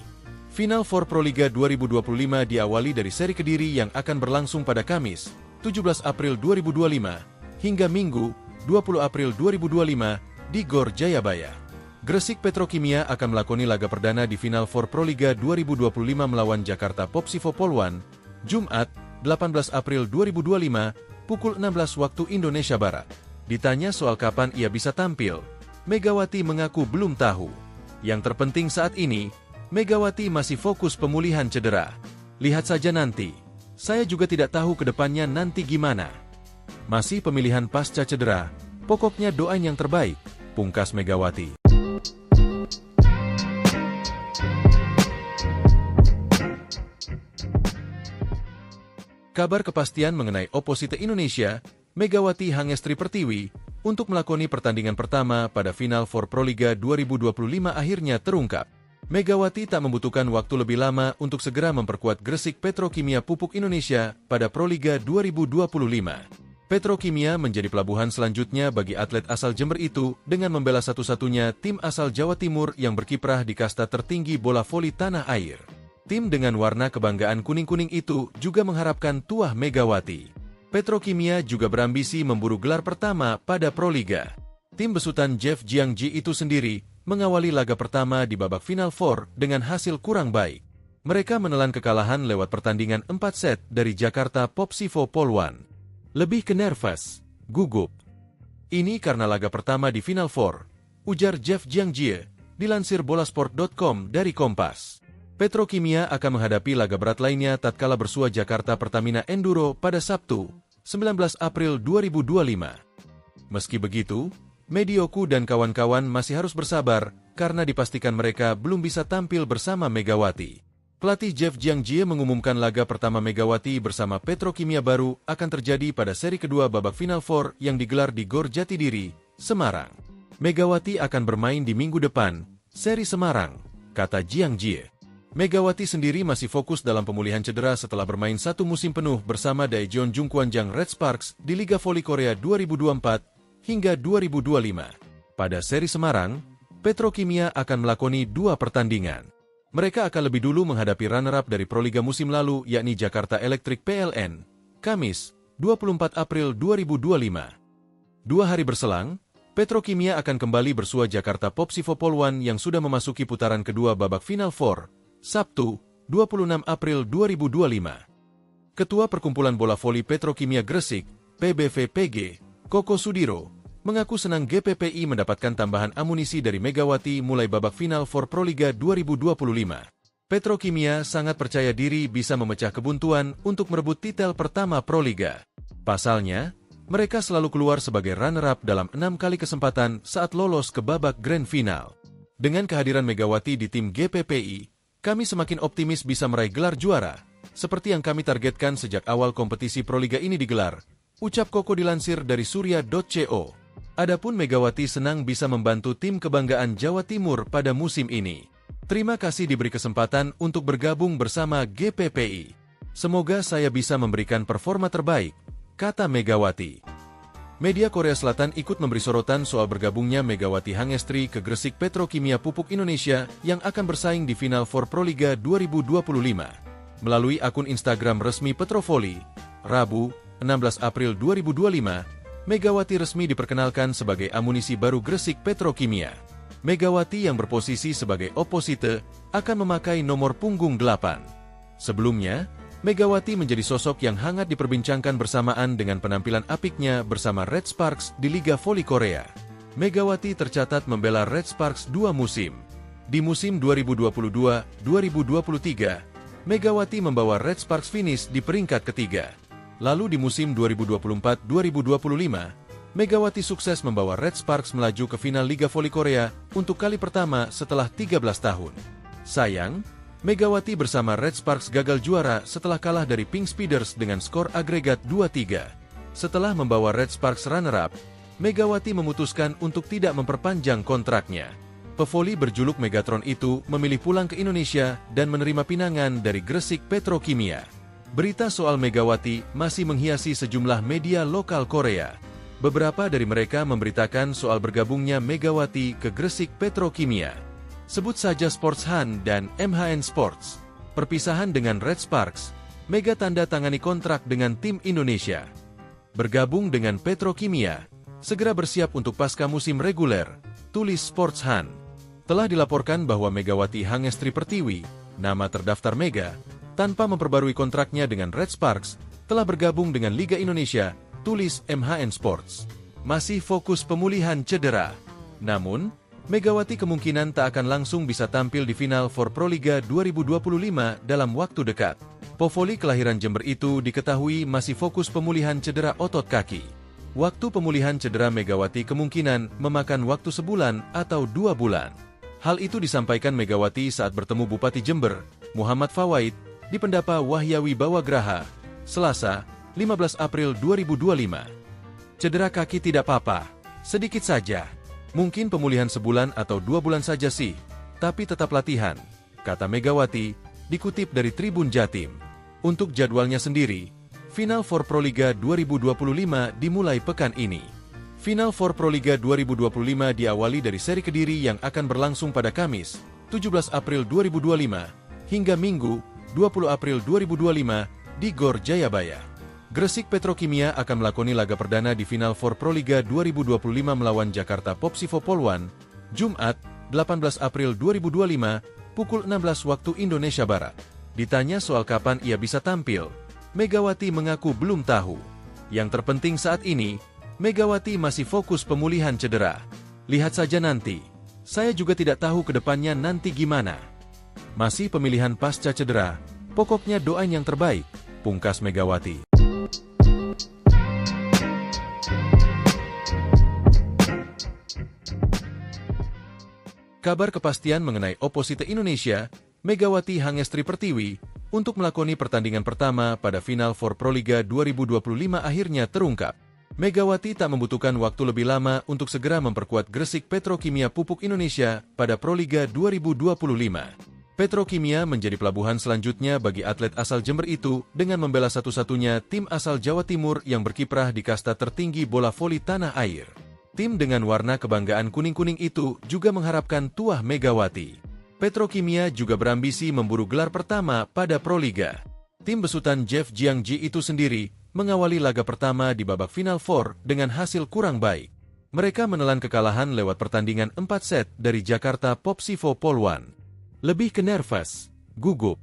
Final Four Proliga 2025 diawali dari seri Kediri yang akan berlangsung pada Kamis, 17 April 2025, hingga Minggu, 20 April 2025, di Gor Jayabaya. Gresik Petrokimia akan melakoni laga perdana di Final Four Proliga 2025 melawan Jakarta Popsivo Polwan, Jumat, 18 April 2025, pukul 16 waktu Indonesia Barat. Ditanya soal kapan ia bisa tampil, Megawati mengaku belum tahu. Yang terpenting saat ini, Megawati masih fokus pemulihan cedera. Lihat saja nanti. Saya juga tidak tahu ke depannya nanti gimana. Masih pemilihan pasca cedera, pokoknya doain yang terbaik, pungkas Megawati. Kabar kepastian mengenai Opposite Indonesia, Megawati Hangestri Pertiwi, untuk melakoni pertandingan pertama pada Final Four Proliga 2025 akhirnya terungkap. Megawati tak membutuhkan waktu lebih lama untuk segera memperkuat Gresik Petrokimia Pupuk Indonesia pada Proliga 2025. Petrokimia menjadi pelabuhan selanjutnya bagi atlet asal Jember itu dengan membela satu-satunya tim asal Jawa Timur yang berkiprah di kasta tertinggi bola voli tanah air. Tim dengan warna kebanggaan kuning-kuning itu juga mengharapkan tuah Megawati. Petrokimia juga berambisi memburu gelar pertama pada Proliga. Tim besutan Jeff Jiangji itu sendiri mengawali laga pertama di babak Final Four dengan hasil kurang baik. Mereka menelan kekalahan lewat pertandingan 4 set dari Jakarta Popsivo Polwan. Lebih ke nervous, gugup. Ini karena laga pertama di Final Four, ujar Jeff Jiangji, dilansir bolasport.com dari Kompas. Petrokimia akan menghadapi laga berat lainnya tatkala bersua Jakarta Pertamina Enduro pada Sabtu, 19 April 2025. Meski begitu, Medioku dan kawan-kawan masih harus bersabar karena dipastikan mereka belum bisa tampil bersama Megawati. Pelatih Jeff Jiangji mengumumkan laga pertama Megawati bersama Petrokimia baru akan terjadi pada seri kedua babak Final Four yang digelar di Gor Jatidiri, Semarang. Megawati akan bermain di minggu depan, seri Semarang, kata Jiangji. Megawati sendiri masih fokus dalam pemulihan cedera setelah bermain 1 musim penuh bersama Daejeon Jungkwanjang Red Sparks di Liga Voli Korea 2024 hingga 2025. Pada seri Semarang, Petrokimia akan melakoni 2 pertandingan. Mereka akan lebih dulu menghadapi runner-up dari Proliga musim lalu yakni Jakarta Electric PLN, Kamis, 24 April 2025. 2 hari berselang, Petrokimia akan kembali bersua Jakarta Popsivo Polwan yang sudah memasuki putaran kedua babak Final Four, Sabtu, 26 April 2025. Ketua Perkumpulan Bola Voli Petrokimia Gresik, PBVPG, Koko Sudiro, mengaku senang GPPI mendapatkan tambahan amunisi dari Megawati mulai babak Final Four Proliga 2025. Petrokimia sangat percaya diri bisa memecah kebuntuan untuk merebut titel pertama Proliga. Pasalnya, mereka selalu keluar sebagai runner-up dalam 6 kali kesempatan saat lolos ke babak Grand Final. Dengan kehadiran Megawati di tim GPPI, kami semakin optimis bisa meraih gelar juara, seperti yang kami targetkan sejak awal kompetisi Proliga ini digelar, ucap Koko dilansir dari surya.co. Adapun Megawati senang bisa membantu tim kebanggaan Jawa Timur pada musim ini. Terima kasih diberi kesempatan untuk bergabung bersama GPPI. Semoga saya bisa memberikan performa terbaik, kata Megawati. Media Korea Selatan ikut memberi sorotan soal bergabungnya Megawati Hangestri ke Gresik Petrokimia Pupuk Indonesia yang akan bersaing di Final Four Proliga 2025. Melalui akun Instagram resmi Petrovoli, Rabu, 16 April 2025, Megawati resmi diperkenalkan sebagai amunisi baru Gresik Petrokimia. Megawati yang berposisi sebagai opposite akan memakai nomor punggung 8. Sebelumnya, Megawati menjadi sosok yang hangat diperbincangkan bersamaan dengan penampilan apiknya bersama Red Sparks di Liga Voli Korea. Megawati tercatat membela Red Sparks 2 musim. Di musim 2022-2023, Megawati membawa Red Sparks finish di peringkat ketiga. Lalu di musim 2024-2025, Megawati sukses membawa Red Sparks melaju ke final Liga Voli Korea untuk kali pertama setelah 13 tahun. Sayang, Megawati bersama Red Sparks gagal juara setelah kalah dari Pink Speeders dengan skor agregat 2-3. Setelah membawa Red Sparks runner-up, Megawati memutuskan untuk tidak memperpanjang kontraknya. Pevoli berjuluk Megatron itu memilih pulang ke Indonesia dan menerima pinangan dari Gresik Petrokimia. Berita soal Megawati masih menghiasi sejumlah media lokal Korea. Beberapa dari mereka memberitakan soal bergabungnya Megawati ke Gresik Petrokimia. Sebut saja Sports Han dan MHN Sports. Perpisahan dengan Red Sparks, Mega tanda tangani kontrak dengan tim Indonesia. Bergabung dengan Petrokimia, segera bersiap untuk pasca musim reguler, tulis Sports Han. Telah dilaporkan bahwa Megawati Hangestri Pertiwi, nama terdaftar Mega, tanpa memperbarui kontraknya dengan Red Sparks, telah bergabung dengan Liga Indonesia, tulis MHN Sports. Masih fokus pemulihan cedera. Namun, Megawati kemungkinan tak akan langsung bisa tampil di final for Proliga 2025 dalam waktu dekat. Pevoli kelahiran Jember itu diketahui masih fokus pemulihan cedera otot kaki. Waktu pemulihan cedera Megawati kemungkinan memakan waktu sebulan atau 2 bulan. Hal itu disampaikan Megawati saat bertemu Bupati Jember, Muhammad Fawaid, di Pendapa Wahyawi Bawagraha, Selasa, 15 April 2025. Cedera kaki tidak apa-apa, sedikit saja. Mungkin pemulihan sebulan atau 2 bulan saja sih, tapi tetap latihan, kata Megawati, dikutip dari Tribun Jatim. Untuk jadwalnya sendiri, Final for Proliga 2025 dimulai pekan ini. Final for Proliga 2025 diawali dari seri Kediri yang akan berlangsung pada Kamis, 17 April 2025, hingga Minggu, 20 April 2025, di Gor Jayabaya. Gresik Petrokimia akan melakoni laga perdana di Final for Proliga 2025 melawan Jakarta Popsivo Polwan, Jumat, 18 April 2025, pukul 16 waktu Indonesia Barat. Ditanya soal kapan ia bisa tampil, Megawati mengaku belum tahu. Yang terpenting saat ini, Megawati masih fokus pemulihan cedera. Lihat saja nanti. Saya juga tidak tahu ke depannya nanti gimana. Masih pemilihan pasca cedera, pokoknya doain yang terbaik, pungkas Megawati. Kabar kepastian mengenai oposite Indonesia, Megawati Hangestri Pertiwi, untuk melakoni pertandingan pertama pada Final for Proliga 2025 akhirnya terungkap. Megawati tak membutuhkan waktu lebih lama untuk segera memperkuat Gresik Petrokimia Pupuk Indonesia pada Proliga 2025. Petrokimia menjadi pelabuhan selanjutnya bagi atlet asal Jember itu dengan membela satu-satunya tim asal Jawa Timur yang berkiprah di kasta tertinggi bola voli tanah air. Tim dengan warna kebanggaan kuning-kuning itu juga mengharapkan tuah Megawati. Petrokimia juga berambisi memburu gelar pertama pada Proliga. Tim besutan Jeff Jiangji itu sendiri mengawali laga pertama di babak Final Four dengan hasil kurang baik. Mereka menelan kekalahan lewat pertandingan 4 set dari Jakarta Popsivo Polwan. Lebih ke nervous, gugup.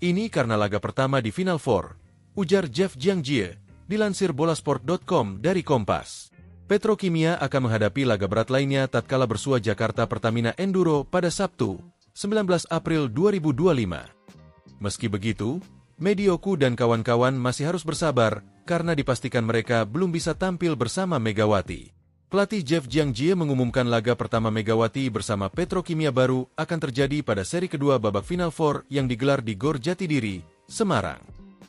Ini karena laga pertama di Final Four, ujar Jeff Jiangji, dilansir bolasport.com dari Kompas. Petrokimia akan menghadapi laga berat lainnya tatkala bersua Jakarta Pertamina Enduro pada Sabtu, 19 April 2025. Meski begitu, Medioku dan kawan-kawan masih harus bersabar karena dipastikan mereka belum bisa tampil bersama Megawati. Pelatih Jeff Jiangji mengumumkan laga pertama Megawati bersama Petrokimia baru akan terjadi pada seri kedua babak Final Four yang digelar di Gor Jatidiri, Semarang.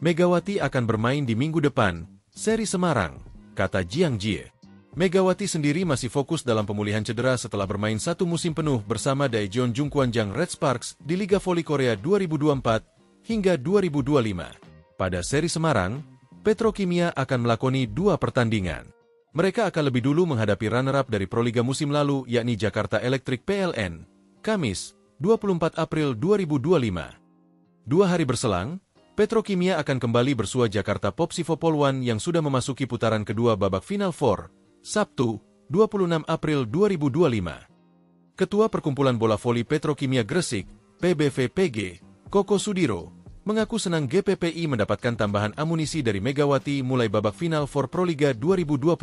Megawati akan bermain di minggu depan, seri Semarang, kata Jiangji. Megawati sendiri masih fokus dalam pemulihan cedera setelah bermain 1 musim penuh bersama Daejeon Jungkwanjang Red Sparks di Liga Voli Korea 2024 hingga 2025. Pada seri Semarang, Petrokimia akan melakoni 2 pertandingan. Mereka akan lebih dulu menghadapi runner-up dari Proliga musim lalu yakni Jakarta Electric PLN, Kamis, 24 April 2025. 2 hari berselang, Petrokimia akan kembali bersua Jakarta Popsivo Polwan yang sudah memasuki putaran kedua babak Final Four, Sabtu, 26 April 2025. Ketua Perkumpulan Bola Voli Petrokimia Gresik, PBVPG, Koko Sudiro, mengaku senang GPPI mendapatkan tambahan amunisi dari Megawati mulai babak Final for Proliga 2025.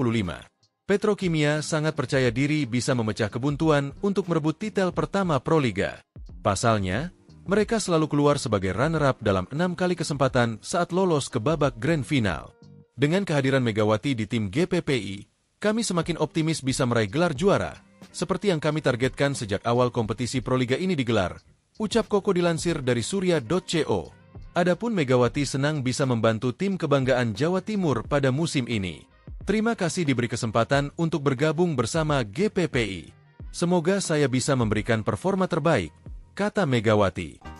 Petrokimia sangat percaya diri bisa memecah kebuntuan untuk merebut titel pertama Proliga. Pasalnya, mereka selalu keluar sebagai runner-up dalam 6 kali kesempatan saat lolos ke babak Grand Final. Dengan kehadiran Megawati di tim GPPI, Kami semakin optimis bisa meraih gelar juara, seperti yang kami targetkan sejak awal kompetisi Proliga ini digelar, ucap Koko dilansir dari surya.co. Adapun Megawati senang bisa membantu tim kebanggaan Jawa Timur pada musim ini. Terima kasih diberi kesempatan untuk bergabung bersama GPPI. Semoga saya bisa memberikan performa terbaik, kata Megawati.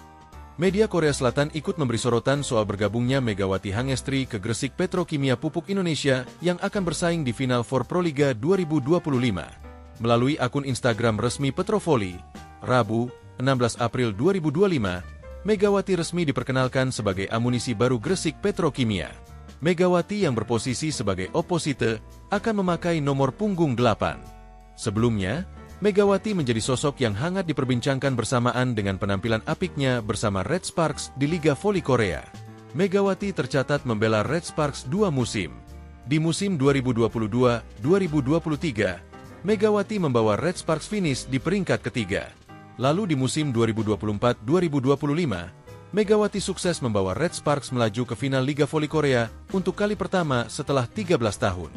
Media Korea Selatan ikut memberi sorotan soal bergabungnya Megawati Hangestri ke Gresik Petrokimia Pupuk Indonesia yang akan bersaing di Final Four Proliga 2025. Melalui akun Instagram resmi Petrovoli, Rabu, 16 April 2025, Megawati resmi diperkenalkan sebagai amunisi baru Gresik Petrokimia. Megawati yang berposisi sebagai oposite akan memakai nomor punggung 8. Sebelumnya, Megawati menjadi sosok yang hangat diperbincangkan bersamaan dengan penampilan apiknya bersama Red Sparks di Liga Voli Korea. Megawati tercatat membela Red Sparks 2 musim. Di musim 2022-2023, Megawati membawa Red Sparks finish di peringkat ketiga. Lalu di musim 2024-2025, Megawati sukses membawa Red Sparks melaju ke final Liga Voli Korea untuk kali pertama setelah 13 tahun.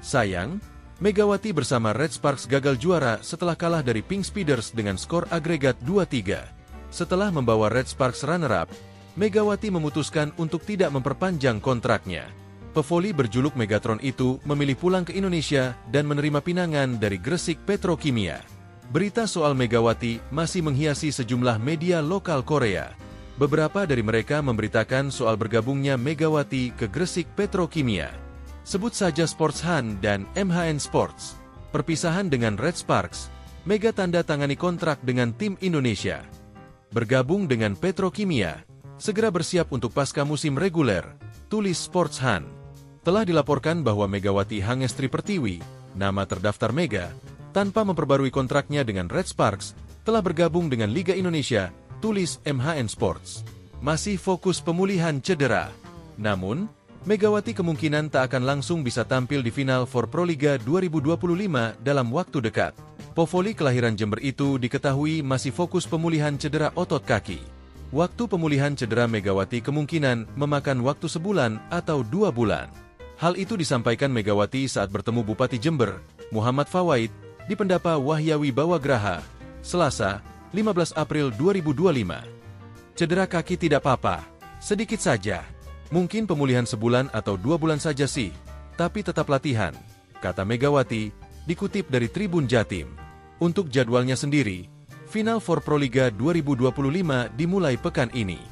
Sayang, Megawati bersama Red Sparks gagal juara setelah kalah dari Pink Speeders dengan skor agregat 2-3. Setelah membawa Red Sparks runner-up, Megawati memutuskan untuk tidak memperpanjang kontraknya. Pevoli berjuluk Megatron itu memilih pulang ke Indonesia dan menerima pinangan dari Gresik Petrokimia. Berita soal Megawati masih menghiasi sejumlah media lokal Korea. Beberapa dari mereka memberitakan soal bergabungnya Megawati ke Gresik Petrokimia. Sebut saja Sports Han dan MHN Sports. Perpisahan dengan Red Sparks, Mega tanda tangani kontrak dengan tim Indonesia. Bergabung dengan Petrokimia, segera bersiap untuk pasca musim reguler, tulis Sports Han. Telah dilaporkan bahwa Megawati Hangestri Pertiwi, nama terdaftar Mega, tanpa memperbarui kontraknya dengan Red Sparks, telah bergabung dengan Liga Indonesia, tulis MHN Sports. Masih fokus pemulihan cedera. Namun, Megawati kemungkinan tak akan langsung bisa tampil di Final Four Proliga 2025 dalam waktu dekat. Povoli kelahiran Jember itu diketahui masih fokus pemulihan cedera otot kaki. Waktu pemulihan cedera Megawati kemungkinan memakan waktu sebulan atau 2 bulan. Hal itu disampaikan Megawati saat bertemu Bupati Jember, Muhammad Fawaid, di Pendapa Wahyawi Bawagraha, Selasa, 15 April 2025. Cedera kaki tidak apa-apa, sedikit saja. Mungkin pemulihan sebulan atau 2 bulan saja sih, tapi tetap latihan, kata Megawati, dikutip dari Tribun Jatim. Untuk jadwalnya sendiri, Final Four Proliga 2025 dimulai pekan ini.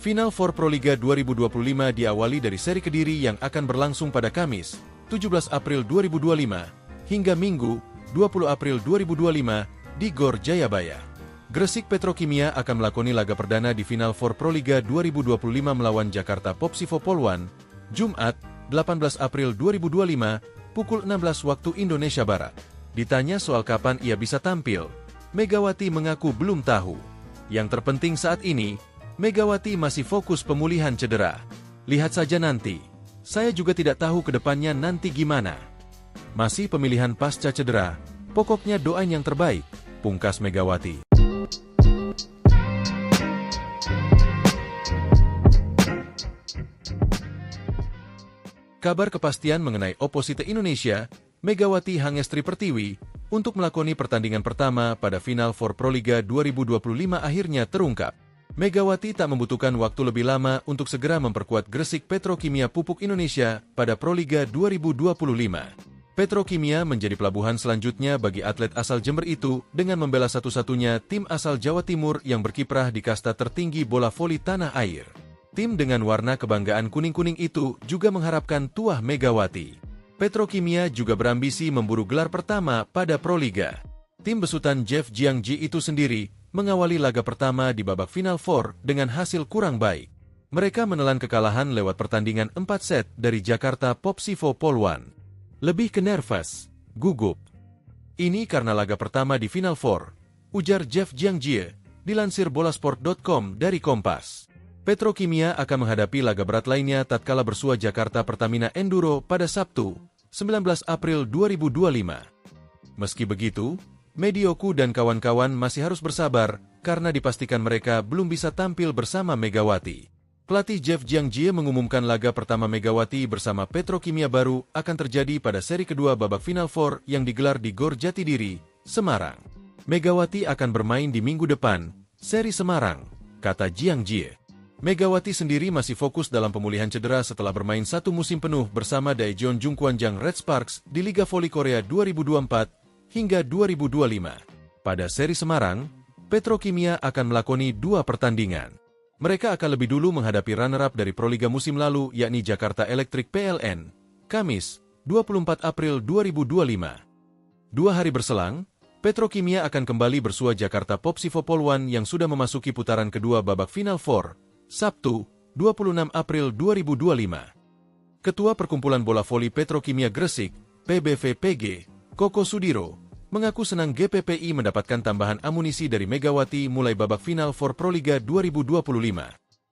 Final Four Proliga 2025 diawali dari seri Kediri yang akan berlangsung pada Kamis, 17 April 2025, hingga Minggu, 20 April 2025, di Gor Jayabaya. Gresik Petrokimia akan melakoni laga perdana di Final Four Proliga 2025 melawan Jakarta Popsivo Poluan, Jumat, 18 April 2025, pukul 16 waktu Indonesia Barat. Ditanya soal kapan ia bisa tampil, Megawati mengaku belum tahu. Yang terpenting saat ini, Megawati masih fokus pemulihan cedera. Lihat saja nanti. Saya juga tidak tahu ke depannya nanti gimana. Masih pemilihan pasca cedera, pokoknya doain yang terbaik, pungkas Megawati. Kabar kepastian mengenai oposite Indonesia, Megawati Hangestri Pertiwi, untuk melakoni pertandingan pertama pada Final Four Proliga 2025 akhirnya terungkap. Megawati tak membutuhkan waktu lebih lama untuk segera memperkuat Gresik Petrokimia Pupuk Indonesia pada Proliga 2025. Petrokimia menjadi pelabuhan selanjutnya bagi atlet asal Jember itu dengan membela satu-satunya tim asal Jawa Timur yang berkiprah di kasta tertinggi bola voli tanah air. Tim dengan warna kebanggaan kuning-kuning itu juga mengharapkan tuah Megawati. Petrokimia juga berambisi memburu gelar pertama pada Proliga. Tim besutan Jeff Jiangji itu sendiri mengawali laga pertama di babak Final Four dengan hasil kurang baik. Mereka menelan kekalahan lewat pertandingan 4 set dari Jakarta Popsivo Poluan. Lebih ke nervous, gugup. Ini karena laga pertama di Final Four, ujar Jeff Jiangji, dilansir bolasport.com dari Kompas. Petrokimia akan menghadapi laga berat lainnya tatkala bersua Jakarta Pertamina Enduro pada Sabtu, 19 April 2025. Meski begitu, Medioku dan kawan-kawan masih harus bersabar karena dipastikan mereka belum bisa tampil bersama Megawati. Pelatih Jeff Jiangjie mengumumkan laga pertama Megawati bersama Petrokimia baru akan terjadi pada seri kedua babak Final Four yang digelar di Gor Jatidiri, Semarang. Megawati akan bermain di minggu depan, seri Semarang, kata Jiangjie. Megawati sendiri masih fokus dalam pemulihan cedera setelah bermain satu musim penuh bersama Daejeon Jungkwanjang Red Sparks di Liga Voli Korea 2024 hingga 2025. Pada seri Semarang, Petrokimia akan melakoni 2 pertandingan. Mereka akan lebih dulu menghadapi runner-up dari Proliga musim lalu yakni Jakarta Electric PLN, Kamis, 24 April 2025. 2 hari berselang, Petrokimia akan kembali bersua Jakarta Popsivo Poluan yang sudah memasuki putaran kedua babak Final Four, Sabtu, 26 April 2025. Ketua Perkumpulan Bola Voli Petrokimia Gresik, PBVPG, Koko Sudiro, mengaku senang GPPI mendapatkan tambahan amunisi dari Megawati mulai babak final for Proliga 2025.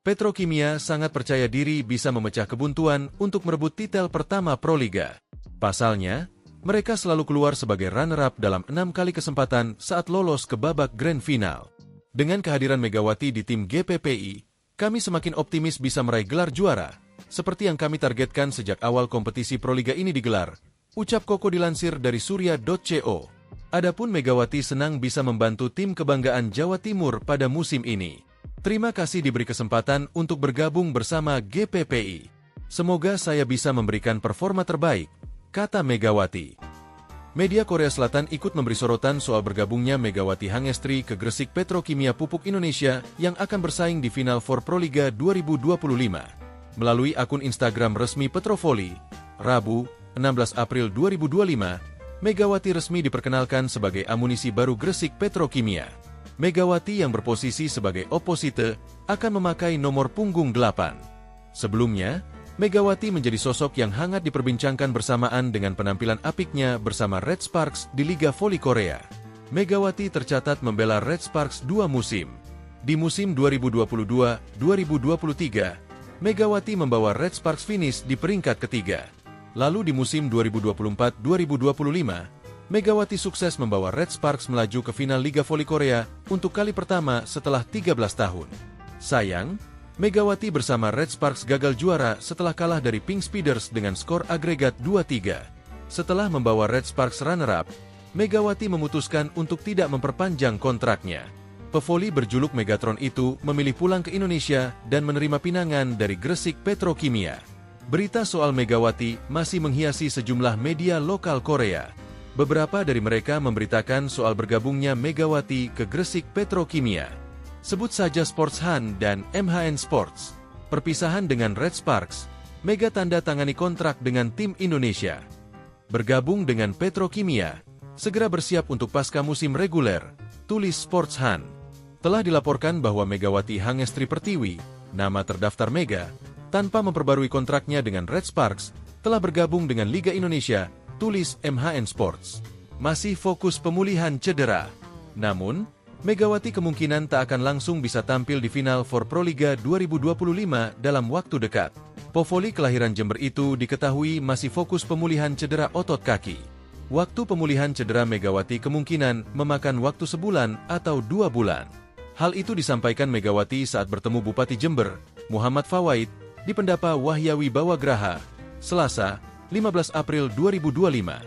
Petrokimia sangat percaya diri bisa memecah kebuntuan untuk merebut titel pertama Proliga. Pasalnya, mereka selalu keluar sebagai runner-up dalam 6 kali kesempatan saat lolos ke babak grand final. Dengan kehadiran Megawati di tim GPPI, kami semakin optimis bisa meraih gelar juara, seperti yang kami targetkan sejak awal kompetisi Proliga ini digelar, ucap Koko dilansir dari surya.co. Adapun Megawati senang bisa membantu tim kebanggaan Jawa Timur pada musim ini. Terima kasih diberi kesempatan untuk bergabung bersama GPPI. Semoga saya bisa memberikan performa terbaik, kata Megawati. Media Korea Selatan ikut memberi sorotan soal bergabungnya Megawati Hangestri ke Gresik Petrokimia Pupuk Indonesia yang akan bersaing di Final Four Proliga 2025. Melalui akun Instagram resmi Petrovoli, Rabu, 16 April 2025, Megawati resmi diperkenalkan sebagai amunisi baru Gresik Petrokimia. Megawati yang berposisi sebagai opposite akan memakai nomor punggung 8. Sebelumnya, Megawati menjadi sosok yang hangat diperbincangkan bersamaan dengan penampilan apiknya bersama Red Sparks di Liga Voli Korea. Megawati tercatat membela Red Sparks 2 musim. Di musim 2022-2023, Megawati membawa Red Sparks finish di peringkat ketiga. Lalu di musim 2024-2025, Megawati sukses membawa Red Sparks melaju ke final Liga Voli Korea untuk kali pertama setelah 13 tahun. Sayang, Megawati bersama Red Sparks gagal juara setelah kalah dari Pink Speeders dengan skor agregat 2-3. Setelah membawa Red Sparks runner-up, Megawati memutuskan untuk tidak memperpanjang kontraknya. Pevoli berjuluk Megatron itu memilih pulang ke Indonesia dan menerima pinangan dari Gresik Petrokimia. Berita soal Megawati masih menghiasi sejumlah media lokal Korea. Beberapa dari mereka memberitakan soal bergabungnya Megawati ke Gresik Petrokimia. Sebut saja Sports Han dan MHN Sports. Perpisahan dengan Red Sparks, Mega tanda tangani kontrak dengan tim Indonesia. Bergabung dengan Petrokimia, segera bersiap untuk pasca musim reguler, tulis Sports Han. Telah dilaporkan bahwa Megawati Hangestri Pertiwi, nama terdaftar Mega, tanpa memperbarui kontraknya dengan Red Sparks, telah bergabung dengan Liga Indonesia, tulis MHN Sports. Masih fokus pemulihan cedera. Namun, Megawati kemungkinan tak akan langsung bisa tampil di final for Proliga 2025 dalam waktu dekat. Povoli kelahiran Jember itu diketahui masih fokus pemulihan cedera otot kaki. Waktu pemulihan cedera Megawati kemungkinan memakan waktu sebulan atau 2 bulan. Hal itu disampaikan Megawati saat bertemu Bupati Jember, Muhammad Fawaid, di Pendapa Wahyawi Bawagraha, Selasa, 15 April 2025.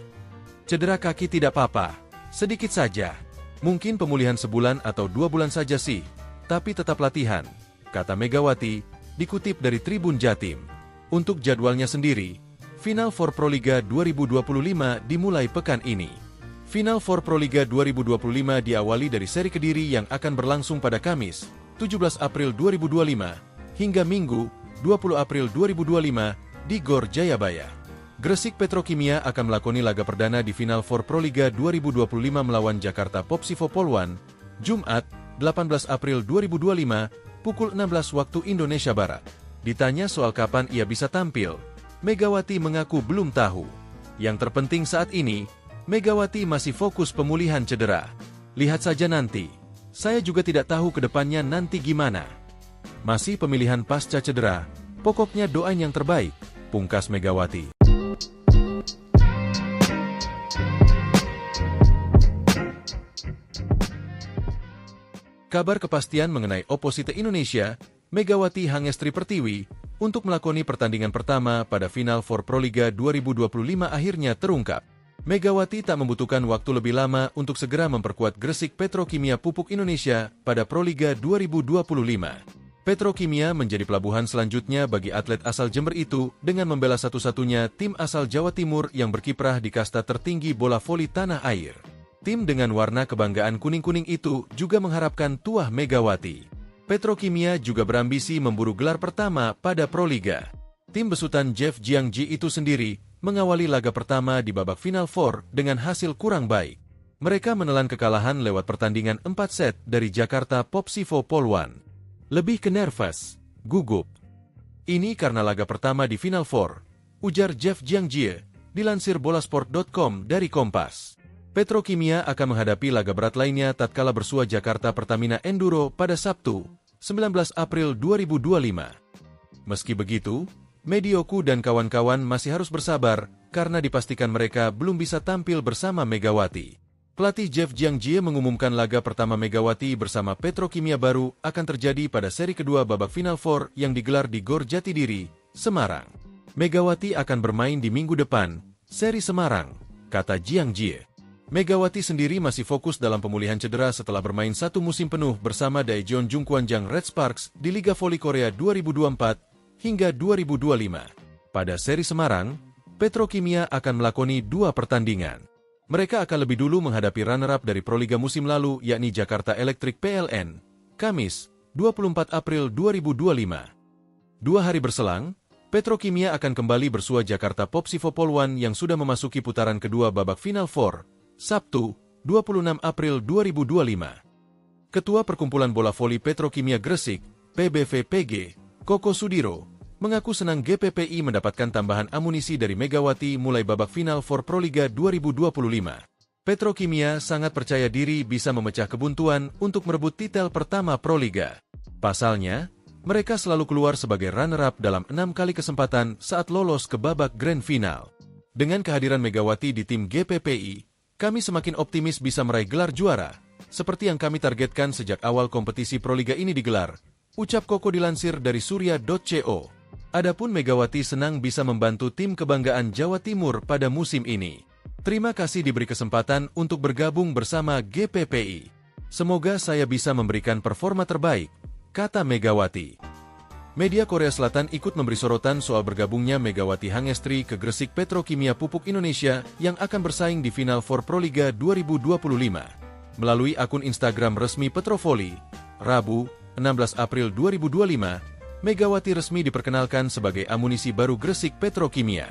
Cedera kaki tidak apa-apa, sedikit saja. Mungkin pemulihan sebulan atau 2 bulan saja sih, tapi tetap latihan, kata Megawati, dikutip dari Tribun Jatim. Untuk jadwalnya sendiri, Final Four Proliga 2025 dimulai pekan ini. Final Four Proliga 2025 diawali dari seri Kediri yang akan berlangsung pada Kamis, 17 April 2025, hingga Minggu, 20 April 2025, di Gor Jayabaya. Gresik Petrokimia akan melakoni laga perdana di Final Four Proliga 2025 melawan Jakarta Popsivo Poluan, Jumat, 18 April 2025, pukul 16 waktu Indonesia Barat. Ditanya soal kapan ia bisa tampil, Megawati mengaku belum tahu. Yang terpenting saat ini, Megawati masih fokus pemulihan cedera. Lihat saja nanti. Saya juga tidak tahu ke depannya nanti gimana. Masih pemilihan pasca cedera, pokoknya doain yang terbaik, pungkas Megawati. Kabar kepastian mengenai Opposite Indonesia, Megawati Hangestri Pertiwi, untuk melakoni pertandingan pertama pada Final Four Proliga 2025 akhirnya terungkap. Megawati tak membutuhkan waktu lebih lama untuk segera memperkuat Gresik Petrokimia Pupuk Indonesia pada Proliga 2025. Petrokimia menjadi pelabuhan selanjutnya bagi atlet asal Jember itu dengan membela satu-satunya tim asal Jawa Timur yang berkiprah di kasta tertinggi bola voli tanah air. Tim dengan warna kebanggaan kuning-kuning itu juga mengharapkan tuah Megawati. Petrokimia juga berambisi memburu gelar pertama pada Proliga. Tim besutan Jeff Jiangji itu sendiri mengawali laga pertama di babak Final Four dengan hasil kurang baik. Mereka menelan kekalahan lewat pertandingan 4 set dari Jakarta Popsivo Polwan. Lebih ke nervous, gugup. Ini karena laga pertama di Final Four, ujar Jeff Jiangji, dilansir bolasport.com dari Kompas. Petrokimia akan menghadapi laga berat lainnya tatkala bersua Jakarta Pertamina Enduro pada Sabtu, 19 April 2025. Meski begitu, Medioku dan kawan-kawan masih harus bersabar karena dipastikan mereka belum bisa tampil bersama Megawati. Pelatih Jeff Jiangji mengumumkan laga pertama Megawati bersama Petrokimia baru akan terjadi pada seri kedua babak Final Four yang digelar di Gor Jatidiri, Semarang. Megawati akan bermain di minggu depan, seri Semarang, kata Jiangji. Megawati sendiri masih fokus dalam pemulihan cedera setelah bermain satu musim penuh bersama Daejeon Jungkwanjang Red Sparks di Liga Voli Korea 2024 hingga 2025. Pada seri Semarang, Petrokimia akan melakoni 2 pertandingan. Mereka akan lebih dulu menghadapi runner-up dari Proliga musim lalu yakni Jakarta Electric PLN, Kamis, 24 April 2025. 2 hari berselang, Petrokimia akan kembali bersua Jakarta Popsivo Polwan yang sudah memasuki putaran kedua babak Final Four, Sabtu, 26 April 2025. Ketua Perkumpulan Bola Voli Petrokimia Gresik, PBVPG, Koko Sudiro, mengaku senang GPPI mendapatkan tambahan amunisi dari Megawati mulai babak Final Four Proliga 2025. Petrokimia sangat percaya diri bisa memecah kebuntuan untuk merebut titel pertama Proliga. Pasalnya, mereka selalu keluar sebagai runner-up dalam 6 kali kesempatan saat lolos ke babak Grand Final. Dengan kehadiran Megawati di tim GPPI, kami semakin optimis bisa meraih gelar juara, seperti yang kami targetkan sejak awal kompetisi Proliga ini digelar, ucap Koko dilansir dari surya.co. Adapun Megawati senang bisa membantu tim kebanggaan Jawa Timur pada musim ini. Terima kasih diberi kesempatan untuk bergabung bersama GPPI. Semoga saya bisa memberikan performa terbaik, kata Megawati. Media Korea Selatan ikut memberi sorotan soal bergabungnya Megawati Hangestri ke Gresik Petrokimia Pupuk Indonesia yang akan bersaing di Final Four Proliga 2025. Melalui akun Instagram resmi Petrovoli, Rabu, 16 April 2025, Megawati resmi diperkenalkan sebagai amunisi baru Gresik Petrokimia.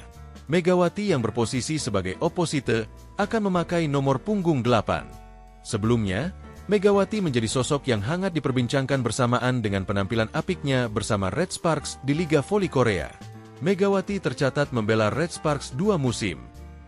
Megawati yang berposisi sebagai oposite akan memakai nomor punggung 8. Sebelumnya, Megawati menjadi sosok yang hangat diperbincangkan bersamaan dengan penampilan apiknya bersama Red Sparks di Liga Voli Korea. Megawati tercatat membela Red Sparks 2 musim.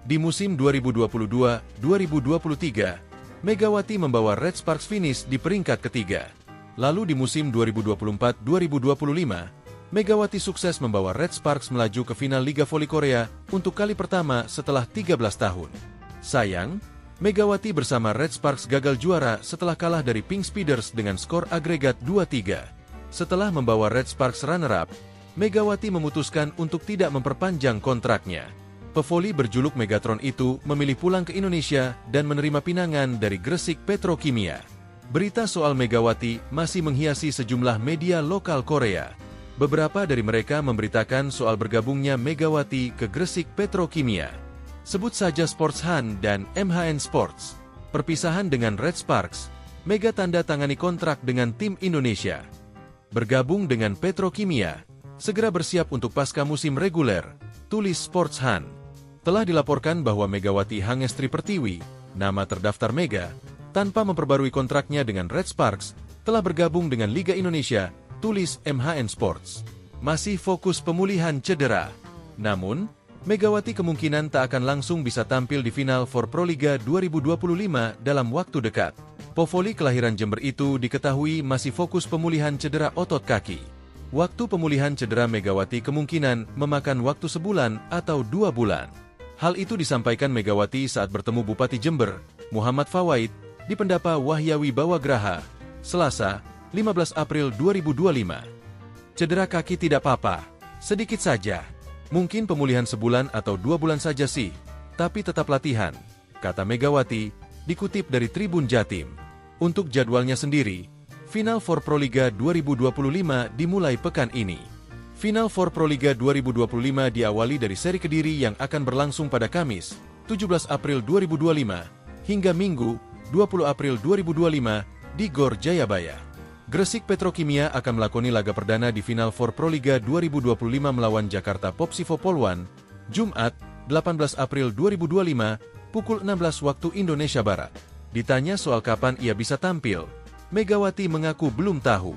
Di musim 2022-2023, Megawati membawa Red Sparks finish di peringkat ketiga. Lalu di musim 2024-2025, Megawati sukses membawa Red Sparks melaju ke final Liga Voli Korea untuk kali pertama setelah 13 tahun. Sayang, Megawati bersama Red Sparks gagal juara setelah kalah dari Pink Speeders dengan skor agregat 2-3. Setelah membawa Red Sparks runner-up, Megawati memutuskan untuk tidak memperpanjang kontraknya. Pevoli berjuluk Megatron itu memilih pulang ke Indonesia dan menerima pinangan dari Gresik Petrokimia. Berita soal Megawati masih menghiasi sejumlah media lokal Korea. Beberapa dari mereka memberitakan soal bergabungnya Megawati ke Gresik Petrokimia. Sebut saja Sports Han dan MHN Sports. Perpisahan dengan Red Sparks, Mega tanda tangani kontrak dengan tim Indonesia. Bergabung dengan Petrokimia, segera bersiap untuk pasca musim reguler, tulis Sports Han. Telah dilaporkan bahwa Megawati Hangestri Pertiwi, nama terdaftar Mega, tanpa memperbarui kontraknya dengan Red Sparks, telah bergabung dengan Liga Indonesia, tulis MHN Sports. Masih fokus pemulihan cedera. Namun, Megawati kemungkinan tak akan langsung bisa tampil di Final Four Proliga 2025 dalam waktu dekat. Povoli kelahiran Jember itu diketahui masih fokus pemulihan cedera otot kaki. Waktu pemulihan cedera Megawati kemungkinan memakan waktu sebulan atau 2 bulan. Hal itu disampaikan Megawati saat bertemu Bupati Jember, Muhammad Fawaid, di Pendapa Wahyawi Bawagraha, Selasa, 15 April 2025. Cedera kaki tidak apa-apa, sedikit saja. Mungkin pemulihan sebulan atau 2 bulan saja sih, tapi tetap latihan, kata Megawati, dikutip dari Tribun Jatim. Untuk jadwalnya sendiri, Final Four Proliga 2025 dimulai pekan ini. Final Four Proliga 2025 diawali dari seri Kediri yang akan berlangsung pada Kamis, 17 April 2025, hingga Minggu, 20 April 2025, di Gor Jayabaya. Gresik Petrokimia akan melakoni laga perdana di Final Four Proliga 2025 melawan Jakarta Popsivo Poluan, Jumat, 18 April 2025, pukul 16 waktu Indonesia Barat. Ditanya soal kapan ia bisa tampil, Megawati mengaku belum tahu.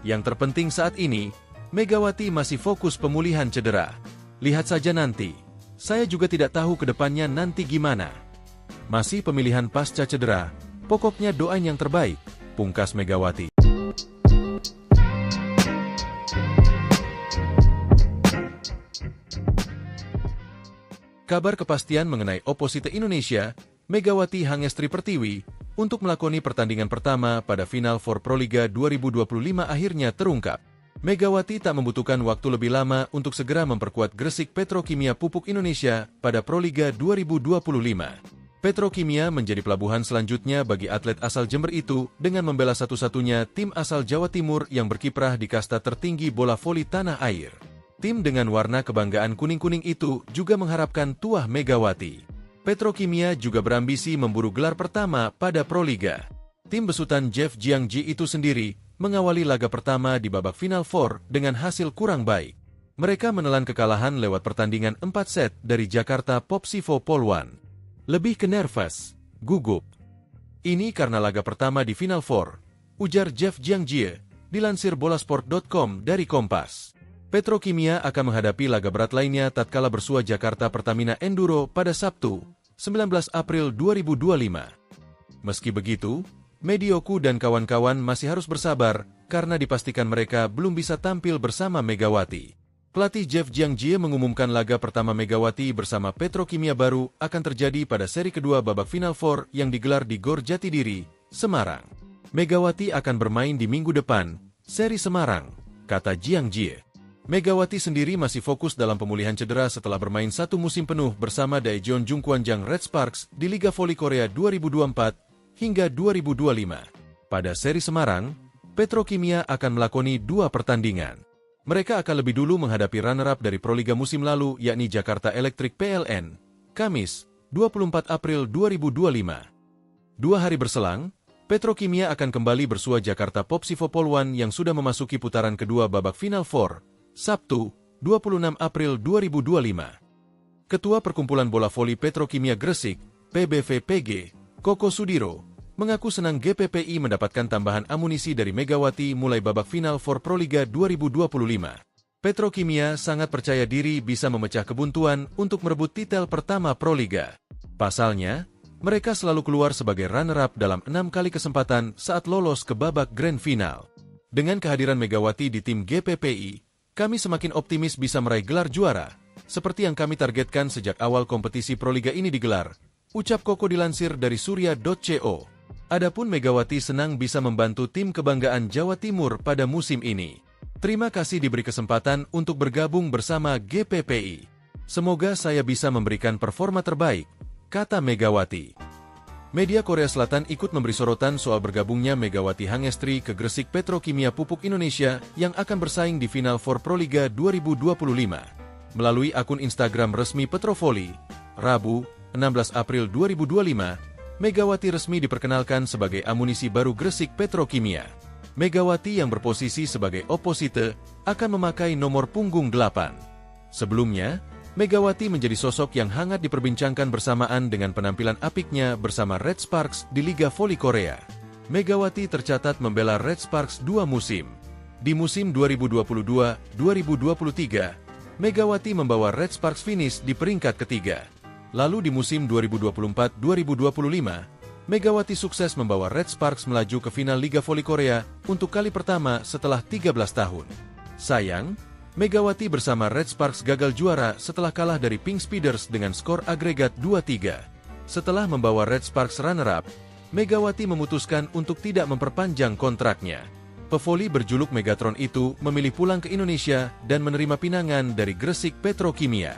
Yang terpenting saat ini, Megawati masih fokus pemulihan cedera. Lihat saja nanti. Saya juga tidak tahu ke depannya nanti gimana. Masih pemilihan pasca cedera, pokoknya doain yang terbaik, pungkas Megawati. Kabar kepastian mengenai Opposite Indonesia, Megawati Hangestri Pertiwi, untuk melakoni pertandingan pertama pada Final Four Proliga 2025 akhirnya terungkap. Megawati tak membutuhkan waktu lebih lama untuk segera memperkuat Gresik Petrokimia Pupuk Indonesia pada Proliga 2025. Petrokimia menjadi pelabuhan selanjutnya bagi atlet asal Jember itu dengan membela satu-satunya tim asal Jawa Timur yang berkiprah di kasta tertinggi bola voli tanah air. Tim dengan warna kebanggaan kuning-kuning itu juga mengharapkan tuah Megawati. Petrokimia juga berambisi memburu gelar pertama pada Proliga. Tim besutan Jeff Jiangji itu sendiri mengawali laga pertama di babak Final Four dengan hasil kurang baik. Mereka menelan kekalahan lewat pertandingan 4 set dari Jakarta Popsivo Poluan. Lebih ke nervous, gugup. Ini karena laga pertama di Final Four, ujar Jeff Jiangji, dilansir bolasport.com dari Kompas. Petrokimia akan menghadapi laga berat lainnya tatkala bersua Jakarta Pertamina Enduro pada Sabtu, 19 April 2025. Meski begitu, Medioku dan kawan-kawan masih harus bersabar karena dipastikan mereka belum bisa tampil bersama Megawati. Pelatih Jeff Jiangji mengumumkan laga pertama Megawati bersama Petrokimia baru akan terjadi pada seri kedua babak Final Four yang digelar di Gor Jatidiri, Semarang. Megawati akan bermain di minggu depan, seri Semarang, kata Jiangji. Megawati sendiri masih fokus dalam pemulihan cedera setelah bermain 1 musim penuh bersama Daejeon Jungkwanjang Red Sparks di Liga Voli Korea 2024 hingga 2025. Pada seri Semarang, Petrokimia akan melakoni 2 pertandingan. Mereka akan lebih dulu menghadapi runner-up dari Proliga musim lalu yakni Jakarta Electric PLN, Kamis, 24 April 2025. 2 hari berselang, Petrokimia akan kembali bersua Jakarta Popsivo Poluan yang sudah memasuki putaran kedua babak Final Four, Sabtu, 26 April 2025. Ketua Perkumpulan Bola Voli Petrokimia Gresik, PBVPG, Koko Sudiro, mengaku senang GPPI mendapatkan tambahan amunisi dari Megawati mulai babak Final Four Proliga 2025. Petrokimia sangat percaya diri bisa memecah kebuntuan untuk merebut titel pertama Proliga. Pasalnya, mereka selalu keluar sebagai runner-up dalam 6 kali kesempatan saat lolos ke babak Grand Final. Dengan kehadiran Megawati di tim GPPI, kami semakin optimis bisa meraih gelar juara, seperti yang kami targetkan sejak awal kompetisi Proliga ini digelar, ucap Koko dilansir dari surya.co. Adapun Megawati senang bisa membantu tim kebanggaan Jawa Timur pada musim ini. Terima kasih diberi kesempatan untuk bergabung bersama GPPI. Semoga saya bisa memberikan performa terbaik, kata Megawati. Media Korea Selatan ikut memberi sorotan soal bergabungnya Megawati Hangestri ke Gresik Petrokimia Pupuk Indonesia yang akan bersaing di Final Four Proliga 2025. Melalui akun Instagram resmi Petrovoli, Rabu, 16 April 2025, Megawati resmi diperkenalkan sebagai amunisi baru Gresik Petrokimia. Megawati yang berposisi sebagai opposite akan memakai nomor punggung 8. Sebelumnya, Megawati menjadi sosok yang hangat diperbincangkan bersamaan dengan penampilan apiknya bersama Red Sparks di Liga Voli Korea. Megawati tercatat membela Red Sparks 2 musim. Di musim 2022-2023, Megawati membawa Red Sparks finish di peringkat ketiga. Lalu di musim 2024-2025, Megawati sukses membawa Red Sparks melaju ke final Liga Voli Korea untuk kali pertama setelah 13 tahun. Sayang, Megawati bersama Red Sparks gagal juara setelah kalah dari Pink Speeders dengan skor agregat 2-3. Setelah membawa Red Sparks runner-up, Megawati memutuskan untuk tidak memperpanjang kontraknya. Pevoli berjuluk Megatron itu memilih pulang ke Indonesia dan menerima pinangan dari Gresik Petrokimia.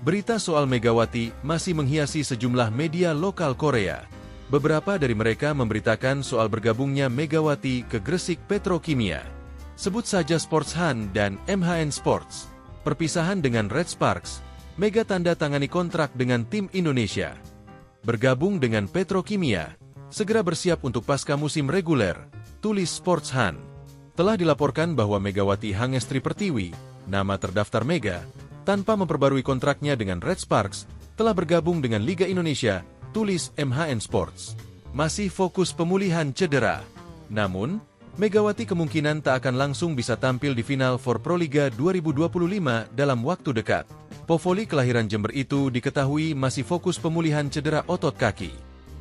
Berita soal Megawati masih menghiasi sejumlah media lokal Korea. Beberapa dari mereka memberitakan soal bergabungnya Megawati ke Gresik Petrokimia. Sebut saja Sports Han dan MHN Sports. Perpisahan dengan Red Sparks, Mega tanda tangani kontrak dengan tim Indonesia. Bergabung dengan Petrokimia, segera bersiap untuk pasca musim reguler, tulis Sports Han. Telah dilaporkan bahwa Megawati Hangestri Pertiwi, nama terdaftar Mega, tanpa memperbarui kontraknya dengan Red Sparks, telah bergabung dengan Liga Indonesia, tulis MHN Sports. Masih fokus pemulihan cedera. Namun, Megawati kemungkinan tak akan langsung bisa tampil di Final Four Proliga 2025 dalam waktu dekat. Pevoli kelahiran Jember itu diketahui masih fokus pemulihan cedera otot kaki.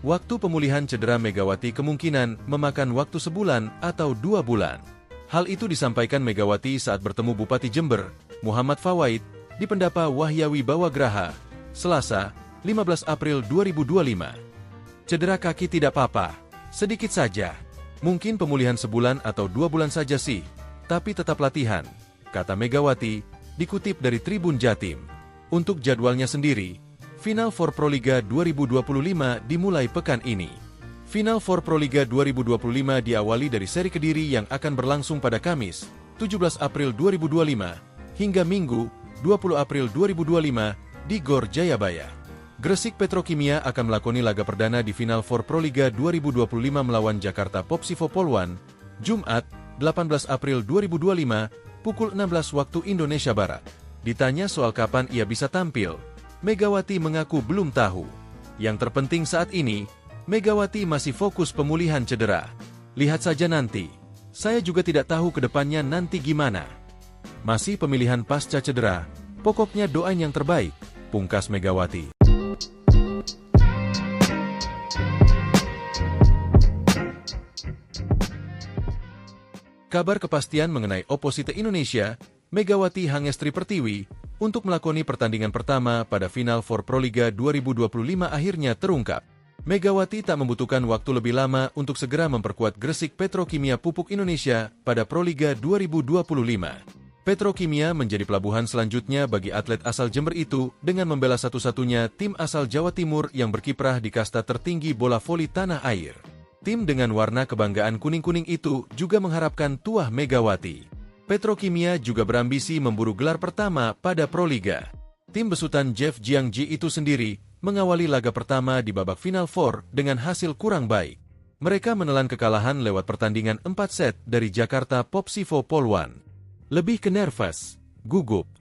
Waktu pemulihan cedera Megawati kemungkinan memakan waktu sebulan atau 2 bulan. Hal itu disampaikan Megawati saat bertemu Bupati Jember, Muhammad Fawaid, di Pendapa Wahyawi Bawagraha, Selasa, 15 April 2025. Cedera kaki tidak apa-apa, sedikit saja. Mungkin pemulihan sebulan atau 2 bulan saja sih, tapi tetap latihan, kata Megawati, dikutip dari Tribun Jatim. Untuk jadwalnya sendiri, Final Four Proliga 2025 dimulai pekan ini. Final Four Proliga 2025 diawali dari seri Kediri yang akan berlangsung pada Kamis, 17 April 2025, hingga Minggu, 20 April 2025, di Gor Jayabaya. Gresik Petrokimia akan melakoni laga perdana di Final Four Proliga 2025 melawan Jakarta Popsivo Polwan, Jumat, 18 April 2025, pukul 16 waktu Indonesia Barat. Ditanya soal kapan ia bisa tampil, Megawati mengaku belum tahu. Yang terpenting saat ini, Megawati masih fokus pemulihan cedera. Lihat saja nanti. Saya juga tidak tahu ke depannya nanti gimana. Masih pemilihan pasca cedera, pokoknya doain yang terbaik, pungkas Megawati. Kabar kepastian mengenai oposite Indonesia, Megawati Hangestri Pertiwi, untuk melakoni pertandingan pertama pada Final Four Proliga 2025 akhirnya terungkap. Megawati tak membutuhkan waktu lebih lama untuk segera memperkuat Gresik Petrokimia Pupuk Indonesia pada Proliga 2025. Petrokimia menjadi pelabuhan selanjutnya bagi atlet asal Jember itu dengan membela satu-satunya tim asal Jawa Timur yang berkiprah di kasta tertinggi bola voli tanah air. Tim dengan warna kebanggaan kuning-kuning itu juga mengharapkan tuah Megawati. Petrokimia juga berambisi memburu gelar pertama pada Proliga. Tim besutan Jeff Jiangji itu sendiri mengawali laga pertama di babak Final Four dengan hasil kurang baik. Mereka menelan kekalahan lewat pertandingan 4 set dari Jakarta Popsivo Polwan. Lebih ke nervous, gugup.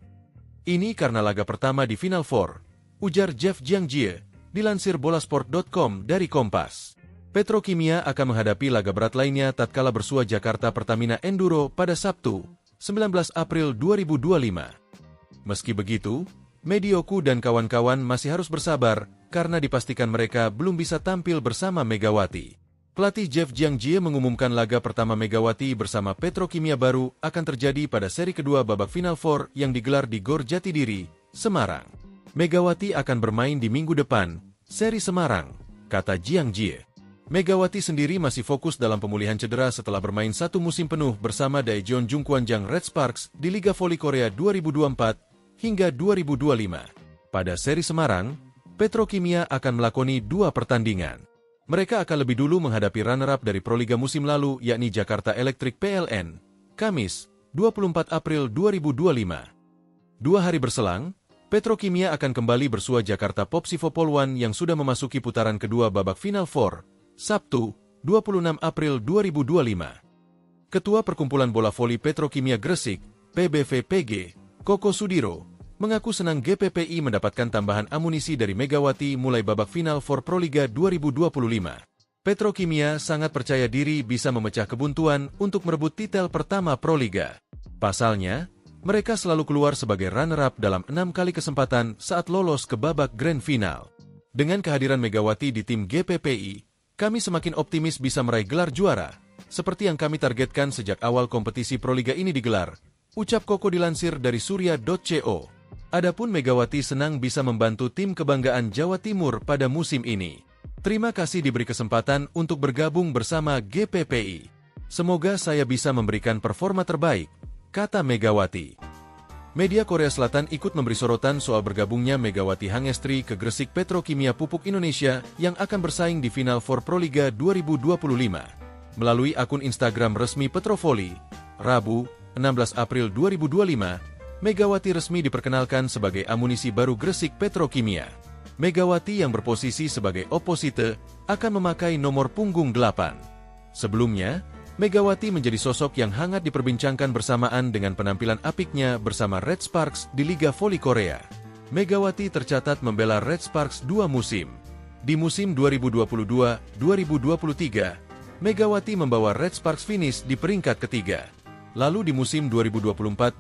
Ini karena laga pertama di Final Four, ujar Jeff Jiangji, dilansir bolasport.com dari Kompas. Petrokimia akan menghadapi laga berat lainnya tatkala bersua Jakarta Pertamina Enduro pada Sabtu, 19 April 2025. Meski begitu, Medioku dan kawan-kawan masih harus bersabar karena dipastikan mereka belum bisa tampil bersama Megawati. Pelatih Jeff Jiangji mengumumkan laga pertama Megawati bersama Petrokimia baru akan terjadi pada seri kedua babak Final Four yang digelar di Gor Jatidiri, Semarang. Megawati akan bermain di minggu depan, seri Semarang, kata Jiangji. Megawati sendiri masih fokus dalam pemulihan cedera setelah bermain 1 musim penuh bersama Daejeon Jungkwanjang Red Sparks di Liga Voli Korea 2024 hingga 2025. Pada seri Semarang, Petrokimia akan melakoni 2 pertandingan. Mereka akan lebih dulu menghadapi runner-up dari Proliga musim lalu yakni Jakarta Electric PLN, Kamis, 24 April 2025. 2 hari berselang, Petrokimia akan kembali bersua Jakarta Popsivo Polwan yang sudah memasuki putaran kedua babak Final Four, Sabtu, 26 April 2025. Ketua Perkumpulan Bola Voli Petrokimia Gresik, PBVPG, Koko Sudiro, mengaku senang GPPI mendapatkan tambahan amunisi dari Megawati mulai babak Final Four Proliga 2025. Petrokimia sangat percaya diri bisa memecah kebuntuan untuk merebut titel pertama Proliga. Pasalnya, mereka selalu keluar sebagai runner-up dalam 6 kali kesempatan saat lolos ke babak Grand Final. Dengan kehadiran Megawati di tim GPPI, kami semakin optimis bisa meraih gelar juara, seperti yang kami targetkan sejak awal kompetisi Proliga ini digelar, ucap Koko dilansir dari surya.co. Adapun Megawati senang bisa membantu tim kebanggaan Jawa Timur pada musim ini. Terima kasih diberi kesempatan untuk bergabung bersama GPPI. Semoga saya bisa memberikan performa terbaik, kata Megawati. Media Korea Selatan ikut memberi sorotan soal bergabungnya Megawati Hangestri ke Gresik Petrokimia Pupuk Indonesia yang akan bersaing di Final Four Proliga 2025. Melalui akun Instagram resmi Petrovoli, Rabu, 16 April 2025, Megawati resmi diperkenalkan sebagai amunisi baru Gresik Petrokimia. Megawati yang berposisi sebagai oposite akan memakai nomor punggung 8. Sebelumnya, Megawati menjadi sosok yang hangat diperbincangkan bersamaan dengan penampilan apiknya bersama Red Sparks di Liga Voli Korea. Megawati tercatat membela Red Sparks 2 musim. Di musim 2022-2023, Megawati membawa Red Sparks finish di peringkat ketiga. Lalu di musim 2024-2025,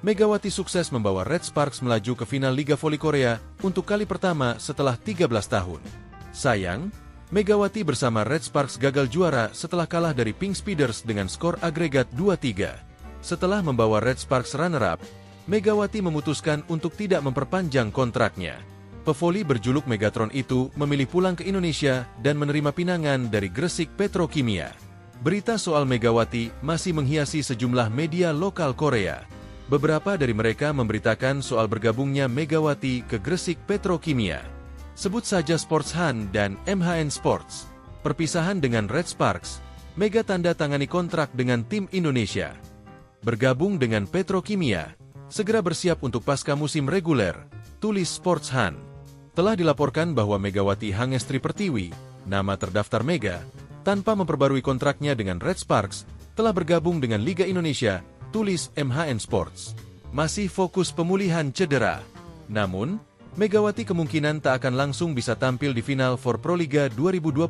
Megawati sukses membawa Red Sparks melaju ke final Liga Voli Korea untuk kali pertama setelah 13 tahun. Sayang, Megawati bersama Red Sparks gagal juara setelah kalah dari Pink Speeders dengan skor agregat 2-3. Setelah membawa Red Sparks runner-up, Megawati memutuskan untuk tidak memperpanjang kontraknya. Pevoli berjuluk Megatron itu memilih pulang ke Indonesia dan menerima pinangan dari Gresik Petrokimia. Berita soal Megawati masih menghiasi sejumlah media lokal Korea. Beberapa dari mereka memberitakan soal bergabungnya Megawati ke Gresik Petrokimia. Sebut saja Sports Han dan MHN Sports. Perpisahan dengan Red Sparks, Mega tanda tangani kontrak dengan tim Indonesia. Bergabung dengan Petrokimia, segera bersiap untuk pasca musim reguler, tulis Sports Han. Telah dilaporkan bahwa Megawati Hangestri Pertiwi, nama terdaftar Mega, tanpa memperbarui kontraknya dengan Red Sparks, telah bergabung dengan Liga Indonesia, tulis MHN Sports. Masih fokus pemulihan cedera. Namun, Megawati kemungkinan tak akan langsung bisa tampil di final for Proliga 2025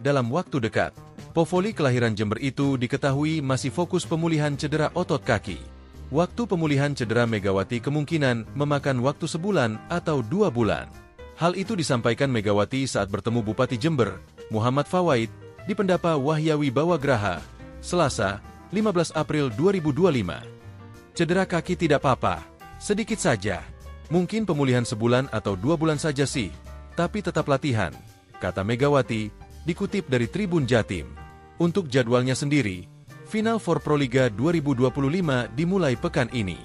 dalam waktu dekat. Povoli kelahiran Jember itu diketahui masih fokus pemulihan cedera otot kaki. Waktu pemulihan cedera Megawati kemungkinan memakan waktu sebulan atau 2 bulan. Hal itu disampaikan Megawati saat bertemu Bupati Jember, Muhammad Fawaid, di Pendapa Wahyawi Bawagraha, Selasa, 15 April 2025. Cedera kaki tidak apa-apa, sedikit saja. Mungkin pemulihan sebulan atau 2 bulan saja sih, tapi tetap latihan, kata Megawati, dikutip dari Tribun Jatim. Untuk jadwalnya sendiri, Final Four Proliga 2025 dimulai pekan ini.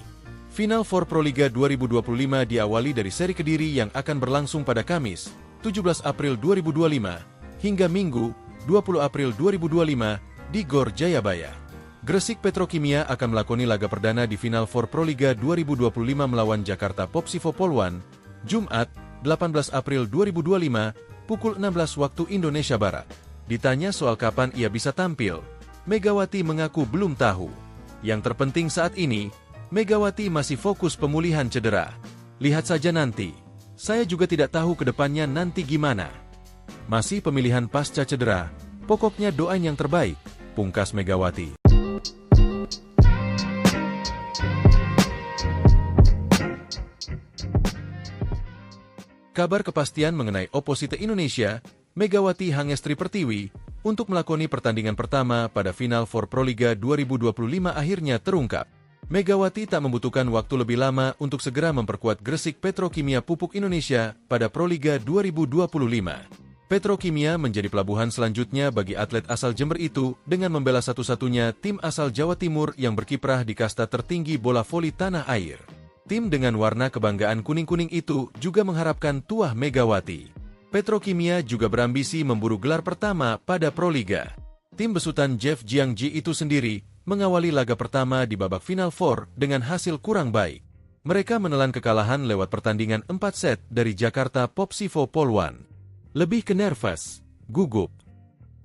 Final Four Proliga 2025 diawali dari seri Kediri yang akan berlangsung pada Kamis, 17 April 2025, hingga Minggu, 20 April 2025, di Gor Jayabaya. Gresik Petrokimia akan melakoni laga perdana di Final Four Proliga 2025 melawan Jakarta Popsivo Poluan, Jumat, 18 April 2025, pukul 16 waktu Indonesia Barat. Ditanya soal kapan ia bisa tampil, Megawati mengaku belum tahu. Yang terpenting saat ini, Megawati masih fokus pemulihan cedera. Lihat saja nanti. Saya juga tidak tahu ke depannya nanti gimana. Masih pemilihan pasca cedera, pokoknya doain yang terbaik, pungkas Megawati. Kabar kepastian mengenai oposite Indonesia, Megawati Hangestri Pertiwi, untuk melakoni pertandingan pertama pada Final Four Proliga 2025 akhirnya terungkap. Megawati tak membutuhkan waktu lebih lama untuk segera memperkuat Gresik Petrokimia Pupuk Indonesia pada Proliga 2025. Petrokimia menjadi pelabuhan selanjutnya bagi atlet asal Jember itu dengan membela satu-satunya tim asal Jawa Timur yang berkiprah di kasta tertinggi bola voli tanah air. Tim dengan warna kebanggaan kuning-kuning itu juga mengharapkan tuah Megawati. Petrokimia juga berambisi memburu gelar pertama pada Proliga. Tim besutan Jeff Jiangji itu sendiri mengawali laga pertama di babak Final Four dengan hasil kurang baik. Mereka menelan kekalahan lewat pertandingan 4 set dari Jakarta Popsivo Poluan. Lebih ke nervous, gugup.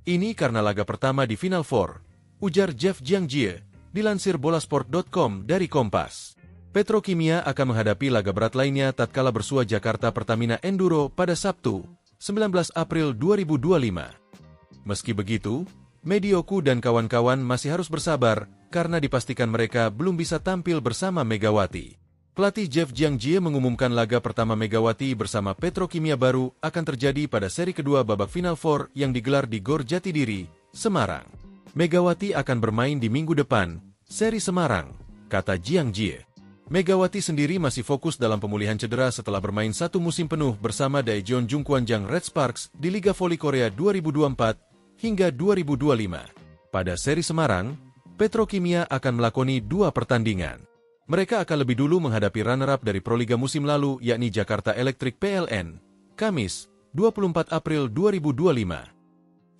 Ini karena laga pertama di Final Four, ujar Jeff Jiangji, dilansir bolasport.com dari Kompas. Petrokimia akan menghadapi laga berat lainnya tatkala bersua Jakarta Pertamina Enduro pada Sabtu, 19 April 2025. Meski begitu, Medioku dan kawan-kawan masih harus bersabar karena dipastikan mereka belum bisa tampil bersama Megawati. Pelatih Jeff Jiangji mengumumkan laga pertama Megawati bersama Petrokimia baru akan terjadi pada seri kedua babak Final Four yang digelar di Gor Jatidiri, Semarang. Megawati akan bermain di minggu depan, seri Semarang, kata Jiangji. Megawati sendiri masih fokus dalam pemulihan cedera setelah bermain 1 musim penuh bersama Daejeon Jungkwanjang Red Sparks di Liga Voli Korea 2024 hingga 2025. Pada seri Semarang, Petrokimia akan melakoni 2 pertandingan. Mereka akan lebih dulu menghadapi runner-up dari Proliga musim lalu yakni Jakarta Electric PLN, Kamis, 24 April 2025.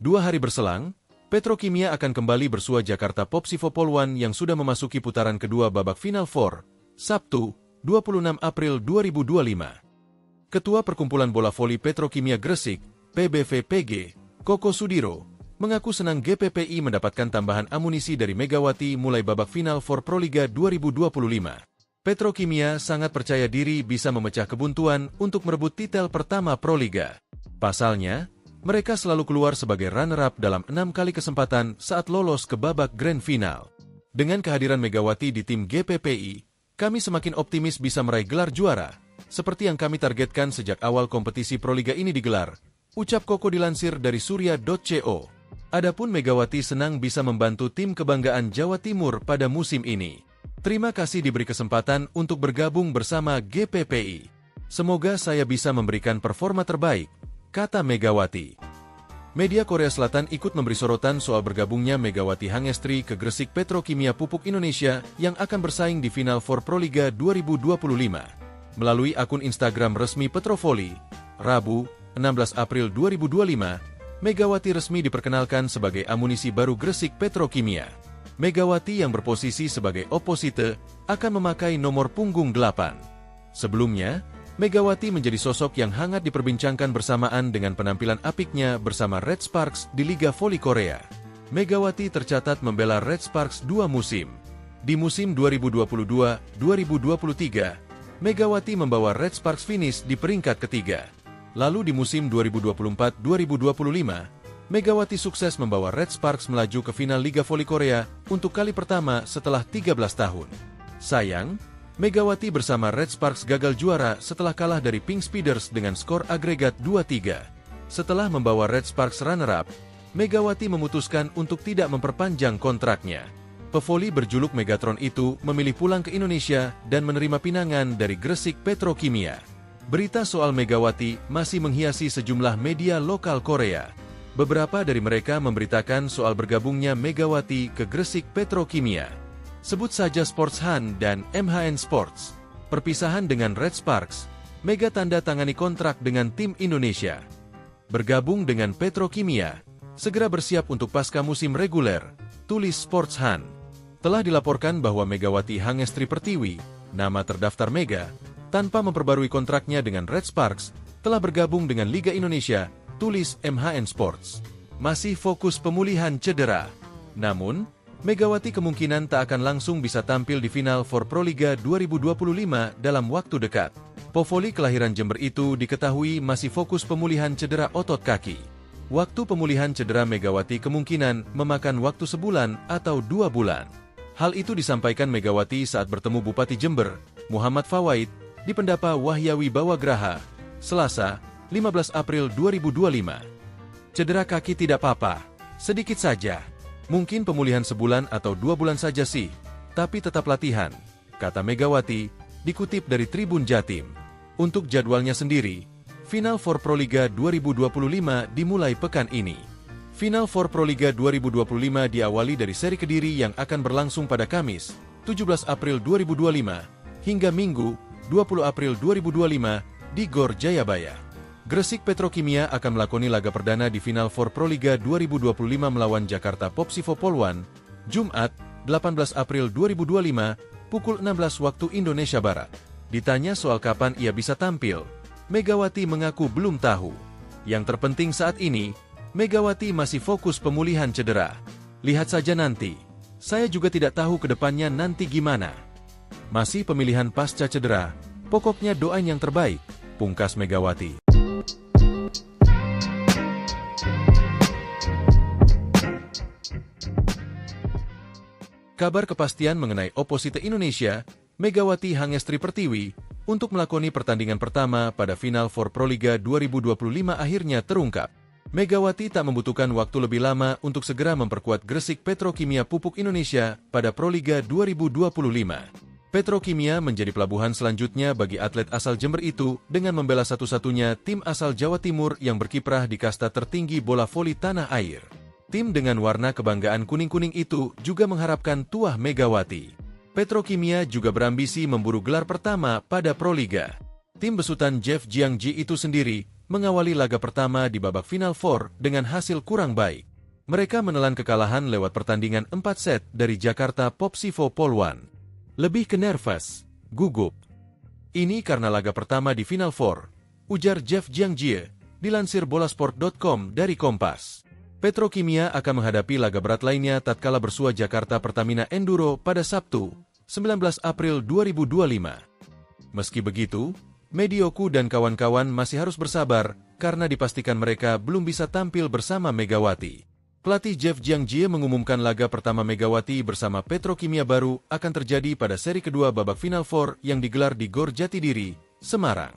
2 hari berselang, Petrokimia akan kembali bersua Jakarta Popsivo Poluan yang sudah memasuki putaran kedua babak Final Four, Sabtu, 26 April 2025. Ketua Perkumpulan Bola Voli Petrokimia Gresik, PBVPG, Koko Sudiro, mengaku senang GPPI mendapatkan tambahan amunisi dari Megawati mulai babak final for Proliga 2025. Petrokimia sangat percaya diri bisa memecah kebuntuan untuk merebut titel pertama Proliga. Pasalnya, mereka selalu keluar sebagai runner-up dalam 6 kali kesempatan saat lolos ke babak grand final. Dengan kehadiran Megawati di tim GPPI, kami semakin optimis bisa meraih gelar juara, seperti yang kami targetkan sejak awal kompetisi Proliga ini digelar, ucap Koko dilansir dari surya.co. Adapun Megawati senang bisa membantu tim kebanggaan Jawa Timur pada musim ini. Terima kasih diberi kesempatan untuk bergabung bersama GPPI. Semoga saya bisa memberikan performa terbaik, kata Megawati. Media Korea Selatan ikut memberi sorotan soal bergabungnya Megawati Hangestri ke Gresik Petrokimia Pupuk Indonesia yang akan bersaing di Final Four Proliga 2025. Melalui akun Instagram resmi Petrovoli, Rabu, 16 April 2025, Megawati resmi diperkenalkan sebagai amunisi baru Gresik Petrokimia. Megawati yang berposisi sebagai oposite akan memakai nomor punggung 8. Sebelumnya, Megawati menjadi sosok yang hangat diperbincangkan bersamaan dengan penampilan apiknya bersama Red Sparks di Liga Voli Korea. Megawati tercatat membela Red Sparks 2 musim. Di musim 2022-2023, Megawati membawa Red Sparks finish di peringkat ketiga. Lalu di musim 2024-2025, Megawati sukses membawa Red Sparks melaju ke final Liga Voli Korea untuk kali pertama setelah 13 tahun. Sayang, Megawati bersama Red Sparks gagal juara setelah kalah dari Pink Speeders dengan skor agregat 2-3. Setelah membawa Red Sparks runner-up, Megawati memutuskan untuk tidak memperpanjang kontraknya. Pevoli berjuluk Megatron itu memilih pulang ke Indonesia dan menerima pinangan dari Gresik Petrokimia. Berita soal Megawati masih menghiasi sejumlah media lokal Korea. Beberapa dari mereka memberitakan soal bergabungnya Megawati ke Gresik Petrokimia. Sebut saja Sports Han dan MHN Sports. Perpisahan dengan Red Sparks, Mega tanda tangani kontrak dengan tim Indonesia. Bergabung dengan Petrokimia, segera bersiap untuk pasca musim reguler, tulis Sports Han. Telah dilaporkan bahwa Megawati Hangestri Pertiwi, nama terdaftar Mega, tanpa memperbarui kontraknya dengan Red Sparks, telah bergabung dengan Liga Indonesia, tulis MHN Sports. Masih fokus pemulihan cedera. Namun, Megawati kemungkinan tak akan langsung bisa tampil di final for Proliga 2025 dalam waktu dekat. Povoli kelahiran Jember itu diketahui masih fokus pemulihan cedera otot kaki. Waktu pemulihan cedera Megawati kemungkinan memakan waktu sebulan atau 2 bulan. Hal itu disampaikan Megawati saat bertemu Bupati Jember, Muhammad Fawaid, di Pendapa Wahyawi Bawagraha, Selasa, 15 April 2025. Cedera kaki tidak apa-apa, sedikit saja. Mungkin pemulihan sebulan atau 2 bulan saja sih, tapi tetap latihan, kata Megawati, dikutip dari Tribun Jatim. Untuk jadwalnya sendiri, Final Four Proliga 2025 dimulai pekan ini. Final Four Proliga 2025 diawali dari seri Kediri yang akan berlangsung pada Kamis, 17 April 2025, hingga Minggu, 20 April 2025, di Gor Jayabaya. Gresik Petrokimia akan melakoni laga perdana di Final Four Proliga 2025 melawan Jakarta Popsivo Poluan, Jumat, 18 April 2025, pukul 16 waktu Indonesia Barat. Ditanya soal kapan ia bisa tampil, Megawati mengaku belum tahu. Yang terpenting saat ini, Megawati masih fokus pemulihan cedera. Lihat saja nanti. Saya juga tidak tahu ke depannya nanti gimana. Masih pemilihan pasca cedera, pokoknya doain yang terbaik, pungkas Megawati. Kabar kepastian mengenai oposite Indonesia, Megawati Hangestri Pertiwi, untuk melakoni pertandingan pertama pada Final Four Proliga 2025 akhirnya terungkap. Megawati tak membutuhkan waktu lebih lama untuk segera memperkuat Gresik Petrokimia Pupuk Indonesia pada Proliga 2025. Petrokimia menjadi pelabuhan selanjutnya bagi atlet asal Jember itu dengan membela satu-satunya tim asal Jawa Timur yang berkiprah di kasta tertinggi bola voli tanah air. Tim dengan warna kebanggaan kuning-kuning itu juga mengharapkan tuah Megawati. Petrokimia juga berambisi memburu gelar pertama pada Proliga. Tim besutan Jeff Jiangji itu sendiri mengawali laga pertama di babak Final Four dengan hasil kurang baik. Mereka menelan kekalahan lewat pertandingan 4 set dari Jakarta Popsivo Polwan. Lebih ke nervous, gugup. Ini karena laga pertama di Final Four, ujar Jeff Jiangji, dilansir bolasport.com dari Kompas. Petrokimia akan menghadapi laga berat lainnya tatkala bersua Jakarta Pertamina Enduro pada Sabtu, 19 April 2025. Meski begitu, Medioku dan kawan-kawan masih harus bersabar karena dipastikan mereka belum bisa tampil bersama Megawati. Pelatih Jeff Jiangji mengumumkan laga pertama Megawati bersama Petrokimia baru akan terjadi pada seri kedua babak Final Four yang digelar di Gor Jatidiri, Semarang.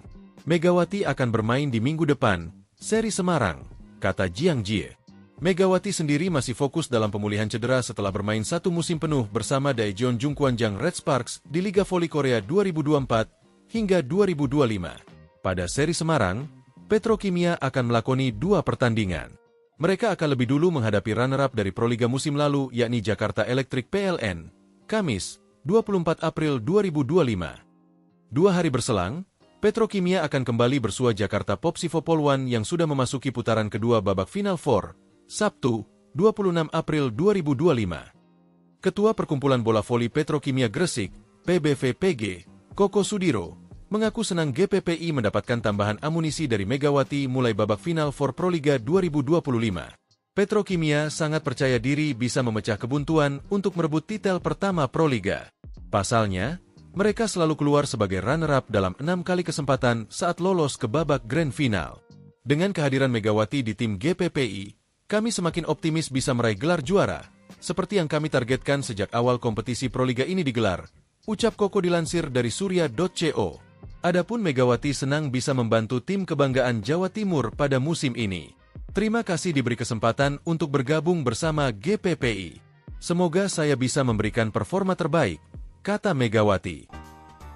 Megawati akan bermain di minggu depan, seri Semarang, kata Jiangji. Megawati sendiri masih fokus dalam pemulihan cedera setelah bermain 1 musim penuh bersama Daejeon Jungkwanjang Red Sparks di Liga Voli Korea 2024 hingga 2025. Pada seri Semarang, Petrokimia akan melakoni 2 pertandingan. Mereka akan lebih dulu menghadapi runner-up dari Proliga musim lalu yakni Jakarta Electric PLN, Kamis, 24 April 2025. 2 hari berselang, Petrokimia akan kembali bersua Jakarta Popsivo Polwan yang sudah memasuki putaran kedua babak Final Four, Sabtu, 26 April 2025. Ketua Perkumpulan Bola Voli Petrokimia Gresik, PBVPG, Koko Sudiro, mengaku senang GPPI mendapatkan tambahan amunisi dari Megawati mulai babak Final Four Proliga 2025. Petrokimia sangat percaya diri bisa memecah kebuntuan untuk merebut titel pertama Proliga. Pasalnya, mereka selalu keluar sebagai runner-up dalam 6 kali kesempatan saat lolos ke babak Grand Final. Dengan kehadiran Megawati di tim GPPI, kami semakin optimis bisa meraih gelar juara, seperti yang kami targetkan sejak awal kompetisi Proliga ini digelar, ucap Koko dilansir dari surya.co. Adapun Megawati senang bisa membantu tim kebanggaan Jawa Timur pada musim ini. Terima kasih diberi kesempatan untuk bergabung bersama GPPI. Semoga saya bisa memberikan performa terbaik, kata Megawati.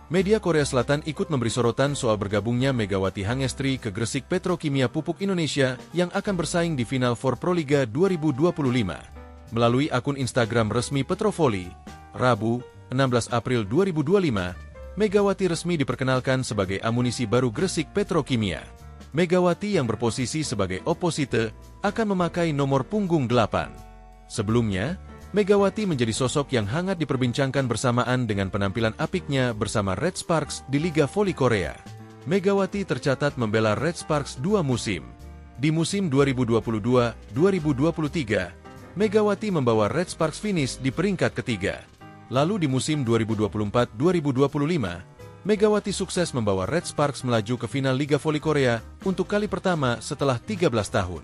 Media Korea Selatan ikut memberi sorotan soal bergabungnya Megawati Hangestri ke Gresik Petrokimia Pupuk Indonesia yang akan bersaing di Final Four Proliga 2025. Melalui akun Instagram resmi Petrovoli, Rabu, 16 April 2025, Megawati resmi diperkenalkan sebagai amunisi baru Gresik Petrokimia. Megawati yang berposisi sebagai oposite akan memakai nomor punggung 8. Sebelumnya, Megawati menjadi sosok yang hangat diperbincangkan bersamaan dengan penampilan apiknya bersama Red Sparks di Liga Voli Korea. Megawati tercatat membela Red Sparks 2 musim. Di musim 2022-2023, Megawati membawa Red Sparks finish di peringkat ketiga. Lalu di musim 2024-2025, Megawati sukses membawa Red Sparks melaju ke final Liga Voli Korea untuk kali pertama setelah 13 tahun.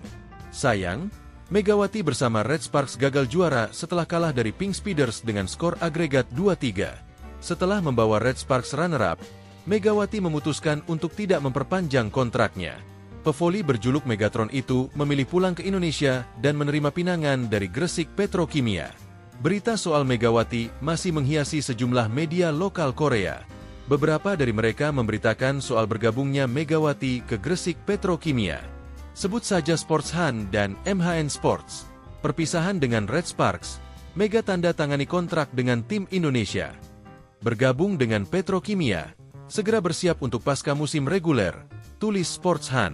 Sayang, Megawati bersama Red Sparks gagal juara setelah kalah dari Pink Speeders dengan skor agregat 2-3. Setelah membawa Red Sparks runner-up, Megawati memutuskan untuk tidak memperpanjang kontraknya. Pevoli berjuluk Megatron itu memilih pulang ke Indonesia dan menerima pinangan dari Gresik Petrokimia. Berita soal Megawati masih menghiasi sejumlah media lokal Korea. Beberapa dari mereka memberitakan soal bergabungnya Megawati ke Gresik Petrokimia. Sebut saja Sports Han dan MHN Sports. Perpisahan dengan Red Sparks, Mega tanda tangani kontrak dengan tim Indonesia. Bergabung dengan Petrokimia, segera bersiap untuk pasca musim reguler, tulis Sports Han.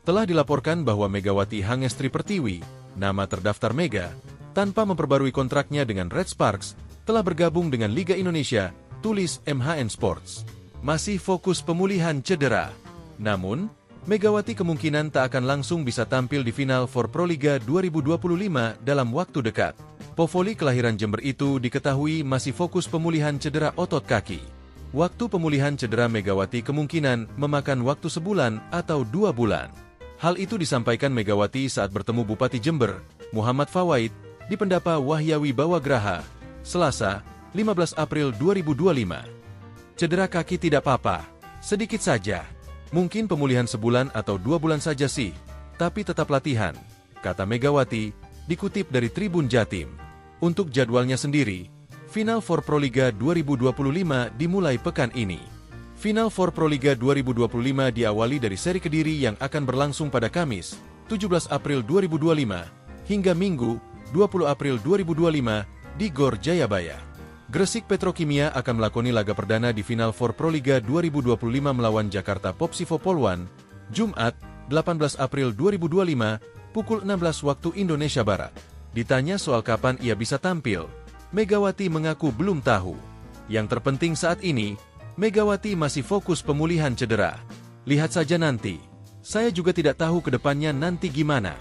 Telah dilaporkan bahwa Megawati Hangestri Pertiwi, nama terdaftar Mega, tanpa memperbarui kontraknya dengan Red Sparks, telah bergabung dengan Liga Indonesia, tulis MHN Sports. Masih fokus pemulihan cedera. Namun, Megawati kemungkinan tak akan langsung bisa tampil di Final Four Proliga 2025 dalam waktu dekat. Povoli kelahiran Jember itu diketahui masih fokus pemulihan cedera otot kaki. Waktu pemulihan cedera Megawati kemungkinan memakan waktu sebulan atau 2 bulan. Hal itu disampaikan Megawati saat bertemu Bupati Jember, Muhammad Fawaid, di Pendapa Wahyawi Bawagraha, Selasa, 15 April 2025. Cedera kaki tidak apa-apa, sedikit saja. Mungkin pemulihan sebulan atau 2 bulan saja sih, tapi tetap latihan, kata Megawati, dikutip dari Tribun Jatim. Untuk jadwalnya sendiri, Final Four Proliga 2025 dimulai pekan ini. Final Four Proliga 2025 diawali dari seri Kediri yang akan berlangsung pada Kamis, 17 April 2025, hingga Minggu, 20 April 2025, di Gor Jayabaya. Gresik Petrokimia akan melakoni laga perdana di Final Four Proliga 2025 melawan Jakarta Popsivo Poluan, Jumat, 18 April 2025, pukul 16 waktu Indonesia Barat. Ditanya soal kapan ia bisa tampil, Megawati mengaku belum tahu. Yang terpenting saat ini, Megawati masih fokus pemulihan cedera. Lihat saja nanti. Saya juga tidak tahu ke depannya nanti gimana.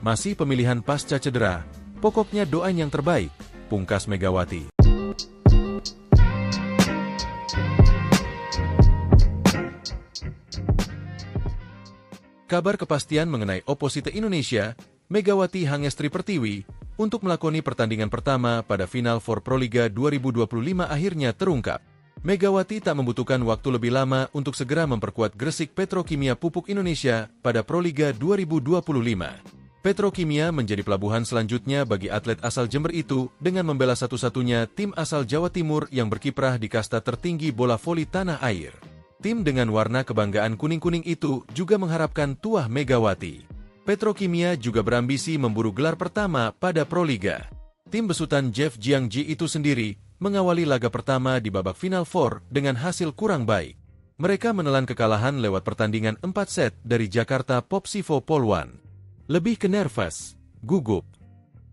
Masih pemilihan pasca cedera, pokoknya doain yang terbaik, pungkas Megawati. Kabar kepastian mengenai oposite Indonesia, Megawati Hangestri Pertiwi, untuk melakoni pertandingan pertama pada Final Four Proliga 2025 akhirnya terungkap. Megawati tak membutuhkan waktu lebih lama untuk segera memperkuat Gresik Petrokimia Pupuk Indonesia pada Proliga 2025. Petrokimia menjadi pelabuhan selanjutnya bagi atlet asal Jember itu dengan membela satu-satunya tim asal Jawa Timur yang berkiprah di kasta tertinggi bola voli tanah air. Tim dengan warna kebanggaan kuning-kuning itu juga mengharapkan tuah Megawati. Petrokimia juga berambisi memburu gelar pertama pada Proliga. Tim besutan Jeff Jiangji itu sendiri mengawali laga pertama di babak Final Four dengan hasil kurang baik. Mereka menelan kekalahan lewat pertandingan 4 set dari Jakarta Popsivo Poluan. Lebih ke nervous, gugup.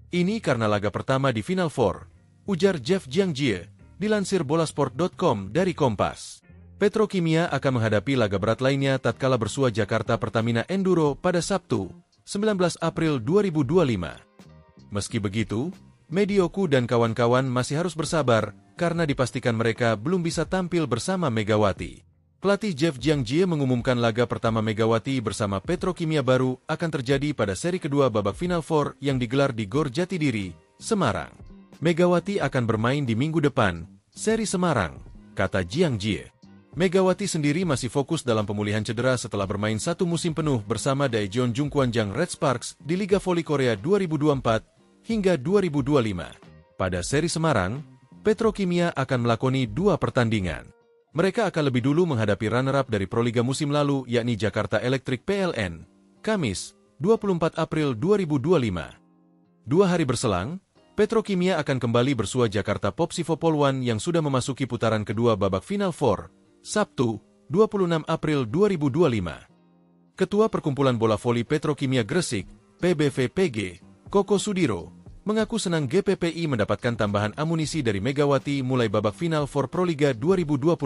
Ini karena laga pertama di Final Four, ujar Jeff Jiangji, dilansir bolasport.com dari Kompas. Petrokimia akan menghadapi laga berat lainnya tatkala bersua Jakarta Pertamina Enduro pada Sabtu, 19 April 2025. Meski begitu, Medioku dan kawan-kawan masih harus bersabar karena dipastikan mereka belum bisa tampil bersama Megawati. Pelatih Jeff Jiangji mengumumkan laga pertama Megawati bersama Petrokimia baru akan terjadi pada seri kedua babak Final Four yang digelar di Gor Jatidiri, Semarang. Megawati akan bermain di minggu depan, seri Semarang, kata Jiangji. Megawati sendiri masih fokus dalam pemulihan cedera setelah bermain satu musim penuh bersama Daejeon Jungkwanjang Red Sparks di Liga Voli Korea 2024 hingga 2025. Pada seri Semarang, Petrokimia akan melakoni 2 pertandingan. Mereka akan lebih dulu menghadapi runner-up dari Proliga musim lalu yakni Jakarta Electric PLN, Kamis, 24 April 2025. 2 hari berselang, Petrokimia akan kembali bersua Jakarta Popsivo Poluan yang sudah memasuki putaran kedua babak Final Four, Sabtu, 26 April 2025. Ketua Perkumpulan Bola Voli Petrokimia Gresik, PBVPG, Koko Sudiro, mengaku senang GPPI mendapatkan tambahan amunisi dari Megawati mulai babak Final Four Proliga 2025.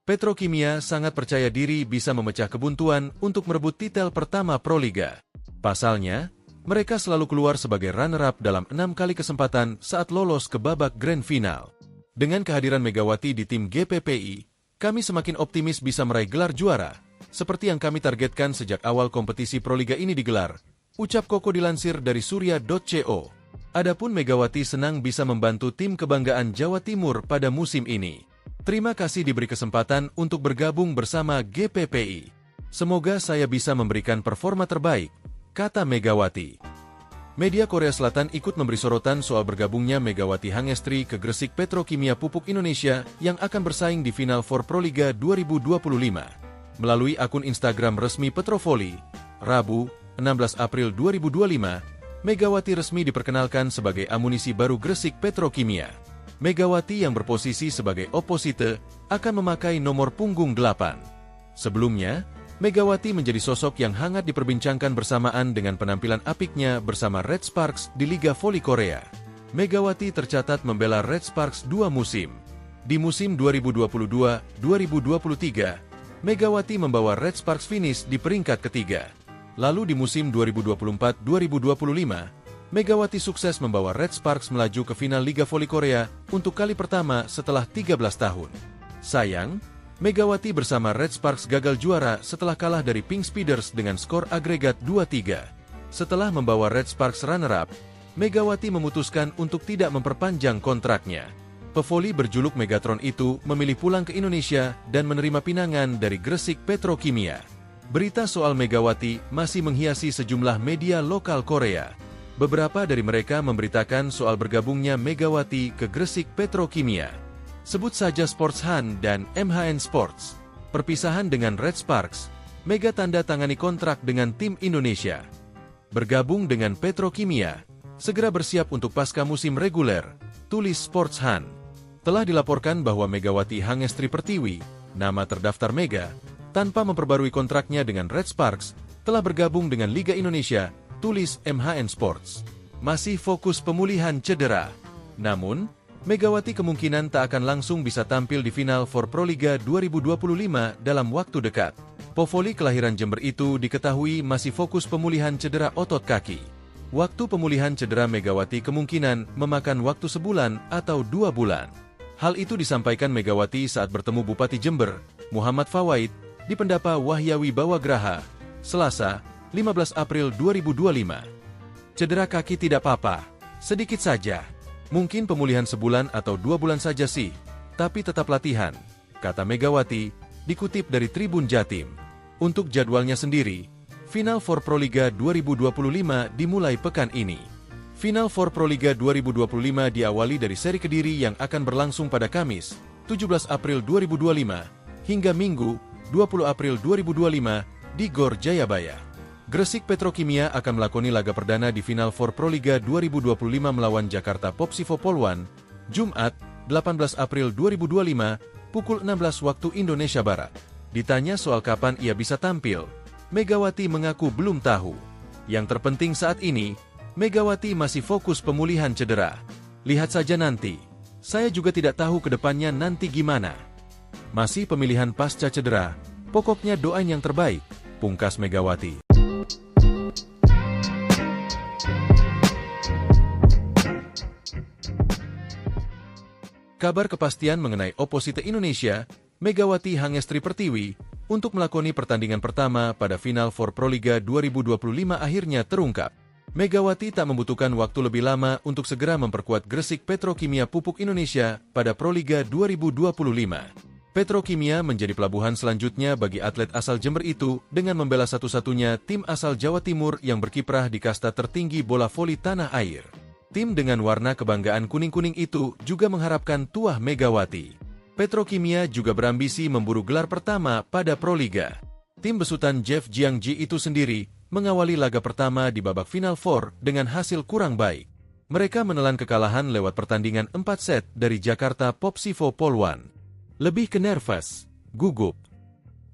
Petrokimia sangat percaya diri bisa memecah kebuntuan untuk merebut titel pertama Proliga. Pasalnya, mereka selalu keluar sebagai runner-up dalam 6 kali kesempatan saat lolos ke babak Grand Final. Dengan kehadiran Megawati di tim GPPI, kami semakin optimis bisa meraih gelar juara, seperti yang kami targetkan sejak awal kompetisi Proliga ini digelar, ucap Koko dilansir dari surya.co. Adapun Megawati senang bisa membantu tim kebanggaan Jawa Timur pada musim ini. Terima kasih diberi kesempatan untuk bergabung bersama GPPI. Semoga saya bisa memberikan performa terbaik, kata Megawati. Media Korea Selatan ikut memberi sorotan soal bergabungnya Megawati Hangestri ke Gresik Petrokimia Pupuk Indonesia yang akan bersaing di Final Four Proliga 2025. Melalui akun Instagram resmi Petrovoli, Rabu, 16 April 2025, Megawati resmi diperkenalkan sebagai amunisi baru Gresik Petrokimia. Megawati yang berposisi sebagai oposite akan memakai nomor punggung 8. Sebelumnya, Megawati menjadi sosok yang hangat diperbincangkan bersamaan dengan penampilan apiknya bersama Red Sparks di Liga Voli Korea. Megawati tercatat membela Red Sparks 2 musim. Di musim 2022-2023, Megawati membawa Red Sparks finish di peringkat ketiga. Lalu di musim 2024-2025, Megawati sukses membawa Red Sparks melaju ke final Liga Voli Korea untuk kali pertama setelah 13 tahun. Sayang, Megawati bersama Red Sparks gagal juara setelah kalah dari Pink Speeders dengan skor agregat 2-3. Setelah membawa Red Sparks runner-up, Megawati memutuskan untuk tidak memperpanjang kontraknya. Pevoli berjuluk Megatron itu memilih pulang ke Indonesia dan menerima pinangan dari Gresik Petrokimia. Berita soal Megawati masih menghiasi sejumlah media lokal Korea. Beberapa dari mereka memberitakan soal bergabungnya Megawati ke Gresik Petrokimia. Sebut saja Sports Han dan MHN Sports. Perpisahan dengan Red Sparks, Mega tanda tangani kontrak dengan tim Indonesia. bergabung dengan Petrokimia, segera bersiap untuk pasca musim reguler, tulis Sportsan. Telah dilaporkan bahwa Megawati Hangestri Pertiwi, nama terdaftar Mega, tanpa memperbarui kontraknya dengan Red Sparks, telah bergabung dengan Liga Indonesia, tulis MHN Sports. Masih fokus pemulihan cedera. Namun, Megawati kemungkinan tak akan langsung bisa tampil di Final Four Proliga 2025 dalam waktu dekat. Povoli kelahiran Jember itu diketahui masih fokus pemulihan cedera otot kaki. Waktu pemulihan cedera Megawati kemungkinan memakan waktu sebulan atau 2 bulan. Hal itu disampaikan Megawati saat bertemu Bupati Jember, Muhammad Fawaid, di Pendapa Wahyawi Bawagraha, Selasa, 15 April 2025. Cedera kaki tidak apa-apa, sedikit saja. Mungkin pemulihan sebulan atau 2 bulan saja sih, tapi tetap latihan, kata Megawati, dikutip dari Tribun Jatim. Untuk jadwalnya sendiri, Final Four Proliga 2025 dimulai pekan ini. Final Four Proliga 2025 diawali dari seri Kediri yang akan berlangsung pada Kamis, 17 April 2025, hingga Minggu, 20 April 2025, di Gor Jayabaya. Gresik Petrokimia akan melakoni laga perdana di Final Four Proliga 2025 melawan Jakarta Popsivo Poluan, Jumat, 18 April 2025, pukul 16 waktu Indonesia Barat. Ditanya soal kapan ia bisa tampil, Megawati mengaku belum tahu. Yang terpenting saat ini, Megawati masih fokus pemulihan cedera. Lihat saja nanti. Saya juga tidak tahu ke depannya nanti gimana. Masih pemilihan pasca cedera, pokoknya doain yang terbaik, pungkas Megawati. Kabar kepastian mengenai Opposite Indonesia, Megawati Hangestri Pertiwi, untuk melakoni pertandingan pertama pada Final Four Proliga 2025 akhirnya terungkap. Megawati tak membutuhkan waktu lebih lama untuk segera memperkuat Gresik Petrokimia Pupuk Indonesia pada Proliga 2025. Petrokimia menjadi pelabuhan selanjutnya bagi atlet asal Jember itu dengan membela satu-satunya tim asal Jawa Timur yang berkiprah di kasta tertinggi bola voli tanah air. Tim dengan warna kebanggaan kuning-kuning itu juga mengharapkan tuah Megawati. Petrokimia juga berambisi memburu gelar pertama pada Proliga. Tim besutan Jeff Jiangji itu sendiri mengawali laga pertama di babak Final Four dengan hasil kurang baik. Mereka menelan kekalahan lewat pertandingan 4 set dari Jakarta Popsivo Poluan. Lebih ke nervous, gugup.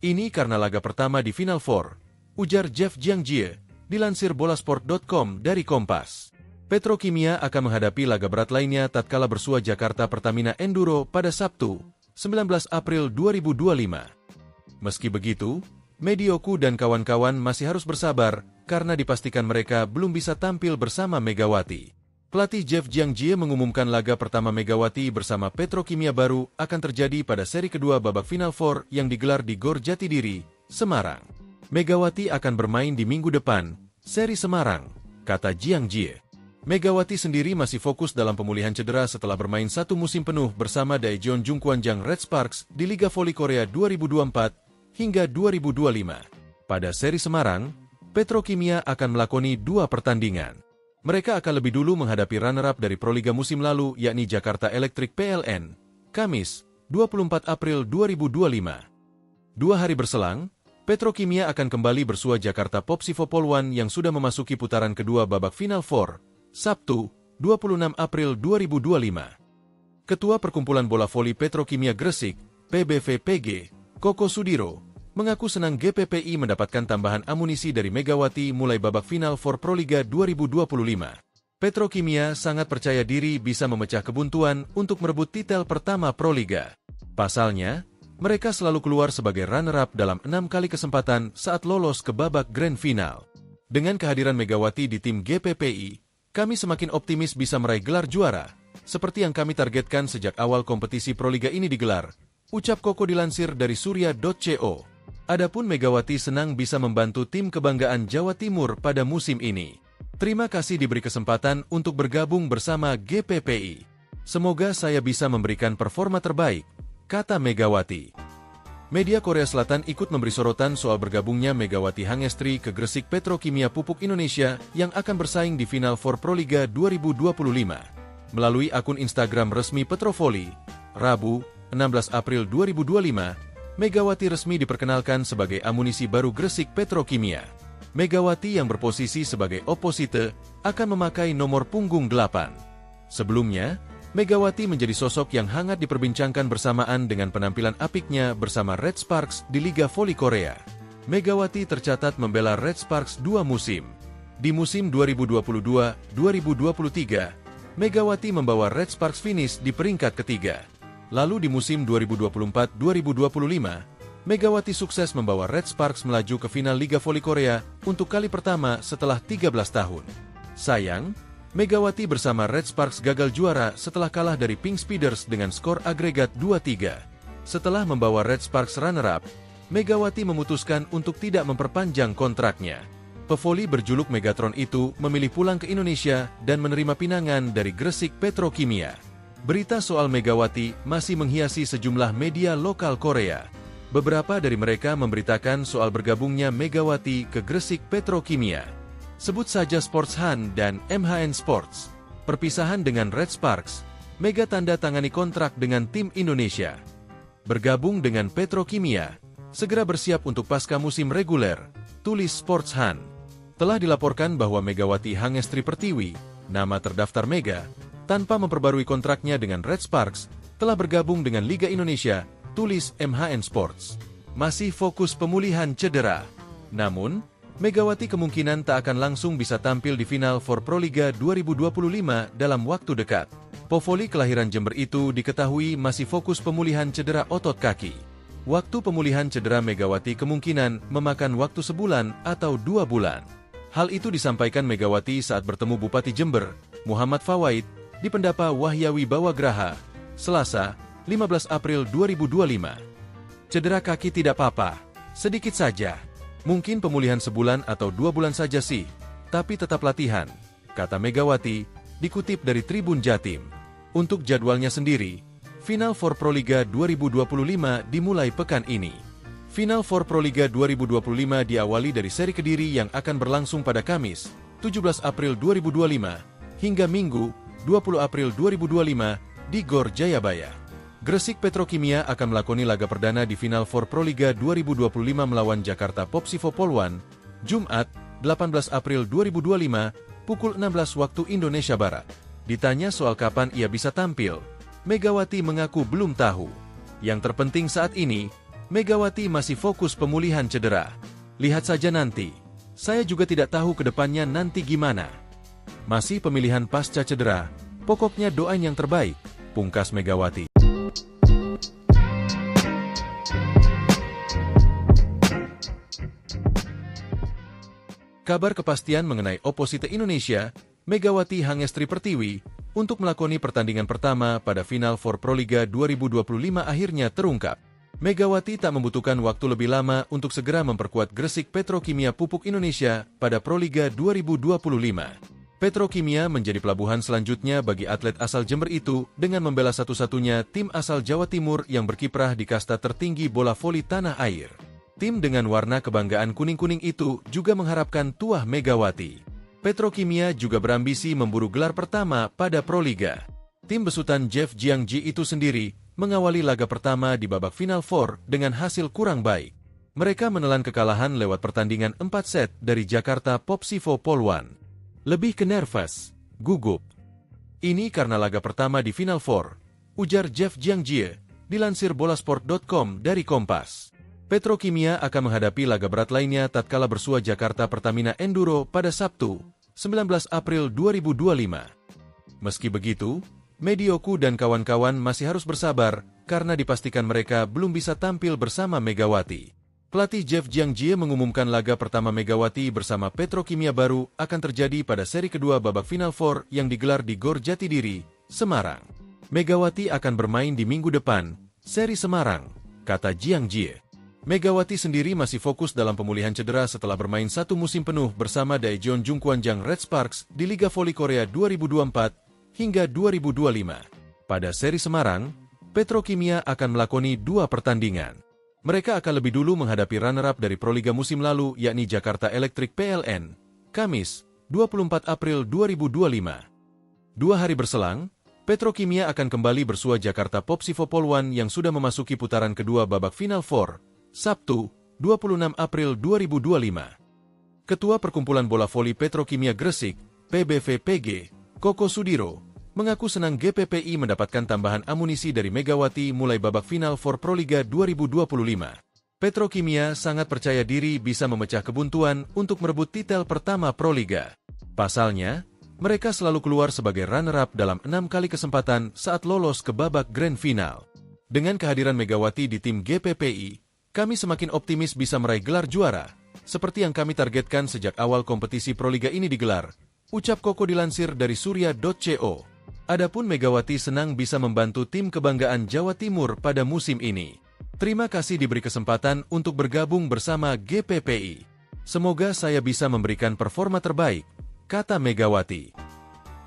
Ini karena laga pertama di Final Four, ujar Jeff Jiangji, dilansir bolasport.com dari Kompas. Petrokimia akan menghadapi laga berat lainnya tatkala bersua Jakarta Pertamina Enduro pada Sabtu, 19 April 2025. Meski begitu, Medioku dan kawan-kawan masih harus bersabar karena dipastikan mereka belum bisa tampil bersama Megawati. Pelatih Jeff Jiangji mengumumkan laga pertama Megawati bersama Petrokimia baru akan terjadi pada seri kedua babak Final Four yang digelar di Gor Jatidiri, Semarang. Megawati akan bermain di minggu depan, seri Semarang, kata Jiangji. Megawati sendiri masih fokus dalam pemulihan cedera setelah bermain 1 musim penuh bersama Daejeon Jungkwanjang Red Sparks di Liga Voli Korea 2024 hingga 2025. Pada seri Semarang, Petrokimia akan melakoni 2 pertandingan. Mereka akan lebih dulu menghadapi runner-up dari Proliga musim lalu yakni Jakarta Electric PLN, Kamis, 24 April 2025. 2 hari berselang, Petrokimia akan kembali bersua Jakarta Popsivo Poluan yang sudah memasuki putaran kedua babak Final Four, Sabtu, 26 April 2025. Ketua Perkumpulan Bola Voli Petrokimia Gresik, PBVPG, Koko Sudiro, mengaku senang GPPI mendapatkan tambahan amunisi dari Megawati mulai babak Final Four Proliga 2025. Petrokimia sangat percaya diri bisa memecah kebuntuan untuk merebut titel pertama Proliga. Pasalnya, mereka selalu keluar sebagai runner-up dalam 6 kali kesempatan saat lolos ke babak Grand Final. Dengan kehadiran Megawati di tim GPPI, kami semakin optimis bisa meraih gelar juara, seperti yang kami targetkan sejak awal kompetisi Proliga ini digelar, ucap Koko dilansir dari surya.co. Adapun Megawati senang bisa membantu tim kebanggaan Jawa Timur pada musim ini. Terima kasih diberi kesempatan untuk bergabung bersama GPPI. Semoga saya bisa memberikan performa terbaik, kata Megawati. Media Korea Selatan ikut memberi sorotan soal bergabungnya Megawati Hangestri ke Gresik Petrokimia Pupuk Indonesia yang akan bersaing di Final Four Proliga 2025. Melalui akun Instagram resmi Petrovoli, Rabu, 16 April 2025, Megawati resmi diperkenalkan sebagai amunisi baru Gresik Petrokimia. Megawati yang berposisi sebagai oposite akan memakai nomor punggung 8. Sebelumnya, Megawati menjadi sosok yang hangat diperbincangkan bersamaan dengan penampilan apiknya bersama Red Sparks di Liga Voli Korea. Megawati tercatat membela Red Sparks 2 musim. Di musim 2022-2023, Megawati membawa Red Sparks finish di peringkat ketiga. Lalu di musim 2024-2025, Megawati sukses membawa Red Sparks melaju ke final Liga Voli Korea untuk kali pertama setelah 13 tahun. Sayang, Megawati bersama Red Sparks gagal juara setelah kalah dari Pink Speeders dengan skor agregat 2-3. Setelah membawa Red Sparks runner-up, Megawati memutuskan untuk tidak memperpanjang kontraknya. Pevoli berjuluk Megatron itu memilih pulang ke Indonesia dan menerima pinangan dari Gresik Petrokimia. Berita soal Megawati masih menghiasi sejumlah media lokal Korea. Beberapa dari mereka memberitakan soal bergabungnya Megawati ke Gresik Petrokimia. Sebut saja Sports Han dan MHN Sports. Perpisahan dengan Red Sparks, Mega tanda tangani kontrak dengan tim Indonesia. Bergabung dengan Petrokimia, segera bersiap untuk pasca musim reguler, tulis Sports Han. Telah dilaporkan bahwa Megawati Hangestri Pertiwi, nama terdaftar Mega, tanpa memperbarui kontraknya dengan Red Sparks, telah bergabung dengan Liga Indonesia, tulis MHN Sports. Masih fokus pemulihan cedera. Namun, Megawati kemungkinan tak akan langsung bisa tampil di final for Proliga 2025 dalam waktu dekat. Pevoli kelahiran Jember itu diketahui masih fokus pemulihan cedera otot kaki. Waktu pemulihan cedera Megawati kemungkinan memakan waktu sebulan atau 2 bulan. Hal itu disampaikan Megawati saat bertemu Bupati Jember, Muhammad Fawaid, di Pendapa Wahyawi Bawagraha, Selasa, 15 April 2025. Cedera kaki tidak apa-apa, sedikit saja. Mungkin pemulihan sebulan atau 2 bulan saja sih, tapi tetap latihan, kata Megawati, dikutip dari Tribun Jatim. Untuk jadwalnya sendiri, Final for Proliga 2025 dimulai pekan ini. Final for Proliga 2025 diawali dari seri Kediri yang akan berlangsung pada Kamis, 17 April 2025, hingga Minggu, 20 April 2025, di Gor Jayabaya. Gresik Petrokimia akan melakoni laga perdana di Final for Proliga 2025 melawan Jakarta Popsivo Polwan, Jumat, 18 April 2025, pukul 16 waktu Indonesia Barat. Ditanya soal kapan ia bisa tampil, Megawati mengaku belum tahu. Yang terpenting saat ini, Megawati masih fokus pemulihan cedera. Lihat saja nanti. Saya juga tidak tahu ke depannya nanti gimana. Masih pemilihan pasca cedera, pokoknya doain yang terbaik, pungkas Megawati. Kabar kepastian mengenai oposite Indonesia, Megawati Hangestri Pertiwi, untuk melakoni pertandingan pertama pada Final for Proliga 2025 akhirnya terungkap. Megawati tak membutuhkan waktu lebih lama untuk segera memperkuat Gresik Petrokimia Pupuk Indonesia pada Proliga 2025. Petrokimia menjadi pelabuhan selanjutnya bagi atlet asal Jember itu dengan membela satu-satunya tim asal Jawa Timur yang berkiprah di kasta tertinggi bola voli tanah air. Tim dengan warna kebanggaan kuning-kuning itu juga mengharapkan tuah Megawati. Petrokimia juga berambisi memburu gelar pertama pada Proliga. Tim besutan Jeff Jiangji itu sendiri mengawali laga pertama di babak Final Four dengan hasil kurang baik. Mereka menelan kekalahan lewat pertandingan 4 set dari Jakarta Popsivo Polwan. Lebih ke nervous, gugup. Ini karena laga pertama di Final Four, ujar Jeff Jiangji, dilansir bolasport.com dari Kompas. Petrokimia akan menghadapi laga berat lainnya tatkala bersua Jakarta Pertamina Enduro pada Sabtu, 19 April 2025. Meski begitu, Medioku dan kawan-kawan masih harus bersabar karena dipastikan mereka belum bisa tampil bersama Megawati. Pelatih Jeff Jiangji mengumumkan laga pertama Megawati bersama Petrokimia baru akan terjadi pada seri kedua babak Final Four yang digelar di Gor Jatidiri, Semarang. Megawati akan bermain di minggu depan, seri Semarang, kata Jiangji. Megawati sendiri masih fokus dalam pemulihan cedera setelah bermain 1 musim penuh bersama Daejeon Jungkwanjang Red Sparks di Liga Voli Korea 2024 hingga 2025. Pada seri Semarang, Petrokimia akan melakoni 2 pertandingan. Mereka akan lebih dulu menghadapi runner-up dari Proliga musim lalu yakni Jakarta Electric PLN, Kamis, 24 April 2025. 2 hari berselang, Petrokimia akan kembali bersua Jakarta Popsivo Polwan yang sudah memasuki putaran kedua babak Final Four, Sabtu, 26 April 2025. Ketua Perkumpulan Bola Voli Petrokimia Gresik, PBVPG, Koko Sudiro, mengaku senang GPPI mendapatkan tambahan amunisi dari Megawati mulai babak final for Proliga 2025. Petrokimia sangat percaya diri bisa memecah kebuntuan untuk merebut titel pertama Proliga. Pasalnya, mereka selalu keluar sebagai runner-up dalam 6 kali kesempatan saat lolos ke babak grand final. Dengan kehadiran Megawati di tim GPPI, kami semakin optimis bisa meraih gelar juara, seperti yang kami targetkan sejak awal kompetisi Proliga ini digelar, ucap Koko dilansir dari surya.co. Adapun Megawati senang bisa membantu tim kebanggaan Jawa Timur pada musim ini. Terima kasih diberi kesempatan untuk bergabung bersama GPPI. Semoga saya bisa memberikan performa terbaik, kata Megawati.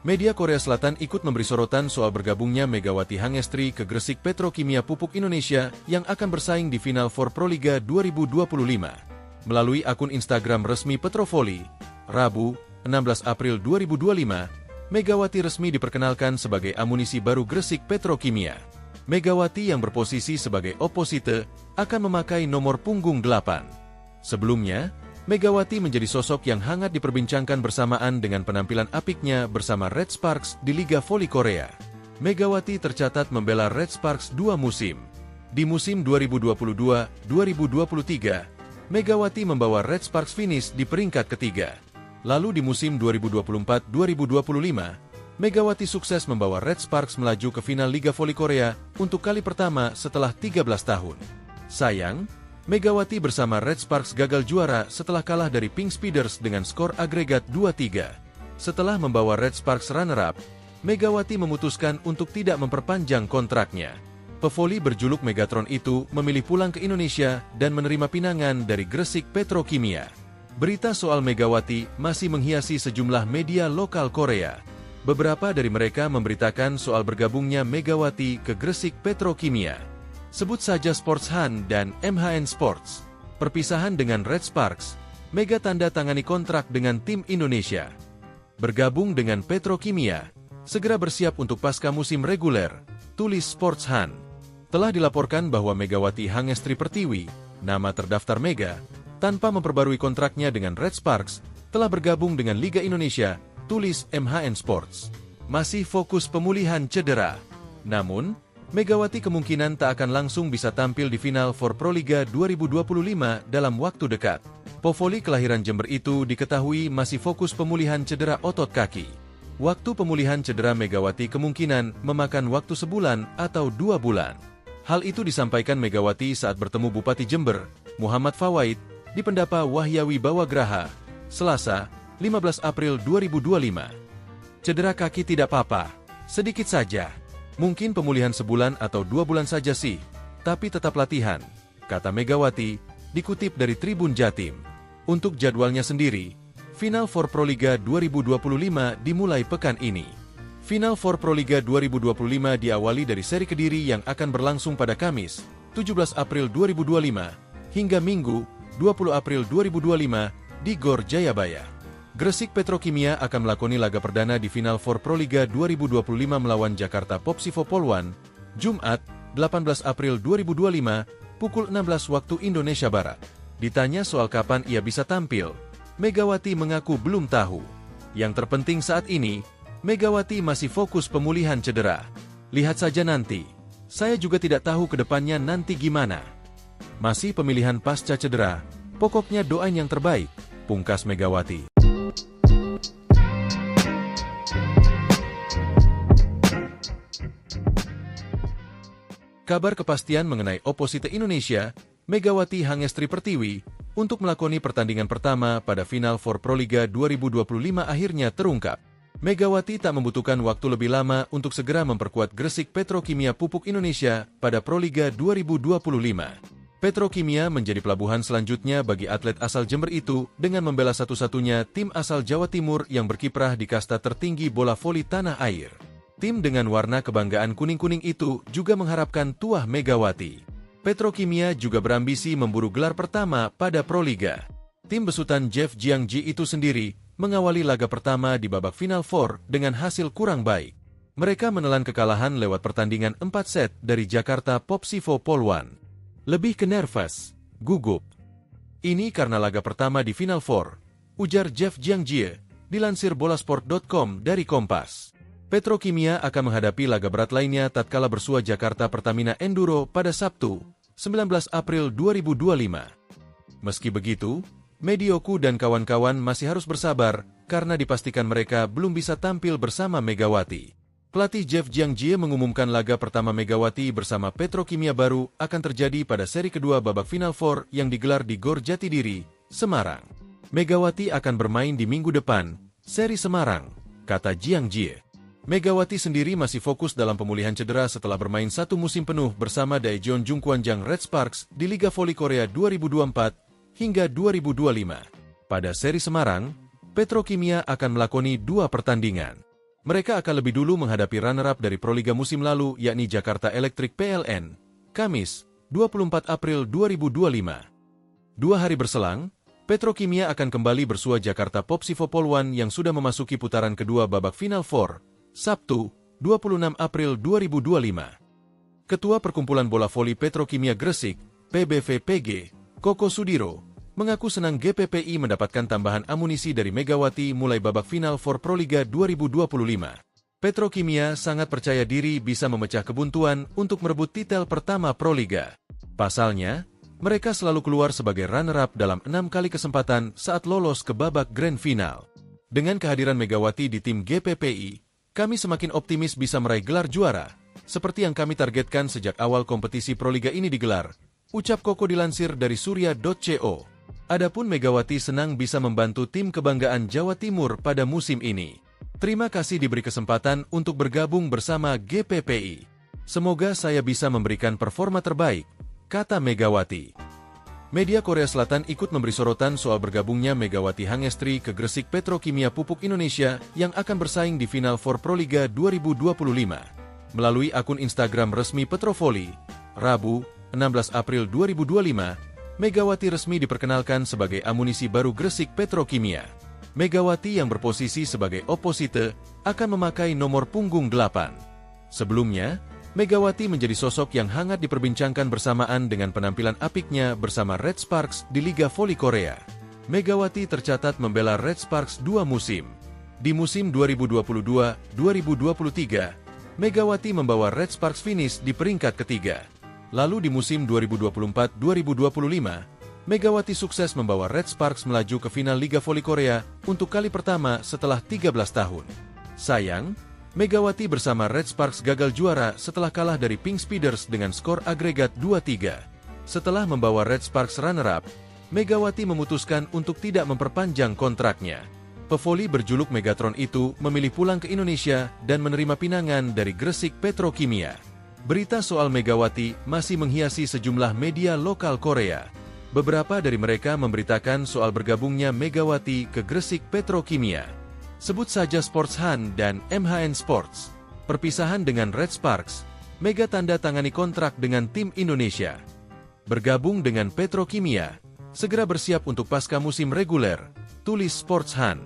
Media Korea Selatan ikut memberi sorotan soal bergabungnya Megawati Hangestri ke Gresik Petrokimia Pupuk Indonesia yang akan bersaing di final for Proliga 2025. Melalui akun Instagram resmi Petrovoli, Rabu, 16 April 2025, Megawati resmi diperkenalkan sebagai amunisi baru Gresik Petrokimia. Megawati yang berposisi sebagai oposite akan memakai nomor punggung 8. Sebelumnya, Megawati menjadi sosok yang hangat diperbincangkan bersamaan dengan penampilan apiknya bersama Red Sparks di Liga Voli Korea. Megawati tercatat membela Red Sparks 2 musim. Di musim 2022-2023, Megawati membawa Red Sparks finish di peringkat ketiga. Lalu di musim 2024-2025, Megawati sukses membawa Red Sparks melaju ke final Liga Voli Korea untuk kali pertama setelah 13 tahun. Sayang, Megawati bersama Red Sparks gagal juara setelah kalah dari Pink Speeders dengan skor agregat 2-3. Setelah membawa Red Sparks runner-up, Megawati memutuskan untuk tidak memperpanjang kontraknya. Pevoli berjuluk Megatron itu memilih pulang ke Indonesia dan menerima pinangan dari Gresik Petrokimia. Berita soal Megawati masih menghiasi sejumlah media lokal Korea. Beberapa dari mereka memberitakan soal bergabungnya Megawati ke Gresik Petrokimia. Sebut saja Sports Han dan MHN Sports. Perpisahan dengan Red Sparks, Mega tanda tangani kontrak dengan tim Indonesia. Bergabung dengan Petrokimia, segera bersiap untuk pasca musim reguler, tulis Sports Han. Telah dilaporkan bahwa Megawati Hangestri Pertiwi, nama terdaftar Mega, tanpa memperbarui kontraknya dengan Red Sparks, telah bergabung dengan Liga Indonesia, tulis MHN Sports. Masih fokus pemulihan cedera. Namun, Megawati kemungkinan tak akan langsung bisa tampil di final for Proliga 2025 dalam waktu dekat. Povoli kelahiran Jember itu diketahui masih fokus pemulihan cedera otot kaki. Waktu pemulihan cedera Megawati kemungkinan memakan waktu sebulan atau 2 bulan. Hal itu disampaikan Megawati saat bertemu Bupati Jember, Muhammad Fawaid, di Pendapa Wahyawi Bawagraha, Selasa, 15 April 2025. Cedera kaki tidak apa-apa, sedikit saja. Mungkin pemulihan sebulan atau 2 bulan saja sih, tapi tetap latihan, kata Megawati, dikutip dari Tribun Jatim. Untuk jadwalnya sendiri, Final for Proliga 2025 dimulai pekan ini. Final for Proliga 2025 diawali dari seri Kediri yang akan berlangsung pada Kamis, 17 April 2025, hingga Minggu, 20 April 2025, di Gor Jayabaya. Gresik Petrokimia akan melakoni laga perdana di Final for Proliga 2025 melawan Jakarta Popsivo Polwan, Jumat, 18 April 2025, pukul 16 waktu Indonesia Barat. Ditanya soal kapan ia bisa tampil, Megawati mengaku belum tahu. Yang terpenting saat ini, Megawati masih fokus pemulihan cedera. Lihat saja nanti. Saya juga tidak tahu ke depannya nanti gimana. Masih pemilihan pasca cedera, pokoknya doain yang terbaik, pungkas Megawati. Kabar kepastian mengenai oposite Indonesia, Megawati Hangestri Pertiwi, untuk melakoni pertandingan pertama pada final for Proliga 2025 akhirnya terungkap. Megawati tak membutuhkan waktu lebih lama untuk segera memperkuat Gresik Petrokimia Pupuk Indonesia pada Proliga 2025. Petrokimia menjadi pelabuhan selanjutnya bagi atlet asal Jember itu dengan membela satu-satunya tim asal Jawa Timur yang berkiprah di kasta tertinggi bola voli tanah air. Tim dengan warna kebanggaan kuning-kuning itu juga mengharapkan tuah Megawati. Petrokimia juga berambisi memburu gelar pertama pada Proliga. Tim besutan Jeff Jiangji itu sendiri mengawali laga pertama di babak Final Four dengan hasil kurang baik. Mereka menelan kekalahan lewat pertandingan 4 set dari Jakarta Popsivo Polwan. Lebih ke nervous, gugup. Ini karena laga pertama di Final Four. ujar Jeff Jiangjie, dilansir bolasport.com dari Kompas. Petrokimia akan menghadapi laga berat lainnya tatkala bersua Jakarta Pertamina Enduro pada Sabtu, 19 April 2025. Meski begitu, Medioku dan kawan-kawan masih harus bersabar karena dipastikan mereka belum bisa tampil bersama Megawati. Pelatih Jeff Jiangjie mengumumkan laga pertama Megawati bersama Petrokimia baru akan terjadi pada seri kedua babak Final Four yang digelar di Gor Jatidiri, Semarang. Megawati akan bermain di minggu depan, seri Semarang, kata Jiangjie. Megawati sendiri masih fokus dalam pemulihan cedera setelah bermain satu musim penuh bersama Daejeon Jungkwanjang Red Sparks di Liga Voli Korea 2024 hingga 2025. Pada seri Semarang, Petrokimia akan melakoni 2 pertandingan. Mereka akan lebih dulu menghadapi runner-up dari Proliga musim lalu yakni Jakarta Electric PLN, Kamis, 24 April 2025. 2 hari berselang, Petrokimia akan kembali bersua Jakarta Popsivo Poluan yang sudah memasuki putaran kedua babak Final Four, Sabtu, 26 April 2025. Ketua Perkumpulan Bola Voli Petrokimia Gresik, PBVPG, Koko Sudiro, mengaku senang GPPI mendapatkan tambahan amunisi dari Megawati mulai babak final for Proliga 2025. Petrokimia sangat percaya diri bisa memecah kebuntuan untuk merebut titel pertama Proliga. Pasalnya, mereka selalu keluar sebagai runner-up dalam 6 kali kesempatan saat lolos ke babak grand final. Dengan kehadiran Megawati di tim GPPI, kami semakin optimis bisa meraih gelar juara, seperti yang kami targetkan sejak awal kompetisi Proliga ini digelar, ucap Koko dilansir dari surya.co. Adapun Megawati senang bisa membantu tim kebanggaan Jawa Timur pada musim ini. Terima kasih diberi kesempatan untuk bergabung bersama GPPI. Semoga saya bisa memberikan performa terbaik, kata Megawati. Media Korea Selatan ikut memberi sorotan soal bergabungnya Megawati Hangestri ke Gresik Petrokimia Pupuk Indonesia yang akan bersaing di Final Four Proliga 2025. Melalui akun Instagram resmi Petrovoli, Rabu, 16 April 2025, Megawati resmi diperkenalkan sebagai amunisi baru Gresik Petrokimia. Megawati yang berposisi sebagai oposite akan memakai nomor punggung 8. Sebelumnya, Megawati menjadi sosok yang hangat diperbincangkan bersamaan dengan penampilan apiknya bersama Red Sparks di Liga Voli Korea. Megawati tercatat membela Red Sparks 2 musim. Di musim 2022-2023, Megawati membawa Red Sparks finish di peringkat ketiga. Lalu di musim 2024-2025, Megawati sukses membawa Red Sparks melaju ke final Liga Voli Korea untuk kali pertama setelah 13 tahun. Sayang, Megawati bersama Red Sparks gagal juara setelah kalah dari Pink Speeders dengan skor agregat 2-3. Setelah membawa Red Sparks runner-up, Megawati memutuskan untuk tidak memperpanjang kontraknya. Pevoli berjuluk Megatron itu memilih pulang ke Indonesia dan menerima pinangan dari Gresik Petrokimia. Berita soal Megawati masih menghiasi sejumlah media lokal Korea. Beberapa dari mereka memberitakan soal bergabungnya Megawati ke Gresik Petrokimia. Sebut saja Sports Han dan MHN Sports. Perpisahan dengan Red Sparks, Mega tanda tangani kontrak dengan tim Indonesia. Bergabung dengan Petrokimia, segera bersiap untuk pasca musim reguler, tulis Sports Han.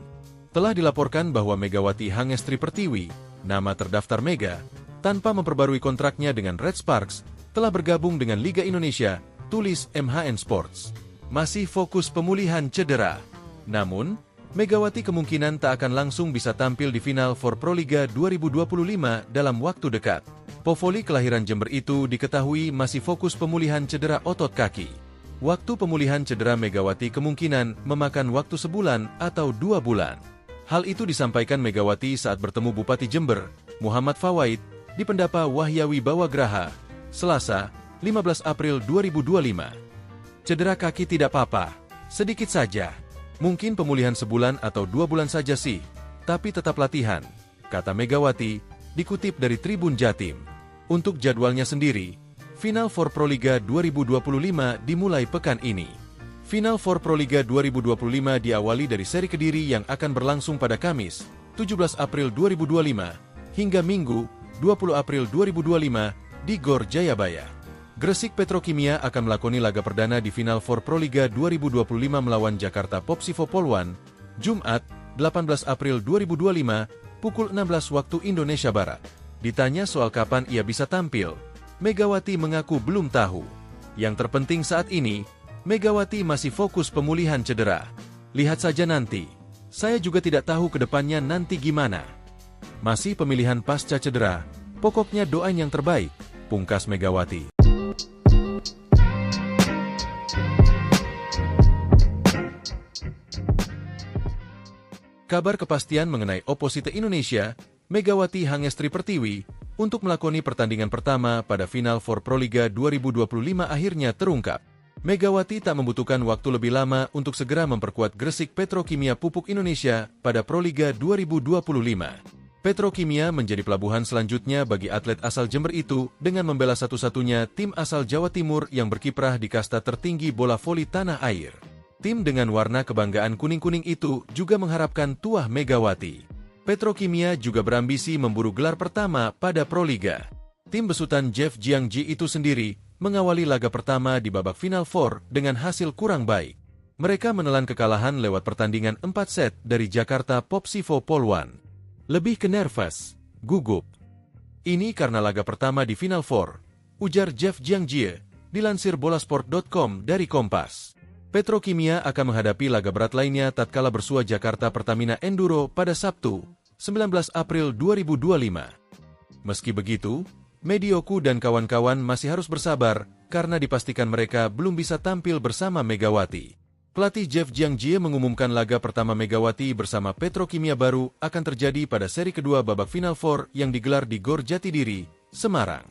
Telah dilaporkan bahwa Megawati Hangestri Pertiwi, nama terdaftar Mega, tanpa memperbarui kontraknya dengan Red Sparks, telah bergabung dengan Liga Indonesia, tulis MHN Sports. Masih fokus pemulihan cedera. Namun, Megawati kemungkinan tak akan langsung bisa tampil di final for Proliga 2025 dalam waktu dekat. Povoli kelahiran Jember itu diketahui masih fokus pemulihan cedera otot kaki. Waktu pemulihan cedera Megawati kemungkinan memakan waktu sebulan atau 2 bulan. Hal itu disampaikan Megawati saat bertemu Bupati Jember, Muhammad Fawaid, di Pendapa Wahyawi Bawagraha, Selasa, 15 April 2025. Cedera kaki tidak apa-apa, sedikit saja. Mungkin pemulihan sebulan atau 2 bulan saja sih, tapi tetap latihan, kata Megawati, dikutip dari Tribun Jatim. Untuk jadwalnya sendiri, Final Four Proliga 2025 dimulai pekan ini. Final Four Proliga 2025 diawali dari seri Kediri yang akan berlangsung pada Kamis, 17 April 2025, hingga Minggu, 20 April 2025, di Gor Jayabaya. Gresik Petrokimia akan melakoni laga perdana di Final Four Proliga 2025 melawan Jakarta Popsivo Poluan, Jumat, 18 April 2025, pukul 16 waktu Indonesia Barat. Ditanya soal kapan ia bisa tampil, Megawati mengaku belum tahu. Yang terpenting saat ini, Megawati masih fokus pemulihan cedera. Lihat saja nanti. Saya juga tidak tahu ke depannya nanti gimana. Masih pemilihan pasca cedera, pokoknya doain yang terbaik, pungkas Megawati. Kabar kepastian mengenai oposite Indonesia, Megawati Hangestri Pertiwi, untuk melakoni pertandingan pertama pada Final Four Proliga 2025 akhirnya terungkap. Megawati tak membutuhkan waktu lebih lama untuk segera memperkuat Gresik Petrokimia Pupuk Indonesia pada Proliga 2025. Petrokimia menjadi pelabuhan selanjutnya bagi atlet asal Jember itu dengan membela satu-satunya tim asal Jawa Timur yang berkiprah di kasta tertinggi bola voli tanah air. Tim dengan warna kebanggaan kuning-kuning itu juga mengharapkan tuah Megawati. Petrokimia juga berambisi memburu gelar pertama pada Proliga. Tim besutan Jeff Jiangji itu sendiri mengawali laga pertama di babak Final Four dengan hasil kurang baik. Mereka menelan kekalahan lewat pertandingan 4 set dari Jakarta Popsivo Polwan. Lebih ke nervous, gugup. Ini karena laga pertama di Final Four, ujar Jeff Jiangji, dilansir bolasport.com dari Kompas. Petrokimia akan menghadapi laga berat lainnya tatkala bersua Jakarta Pertamina Enduro pada Sabtu, 19 April 2025. Meski begitu, Medioku dan kawan-kawan masih harus bersabar karena dipastikan mereka belum bisa tampil bersama Megawati. Pelatih Jeff Jiangji mengumumkan laga pertama Megawati bersama Petrokimia baru akan terjadi pada seri kedua babak Final Four yang digelar di Gor Jatidiri, Semarang.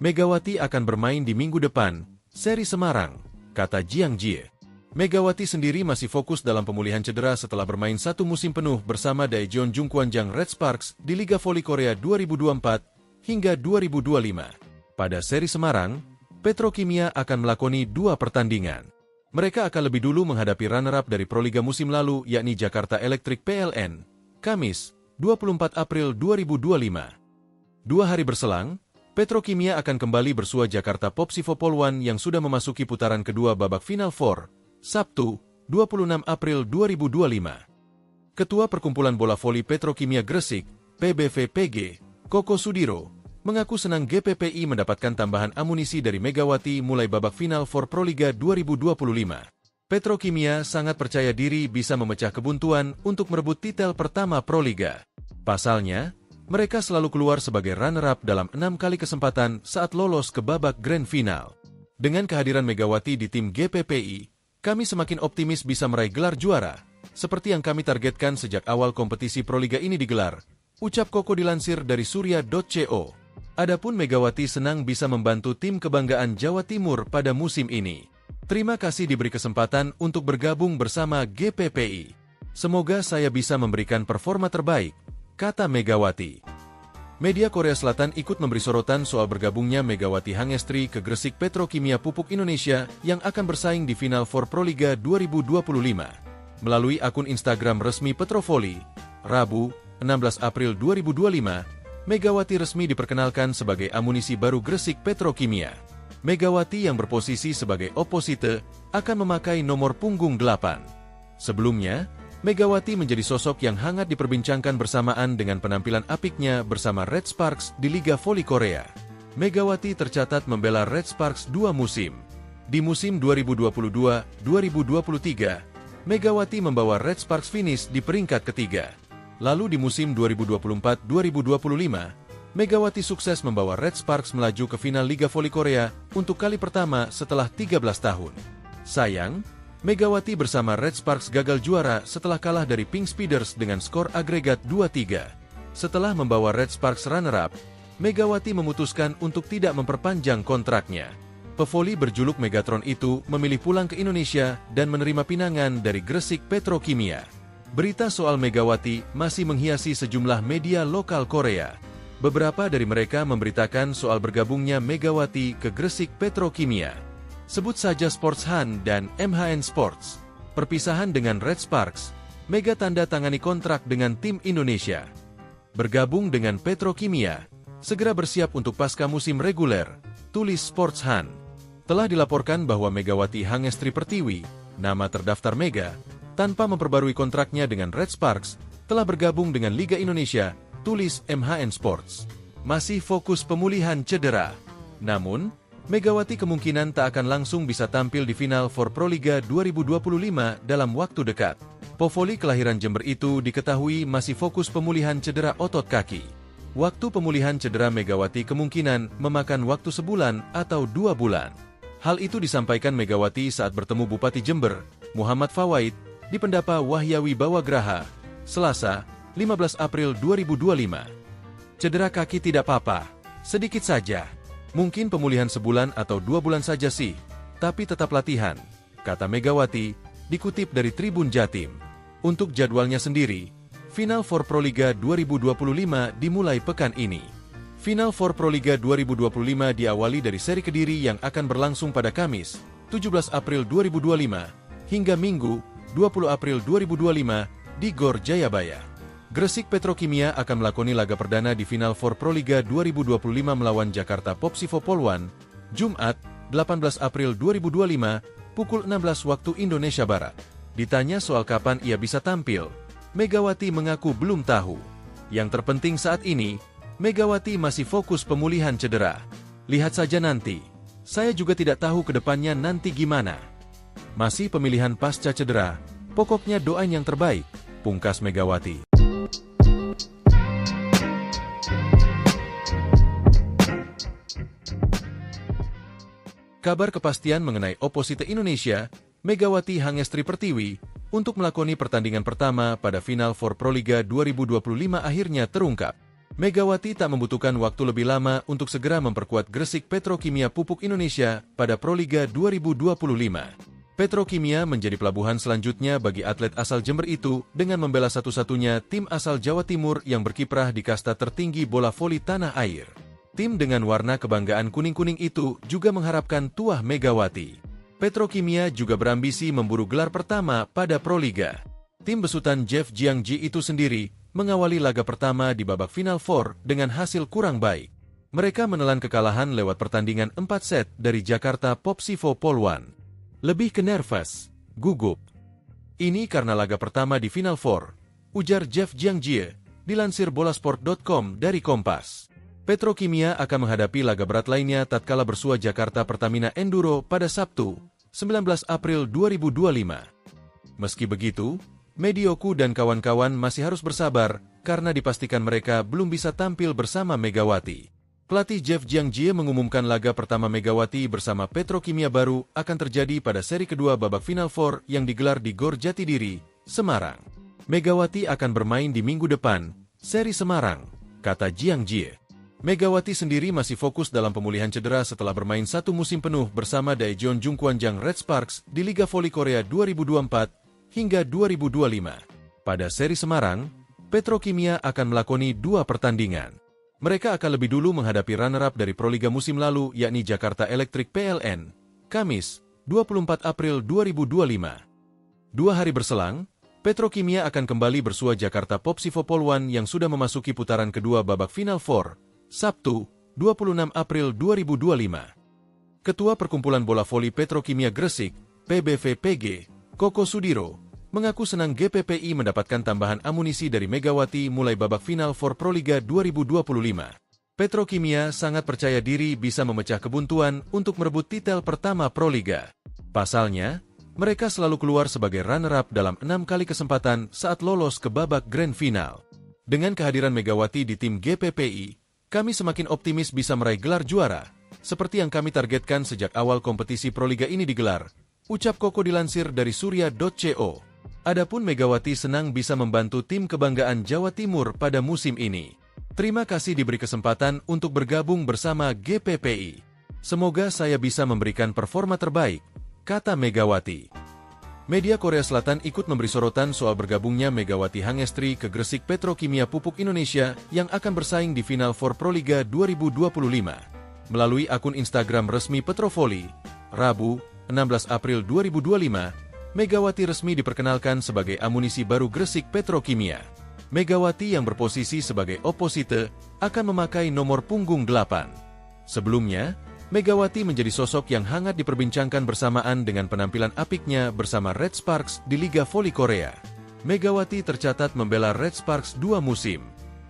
Megawati akan bermain di minggu depan, seri Semarang, kata Jiangji. Megawati sendiri masih fokus dalam pemulihan cedera setelah bermain satu musim penuh bersama Daejeon Jungkwanjang Red Sparks di Liga Voli Korea 2024 hingga 2025. Pada seri Semarang, Petrokimia akan melakoni 2 pertandingan. Mereka akan lebih dulu menghadapi runner-up dari Proliga musim lalu yakni Jakarta Electric PLN, Kamis, 24 April 2025. 2 hari berselang, Petrokimia akan kembali bersua Jakarta Popsivo Polwan yang sudah memasuki putaran kedua babak Final Four, Sabtu, 26 April 2025. Ketua Perkumpulan Bola Voli Petrokimia Gresik, PBVPG, Koko Sudiro, mengaku senang GPPI mendapatkan tambahan amunisi dari Megawati mulai babak Final Four Proliga 2025. Petrokimia sangat percaya diri bisa memecah kebuntuan untuk merebut titel pertama Proliga. Pasalnya, mereka selalu keluar sebagai runner-up dalam 6 kali kesempatan saat lolos ke babak Grand Final. Dengan kehadiran Megawati di tim GPPI, kami semakin optimis bisa meraih gelar juara, seperti yang kami targetkan sejak awal kompetisi Proliga ini digelar, ucap Koko dilansir dari surya.co. Adapun Megawati senang bisa membantu tim kebanggaan Jawa Timur pada musim ini. Terima kasih diberi kesempatan untuk bergabung bersama GPPI. Semoga saya bisa memberikan performa terbaik, kata Megawati. Media Korea Selatan ikut memberi sorotan soal bergabungnya Megawati Hangestri ke Gresik Petrokimia Pupuk Indonesia yang akan bersaing di Final Four Proliga 2025. Melalui akun Instagram resmi Petrovoli, Rabu, 16 April 2025, Megawati resmi diperkenalkan sebagai amunisi baru Gresik Petrokimia. Megawati yang berposisi sebagai oposite akan memakai nomor punggung 8. Sebelumnya, Megawati menjadi sosok yang hangat diperbincangkan bersamaan dengan penampilan apiknya bersama Red Sparks di Liga Voli Korea. Megawati tercatat membela Red Sparks 2 musim. Di musim 2022-2023, Megawati membawa Red Sparks finish di peringkat ketiga. Lalu di musim 2024-2025, Megawati sukses membawa Red Sparks melaju ke final Liga Voli Korea untuk kali pertama setelah 13 tahun. Sayang, Megawati bersama Red Sparks gagal juara setelah kalah dari Pink Speeders dengan skor agregat 2-3. Setelah membawa Red Sparks runner-up, Megawati memutuskan untuk tidak memperpanjang kontraknya. Pevoli berjuluk Megatron itu memilih pulang ke Indonesia dan menerima pinangan dari Gresik Petrokimia. Berita soal Megawati masih menghiasi sejumlah media lokal Korea. Beberapa dari mereka memberitakan soal bergabungnya Megawati ke Gresik Petrokimia. Sebut saja Sports Han dan MHN Sports. Perpisahan dengan Red Sparks, Mega tanda tangani kontrak dengan tim Indonesia. Bergabung dengan Petrokimia, segera bersiap untuk pasca musim reguler, tulis Sports Han. Telah dilaporkan bahwa Megawati Hangestri Pertiwi, nama terdaftar Mega, tanpa memperbarui kontraknya dengan Red Sparks, telah bergabung dengan Liga Indonesia, tulis MHN Sports. Masih fokus pemulihan cedera. Namun, Megawati kemungkinan tak akan langsung bisa tampil di final for Proliga 2025 dalam waktu dekat. Povoli kelahiran Jember itu diketahui masih fokus pemulihan cedera otot kaki. Waktu pemulihan cedera Megawati kemungkinan memakan waktu sebulan atau 2 bulan. Hal itu disampaikan Megawati saat bertemu Bupati Jember, Muhammad Fawaid, di Pendapa Wahyawi Bawagraha, Selasa, 15 April 2025. Cedera kaki tidak apa-apa, sedikit saja. Mungkin pemulihan sebulan atau 2 bulan saja sih, tapi tetap latihan, kata Megawati, dikutip dari Tribun Jatim. Untuk jadwalnya sendiri, Final Four Proliga 2025 dimulai pekan ini. Final Four Proliga 2025 diawali dari seri Kediri yang akan berlangsung pada Kamis, 17 April 2025, hingga Minggu, 20 April 2025, di Gor Jayabaya. Gresik Petrokimia akan melakoni laga perdana di Final Four Proliga 2025 melawan Jakarta Popsivo Polwan, Jumat, 18 April 2025, pukul 16 waktu Indonesia Barat. Ditanya soal kapan ia bisa tampil, Megawati mengaku belum tahu. Yang terpenting saat ini, Megawati masih fokus pemulihan cedera. Lihat saja nanti. Saya juga tidak tahu ke depannya nanti gimana. Masih pemilihan pasca cedera, pokoknya doain yang terbaik, pungkas Megawati. Kabar kepastian mengenai Opposite Indonesia, Megawati Hangestri Pertiwi, untuk melakoni pertandingan pertama pada Final Four Proliga 2025 akhirnya terungkap. Megawati tak membutuhkan waktu lebih lama untuk segera memperkuat Gresik Petrokimia Pupuk Indonesia pada Proliga 2025. Petrokimia menjadi pelabuhan selanjutnya bagi atlet asal Jember itu dengan membela satu-satunya tim asal Jawa Timur yang berkiprah di kasta tertinggi bola voli tanah air. Tim dengan warna kebanggaan kuning-kuning itu juga mengharapkan tuah Megawati. Petrokimia juga berambisi memburu gelar pertama pada Proliga. Tim besutan Jeff Jiangji itu sendiri mengawali laga pertama di babak Final Four dengan hasil kurang baik. Mereka menelan kekalahan lewat pertandingan 4 set dari Jakarta Popsivo Polwan. Lebih ke nervous, gugup. Ini karena laga pertama di Final Four, ujar Jeff Jiangji, dilansir bolasport.com dari Kompas. Petrokimia akan menghadapi laga berat lainnya tatkala bersua Jakarta Pertamina Enduro pada Sabtu, 19 April 2025. Meski begitu, Medioku dan kawan-kawan masih harus bersabar karena dipastikan mereka belum bisa tampil bersama Megawati. Pelatih Jeff Jiangji mengumumkan laga pertama Megawati bersama Petrokimia baru akan terjadi pada seri kedua babak Final Four yang digelar di Gor Jatidiri, Semarang. Megawati akan bermain di minggu depan, seri Semarang, kata Jiangji. Megawati sendiri masih fokus dalam pemulihan cedera setelah bermain 1 musim penuh bersama Daejeon Jungkwanjang Red Sparks di Liga Voli Korea 2024 hingga 2025. Pada seri Semarang, Petrokimia akan melakoni 2 pertandingan. Mereka akan lebih dulu menghadapi runner-up dari Proliga musim lalu yakni Jakarta Electric PLN, Kamis, 24 April 2025. 2 hari berselang, Petrokimia akan kembali bersua Jakarta Popsivo Polwan yang sudah memasuki putaran kedua babak Final Four, Sabtu, 26 April 2025. Ketua Perkumpulan Bola Voli Petrokimia Gresik, PBVPG, Koko Sudiro, mengaku senang GPPI mendapatkan tambahan amunisi dari Megawati mulai babak Final Four Proliga 2025. Petrokimia sangat percaya diri bisa memecah kebuntuan untuk merebut titel pertama Proliga. Pasalnya, mereka selalu keluar sebagai runner-up dalam 6 kali kesempatan saat lolos ke babak Grand Final. Dengan kehadiran Megawati di tim GPPI, kami semakin optimis bisa meraih gelar juara, seperti yang kami targetkan sejak awal kompetisi Proliga ini digelar, ucap Koko dilansir dari surya.co. Adapun Megawati senang bisa membantu tim kebanggaan Jawa Timur pada musim ini. Terima kasih diberi kesempatan untuk bergabung bersama GPPI. Semoga saya bisa memberikan performa terbaik, kata Megawati. Media Korea Selatan ikut memberi sorotan soal bergabungnya Megawati Hangestri ke Gresik Petrokimia Pupuk Indonesia yang akan bersaing di Final Four Proliga 2025. Melalui akun Instagram resmi Petrovoli, Rabu, 16 April 2025, Megawati resmi diperkenalkan sebagai amunisi baru Gresik Petrokimia. Megawati yang berposisi sebagai opposite akan memakai nomor punggung 8. Sebelumnya, Megawati menjadi sosok yang hangat diperbincangkan bersamaan dengan penampilan apiknya bersama Red Sparks di Liga Voli Korea. Megawati tercatat membela Red Sparks 2 musim.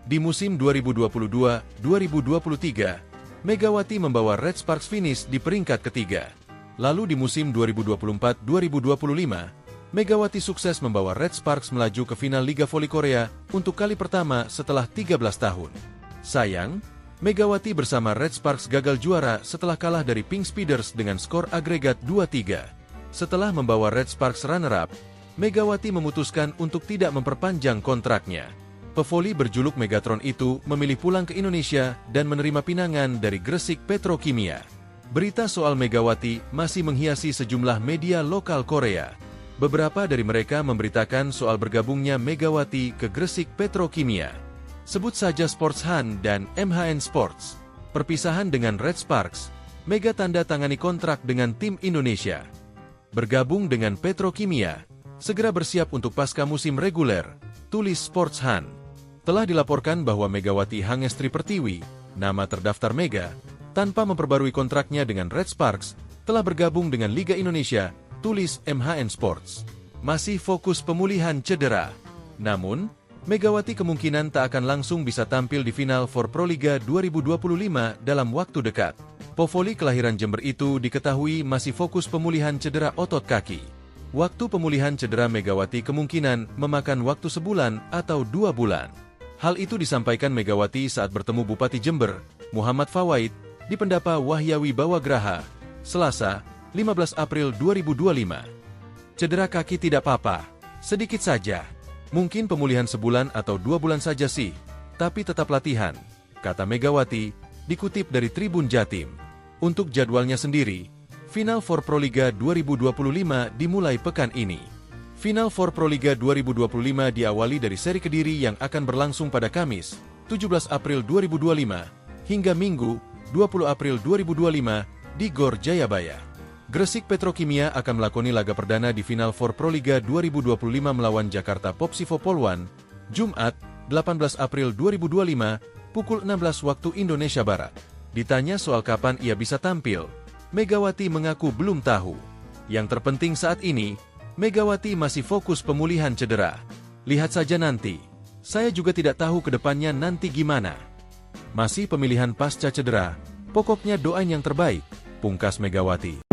Di musim 2022-2023, Megawati membawa Red Sparks finish di peringkat ketiga. Lalu di musim 2024-2025, Megawati sukses membawa Red Sparks melaju ke final Liga Voli Korea untuk kali pertama setelah 13 tahun. Sayang, Megawati bersama Red Sparks gagal juara setelah kalah dari Pink Speeders dengan skor agregat 2-3. Setelah membawa Red Sparks runner-up, Megawati memutuskan untuk tidak memperpanjang kontraknya. Pevoli berjuluk Megatron itu memilih pulang ke Indonesia dan menerima pinangan dari Gresik Petrokimia. Berita soal Megawati masih menghiasi sejumlah media lokal Korea. Beberapa dari mereka memberitakan soal bergabungnya Megawati ke Gresik Petrokimia. Sebut saja Sports Han dan MHN Sports. Perpisahan dengan Red Sparks, Mega tanda tangani kontrak dengan tim Indonesia. Bergabung dengan Petrokimia, segera bersiap untuk pasca musim reguler, tulis Sports Han. Telah dilaporkan bahwa Megawati Hangestri Pertiwi, nama terdaftar Mega, tanpa memperbarui kontraknya dengan Red Sparks, telah bergabung dengan Liga Indonesia, tulis MHN Sports. Masih fokus pemulihan cedera. Namun, Megawati kemungkinan tak akan langsung bisa tampil di final for Proliga 2025 dalam waktu dekat. Pevoli kelahiran Jember itu diketahui masih fokus pemulihan cedera otot kaki. Waktu pemulihan cedera Megawati kemungkinan memakan waktu sebulan atau 2 bulan. Hal itu disampaikan Megawati saat bertemu Bupati Jember, Muhammad Fawaid, di Pendapa Wahyawi Bawagraha, Selasa, 15 April 2025. Cedera kaki tidak apa-apa, sedikit saja. Mungkin pemulihan sebulan atau 2 bulan saja sih, tapi tetap latihan, kata Megawati, dikutip dari Tribun Jatim. Untuk jadwalnya sendiri, Final for Proliga 2025 dimulai pekan ini. Final for Proliga 2025 diawali dari seri Kediri yang akan berlangsung pada Kamis, 17 April 2025, hingga Minggu, 20 April 2025, di Gor Jayabaya. Gresik Petrokimia akan melakoni laga perdana di Final for Proliga 2025 melawan Jakarta Popsivo Poluan, Jumat, 18 April 2025, pukul 16 waktu Indonesia Barat. Ditanya soal kapan ia bisa tampil, Megawati mengaku belum tahu. Yang terpenting saat ini, Megawati masih fokus pemulihan cedera. Lihat saja nanti. Saya juga tidak tahu ke depannya nanti gimana. Masih pemilihan pasca cedera, pokoknya doain yang terbaik, pungkas Megawati.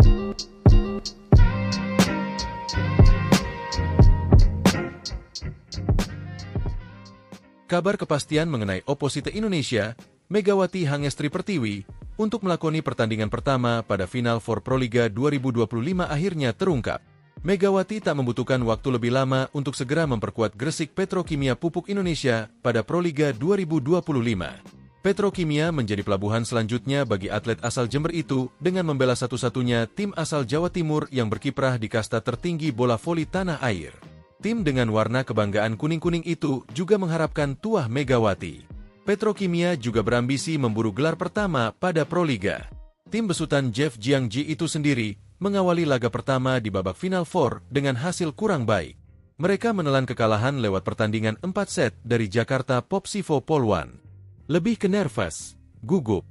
Kabar kepastian mengenai oposite Indonesia, Megawati Hangestri Pertiwi, untuk melakoni pertandingan pertama pada Final for Proliga 2025 akhirnya terungkap. Megawati tak membutuhkan waktu lebih lama untuk segera memperkuat Gresik Petrokimia Pupuk Indonesia pada Proliga 2025. Petrokimia menjadi pelabuhan selanjutnya bagi atlet asal Jember itu dengan membela satu-satunya tim asal Jawa Timur yang berkiprah di kasta tertinggi bola voli tanah air. Tim dengan warna kebanggaan kuning-kuning itu juga mengharapkan tuah Megawati. Petrokimia juga berambisi memburu gelar pertama pada Proliga. Tim besutan Jeff Jiangji itu sendiri mengawali laga pertama di babak Final Four dengan hasil kurang baik. Mereka menelan kekalahan lewat pertandingan 4 set dari Jakarta Popsivo Poluan. Lebih ke nervous, gugup.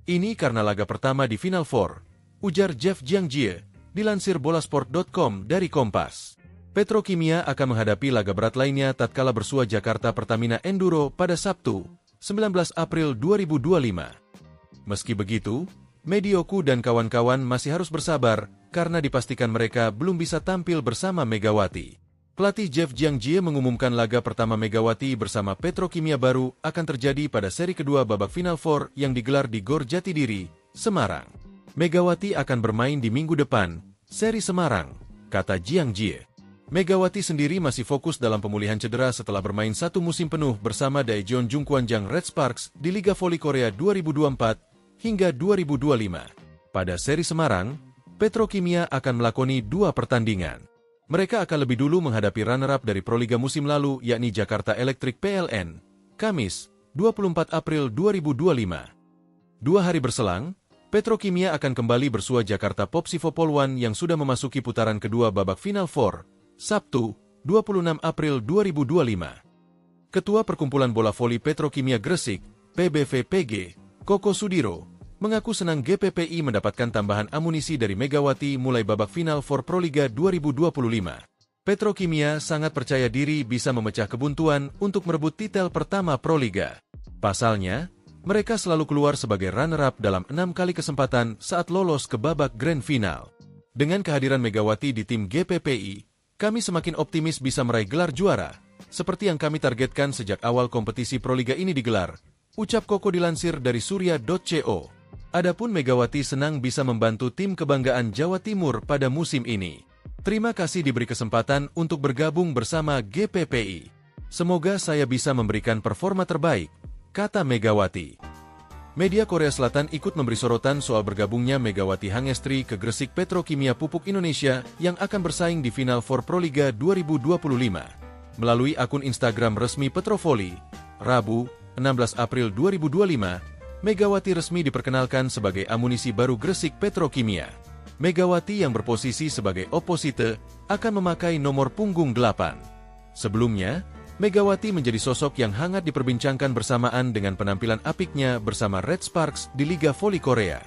Ini karena laga pertama di Final Four, ujar Jeff Jiangji, dilansir bolasport.com dari Kompas. Petrokimia akan menghadapi laga berat lainnya tatkala bersua Jakarta Pertamina Enduro pada Sabtu, 19 April 2025. Meski begitu, Medioku dan kawan-kawan masih harus bersabar karena dipastikan mereka belum bisa tampil bersama Megawati. Pelatih Jeff Jiangji mengumumkan laga pertama Megawati bersama Petrokimia baru akan terjadi pada seri kedua babak Final Four yang digelar di Gor Jatidiri, Semarang. Megawati akan bermain di minggu depan, seri Semarang, kata Jiangji. Megawati sendiri masih fokus dalam pemulihan cedera setelah bermain 1 musim penuh bersama Daejeon Jungkwanjang Red Sparks di Liga Voli Korea 2024 hingga 2025. Pada seri Semarang, Petrokimia akan melakoni 2 pertandingan. Mereka akan lebih dulu menghadapi runner-up dari Proliga musim lalu yakni Jakarta Electric PLN, Kamis, 24 April 2025. 2 hari berselang, Petrokimia akan kembali bersua Jakarta Popsivo Poluan yang sudah memasuki putaran kedua babak Final Four, Sabtu, 26 April 2025. Ketua Perkumpulan Bola Voli Petrokimia Gresik, PBVPG, Koko Sudiro, mengaku senang GPPI mendapatkan tambahan amunisi dari Megawati mulai babak final for Proliga 2025. Petrokimia sangat percaya diri bisa memecah kebuntuan untuk merebut titel pertama Proliga. Pasalnya, mereka selalu keluar sebagai runner-up dalam 6 kali kesempatan saat lolos ke babak grand final. Dengan kehadiran Megawati di tim GPPI, Kami semakin optimis bisa meraih gelar juara, seperti yang kami targetkan sejak awal kompetisi Proliga ini digelar, ucap Koko dilansir dari surya.co. Adapun Megawati senang bisa membantu tim kebanggaan Jawa Timur pada musim ini. Terima kasih diberi kesempatan untuk bergabung bersama GPPI. Semoga saya bisa memberikan performa terbaik, kata Megawati. Media Korea Selatan ikut memberi sorotan soal bergabungnya Megawati Hangestri ke Gresik Petrokimia Pupuk Indonesia yang akan bersaing di Final Four Proliga 2025. Melalui akun Instagram resmi Petrovoli, Rabu, 16 April 2025, Megawati resmi diperkenalkan sebagai amunisi baru Gresik Petrokimia. Megawati yang berposisi sebagai oposite akan memakai nomor punggung 8. Sebelumnya, Megawati menjadi sosok yang hangat diperbincangkan bersamaan dengan penampilan apiknya bersama Red Sparks di Liga Voli Korea.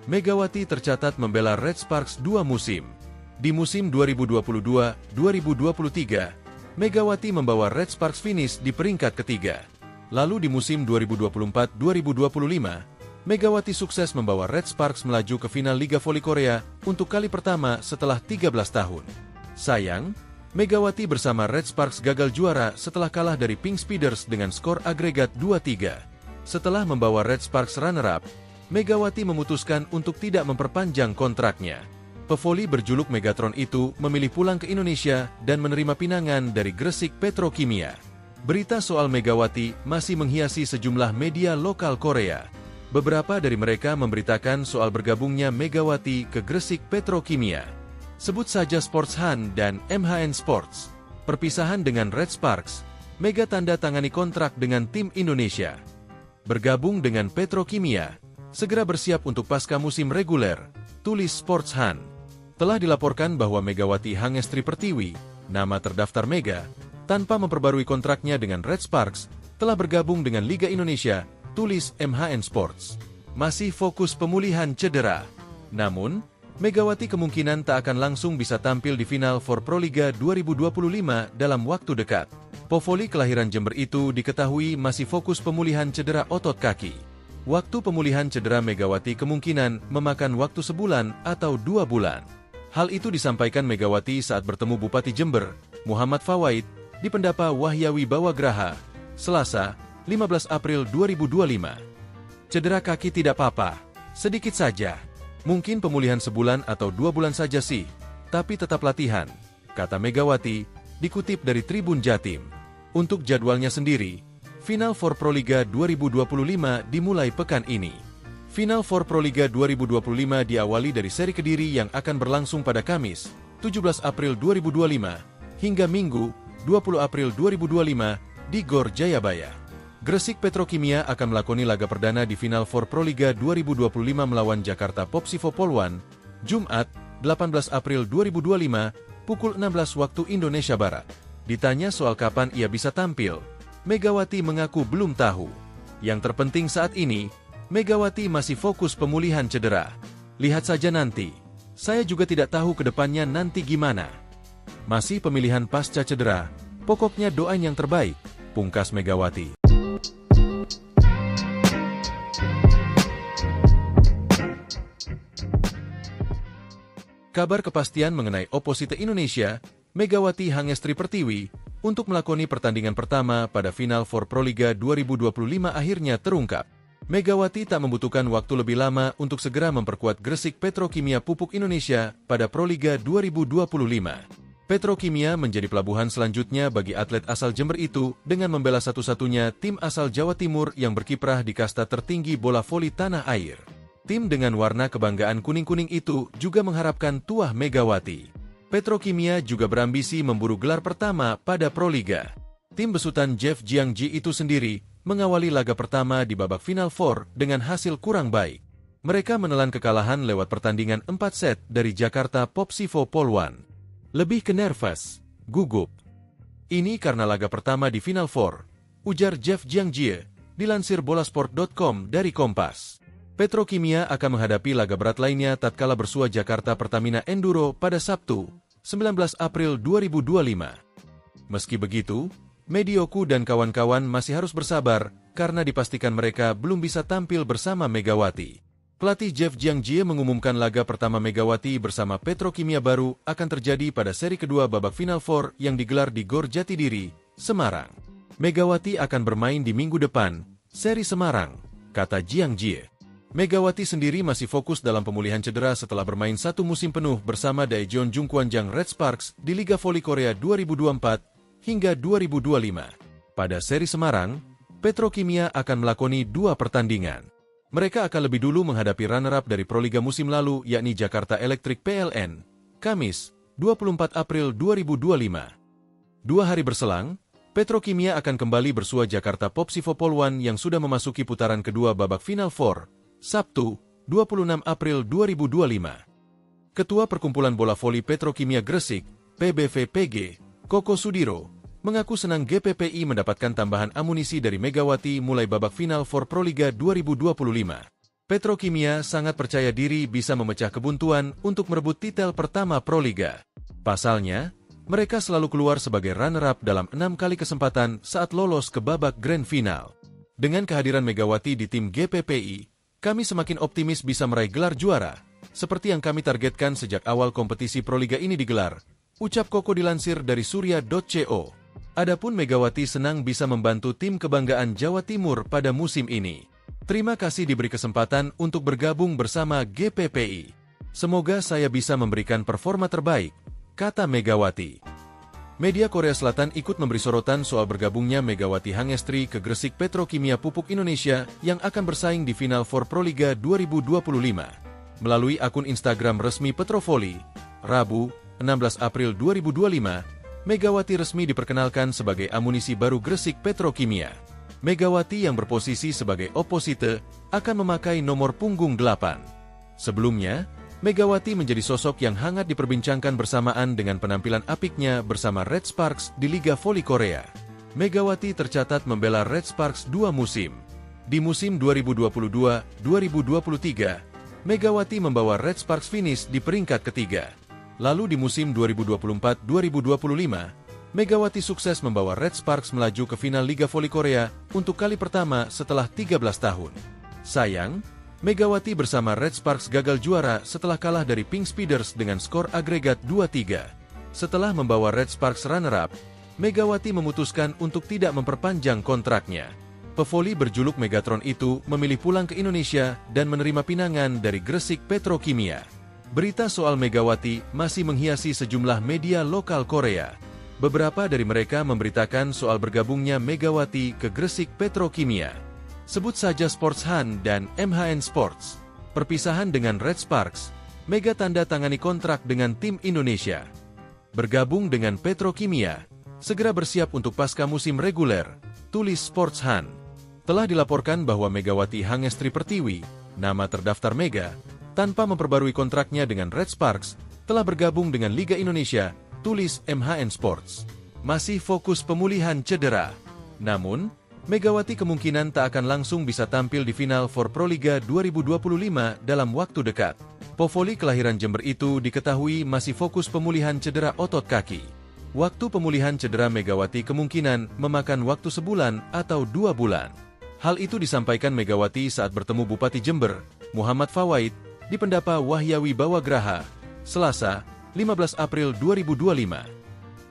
Megawati tercatat membela Red Sparks 2 musim. Di musim 2022-2023, Megawati membawa Red Sparks finish di peringkat ketiga. Lalu di musim 2024-2025, Megawati sukses membawa Red Sparks melaju ke final Liga Voli Korea untuk kali pertama setelah 13 tahun. Sayang, Megawati bersama Red Sparks gagal juara setelah kalah dari Pink Speeders dengan skor agregat 2-3. Setelah membawa Red Sparks runner-up, Megawati memutuskan untuk tidak memperpanjang kontraknya. Pevoli berjuluk Megatron itu memilih pulang ke Indonesia dan menerima pinangan dari Gresik Petrokimia. Berita soal Megawati masih menghiasi sejumlah media lokal Korea. Beberapa dari mereka memberitakan soal bergabungnya Megawati ke Gresik Petrokimia. Sebut saja Sports Han dan MHN Sports. Perpisahan dengan Red Sparks, Mega tanda tangani kontrak dengan tim Indonesia. Bergabung dengan Petrokimia, segera bersiap untuk pasca musim reguler, tulis Sports Han. Telah dilaporkan bahwa Megawati Hangestri Pertiwi, nama terdaftar Mega, tanpa memperbarui kontraknya dengan Red Sparks, telah bergabung dengan Liga Indonesia, tulis MHN Sports. Masih fokus pemulihan cedera. Namun, Megawati kemungkinan tak akan langsung bisa tampil di Final Four Proliga 2025 dalam waktu dekat. Pevoli kelahiran Jember itu diketahui masih fokus pemulihan cedera otot kaki. Waktu pemulihan cedera Megawati kemungkinan memakan waktu sebulan atau 2 bulan. Hal itu disampaikan Megawati saat bertemu Bupati Jember, Muhammad Fawaid, di Pendapa Wahyawi Bawagraha, Selasa, 15 April 2025. Cedera kaki tidak apa-apa, sedikit saja. Mungkin pemulihan sebulan atau 2 bulan saja sih, tapi tetap latihan, kata Megawati, dikutip dari Tribun Jatim. Untuk jadwalnya sendiri, Final Four Proliga 2025 dimulai pekan ini. Final Four Proliga 2025 diawali dari seri Kediri yang akan berlangsung pada Kamis, 17 April 2025, hingga Minggu, 20 April 2025, di Gor Jayabaya. Gresik Petrokimia akan melakoni laga perdana di Final Four Proliga 2025 melawan Jakarta Popsivo Polwan, Jumat, 18 April 2025, pukul 16 waktu Indonesia Barat. Ditanya soal kapan ia bisa tampil, Megawati mengaku belum tahu. Yang terpenting saat ini, Megawati masih fokus pemulihan cedera. Lihat saja nanti. Saya juga tidak tahu ke depannya nanti gimana. Masih pemilihan pasca cedera, pokoknya doain yang terbaik, pungkas Megawati. Kabar kepastian mengenai oposite Indonesia, Megawati Hangestri Pertiwi, untuk melakoni pertandingan pertama pada Final Four Proliga 2025 akhirnya terungkap. Megawati tak membutuhkan waktu lebih lama untuk segera memperkuat Gresik Petrokimia Pupuk Indonesia pada Proliga 2025. Petrokimia menjadi pelabuhan selanjutnya bagi atlet asal Jember itu dengan membela satu-satunya tim asal Jawa Timur yang berkiprah di kasta tertinggi bola voli tanah air. Tim dengan warna kebanggaan kuning-kuning itu juga mengharapkan tuah Megawati. Petrokimia juga berambisi memburu gelar pertama pada Proliga. Tim besutan Jeff Jiangji itu sendiri mengawali laga pertama di babak Final Four dengan hasil kurang baik. Mereka menelan kekalahan lewat pertandingan 4 set dari Jakarta Popsivo Polwan. Lebih ke nervous, gugup. Ini karena laga pertama di Final Four, ujar Jeff Jiangji, dilansir bolasport.com dari Kompas. Petrokimia akan menghadapi laga berat lainnya tatkala bersua Jakarta Pertamina Enduro pada Sabtu, 19 April 2025. Meski begitu, Medioku dan kawan-kawan masih harus bersabar karena dipastikan mereka belum bisa tampil bersama Megawati. Pelatih Jeff Jiangjie mengumumkan laga pertama Megawati bersama Petrokimia baru akan terjadi pada seri kedua babak Final Four yang digelar di Gor Jatidiri, Semarang. Megawati akan bermain di minggu depan, seri Semarang, kata Jiangjie. Megawati sendiri masih fokus dalam pemulihan cedera setelah bermain satu musim penuh bersama Daejeon Jungkwanjang Red Sparks di Liga Voli Korea 2024 hingga 2025. Pada seri Semarang, Petrokimia akan melakoni 2 pertandingan. Mereka akan lebih dulu menghadapi runner-up dari Proliga musim lalu yakni Jakarta Electric PLN, Kamis, 24 April 2025. 2 hari berselang, Petrokimia akan kembali bersua Jakarta Popsivo Poluan yang sudah memasuki putaran kedua babak Final Four, Sabtu, 26 April 2025. Ketua Perkumpulan Bola Voli Petrokimia Gresik, PBVPG, Koko Sudiro, mengaku senang GPPI mendapatkan tambahan amunisi dari Megawati mulai babak final for Proliga 2025. Petrokimia sangat percaya diri bisa memecah kebuntuan untuk merebut titel pertama Proliga. Pasalnya, mereka selalu keluar sebagai runner-up dalam 6 kali kesempatan saat lolos ke babak grand final. Dengan kehadiran Megawati di tim GPPI, kami semakin optimis bisa meraih gelar juara, seperti yang kami targetkan sejak awal kompetisi Proliga ini digelar, ucap Koko dilansir dari surya.co. Adapun Megawati senang bisa membantu tim kebanggaan Jawa Timur pada musim ini. Terima kasih diberi kesempatan untuk bergabung bersama GPPI. Semoga saya bisa memberikan performa terbaik, kata Megawati. Media Korea Selatan ikut memberi sorotan soal bergabungnya Megawati Hangestri ke Gresik Petrokimia Pupuk Indonesia yang akan bersaing di Final Four Proliga 2025. Melalui akun Instagram resmi Petrovoli, Rabu, 16 April 2025, Megawati resmi diperkenalkan sebagai amunisi baru Gresik Petrokimia. Megawati yang berposisi sebagai oposite akan memakai nomor punggung 8. Sebelumnya, Megawati menjadi sosok yang hangat diperbincangkan bersamaan dengan penampilan apiknya bersama Red Sparks di Liga Voli Korea. Megawati tercatat membela Red Sparks 2 musim. Di musim 2022-2023, Megawati membawa Red Sparks finish di peringkat ketiga. Lalu di musim 2024-2025, Megawati sukses membawa Red Sparks melaju ke final Liga Voli Korea untuk kali pertama setelah 13 tahun. Sayang, Megawati bersama Red Sparks gagal juara setelah kalah dari Pink Speeders dengan skor agregat 2-3. Setelah membawa Red Sparks runner-up, Megawati memutuskan untuk tidak memperpanjang kontraknya. Pevoli berjuluk Megatron itu memilih pulang ke Indonesia dan menerima pinangan dari Gresik Petrokimia. Berita soal Megawati masih menghiasi sejumlah media lokal Korea. Beberapa dari mereka memberitakan soal bergabungnya Megawati ke Gresik Petrokimia. Sebut saja Sports Han dan MHN Sports. Perpisahan dengan Red Sparks, Mega tanda tangani kontrak dengan tim Indonesia. Bergabung dengan Petrokimia, segera bersiap untuk pasca musim reguler, tulis Sports Han. Telah dilaporkan bahwa Megawati Hangestri Pertiwi, nama terdaftar Mega, tanpa memperbarui kontraknya dengan Red Sparks, telah bergabung dengan Liga Indonesia, tulis MHN Sports. Masih fokus pemulihan cedera. Namun, Megawati kemungkinan tak akan langsung bisa tampil di final for Proliga 2025 dalam waktu dekat. Povoli kelahiran Jember itu diketahui masih fokus pemulihan cedera otot kaki. Waktu pemulihan cedera Megawati kemungkinan memakan waktu sebulan atau 2 bulan. Hal itu disampaikan Megawati saat bertemu Bupati Jember, Muhammad Fawaid, di Pendapa Wahyawi Bawagraha, Selasa, 15 April 2025.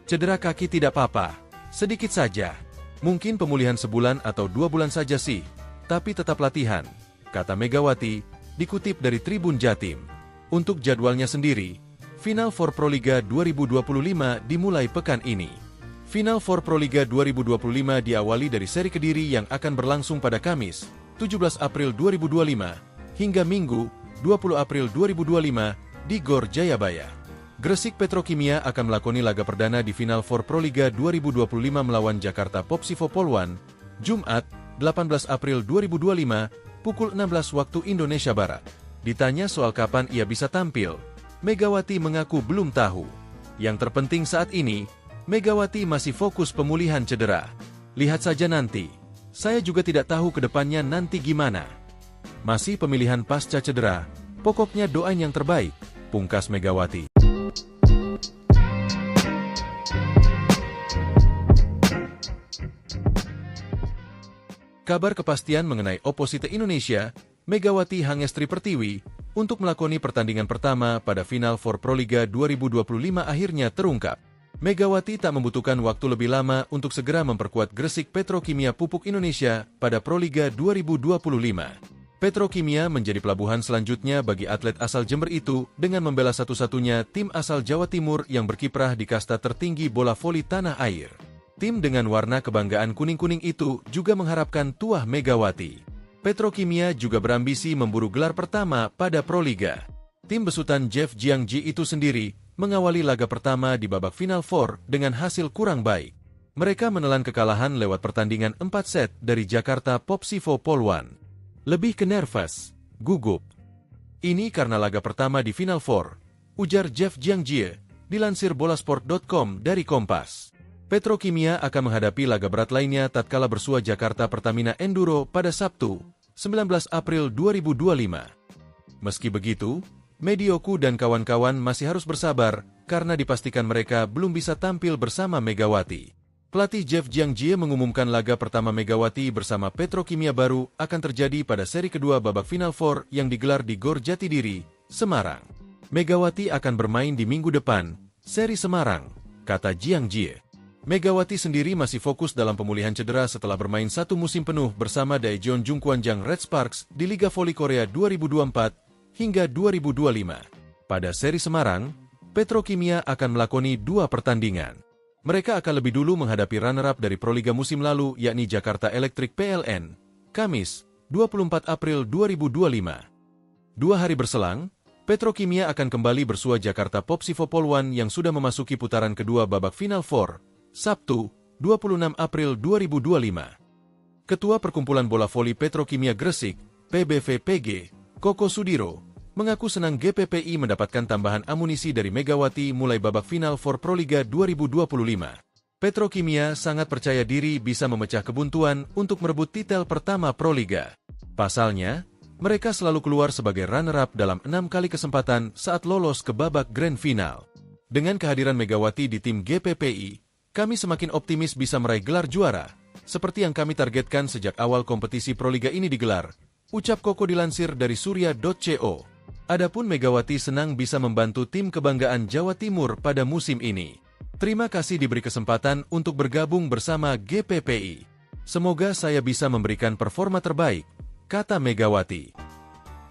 Cedera kaki tidak apa-apa, sedikit saja. Mungkin pemulihan sebulan atau 2 bulan saja sih, tapi tetap latihan, kata Megawati, dikutip dari Tribun Jatim. Untuk jadwalnya sendiri, Final Four Proliga 2025 dimulai pekan ini. Final Four Proliga 2025 diawali dari seri Kediri yang akan berlangsung pada Kamis, 17 April 2025, hingga Minggu, 20 April 2025, di Gor Jayabaya. Gresik Petrokimia akan melakoni laga perdana di Final Four Proliga 2025 melawan Jakarta Popsivo Poluan, Jumat, 18 April 2025, pukul 16 waktu Indonesia Barat. Ditanya soal kapan ia bisa tampil, Megawati mengaku belum tahu. Yang terpenting saat ini, Megawati masih fokus pemulihan cedera. Lihat saja nanti. Saya juga tidak tahu ke depannya nanti gimana. Masih pemilihan pasca cedera, pokoknya doain yang terbaik, pungkas Megawati. Kabar kepastian mengenai Opposite Indonesia Megawati Hangestri Pertiwi, untuk melakoni pertandingan pertama pada Final Four Proliga 2025 akhirnya terungkap. Megawati tak membutuhkan waktu lebih lama untuk segera memperkuat Gresik Petrokimia Pupuk Indonesia pada Proliga 2025. Petrokimia menjadi pelabuhan selanjutnya bagi atlet asal Jember itu dengan membela satu-satunya tim asal Jawa Timur yang berkiprah di kasta tertinggi bola voli tanah air. Tim dengan warna kebanggaan kuning-kuning itu juga mengharapkan tuah Megawati. Petrokimia juga berambisi memburu gelar pertama pada Proliga. Tim besutan Jeff Jiangji itu sendiri mengawali laga pertama di babak Final Four dengan hasil kurang baik. Mereka menelan kekalahan lewat pertandingan 4 set dari Jakarta Popsivo Polwan. Lebih ke nervous, gugup. Ini karena laga pertama di Final Four, ujar Jeff Jiangji, dilansir bolasport.com dari Kompas. Petrokimia akan menghadapi laga berat lainnya tatkala bersua Jakarta Pertamina Enduro pada Sabtu, 19 April 2025. Meski begitu, Medioku dan kawan-kawan masih harus bersabar karena dipastikan mereka belum bisa tampil bersama Megawati. Pelatih Jeff Jiangji mengumumkan laga pertama Megawati bersama Petrokimia baru akan terjadi pada seri kedua babak Final Four yang digelar di Gor Jatidiri, Semarang. Megawati akan bermain di minggu depan, seri Semarang, kata Jiangji. Megawati sendiri masih fokus dalam pemulihan cedera setelah bermain satu musim penuh bersama Daejeon Jungkwanjang Red Sparks di Liga Voli Korea 2024 hingga 2025. Pada seri Semarang, Petrokimia akan melakoni 2 pertandingan. Mereka akan lebih dulu menghadapi runner-up dari Proliga musim lalu yakni Jakarta Electric PLN, Kamis, 24 April 2025. 2 hari berselang, Petrokimia akan kembali bersua Jakarta Popsivo Polwan yang sudah memasuki putaran kedua babak Final Four, Sabtu, 26 April 2025. Ketua Perkumpulan Bola Voli Petrokimia Gresik, PBVPG, Koko Sudiro, mengaku senang GPPI mendapatkan tambahan amunisi dari Megawati mulai babak Final Four Proliga 2025. Petrokimia sangat percaya diri bisa memecah kebuntuan untuk merebut titel pertama Proliga. Pasalnya, mereka selalu keluar sebagai runner-up dalam 6 kali kesempatan saat lolos ke babak Grand Final. Dengan kehadiran Megawati di tim GPPI, kami semakin optimis bisa meraih gelar juara, seperti yang kami targetkan sejak awal kompetisi Proliga ini digelar, ucap Koko dilansir dari surya.co. Adapun Megawati senang bisa membantu tim kebanggaan Jawa Timur pada musim ini. Terima kasih diberi kesempatan untuk bergabung bersama GPPI. Semoga saya bisa memberikan performa terbaik, kata Megawati.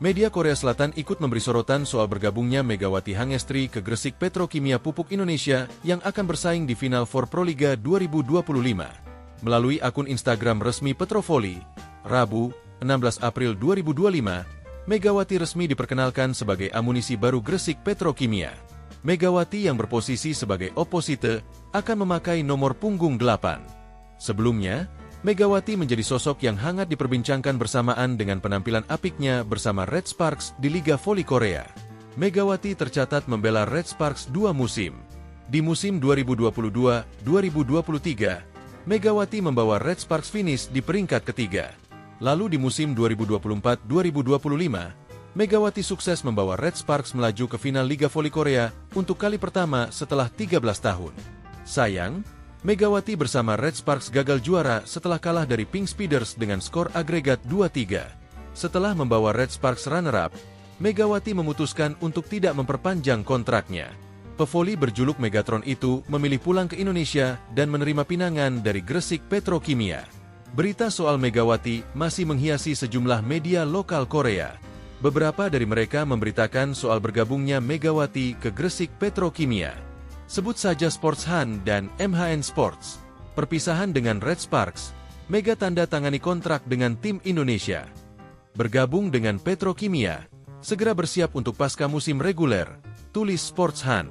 Media Korea Selatan ikut memberi sorotan soal bergabungnya Megawati Hangestri ke Gresik Petrokimia Pupuk Indonesia yang akan bersaing di Final Four Proliga 2025. Melalui akun Instagram resmi Petrovoli, Rabu, 16 April 2025, Megawati resmi diperkenalkan sebagai amunisi baru Gresik Petrokimia. Megawati yang berposisi sebagai oposite akan memakai nomor punggung 8. Sebelumnya, Megawati menjadi sosok yang hangat diperbincangkan bersamaan dengan penampilan apiknya bersama Red Sparks di Liga Voli Korea. Megawati tercatat membela Red Sparks 2 musim. Di musim 2022-2023, Megawati membawa Red Sparks finish di peringkat ketiga. Lalu di musim 2024-2025, Megawati sukses membawa Red Sparks melaju ke final Liga Voli Korea untuk kali pertama setelah 13 tahun. Sayang, Megawati bersama Red Sparks gagal juara setelah kalah dari Pink Speeders dengan skor agregat 2-3. Setelah membawa Red Sparks runner-up, Megawati memutuskan untuk tidak memperpanjang kontraknya. Pevoli berjuluk Megatron itu memilih pulang ke Indonesia dan menerima pinangan dari Gresik Petrokimia. Berita soal Megawati masih menghiasi sejumlah media lokal Korea. Beberapa dari mereka memberitakan soal bergabungnya Megawati ke Gresik Petrokimia. Sebut saja Sports Han dan MHN Sports. Perpisahan dengan Red Sparks, Mega tanda tangani kontrak dengan tim Indonesia. Bergabung dengan Petrokimia, segera bersiap untuk pasca musim reguler, tulis Sports Han.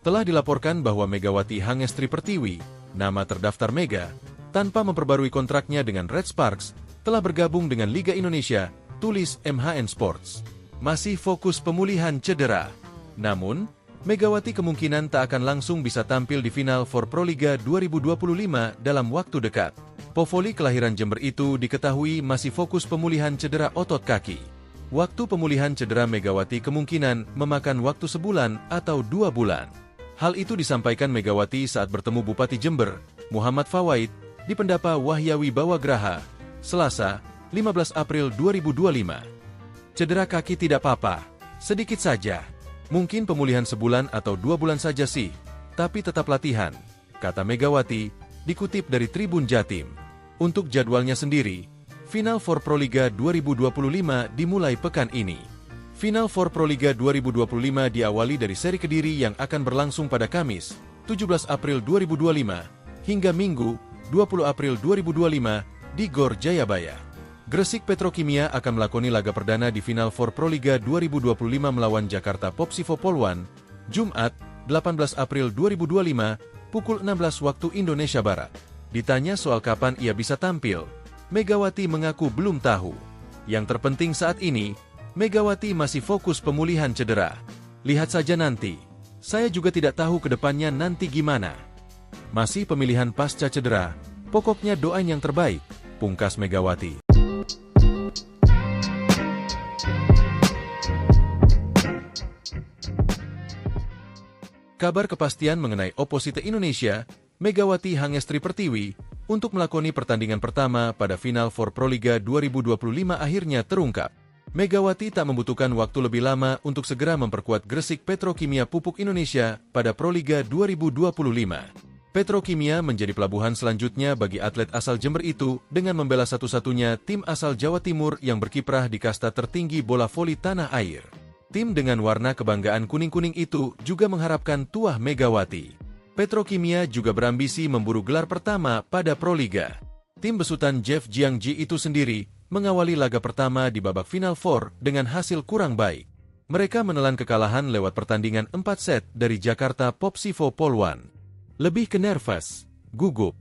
Telah dilaporkan bahwa Megawati Hangestri Pertiwi, nama terdaftar Mega, tanpa memperbarui kontraknya dengan Red Sparks, telah bergabung dengan Liga Indonesia, tulis MHN Sports. Masih fokus pemulihan cedera. Namun, Megawati kemungkinan tak akan langsung bisa tampil di Final Four Proliga 2025 dalam waktu dekat. Povoli kelahiran Jember itu diketahui masih fokus pemulihan cedera otot kaki. Waktu pemulihan cedera Megawati kemungkinan memakan waktu sebulan atau 2 bulan. Hal itu disampaikan Megawati saat bertemu Bupati Jember, Muhammad Fawaid, di Pendapa Wahyawi Bawagraha, Selasa, 15 April 2025. Cedera kaki tidak apa-apa, sedikit saja. Mungkin pemulihan sebulan atau 2 bulan saja sih, tapi tetap latihan, kata Megawati, dikutip dari Tribun Jatim. Untuk jadwalnya sendiri, Final Four Proliga 2025 dimulai pekan ini. Final Four Proliga 2025 diawali dari seri Kediri yang akan berlangsung pada Kamis, 17 April 2025, hingga Minggu, 20 April 2025, di Gor Jayabaya. Gresik Petrokimia akan melakoni laga perdana di Final Four Proliga 2025 melawan Jakarta Popsivo Poluan, Jumat, 18 April 2025, pukul 16 waktu Indonesia Barat. Ditanya soal kapan ia bisa tampil, Megawati mengaku belum tahu. Yang terpenting saat ini, Megawati masih fokus pemulihan cedera. Lihat saja nanti. Saya juga tidak tahu ke depannya nanti gimana. Masih pemilihan pasca cedera, pokoknya doain yang terbaik, pungkas Megawati. Kabar kepastian mengenai oposite Indonesia, Megawati Hangestri Pertiwi, untuk melakoni pertandingan pertama pada Final Four Proliga 2025 akhirnya terungkap. Megawati tak membutuhkan waktu lebih lama untuk segera memperkuat Gresik Petrokimia Pupuk Indonesia pada Proliga 2025. Petrokimia menjadi pelabuhan selanjutnya bagi atlet asal Jember itu dengan membela satu-satunya tim asal Jawa Timur yang berkiprah di kasta tertinggi bola voli tanah air. Tim dengan warna kebanggaan kuning-kuning itu juga mengharapkan tuah Megawati. Petrokimia juga berambisi memburu gelar pertama pada Proliga. Tim besutan Jeff Jiangji itu sendiri mengawali laga pertama di babak Final Four dengan hasil kurang baik. Mereka menelan kekalahan lewat pertandingan 4 set dari Jakarta Popsivo Poluan. Lebih ke nervous, gugup.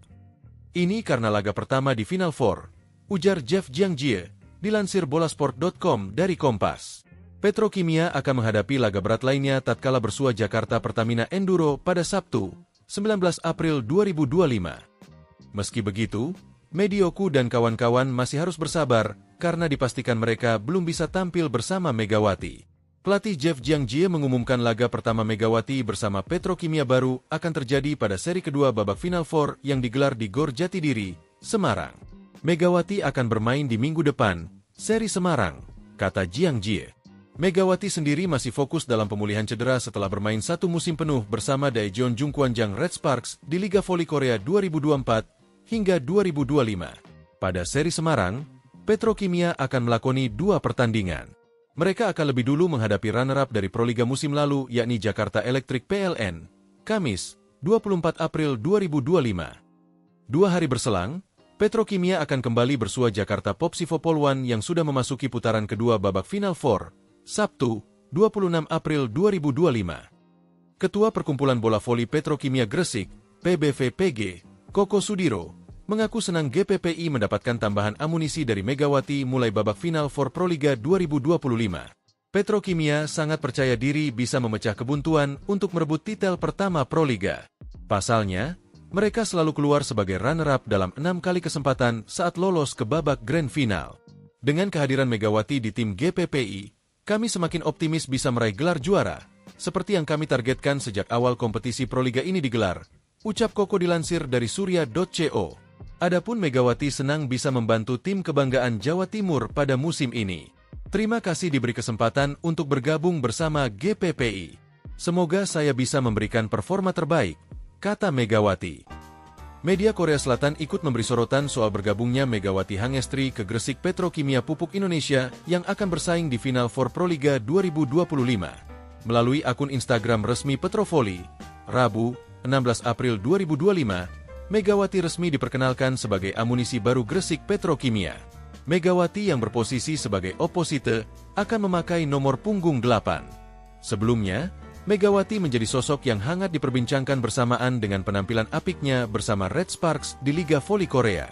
Ini karena laga pertama di Final Four, ujar Jeff Jiangji, dilansir bolasport.com dari Kompas. Petrokimia akan menghadapi laga berat lainnya tatkala bersua Jakarta Pertamina Enduro pada Sabtu, 19 April 2025. Meski begitu, Medioku dan kawan-kawan masih harus bersabar karena dipastikan mereka belum bisa tampil bersama Megawati. Pelatih Jeff Jiangji mengumumkan laga pertama Megawati bersama Petrokimia baru akan terjadi pada seri kedua babak Final Four yang digelar di Gor Jatidiri, Semarang. Megawati akan bermain di minggu depan, seri Semarang, kata Jiangji. Megawati sendiri masih fokus dalam pemulihan cedera setelah bermain 1 musim penuh bersama Daejeon Jungkwanjang Red Sparks di Liga Voli Korea 2024 hingga 2025. Pada seri Semarang, Petrokimia akan melakoni 2 pertandingan. Mereka akan lebih dulu menghadapi runner-up dari Proliga musim lalu yakni Jakarta Electric PLN, Kamis, 24 April 2025. 2 hari berselang, Petrokimia akan kembali bersua Jakarta Popsivo Poluan yang sudah memasuki putaran kedua babak Final Four, Sabtu, 26 April 2025. Ketua Perkumpulan Bola Voli Petrokimia Gresik, PBVPG, Koko Sudiro, mengaku senang GPPI mendapatkan tambahan amunisi dari Megawati mulai babak Final Four Proliga 2025. Petrokimia sangat percaya diri bisa memecah kebuntuan untuk merebut titel pertama Proliga. Pasalnya, mereka selalu keluar sebagai runner-up dalam 6 kali kesempatan saat lolos ke babak Grand Final. Dengan kehadiran Megawati di tim GPPI, kami semakin optimis bisa meraih gelar juara, seperti yang kami targetkan sejak awal kompetisi Proliga ini digelar, ucap Koko dilansir dari surya.co. Adapun Megawati senang bisa membantu tim kebanggaan Jawa Timur pada musim ini. Terima kasih diberi kesempatan untuk bergabung bersama GPPI. Semoga saya bisa memberikan performa terbaik, kata Megawati. Media Korea Selatan ikut memberi sorotan soal bergabungnya Megawati Hangestri ke Gresik Petrokimia Pupuk Indonesia yang akan bersaing di Final Four Proliga 2025. Melalui akun Instagram resmi Petrovoli, Rabu, 16 April 2025, Megawati resmi diperkenalkan sebagai amunisi baru Gresik Petrokimia. Megawati yang berposisi sebagai oposite akan memakai nomor punggung 8. Sebelumnya, Megawati menjadi sosok yang hangat diperbincangkan bersamaan dengan penampilan apiknya bersama Red Sparks di Liga Voli Korea.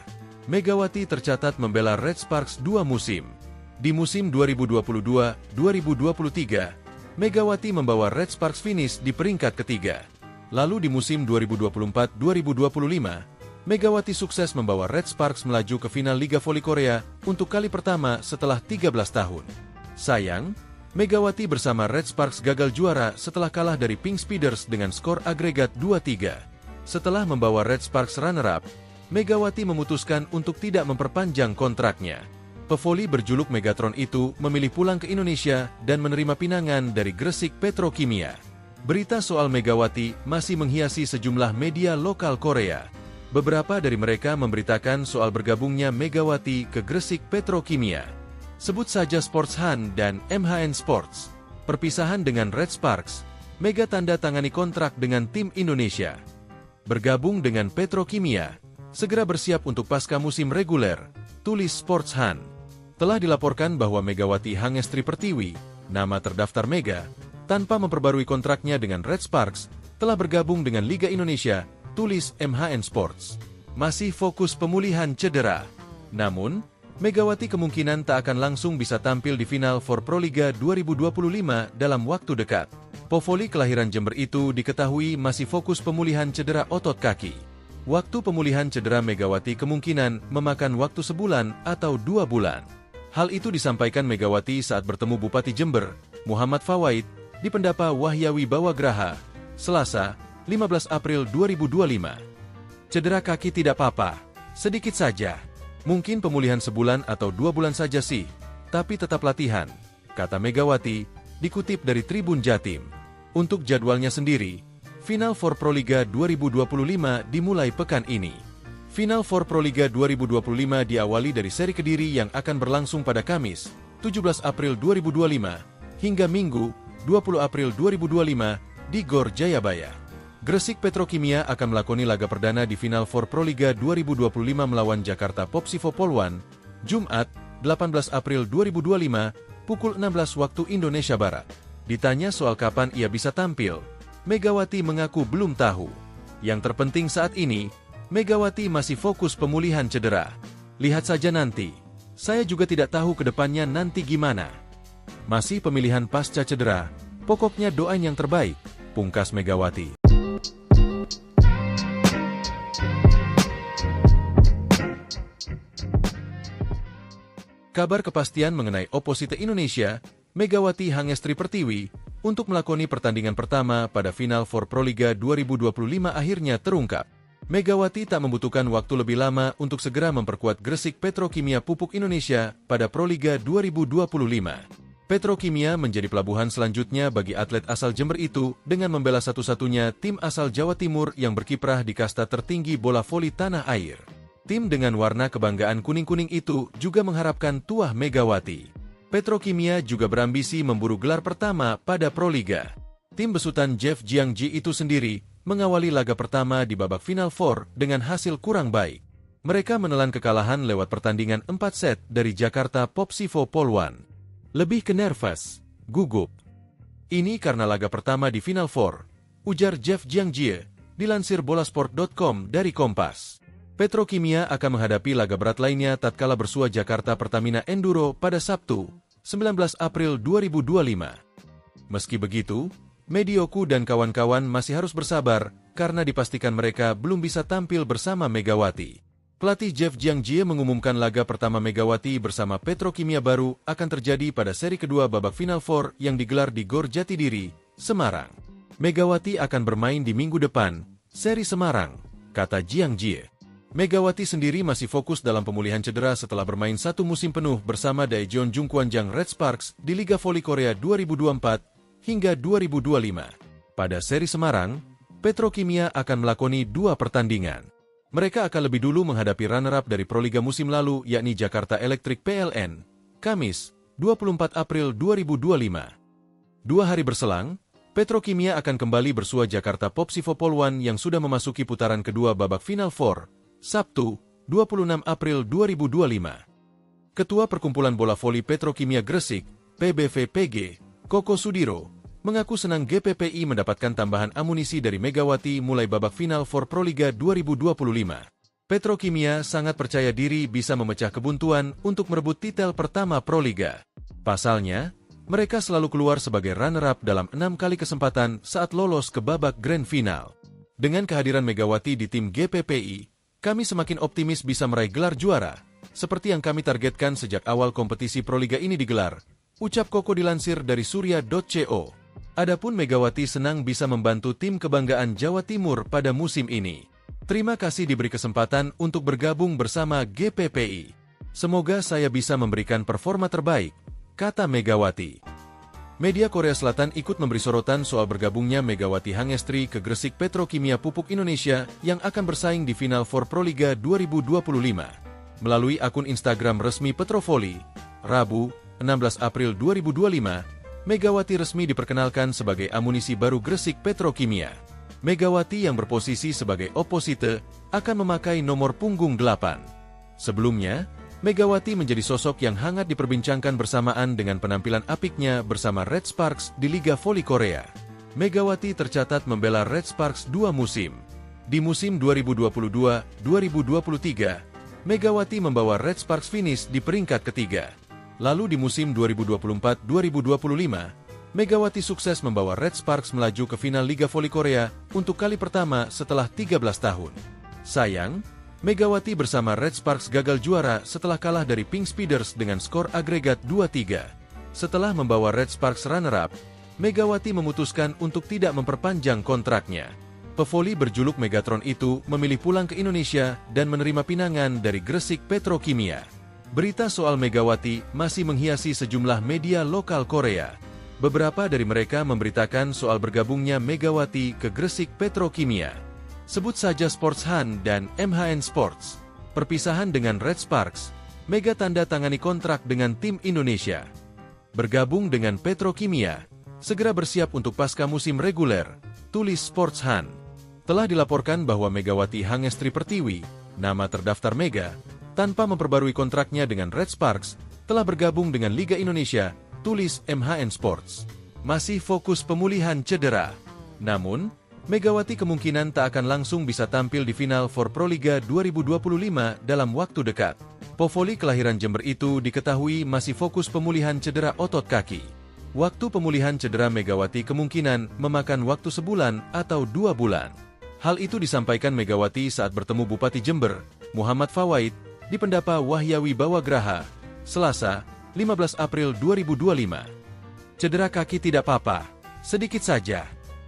Megawati tercatat membela Red Sparks 2 musim. Di musim 2022-2023, Megawati membawa Red Sparks finish di peringkat ketiga. Lalu di musim 2024-2025, Megawati sukses membawa Red Sparks melaju ke final Liga Voli Korea untuk kali pertama setelah 13 tahun. Sayang, Megawati bersama Red Sparks gagal juara setelah kalah dari Pink Speeders dengan skor agregat 2-3. Setelah membawa Red Sparks runner-up, Megawati memutuskan untuk tidak memperpanjang kontraknya. Pevoli berjuluk Megatron itu memilih pulang ke Indonesia dan menerima pinangan dari Gresik Petrokimia. Berita soal Megawati masih menghiasi sejumlah media lokal Korea. Beberapa dari mereka memberitakan soal bergabungnya Megawati ke Gresik Petrokimia. Sebut saja Sports Han dan MHN Sports. Perpisahan dengan Red Sparks, Mega tanda tangani kontrak dengan tim Indonesia. Bergabung dengan Petrokimia, segera bersiap untuk pasca musim reguler, tulis Sports Han. Telah dilaporkan bahwa Megawati Hangestri Pertiwi, nama terdaftar Mega, tanpa memperbarui kontraknya dengan Red Sparks, telah bergabung dengan Liga Indonesia, tulis MHN Sports. Masih fokus pemulihan cedera. Namun, Megawati kemungkinan tak akan langsung bisa tampil di final for Proliga 2025 dalam waktu dekat. Pevoli kelahiran Jember itu diketahui masih fokus pemulihan cedera otot kaki. Waktu pemulihan cedera Megawati kemungkinan memakan waktu sebulan atau 2 bulan. Hal itu disampaikan Megawati saat bertemu Bupati Jember, Muhammad Fawaid, di Pendapa Wahyawi Bawagraha, Selasa, 15 April 2025. Cedera kaki tidak apa-apa, sedikit saja. Mungkin pemulihan sebulan atau 2 bulan saja sih, tapi tetap latihan, kata Megawati, dikutip dari Tribun Jatim. Untuk jadwalnya sendiri, Final for Proliga 2025 dimulai pekan ini. Final for Proliga 2025 diawali dari seri Kediri yang akan berlangsung pada Kamis, 17 April 2025, hingga Minggu, 20 April 2025, di Gor Jayabaya. Gresik Petrokimia akan melakoni laga perdana di Final for Proliga 2025 melawan Jakarta Popsivo Polwan, Jumat, 18 April 2025, pukul 16 waktu Indonesia Barat. Ditanya soal kapan ia bisa tampil, Megawati mengaku belum tahu. Yang terpenting saat ini, Megawati masih fokus pemulihan cedera. Lihat saja nanti. Saya juga tidak tahu ke depannya nanti gimana. Masih pemilihan pasca cedera, pokoknya doain yang terbaik, pungkas Megawati. Kabar kepastian mengenai oposite Indonesia, Megawati Hangestri Pertiwi, untuk melakoni pertandingan pertama pada Final for Proliga 2025 akhirnya terungkap. Megawati tak membutuhkan waktu lebih lama untuk segera memperkuat Gresik Petrokimia Pupuk Indonesia pada Proliga 2025. Petrokimia menjadi pelabuhan selanjutnya bagi atlet asal Jember itu dengan membela satu-satunya tim asal Jawa Timur yang berkiprah di kasta tertinggi bola voli tanah air. Tim dengan warna kebanggaan kuning-kuning itu juga mengharapkan tuah Megawati. Petrokimia juga berambisi memburu gelar pertama pada Proliga. Tim besutan Jeff Jiangji itu sendiri mengawali laga pertama di babak Final Four dengan hasil kurang baik. Mereka menelan kekalahan lewat pertandingan 4 set dari Jakarta Popsivo Polwan. Lebih ke nervous, gugup. Ini karena laga pertama di Final Four, ujar Jeff Jiangji, dilansir bolasport.com dari Kompas. Petrokimia akan menghadapi laga berat lainnya tatkala bersua Jakarta Pertamina Enduro pada Sabtu, 19 April 2025. Meski begitu, Medioku dan kawan-kawan masih harus bersabar karena dipastikan mereka belum bisa tampil bersama Megawati. Pelatih Jeff Jiangji mengumumkan laga pertama Megawati bersama Petrokimia baru akan terjadi pada seri kedua babak Final Four yang digelar di Gor Jatidiri, Semarang. Megawati akan bermain di minggu depan, seri Semarang, kata Jiangji. Megawati sendiri masih fokus dalam pemulihan cedera setelah bermain 1 musim penuh bersama Daejeon Jungkwanjang Red Sparks di Liga Voli Korea 2024 hingga 2025. Pada seri Semarang, Petrokimia akan melakoni 2 pertandingan. Mereka akan lebih dulu menghadapi runner-up dari Proliga musim lalu yakni Jakarta Electric PLN, Kamis, 24 April 2025. 2 hari berselang, Petrokimia akan kembali bersua Jakarta Popsivo Polwan yang sudah memasuki putaran kedua babak Final Four, Sabtu, 26 April 2025. Ketua Perkumpulan Bola Voli Petrokimia Gresik, PBVPG, Koko Sudiro, mengaku senang GPPI mendapatkan tambahan amunisi dari Megawati mulai babak Final for Proliga 2025. Petrokimia sangat percaya diri bisa memecah kebuntuan untuk merebut titel pertama Proliga. Pasalnya, mereka selalu keluar sebagai runner-up dalam 6 kali kesempatan saat lolos ke babak Grand Final. Dengan kehadiran Megawati di tim GPPI, kami semakin optimis bisa meraih gelar juara, seperti yang kami targetkan sejak awal kompetisi Proliga ini digelar, ucap Koko dilansir dari surya.co. Adapun Megawati senang bisa membantu tim kebanggaan Jawa Timur pada musim ini. Terima kasih diberi kesempatan untuk bergabung bersama GPPI. Semoga saya bisa memberikan performa terbaik, kata Megawati. Media Korea Selatan ikut memberi sorotan soal bergabungnya Megawati Hangestri ke Gresik Petrokimia Pupuk Indonesia yang akan bersaing di Final Four Proliga 2025. Melalui akun Instagram resmi Petrovoli, Rabu, 16 April 2025, Megawati resmi diperkenalkan sebagai amunisi baru Gresik Petrokimia. Megawati yang berposisi sebagai oposite akan memakai nomor punggung 8. Sebelumnya, Megawati menjadi sosok yang hangat diperbincangkan bersamaan dengan penampilan apiknya bersama Red Sparks di Liga Voli Korea. Megawati tercatat membela Red Sparks 2 musim. Di musim 2022-2023, Megawati membawa Red Sparks finish di peringkat ketiga. Lalu di musim 2024-2025, Megawati sukses membawa Red Sparks melaju ke final Liga Voli Korea untuk kali pertama setelah 13 tahun. Sayang, Megawati bersama Red Sparks gagal juara setelah kalah dari Pink Speeders dengan skor agregat 2-3. Setelah membawa Red Sparks runner-up, Megawati memutuskan untuk tidak memperpanjang kontraknya. Pevoli berjuluk Megatron itu memilih pulang ke Indonesia dan menerima pinangan dari Gresik Petrokimia. Berita soal Megawati masih menghiasi sejumlah media lokal Korea. Beberapa dari mereka memberitakan soal bergabungnya Megawati ke Gresik Petrokimia. Sebut saja Sports Han dan MHN Sports. Perpisahan dengan Red Sparks, Mega tanda tangani kontrak dengan tim Indonesia. Bergabung dengan Petrokimia, segera bersiap untuk pasca musim reguler, tulis Sports Han. Telah dilaporkan bahwa Megawati Hangestri Pertiwi, nama terdaftar Mega, tanpa memperbarui kontraknya dengan Red Sparks, telah bergabung dengan Liga Indonesia, tulis MHN Sports. Masih fokus pemulihan cedera. Namun, Megawati kemungkinan tak akan langsung bisa tampil di final for Proliga 2025 dalam waktu dekat. Pevoli kelahiran Jember itu diketahui masih fokus pemulihan cedera otot kaki. Waktu pemulihan cedera Megawati kemungkinan memakan waktu sebulan atau 2 bulan. Hal itu disampaikan Megawati saat bertemu Bupati Jember, Muhammad Fawaid, di Pendapa Wahyawi Bawagraha, Selasa, 15 April 2025. Cedera kaki tidak apa-apa, sedikit saja.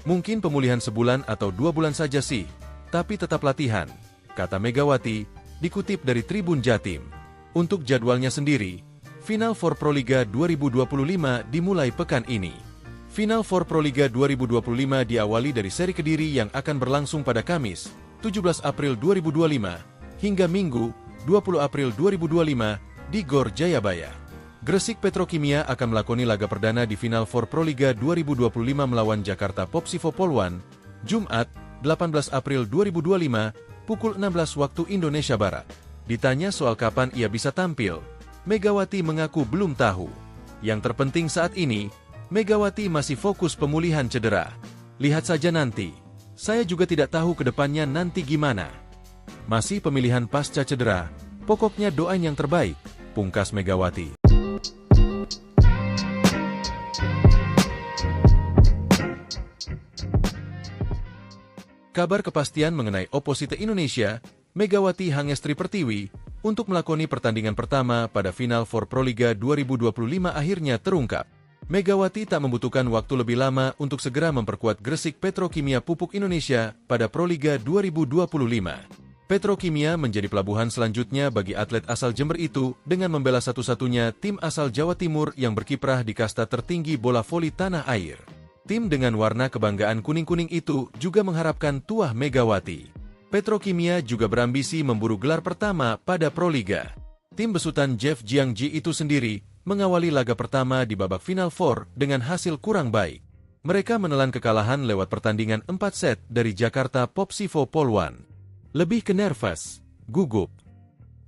Mungkin pemulihan sebulan atau 2 bulan saja sih, tapi tetap latihan, kata Megawati, dikutip dari Tribun Jatim. Untuk jadwalnya sendiri, Final Four Proliga 2025 dimulai pekan ini. Final Four Proliga 2025 diawali dari seri Kediri yang akan berlangsung pada Kamis, 17 April 2025, hingga Minggu, 20 April 2025, di Gor Jayabaya. Gresik Petrokimia akan melakoni laga perdana di Final Four Proliga 2025 melawan Jakarta Popsivo Polwan, Jumat, 18 April 2025, pukul 16 waktu Indonesia Barat. Ditanya soal kapan ia bisa tampil, Megawati mengaku belum tahu. Yang terpenting saat ini, Megawati masih fokus pemulihan cedera. Lihat saja nanti. Saya juga tidak tahu ke depannya nanti gimana. Masih pemilihan pasca cedera, pokoknya doain yang terbaik, pungkas Megawati. Kabar kepastian mengenai oposite Indonesia, Megawati Hangestri Pertiwi, untuk melakoni pertandingan pertama pada Final Four Proliga 2025 akhirnya terungkap. Megawati tak membutuhkan waktu lebih lama untuk segera memperkuat Gresik Petrokimia Pupuk Indonesia pada Proliga 2025. Petrokimia menjadi pelabuhan selanjutnya bagi atlet asal Jember itu dengan membela satu-satunya tim asal Jawa Timur yang berkiprah di kasta tertinggi bola voli tanah air. Tim dengan warna kebanggaan kuning-kuning itu juga mengharapkan tuah Megawati. Petrokimia juga berambisi memburu gelar pertama pada Proliga. Tim besutan Jeff Jiangji itu sendiri mengawali laga pertama di babak Final Four dengan hasil kurang baik. Mereka menelan kekalahan lewat pertandingan 4 set dari Jakarta Popsivo Polwan. Lebih ke nervous, gugup.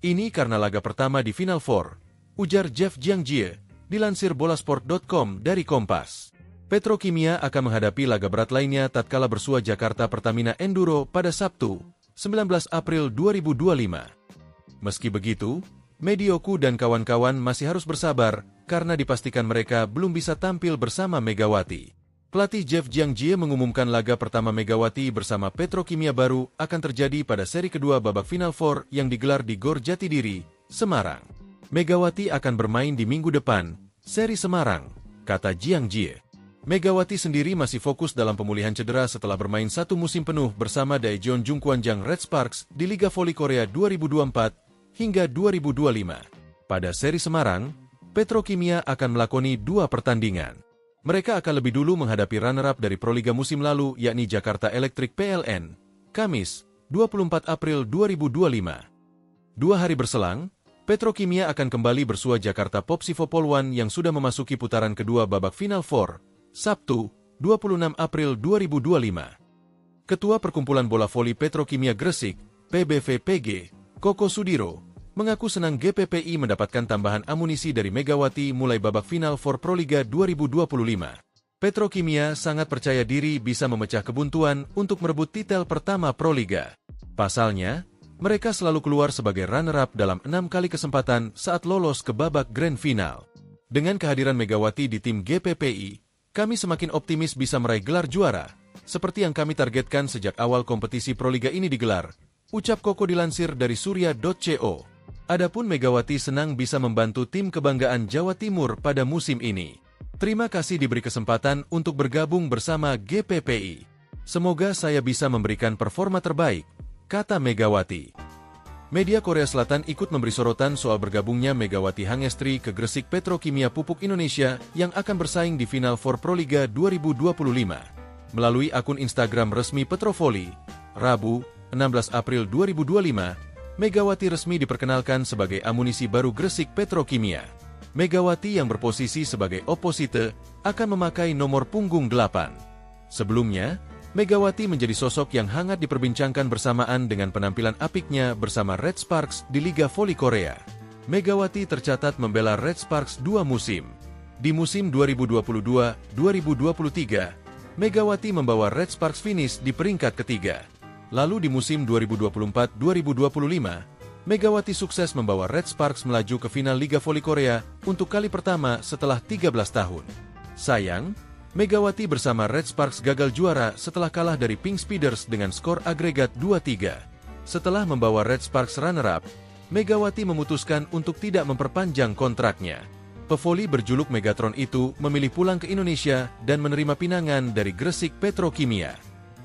Ini karena laga pertama di Final Four, ujar Jeff Jiangji, dilansir bolasport.com dari Kompas. Petrokimia akan menghadapi laga berat lainnya tatkala bersua Jakarta Pertamina Enduro pada Sabtu, 19 April 2025. Meski begitu, Medioku dan kawan-kawan masih harus bersabar karena dipastikan mereka belum bisa tampil bersama Megawati. Pelatih Jeff Jiangji mengumumkan laga pertama Megawati bersama Petrokimia baru akan terjadi pada seri kedua babak Final Four yang digelar di Gor Jatidiri, Semarang. Megawati akan bermain di minggu depan, seri Semarang, kata Jiangji. Megawati sendiri masih fokus dalam pemulihan cedera setelah bermain 1 musim penuh bersama Daejeon Jungkwanjang Red Sparks di Liga Voli Korea 2024 hingga 2025. Pada seri Semarang, Petrokimia akan melakoni 2 pertandingan. Mereka akan lebih dulu menghadapi runner-up dari Proliga musim lalu yakni Jakarta Electric PLN, Kamis, 24 April 2025. 2 hari berselang, Petrokimia akan kembali bersua Jakarta Popsivo Poluan yang sudah memasuki putaran kedua babak Final Four, Sabtu, 26 April 2025. Ketua Perkumpulan Bola Voli Petrokimia Gresik, PBVPG, Koko Sudiro, mengaku senang GPPI mendapatkan tambahan amunisi dari Megawati mulai babak final for Proliga 2025. Petrokimia sangat percaya diri bisa memecah kebuntuan untuk merebut titel pertama Proliga. Pasalnya, mereka selalu keluar sebagai runner-up dalam 6 kali kesempatan saat lolos ke babak grand final. Dengan kehadiran Megawati di tim GPPI, kami semakin optimis bisa meraih gelar juara, seperti yang kami targetkan sejak awal kompetisi Proliga ini digelar, ucap Koko dilansir dari surya.co. Adapun Megawati senang bisa membantu tim kebanggaan Jawa Timur pada musim ini. Terima kasih diberi kesempatan untuk bergabung bersama GPPI. Semoga saya bisa memberikan performa terbaik, kata Megawati. Media Korea Selatan ikut memberi sorotan soal bergabungnya Megawati Hangestri ke Gresik Petrokimia Pupuk Indonesia yang akan bersaing di Final Four Proliga 2025. Melalui akun Instagram resmi Petrovoli, Rabu, 16 April 2025, Megawati resmi diperkenalkan sebagai amunisi baru Gresik Petrokimia. Megawati yang berposisi sebagai oposite akan memakai nomor punggung 8. Sebelumnya, Megawati menjadi sosok yang hangat diperbincangkan bersamaan dengan penampilan apiknya bersama Red Sparks di Liga Voli Korea. Megawati tercatat membela Red Sparks 2 musim. Di musim 2022-2023, Megawati membawa Red Sparks finish di peringkat ketiga. Lalu di musim 2024-2025, Megawati sukses membawa Red Sparks melaju ke final Liga Voli Korea untuk kali pertama setelah 13 tahun. Sayang, Megawati bersama Red Sparks gagal juara setelah kalah dari Pink Speeders dengan skor agregat 2-3. Setelah membawa Red Sparks runner-up, Megawati memutuskan untuk tidak memperpanjang kontraknya. Pevoli berjuluk Megatron itu memilih pulang ke Indonesia dan menerima pinangan dari Gresik Petrokimia.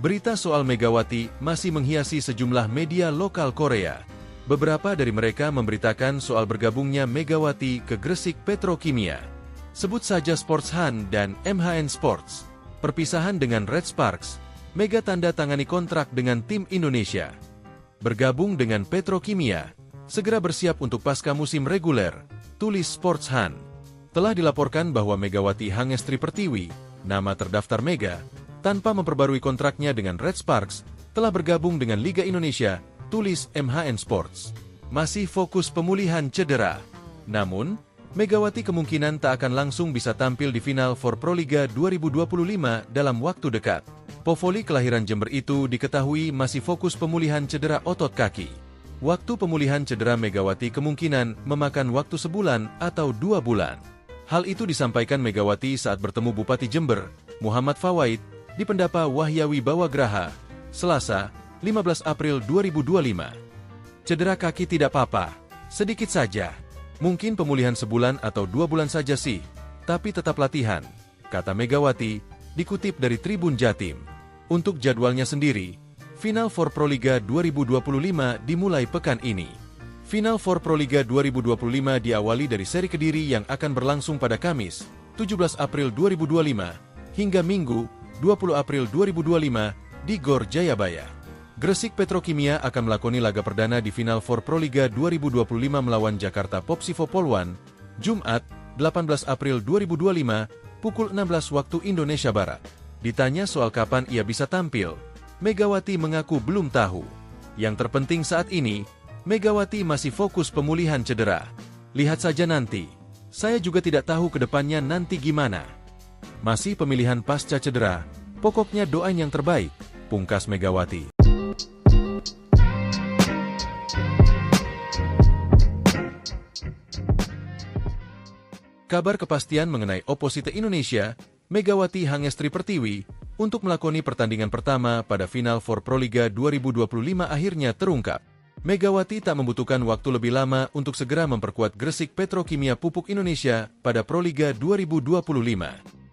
Berita soal Megawati masih menghiasi sejumlah media lokal Korea. Beberapa dari mereka memberitakan soal bergabungnya Megawati ke Gresik Petrokimia. Sebut saja Sports Han dan MHN Sports. Perpisahan dengan Red Sparks, Mega tanda tangani kontrak dengan tim Indonesia. Bergabung dengan Petrokimia, segera bersiap untuk pasca musim reguler, tulis Sports Han. Telah dilaporkan bahwa Megawati Hangestri Pertiwi, nama terdaftar Mega, tanpa memperbarui kontraknya dengan Red Sparks, telah bergabung dengan Liga Indonesia, tulis MHN Sports. Masih fokus pemulihan cedera. Namun, Megawati kemungkinan tak akan langsung bisa tampil di final for Proliga 2025 dalam waktu dekat. Povoli kelahiran Jember itu diketahui masih fokus pemulihan cedera otot kaki. Waktu pemulihan cedera Megawati kemungkinan memakan waktu sebulan atau 2 bulan. Hal itu disampaikan Megawati saat bertemu Bupati Jember, Muhammad Fawaid, di Pendapa Wahyawi Bawagraha, Selasa, 15 April 2025. Cedera kaki tidak apa-apa, sedikit saja. Mungkin pemulihan sebulan atau 2 bulan saja sih, tapi tetap latihan, kata Megawati, dikutip dari Tribun Jatim. Untuk jadwalnya sendiri, Final Four Proliga 2025 dimulai pekan ini. Final Four Proliga 2025 diawali dari seri Kediri yang akan berlangsung pada Kamis, 17 April 2025, hingga Minggu, 20 April 2025, di Gor Jayabaya. Gresik Petrokimia akan melakoni laga perdana di Final Four Proliga 2025 melawan Jakarta Popsivo Poluan, Jumat, 18 April 2025, pukul 16 waktu Indonesia Barat. Ditanya soal kapan ia bisa tampil, Megawati mengaku belum tahu. Yang terpenting saat ini, Megawati masih fokus pemulihan cedera. Lihat saja nanti. Saya juga tidak tahu ke depannya nanti gimana. Masih pemilihan pasca cedera, pokoknya doain yang terbaik, pungkas Megawati. Kabar kepastian mengenai oposite Indonesia, Megawati Hangestri Pertiwi, untuk melakoni pertandingan pertama pada Final Four Proliga 2025 akhirnya terungkap. Megawati tak membutuhkan waktu lebih lama untuk segera memperkuat Gresik Petrokimia Pupuk Indonesia pada Proliga 2025.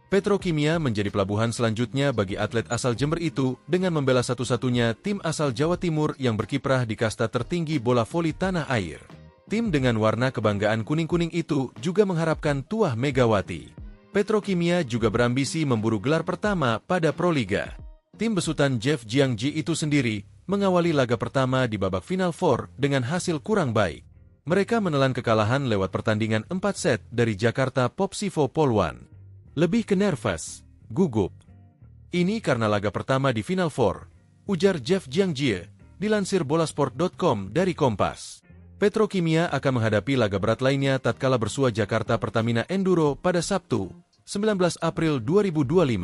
Petrokimia menjadi pelabuhan selanjutnya bagi atlet asal Jember itu dengan membela satu-satunya tim asal Jawa Timur yang berkiprah di kasta tertinggi bola voli tanah air. Tim dengan warna kebanggaan kuning-kuning itu juga mengharapkan tuah Megawati. Petrokimia juga berambisi memburu gelar pertama pada Proliga. Tim besutan Jeff Jiangji itu sendiri mengawali laga pertama di babak Final Four dengan hasil kurang baik. Mereka menelan kekalahan lewat pertandingan 4 set dari Jakarta Popsivo Polwan. Lebih ke nervous, gugup. Ini karena laga pertama di Final Four, ujar Jeff Jiangji, dilansir bolasport.com dari Kompas. Petrokimia akan menghadapi laga berat lainnya tatkala bersua Jakarta Pertamina Enduro pada Sabtu, 19 April 2025.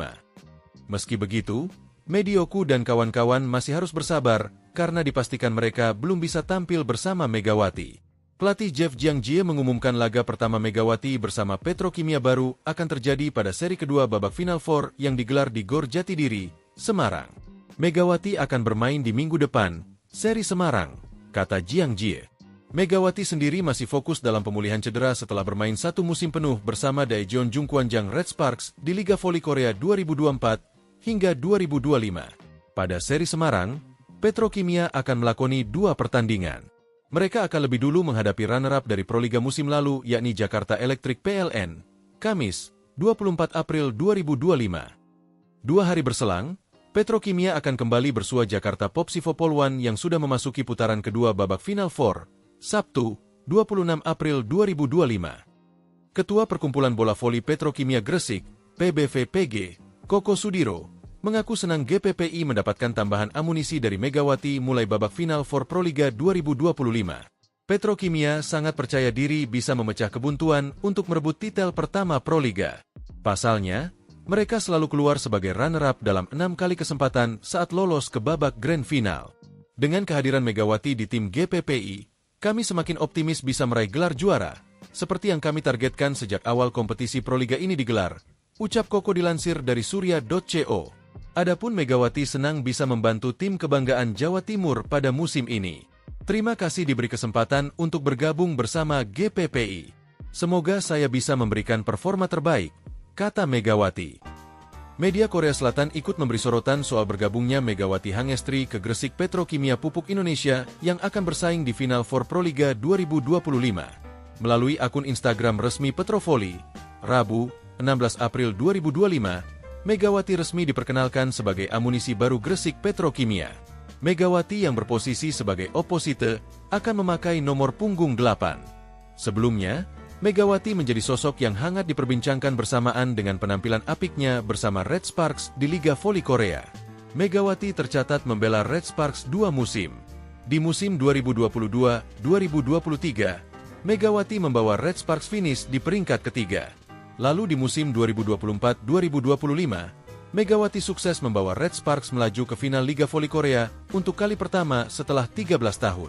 Meski begitu, Medioku dan kawan-kawan masih harus bersabar karena dipastikan mereka belum bisa tampil bersama Megawati. Pelatih Jeff Jiangji mengumumkan laga pertama Megawati bersama Petrokimia baru akan terjadi pada seri kedua babak Final Four yang digelar di Gor Jatidiri, Semarang. Megawati akan bermain di minggu depan, seri Semarang, kata Jiangji. Megawati sendiri masih fokus dalam pemulihan cedera setelah bermain satu musim penuh bersama Daejeon Jungkwanjang Red Sparks di Liga Voli Korea 2024 hingga 2025. Pada seri Semarang, Petrokimia akan melakoni 2 pertandingan. Mereka akan lebih dulu menghadapi runner-up dari Proliga musim lalu yakni Jakarta Electric PLN, Kamis, 24 April 2025. 2 hari berselang, Petrokimia akan kembali bersua Jakarta Popsivo Polwan yang sudah memasuki putaran kedua babak Final Four, Sabtu, 26 April 2025. Ketua Perkumpulan Bola Voli Petrokimia Gresik, PBVPG, Koko Sudiro, mengaku senang GPPI mendapatkan tambahan amunisi dari Megawati mulai babak Final Four Proliga 2025. Petrokimia sangat percaya diri bisa memecah kebuntuan untuk merebut titel pertama Proliga. Pasalnya, mereka selalu keluar sebagai runner-up dalam 6 kali kesempatan saat lolos ke babak Grand Final. Dengan kehadiran Megawati di tim GPPI, kami semakin optimis bisa meraih gelar juara, seperti yang kami targetkan sejak awal kompetisi Proliga ini digelar, ucap Koko dilansir dari surya.co. Adapun Megawati senang bisa membantu tim kebanggaan Jawa Timur pada musim ini. Terima kasih diberi kesempatan untuk bergabung bersama GPPI. Semoga saya bisa memberikan performa terbaik, kata Megawati. Media Korea Selatan ikut memberi sorotan soal bergabungnya Megawati Hangestri ke Gresik Petrokimia Pupuk Indonesia yang akan bersaing di Final Four Proliga 2025. Melalui akun Instagram resmi Petrovoli, Rabu, 16 April 2025, Megawati resmi diperkenalkan sebagai amunisi baru Gresik Petrokimia. Megawati yang berposisi sebagai oposite akan memakai nomor punggung 8. Sebelumnya, Megawati menjadi sosok yang hangat diperbincangkan bersamaan dengan penampilan apiknya bersama Red Sparks di Liga Voli Korea. Megawati tercatat membela Red Sparks 2 musim. Di musim 2022-2023, Megawati membawa Red Sparks finish di peringkat ketiga. Lalu di musim 2024-2025, Megawati sukses membawa Red Sparks melaju ke final Liga Voli Korea untuk kali pertama setelah 13 tahun.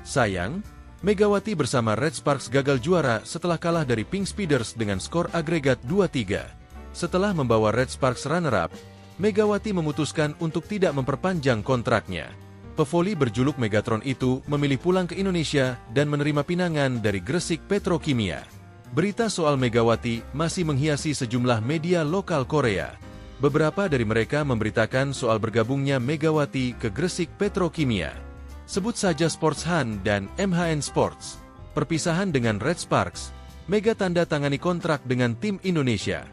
Sayang, Megawati bersama Red Sparks gagal juara setelah kalah dari Pink Speeders dengan skor agregat 2-3. Setelah membawa Red Sparks runner-up, Megawati memutuskan untuk tidak memperpanjang kontraknya. Pevoli berjuluk Megatron itu memilih pulang ke Indonesia dan menerima pinangan dari Gresik Petrokimia. Berita soal Megawati masih menghiasi sejumlah media lokal Korea. Beberapa dari mereka memberitakan soal bergabungnya Megawati ke Gresik Petrokimia. Sebut saja Sports Han dan MHN Sports. Perpisahan dengan Red Sparks, Mega tanda tangani kontrak dengan tim Indonesia.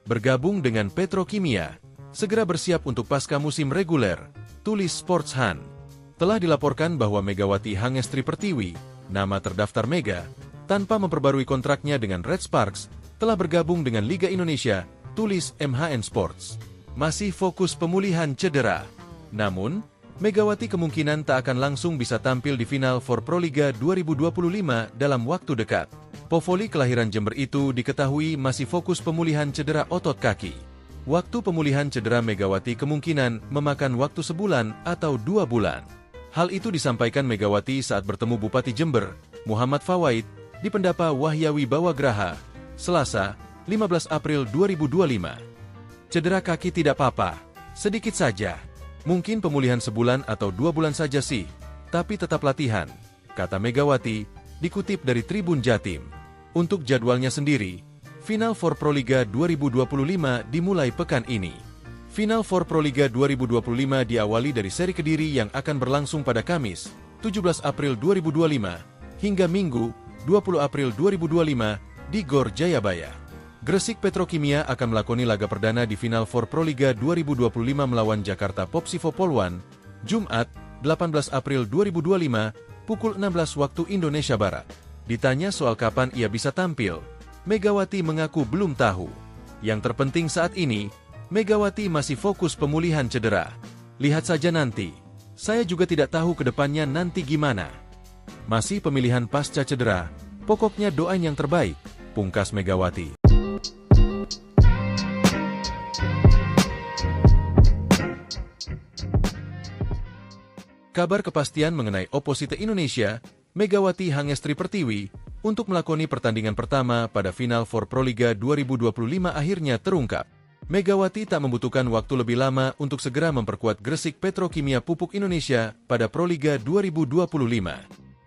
Bergabung dengan Petrokimia, segera bersiap untuk pasca musim reguler, tulis Sports Han. Telah dilaporkan bahwa Megawati Hangestri Pertiwi, nama terdaftar Mega, tanpa memperbarui kontraknya dengan Red Sparks, telah bergabung dengan Liga Indonesia, tulis MHN Sports. Masih fokus pemulihan cedera. Namun, Megawati kemungkinan tak akan langsung bisa tampil di Final Four Proliga 2025 dalam waktu dekat. Povoli kelahiran Jember itu diketahui masih fokus pemulihan cedera otot kaki. Waktu pemulihan cedera Megawati kemungkinan memakan waktu sebulan atau 2 bulan. Hal itu disampaikan Megawati saat bertemu Bupati Jember, Muhammad Fawaid, di Pendapa Wahyawi Bawagraha, Selasa, 15 April 2025. Cedera kaki tidak apa-apa, sedikit saja. Mungkin pemulihan sebulan atau 2 bulan saja sih, tapi tetap latihan, kata Megawati, dikutip dari Tribun Jatim. Untuk jadwalnya sendiri, Final Four Proliga 2025 dimulai pekan ini. Final Four Proliga 2025 diawali dari seri Kediri yang akan berlangsung pada Kamis, 17 April 2025, hingga Minggu, 20 April 2025, di Gor Jayabaya. Gresik Petrokimia akan melakoni laga perdana di Final Four Proliga 2025 melawan Jakarta Popsivo Poluan, Jumat, 18 April 2025, pukul 16 waktu Indonesia Barat. Ditanya soal kapan ia bisa tampil, Megawati mengaku belum tahu. Yang terpenting saat ini, Megawati masih fokus pemulihan cedera. Lihat saja nanti. Saya juga tidak tahu ke depannya nanti gimana. Masih pemilihan pasca cedera, pokoknya doain yang terbaik, pungkas Megawati. Kabar kepastian mengenai oposite Indonesia, Megawati Hangestri Pertiwi, untuk melakoni pertandingan pertama pada Final Four Proliga 2025 akhirnya terungkap. Megawati tak membutuhkan waktu lebih lama untuk segera memperkuat Gresik Petrokimia Pupuk Indonesia pada Proliga 2025.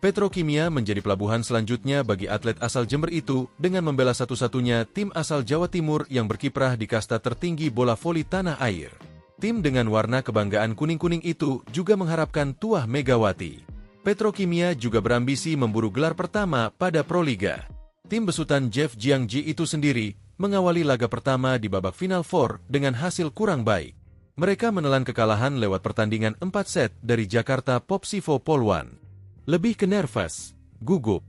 Petrokimia menjadi pelabuhan selanjutnya bagi atlet asal Jember itu dengan membela satu-satunya tim asal Jawa Timur yang berkiprah di kasta tertinggi bola voli tanah air. Tim dengan warna kebanggaan kuning-kuning itu juga mengharapkan tuah Megawati. Petrokimia juga berambisi memburu gelar pertama pada Proliga. Tim besutan Jeff Jiangji itu sendiri mengawali laga pertama di babak Final Four dengan hasil kurang baik. Mereka menelan kekalahan lewat pertandingan 4 set dari Jakarta Popsivo Poluan. Lebih ke nervous, gugup.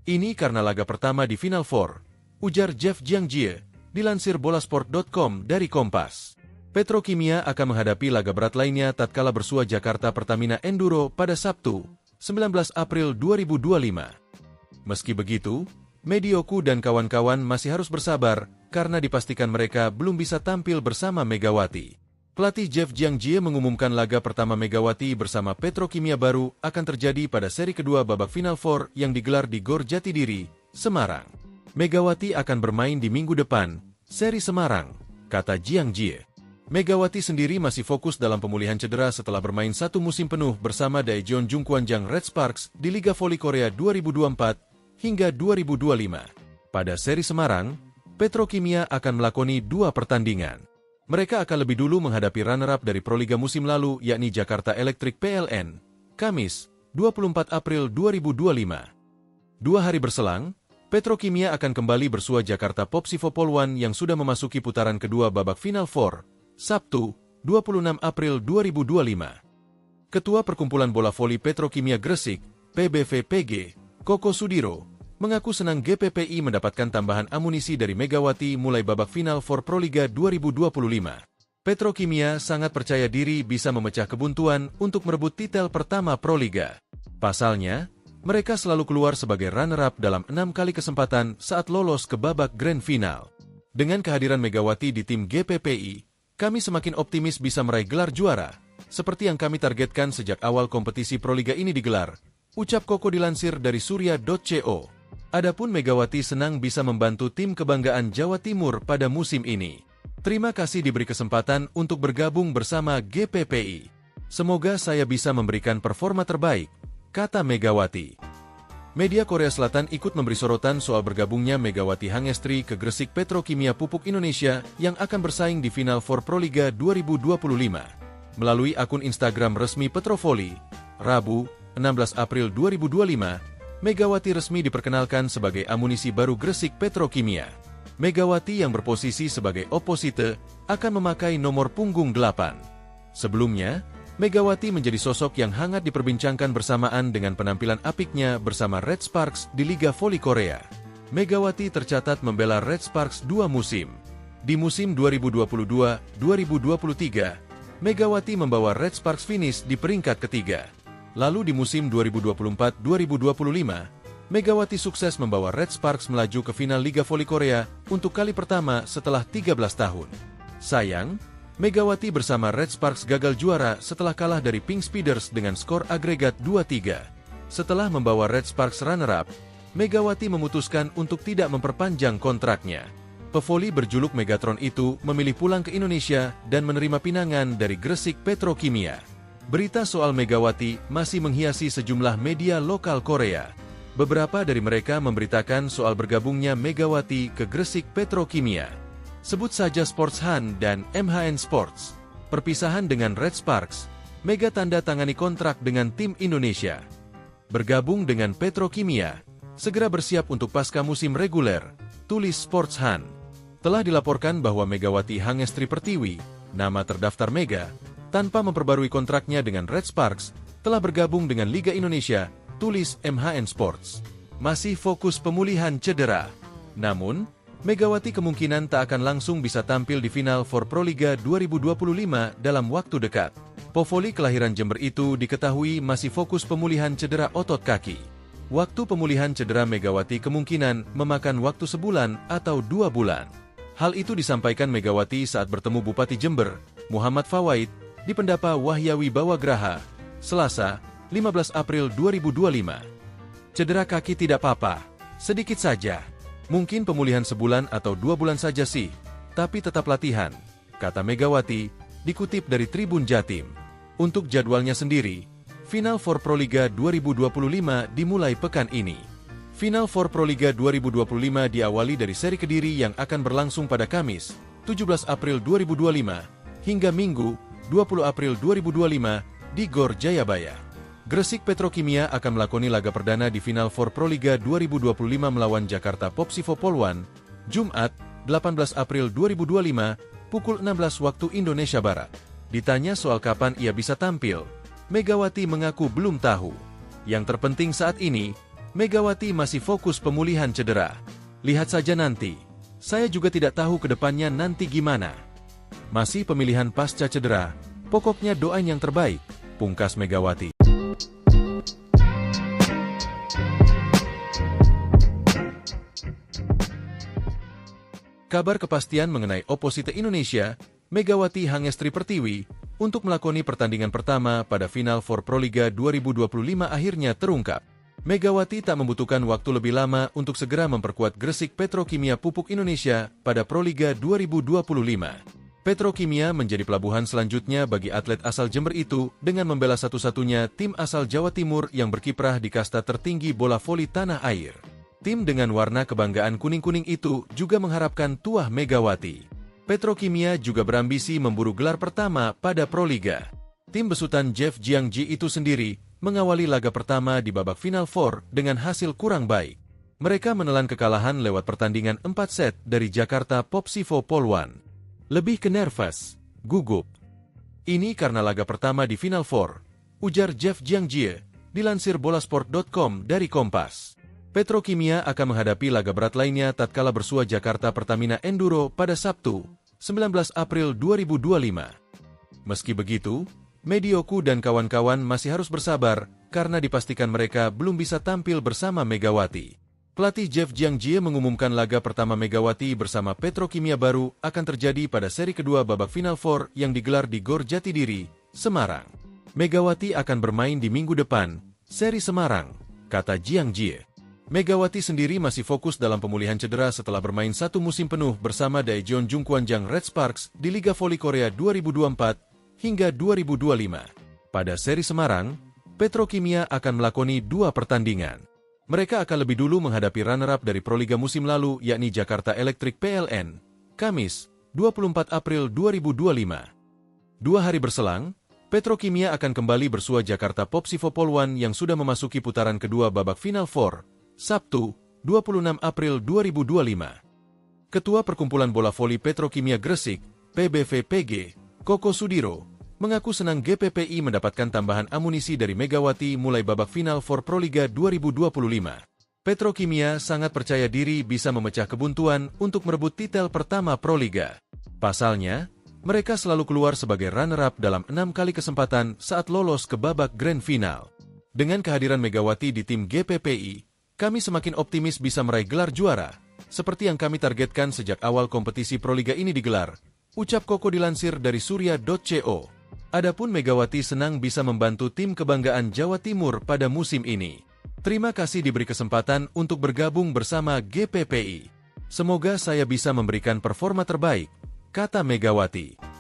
Ini karena laga pertama di Final Four, ujar Jeff Jiangji, dilansir bolasport.com dari Kompas. Petrokimia akan menghadapi laga berat lainnya tatkala bersua Jakarta Pertamina Enduro pada Sabtu, 19 April 2025. Meski begitu, Medioku dan kawan-kawan masih harus bersabar karena dipastikan mereka belum bisa tampil bersama Megawati. Pelatih Jeff Jiangji mengumumkan laga pertama Megawati bersama Petrokimia baru akan terjadi pada seri kedua babak Final Four yang digelar di Gor Jatidiri, Semarang. Megawati akan bermain di minggu depan, seri Semarang, kata Jiangji. Megawati sendiri masih fokus dalam pemulihan cedera setelah bermain satu musim penuh bersama Daejeon Jungkwanjang Red Sparks di Liga Voli Korea 2024 hingga 2025. Pada seri Semarang, Petrokimia akan melakoni 2 pertandingan. Mereka akan lebih dulu menghadapi runner-up dari Proliga musim lalu yakni Jakarta Electric PLN, Kamis, 24 April 2025. 2 hari berselang, Petrokimia akan kembali bersua Jakarta Popsivo Poluan yang sudah memasuki putaran kedua babak Final Four, Sabtu, 26 April 2025. Ketua Perkumpulan Bola Voli Petrokimia Gresik, PBVPG, Koko Sudiro, mengaku senang GPPI mendapatkan tambahan amunisi dari Megawati mulai babak Final Four Proliga 2025. Petrokimia sangat percaya diri bisa memecah kebuntuan untuk merebut titel pertama Proliga. Pasalnya, mereka selalu keluar sebagai runner-up dalam 6 kali kesempatan saat lolos ke babak Grand Final. Dengan kehadiran Megawati di tim GPPI, kami semakin optimis bisa meraih gelar juara, seperti yang kami targetkan sejak awal kompetisi Proliga ini digelar, ucap Koko dilansir dari surya.co. Adapun Megawati senang bisa membantu tim kebanggaan Jawa Timur pada musim ini. Terima kasih diberi kesempatan untuk bergabung bersama GPPI. Semoga saya bisa memberikan performa terbaik, kata Megawati. Media Korea Selatan ikut memberi sorotan soal bergabungnya Megawati Hangestri ke Gresik Petrokimia Pupuk Indonesia yang akan bersaing di Final Four Proliga 2025. Melalui akun Instagram resmi Petrovoli, Rabu, 16 April 2025, Megawati resmi diperkenalkan sebagai amunisi baru Gresik Petrokimia. Megawati yang berposisi sebagai oposite akan memakai nomor punggung 8. Sebelumnya, Megawati menjadi sosok yang hangat diperbincangkan bersamaan dengan penampilan apiknya bersama Red Sparks di Liga Voli Korea. Megawati tercatat membela Red Sparks 2 musim. Di musim 2022-2023, Megawati membawa Red Sparks finish di peringkat ketiga. Lalu di musim 2024-2025, Megawati sukses membawa Red Sparks melaju ke final Liga Voli Korea untuk kali pertama setelah 13 tahun. Sayang, Megawati bersama Red Sparks gagal juara setelah kalah dari Pink Speeders dengan skor agregat 2-3. Setelah membawa Red Sparks runner-up, Megawati memutuskan untuk tidak memperpanjang kontraknya. Pevoli berjuluk Megatron itu memilih pulang ke Indonesia dan menerima pinangan dari Gresik Petrokimia. Berita soal Megawati masih menghiasi sejumlah media lokal Korea. Beberapa dari mereka memberitakan soal bergabungnya Megawati ke Gresik Petrokimia. Sebut saja Sports Han dan MHN Sports. Perpisahan dengan Red Sparks, Mega tanda tangani kontrak dengan tim Indonesia. Bergabung dengan Petrokimia, segera bersiap untuk pasca musim reguler, tulis Sportsan. Telah dilaporkan bahwa Megawati Hangestri Pertiwi, nama terdaftar Mega, tanpa memperbarui kontraknya dengan Red Sparks, telah bergabung dengan Liga Indonesia, tulis MHN Sports. Masih fokus pemulihan cedera. Namun, Megawati kemungkinan tak akan langsung bisa tampil di final for Proliga 2025 dalam waktu dekat. Povoli kelahiran Jember itu diketahui masih fokus pemulihan cedera otot kaki. Waktu pemulihan cedera Megawati kemungkinan memakan waktu sebulan atau 2 bulan. Hal itu disampaikan Megawati saat bertemu Bupati Jember, Muhammad Fawaid, di Pendapa Wahyawi Bawagraha, Selasa, 15 April 2025. Cedera kaki tidak apa-apa, sedikit saja. Mungkin pemulihan sebulan atau 2 bulan saja sih, tapi tetap latihan, kata Megawati, dikutip dari Tribun Jatim. Untuk jadwalnya sendiri, Final for Proliga 2025 dimulai pekan ini. Final for Proliga 2025 diawali dari seri Kediri yang akan berlangsung pada Kamis, 17 April 2025, hingga Minggu, 20 April 2025, di Gor Jayabaya. Gresik Petrokimia akan melakoni laga perdana di Final for Proliga 2025 melawan Jakarta Popsivo Poluan, Jumat, 18 April 2025, pukul 16 waktu Indonesia Barat. Ditanya soal kapan ia bisa tampil, Megawati mengaku belum tahu. Yang terpenting saat ini, Megawati masih fokus pemulihan cedera. Lihat saja nanti. Saya juga tidak tahu ke depannya nanti gimana. Masih pemilihan pasca cedera, pokoknya doain yang terbaik, pungkas Megawati. Kabar kepastian mengenai oposite Indonesia, Megawati Hangestri Pertiwi, untuk melakoni pertandingan pertama pada Final for Proliga 2025 akhirnya terungkap. Megawati tak membutuhkan waktu lebih lama untuk segera memperkuat Gresik Petrokimia Pupuk Indonesia pada Proliga 2025. Petrokimia menjadi pelabuhan selanjutnya bagi atlet asal Jember itu dengan membela satu-satunya tim asal Jawa Timur yang berkiprah di kasta tertinggi bola voli tanah air. Tim dengan warna kebanggaan kuning-kuning itu juga mengharapkan tuah Megawati. Petrokimia juga berambisi memburu gelar pertama pada Proliga. Tim besutan Jeff Jiangji itu sendiri mengawali laga pertama di babak Final Four dengan hasil kurang baik. Mereka menelan kekalahan lewat pertandingan 4 set dari Jakarta Popsivo Poluan. Lebih ke nervous, gugup. Ini karena laga pertama di Final Four, ujar Jeff Jiangji, dilansir bolasport.com dari Kompas. Petrokimia akan menghadapi laga berat lainnya tatkala bersua Jakarta Pertamina Enduro pada Sabtu, 19 April 2025. Meski begitu, Medioku dan kawan-kawan masih harus bersabar karena dipastikan mereka belum bisa tampil bersama Megawati. Pelatih Jeff Jiangji mengumumkan laga pertama Megawati bersama Petrokimia baru akan terjadi pada seri kedua babak Final Four yang digelar di Gor Jatidiri, Semarang. Megawati akan bermain di minggu depan, seri Semarang, kata Jiangji. Megawati sendiri masih fokus dalam pemulihan cedera setelah bermain 1 musim penuh bersama Daejeon Jungkwanjang Red Sparks di Liga Voli Korea 2024 hingga 2025. Pada seri Semarang, Petrokimia akan melakoni 2 pertandingan. Mereka akan lebih dulu menghadapi runner-up dari Proliga musim lalu yakni Jakarta Electric PLN, Kamis, 24 April 2025. 2 hari berselang, Petrokimia akan kembali bersua Jakarta Popsivo Poluan yang sudah memasuki putaran kedua babak Final Four, Sabtu, 26 April 2025. Ketua Perkumpulan Bola Voli Petrokimia Gresik, PBVPG, Koko Sudiro, mengaku senang GPPI mendapatkan tambahan amunisi dari Megawati mulai babak Final for Proliga 2025. Petrokimia sangat percaya diri bisa memecah kebuntuan untuk merebut titel pertama Proliga. Pasalnya, mereka selalu keluar sebagai runner-up dalam 6 kali kesempatan saat lolos ke babak Grand Final. Dengan kehadiran Megawati di tim GPPI, kami semakin optimis bisa meraih gelar juara, seperti yang kami targetkan sejak awal kompetisi Proliga ini digelar, ucap Koko dilansir dari surya.co. Adapun Megawati senang bisa membantu tim kebanggaan Jawa Timur pada musim ini. Terima kasih diberi kesempatan untuk bergabung bersama GPPI. Semoga saya bisa memberikan performa terbaik, kata Megawati.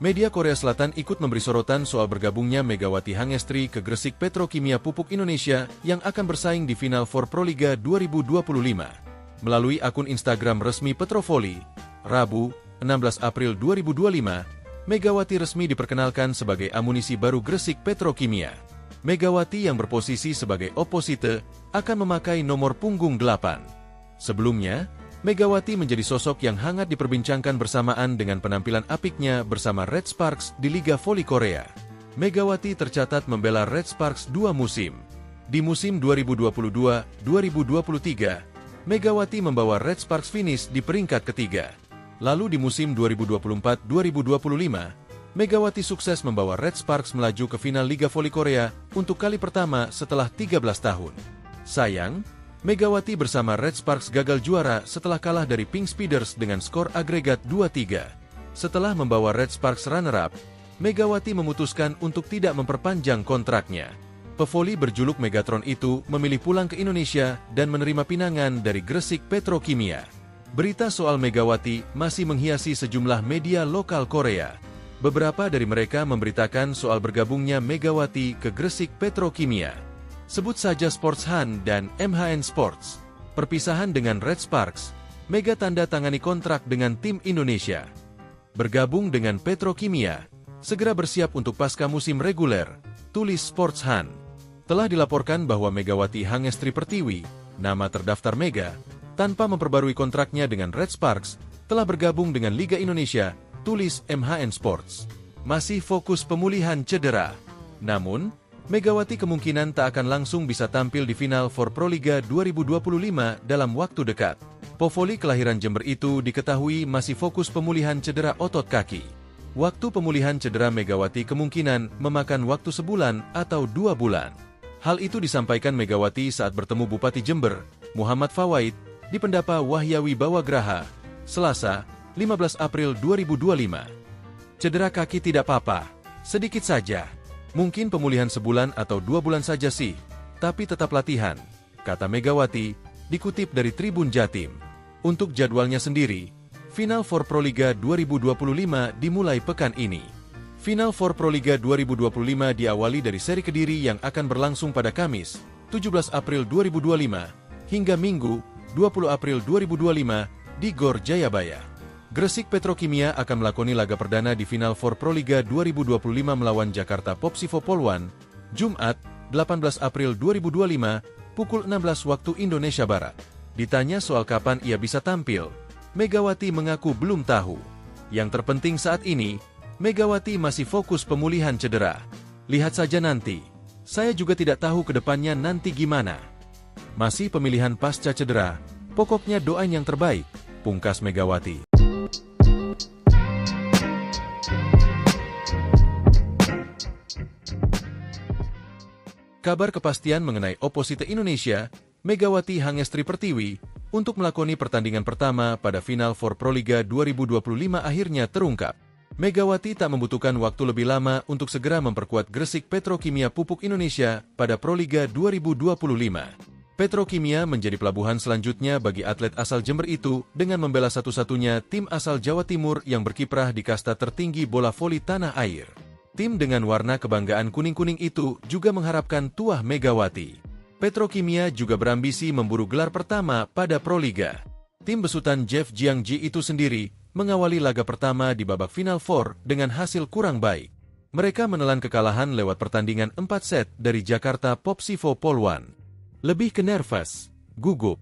Media Korea Selatan ikut memberi sorotan soal bergabungnya Megawati Hangestri ke Gresik Petrokimia Pupuk Indonesia yang akan bersaing di Final for Proliga 2025. Melalui akun Instagram resmi Petrovoli, Rabu, 16 April 2025, Megawati resmi diperkenalkan sebagai amunisi baru Gresik Petrokimia. Megawati yang berposisi sebagai oposite akan memakai nomor punggung 8. Sebelumnya, Megawati menjadi sosok yang hangat diperbincangkan bersamaan dengan penampilan apiknya bersama Red Sparks di Liga Voli Korea. Megawati tercatat membela Red Sparks 2 musim. Di musim 2022-2023, Megawati membawa Red Sparks finish di peringkat ketiga. Lalu di musim 2024-2025, Megawati sukses membawa Red Sparks melaju ke final Liga Voli Korea untuk kali pertama setelah 13 tahun. Sayang, Megawati bersama Red Sparks gagal juara setelah kalah dari Pink Speeders dengan skor agregat 2-3. Setelah membawa Red Sparks runner-up, Megawati memutuskan untuk tidak memperpanjang kontraknya. Pevoli berjuluk Megatron itu memilih pulang ke Indonesia dan menerima pinangan dari Gresik Petrokimia. Berita soal Megawati masih menghiasi sejumlah media lokal Korea. Beberapa dari mereka memberitakan soal bergabungnya Megawati ke Gresik Petrokimia. Sebut saja Sports Han dan MHN Sports. Perpisahan dengan Red Sparks, Mega tanda tangani kontrak dengan tim Indonesia. Bergabung dengan Petrokimia, segera bersiap untuk pasca musim reguler, tulis Sports Han. Telah dilaporkan bahwa Megawati Hangestri Pertiwi, nama terdaftar Mega, tanpa memperbarui kontraknya dengan Red Sparks, telah bergabung dengan Liga Indonesia, tulis MHN Sports. Masih fokus pemulihan cedera. Namun, Megawati kemungkinan tak akan langsung bisa tampil di final for Proliga 2025 dalam waktu dekat. Pevoli kelahiran Jember itu diketahui masih fokus pemulihan cedera otot kaki. Waktu pemulihan cedera Megawati kemungkinan memakan waktu sebulan atau 2 bulan. Hal itu disampaikan Megawati saat bertemu Bupati Jember, Muhammad Fawaid, di Pendapa Wahyawi Bawagraha, Selasa, 15 April 2025. Cedera kaki tidak apa-apa, sedikit saja. Mungkin pemulihan sebulan atau 2 bulan saja sih, tapi tetap latihan, kata Megawati, dikutip dari Tribun Jatim. Untuk jadwalnya sendiri, Final for Proliga 2025 dimulai pekan ini. Final for Proliga 2025 diawali dari seri Kediri yang akan berlangsung pada Kamis, 17 April 2025, hingga Minggu, 20 April 2025, di Gor Jayabaya. Gresik Petrokimia akan melakoni laga perdana di Final for Proliga 2025 melawan Jakarta Popsivo Polwan, Jumat, 18 April 2025, pukul 16 waktu Indonesia Barat. Ditanya soal kapan ia bisa tampil, Megawati mengaku belum tahu. Yang terpenting saat ini, Megawati masih fokus pemulihan cedera. Lihat saja nanti. Saya juga tidak tahu ke depannya nanti gimana. Masih pemilihan pasca cedera, pokoknya doain yang terbaik, pungkas Megawati. Kabar kepastian mengenai oposite Indonesia, Megawati Hangestri Pertiwi, untuk melakoni pertandingan pertama pada Final for Proliga 2025 akhirnya terungkap. Megawati tak membutuhkan waktu lebih lama untuk segera memperkuat Gresik Petrokimia Pupuk Indonesia pada Proliga 2025. Petrokimia menjadi pelabuhan selanjutnya bagi atlet asal Jember itu dengan membela satu-satunya tim asal Jawa Timur yang berkiprah di kasta tertinggi bola voli tanah air. Tim dengan warna kebanggaan kuning-kuning itu juga mengharapkan tuah Megawati. Petrokimia juga berambisi memburu gelar pertama pada Proliga. Tim besutan Jeff Jiangji itu sendiri mengawali laga pertama di babak Final Four dengan hasil kurang baik. Mereka menelan kekalahan lewat pertandingan 4 set dari Jakarta Popsivo Polwan. Lebih ke nervous, gugup.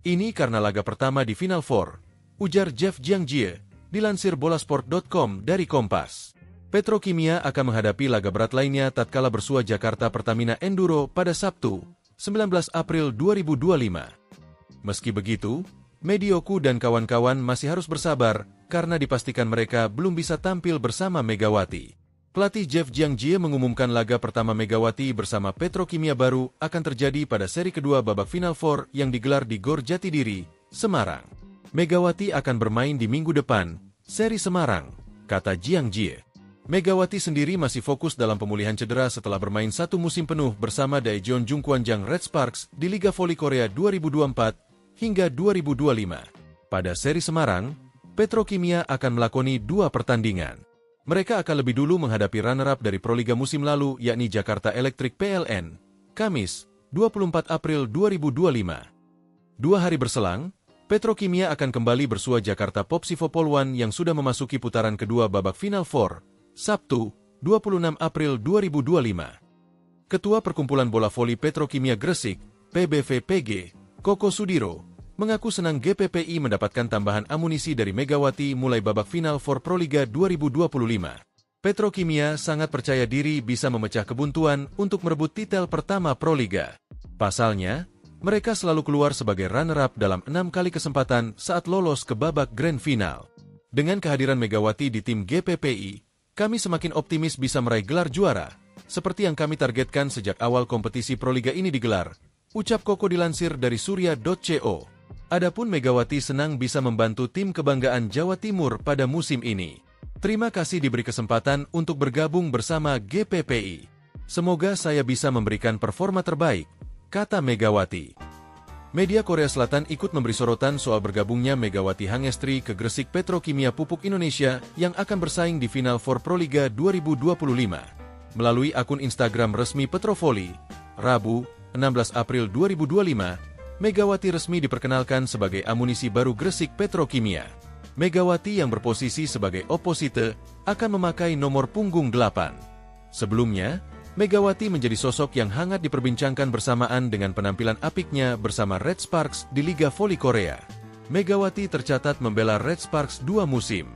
Ini karena laga pertama di Final Four, ujar Jeff Jiangji, dilansir bolasport.com dari Kompas. Petrokimia akan menghadapi laga berat lainnya tatkala bersua Jakarta Pertamina Enduro pada Sabtu, 19 April 2025. Meski begitu, Medioku dan kawan-kawan masih harus bersabar karena dipastikan mereka belum bisa tampil bersama Megawati. Pelatih Jeff Jiangji mengumumkan laga pertama Megawati bersama Petrokimia baru akan terjadi pada seri kedua babak Final Four yang digelar di Gor Jatidiri, Semarang. Megawati akan bermain di minggu depan, seri Semarang, kata Jiangji. Megawati sendiri masih fokus dalam pemulihan cedera setelah bermain 1 musim penuh bersama Daejeon Jungkwanjang Red Sparks di Liga Voli Korea 2024 hingga 2025. Pada seri Semarang, Petrokimia akan melakoni 2 pertandingan. Mereka akan lebih dulu menghadapi runner-up dari Proliga musim lalu yakni Jakarta Electric PLN, Kamis, 24 April 2025. 2 hari berselang, Petrokimia akan kembali bersua Jakarta Popsivo Polwan yang sudah memasuki putaran kedua babak Final Four, Sabtu, 26 April 2025. Ketua Perkumpulan Bola Voli Petrokimia Gresik, PBVPG, Koko Sudiro, mengaku senang GPPI mendapatkan tambahan amunisi dari Megawati mulai babak final for Proliga 2025. Petrokimia sangat percaya diri bisa memecah kebuntuan untuk merebut titel pertama Proliga. Pasalnya, mereka selalu keluar sebagai runner-up dalam 6 kali kesempatan saat lolos ke babak grand final. Dengan kehadiran Megawati di tim GPPI, kami semakin optimis bisa meraih gelar juara, seperti yang kami targetkan sejak awal kompetisi Proliga ini digelar, ucap Koko dilansir dari surya.co. Adapun Megawati senang bisa membantu tim kebanggaan Jawa Timur pada musim ini. Terima kasih diberi kesempatan untuk bergabung bersama GPPI. Semoga saya bisa memberikan performa terbaik, kata Megawati. Media Korea Selatan ikut memberi sorotan soal bergabungnya Megawati Hangestri ke Gresik Petrokimia Pupuk Indonesia yang akan bersaing di final for Proliga 2025. Melalui akun Instagram resmi Petrovoli, Rabu, 16 April 2025, Megawati resmi diperkenalkan sebagai amunisi baru Gresik Petrokimia. Megawati yang berposisi sebagai opposite akan memakai nomor punggung 8. Sebelumnya, Megawati menjadi sosok yang hangat diperbincangkan bersamaan dengan penampilan apiknya bersama Red Sparks di Liga Voli Korea. Megawati tercatat membela Red Sparks 2 musim.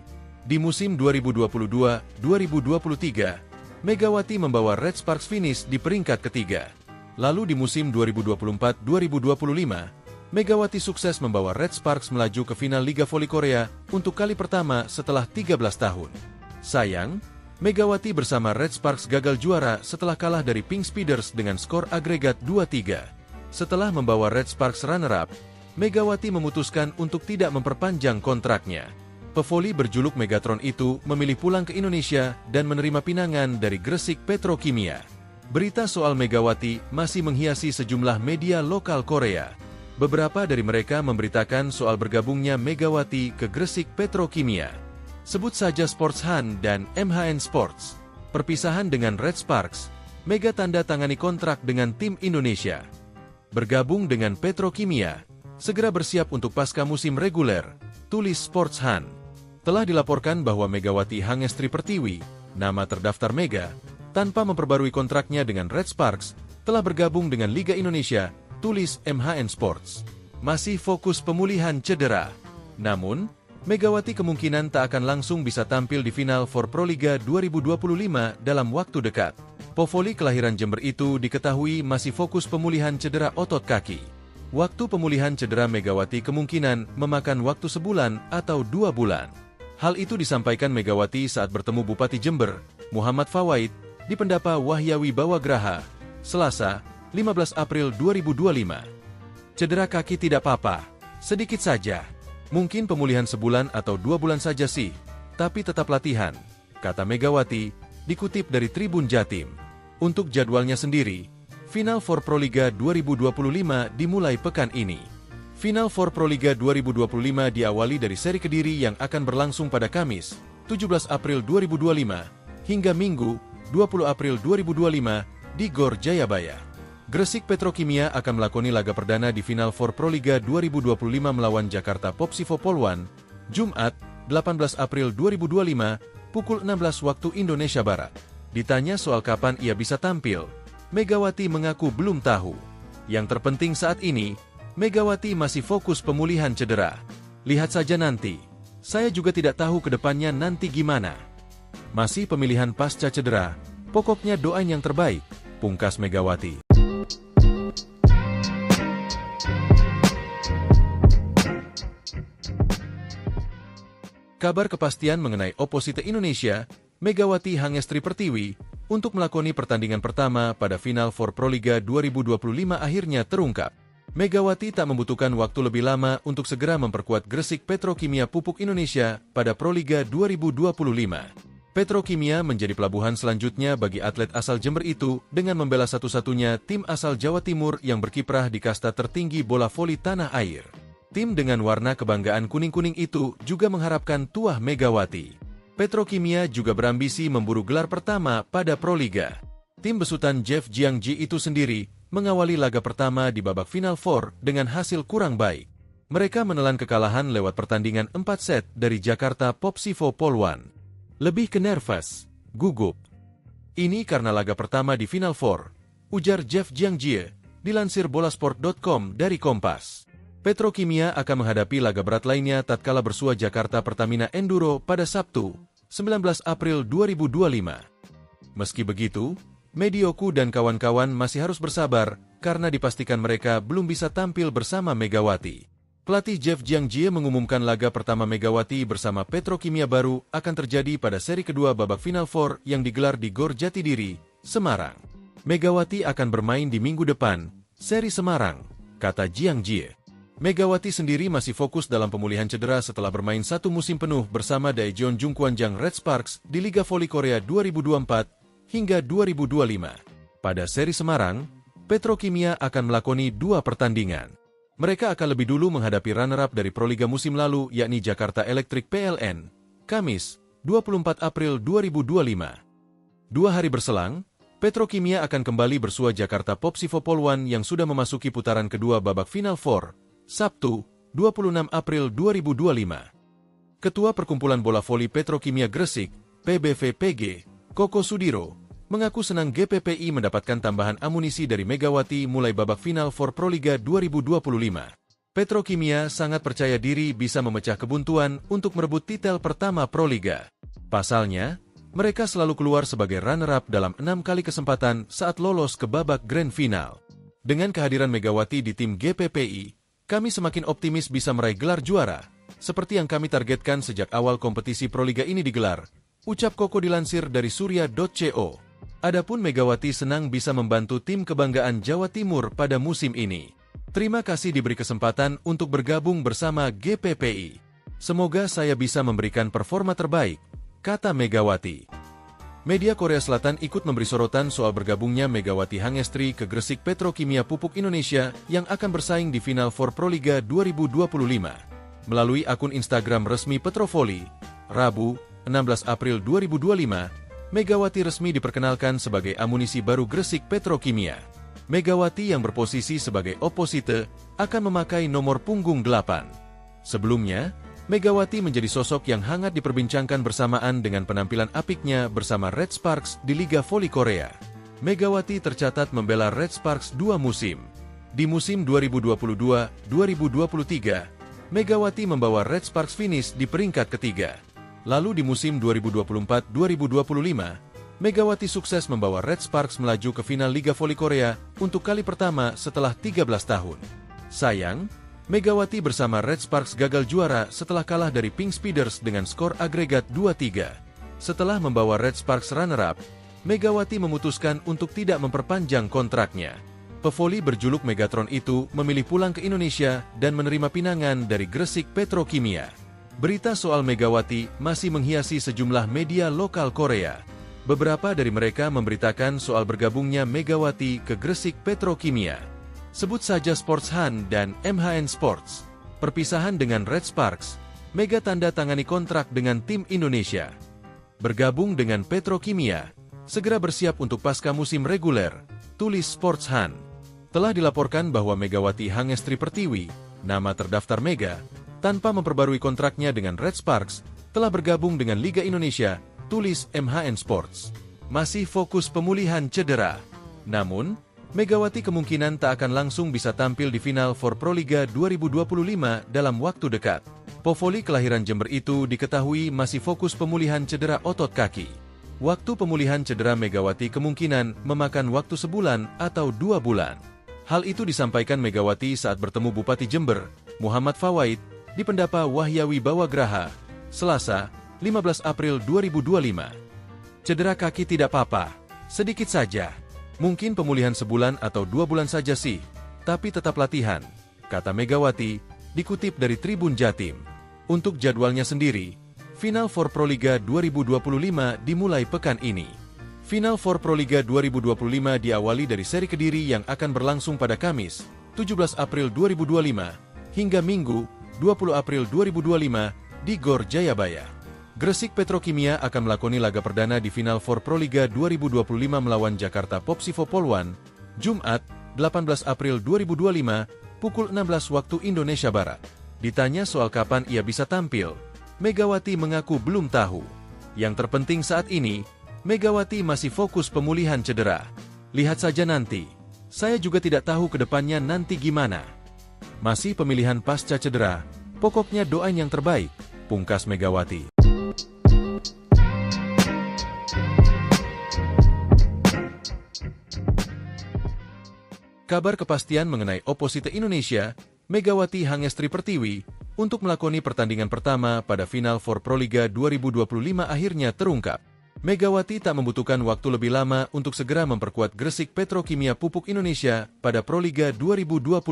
Di musim 2022-2023, Megawati membawa Red Sparks finish di peringkat ketiga. Lalu di musim 2024-2025, Megawati sukses membawa Red Sparks melaju ke final Liga Voli Korea untuk kali pertama setelah 13 tahun. Sayang, Megawati bersama Red Sparks gagal juara setelah kalah dari Pink Speeders dengan skor agregat 2-3. Setelah membawa Red Sparks runner-up, Megawati memutuskan untuk tidak memperpanjang kontraknya. Pevoli berjuluk Megatron itu memilih pulang ke Indonesia dan menerima pinangan dari Gresik Petrokimia. Berita soal Megawati masih menghiasi sejumlah media lokal Korea. Beberapa dari mereka memberitakan soal bergabungnya Megawati ke Gresik Petrokimia. Sebut saja Sports Han dan MHN Sports. Perpisahan dengan Red Sparks, Mega tanda tangani kontrak dengan tim Indonesia. Bergabung dengan Petrokimia, segera bersiap untuk pasca musim reguler, tulis Sports Han. Telah dilaporkan bahwa Megawati Hangestri Pertiwi, nama terdaftar Mega, tanpa memperbarui kontraknya dengan Red Sparks, telah bergabung dengan Liga Indonesia, tulis MHN Sports. Masih fokus pemulihan cedera. Namun, Megawati kemungkinan tak akan langsung bisa tampil di final for Proliga 2025 dalam waktu dekat. Povoli kelahiran Jember itu diketahui masih fokus pemulihan cedera otot kaki. Waktu pemulihan cedera Megawati kemungkinan memakan waktu sebulan atau 2 bulan. Hal itu disampaikan Megawati saat bertemu Bupati Jember, Muhammad Fawaid, di Pendapa Wahyawi Bawagraha, Selasa, 15 April 2025. Cedera kaki tidak apa-apa, sedikit saja. Mungkin pemulihan sebulan atau 2 bulan saja sih, tapi tetap latihan, kata Megawati, dikutip dari Tribun Jatim. Untuk jadwalnya sendiri, Final for Proliga 2025 dimulai pekan ini. Final for Proliga 2025 diawali dari seri Kediri yang akan berlangsung pada Kamis, 17 April 2025, hingga Minggu, 20 April 2025, di Gor Jayabaya. Gresik Petrokimia akan melakoni laga perdana di Final for Proliga 2025 melawan Jakarta Popsivo Polwan, Jumat, 18 April 2025, pukul 16 waktu Indonesia Barat. Ditanya soal kapan ia bisa tampil, Megawati mengaku belum tahu. Yang terpenting saat ini, Megawati masih fokus pemulihan cedera. Lihat saja nanti. Saya juga tidak tahu ke depannya nanti gimana. Masih pemilihan pasca cedera, pokoknya doain yang terbaik, pungkas Megawati. Kabar kepastian mengenai opposite Indonesia, Megawati Hangestri Pertiwi, untuk melakoni pertandingan pertama pada final for Proliga 2025 akhirnya terungkap. Megawati tak membutuhkan waktu lebih lama untuk segera memperkuat Gresik Petrokimia Pupuk Indonesia pada Proliga 2025. Petrokimia menjadi pelabuhan selanjutnya bagi atlet asal Jember itu dengan membela satu-satunya tim asal Jawa Timur yang berkiprah di kasta tertinggi bola voli tanah air. Tim dengan warna kebanggaan kuning-kuning itu juga mengharapkan tuah Megawati. Petrokimia juga berambisi memburu gelar pertama pada Proliga. Tim besutan Jeff Jiangji itu sendiri mengawali laga pertama di babak final 4 dengan hasil kurang baik. Mereka menelan kekalahan lewat pertandingan 4 set dari Jakarta Popsivo Polwan. Lebih ke nervous, gugup. Ini karena laga pertama di Final Four, ujar Jeff Jiangjie, dilansir bolasport.com dari Kompas. Petrokimia akan menghadapi laga berat lainnya tatkala bersua Jakarta Pertamina Enduro pada Sabtu, 19 April 2025. Meski begitu, Medioku dan kawan-kawan masih harus bersabar karena dipastikan mereka belum bisa tampil bersama Megawati. Pelatih Jeff Jiangjie mengumumkan laga pertama Megawati bersama Petrokimia baru akan terjadi pada seri kedua babak Final Four yang digelar di Gor Jatidiri, Semarang. Megawati akan bermain di minggu depan, seri Semarang, kata Jiangjie. Megawati sendiri masih fokus dalam pemulihan cedera setelah bermain satu musim penuh bersama Daejeon Jungkwanjang Red Sparks di Liga Voli Korea 2024 hingga 2025. Pada seri Semarang, Petrokimia akan melakoni 2 pertandingan. Mereka akan lebih dulu menghadapi runner-up dari Proliga musim lalu yakni Jakarta Electric PLN, Kamis, 24 April 2025. 2 hari berselang, Petrokimia akan kembali bersua Jakarta Popsivo Poluan yang sudah memasuki putaran kedua babak Final Four, Sabtu, 26 April 2025. Ketua Perkumpulan Bola Voli Petrokimia Gresik, PBVPG, Koko Sudiro, mengaku senang GPPI mendapatkan tambahan amunisi dari Megawati mulai babak final for Proliga 2025. Petrokimia sangat percaya diri bisa memecah kebuntuan untuk merebut titel pertama Proliga. Pasalnya, mereka selalu keluar sebagai runner-up dalam 6 kali kesempatan saat lolos ke babak grand final. Dengan kehadiran Megawati di tim GPPI, kami semakin optimis bisa meraih gelar juara, seperti yang kami targetkan sejak awal kompetisi Proliga ini digelar, ucap Koko dilansir dari surya.co. Adapun Megawati senang bisa membantu tim kebanggaan Jawa Timur pada musim ini. Terima kasih diberi kesempatan untuk bergabung bersama GPPI. Semoga saya bisa memberikan performa terbaik, kata Megawati. Media Korea Selatan ikut memberi sorotan soal bergabungnya Megawati Hangestri ke Gresik Petrokimia Pupuk Indonesia yang akan bersaing di Final Four Proliga 2025. Melalui akun Instagram resmi Petrovoli, Rabu, 16 April 2025, Megawati resmi diperkenalkan sebagai amunisi baru Gresik Petrokimia. Megawati yang berposisi sebagai oposite akan memakai nomor punggung 8. Sebelumnya, Megawati menjadi sosok yang hangat diperbincangkan bersamaan dengan penampilan apiknya bersama Red Sparks di Liga Voli Korea. Megawati tercatat membela Red Sparks 2 musim. Di musim 2022-2023, Megawati membawa Red Sparks finish di peringkat ketiga. Lalu di musim 2024-2025, Megawati sukses membawa Red Sparks melaju ke final Liga Voli Korea untuk kali pertama setelah 13 tahun. Sayang, Megawati bersama Red Sparks gagal juara setelah kalah dari Pink Speeders dengan skor agregat 2-3. Setelah membawa Red Sparks runner-up, Megawati memutuskan untuk tidak memperpanjang kontraknya. Pevoli berjuluk Megatron itu memilih pulang ke Indonesia dan menerima pinangan dari Gresik Petrokimia. Berita soal Megawati masih menghiasi sejumlah media lokal Korea. Beberapa dari mereka memberitakan soal bergabungnya Megawati ke Gresik Petrokimia. Sebut saja Sports Han dan MHN Sports. Perpisahan dengan Red Sparks, Mega tanda tangani kontrak dengan tim Indonesia. Bergabung dengan Petrokimia, segera bersiap untuk pasca musim reguler, tulis Sports Han. Telah dilaporkan bahwa Megawati Hangestri Pertiwi, nama terdaftar Mega, tanpa memperbarui kontraknya dengan Red Sparks, telah bergabung dengan Liga Indonesia, tulis MHN Sports. Masih fokus pemulihan cedera. Namun, Megawati kemungkinan tak akan langsung bisa tampil di final for Proliga 2025 dalam waktu dekat. Povoli kelahiran Jember itu diketahui masih fokus pemulihan cedera otot kaki. Waktu pemulihan cedera Megawati kemungkinan memakan waktu sebulan atau 2 bulan. Hal itu disampaikan Megawati saat bertemu Bupati Jember, Muhammad Fawaid, di Pendapa Wahyawi Bawagraha, Selasa, 15 April 2025. Cedera kaki tidak apa-apa, sedikit saja. Mungkin pemulihan sebulan atau 2 bulan saja sih, tapi tetap latihan, kata Megawati, dikutip dari Tribun Jatim. Untuk jadwalnya sendiri, Final Four Proliga 2025 dimulai pekan ini. Final Four Proliga 2025 diawali dari seri Kediri yang akan berlangsung pada Kamis, 17 April 2025, hingga Minggu, 20 April 2025, di Gor Jayabaya. Gresik Petrokimia akan melakoni laga perdana di Final Four Proliga 2025 melawan Jakarta Popsivo Poluan, Jumat, 18 April 2025, pukul 16 waktu Indonesia Barat. Ditanya soal kapan ia bisa tampil, Megawati mengaku belum tahu. Yang terpenting saat ini, Megawati masih fokus pemulihan cedera. Lihat saja nanti. Saya juga tidak tahu ke depannya nanti gimana. Masih pemilihan pasca cedera, pokoknya doain yang terbaik, pungkas Megawati. Kabar kepastian mengenai oposite Indonesia, Megawati Hangestri Pertiwi, untuk melakoni pertandingan pertama pada Final Four Proliga 2025 akhirnya terungkap. Megawati tak membutuhkan waktu lebih lama untuk segera memperkuat Gresik Petrokimia Pupuk Indonesia pada Proliga 2025.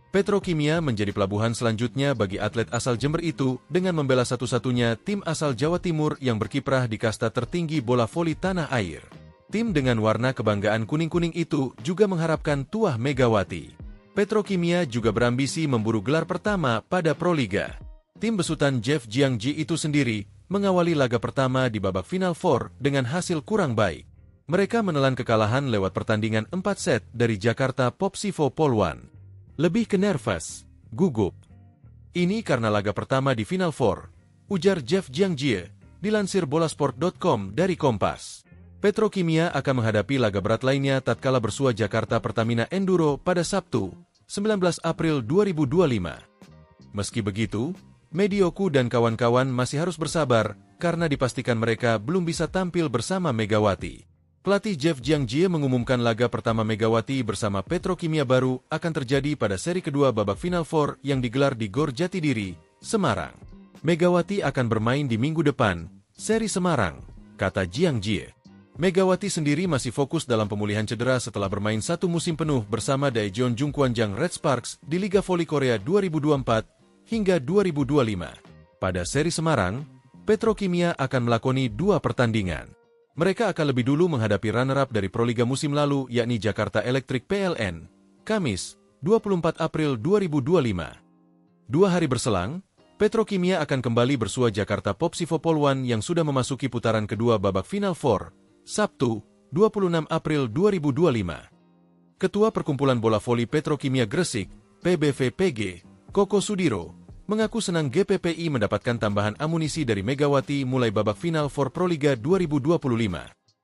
Petrokimia menjadi pelabuhan selanjutnya bagi atlet asal Jember itu dengan membela satu-satunya tim asal Jawa Timur yang berkiprah di kasta tertinggi bola voli tanah air. Tim dengan warna kebanggaan kuning-kuning itu juga mengharapkan tuah Megawati. Petrokimia juga berambisi memburu gelar pertama pada Proliga. Tim besutan Jeff Jiangji itu sendiri mengawali laga pertama di babak Final Four dengan hasil kurang baik. Mereka menelan kekalahan lewat pertandingan 4 set dari Jakarta Popsivo Polwan. Lebih ke nervous, gugup. Ini karena laga pertama di Final Four, ujar Jeff Jiangji, dilansir bolasport.com dari Kompas. Petrokimia akan menghadapi laga berat lainnya tatkala bersua Jakarta Pertamina Enduro pada Sabtu, 19 April 2025. Meski begitu, Medioku dan kawan-kawan masih harus bersabar karena dipastikan mereka belum bisa tampil bersama Megawati. Pelatih Jeff Jiangji mengumumkan laga pertama Megawati bersama Petrokimia baru akan terjadi pada seri kedua babak Final Four yang digelar di Gor Jatidiri, Semarang. Megawati akan bermain di minggu depan, seri Semarang, kata Jiangji. Megawati sendiri masih fokus dalam pemulihan cedera setelah bermain satu musim penuh bersama Daejeon Jungkwanjang Red Sparks di Liga Voli Korea 2024 hingga 2025. Pada seri Semarang, Petrokimia akan melakoni 2 pertandingan. Mereka akan lebih dulu menghadapi runner-up dari Proliga musim lalu yakni Jakarta Electric PLN, Kamis, 24 April 2025. 2 hari berselang, Petrokimia akan kembali bersua Jakarta Popsivo Polwan yang sudah memasuki putaran kedua babak Final Four, Sabtu, 26 April 2025. Ketua Perkumpulan Bola Voli Petrokimia Gresik, PBVPG, Koko Sudiro, mengaku senang GPPI mendapatkan tambahan amunisi dari Megawati mulai babak Final Four Proliga 2025.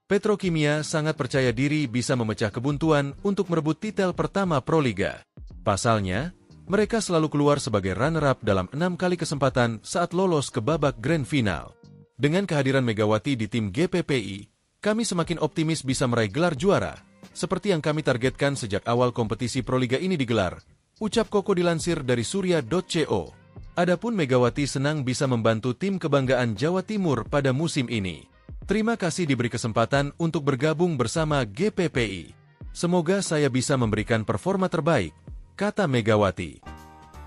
Petrokimia sangat percaya diri bisa memecah kebuntuan untuk merebut titel pertama Proliga. Pasalnya, mereka selalu keluar sebagai runner-up dalam 6 kali kesempatan saat lolos ke babak Grand Final. Dengan kehadiran Megawati di tim GPPI, kami semakin optimis bisa meraih gelar juara, seperti yang kami targetkan sejak awal kompetisi Proliga ini digelar, ucap Koko dilansir dari surya.co. Adapun Megawati senang bisa membantu tim kebanggaan Jawa Timur pada musim ini. Terima kasih diberi kesempatan untuk bergabung bersama GPPI. Semoga saya bisa memberikan performa terbaik, kata Megawati.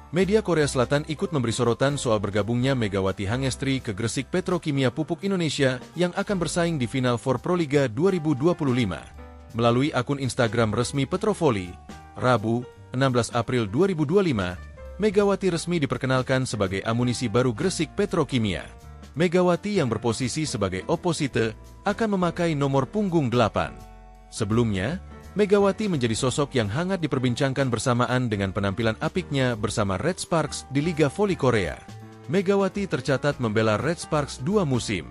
Media Korea Selatan ikut memberi sorotan soal bergabungnya Megawati Hangestri ke Gresik Petrokimia Pupuk Indonesia yang akan bersaing di Final Four Proliga 2025. Melalui akun Instagram resmi Petrovoli, Rabu, 16 April 2025, Megawati resmi diperkenalkan sebagai amunisi baru Gresik Petrokimia. Megawati yang berposisi sebagai oposite akan memakai nomor punggung 8. Sebelumnya, Megawati menjadi sosok yang hangat diperbincangkan bersamaan dengan penampilan apiknya bersama Red Sparks di Liga Voli Korea. Megawati tercatat membela Red Sparks 2 musim.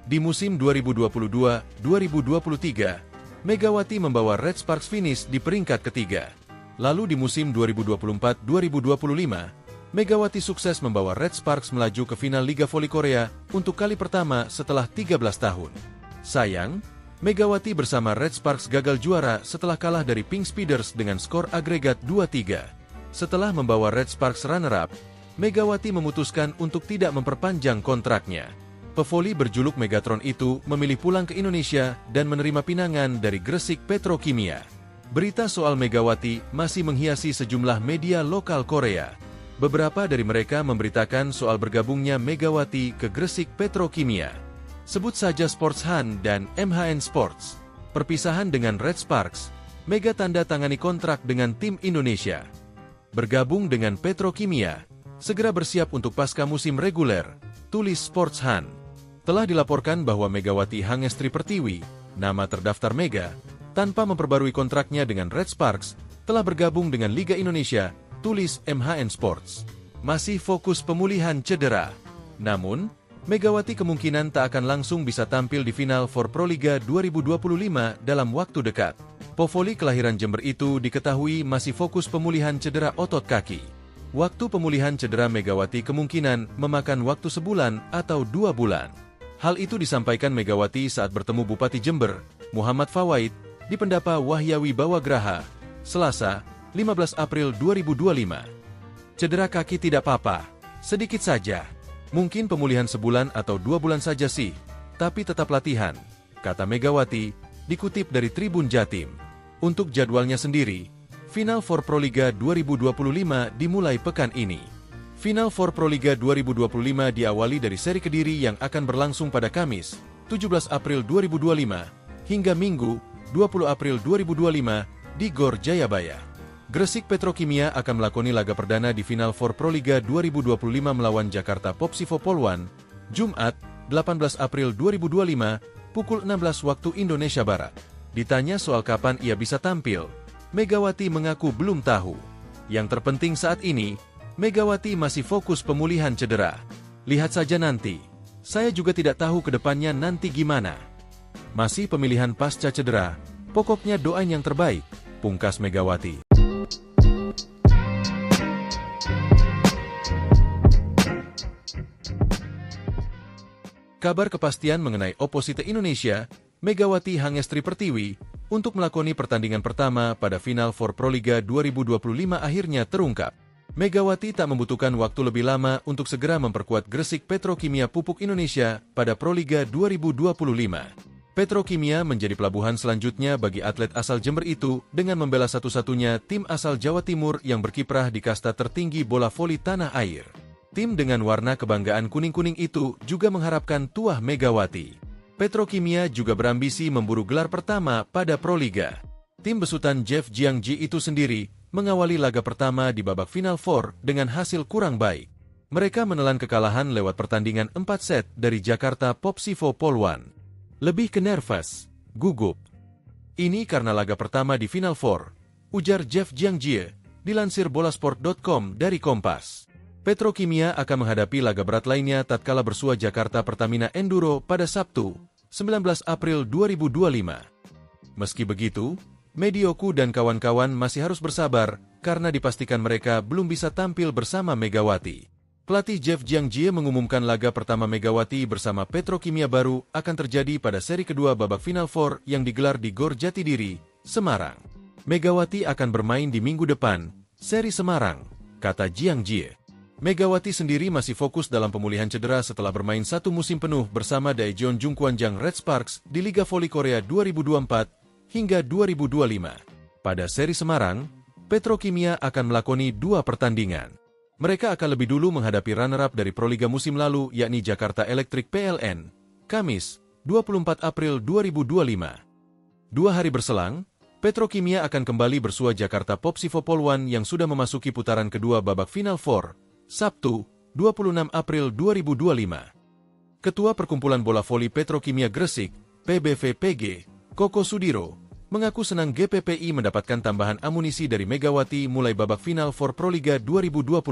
Di musim 2022-2023, Megawati membawa Red Sparks finish di peringkat ketiga. Lalu di musim 2024-2025, Megawati sukses membawa Red Sparks melaju ke final Liga Voli Korea untuk kali pertama setelah 13 tahun. Sayang, Megawati bersama Red Sparks gagal juara setelah kalah dari Pink Speeders dengan skor agregat 2-3. Setelah membawa Red Sparks runner-up, Megawati memutuskan untuk tidak memperpanjang kontraknya. Pevoli berjuluk Megatron itu memilih pulang ke Indonesia dan menerima pinangan dari Gresik Petrokimia. Berita soal Megawati masih menghiasi sejumlah media lokal Korea. Beberapa dari mereka memberitakan soal bergabungnya Megawati ke Gresik Petrokimia. Sebut saja Sports Han dan MHN Sports. Perpisahan dengan Red Sparks, Mega tanda tangani kontrak dengan tim Indonesia. Bergabung dengan Petrokimia, segera bersiap untuk pasca musim reguler, tulis Sports Han. Telah dilaporkan bahwa Megawati Hangestri Pertiwi, nama terdaftar Mega, tanpa memperbarui kontraknya dengan Red Sparks, telah bergabung dengan Liga Indonesia, tulis MHN Sports. Masih fokus pemulihan cedera. Namun, Megawati kemungkinan tak akan langsung bisa tampil di final for Proliga 2025 dalam waktu dekat. Povoli kelahiran Jember itu diketahui masih fokus pemulihan cedera otot kaki. Waktu pemulihan cedera Megawati kemungkinan memakan waktu sebulan atau 2 bulan. Hal itu disampaikan Megawati saat bertemu Bupati Jember, Muhammad Fawaid, di Pendapa Wahyawi Bawagraha, Selasa, 15 April 2025. Cedera kaki tidak apa-apa, sedikit saja. Mungkin pemulihan sebulan atau 2 bulan saja sih, tapi tetap latihan, kata Megawati, dikutip dari Tribun Jatim. Untuk jadwalnya sendiri, Final Four Proliga 2025 dimulai pekan ini. Final Four Proliga 2025 diawali dari seri Kediri yang akan berlangsung pada Kamis, 17 April 2025, hingga Minggu, 20 April 2025, di Gor Jayabaya. Gresik Petrokimia akan melakoni laga perdana di Final Four Proliga 2025 melawan Jakarta Popsivo Polwan, Jumat, 18 April 2025, pukul 16 waktu Indonesia Barat. Ditanya soal kapan ia bisa tampil, Megawati mengaku belum tahu. Yang terpenting saat ini, Megawati masih fokus pemulihan cedera. Lihat saja nanti. Saya juga tidak tahu ke depannya nanti gimana. Masih pemilihan pasca cedera, pokoknya doain yang terbaik, pungkas Megawati. Kabar kepastian mengenai Opposite Indonesia, Megawati Hangestri Pertiwi, untuk melakoni pertandingan pertama pada Final Four Proliga 2025 akhirnya terungkap. Megawati tak membutuhkan waktu lebih lama untuk segera memperkuat Gresik Petrokimia Pupuk Indonesia pada Proliga 2025. Petrokimia menjadi pelabuhan selanjutnya bagi atlet asal Jember itu dengan membela satu-satunya tim asal Jawa Timur yang berkiprah di kasta tertinggi bola voli tanah air. Tim dengan warna kebanggaan kuning-kuning itu juga mengharapkan tuah Megawati. Petrokimia juga berambisi memburu gelar pertama pada Proliga. Tim besutan Jeff Jiangji itu sendiri mengawali laga pertama di babak Final Four dengan hasil kurang baik. Mereka menelan kekalahan lewat pertandingan 4 set dari Jakarta Popsivo Polwan. Lebih ke nervous, gugup. Ini karena laga pertama di Final Four, ujar Jeff Jiangji, dilansir bolasport.com dari Kompas. Petrokimia akan menghadapi laga berat lainnya tatkala bersua Jakarta Pertamina Enduro pada Sabtu, 19 April 2025. Meski begitu, Medioku dan kawan-kawan masih harus bersabar karena dipastikan mereka belum bisa tampil bersama Megawati. Pelatih Jeff Jiangji mengumumkan laga pertama Megawati bersama Petrokimia baru akan terjadi pada seri kedua babak Final Four yang digelar di Gor Jatidiri, Semarang. Megawati akan bermain di minggu depan, seri Semarang, kata Jiangji. Megawati sendiri masih fokus dalam pemulihan cedera setelah bermain 1 musim penuh bersama Daejeon Jungkwanjang Red Sparks di Liga Voli Korea 2024 hingga 2025. Pada seri Semarang, Petrokimia akan melakoni 2 pertandingan. Mereka akan lebih dulu menghadapi runner-up dari Proliga musim lalu yakni Jakarta Electric PLN, Kamis, 24 April 2025. 2 hari berselang, Petrokimia akan kembali bersua Jakarta Popsivo Polwan yang sudah memasuki putaran kedua babak Final Four, Sabtu, 26 April 2025. Ketua Perkumpulan Bola Voli Petrokimia Gresik, PBVPG, Koko Sudiro, mengaku senang GPPI mendapatkan tambahan amunisi dari Megawati mulai babak Final Four Proliga 2025.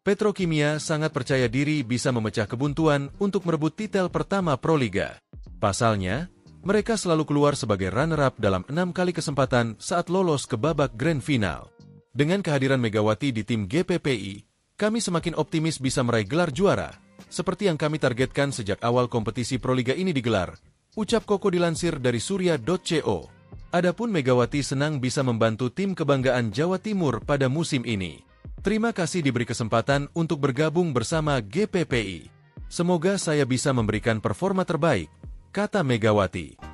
Petrokimia sangat percaya diri bisa memecah kebuntuan untuk merebut titel pertama Proliga. Pasalnya, mereka selalu keluar sebagai runner-up dalam 6 kali kesempatan saat lolos ke babak Grand Final. Dengan kehadiran Megawati di tim GPPI, kami semakin optimis bisa meraih gelar juara, seperti yang kami targetkan sejak awal kompetisi Proliga ini digelar, ucap Koko dilansir dari surya.co. Adapun Megawati senang bisa membantu tim kebanggaan Jawa Timur pada musim ini. Terima kasih diberi kesempatan untuk bergabung bersama GPPI. Semoga saya bisa memberikan performa terbaik, kata Megawati.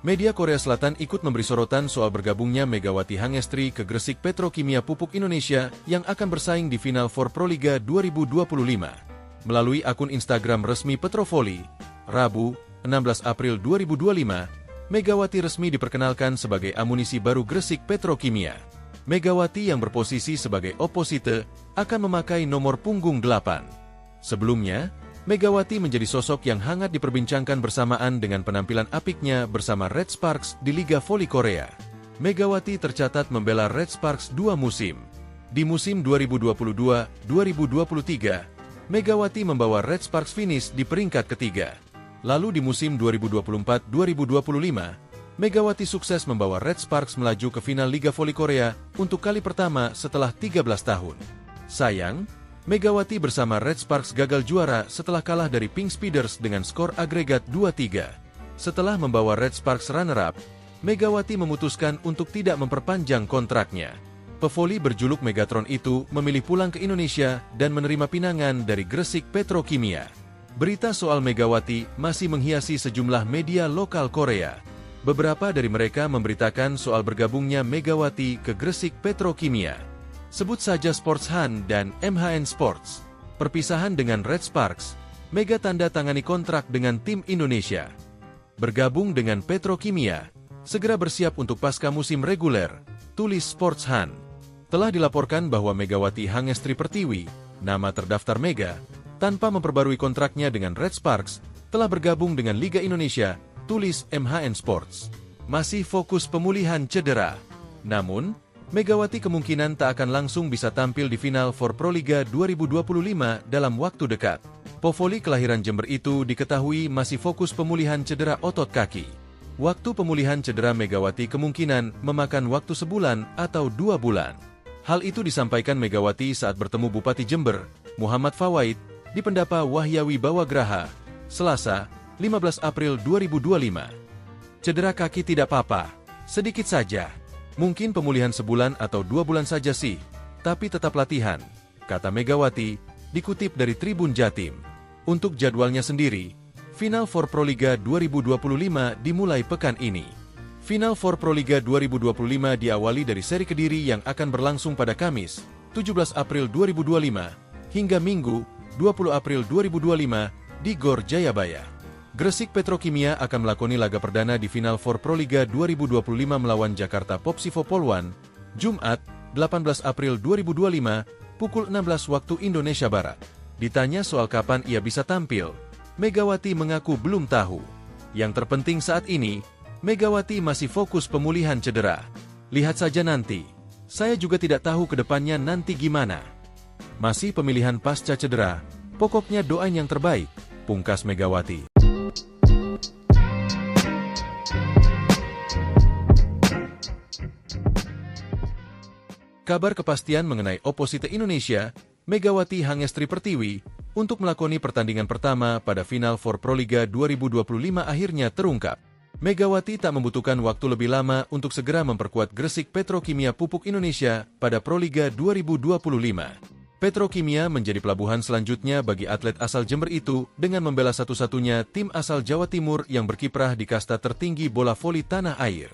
Media Korea Selatan ikut memberi sorotan soal bergabungnya Megawati Hangestri ke Gresik Petrokimia Pupuk Indonesia yang akan bersaing di Final Four Proliga 2025. Melalui akun Instagram resmi Petrovoli, Rabu, 16 April 2025, Megawati resmi diperkenalkan sebagai amunisi baru Gresik Petrokimia. Megawati yang berposisi sebagai opposite akan memakai nomor punggung 8. Sebelumnya, Megawati menjadi sosok yang hangat diperbincangkan bersamaan dengan penampilan apiknya bersama Red Sparks di Liga Voli Korea. Megawati tercatat membela Red Sparks 2 musim. Di musim 2022-2023, Megawati membawa Red Sparks finish di peringkat ketiga. Lalu di musim 2024-2025, Megawati sukses membawa Red Sparks melaju ke final Liga Voli Korea untuk kali pertama setelah 13 tahun. Sayang, Megawati bersama Red Sparks gagal juara setelah kalah dari Pink Speeders dengan skor agregat 2-3. Setelah membawa Red Sparks runner-up, Megawati memutuskan untuk tidak memperpanjang kontraknya. Pevoli berjuluk Megatron itu memilih pulang ke Indonesia dan menerima pinangan dari Gresik Petrokimia. Berita soal Megawati masih menghiasi sejumlah media lokal Korea. Beberapa dari mereka memberitakan soal bergabungnya Megawati ke Gresik Petrokimia. Sebut saja Sports Han dan MHN Sports. Perpisahan dengan Red Sparks, Mega tanda tangani kontrak dengan tim Indonesia. Bergabung dengan Petrokimia, segera bersiap untuk pasca musim reguler, tulis Sports Han. Telah dilaporkan bahwa Megawati Hangestri Pertiwi, nama terdaftar Mega, tanpa memperbarui kontraknya dengan Red Sparks, telah bergabung dengan Liga Indonesia, tulis MHN Sports. Masih fokus pemulihan cedera. Namun, Megawati kemungkinan tak akan langsung bisa tampil di final for Proliga 2025 dalam waktu dekat. Pevoli kelahiran Jember itu diketahui masih fokus pemulihan cedera otot kaki. Waktu pemulihan cedera Megawati kemungkinan memakan waktu sebulan atau 2 bulan. Hal itu disampaikan Megawati saat bertemu Bupati Jember, Muhammad Fawaid, di Pendapa Wahyawi Bawagraha, Selasa, 15 April 2025. Cedera kaki tidak apa-apa, sedikit saja. Mungkin pemulihan sebulan atau 2 bulan saja sih, tapi tetap latihan, kata Megawati, dikutip dari Tribun Jatim. Untuk jadwalnya sendiri, Final for Proliga 2025 dimulai pekan ini. Final for Proliga 2025 diawali dari seri Kediri yang akan berlangsung pada Kamis, 17 April 2025, hingga Minggu, 20 April 2025, di Gor Jayabaya. Gresik Petrokimia akan melakoni laga perdana di Final for Proliga 2025 melawan Jakarta Popsivo Polwan, Jumat, 18 April 2025, pukul 16 waktu Indonesia Barat. Ditanya soal kapan ia bisa tampil, Megawati mengaku belum tahu. Yang terpenting saat ini, Megawati masih fokus pemulihan cedera. Lihat saja nanti. Saya juga tidak tahu ke depannya nanti gimana. Masih pemilihan pasca cedera, pokoknya doain yang terbaik, pungkas Megawati. Kabar kepastian mengenai oposite Indonesia, Megawati Hangestri Pertiwi, untuk melakoni pertandingan pertama pada Final for Proliga 2025 akhirnya terungkap. Megawati tak membutuhkan waktu lebih lama untuk segera memperkuat Gresik Petrokimia Pupuk Indonesia pada Proliga 2025. Petrokimia menjadi pelabuhan selanjutnya bagi atlet asal Jember itu dengan membela satu-satunya tim asal Jawa Timur yang berkiprah di kasta tertinggi bola voli tanah air.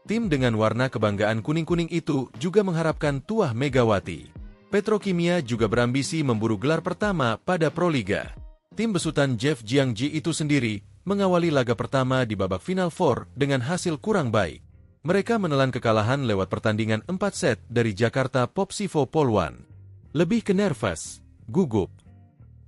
Tim dengan warna kebanggaan kuning-kuning itu juga mengharapkan tuah Megawati. Petrokimia juga berambisi memburu gelar pertama pada Proliga. Tim besutan Jeff Jiangji itu sendiri mengawali laga pertama di babak Final Four dengan hasil kurang baik. Mereka menelan kekalahan lewat pertandingan 4 set dari Jakarta Popsivo Polwan. Lebih ke nervous, gugup.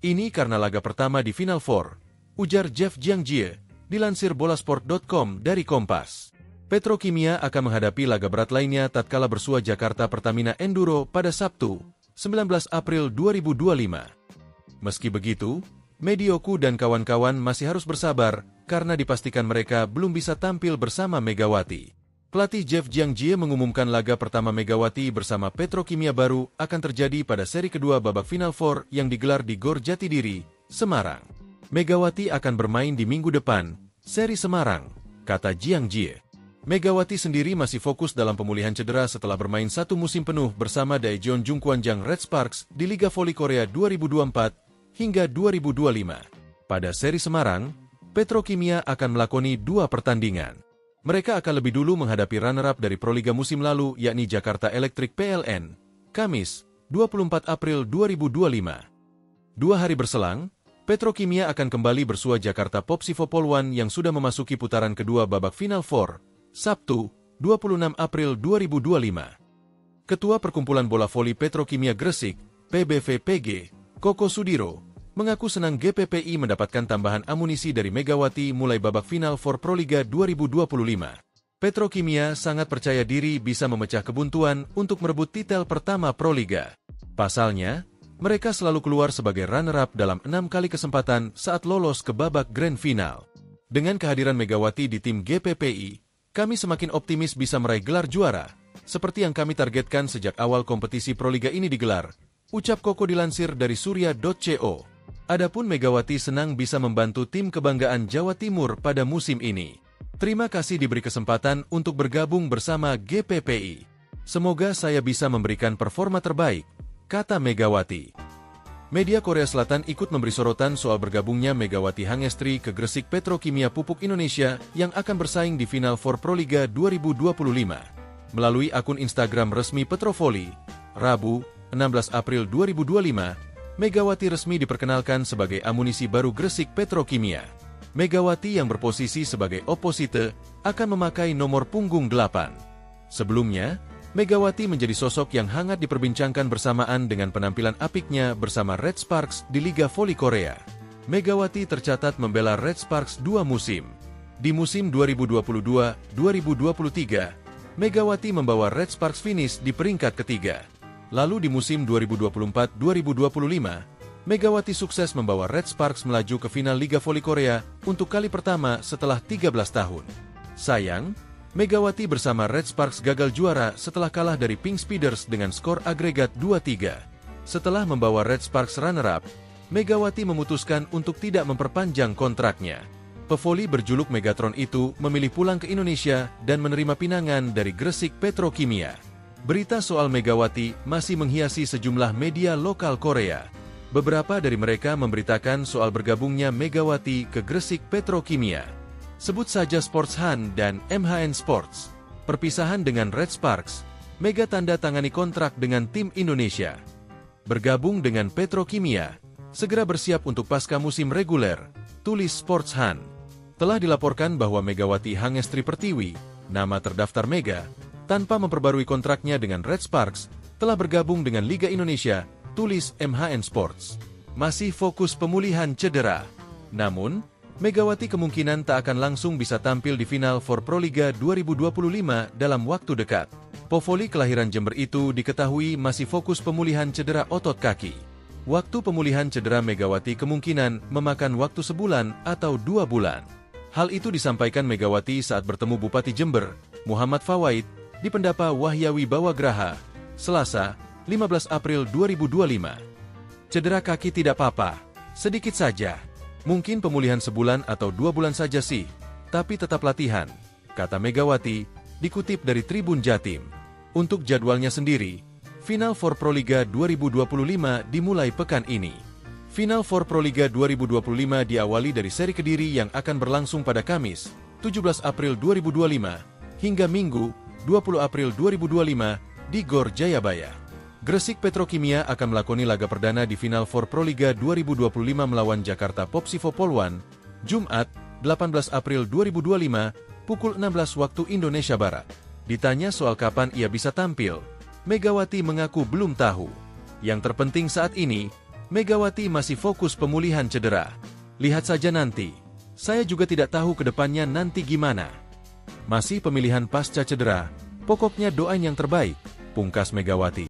Ini karena laga pertama di Final Four, ujar Jeff Jiangji, dilansir bolasport.com dari Kompas. Petrokimia akan menghadapi laga berat lainnya tatkala bersua Jakarta Pertamina Enduro pada Sabtu, 19 April 2025. Meski begitu, Medioku dan kawan-kawan masih harus bersabar karena dipastikan mereka belum bisa tampil bersama Megawati. Pelatih Jeff Jiangji mengumumkan laga pertama Megawati bersama Petrokimia baru akan terjadi pada seri kedua babak Final Four yang digelar di Gor Jatidiri, Semarang. Megawati akan bermain di minggu depan, seri Semarang, kata Jiangji. Megawati sendiri masih fokus dalam pemulihan cedera setelah bermain 1 musim penuh bersama Daejeon Jungkwanjang Red Sparks di Liga Voli Korea 2024 hingga 2025. Pada seri Semarang, Petrokimia akan melakoni 2 pertandingan. Mereka akan lebih dulu menghadapi runner-up dari Proliga musim lalu yakni Jakarta Electric PLN, Kamis, 24 April 2025. 2 hari berselang, Petrokimia akan kembali bersua Jakarta Popsivo Polwan yang sudah memasuki putaran kedua babak Final Four, Sabtu, 26 April 2025. Ketua Perkumpulan Bola Voli Petrokimia Gresik, PBVPG, Koko Sudiro, mengaku senang GPPI mendapatkan tambahan amunisi dari Megawati mulai babak Final for Proliga 2025. Petrokimia sangat percaya diri bisa memecah kebuntuan untuk merebut titel pertama Proliga. Pasalnya, mereka selalu keluar sebagai runner-up dalam 6 kali kesempatan saat lolos ke babak Grand Final. Dengan kehadiran Megawati di tim GPPI, Kami semakin optimis bisa meraih gelar juara, seperti yang kami targetkan sejak awal kompetisi Proliga ini digelar, ucap Koko dilansir dari surya.co. Adapun Megawati senang bisa membantu tim kebanggaan Jawa Timur pada musim ini. Terima kasih diberi kesempatan untuk bergabung bersama GPPI. Semoga saya bisa memberikan performa terbaik, kata Megawati. Media Korea Selatan ikut memberi sorotan soal bergabungnya Megawati Hangestri ke Gresik Petrokimia Pupuk Indonesia yang akan bersaing di Final Four Proliga 2025. Melalui akun Instagram resmi Petrovoli, Rabu, 16 April 2025, Megawati resmi diperkenalkan sebagai amunisi baru Gresik Petrokimia. Megawati yang berposisi sebagai oposite akan memakai nomor punggung 8. Sebelumnya, Megawati menjadi sosok yang hangat diperbincangkan bersamaan dengan penampilan apiknya bersama Red Sparks di Liga Voli Korea. Megawati tercatat membela Red Sparks 2 musim. Di musim 2022-2023, Megawati membawa Red Sparks finish di peringkat ketiga. Lalu di musim 2024-2025, Megawati sukses membawa Red Sparks melaju ke final Liga Voli Korea untuk kali pertama setelah 13 tahun. Sayang, Megawati bersama Red Sparks gagal juara setelah kalah dari Pink Speeders dengan skor agregat 2-3. Setelah membawa Red Sparks runner-up, Megawati memutuskan untuk tidak memperpanjang kontraknya. Pevoli berjuluk Megatron itu memilih pulang ke Indonesia dan menerima pinangan dari Gresik Petrokimia. Berita soal Megawati masih menghiasi sejumlah media lokal Korea. Beberapa dari mereka memberitakan soal bergabungnya Megawati ke Gresik Petrokimia. Sebut saja Sports Han dan MHN Sports. Perpisahan dengan Red Sparks, Mega tanda tangani kontrak dengan tim Indonesia. Bergabung dengan Petrokimia, segera bersiap untuk pasca musim reguler, tulis Sports Han. Telah dilaporkan bahwa Megawati Hangestri Pertiwi, nama terdaftar Mega, tanpa memperbarui kontraknya dengan Red Sparks, telah bergabung dengan Liga Indonesia, tulis MHN Sports. Masih fokus pemulihan cedera. Namun, Megawati kemungkinan tak akan langsung bisa tampil di Final Four Proliga 2025 dalam waktu dekat. Pevoli kelahiran Jember itu diketahui masih fokus pemulihan cedera otot kaki. Waktu pemulihan cedera Megawati kemungkinan memakan waktu sebulan atau 2 bulan. Hal itu disampaikan Megawati saat bertemu Bupati Jember, Muhammad Fawaid, di Pendapa Wahyawi Bawagraha, Selasa, 15 April 2025. Cedera kaki tidak apa-apa, sedikit saja. Mungkin pemulihan sebulan atau 2 bulan saja sih, tapi tetap latihan, kata Megawati, dikutip dari Tribun Jatim. Untuk jadwalnya sendiri, Final Four Proliga 2025 dimulai pekan ini. Final Four Proliga 2025 diawali dari seri Kediri yang akan berlangsung pada Kamis, 17 April 2025, hingga Minggu, 20 April 2025, di Gor Jayabaya. Gresik Petrokimia akan melakoni laga perdana di Final Four Proliga 2025 melawan Jakarta Popsivo Poluan, Jumat, 18 April 2025, pukul 16 waktu Indonesia Barat. Ditanya soal kapan ia bisa tampil, Megawati mengaku belum tahu. Yang terpenting saat ini, Megawati masih fokus pemulihan cedera. Lihat saja nanti. Saya juga tidak tahu ke depannya nanti gimana. Masih pemilihan pasca cedera, pokoknya doain yang terbaik, pungkas Megawati.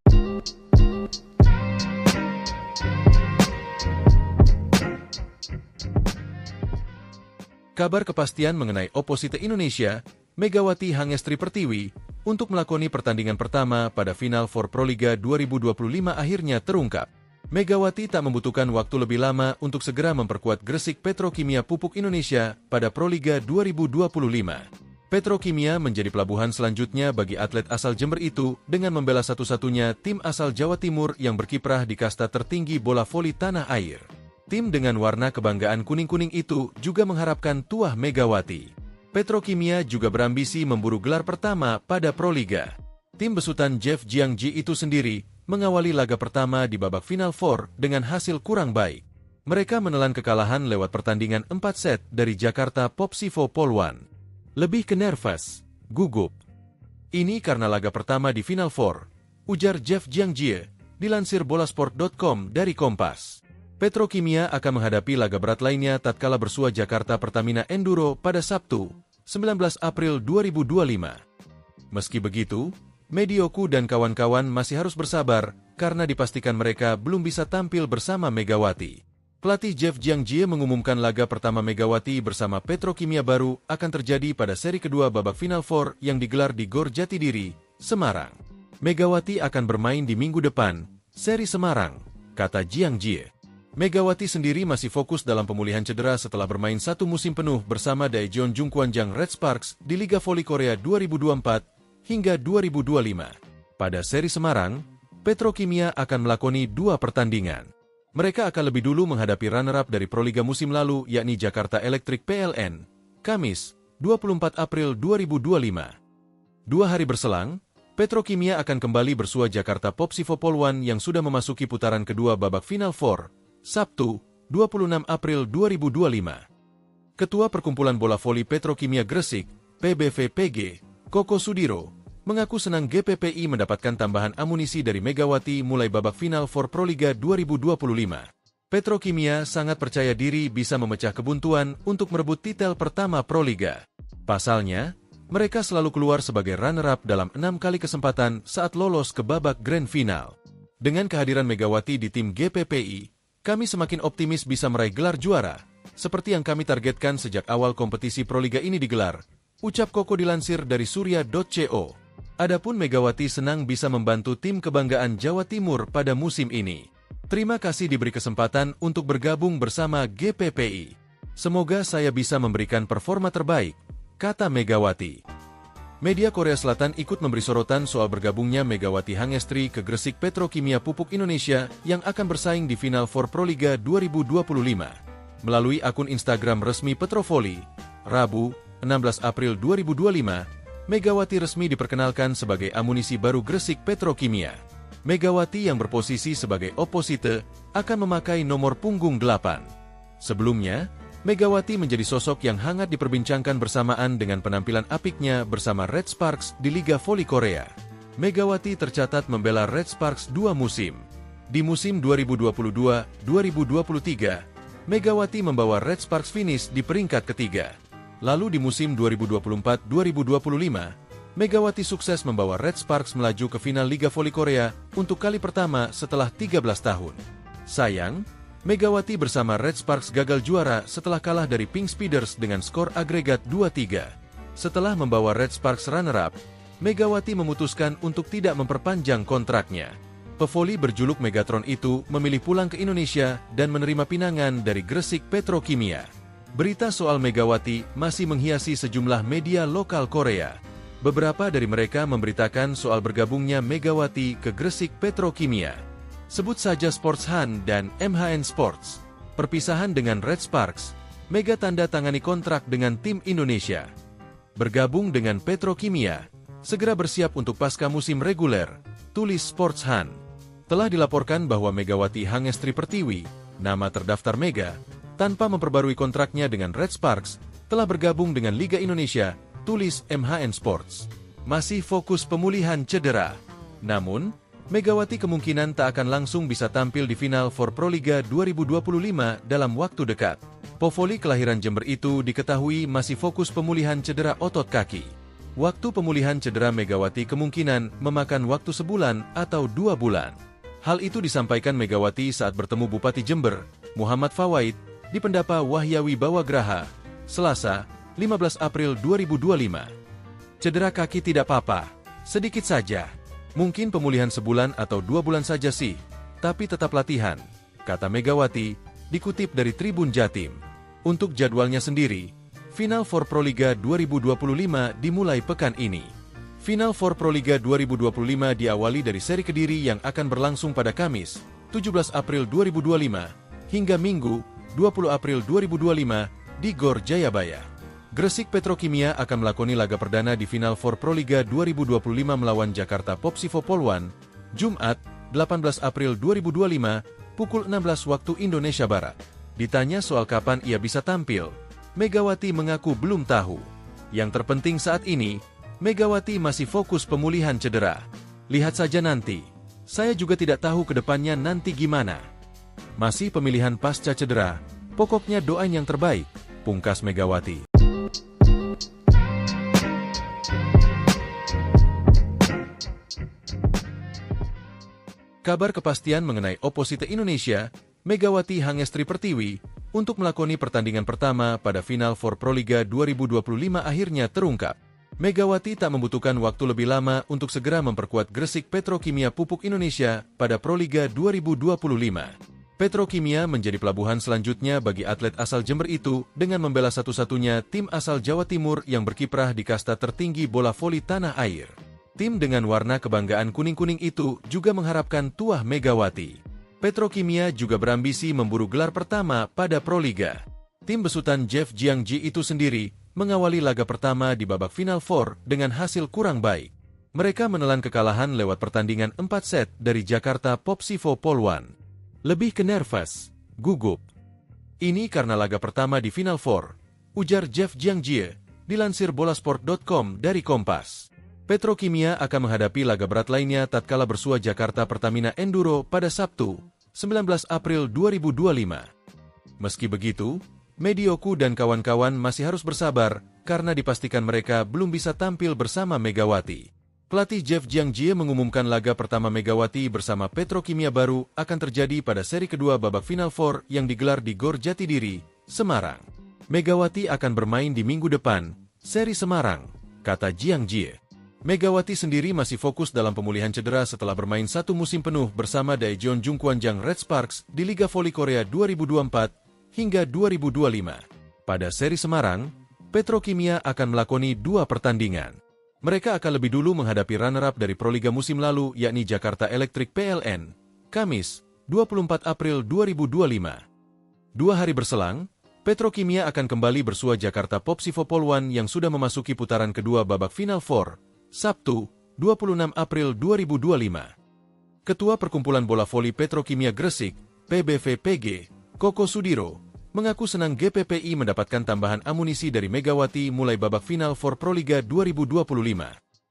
Kabar kepastian mengenai oposite Indonesia, Megawati Hangestri Pertiwi, untuk melakoni pertandingan pertama pada Final Four Proliga 2025 akhirnya terungkap. Megawati tak membutuhkan waktu lebih lama untuk segera memperkuat Gresik Petrokimia Pupuk Indonesia pada Proliga 2025. Petrokimia menjadi pelabuhan selanjutnya bagi atlet asal Jember itu dengan membela satu-satunya tim asal Jawa Timur yang berkiprah di kasta tertinggi bola voli tanah air. Tim dengan warna kebanggaan kuning-kuning itu juga mengharapkan tuah Megawati. Petrokimia juga berambisi memburu gelar pertama pada Proliga. Tim besutan Jeff Jiangji itu sendiri mengawali laga pertama di babak Final Four dengan hasil kurang baik. Mereka menelan kekalahan lewat pertandingan 4 set dari Jakarta Popsivo Poluan. Lebih ke nervous, gugup. Ini karena laga pertama di Final Four, ujar Jeff Jiangji, dilansir bolasport.com dari Kompas. Petrokimia akan menghadapi laga berat lainnya tatkala bersua Jakarta Pertamina Enduro pada Sabtu, 19 April 2025. Meski begitu, Medioku dan kawan-kawan masih harus bersabar karena dipastikan mereka belum bisa tampil bersama Megawati. Pelatih Jeff Jiangjie mengumumkan laga pertama Megawati bersama Petrokimia baru akan terjadi pada seri kedua babak Final Four yang digelar di Gor Jatidiri, Semarang. Megawati akan bermain di minggu depan, seri Semarang, kata Jiangjie. Megawati sendiri masih fokus dalam pemulihan cedera setelah bermain satu musim penuh bersama Daejeon Jungkwanjang Red Sparks di Liga Voli Korea 2024 hingga 2025. Pada seri Semarang, Petrokimia akan melakoni 2 pertandingan. Mereka akan lebih dulu menghadapi runner-up dari Proliga musim lalu yakni Jakarta Electric PLN, Kamis, 24 April 2025. 2 hari berselang, Petrokimia akan kembali bersua Jakarta Popsivo Poluan yang sudah memasuki putaran kedua babak Final Four, Sabtu, 26 April 2025. Ketua Perkumpulan Bola Voli Petrokimia Gresik, PBVPG, Koko Sudiro, mengaku senang GPPI mendapatkan tambahan amunisi dari Megawati mulai babak final for Proliga 2025. Petrokimia sangat percaya diri bisa memecah kebuntuan untuk merebut titel pertama Proliga. Pasalnya, mereka selalu keluar sebagai runner-up dalam 6 kali kesempatan saat lolos ke babak grand final. Dengan kehadiran Megawati di tim GPPI, kami semakin optimis bisa meraih gelar juara, seperti yang kami targetkan sejak awal kompetisi Proliga ini digelar, ucap Koko dilansir dari surya.co. Adapun Megawati senang bisa membantu tim kebanggaan Jawa Timur pada musim ini. Terima kasih diberi kesempatan untuk bergabung bersama GPPI. Semoga saya bisa memberikan performa terbaik, kata Megawati. Media Korea Selatan ikut memberi sorotan soal bergabungnya Megawati Hangestri ke Gresik Petrokimia Pupuk Indonesia yang akan bersaing di Final Four Proliga 2025. Melalui akun Instagram resmi Petrovoli, Rabu, 16 April 2025, Megawati resmi diperkenalkan sebagai amunisi baru Gresik Petrokimia. Megawati yang berposisi sebagai oposite akan memakai nomor punggung 8. Sebelumnya, Megawati menjadi sosok yang hangat diperbincangkan bersamaan dengan penampilan apiknya bersama Red Sparks di Liga Voli Korea. Megawati tercatat membela Red Sparks 2 musim. Di musim 2022-2023, Megawati membawa Red Sparks finish di peringkat ketiga. Lalu di musim 2024-2025, Megawati sukses membawa Red Sparks melaju ke final Liga Voli Korea untuk kali pertama setelah 13 tahun. Sayang, Megawati bersama Red Sparks gagal juara setelah kalah dari Pink Speeders dengan skor agregat 2-3. Setelah membawa Red Sparks runner-up, Megawati memutuskan untuk tidak memperpanjang kontraknya. Pevoli berjuluk Megatron itu memilih pulang ke Indonesia dan menerima pinangan dari Gresik Petrokimia. Berita soal Megawati masih menghiasi sejumlah media lokal Korea. Beberapa dari mereka memberitakan soal bergabungnya Megawati ke Gresik Petrokimia. Sebut saja Sports Han dan MHN Sports. Perpisahan dengan Red Sparks, Mega tanda tangani kontrak dengan tim Indonesia. Bergabung dengan Petrokimia, segera bersiap untuk pasca musim reguler, tulis Sports Han. Telah dilaporkan bahwa Megawati Hangestri Pertiwi, nama terdaftar Mega, tanpa memperbarui kontraknya dengan Red Sparks, telah bergabung dengan Liga Indonesia, tulis MHN Sports. Masih fokus pemulihan cedera. Namun, Megawati kemungkinan tak akan langsung bisa tampil di final for Proliga 2025 dalam waktu dekat. Povoli kelahiran Jember itu diketahui masih fokus pemulihan cedera otot kaki. Waktu pemulihan cedera Megawati kemungkinan memakan waktu sebulan atau 2 bulan. Hal itu disampaikan Megawati saat bertemu Bupati Jember, Muhammad Fawaid, di Pendapa Wahyawi Bawagraha, Selasa, 15 April 2025. Cedera kaki tidak apa-apa, sedikit saja. Mungkin pemulihan sebulan atau 2 bulan saja sih, tapi tetap latihan, kata Megawati, dikutip dari Tribun Jatim. Untuk jadwalnya sendiri, Final Four Proliga 2025 dimulai pekan ini. Final Four Proliga 2025 diawali dari seri Kediri yang akan berlangsung pada Kamis, 17 April 2025, hingga Minggu, 20 April 2025, di Gor Jayabaya. Gresik Petrokimia akan melakoni laga perdana di Final Four Proliga 2025 melawan Jakarta Popsivo Poluan, Jumat, 18 April 2025, pukul 16 waktu Indonesia Barat. Ditanya soal kapan ia bisa tampil, Megawati mengaku belum tahu. Yang terpenting saat ini, Megawati masih fokus pemulihan cedera. Lihat saja nanti. Saya juga tidak tahu ke depannya nanti gimana. Masih pemilihan pasca cedera, pokoknya doain yang terbaik, pungkas Megawati. Kabar kepastian mengenai oposite Indonesia, Megawati Hangestri Pertiwi, untuk melakoni pertandingan pertama pada Final Four Proliga 2025 akhirnya terungkap. Megawati tak membutuhkan waktu lebih lama untuk segera memperkuat Gresik Petrokimia Pupuk Indonesia pada Proliga 2025. Petrokimia menjadi pelabuhan selanjutnya bagi atlet asal Jember itu dengan membela satu-satunya tim asal Jawa Timur yang berkiprah di kasta tertinggi bola voli tanah air. Tim dengan warna kebanggaan kuning-kuning itu juga mengharapkan tuah Megawati. Petrokimia juga berambisi memburu gelar pertama pada Proliga. Tim besutan Jeff Jiangji itu sendiri mengawali laga pertama di babak Final Four dengan hasil kurang baik. Mereka menelan kekalahan lewat pertandingan 4 set dari Jakarta Popsivo Polwan. Lebih ke nervous, gugup. Ini karena laga pertama di Final Four, ujar Jeff Jiangji, dilansir bolasport.com dari Kompas. Petrokimia akan menghadapi laga berat lainnya tatkala bersua Jakarta Pertamina Enduro pada Sabtu, 19 April 2025. Meski begitu, Medioku dan kawan-kawan masih harus bersabar karena dipastikan mereka belum bisa tampil bersama Megawati. Pelatih Jeff Jiangji mengumumkan laga pertama Megawati bersama Petrokimia baru akan terjadi pada seri kedua babak Final Four yang digelar di Gor Jatidiri, Semarang. Megawati akan bermain di minggu depan, seri Semarang, kata Jiangji. Megawati sendiri masih fokus dalam pemulihan cedera setelah bermain satu musim penuh bersama Daejeon Jungkwanjang Red Sparks di Liga Voli Korea 2024 hingga 2025. Pada seri Semarang, Petrokimia akan melakoni 2 pertandingan. Mereka akan lebih dulu menghadapi runner-up dari Proliga musim lalu yakni Jakarta Electric PLN, Kamis, 24 April 2025. 2 hari berselang, Petrokimia akan kembali bersua Jakarta Popsivo Polwan yang sudah memasuki putaran kedua babak Final Four, Sabtu, 26 April 2025. Ketua Perkumpulan Bola Voli Petrokimia Gresik, PBVPG, Koko Sudiro, mengaku senang GPPI mendapatkan tambahan amunisi dari Megawati mulai babak Final Four Proliga 2025.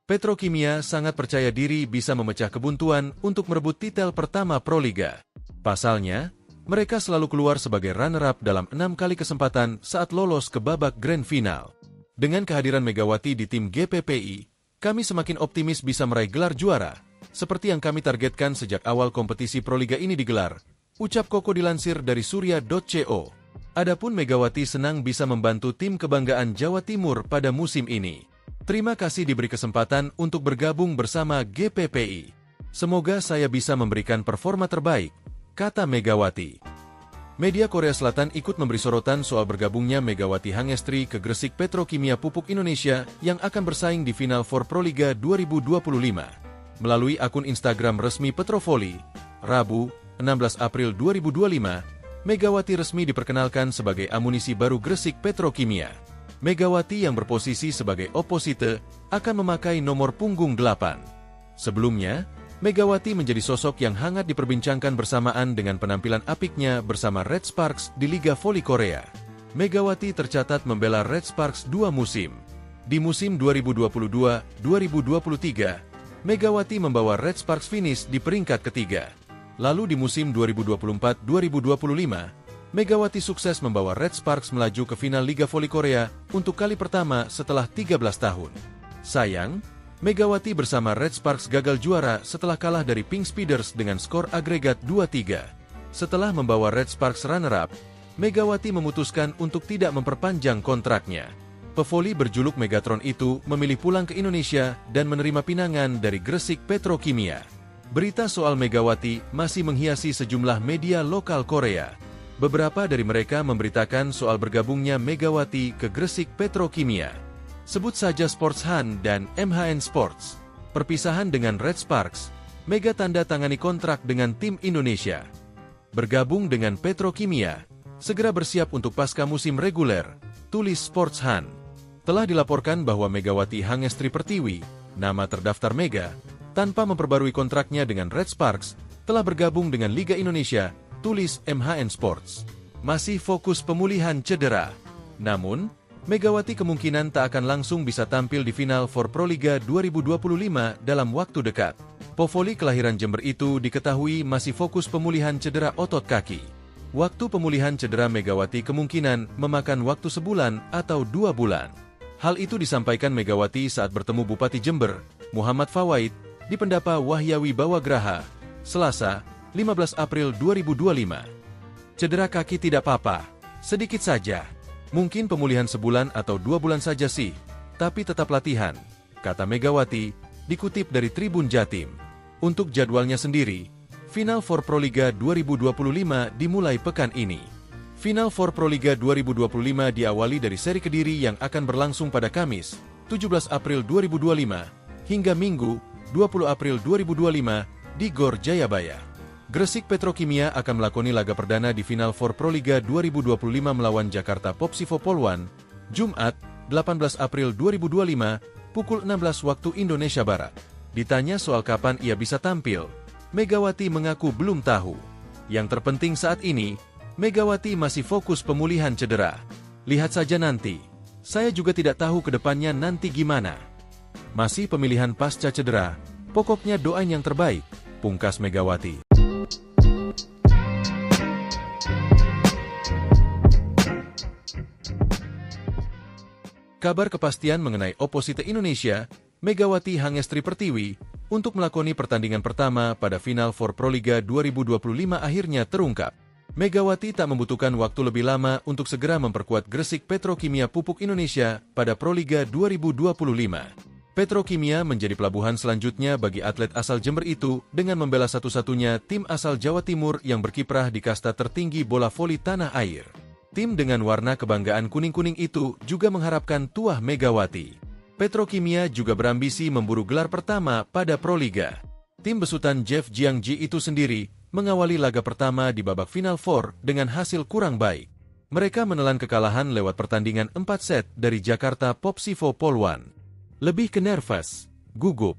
Petrokimia sangat percaya diri bisa memecah kebuntuan untuk merebut titel pertama Proliga. Pasalnya, mereka selalu keluar sebagai runner-up dalam 6 kali kesempatan saat lolos ke babak Grand Final. Dengan kehadiran Megawati di tim GPPI, kami semakin optimis bisa meraih gelar juara, seperti yang kami targetkan sejak awal kompetisi Proliga ini digelar, ucap Koko dilansir dari surya.co. Adapun Megawati senang bisa membantu tim kebanggaan Jawa Timur pada musim ini. Terima kasih diberi kesempatan untuk bergabung bersama GPPI. Semoga saya bisa memberikan performa terbaik, kata Megawati. Media Korea Selatan ikut memberi sorotan soal bergabungnya Megawati Hangestri ke Gresik Petrokimia Pupuk Indonesia yang akan bersaing di Final Four Proliga 2025. Melalui akun Instagram resmi Petrovoli, Rabu, 16 April 2025, Megawati resmi diperkenalkan sebagai amunisi baru Gresik Petrokimia. Megawati yang berposisi sebagai oposite akan memakai nomor punggung 8. Sebelumnya, Megawati menjadi sosok yang hangat diperbincangkan bersamaan dengan penampilan apiknya bersama Red Sparks di Liga Voli Korea. Megawati tercatat membela Red Sparks 2 musim. Di musim 2022-2023, Megawati membawa Red Sparks finish di peringkat ketiga. Lalu di musim 2024-2025, Megawati sukses membawa Red Sparks melaju ke final Liga Voli Korea untuk kali pertama setelah 13 tahun. Sayang, Megawati bersama Red Sparks gagal juara setelah kalah dari Pink Speeders dengan skor agregat 2-3. Setelah membawa Red Sparks runner-up, Megawati memutuskan untuk tidak memperpanjang kontraknya. Pevoli berjuluk Megatron itu memilih pulang ke Indonesia dan menerima pinangan dari Gresik Petrokimia. Berita soal Megawati masih menghiasi sejumlah media lokal Korea. Beberapa dari mereka memberitakan soal bergabungnya Megawati ke Gresik Petrokimia. Sebut saja Sports Han dan MHN Sports. Perpisahan dengan Red Sparks, Mega tanda tangani kontrak dengan tim Indonesia. Bergabung dengan Petrokimia, segera bersiap untuk pasca musim reguler, tulis Sports Han. Telah dilaporkan bahwa Megawati Hangestri Pertiwi, nama terdaftar Mega, tanpa memperbarui kontraknya dengan Red Sparks, telah bergabung dengan Liga Indonesia, tulis MHN Sports. Masih fokus pemulihan cedera. Namun, Megawati kemungkinan tak akan langsung bisa tampil di Final Four Proliga 2025 dalam waktu dekat. Povoli kelahiran Jember itu diketahui masih fokus pemulihan cedera otot kaki. Waktu pemulihan cedera Megawati kemungkinan memakan waktu sebulan atau 2 bulan. Hal itu disampaikan Megawati saat bertemu Bupati Jember, Muhammad Fawaid, di Pendapa Wahyawi Bawagraha, Selasa, 15 April 2025. Cedera kaki tidak apa-apa, sedikit saja. Mungkin pemulihan sebulan atau 2 bulan saja sih, tapi tetap latihan, kata Megawati, dikutip dari Tribun Jatim. Untuk jadwalnya sendiri, Final Four Proliga 2025 dimulai pekan ini. Final Four Proliga 2025 diawali dari seri Kediri yang akan berlangsung pada Kamis, 17 April 2025, hingga Minggu, 20 April 2025, di Gor Jayabaya. Gresik Petrokimia akan melakoni laga perdana di Final Four Proliga 2025 melawan Jakarta Popsivo Poluan, Jumat, 18 April 2025, pukul 16 waktu Indonesia Barat. Ditanya soal kapan ia bisa tampil, Megawati mengaku belum tahu. Yang terpenting saat ini, Megawati masih fokus pemulihan cedera. Lihat saja nanti. Saya juga tidak tahu ke depannya nanti gimana. Masih pemilihan pasca cedera, pokoknya doain yang terbaik, pungkas Megawati. Kabar kepastian mengenai Opposite Indonesia, Megawati Hangestri Pertiwi, untuk melakoni pertandingan pertama pada Final Four Proliga 2025 akhirnya terungkap. Megawati tak membutuhkan waktu lebih lama untuk segera memperkuat Gresik Petrokimia Pupuk Indonesia pada Proliga 2025. Petrokimia menjadi pelabuhan selanjutnya bagi atlet asal Jember itu dengan membela satu-satunya tim asal Jawa Timur yang berkiprah di kasta tertinggi bola voli tanah air. Tim dengan warna kebanggaan kuning-kuning itu juga mengharapkan tuah Megawati. Petrokimia juga berambisi memburu gelar pertama pada Proliga. Tim besutan Jeff Jiangji itu sendiri mengawali laga pertama di babak Final Four dengan hasil kurang baik. Mereka menelan kekalahan lewat pertandingan 4 set dari Jakarta Popsivo Poluan. Lebih ke nervous, gugup.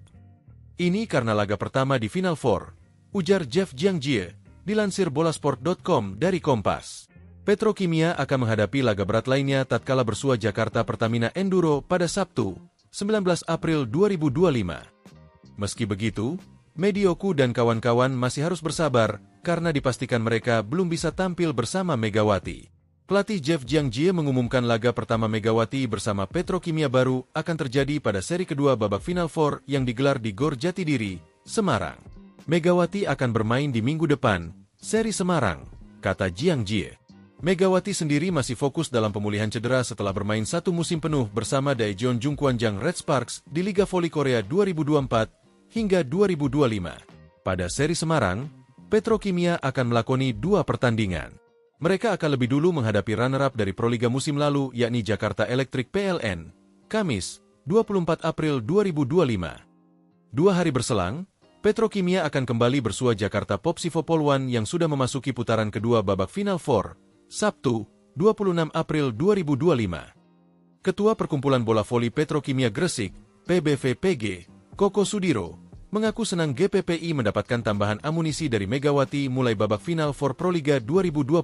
Ini karena laga pertama di Final Four, ujar Jeff Jiangji, dilansir bolasport.com dari Kompas. Petrokimia akan menghadapi laga berat lainnya tatkala bersua Jakarta Pertamina Enduro pada Sabtu, 19 April 2025. Meski begitu, Medioku dan kawan-kawan masih harus bersabar karena dipastikan mereka belum bisa tampil bersama Megawati. Pelatih Jeff Jiangji mengumumkan laga pertama Megawati bersama Petrokimia baru akan terjadi pada seri kedua babak Final Four yang digelar di Gor Jatidiri, Semarang. Megawati akan bermain di minggu depan, seri Semarang, kata Jiangji. Megawati sendiri masih fokus dalam pemulihan cedera setelah bermain 1 musim penuh bersama Daejeon Jungkwanjang Red Sparks di Liga Voli Korea 2024 hingga 2025. Pada seri Semarang, Petrokimia akan melakoni 2 pertandingan. Mereka akan lebih dulu menghadapi runner-up dari Proliga musim lalu yakni Jakarta Electric PLN, Kamis, 24 April 2025. 2 hari berselang, Petrokimia akan kembali bersua Jakarta Popsivo Poluan yang sudah memasuki putaran kedua babak Final Four, Sabtu, 26 April 2025. Ketua Perkumpulan Bola Voli Petrokimia Gresik, PBVPG, Koko Sudiro, mengaku senang GPPI mendapatkan tambahan amunisi dari Megawati mulai babak Final Four Proliga 2025.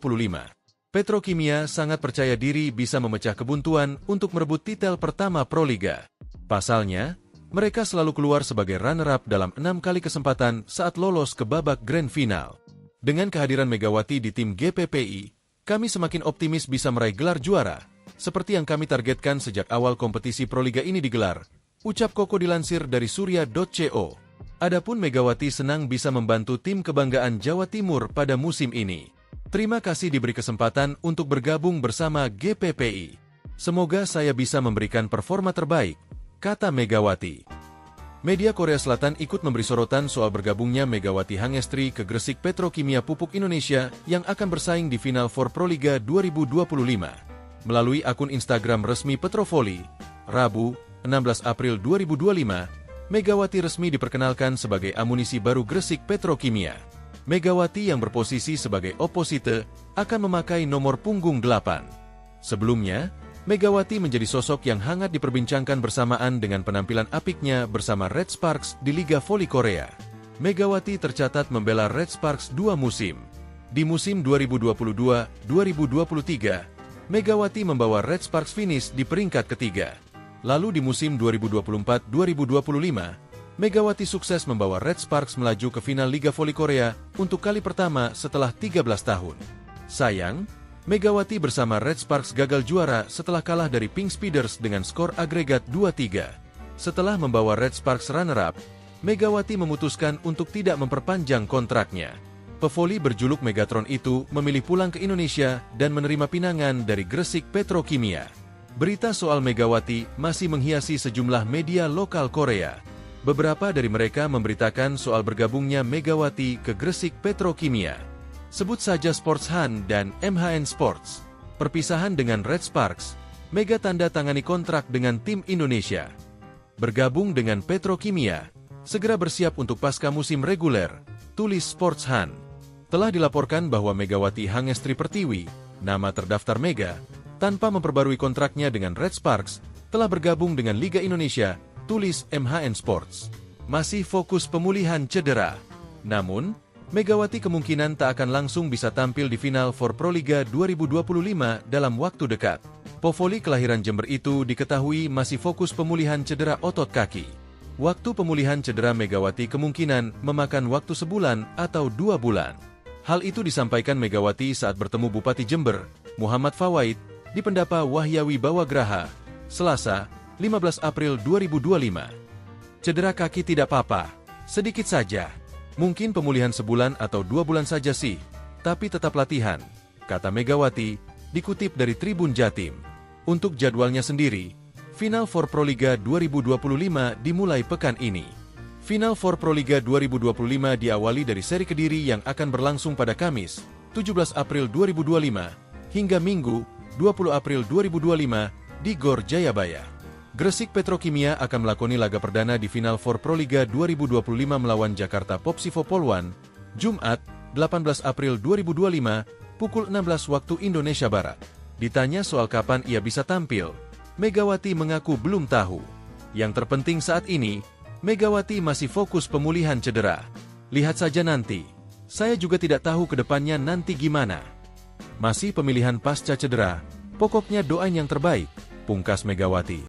Petrokimia sangat percaya diri bisa memecah kebuntuan untuk merebut titel pertama Proliga. Pasalnya, mereka selalu keluar sebagai runner-up dalam 6 kali kesempatan saat lolos ke babak Grand Final. Dengan kehadiran Megawati di tim GPPI, kami semakin optimis bisa meraih gelar juara, seperti yang kami targetkan sejak awal kompetisi Proliga ini digelar, ucap Koko dilansir dari surya.co. Adapun Megawati senang bisa membantu tim kebanggaan Jawa Timur pada musim ini. Terima kasih diberi kesempatan untuk bergabung bersama GPPI. Semoga saya bisa memberikan performa terbaik, kata Megawati. Media Korea Selatan ikut memberi sorotan soal bergabungnya Megawati Hangestri ke Gresik Petrokimia Pupuk Indonesia yang akan bersaing di Final Four Proliga 2025. Melalui akun Instagram resmi Petrovoli, Rabu, 16 April 2025, Megawati resmi diperkenalkan sebagai amunisi baru Gresik Petrokimia. Megawati yang berposisi sebagai opposite akan memakai nomor punggung 8. Sebelumnya, Megawati menjadi sosok yang hangat diperbincangkan bersamaan dengan penampilan apiknya bersama Red Sparks di Liga Voli Korea. Megawati tercatat membela Red Sparks 2 musim. Di musim 2022-2023, Megawati membawa Red Sparks finish di peringkat ketiga. Lalu di musim 2024-2025, Megawati sukses membawa Red Sparks melaju ke final Liga Voli Korea untuk kali pertama setelah 13 tahun. Sayang, Megawati bersama Red Sparks gagal juara setelah kalah dari Pink Speeders dengan skor agregat 2-3. Setelah membawa Red Sparks runner-up, Megawati memutuskan untuk tidak memperpanjang kontraknya. Pevoli berjuluk Megatron itu memilih pulang ke Indonesia dan menerima pinangan dari Gresik Petrokimia. Berita soal Megawati masih menghiasi sejumlah media lokal Korea. Beberapa dari mereka memberitakan soal bergabungnya Megawati ke Gresik Petrokimia. Sebut saja Sports Han dan MHN Sports. Perpisahan dengan Red Sparks, Mega tanda tangani kontrak dengan tim Indonesia. Bergabung dengan Petrokimia, segera bersiap untuk pasca musim reguler, tulis Sports Han. Telah dilaporkan bahwa Megawati Hangestri Pertiwi, nama terdaftar Mega, tanpa memperbarui kontraknya dengan Red Sparks, telah bergabung dengan Liga Indonesia, tulis MHN Sports. Masih fokus pemulihan cedera. Namun, Megawati kemungkinan tak akan langsung bisa tampil di Final Four Proliga 2025 dalam waktu dekat. Pevoli kelahiran Jember itu diketahui masih fokus pemulihan cedera otot kaki. Waktu pemulihan cedera Megawati kemungkinan memakan waktu sebulan atau 2 bulan. Hal itu disampaikan Megawati saat bertemu Bupati Jember, Muhammad Fawaid, di Pendapa Wahyawi Bawagraha, Selasa, 15 April 2025. Cedera kaki tidak apa-apa, sedikit saja. Mungkin pemulihan sebulan atau 2 bulan saja sih, tapi tetap latihan, kata Megawati, dikutip dari Tribun Jatim. Untuk jadwalnya sendiri, Final Four Proliga 2025 dimulai pekan ini. Final Four Proliga 2025 diawali dari seri Kediri yang akan berlangsung pada Kamis, 17 April 2025, hingga Minggu, 20 April 2025, di Gor Jayabaya. Gresik Petrokimia akan melakoni laga perdana di Final Four Proliga 2025 melawan Jakarta Popsivo Polwan, Jumat, 18 April 2025, pukul 16 waktu Indonesia Barat. Ditanya soal kapan ia bisa tampil, Megawati mengaku belum tahu. Yang terpenting saat ini, Megawati masih fokus pemulihan cedera. Lihat saja nanti. Saya juga tidak tahu ke depannya nanti gimana. Masih pemilihan pasca cedera, pokoknya doain yang terbaik, pungkas Megawati.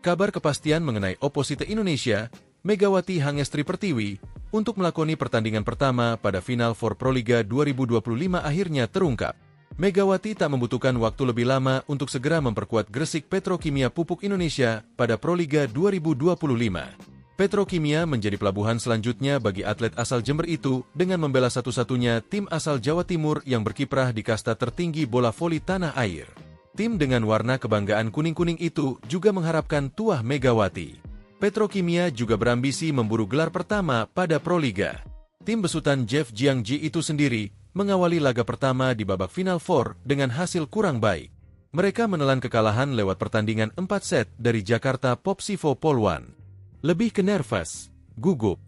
Kabar kepastian mengenai oposite Indonesia, Megawati Hangestri Pertiwi, untuk melakoni pertandingan pertama pada Final Four Proliga 2025 akhirnya terungkap. Megawati tak membutuhkan waktu lebih lama untuk segera memperkuat Gresik Petrokimia Pupuk Indonesia pada Proliga 2025. Petrokimia menjadi pelabuhan selanjutnya bagi atlet asal Jember itu dengan membela satu-satunya tim asal Jawa Timur yang berkiprah di kasta tertinggi bola voli tanah air. Tim dengan warna kebanggaan kuning-kuning itu juga mengharapkan tuah Megawati. Petrokimia juga berambisi memburu gelar pertama pada Proliga. Tim besutan Jeff Jiangji itu sendiri mengawali laga pertama di babak Final Four dengan hasil kurang baik. Mereka menelan kekalahan lewat pertandingan 4 set dari Jakarta Popsivo Polwan. Lebih ke nervous, gugup.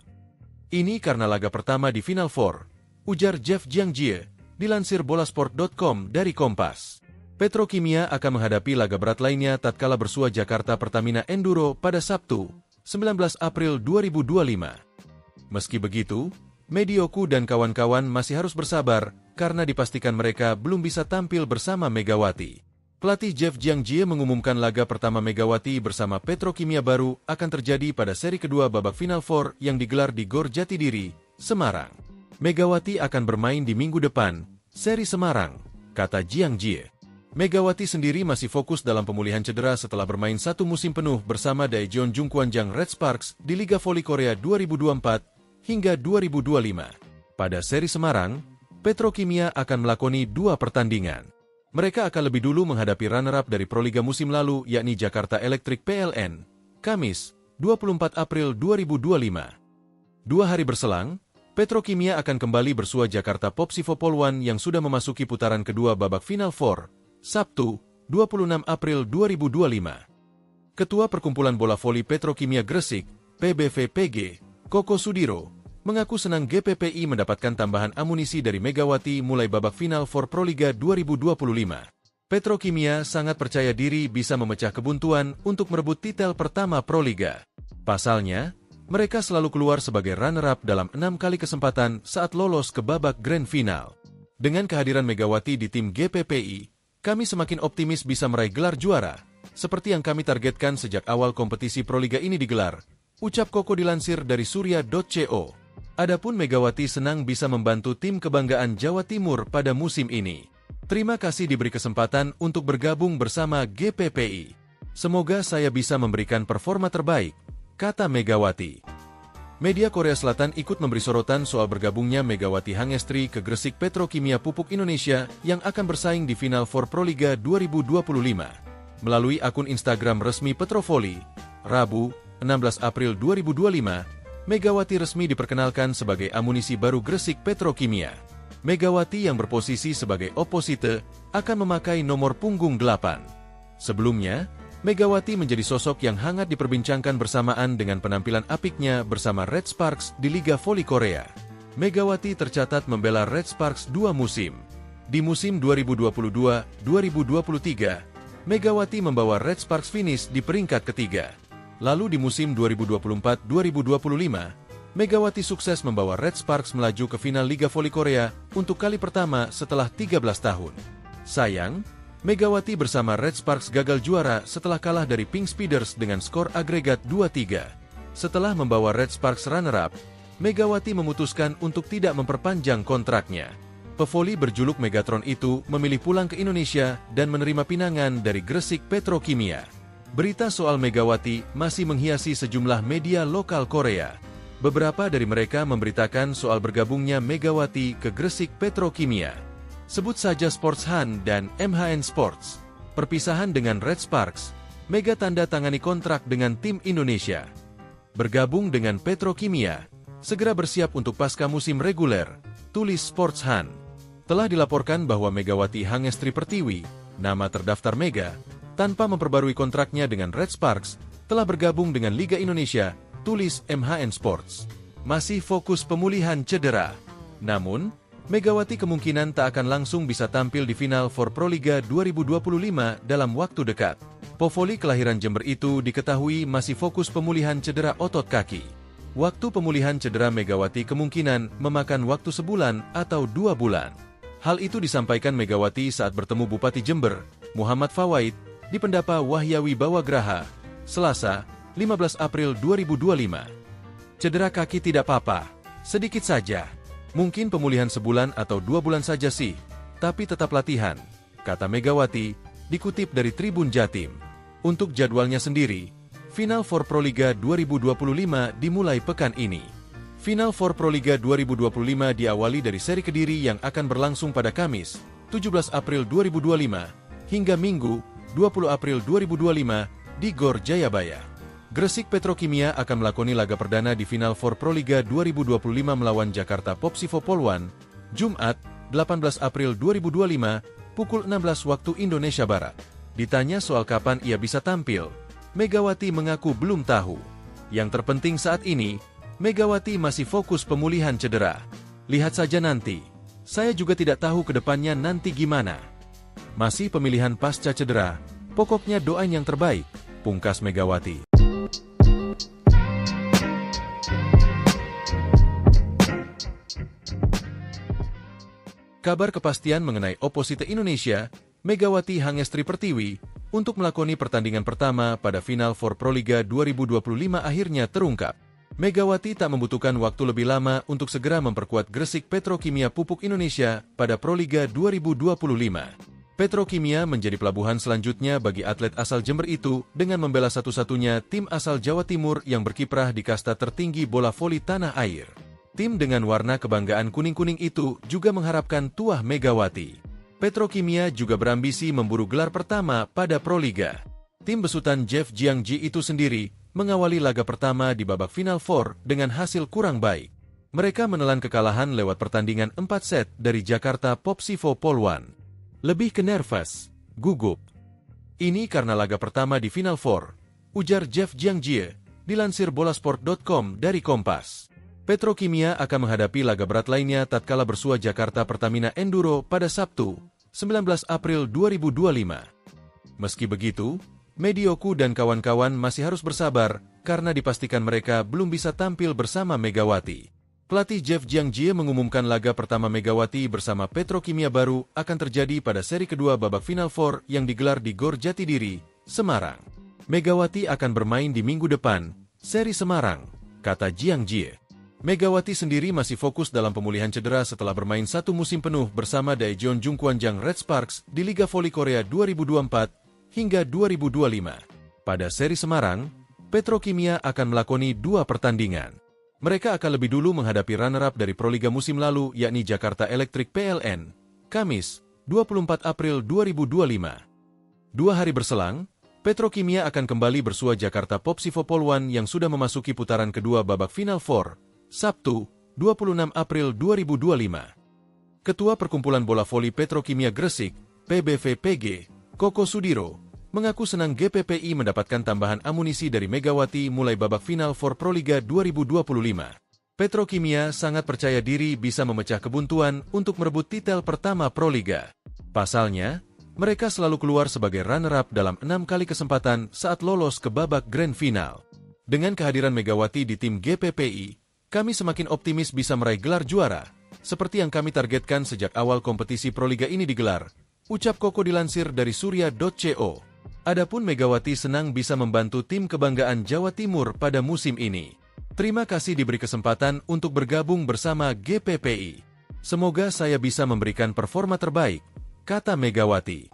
Ini karena laga pertama di Final Four, ujar Jeff Jiangji, dilansir bolasport.com dari Kompas. Petrokimia akan menghadapi laga berat lainnya tatkala bersua Jakarta Pertamina Enduro pada Sabtu, 19 April 2025. Meski begitu, Medioku dan kawan-kawan masih harus bersabar karena dipastikan mereka belum bisa tampil bersama Megawati. Pelatih Jeff Jiangji mengumumkan laga pertama Megawati bersama Petrokimia baru akan terjadi pada seri kedua babak Final Four yang digelar di Gor Jatidiri, Semarang. Megawati akan bermain di minggu depan, seri Semarang, kata Jiangji. Megawati sendiri masih fokus dalam pemulihan cedera setelah bermain 1 musim penuh bersama Daejeon Jungkwanjang Red Sparks di Liga Voli Korea 2024 hingga 2025. Pada seri Semarang, Petrokimia akan melakoni 2 pertandingan. Mereka akan lebih dulu menghadapi runner-up dari Proliga musim lalu yakni Jakarta Electric PLN, Kamis, 24 April 2025. 2 hari berselang, Petrokimia akan kembali bersua Jakarta Popsivo Polwan yang sudah memasuki putaran kedua babak Final Four, Sabtu, 26 April 2025. Ketua Perkumpulan Bola Voli Petrokimia Gresik, PBVPG, Koko Sudiro, mengaku senang GPPI mendapatkan tambahan amunisi dari Megawati mulai babak Final Four Proliga 2025. Petrokimia sangat percaya diri bisa memecah kebuntuan untuk merebut titel pertama Proliga. Pasalnya, mereka selalu keluar sebagai runner-up dalam 6 kali kesempatan saat lolos ke babak Grand Final. Dengan kehadiran Megawati di tim GPPI, kami semakin optimis bisa meraih gelar juara, seperti yang kami targetkan sejak awal kompetisi Proliga ini digelar, ucap Koko dilansir dari surya.co. Adapun Megawati senang bisa membantu tim kebanggaan Jawa Timur pada musim ini. Terima kasih diberi kesempatan untuk bergabung bersama GPPI. Semoga saya bisa memberikan performa terbaik, kata Megawati. Media Korea Selatan ikut memberi sorotan soal bergabungnya Megawati Hangestri ke Gresik Petrokimia Pupuk Indonesia yang akan bersaing di Final Four Proliga 2025. Melalui akun Instagram resmi Petrovoli, Rabu, 16 April 2025, Megawati resmi diperkenalkan sebagai amunisi baru Gresik Petrokimia. Megawati yang berposisi sebagai oposite akan memakai nomor punggung 8. Sebelumnya, Megawati menjadi sosok yang hangat diperbincangkan bersamaan dengan penampilan apiknya bersama Red Sparks di Liga Voli Korea. Megawati tercatat membela Red Sparks 2 musim. Di musim 2022-2023, Megawati membawa Red Sparks finish di peringkat ketiga. Lalu di musim 2024-2025, Megawati sukses membawa Red Sparks melaju ke final Liga Voli Korea untuk kali pertama setelah 13 tahun. Sayang, Megawati bersama Red Sparks gagal juara setelah kalah dari Pink Speeders dengan skor agregat 2-3. Setelah membawa Red Sparks runner-up, Megawati memutuskan untuk tidak memperpanjang kontraknya. Pevoli berjuluk Megatron itu memilih pulang ke Indonesia dan menerima pinangan dari Gresik Petrokimia. Berita soal Megawati masih menghiasi sejumlah media lokal Korea. Beberapa dari mereka memberitakan soal bergabungnya Megawati ke Gresik Petrokimia. Sebut saja Sports Han dan MHN Sports. Perpisahan dengan Red Sparks, Mega tanda tangani kontrak dengan tim Indonesia. Bergabung dengan Petrokimia, segera bersiap untuk pasca musim reguler, tulis Sports Han. Telah dilaporkan bahwa Megawati Hangestri Pertiwi, nama terdaftar Mega, tanpa memperbarui kontraknya dengan Red Sparks, telah bergabung dengan Liga Indonesia, tulis MHN Sports. Masih fokus pemulihan cedera. Namun, Megawati kemungkinan tak akan langsung bisa tampil di final for Proliga 2025 dalam waktu dekat. Povoli kelahiran Jember itu diketahui masih fokus pemulihan cedera otot kaki. Waktu pemulihan cedera Megawati kemungkinan memakan waktu sebulan atau 2 bulan. Hal itu disampaikan Megawati saat bertemu Bupati Jember, Muhammad Fawaid, di Pendapa Wahyawi Bawagraha, Selasa, 15 April 2025. Cedera kaki tidak apa-apa, sedikit saja. Mungkin pemulihan sebulan atau 2 bulan saja sih, tapi tetap latihan, kata Megawati, dikutip dari Tribun Jatim. Untuk jadwalnya sendiri, Final Four Proliga 2025 dimulai pekan ini. Final Four Proliga 2025 diawali dari seri Kediri yang akan berlangsung pada Kamis, 17 April 2025, hingga Minggu, 20 April 2025, di Gor Jayabaya. Gresik Petrokimia akan melakoni laga perdana di Final Four Proliga 2025 melawan Jakarta Popsivo Polwan, Jumat, 18 April 2025, pukul 16 waktu Indonesia Barat. Ditanya soal kapan ia bisa tampil, Megawati mengaku belum tahu. Yang terpenting saat ini, Megawati masih fokus pemulihan cedera. Lihat saja nanti. Saya juga tidak tahu ke depannya nanti gimana. Masih pemilihan pasca cedera, pokoknya doain yang terbaik, pungkas Megawati. Kabar kepastian mengenai oposite Indonesia, Megawati Hangestri Pertiwi, untuk melakoni pertandingan pertama pada Final Four Proliga 2025 akhirnya terungkap. Megawati tak membutuhkan waktu lebih lama untuk segera memperkuat Gresik Petrokimia Pupuk Indonesia pada Proliga 2025. Petrokimia menjadi pelabuhan selanjutnya bagi atlet asal Jember itu dengan membela satu-satunya tim asal Jawa Timur yang berkiprah di kasta tertinggi bola voli tanah air. Tim dengan warna kebanggaan kuning-kuning itu juga mengharapkan tuah Megawati. Petrokimia juga berambisi memburu gelar pertama pada Proliga. Tim besutan Jeff Jiangji itu sendiri mengawali laga pertama di babak Final Four dengan hasil kurang baik. Mereka menelan kekalahan lewat pertandingan 4 set dari Jakarta Popsivo Polwan. Lebih ke nervous, gugup. Ini karena laga pertama di Final Four, ujar Jeff Jiangji, dilansir bolasport.com dari Kompas. Petrokimia akan menghadapi laga berat lainnya tatkala bersua Jakarta Pertamina Enduro pada Sabtu, 19 April 2025. Meski begitu, Medioku dan kawan-kawan masih harus bersabar karena dipastikan mereka belum bisa tampil bersama Megawati. Pelatih Jeff Jiangji mengumumkan laga pertama Megawati bersama Petrokimia baru akan terjadi pada seri kedua babak Final Four yang digelar di Gor Jatidiri, Semarang. Megawati akan bermain di minggu depan, seri Semarang, kata Jiangji. Megawati sendiri masih fokus dalam pemulihan cedera setelah bermain 1 musim penuh bersama Daejeon Jungkwanjang Red Sparks di Liga Voli Korea 2024 hingga 2025. Pada seri Semarang, Petrokimia akan melakoni 2 pertandingan. Mereka akan lebih dulu menghadapi runner-up dari Proliga musim lalu yakni Jakarta Electric PLN, Kamis, 24 April 2025. 2 hari berselang, Petrokimia akan kembali bersua Jakarta Popsivo Poluan yang sudah memasuki putaran kedua babak Final Four, Sabtu, 26 April 2025. Ketua Perkumpulan Bola Voli Petrokimia Gresik, PBVPG, Koko Sudiro, mengaku senang GPPI mendapatkan tambahan amunisi dari Megawati mulai babak final for Proliga 2025. Petrokimia sangat percaya diri bisa memecah kebuntuan untuk merebut titel pertama Proliga. Pasalnya, mereka selalu keluar sebagai runner-up dalam 6 kali kesempatan saat lolos ke babak grand final. Dengan kehadiran Megawati di tim GPPI, kami semakin optimis bisa meraih gelar juara, seperti yang kami targetkan sejak awal kompetisi Proliga ini digelar, ucap Koko dilansir dari surya.co. Adapun Megawati senang bisa membantu tim kebanggaan Jawa Timur pada musim ini. Terima kasih diberi kesempatan untuk bergabung bersama GPPI. Semoga saya bisa memberikan performa terbaik, kata Megawati.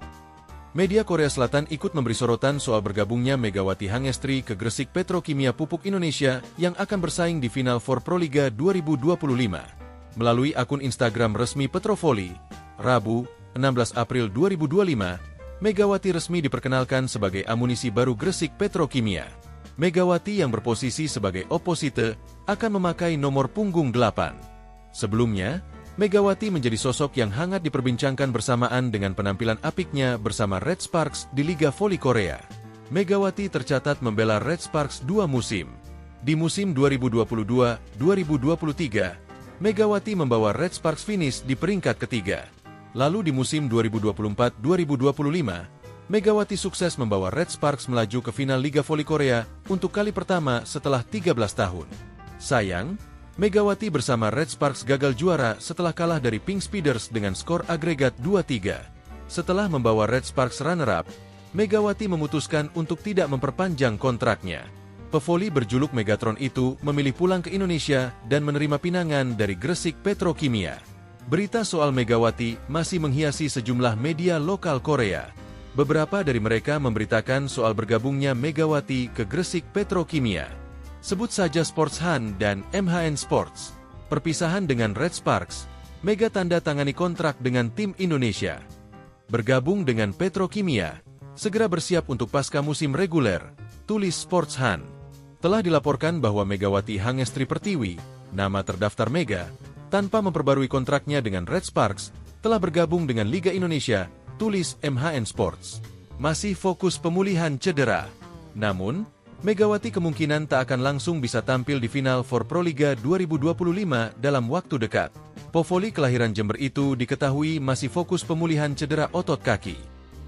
Media Korea Selatan ikut memberi sorotan soal bergabungnya Megawati Hangestri ke Gresik Petrokimia Pupuk Indonesia yang akan bersaing di Final Four Proliga 2025. Melalui akun Instagram resmi Petrovoli, Rabu, 16 April 2025, Megawati resmi diperkenalkan sebagai amunisi baru Gresik Petrokimia. Megawati yang berposisi sebagai oposite akan memakai nomor punggung 8. Sebelumnya, Megawati menjadi sosok yang hangat diperbincangkan bersamaan dengan penampilan apiknya bersama Red Sparks di Liga Voli Korea. Megawati tercatat membela Red Sparks 2 musim. Di musim 2022-2023, Megawati membawa Red Sparks finish di peringkat ketiga. Lalu di musim 2024-2025, Megawati sukses membawa Red Sparks melaju ke final Liga Voli Korea untuk kali pertama setelah 13 tahun. Sayang, Megawati bersama Red Sparks gagal juara setelah kalah dari Pink Speeders dengan skor agregat 2-3. Setelah membawa Red Sparks runner-up, Megawati memutuskan untuk tidak memperpanjang kontraknya. Pevoli berjuluk Megatron itu memilih pulang ke Indonesia dan menerima pinangan dari Gresik Petrokimia. Berita soal Megawati masih menghiasi sejumlah media lokal Korea. Beberapa dari mereka memberitakan soal bergabungnya Megawati ke Gresik Petrokimia. Sebut saja Sports Han dan MHN Sports. Perpisahan dengan Red Sparks, Mega tanda tangani kontrak dengan tim Indonesia. Bergabung dengan Petrokimia, segera bersiap untuk pasca musim reguler, tulis Sports Han. Telah dilaporkan bahwa Megawati Hangestri Pertiwi, nama terdaftar Mega, tanpa memperbarui kontraknya dengan Red Sparks, telah bergabung dengan Liga Indonesia, tulis MHN Sports. Masih fokus pemulihan cedera. Namun, Megawati kemungkinan tak akan langsung bisa tampil di final for Proliga 2025 dalam waktu dekat. Povoli kelahiran Jember itu diketahui masih fokus pemulihan cedera otot kaki.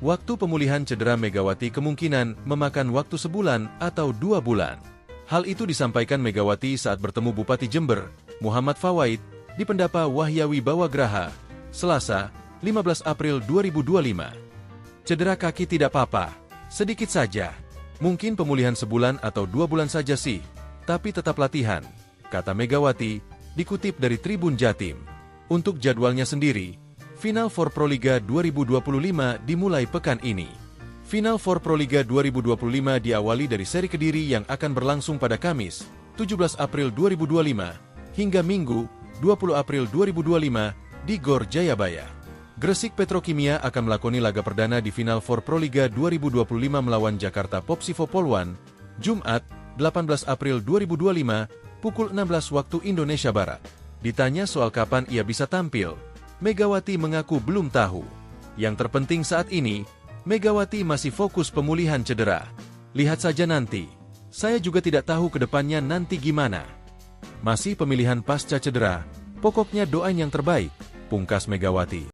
Waktu pemulihan cedera Megawati kemungkinan memakan waktu sebulan atau 2 bulan. Hal itu disampaikan Megawati saat bertemu Bupati Jember, Muhammad Fawaid, di Pendapa Wahyawi Bawagraha, Selasa, 15 April 2025. Cedera kaki tidak apa-apa, sedikit saja. Mungkin pemulihan sebulan atau 2 bulan saja sih, tapi tetap latihan, kata Megawati, dikutip dari Tribun Jatim. Untuk jadwalnya sendiri, Final Four Proliga 2025 dimulai pekan ini. Final Four Proliga 2025 diawali dari seri Kediri yang akan berlangsung pada Kamis, 17 April 2025, hingga Minggu, 20 April 2025, di Gor Jayabaya. Gresik Petrokimia akan melakoni laga perdana di Final Four Proliga 2025 melawan Jakarta Popsivo Poluan, Jumat, 18 April 2025, pukul 16 waktu Indonesia Barat. Ditanya soal kapan ia bisa tampil, Megawati mengaku belum tahu. Yang terpenting saat ini, Megawati masih fokus pemulihan cedera. Lihat saja nanti. Saya juga tidak tahu ke depannya nanti gimana. Masih pemilihan pasca cedera, pokoknya doain yang terbaik, pungkas Megawati.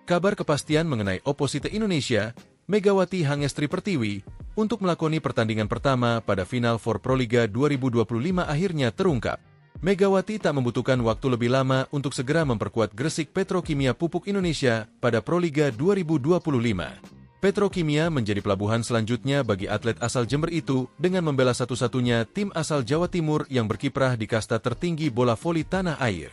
Kabar kepastian mengenai oposite Indonesia, Megawati Hangestri Pertiwi, untuk melakoni pertandingan pertama pada Final Four Proliga 2025 akhirnya terungkap. Megawati tak membutuhkan waktu lebih lama untuk segera memperkuat Gresik Petrokimia Pupuk Indonesia pada Proliga 2025. Petrokimia menjadi pelabuhan selanjutnya bagi atlet asal Jember itu dengan membela satu-satunya tim asal Jawa Timur yang berkiprah di kasta tertinggi bola voli tanah air.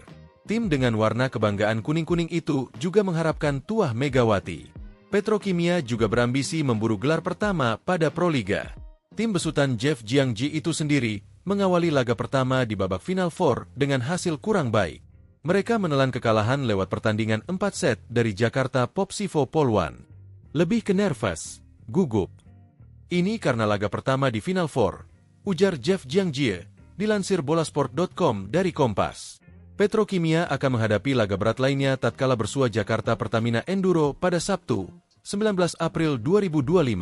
Tim dengan warna kebanggaan kuning-kuning itu juga mengharapkan tuah Megawati. Petrokimia juga berambisi memburu gelar pertama pada Proliga. Tim besutan Jeff Jiangji itu sendiri mengawali laga pertama di babak Final Four dengan hasil kurang baik. Mereka menelan kekalahan lewat pertandingan 4 set dari Jakarta Popsivo Polwan. Lebih ke nervous, gugup. Ini karena laga pertama di Final Four, ujar Jeff Jiangji, dilansir bolasport.com dari Kompas. Petrokimia akan menghadapi laga berat lainnya tatkala bersua Jakarta Pertamina Enduro pada Sabtu, 19 April 2025.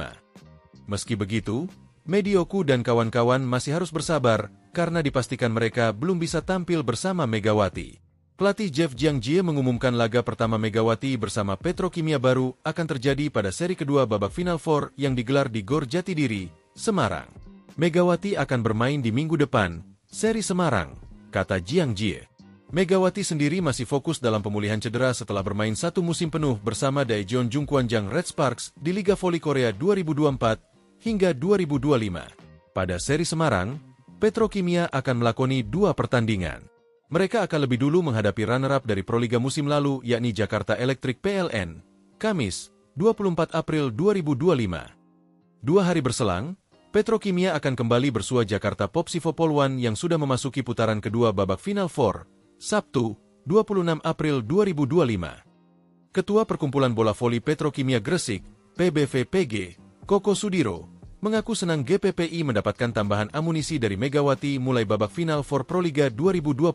Meski begitu, Medioku dan kawan-kawan masih harus bersabar karena dipastikan mereka belum bisa tampil bersama Megawati. Pelatih Jeff Jiangji mengumumkan laga pertama Megawati bersama Petrokimia baru akan terjadi pada seri kedua babak Final Four yang digelar di Gor Jatidiri, Semarang. Megawati akan bermain di minggu depan, seri Semarang, kata Jiangji. Megawati sendiri masih fokus dalam pemulihan cedera setelah bermain 1 musim penuh bersama Daejeon Jungkwanjang Red Sparks di Liga Voli Korea 2024 hingga 2025. Pada seri Semarang, Petrokimia akan melakoni 2 pertandingan. Mereka akan lebih dulu menghadapi runner-up dari Proliga musim lalu yakni Jakarta Electric PLN, Kamis, 24 April 2025. 2 hari berselang, Petrokimia akan kembali bersua Jakarta Popsivo Polwan yang sudah memasuki putaran kedua babak Final Four, Sabtu, 26 April 2025. Ketua Perkumpulan Bola Voli Petrokimia Gresik, PBVPG, Koko Sudiro, mengaku senang GPPI mendapatkan tambahan amunisi dari Megawati mulai babak final for Proliga 2025.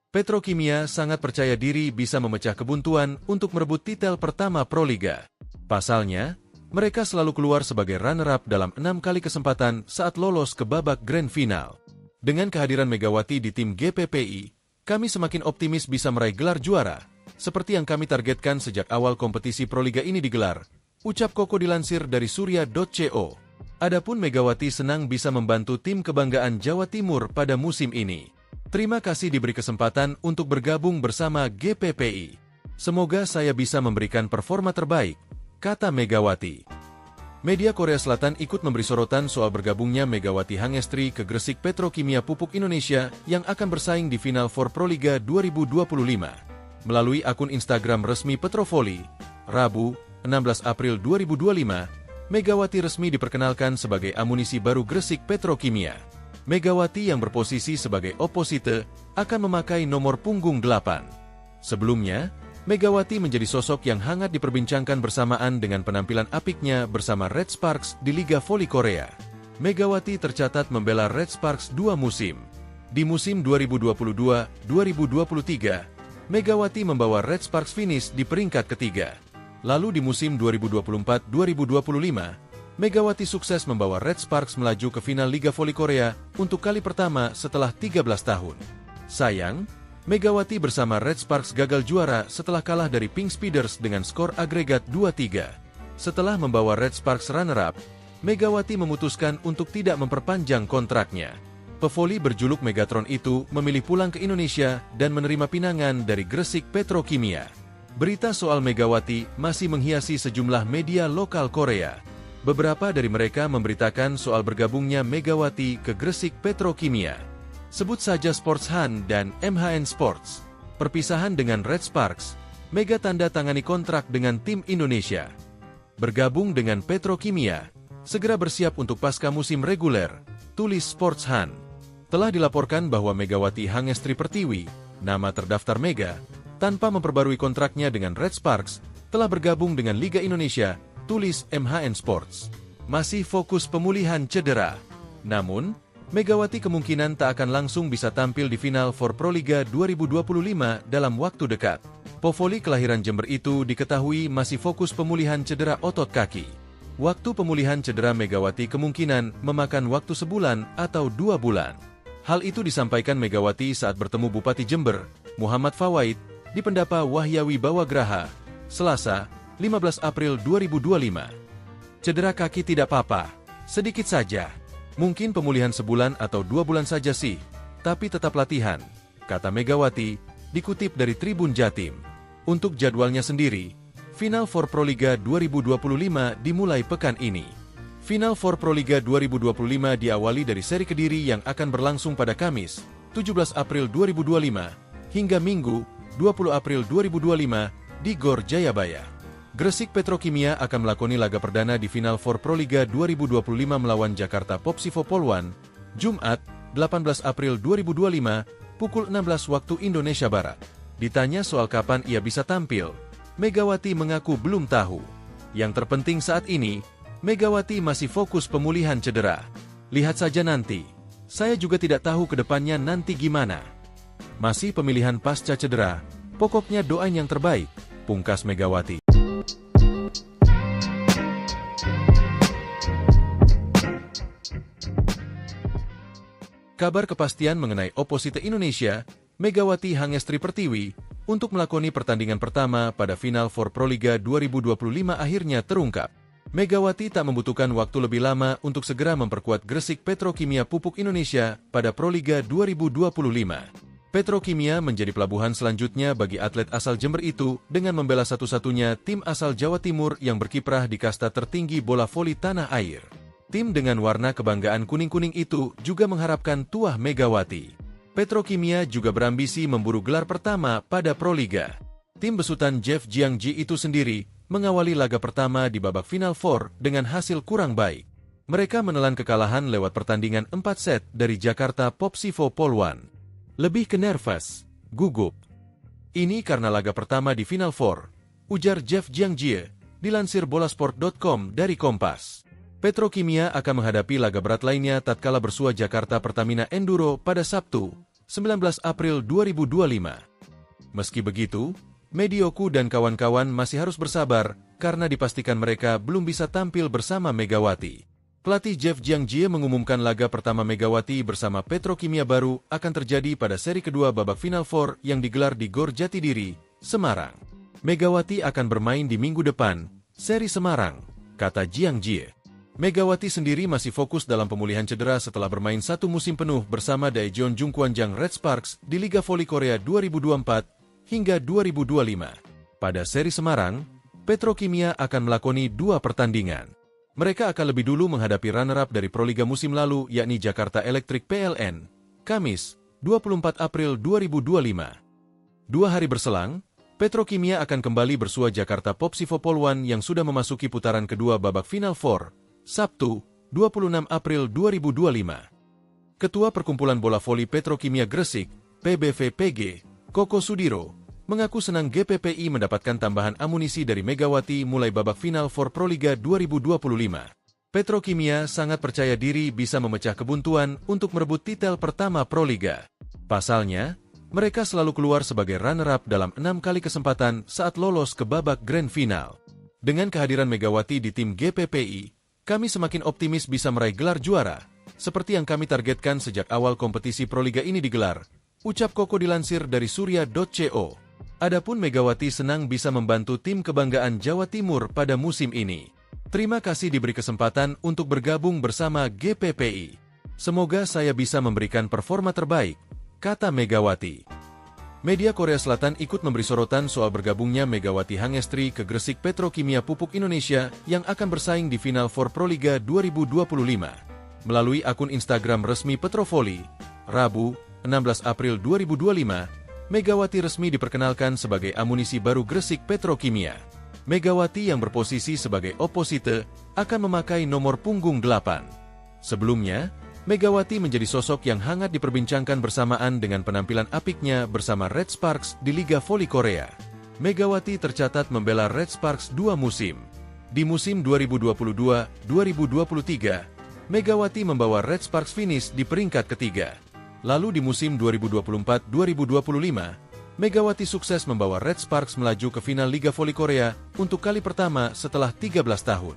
Petrokimia sangat percaya diri bisa memecah kebuntuan untuk merebut titel pertama Proliga. Pasalnya, mereka selalu keluar sebagai runner-up dalam 6 kali kesempatan saat lolos ke babak grand final. Dengan kehadiran Megawati di tim GPPI, kami semakin optimis bisa meraih gelar juara, seperti yang kami targetkan sejak awal kompetisi Proliga ini digelar, ucap Koko dilansir dari surya.co. Adapun Megawati senang bisa membantu tim kebanggaan Jawa Timur pada musim ini. Terima kasih diberi kesempatan untuk bergabung bersama GPPI. Semoga saya bisa memberikan performa terbaik, kata Megawati. Media Korea Selatan ikut memberi sorotan soal bergabungnya Megawati Hangestri ke Gresik Petrokimia Pupuk Indonesia yang akan bersaing di Final Four Proliga 2025. Melalui akun Instagram resmi Petrovoli, Rabu, 16 April 2025, Megawati resmi diperkenalkan sebagai amunisi baru Gresik Petrokimia. Megawati yang berposisi sebagai oposite akan memakai nomor punggung 8. Sebelumnya, Megawati menjadi sosok yang hangat diperbincangkan bersamaan dengan penampilan apiknya bersama Red Sparks di Liga Voli Korea. Megawati tercatat membela Red Sparks 2 musim. Di musim 2022-2023, Megawati membawa Red Sparks finish di peringkat ketiga. Lalu di musim 2024-2025, Megawati sukses membawa Red Sparks melaju ke final Liga Voli Korea untuk kali pertama setelah 13 tahun. Sayang, Megawati bersama Red Sparks gagal juara setelah kalah dari Pink Speeders dengan skor agregat 2-3. Setelah membawa Red Sparks runner-up, Megawati memutuskan untuk tidak memperpanjang kontraknya. Pevoli berjuluk Megatron itu memilih pulang ke Indonesia dan menerima pinangan dari Gresik Petrokimia. Berita soal Megawati masih menghiasi sejumlah media lokal Korea. Beberapa dari mereka memberitakan soal bergabungnya Megawati ke Gresik Petrokimia. Sebut saja Sports Han dan MHN Sports. Perpisahan dengan Red Sparks, Mega tanda tangani kontrak dengan tim Indonesia. Bergabung dengan Petrokimia, segera bersiap untuk pasca musim reguler, tulis Sports Han. Telah dilaporkan bahwa Megawati Hangestri Pertiwi, nama terdaftar Mega, tanpa memperbarui kontraknya dengan Red Sparks, telah bergabung dengan Liga Indonesia, tulis MHN Sports. Masih fokus pemulihan cedera. Namun, Megawati kemungkinan tak akan langsung bisa tampil di final for Proliga 2025 dalam waktu dekat. Povoli kelahiran Jember itu diketahui masih fokus pemulihan cedera otot kaki. Waktu pemulihan cedera Megawati kemungkinan memakan waktu sebulan atau 2 bulan. Hal itu disampaikan Megawati saat bertemu Bupati Jember, Muhammad Fawaid, di Pendapa Wahyawi Bawagraha, Selasa, 15 April 2025. Cedera kaki tidak apa-apa, sedikit saja. Mungkin pemulihan sebulan atau 2 bulan saja sih, tapi tetap latihan, kata Megawati, dikutip dari Tribun Jatim. Untuk jadwalnya sendiri, Final Four Proliga 2025 dimulai pekan ini. Final Four Proliga 2025 diawali dari seri Kediri yang akan berlangsung pada Kamis, 17 April 2025, hingga Minggu, 20 April 2025, di Gor Jayabaya. Gresik Petrokimia akan melakoni laga perdana di Final Four Proliga 2025 melawan Jakarta Popsivo Poluan, Jumat, 18 April 2025, pukul 16 waktu Indonesia Barat. Ditanya soal kapan ia bisa tampil, Megawati mengaku belum tahu. Yang terpenting saat ini, Megawati masih fokus pemulihan cedera. Lihat saja nanti. Saya juga tidak tahu ke depannya nanti gimana. Masih pemilihan pasca cedera, pokoknya doain yang terbaik, pungkas Megawati. Kabar kepastian mengenai oposite Indonesia, Megawati Hangestri Pertiwi, untuk melakoni pertandingan pertama pada Final Four Proliga 2025 akhirnya terungkap. Megawati tak membutuhkan waktu lebih lama untuk segera memperkuat Gresik Petrokimia Pupuk Indonesia pada Proliga 2025. Petrokimia menjadi pelabuhan selanjutnya bagi atlet asal Jember itu dengan membela satu-satunya tim asal Jawa Timur yang berkiprah di kasta tertinggi bola voli tanah air. Tim dengan warna kebanggaan kuning-kuning itu juga mengharapkan tuah Megawati. Petrokimia juga berambisi memburu gelar pertama pada Proliga. Tim besutan Jeff Jiangji itu sendiri mengawali laga pertama di babak Final Four dengan hasil kurang baik. Mereka menelan kekalahan lewat pertandingan 4 set dari Jakarta Popsivo Poluan. Lebih ke nervous, gugup. Ini karena laga pertama di Final Four, ujar Jeff Jiangji, dilansir bolasport.com dari Kompas. Petrokimia akan menghadapi laga berat lainnya tatkala bersua Jakarta Pertamina Enduro pada Sabtu, 19 April 2025. Meski begitu, Medioku dan kawan-kawan masih harus bersabar karena dipastikan mereka belum bisa tampil bersama Megawati. Pelatih Jeff Jiangji mengumumkan laga pertama Megawati bersama Petrokimia baru akan terjadi pada seri kedua babak Final Four yang digelar di Gor Jatidiri, Semarang. Megawati akan bermain di minggu depan, seri Semarang, kata Jiangji. Megawati sendiri masih fokus dalam pemulihan cedera setelah bermain satu musim penuh bersama Daejeon Jungkwanjang Red Sparks di Liga Voli Korea 2024 hingga 2025. Pada seri Semarang, Petrokimia akan melakoni 2 pertandingan. Mereka akan lebih dulu menghadapi runner-up dari Proliga musim lalu yakni Jakarta Electric PLN, Kamis, 24 April 2025. 2 hari berselang, Petrokimia akan kembali bersua Jakarta Popsivo Poluan yang sudah memasuki putaran kedua babak Final Four, Sabtu, 26 April 2025. Ketua Perkumpulan Bola Voli Petrokimia Gresik, PBVPG, Koko Sudiro, mengaku senang GPPI mendapatkan tambahan amunisi dari Megawati mulai babak Final Four Proliga 2025. Petrokimia sangat percaya diri bisa memecah kebuntuan untuk merebut titel pertama Proliga. Pasalnya, mereka selalu keluar sebagai runner-up dalam 6 kali kesempatan saat lolos ke babak Grand Final. Dengan kehadiran Megawati di tim GPPI, kami semakin optimis bisa meraih gelar juara, seperti yang kami targetkan sejak awal kompetisi Proliga ini digelar, ucap Koko dilansir dari surya.co. Adapun Megawati senang bisa membantu tim kebanggaan Jawa Timur pada musim ini. Terima kasih diberi kesempatan untuk bergabung bersama GPPI. Semoga saya bisa memberikan performa terbaik, kata Megawati. Media Korea Selatan ikut memberi sorotan soal bergabungnya Megawati Hangestri ke Gresik Petrokimia Pupuk Indonesia yang akan bersaing di Final Four Proliga 2025. Melalui akun Instagram resmi Petrovoli, Rabu, 16 April 2025, Megawati resmi diperkenalkan sebagai amunisi baru Gresik Petrokimia. Megawati yang berposisi sebagai oposite akan memakai nomor punggung 8. Sebelumnya, Megawati menjadi sosok yang hangat diperbincangkan bersamaan dengan penampilan apiknya bersama Red Sparks di Liga Voli Korea. Megawati tercatat membela Red Sparks 2 musim. Di musim 2022-2023, Megawati membawa Red Sparks finish di peringkat ketiga. Lalu di musim 2024-2025, Megawati sukses membawa Red Sparks melaju ke final Liga Voli Korea untuk kali pertama setelah 13 tahun.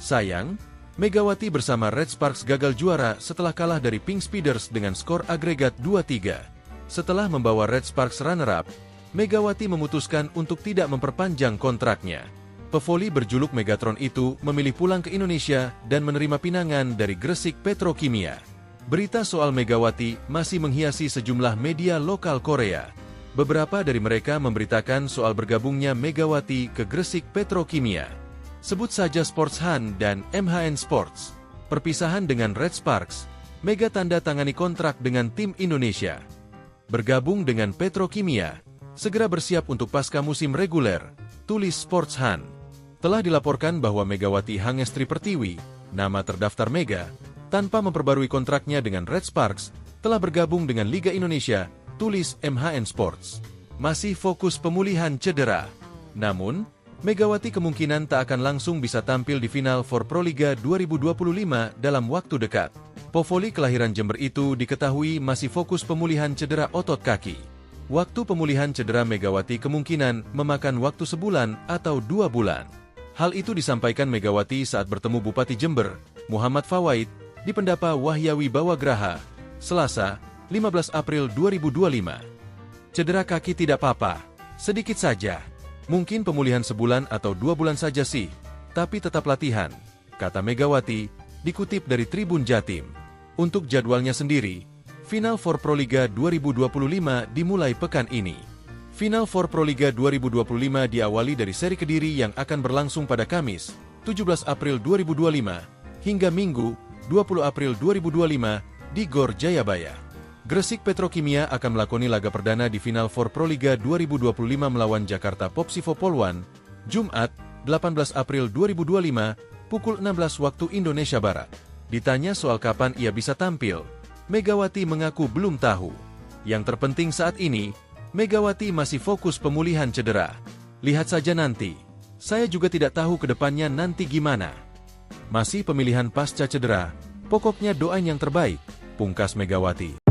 Sayang, Megawati bersama Red Sparks gagal juara setelah kalah dari Pink Speeders dengan skor agregat 2-3. Setelah membawa Red Sparks runner-up, Megawati memutuskan untuk tidak memperpanjang kontraknya. Pevoli berjuluk Megatron itu memilih pulang ke Indonesia dan menerima pinangan dari Gresik Petrokimia. Berita soal Megawati masih menghiasi sejumlah media lokal Korea. Beberapa dari mereka memberitakan soal bergabungnya Megawati ke Gresik Petrokimia. Sebut saja Sports Han dan MHN Sports. Perpisahan dengan Red Sparks, Mega tanda tangani kontrak dengan tim Indonesia. Bergabung dengan Petrokimia, segera bersiap untuk pasca musim reguler, tulis Sportsan. Telah dilaporkan bahwa Megawati Hangestri Pertiwi, nama terdaftar Mega, tanpa memperbarui kontraknya dengan Red Sparks, telah bergabung dengan Liga Indonesia, tulis MHN Sports. Masih fokus pemulihan cedera. Namun, Megawati kemungkinan tak akan langsung bisa tampil di final for Proliga 2025 dalam waktu dekat. Povoli kelahiran Jember itu diketahui masih fokus pemulihan cedera otot kaki. Waktu pemulihan cedera Megawati kemungkinan memakan waktu sebulan atau 2 bulan. Hal itu disampaikan Megawati saat bertemu Bupati Jember, Muhammad Fawaid, di Pendapa Wahyawi Bawagraha, Selasa, 15 April 2025. Cedera kaki tidak apa-apa, sedikit saja. Mungkin pemulihan sebulan atau 2 bulan saja sih, tapi tetap latihan, kata Megawati, dikutip dari Tribun Jatim. Untuk jadwalnya sendiri, Final for Proliga 2025 dimulai pekan ini. Final for Proliga 2025 diawali dari seri Kediri yang akan berlangsung pada Kamis, 17 April 2025, hingga Minggu, 20 April 2025, di Gor Jayabaya. Gresik Petrokimia akan melakoni laga perdana di Final for Proliga 2025 melawan Jakarta Popsivo Poluan, Jumat, 18 April 2025, pukul 16 waktu Indonesia Barat. Ditanya soal kapan ia bisa tampil, Megawati mengaku belum tahu. Yang terpenting saat ini, Megawati masih fokus pemulihan cedera. Lihat saja nanti. Saya juga tidak tahu ke depannya nanti gimana. Masih pemilihan pasca cedera, pokoknya doain yang terbaik, pungkas Megawati.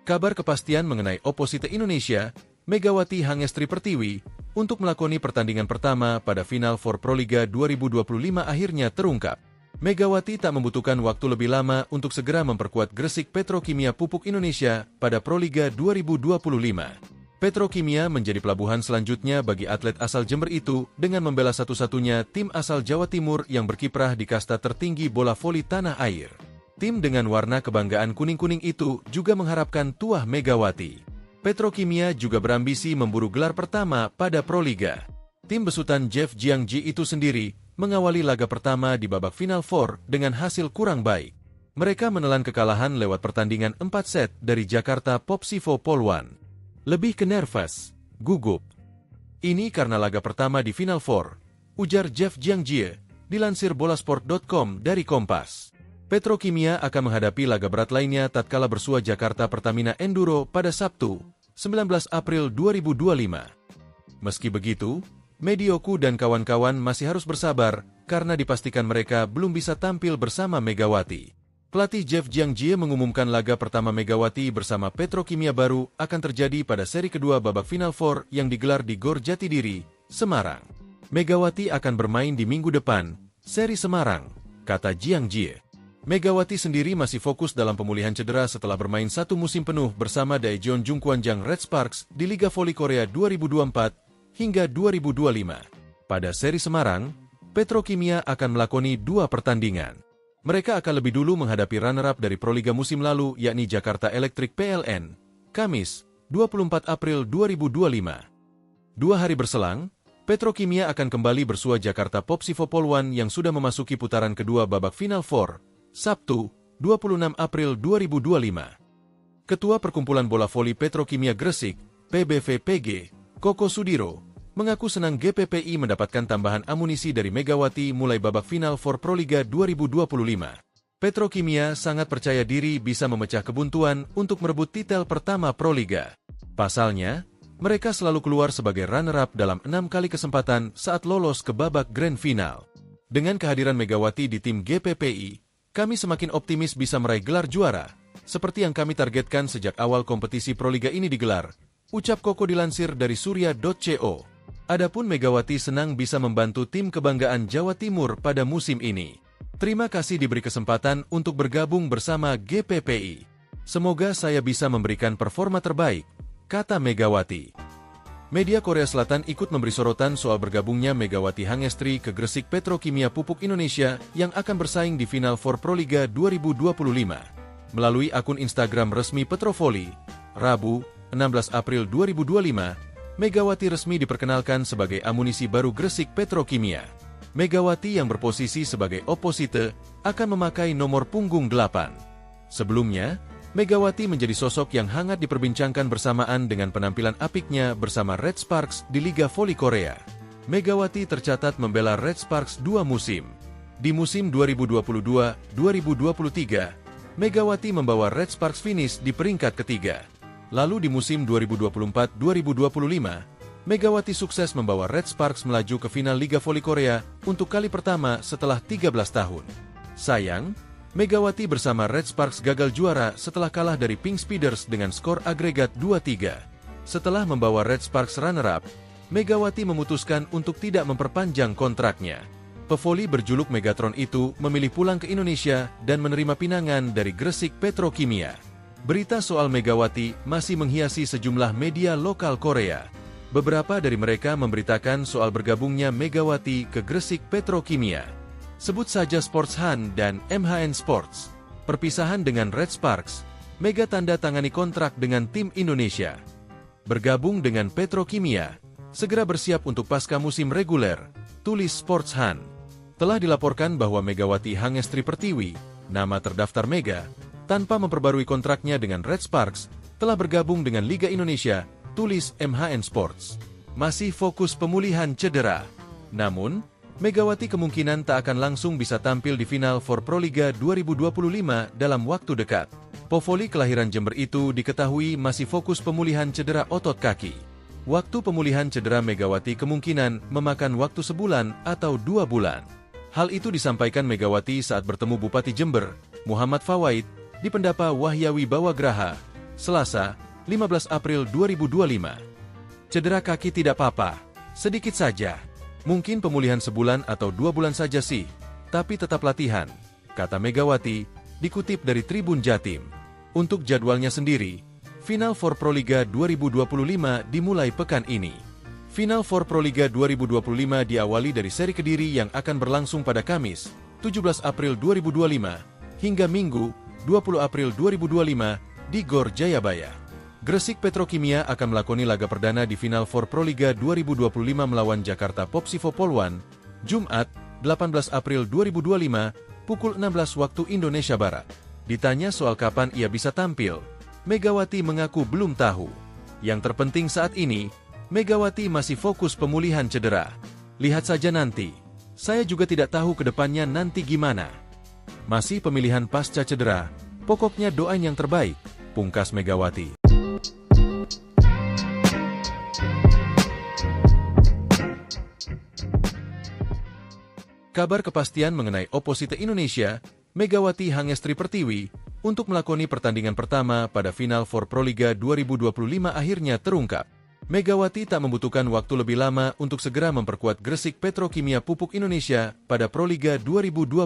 Kabar kepastian mengenai Opposite Indonesia, Megawati Hangestri Pertiwi, untuk melakoni pertandingan pertama pada Final for Proliga 2025 akhirnya terungkap. Megawati tak membutuhkan waktu lebih lama untuk segera memperkuat Gresik Petrokimia Pupuk Indonesia pada Proliga 2025. Petrokimia menjadi pelabuhan selanjutnya bagi atlet asal Jember itu dengan membela satu-satunya tim asal Jawa Timur yang berkiprah di kasta tertinggi bola voli tanah air. Tim dengan warna kebanggaan kuning-kuning itu juga mengharapkan tuah Megawati. Petrokimia juga berambisi memburu gelar pertama pada Proliga. Tim besutan Jeff Jiangji itu sendiri mengawali laga pertama di babak Final Four dengan hasil kurang baik. Mereka menelan kekalahan lewat pertandingan 4 set dari Jakarta Popsivo Poluan. Lebih ke nervous, gugup. Ini karena laga pertama di Final Four, ujar Jeff Jiangji, dilansir bolasport.com dari Kompas. Petrokimia akan menghadapi laga berat lainnya tatkala bersua Jakarta Pertamina Enduro pada Sabtu, 19 April 2025. Meski begitu, Medioku dan kawan-kawan masih harus bersabar karena dipastikan mereka belum bisa tampil bersama Megawati. Pelatih Jeff Jiangji mengumumkan laga pertama Megawati bersama Petrokimia baru akan terjadi pada seri kedua babak Final Four yang digelar di Gor Jatidiri, Semarang. Megawati akan bermain di minggu depan, seri Semarang, kata Jiangji. Megawati sendiri masih fokus dalam pemulihan cedera setelah bermain 1 musim penuh bersama Daejeon Jungkwanjang Red Sparks di Liga Voli Korea 2024 hingga 2025. Pada seri Semarang, Petrokimia akan melakoni 2 pertandingan. Mereka akan lebih dulu menghadapi runner-up dari Proliga musim lalu yakni Jakarta Electric PLN, Kamis, 24 April 2025. 2 hari berselang, Petrokimia akan kembali bersua Jakarta Popsivo Poluan yang sudah memasuki putaran kedua babak Final Four, Sabtu, 26 April 2025. Ketua Perkumpulan Bola Voli Petrokimia Gresik, PBVPG, Koko Sudiro, mengaku senang GPPI mendapatkan tambahan amunisi dari Megawati mulai babak Final for Proliga 2025. Petrokimia sangat percaya diri bisa memecah kebuntuan untuk merebut titel pertama Proliga. Pasalnya, mereka selalu keluar sebagai runner-up dalam 6 kali kesempatan saat lolos ke babak Grand Final. Dengan kehadiran Megawati di tim GPPI, kami semakin optimis bisa meraih gelar juara, seperti yang kami targetkan sejak awal kompetisi Proliga ini digelar, ucap Koko dilansir dari surya.co. Adapun Megawati senang bisa membantu tim kebanggaan Jawa Timur pada musim ini. Terima kasih diberi kesempatan untuk bergabung bersama GPPI. Semoga saya bisa memberikan performa terbaik, kata Megawati. Media Korea Selatan ikut memberi sorotan soal bergabungnya Megawati Hangestri ke Gresik Petrokimia Pupuk Indonesia yang akan bersaing di Final for Proliga 2025. Melalui akun Instagram resmi Petrovoli, Rabu, 16 April 2025, Megawati resmi diperkenalkan sebagai amunisi baru Gresik Petrokimia. Megawati yang berposisi sebagai oposite akan memakai nomor punggung 8. Sebelumnya, Megawati menjadi sosok yang hangat diperbincangkan bersamaan dengan penampilan apiknya bersama Red Sparks di Liga Voli Korea. Megawati tercatat membela Red Sparks 2 musim. Di musim 2022-2023, Megawati membawa Red Sparks finish di peringkat ketiga. Lalu di musim 2024-2025, Megawati sukses membawa Red Sparks melaju ke final Liga Voli Korea untuk kali pertama setelah 13 tahun. Sayang, Megawati bersama Red Sparks gagal juara setelah kalah dari Pink Speeders dengan skor agregat 2-3. Setelah membawa Red Sparks runner-up, Megawati memutuskan untuk tidak memperpanjang kontraknya. Pevoli berjuluk Megatron itu memilih pulang ke Indonesia dan menerima pinangan dari Gresik Petrokimia. Berita soal Megawati masih menghiasi sejumlah media lokal Korea. Beberapa dari mereka memberitakan soal bergabungnya Megawati ke Gresik Petrokimia. Sebut saja Sports Han dan MHN Sports. Perpisahan dengan Red Sparks, Mega tanda tangani kontrak dengan tim Indonesia. Bergabung dengan Petrokimia, segera bersiap untuk pasca musim reguler, tulis Sports Han. Telah dilaporkan bahwa Megawati Hangestri Pertiwi, nama terdaftar Mega, tanpa memperbarui kontraknya dengan Red Sparks, telah bergabung dengan Liga Indonesia, tulis MHN Sports. Masih fokus pemulihan cedera. Namun, Megawati kemungkinan tak akan langsung bisa tampil di final for Proliga 2025 dalam waktu dekat. Pevoli kelahiran Jember itu diketahui masih fokus pemulihan cedera otot kaki. Waktu pemulihan cedera Megawati kemungkinan memakan waktu sebulan atau 2 bulan. Hal itu disampaikan Megawati saat bertemu Bupati Jember, Muhammad Fawaid, di Pendapa Wahyawi Bawagraha, Selasa, 15 April 2025. Cedera kaki tidak apa-apa, sedikit saja. Mungkin pemulihan sebulan atau 2 bulan saja sih, tapi tetap latihan, kata Megawati, dikutip dari Tribun Jatim. Untuk jadwalnya sendiri, Final for Proliga 2025 dimulai pekan ini. Final for Proliga 2025 diawali dari seri Kediri yang akan berlangsung pada Kamis, 17 April 2025, hingga Minggu, 20 April 2025, di Gor Jayabaya. Gresik Petrokimia akan melakoni laga perdana di Final for Proliga 2025 melawan Jakarta Popsivo Polwan, Jumat, 18 April 2025, pukul 16 waktu Indonesia Barat. Ditanya soal kapan ia bisa tampil, Megawati mengaku belum tahu. Yang terpenting saat ini, Megawati masih fokus pemulihan cedera. Lihat saja nanti. Saya juga tidak tahu ke depannya nanti gimana. Masih pemilihan pasca cedera, pokoknya doain yang terbaik, pungkas Megawati. Kabar kepastian mengenai oposite Indonesia, Megawati Hangestri Pertiwi, untuk melakoni pertandingan pertama pada Final for Proliga 2025 akhirnya terungkap. Megawati tak membutuhkan waktu lebih lama untuk segera memperkuat Gresik Petrokimia Pupuk Indonesia pada Proliga 2025.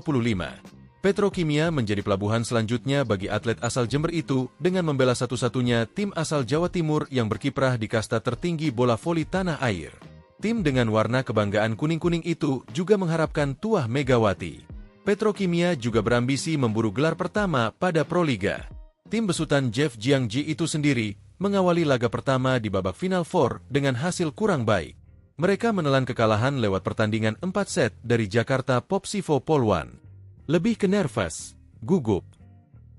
Petrokimia menjadi pelabuhan selanjutnya bagi atlet asal Jember itu dengan membela satu-satunya tim asal Jawa Timur yang berkiprah di kasta tertinggi bola voli tanah air. Tim dengan warna kebanggaan kuning-kuning itu juga mengharapkan tuah Megawati. Petrokimia juga berambisi memburu gelar pertama pada Proliga. Tim besutan Jeff Jiangji itu sendiri mengawali laga pertama di babak Final Four dengan hasil kurang baik. Mereka menelan kekalahan lewat pertandingan 4 set dari Jakarta Popsivo Polwan. Lebih ke nervous, gugup.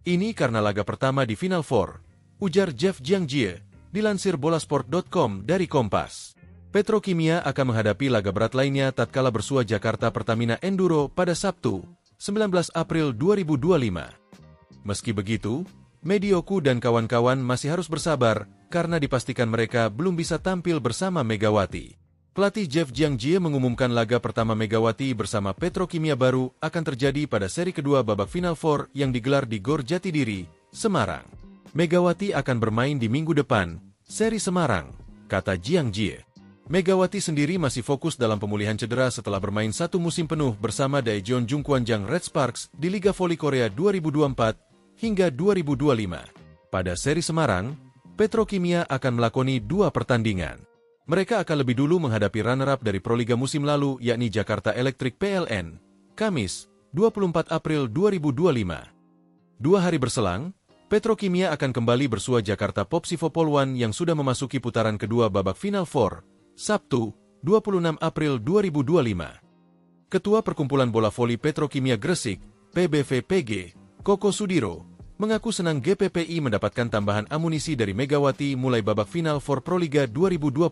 Ini karena laga pertama di Final Four, ujar Jeff Jiangji, dilansir bolasport.com dari Kompas. Petrokimia akan menghadapi laga berat lainnya tatkala bersua Jakarta Pertamina Enduro pada Sabtu, 19 April 2025. Meski begitu, Medioku dan kawan-kawan masih harus bersabar karena dipastikan mereka belum bisa tampil bersama Megawati. Pelatih Jeff Jiangji mengumumkan laga pertama Megawati bersama Petrokimia baru akan terjadi pada seri kedua babak Final Four yang digelar di Gor Jatidiri, Semarang. Megawati akan bermain di minggu depan, seri Semarang, kata Jiangji. Megawati sendiri masih fokus dalam pemulihan cedera setelah bermain 1 musim penuh bersama Daejeon Jungkwanjang Red Sparks di Liga Voli Korea 2024 hingga 2025. Pada seri Semarang, Petrokimia akan melakoni 2 pertandingan. Mereka akan lebih dulu menghadapi runner-up dari Proliga musim lalu yakni Jakarta Electric PLN, Kamis, 24 April 2025. 2 hari berselang, Petrokimia akan kembali bersua Jakarta Popsivo Polwan yang sudah memasuki putaran kedua babak Final Four, Sabtu, 26 April 2025. Ketua Perkumpulan Bola Voli Petrokimia Gresik, PBVPG, Koko Sudiro, mengaku senang GPPI mendapatkan tambahan amunisi dari Megawati mulai babak final for Proliga 2025.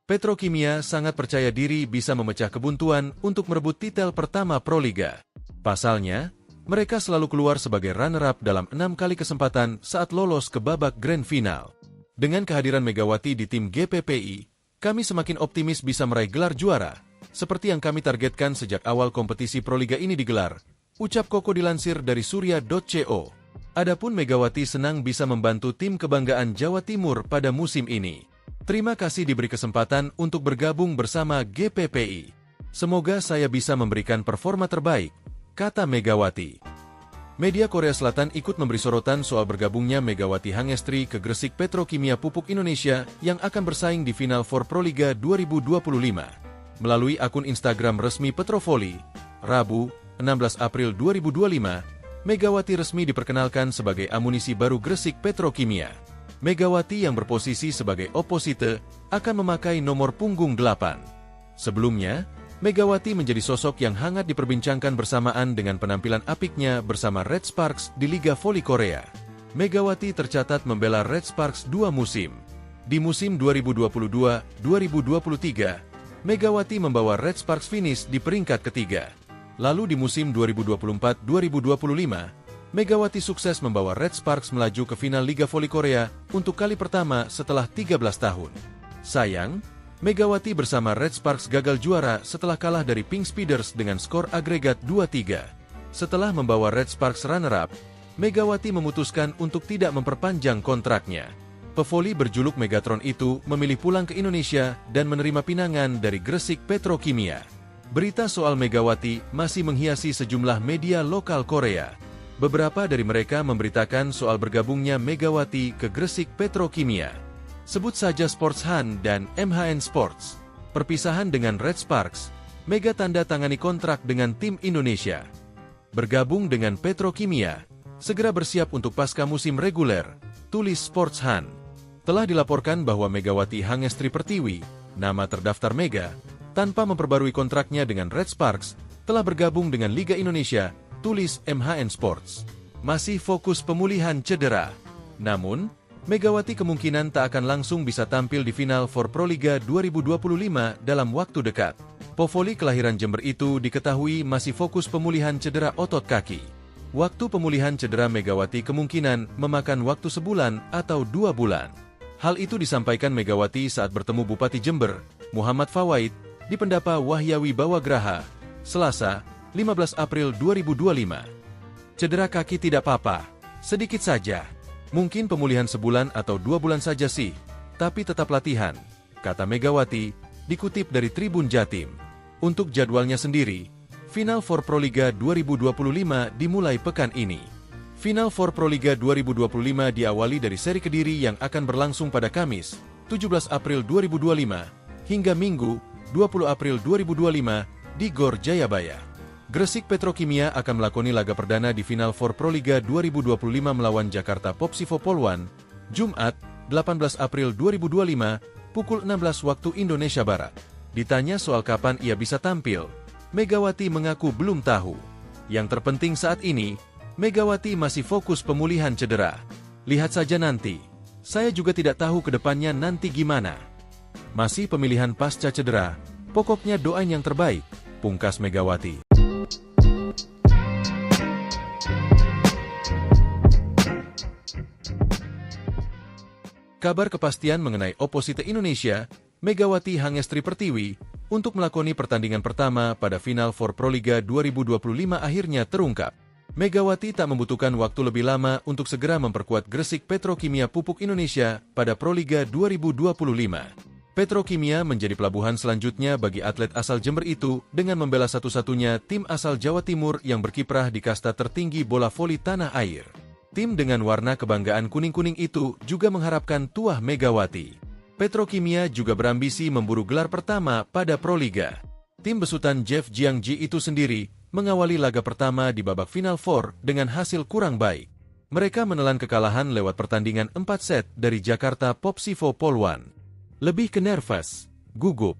Petrokimia sangat percaya diri bisa memecah kebuntuan untuk merebut titel pertama Proliga. Pasalnya, mereka selalu keluar sebagai runner-up dalam 6 kali kesempatan saat lolos ke babak grand final. Dengan kehadiran Megawati di tim GPPI, kami semakin optimis bisa meraih gelar juara, seperti yang kami targetkan sejak awal kompetisi Proliga ini digelar, ucap Koko dilansir dari surya.co. Adapun Megawati senang bisa membantu tim kebanggaan Jawa Timur pada musim ini. Terima kasih diberi kesempatan untuk bergabung bersama GPPI. Semoga saya bisa memberikan performa terbaik, kata Megawati. Media Korea Selatan ikut memberi sorotan soal bergabungnya Megawati Hangestri ke Gresik Petrokimia Pupuk Indonesia yang akan bersaing di final for Proliga 2025. Melalui akun Instagram resmi Petrovoli, Rabu, 16 April 2025, Megawati resmi diperkenalkan sebagai amunisi baru Gresik Petrokimia. Megawati yang berposisi sebagai oposite akan memakai nomor punggung 8. Sebelumnya, Megawati menjadi sosok yang hangat diperbincangkan bersamaan dengan penampilan apiknya bersama Red Sparks di Liga Voli Korea. Megawati tercatat membela Red Sparks 2 musim. Di musim 2022-2023, Megawati membawa Red Sparks finish di peringkat ketiga. Lalu di musim 2024-2025, Megawati sukses membawa Red Sparks melaju ke final Liga Voli Korea untuk kali pertama setelah 13 tahun. Sayang, Megawati bersama Red Sparks gagal juara setelah kalah dari Pink Speeders dengan skor agregat 2-3. Setelah membawa Red Sparks runner-up, Megawati memutuskan untuk tidak memperpanjang kontraknya. Pevoli berjuluk Megatron itu memilih pulang ke Indonesia dan menerima pinangan dari Gresik Petrokimia. Berita soal Megawati masih menghiasi sejumlah media lokal Korea. Beberapa dari mereka memberitakan soal bergabungnya Megawati ke Gresik Petrokimia. Sebut saja Sports Han dan MHN Sports. Perpisahan dengan Red Sparks, Mega tanda tangani kontrak dengan tim Indonesia. Bergabung dengan Petrokimia, segera bersiap untuk pasca musim reguler, tulis Sports Han. Telah dilaporkan bahwa Megawati Hangestri Pertiwi, nama terdaftar Mega, tanpa memperbarui kontraknya dengan Red Sparks, telah bergabung dengan Liga Indonesia, tulis MHN Sports. Masih fokus pemulihan cedera. Namun, Megawati kemungkinan tak akan langsung bisa tampil di final for Proliga 2025 dalam waktu dekat. Povoli kelahiran Jember itu diketahui masih fokus pemulihan cedera otot kaki. Waktu pemulihan cedera Megawati kemungkinan memakan waktu sebulan atau 2 bulan. Hal itu disampaikan Megawati saat bertemu Bupati Jember, Muhammad Fawaid, di Pendapa Wahyawi Bawagraha, Selasa, 15 April 2025. Cedera kaki tidak apa-apa, sedikit saja. Mungkin pemulihan sebulan atau 2 bulan saja sih, tapi tetap latihan, kata Megawati, dikutip dari Tribun Jatim. Untuk jadwalnya sendiri, Final for Proliga 2025 dimulai pekan ini. Final for Proliga 2025 diawali dari seri Kediri yang akan berlangsung pada Kamis, 17 April 2025, hingga Minggu, 20 April 2025, di Gor Jayabaya. Gresik Petrokimia akan melakoni laga perdana di Final for Proliga 2025 melawan Jakarta Popsivo Polwan, Jumat, 18 April 2025, pukul 16 waktu Indonesia Barat. Ditanya soal kapan ia bisa tampil, Megawati mengaku belum tahu. Yang terpenting saat ini, Megawati masih fokus pemulihan cedera. Lihat saja nanti. Saya juga tidak tahu ke depannya nanti gimana. Masih pemilihan pasca cedera, pokoknya doain yang terbaik, pungkas Megawati. Kabar kepastian mengenai oposite Indonesia, Megawati Hangestri Pertiwi, untuk melakoni pertandingan pertama pada final for Proliga 2025 akhirnya terungkap. Megawati tak membutuhkan waktu lebih lama untuk segera memperkuat Gresik Petrokimia Pupuk Indonesia pada Proliga 2025. Petrokimia menjadi pelabuhan selanjutnya bagi atlet asal Jember itu dengan membela satu-satunya tim asal Jawa Timur yang berkiprah di kasta tertinggi bola voli tanah air. Tim dengan warna kebanggaan kuning-kuning itu juga mengharapkan tuah Megawati. Petrokimia juga berambisi memburu gelar pertama pada Proliga. Tim besutan Jeff Jiangji itu sendiri mengawali laga pertama di babak Final Four dengan hasil kurang baik. Mereka menelan kekalahan lewat pertandingan 4 set dari Jakarta Popsivo Polwan. Lebih ke nervous, gugup.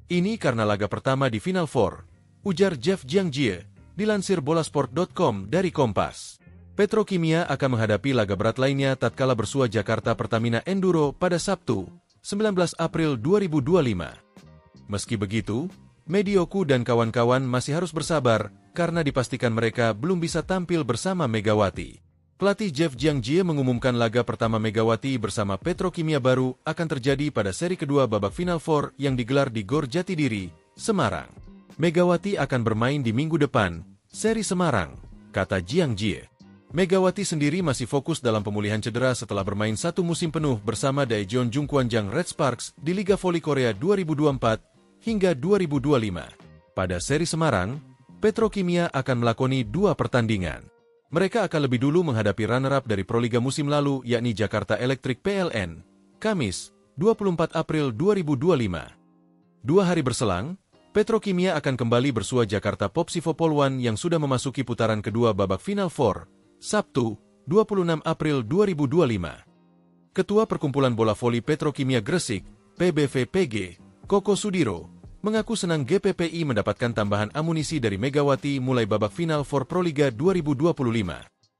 Ini karena laga pertama di Final Four. ujar Jeff Jiangjie, dilansir bolasport.com dari Kompas. Petrokimia akan menghadapi laga berat lainnya tatkala bersua Jakarta Pertamina Enduro pada Sabtu, 19 April 2025. Meski begitu, Medioku dan kawan-kawan masih harus bersabar karena dipastikan mereka belum bisa tampil bersama Megawati. Pelatih Jeff Jiangjie mengumumkan laga pertama Megawati bersama Petrokimia baru akan terjadi pada seri kedua babak Final Four yang digelar di Gor Jatidiri, Semarang. Megawati akan bermain di minggu depan, seri Semarang, kata Jiangjie. Megawati sendiri masih fokus dalam pemulihan cedera setelah bermain satu musim penuh bersama Daejeon Jungkwanjang Red Sparks di Liga Voli Korea 2024 hingga 2025. Pada seri Semarang, Petrokimia akan melakoni 2 pertandingan. Mereka akan lebih dulu menghadapi runner-up dari Proliga musim lalu yakni Jakarta Electric PLN, Kamis, 24 April 2025. 2 hari berselang, Petrokimia akan kembali bersua Jakarta Popsivo Poluan yang sudah memasuki putaran kedua babak Final Four, Sabtu, 26 April 2025. Ketua Perkumpulan Bola Voli Petrokimia Gresik, PBVPG, Koko Sudiro, mengaku senang GPPI mendapatkan tambahan amunisi dari Megawati mulai babak final for Proliga 2025.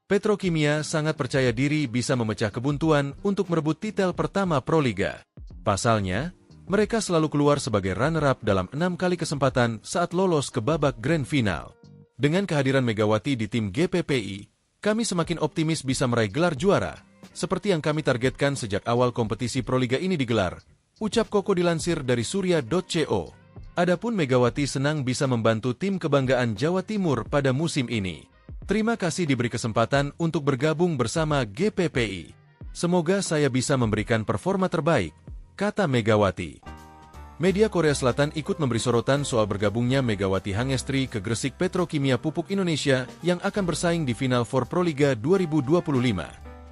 Petrokimia sangat percaya diri bisa memecah kebuntuan untuk merebut titel pertama Proliga. Pasalnya, mereka selalu keluar sebagai runner-up dalam 6 kali kesempatan saat lolos ke babak grand final. Dengan kehadiran Megawati di tim GPPI, kami semakin optimis bisa meraih gelar juara, seperti yang kami targetkan sejak awal kompetisi Proliga ini digelar, ucap Koko dilansir dari surya.co. Adapun Megawati senang bisa membantu tim kebanggaan Jawa Timur pada musim ini. Terima kasih diberi kesempatan untuk bergabung bersama GPPI. Semoga saya bisa memberikan performa terbaik, kata Megawati. Media Korea Selatan ikut memberi sorotan soal bergabungnya Megawati Hangestri ke Gresik Petrokimia Pupuk Indonesia yang akan bersaing di Final Four Proliga 2025.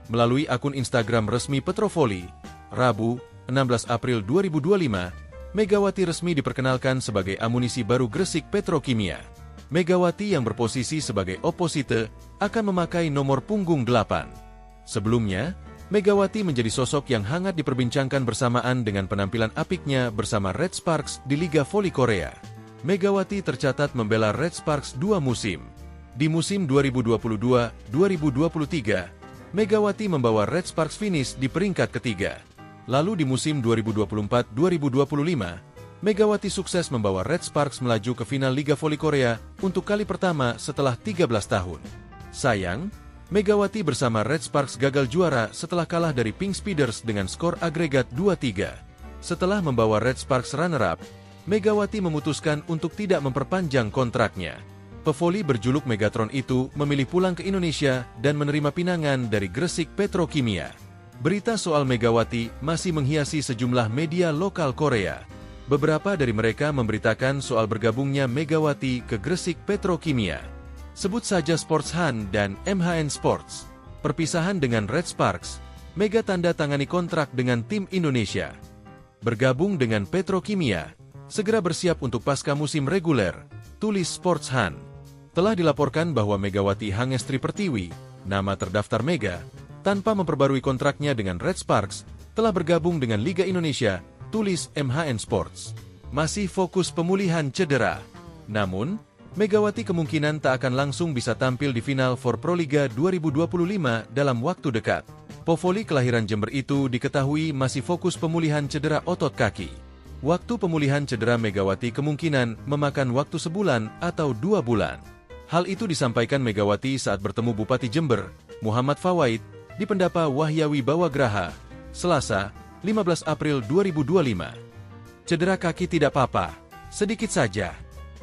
Melalui akun Instagram resmi Petrovoli, Rabu, 16 April 2025, Megawati resmi diperkenalkan sebagai amunisi baru Gresik Petrokimia. Megawati yang berposisi sebagai oposite akan memakai nomor punggung 8. Sebelumnya, Megawati menjadi sosok yang hangat diperbincangkan bersamaan dengan penampilan apiknya bersama Red Sparks di Liga Voli Korea. Megawati tercatat membela Red Sparks 2 musim. Di musim 2022-2023, Megawati membawa Red Sparks finish di peringkat ketiga. Lalu di musim 2024-2025, Megawati sukses membawa Red Sparks melaju ke final Liga Voli Korea untuk kali pertama setelah 13 tahun. Sayang, Megawati bersama Red Sparks gagal juara setelah kalah dari Pink Speeders dengan skor agregat 2-3. Setelah membawa Red Sparks runner-up, Megawati memutuskan untuk tidak memperpanjang kontraknya. Pevoli berjuluk Megatron itu memilih pulang ke Indonesia dan menerima pinangan dari Gresik Petrokimia. Berita soal Megawati masih menghiasi sejumlah media lokal Korea. Beberapa dari mereka memberitakan soal bergabungnya Megawati ke Gresik Petrokimia. Sebut saja Sports Han dan MHN Sports. Perpisahan dengan Red Sparks, Mega tanda tangani kontrak dengan tim Indonesia. Bergabung dengan Petrokimia, segera bersiap untuk pasca musim reguler, tulis Sports Han. Telah dilaporkan bahwa Megawati Hangestri Pertiwi, nama terdaftar Mega, tanpa memperbarui kontraknya dengan Red Sparks, telah bergabung dengan Liga Indonesia, tulis MHN Sports. Masih fokus pemulihan cedera. Namun, Megawati kemungkinan tak akan langsung bisa tampil di final for Proliga 2025 dalam waktu dekat. Povoli kelahiran Jember itu diketahui masih fokus pemulihan cedera otot kaki. Waktu pemulihan cedera Megawati kemungkinan memakan waktu sebulan atau 2 bulan. Hal itu disampaikan Megawati saat bertemu Bupati Jember, Muhammad Fawaid, di Pendapa Wahyawi Bawagraha, Selasa, 15 April 2025. Cedera kaki tidak apa-apa, sedikit saja.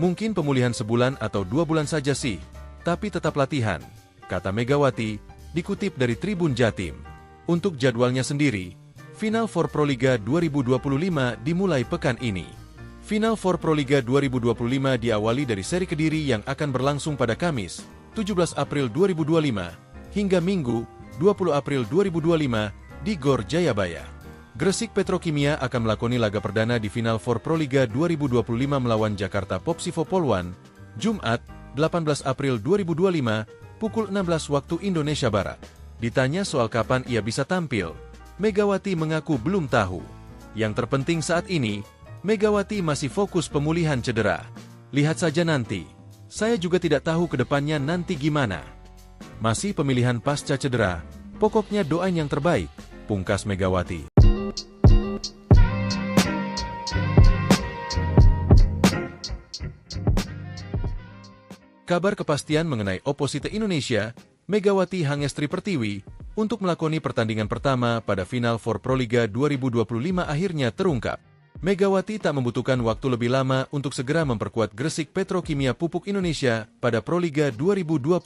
Mungkin pemulihan sebulan atau 2 bulan saja sih, tapi tetap latihan, kata Megawati, dikutip dari Tribun Jatim. Untuk jadwalnya sendiri, Final Four Proliga 2025 dimulai pekan ini. Final Four Proliga 2025 diawali dari seri Kediri yang akan berlangsung pada Kamis, 17 April 2025, hingga Minggu, 20 April 2025, di Gor Jayabaya. Gresik Petrokimia akan melakoni laga perdana di Final Four Proliga 2025 melawan Jakarta Popsivo Poluan, Jumat, 18 April 2025, pukul 16 waktu Indonesia Barat. Ditanya soal kapan ia bisa tampil, Megawati mengaku belum tahu. Yang terpenting saat ini, Megawati masih fokus pemulihan cedera. Lihat saja nanti. Saya juga tidak tahu ke depannya nanti gimana. Masih pemilihan pasca cedera, pokoknya doain yang terbaik, pungkas Megawati. Kabar kepastian mengenai oposite Indonesia, Megawati Hangestri Pertiwi, untuk melakoni pertandingan pertama pada Final Four Proliga 2025 akhirnya terungkap. Megawati tak membutuhkan waktu lebih lama untuk segera memperkuat Gresik Petrokimia Pupuk Indonesia pada Proliga 2025.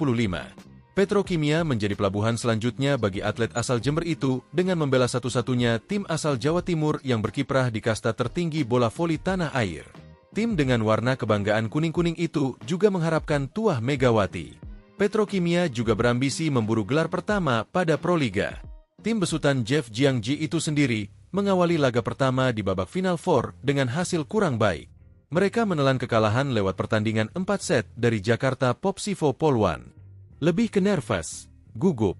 Petrokimia menjadi pelabuhan selanjutnya bagi atlet asal Jember itu dengan membela satu-satunya tim asal Jawa Timur yang berkiprah di kasta tertinggi bola voli tanah air. Tim dengan warna kebanggaan kuning-kuning itu juga mengharapkan tuah Megawati. Petrokimia juga berambisi memburu gelar pertama pada Proliga. Tim besutan Jeff Jiangji itu sendiri mengawali laga pertama di babak Final Four dengan hasil kurang baik. Mereka menelan kekalahan lewat pertandingan 4 set dari Jakarta Popsivo Polwan. Lebih ke nervous, gugup.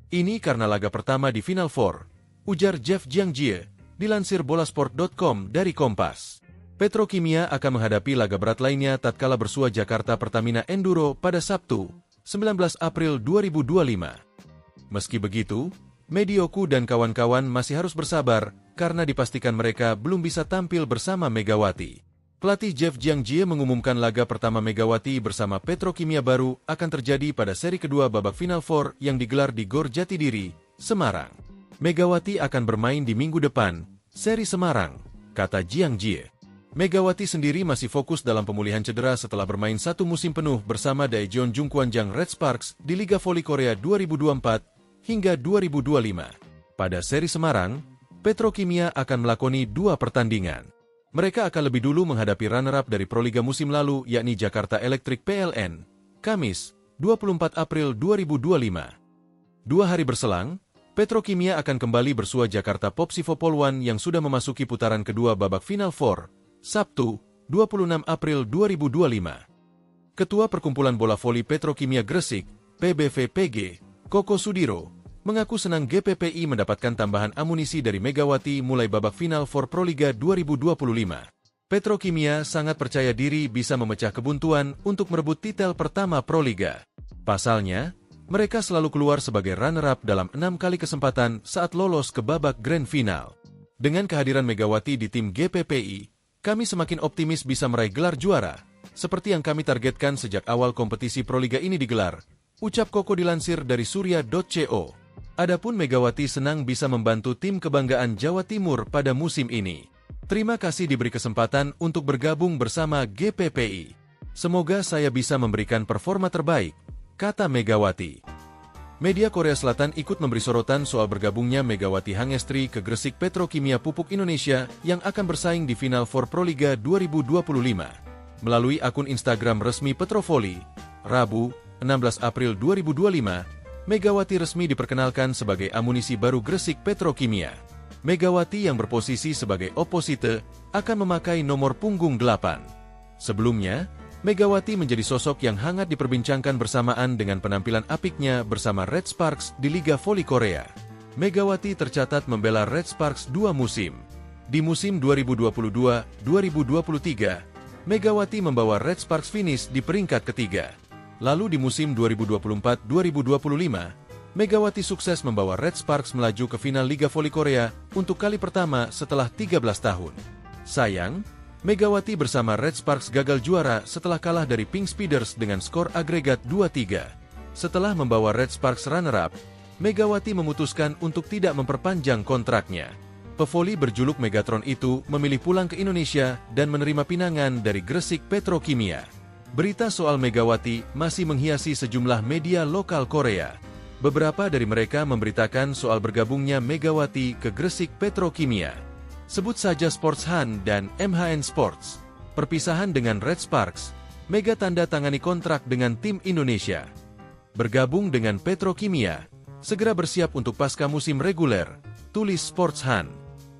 Ini karena laga pertama di Final Four, ujar Jeff Jiangji, dilansir bolasport.com dari Kompas. Petrokimia akan menghadapi laga berat lainnya tatkala bersua Jakarta Pertamina Enduro pada Sabtu, 19 April 2025. Meski begitu, Medioku dan kawan-kawan masih harus bersabar karena dipastikan mereka belum bisa tampil bersama Megawati. Pelatih Jeff Jiangji mengumumkan laga pertama Megawati bersama Petrokimia baru akan terjadi pada seri kedua babak Final Four yang digelar di Gor Jatidiri, Semarang. Megawati akan bermain di minggu depan, seri Semarang, kata Jiangji. Megawati sendiri masih fokus dalam pemulihan cedera setelah bermain satu musim penuh bersama Daejeon Jungkwanjang Red Sparks di Liga Voli Korea 2024 hingga 2025. Pada seri Semarang, Petrokimia akan melakoni 2 pertandingan. Mereka akan lebih dulu menghadapi runner-up dari Proliga musim lalu yakni Jakarta Electric PLN, Kamis, 24 April 2025. 2 hari berselang, Petrokimia akan kembali bersua Jakarta Popsivo Polwan yang sudah memasuki putaran kedua babak Final Four, Sabtu, 26 April 2025. Ketua Perkumpulan Bola Voli Petrokimia Gresik, PBVPG, Koko Sudiro, mengaku senang GPPI mendapatkan tambahan amunisi dari Megawati mulai babak Final Four Proliga 2025. Petrokimia sangat percaya diri bisa memecah kebuntuan untuk merebut titel pertama Proliga. Pasalnya, mereka selalu keluar sebagai runner-up dalam 6 kali kesempatan saat lolos ke babak Grand Final. Dengan kehadiran Megawati di tim GPPI, kami semakin optimis bisa meraih gelar juara, seperti yang kami targetkan sejak awal kompetisi Proliga ini digelar, ucap Koko dilansir dari surya.co. Adapun Megawati senang bisa membantu tim kebanggaan Jawa Timur pada musim ini. Terima kasih diberi kesempatan untuk bergabung bersama GPPI. Semoga saya bisa memberikan performa terbaik, kata Megawati. Media Korea Selatan ikut memberi sorotan soal bergabungnya Megawati Hangestri ke Gresik Petrokimia Pupuk Indonesia yang akan bersaing di Final Four Proliga 2025. Melalui akun Instagram resmi Petrovoli, Rabu, 16 April 2025, Megawati resmi diperkenalkan sebagai amunisi baru Gresik Petrokimia. Megawati yang berposisi sebagai oposite akan memakai nomor punggung 8. Sebelumnya, Megawati menjadi sosok yang hangat diperbincangkan bersamaan dengan penampilan apiknya bersama Red Sparks di Liga Voli Korea. Megawati tercatat membela Red Sparks 2 musim. Di musim 2022-2023, Megawati membawa Red Sparks finish di peringkat ketiga. Lalu di musim 2024-2025, Megawati sukses membawa Red Sparks melaju ke final Liga Voli Korea untuk kali pertama setelah 13 tahun. Sayang, Megawati bersama Red Sparks gagal juara setelah kalah dari Pink Speeders dengan skor agregat 2-3. Setelah membawa Red Sparks runner-up, Megawati memutuskan untuk tidak memperpanjang kontraknya. Pevoli berjuluk Megatron itu memilih pulang ke Indonesia dan menerima pinangan dari Gresik Petrokimia. Berita soal Megawati masih menghiasi sejumlah media lokal Korea. Beberapa dari mereka memberitakan soal bergabungnya Megawati ke Gresik Petrokimia. Sebut saja Sports Han dan MHN Sports. Perpisahan dengan Red Sparks, Mega tanda tangani kontrak dengan tim Indonesia. Bergabung dengan Petrokimia, segera bersiap untuk pasca musim reguler, tulis Sports Han.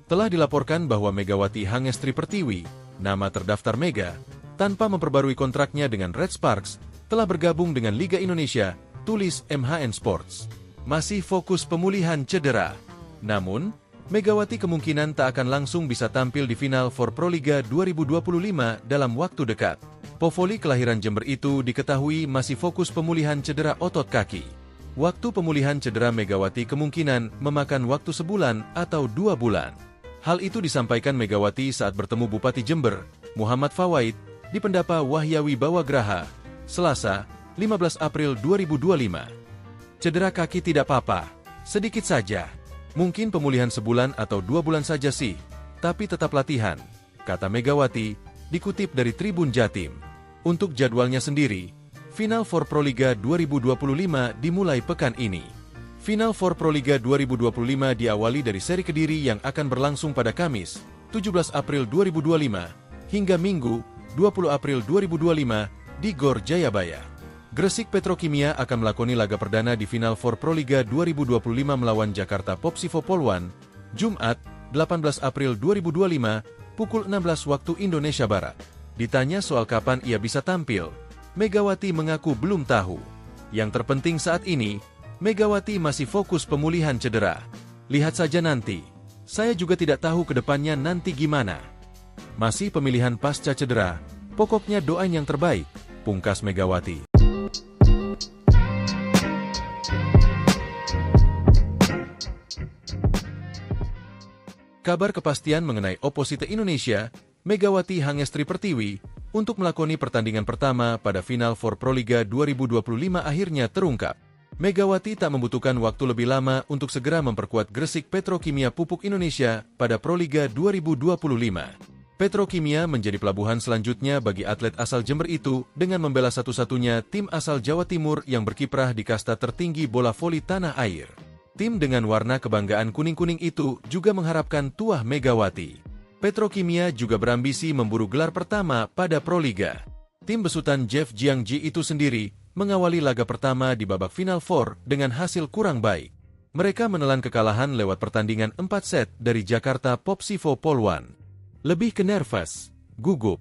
Telah dilaporkan bahwa Megawati Hangestri Pertiwi, nama terdaftar Mega, tanpa memperbarui kontraknya dengan Red Sparks, telah bergabung dengan Liga Indonesia, tulis MHN Sports. Masih fokus pemulihan cedera. Namun, Megawati kemungkinan tak akan langsung bisa tampil di final for Proliga 2025 dalam waktu dekat. Povoli kelahiran Jember itu diketahui masih fokus pemulihan cedera otot kaki. Waktu pemulihan cedera Megawati kemungkinan memakan waktu sebulan atau 2 bulan. Hal itu disampaikan Megawati saat bertemu Bupati Jember, Muhammad Fawaid, di Pendapa Wahyawi Bawagraha, Selasa, 15 April 2025. Cedera kaki tidak apa-apa, sedikit saja. Mungkin pemulihan sebulan atau 2 bulan saja sih, tapi tetap latihan, kata Megawati, dikutip dari Tribun Jatim. Untuk jadwalnya sendiri, Final Four Proliga 2025 dimulai pekan ini. Final Four Proliga 2025 diawali dari seri Kediri yang akan berlangsung pada Kamis, 17 April 2025, hingga Minggu, 20 April 2025, di Gor Jayabaya. Gresik Petrokimia akan melakoni laga perdana di Final Four Proliga 2025 melawan Jakarta Popsivo Poluan, Jumat, 18 April 2025, pukul 16 waktu Indonesia Barat. Ditanya soal kapan ia bisa tampil, Megawati mengaku belum tahu. Yang terpenting saat ini, Megawati masih fokus pemulihan cedera. Lihat saja nanti. Saya juga tidak tahu ke depannya nanti gimana. Masih pemilihan pasca cedera, pokoknya doain yang terbaik, pungkas Megawati. Kabar kepastian mengenai Opposite Indonesia, Megawati Hangestri Pertiwi, untuk melakoni pertandingan pertama pada Final Four Proliga 2025 akhirnya terungkap. Megawati tak membutuhkan waktu lebih lama untuk segera memperkuat Gresik Petrokimia Pupuk Indonesia pada Proliga 2025. Petrokimia menjadi pelabuhan selanjutnya bagi atlet asal Jember itu dengan membela satu-satunya tim asal Jawa Timur yang berkiprah di kasta tertinggi bola voli tanah air. Tim dengan warna kebanggaan kuning-kuning itu juga mengharapkan tuah Megawati. Petrokimia juga berambisi memburu gelar pertama pada Proliga. Tim besutan Jeff Jiangji itu sendiri mengawali laga pertama di babak Final Four dengan hasil kurang baik. Mereka menelan kekalahan lewat pertandingan 4 set dari Jakarta Popsivo Poluan. Lebih ke nervous, gugup.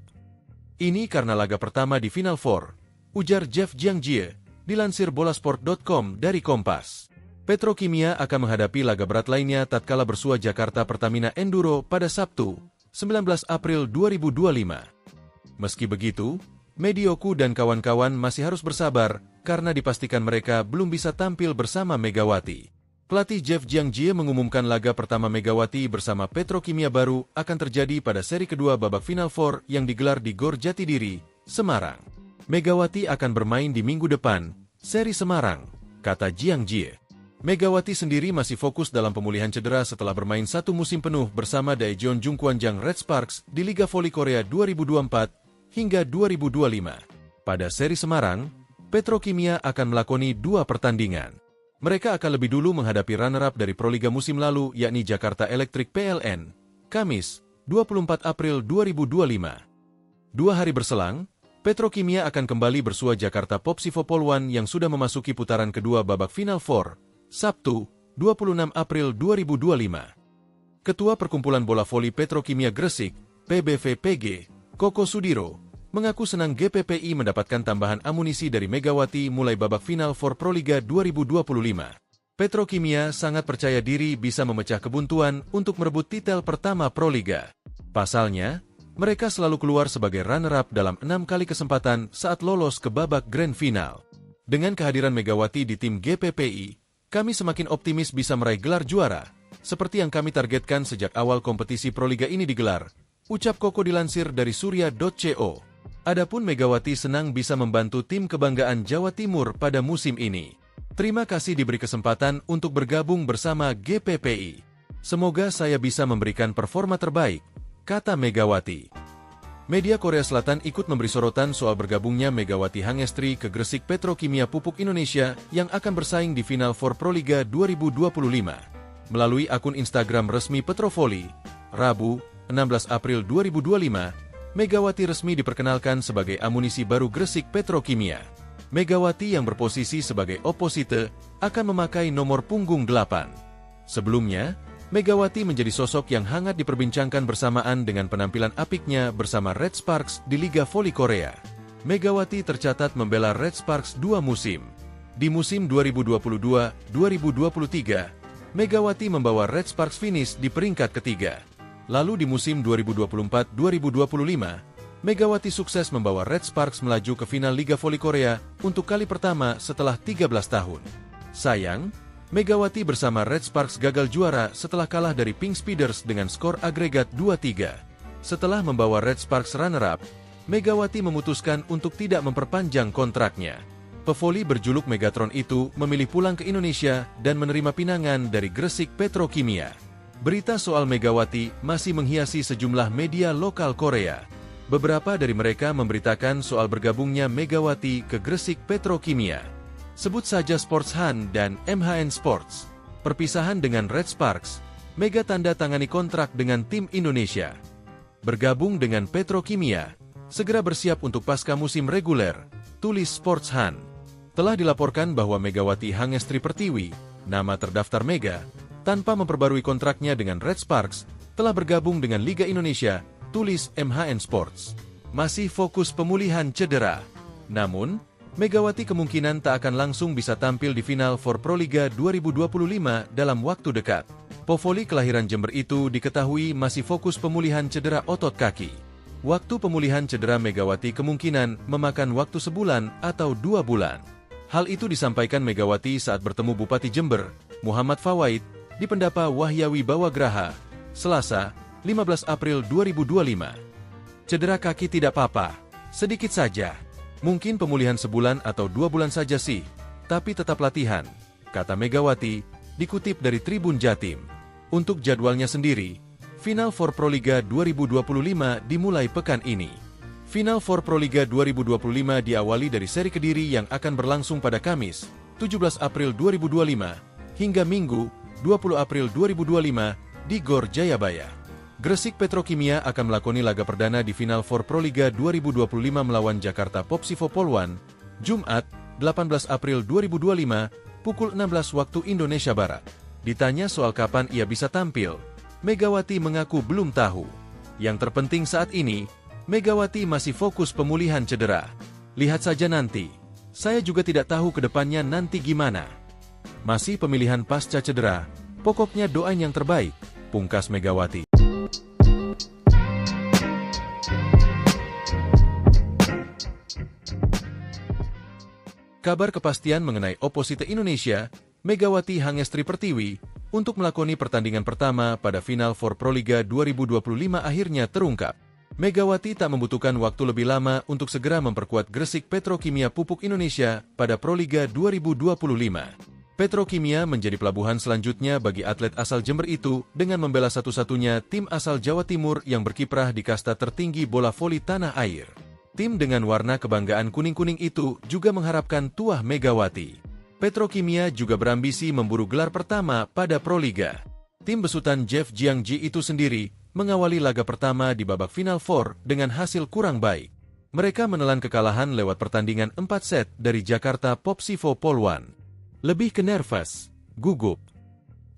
Ini karena laga pertama di Final Four, ujar Jeff Jiangji, dilansir bolasport.com dari Kompas. Petrokimia akan menghadapi laga berat lainnya tatkala bersua Jakarta Pertamina Enduro pada Sabtu, 19 April 2025. Meski begitu, Medioku dan kawan-kawan masih harus bersabar karena dipastikan mereka belum bisa tampil bersama Megawati. Pelatih Jeff Jiangji mengumumkan laga pertama Megawati bersama Petrokimia baru akan terjadi pada seri kedua babak Final Four yang digelar di Gor Jatidiri, Semarang. Megawati akan bermain di minggu depan, seri Semarang, kata Jiangji. Megawati sendiri masih fokus dalam pemulihan cedera setelah bermain 1 musim penuh bersama Daejeon Jungkwanjang Red Sparks di Liga Voli Korea 2024 hingga 2025. Pada seri Semarang, Petrokimia akan melakoni 2 pertandingan. Mereka akan lebih dulu menghadapi runner-up dari Proliga musim lalu yakni Jakarta Electric PLN, Kamis, 24 April 2025. 2 hari berselang, Petrokimia akan kembali bersua Jakarta Popsivo Poluan yang sudah memasuki putaran kedua babak Final Four, Sabtu, 26 April 2025. Ketua Perkumpulan Bola Voli Petrokimia Gresik, PBVPG, Koko Sudiro, mengaku senang GPPI mendapatkan tambahan amunisi dari Megawati mulai babak Final Four Proliga 2025. Petrokimia sangat percaya diri bisa memecah kebuntuan untuk merebut titel pertama Proliga. Pasalnya, mereka selalu keluar sebagai runner-up dalam 6 kali kesempatan saat lolos ke babak Grand Final. Dengan kehadiran Megawati di tim GPPI, kami semakin optimis bisa meraih gelar juara, seperti yang kami targetkan sejak awal kompetisi Proliga ini digelar, ucap Koko dilansir dari surya.co. Adapun Megawati senang bisa membantu tim kebanggaan Jawa Timur pada musim ini. Terima kasih diberi kesempatan untuk bergabung bersama GPPI. Semoga saya bisa memberikan performa terbaik, kata Megawati. Media Korea Selatan ikut memberi sorotan soal bergabungnya Megawati Hangestri ke Gresik Petrokimia Pupuk Indonesia yang akan bersaing di Final Four Proliga 2025. Melalui akun Instagram resmi Petrovoli, Rabu, 16 April 2025, Megawati resmi diperkenalkan sebagai amunisi baru Gresik Petrokimia. Megawati yang berposisi sebagai opposite akan memakai nomor punggung 8. Sebelumnya, Megawati menjadi sosok yang hangat diperbincangkan bersamaan dengan penampilan apiknya bersama Red Sparks di Liga Voli Korea. Megawati tercatat membela Red Sparks 2 musim. Di musim 2022-2023, Megawati membawa Red Sparks finish di peringkat ketiga. Lalu di musim 2024-2025, Megawati sukses membawa Red Sparks melaju ke final Liga Voli Korea untuk kali pertama setelah 13 tahun. Sayang, Megawati bersama Red Sparks gagal juara setelah kalah dari Pink Speeders dengan skor agregat 2-3. Setelah membawa Red Sparks runner-up, Megawati memutuskan untuk tidak memperpanjang kontraknya. Pevoli berjuluk Megatron itu memilih pulang ke Indonesia dan menerima pinangan dari Gresik Petrokimia. Berita soal Megawati masih menghiasi sejumlah media lokal Korea. Beberapa dari mereka memberitakan soal bergabungnya Megawati ke Gresik Petrokimia. Sebut saja Sports Han dan MHN Sports. Perpisahan dengan Red Sparks, Mega tanda tangani kontrak dengan tim Indonesia. Bergabung dengan Petrokimia, segera bersiap untuk pasca musim reguler, tulis Sports Han. Telah dilaporkan bahwa Megawati Hangestri Pertiwi, nama terdaftar Mega, tanpa memperbarui kontraknya dengan Red Sparks, telah bergabung dengan Liga Indonesia, tulis MHN Sports. Masih fokus pemulihan cedera. Namun, Megawati kemungkinan tak akan langsung bisa tampil di final for Proliga 2025 dalam waktu dekat. Pevoli kelahiran Jember itu diketahui masih fokus pemulihan cedera otot kaki. Waktu pemulihan cedera Megawati kemungkinan memakan waktu sebulan atau 2 bulan. Hal itu disampaikan Megawati saat bertemu Bupati Jember, Muhammad Fawaid, di Pendapa Wahyawi Bawagraha, Selasa, 15 April 2025. Cedera kaki tidak apa-apa, sedikit saja. Mungkin pemulihan sebulan atau 2 bulan saja sih, tapi tetap latihan, kata Megawati, dikutip dari Tribun Jatim. Untuk jadwalnya sendiri, Final for Proliga 2025 dimulai pekan ini. Final for Proliga 2025 diawali dari seri Kediri yang akan berlangsung pada Kamis, 17 April 2025, hingga Minggu, 20 April 2025, di Gor Jayabaya. Gresik Petrokimia akan melakoni laga perdana di Final for Proliga 2025 melawan Jakarta Popsivo Poluan, Jumat, 18 April 2025, pukul 16 waktu Indonesia Barat. Ditanya soal kapan ia bisa tampil, Megawati mengaku belum tahu. Yang terpenting saat ini, Megawati masih fokus pemulihan cedera. Lihat saja nanti. Saya juga tidak tahu ke depannya nanti gimana. Masih pemilihan pasca cedera, pokoknya doain yang terbaik, pungkas Megawati. Kabar kepastian mengenai oposite Indonesia, Megawati Hangestri Pertiwi, untuk melakoni pertandingan pertama pada Final for Proliga 2025 akhirnya terungkap. Megawati tak membutuhkan waktu lebih lama untuk segera memperkuat Gresik Petrokimia Pupuk Indonesia pada Proliga 2025. Petrokimia menjadi pelabuhan selanjutnya bagi atlet asal Jember itu dengan membela satu-satunya tim asal Jawa Timur yang berkiprah di kasta tertinggi bola voli tanah air. Tim dengan warna kebanggaan kuning-kuning itu juga mengharapkan tuah Megawati. Petrokimia juga berambisi memburu gelar pertama pada Proliga. Tim besutan Jeff Jiangji itu sendiri mengawali laga pertama di babak Final Four dengan hasil kurang baik. Mereka menelan kekalahan lewat pertandingan 4 set dari Jakarta Popsivo Poluan. Lebih ke nervous, gugup.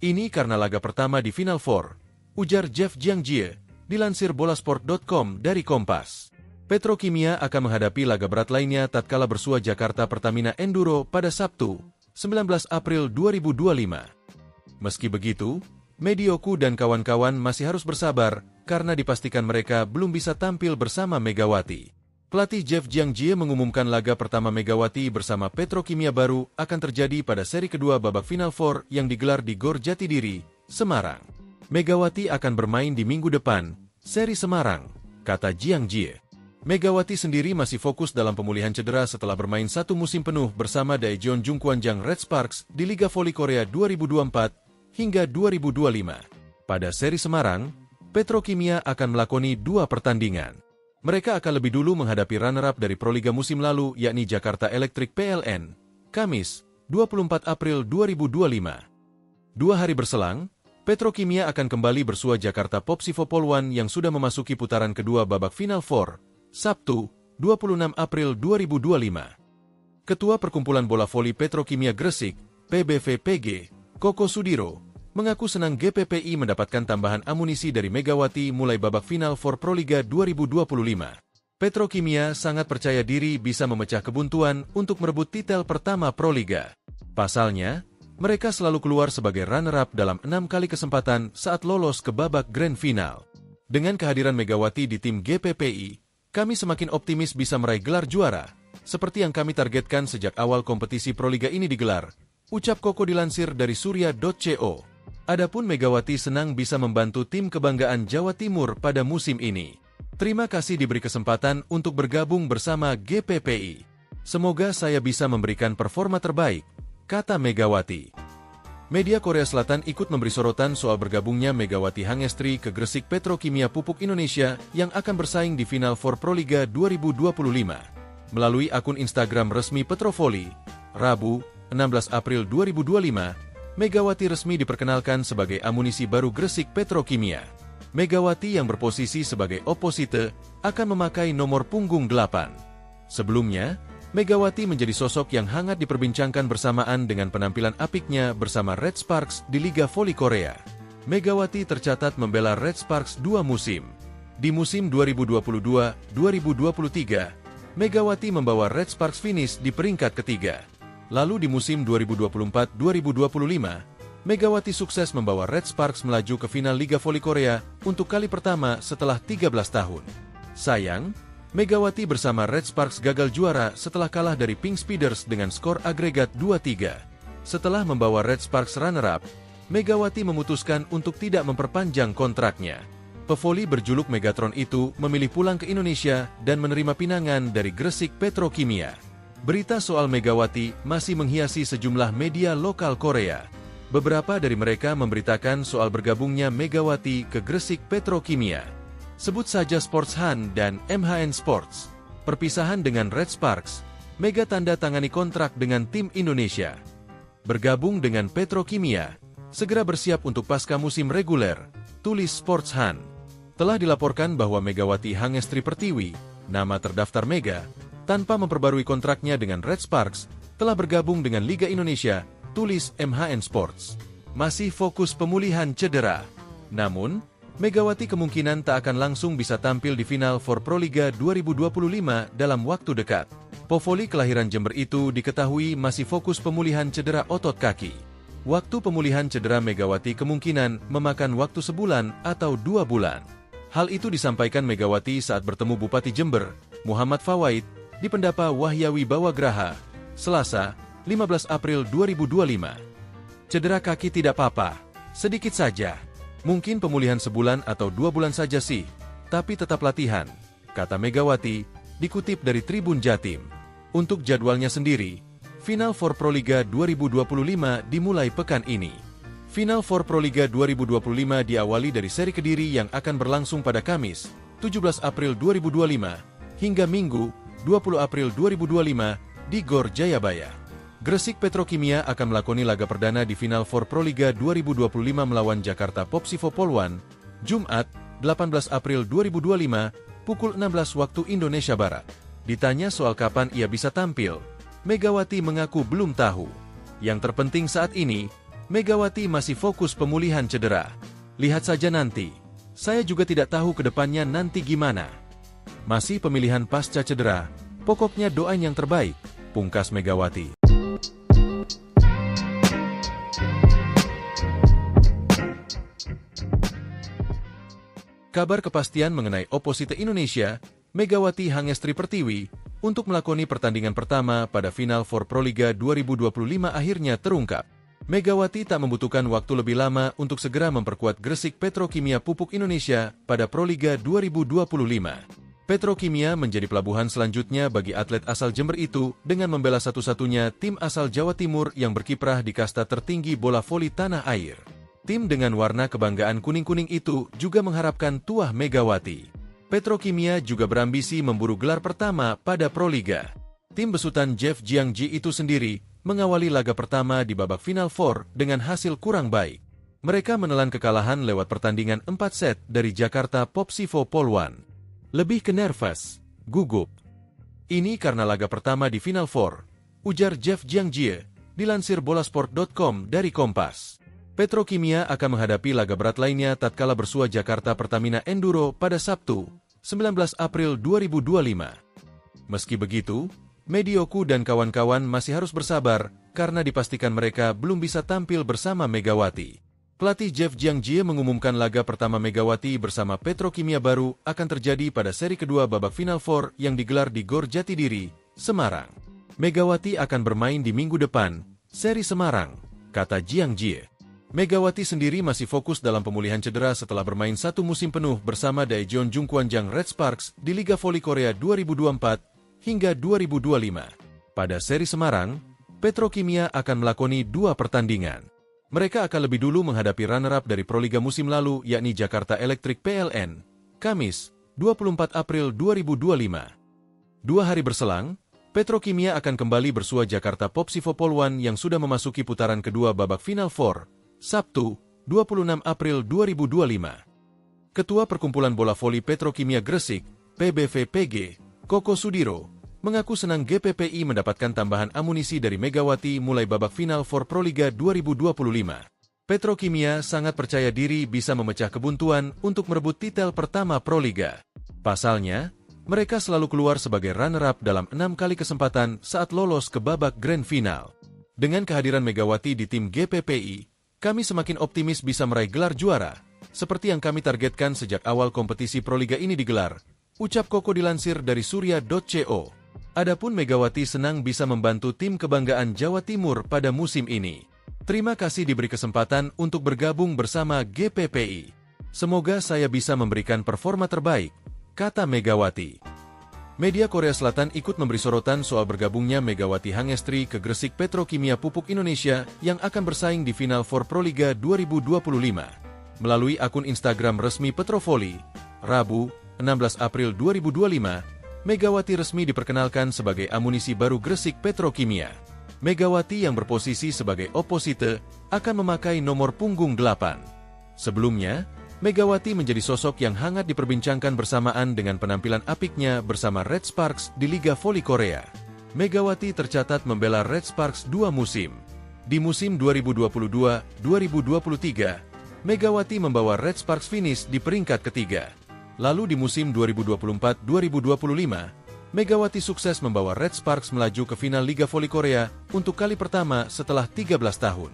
Ini karena laga pertama di Final Four, ujar Jeff Jiangji, dilansir bolasport.com dari Kompas. Petrokimia akan menghadapi laga berat lainnya tatkala bersua Jakarta Pertamina Enduro pada Sabtu, 19 April 2025. Meski begitu, Medioku dan kawan-kawan masih harus bersabar karena dipastikan mereka belum bisa tampil bersama Megawati. Pelatih Jeff Jiangji mengumumkan laga pertama Megawati bersama Petrokimia baru akan terjadi pada seri kedua babak Final Four yang digelar di Gor Jatidiri, Semarang. Megawati akan bermain di minggu depan, seri Semarang, kata Jiangji. Megawati sendiri masih fokus dalam pemulihan cedera setelah bermain 1 musim penuh bersama Daejeon Jungkwanjang Red Sparks di Liga Voli Korea 2024 hingga 2025. Pada seri Semarang, Petrokimia akan melakoni 2 pertandingan. Mereka akan lebih dulu menghadapi runner-up dari Proliga musim lalu yakni Jakarta Electric PLN, Kamis, 24 April 2025. 2 hari berselang, Petrokimia akan kembali bersua Jakarta Popsivo Poluan yang sudah memasuki putaran kedua babak Final Four, Sabtu, 26 April 2025. Ketua Perkumpulan Bola Voli Petrokimia Gresik, PBVPG, Koko Sudiro, mengaku senang GPPI mendapatkan tambahan amunisi dari Megawati mulai babak Final for Proliga 2025. Petrokimia sangat percaya diri bisa memecah kebuntuan untuk merebut titel pertama Proliga. Pasalnya, mereka selalu keluar sebagai runner-up dalam 6 kali kesempatan saat lolos ke babak Grand Final. Dengan kehadiran Megawati di tim GPPI, Kami semakin optimis bisa meraih gelar juara, seperti yang kami targetkan sejak awal kompetisi Proliga ini digelar, ucap Koko dilansir dari surya.co. Adapun Megawati senang bisa membantu tim kebanggaan Jawa Timur pada musim ini. Terima kasih diberi kesempatan untuk bergabung bersama GPPI. Semoga saya bisa memberikan performa terbaik, kata Megawati. Media Korea Selatan ikut memberi sorotan soal bergabungnya Megawati Hangestri ke Gresik Petrokimia Pupuk Indonesia yang akan bersaing di Final Four Proliga 2025. Melalui akun Instagram resmi Petrovoli, Rabu, 16 April 2025, Megawati resmi diperkenalkan sebagai amunisi baru Gresik Petrokimia. Megawati yang berposisi sebagai oposite akan memakai nomor punggung 8. Sebelumnya, Megawati menjadi sosok yang hangat diperbincangkan bersamaan dengan penampilan apiknya bersama Red Sparks di Liga Voli Korea. Megawati tercatat membela Red Sparks 2 musim. Di musim 2022-2023, Megawati membawa Red Sparks finish di peringkat ketiga. Lalu di musim 2024-2025, Megawati sukses membawa Red Sparks melaju ke final Liga Voli Korea untuk kali pertama setelah 13 tahun. Sayang, Megawati bersama Red Sparks gagal juara setelah kalah dari Pink Speeders dengan skor agregat 2-3. Setelah membawa Red Sparks runner-up, Megawati memutuskan untuk tidak memperpanjang kontraknya. Pevoli berjuluk Megatron itu memilih pulang ke Indonesia dan menerima pinangan dari Gresik Petrokimia. Berita soal Megawati masih menghiasi sejumlah media lokal Korea. Beberapa dari mereka memberitakan soal bergabungnya Megawati ke Gresik Petrokimia. Sebut saja Sports Han dan MHN Sports. Perpisahan dengan Red Sparks, Mega tanda tangani kontrak dengan tim Indonesia. Bergabung dengan Petrokimia, segera bersiap untuk pasca musim reguler, tulis Sports Han. Telah dilaporkan bahwa Megawati Hangestri Pertiwi, nama terdaftar Mega, tanpa memperbarui kontraknya dengan Red Sparks, telah bergabung dengan Liga Indonesia, tulis MHN Sports. Masih fokus pemulihan cedera. Namun, Megawati kemungkinan tak akan langsung bisa tampil di Final Four Proliga 2025 dalam waktu dekat. Pevoli kelahiran Jember itu diketahui masih fokus pemulihan cedera otot kaki. Waktu pemulihan cedera Megawati kemungkinan memakan waktu sebulan atau 2 bulan. Hal itu disampaikan Megawati saat bertemu Bupati Jember, Muhammad Fawaid, di Pendapa Wahyawi Bawagraha, Selasa, 15 April 2025. Cedera kaki tidak apa-apa, sedikit saja. Mungkin pemulihan sebulan atau 2 bulan saja sih, tapi tetap latihan, kata Megawati, dikutip dari Tribun Jatim. Untuk jadwalnya sendiri, Final Four Proliga 2025 dimulai pekan ini. Final Four Proliga 2025 diawali dari seri Kediri yang akan berlangsung pada Kamis, 17 April 2025, hingga Minggu, 20 April 2025, di Gor Jayabaya. Gresik Petrokimia akan melakoni laga perdana di Final Four Proliga 2025 melawan Jakarta Popsivo Poluan, Jumat, 18 April 2025, pukul 16 waktu Indonesia Barat. Ditanya soal kapan ia bisa tampil, Megawati mengaku belum tahu. Yang terpenting saat ini, Megawati masih fokus pemulihan cedera. Lihat saja nanti. Saya juga tidak tahu ke depannya nanti gimana. Masih pemilihan pasca cedera, pokoknya doain yang terbaik, pungkas Megawati. Kabar kepastian mengenai oposite Indonesia, Megawati Hangestri Pertiwi, untuk melakoni pertandingan pertama pada Final Four Proliga 2025 akhirnya terungkap. Megawati tak membutuhkan waktu lebih lama untuk segera memperkuat Gresik Petrokimia Pupuk Indonesia pada Proliga 2025. Petrokimia menjadi pelabuhan selanjutnya bagi atlet asal Jember itu dengan membela satu-satunya tim asal Jawa Timur yang berkiprah di kasta tertinggi bola voli tanah air. Tim dengan warna kebanggaan kuning-kuning itu juga mengharapkan tuah Megawati. Petrokimia juga berambisi memburu gelar pertama pada Proliga. Tim besutan Jeff Jiangji itu sendiri mengawali laga pertama di babak Final Four dengan hasil kurang baik. Mereka menelan kekalahan lewat pertandingan 4 set dari Jakarta Popsivo Poluan. Lebih ke nervous, gugup. Ini karena laga pertama di Final Four, ujar Jeff Jiangji, dilansir bolasport.com dari Kompas. Petrokimia akan menghadapi laga berat lainnya tatkala bersua Jakarta Pertamina Enduro pada Sabtu, 19 April 2025. Meski begitu, Medioku dan kawan-kawan masih harus bersabar karena dipastikan mereka belum bisa tampil bersama Megawati. Pelatih Jeff Jiangjie mengumumkan laga pertama Megawati bersama Petrokimia baru akan terjadi pada seri kedua babak Final Four yang digelar di Gor Jatidiri, Semarang. Megawati akan bermain di minggu depan, seri Semarang, kata Jiangjie. Megawati sendiri masih fokus dalam pemulihan cedera setelah bermain satu musim penuh bersama Daejeon Jungkwanjang Red Sparks di Liga Voli Korea 2024 hingga 2025. Pada seri Semarang, Petrokimia akan melakoni 2 pertandingan. Mereka akan lebih dulu menghadapi runner-up dari Proliga musim lalu yakni Jakarta Electric PLN, Kamis, 24 April 2025. 2 hari berselang, Petrokimia akan kembali bersua Jakarta Popsivo Poluan yang sudah memasuki putaran kedua babak Final Four, Sabtu, 26 April 2025. Ketua Perkumpulan Bola Voli Petrokimia Gresik, PBVPG, Koko Sudiro, mengaku senang GPPI mendapatkan tambahan amunisi dari Megawati mulai babak final for Proliga 2025. Petrokimia sangat percaya diri bisa memecah kebuntuan untuk merebut titel pertama Proliga. Pasalnya, mereka selalu keluar sebagai runner-up dalam 6 kali kesempatan saat lolos ke babak grand final. Dengan kehadiran Megawati di tim GPPI, kami semakin optimis bisa meraih gelar juara, seperti yang kami targetkan sejak awal kompetisi Proliga ini digelar, ucap Koko dilansir dari surya.co. Adapun Megawati senang bisa membantu tim kebanggaan Jawa Timur pada musim ini. Terima kasih diberi kesempatan untuk bergabung bersama GPPI. Semoga saya bisa memberikan performa terbaik, kata Megawati. Media Korea Selatan ikut memberi sorotan soal bergabungnya Megawati Hangestri ke Gresik Petrokimia Pupuk Indonesia yang akan bersaing di Final Four Proliga 2025. Melalui akun Instagram resmi Petrovoli, Rabu, 16 April 2025, Megawati resmi diperkenalkan sebagai amunisi baru Gresik Petrokimia. Megawati yang berposisi sebagai opposite akan memakai nomor punggung 8. Sebelumnya, Megawati menjadi sosok yang hangat diperbincangkan bersamaan dengan penampilan apiknya bersama Red Sparks di Liga Voli Korea. Megawati tercatat membela Red Sparks 2 musim. Di musim 2022-2023, Megawati membawa Red Sparks finish di peringkat ketiga. Lalu di musim 2024-2025, Megawati sukses membawa Red Sparks melaju ke final Liga Voli Korea untuk kali pertama setelah 13 tahun.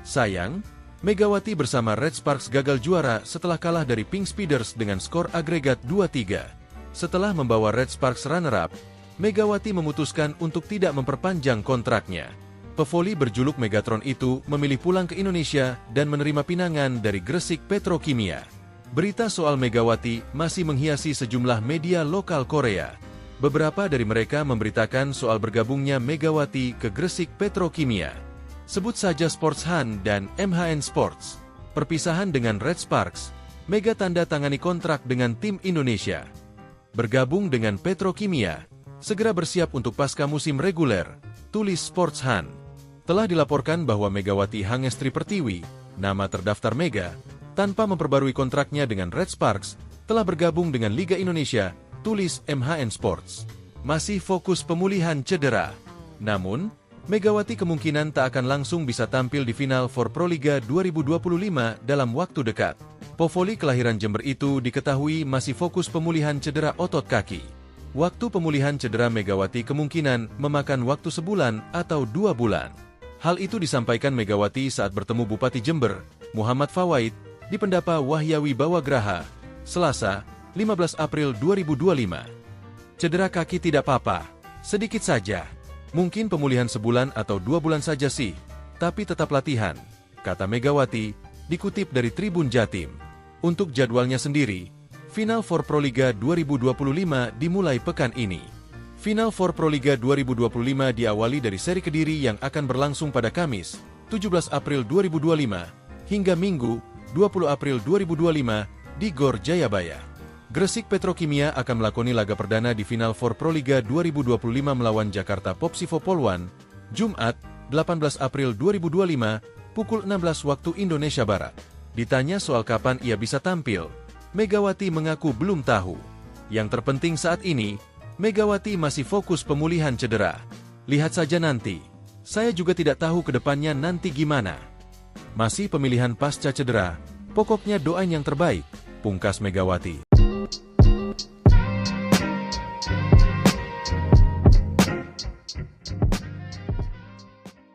Sayang, Megawati bersama Red Sparks gagal juara setelah kalah dari Pink Speeders dengan skor agregat 2-3. Setelah membawa Red Sparks runner-up, Megawati memutuskan untuk tidak memperpanjang kontraknya. Pevoli berjuluk Megatron itu memilih pulang ke Indonesia dan menerima pinangan dari Gresik Petrokimia. Berita soal Megawati masih menghiasi sejumlah media lokal Korea. Beberapa dari mereka memberitakan soal bergabungnya Megawati ke Gresik Petrokimia. Sebut saja Sports Han dan MHN Sports. Perpisahan dengan Red Sparks, Mega tanda tangani kontrak dengan tim Indonesia. Bergabung dengan Petrokimia, segera bersiap untuk pasca musim reguler, tulis Sports Han. Telah dilaporkan bahwa Megawati Hangestri Pertiwi, nama terdaftar Mega, tanpa memperbarui kontraknya dengan Red Sparks, telah bergabung dengan Liga Indonesia, tulis MHN Sports. Masih fokus pemulihan cedera. Namun, Megawati kemungkinan tak akan langsung bisa tampil di final for Proliga 2025 dalam waktu dekat. Povoli kelahiran Jember itu diketahui masih fokus pemulihan cedera otot kaki. Waktu pemulihan cedera Megawati kemungkinan memakan waktu sebulan atau 2 bulan. Hal itu disampaikan Megawati saat bertemu Bupati Jember, Muhammad Fawaid, di Pendapa Wahyawi Bawagraha, Selasa, 15 April 2025. Cedera kaki tidak apa-apa, sedikit saja. Mungkin pemulihan sebulan atau 2 bulan saja sih, tapi tetap latihan, kata Megawati, dikutip dari Tribun Jatim. Untuk jadwalnya sendiri, Final Four Proliga 2025 dimulai pekan ini. Final Four Proliga 2025 diawali dari seri Kediri yang akan berlangsung pada Kamis, 17 April 2025, hingga Minggu, 20 April 2025, di Gor Jayabaya. Gresik Petrokimia akan melakoni laga perdana di Final Four Proliga 2025 melawan Jakarta Popsivo Poluan, Jumat, 18 April 2025, pukul 16 waktu Indonesia Barat. Ditanya soal kapan ia bisa tampil, Megawati mengaku belum tahu. Yang terpenting saat ini, Megawati masih fokus pemulihan cedera. Lihat saja nanti. Saya juga tidak tahu ke depannya nanti gimana. Masih pemilihan pasca cedera, pokoknya doain yang terbaik, pungkas Megawati.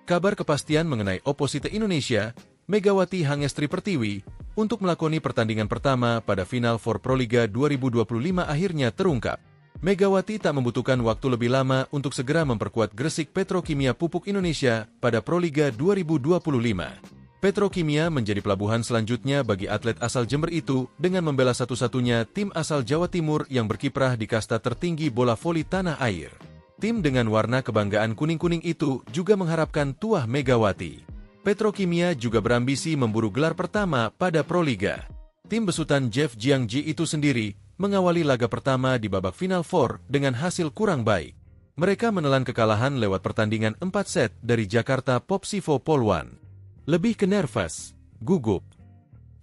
Kabar kepastian mengenai Opposite Indonesia, Megawati Hangestri Pertiwi, untuk melakoni pertandingan pertama pada Final Four Proliga 2025 akhirnya terungkap. Megawati tak membutuhkan waktu lebih lama untuk segera memperkuat Gresik Petrokimia Pupuk Indonesia pada Proliga 2025. Petrokimia menjadi pelabuhan selanjutnya bagi atlet asal Jember itu dengan membela satu-satunya tim asal Jawa Timur yang berkiprah di kasta tertinggi bola voli tanah air. Tim dengan warna kebanggaan kuning-kuning itu juga mengharapkan tuah Megawati. Petrokimia juga berambisi memburu gelar pertama pada Proliga. Tim besutan Jeff Jiangji itu sendiri mengawali laga pertama di babak Final Four dengan hasil kurang baik. Mereka menelan kekalahan lewat pertandingan 4 set dari Jakarta Popsivo Polwan. Lebih ke nervous, gugup.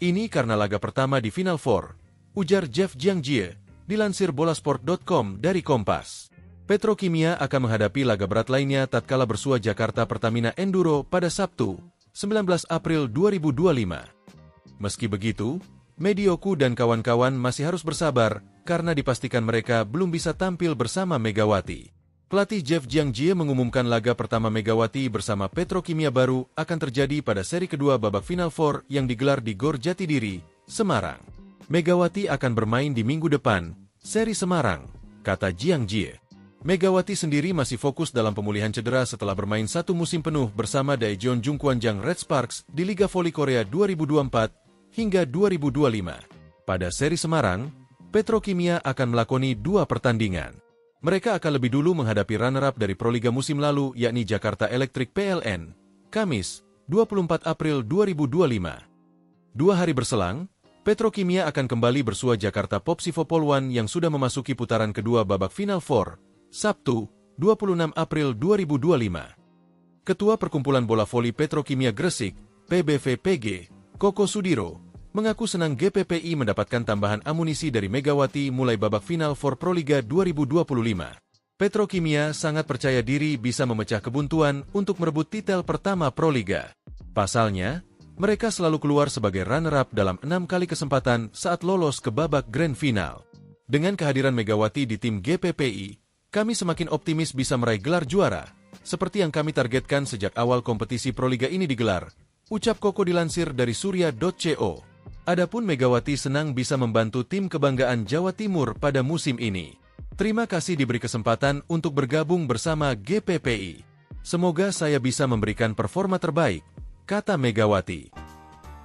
Ini karena laga pertama di Final Four, ujar Jeff Jiangji, dilansir bolasport.com dari Kompas. Petrokimia akan menghadapi laga berat lainnya tatkala bersua Jakarta Pertamina Enduro pada Sabtu, 19 April 2025. Meski begitu, Medioku dan kawan-kawan masih harus bersabar karena dipastikan mereka belum bisa tampil bersama Megawati. Pelatih Jeff Jiangji mengumumkan laga pertama Megawati bersama Petrokimia baru akan terjadi pada seri kedua babak Final Four yang digelar di Gor Jatidiri, Semarang. Megawati akan bermain di minggu depan, seri Semarang, kata Jiangji. Megawati sendiri masih fokus dalam pemulihan cedera setelah bermain satu musim penuh bersama Daejeon Jungkwanjang Red Sparks di Liga Voli Korea 2024 hingga 2025. Pada seri Semarang, Petrokimia akan melakoni 2 pertandingan. Mereka akan lebih dulu menghadapi runner-up dari Proliga musim lalu yakni Jakarta Electric PLN, Kamis, 24 April 2025. 2 hari berselang, Petrokimia akan kembali bersua Jakarta Popsivo Polwan yang sudah memasuki putaran kedua babak Final Four, Sabtu, 26 April 2025. Ketua Perkumpulan Bola Voli Petrokimia Gresik, PBVPG, Koko Sudiro, mengaku senang GPPI mendapatkan tambahan amunisi dari Megawati mulai babak Final Four Proliga 2025. Petrokimia sangat percaya diri bisa memecah kebuntuan untuk merebut titel pertama Proliga. Pasalnya, mereka selalu keluar sebagai runner-up dalam 6 kali kesempatan saat lolos ke babak Grand Final. Dengan kehadiran Megawati di tim GPPI, kami semakin optimis bisa meraih gelar juara, seperti yang kami targetkan sejak awal kompetisi Proliga ini digelar, ucap Koko dilansir dari surya.co. Adapun Megawati senang bisa membantu tim kebanggaan Jawa Timur pada musim ini. Terima kasih diberi kesempatan untuk bergabung bersama GPPI. Semoga saya bisa memberikan performa terbaik, kata Megawati.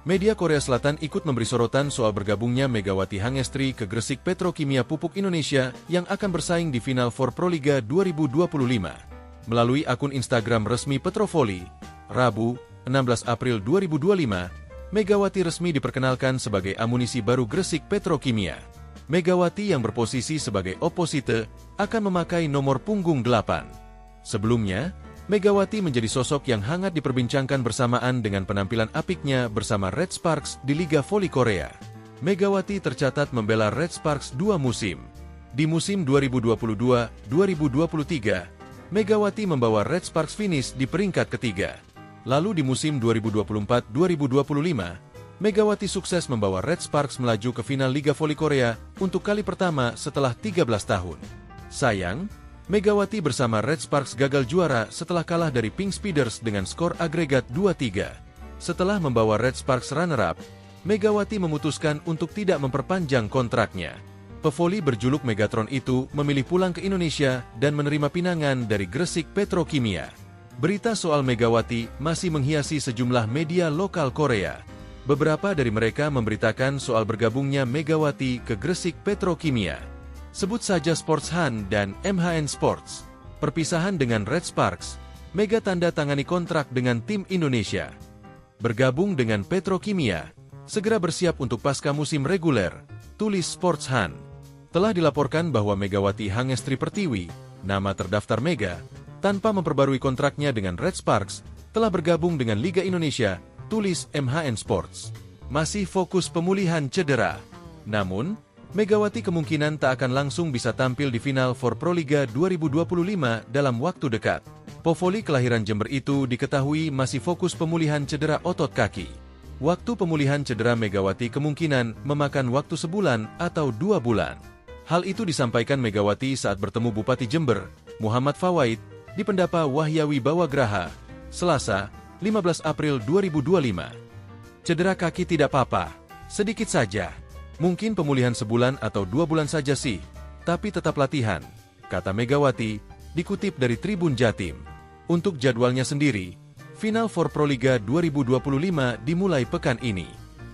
Media Korea Selatan ikut memberi sorotan soal bergabungnya Megawati Hangestri ke Gresik Petrokimia Pupuk Indonesia yang akan bersaing di Final Four Proliga 2025. Melalui akun Instagram resmi Petrovoli, Rabu, 16 April 2025, Megawati resmi diperkenalkan sebagai amunisi baru Gresik Petrokimia. Megawati yang berposisi sebagai oposite akan memakai nomor punggung 8. Sebelumnya, Megawati menjadi sosok yang hangat diperbincangkan bersamaan dengan penampilan apiknya bersama Red Sparks di Liga Voli Korea. Megawati tercatat membela Red Sparks 2 musim. Di musim 2022-2023, Megawati membawa Red Sparks finish di peringkat ketiga. Lalu di musim 2024-2025, Megawati sukses membawa Red Sparks melaju ke final Liga Voli Korea untuk kali pertama setelah 13 tahun. Sayang, Megawati bersama Red Sparks gagal juara setelah kalah dari Pink Speeders dengan skor agregat 2-3. Setelah membawa Red Sparks runner-up, Megawati memutuskan untuk tidak memperpanjang kontraknya. Pevoli berjuluk Megatron itu memilih pulang ke Indonesia dan menerima pinangan dari Gresik Petrokimia. Berita soal Megawati masih menghiasi sejumlah media lokal Korea. Beberapa dari mereka memberitakan soal bergabungnya Megawati ke Gresik Petrokimia. Sebut saja Sports Han dan MHN Sports. Perpisahan dengan Red Sparks, Mega tanda tangani kontrak dengan tim Indonesia. Bergabung dengan Petrokimia, segera bersiap untuk pasca musim reguler, tulis Sports Han. Telah dilaporkan bahwa Megawati Hangestri Pertiwi, nama terdaftar Mega, tanpa memperbarui kontraknya dengan Red Sparks, telah bergabung dengan Liga Indonesia, tulis MHN Sports. Masih fokus pemulihan cedera. Namun, Megawati kemungkinan tak akan langsung bisa tampil di Final Four Proliga 2025 dalam waktu dekat. Povoli kelahiran Jember itu diketahui masih fokus pemulihan cedera otot kaki. Waktu pemulihan cedera Megawati kemungkinan memakan waktu sebulan atau 2 bulan. Hal itu disampaikan Megawati saat bertemu Bupati Jember, Muhammad Fawaid, di Pendapa Wahyawi Bawagraha, Selasa, 15 April 2025. Cedera kaki tidak apa-apa, sedikit saja. Mungkin pemulihan sebulan atau 2 bulan saja sih, tapi tetap latihan, kata Megawati, dikutip dari Tribun Jatim. Untuk jadwalnya sendiri, Final Four Proliga 2025 dimulai pekan ini.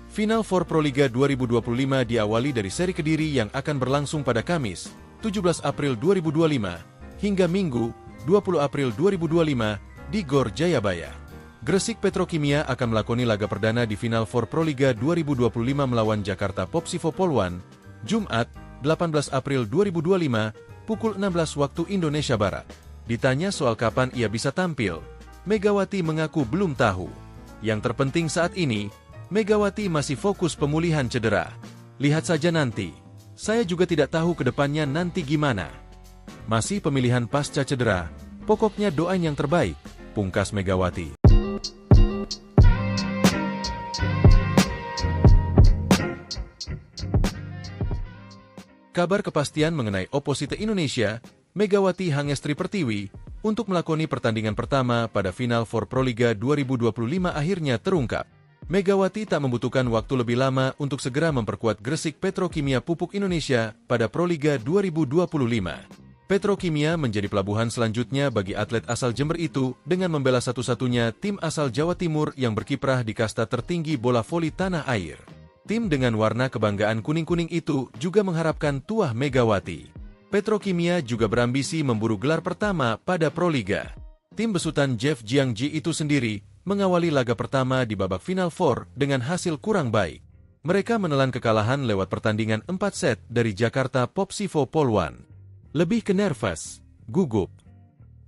Final Four Proliga 2025 diawali dari seri Kediri yang akan berlangsung pada Kamis, 17 April 2025, hingga Minggu, 20 April 2025, di Gor Jayabaya. Gresik Petrokimia akan melakoni laga perdana di Final Four Proliga 2025 melawan Jakarta Popsivo Polwan, Jumat, 18 April 2025, pukul 16 waktu Indonesia Barat. Ditanya soal kapan ia bisa tampil, Megawati mengaku belum tahu. Yang terpenting saat ini, Megawati masih fokus pemulihan cedera. Lihat saja nanti. Saya juga tidak tahu ke depannya nanti gimana. Masih pemilihan pasca cedera, pokoknya doain yang terbaik, pungkas Megawati. Kabar kepastian mengenai Opposite Indonesia, Megawati Hangestri Pertiwi, untuk melakoni pertandingan pertama pada Final Four Proliga 2025 akhirnya terungkap. Megawati tak membutuhkan waktu lebih lama untuk segera memperkuat Gresik Petrokimia Pupuk Indonesia pada Proliga 2025. Petrokimia menjadi pelabuhan selanjutnya bagi atlet asal Jember itu dengan membela satu-satunya tim asal Jawa Timur yang berkiprah di kasta tertinggi bola voli tanah air. Tim dengan warna kebanggaan kuning-kuning itu juga mengharapkan tuah Megawati. Petrokimia juga berambisi memburu gelar pertama pada Proliga. Tim besutan Jeff Jiangji itu sendiri mengawali laga pertama di babak Final Four dengan hasil kurang baik. Mereka menelan kekalahan lewat pertandingan 4 set dari Jakarta Popsivo Polwan. Lebih ke nervous, gugup.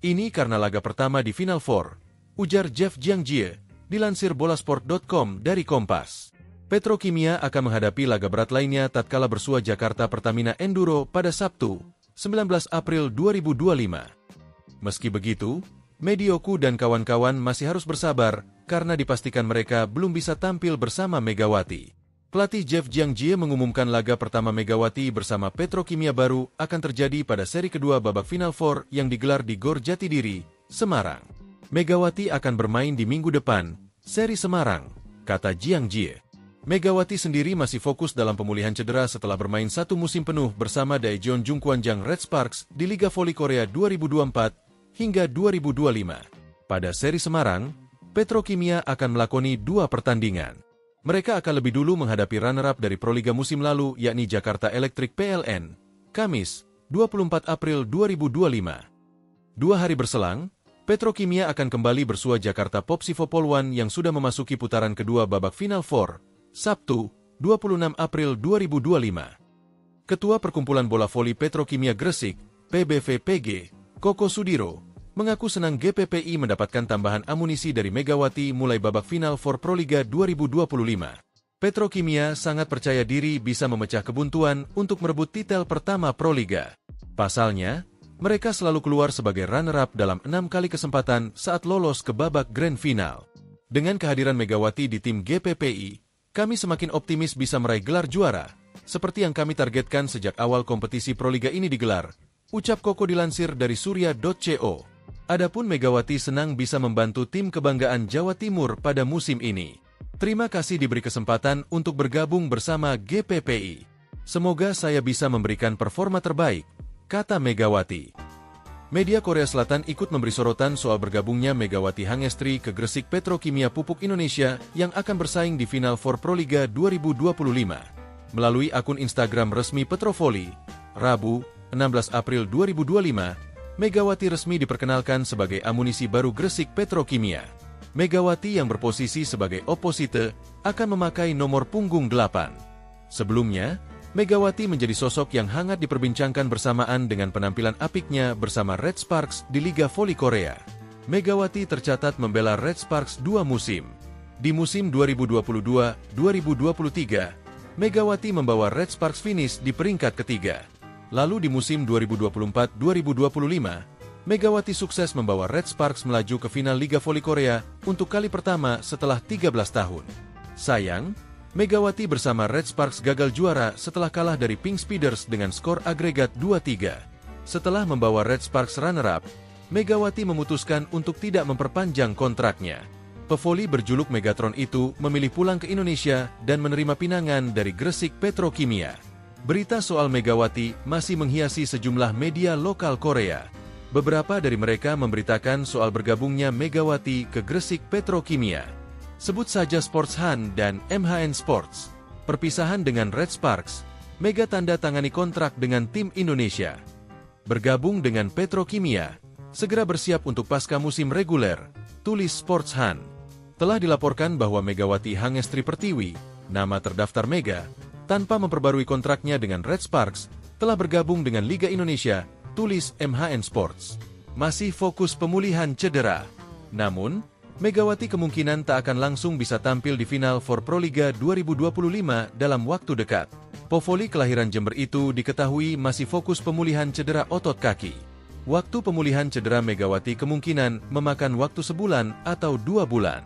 Ini karena laga pertama di Final Four, ujar Jeff Jiangji, dilansir bolasport.com dari Kompas. Petrokimia akan menghadapi laga berat lainnya tatkala bersua Jakarta Pertamina Enduro pada Sabtu, 19 April 2025. Meski begitu, Medioku dan kawan-kawan masih harus bersabar karena dipastikan mereka belum bisa tampil bersama Megawati. Pelatih Jeff Jiangji mengumumkan laga pertama Megawati bersama Petrokimia baru akan terjadi pada seri kedua babak Final Four yang digelar di Gor Jatidiri, Semarang. Megawati akan bermain di minggu depan, seri Semarang, kata Jiangji. Megawati sendiri masih fokus dalam pemulihan cedera setelah bermain 1 musim penuh bersama Daejeon Jungkwanjang Red Sparks di Liga Voli Korea 2024 hingga 2025. Pada seri Semarang, Petrokimia akan melakoni 2 pertandingan. Mereka akan lebih dulu menghadapi runner-up dari Proliga musim lalu yakni Jakarta Electric PLN, Kamis, 24 April 2025. 2 hari berselang, Petrokimia akan kembali bersua Jakarta Popsivo Polwan yang sudah memasuki putaran kedua babak Final Four, Sabtu, 26 April 2025. Ketua Perkumpulan Bola Voli Petrokimia Gresik, PBVPG, Koko Sudiro, mengaku senang GPPI mendapatkan tambahan amunisi dari Megawati mulai babak Final Four Proliga 2025. Petrokimia sangat percaya diri bisa memecah kebuntuan untuk merebut titel pertama Proliga. Pasalnya, mereka selalu keluar sebagai runner-up dalam 6 kali kesempatan saat lolos ke babak Grand Final. Dengan kehadiran Megawati di tim GPPI, kami semakin optimis bisa meraih gelar juara, seperti yang kami targetkan sejak awal kompetisi Proliga ini digelar, ucap Koko dilansir dari surya.co. Adapun Megawati senang bisa membantu tim kebanggaan Jawa Timur pada musim ini. Terima kasih diberi kesempatan untuk bergabung bersama GPPI. Semoga saya bisa memberikan performa terbaik, kata Megawati. Media Korea Selatan ikut memberi sorotan soal bergabungnya Megawati Hangestri ke Gresik Petrokimia Pupuk Indonesia yang akan bersaing di Final Four Proliga 2025. Melalui akun Instagram resmi Petrovoli, Rabu, 16 April 2025, Megawati resmi diperkenalkan sebagai amunisi baru Gresik Petrokimia. Megawati yang berposisi sebagai opposite akan memakai nomor punggung 8. Sebelumnya, Megawati menjadi sosok yang hangat diperbincangkan bersamaan dengan penampilan apiknya bersama Red Sparks di Liga Voli Korea. Megawati tercatat membela Red Sparks 2 musim. Di musim 2022-2023, Megawati membawa Red Sparks finish di peringkat ketiga. Lalu di musim 2024-2025, Megawati sukses membawa Red Sparks melaju ke final Liga Voli Korea untuk kali pertama setelah 13 tahun. Sayang, Megawati bersama Red Sparks gagal juara setelah kalah dari Pink Speeders dengan skor agregat 2-3. Setelah membawa Red Sparks runner-up, Megawati memutuskan untuk tidak memperpanjang kontraknya. Pevoli berjuluk Megatron itu memilih pulang ke Indonesia dan menerima pinangan dari Gresik Petrokimia. Berita soal Megawati masih menghiasi sejumlah media lokal Korea. Beberapa dari mereka memberitakan soal bergabungnya Megawati ke Gresik Petrokimia. Sebut saja Sports Han dan MHN Sports. Perpisahan dengan Red Sparks, Mega tanda tangani kontrak dengan tim Indonesia. Bergabung dengan Petrokimia, segera bersiap untuk pasca musim reguler, tulis Sports Han. Telah dilaporkan bahwa Megawati Hangestri Pertiwi, nama terdaftar Mega, tanpa memperbarui kontraknya dengan Red Sparks, telah bergabung dengan Liga Indonesia, tulis MHN Sports. Masih fokus pemulihan cedera. Namun, Megawati kemungkinan tak akan langsung bisa tampil di Final Four Proliga 2025 dalam waktu dekat. Pevoli kelahiran Jember itu diketahui masih fokus pemulihan cedera otot kaki. Waktu pemulihan cedera Megawati kemungkinan memakan waktu sebulan atau 2 bulan.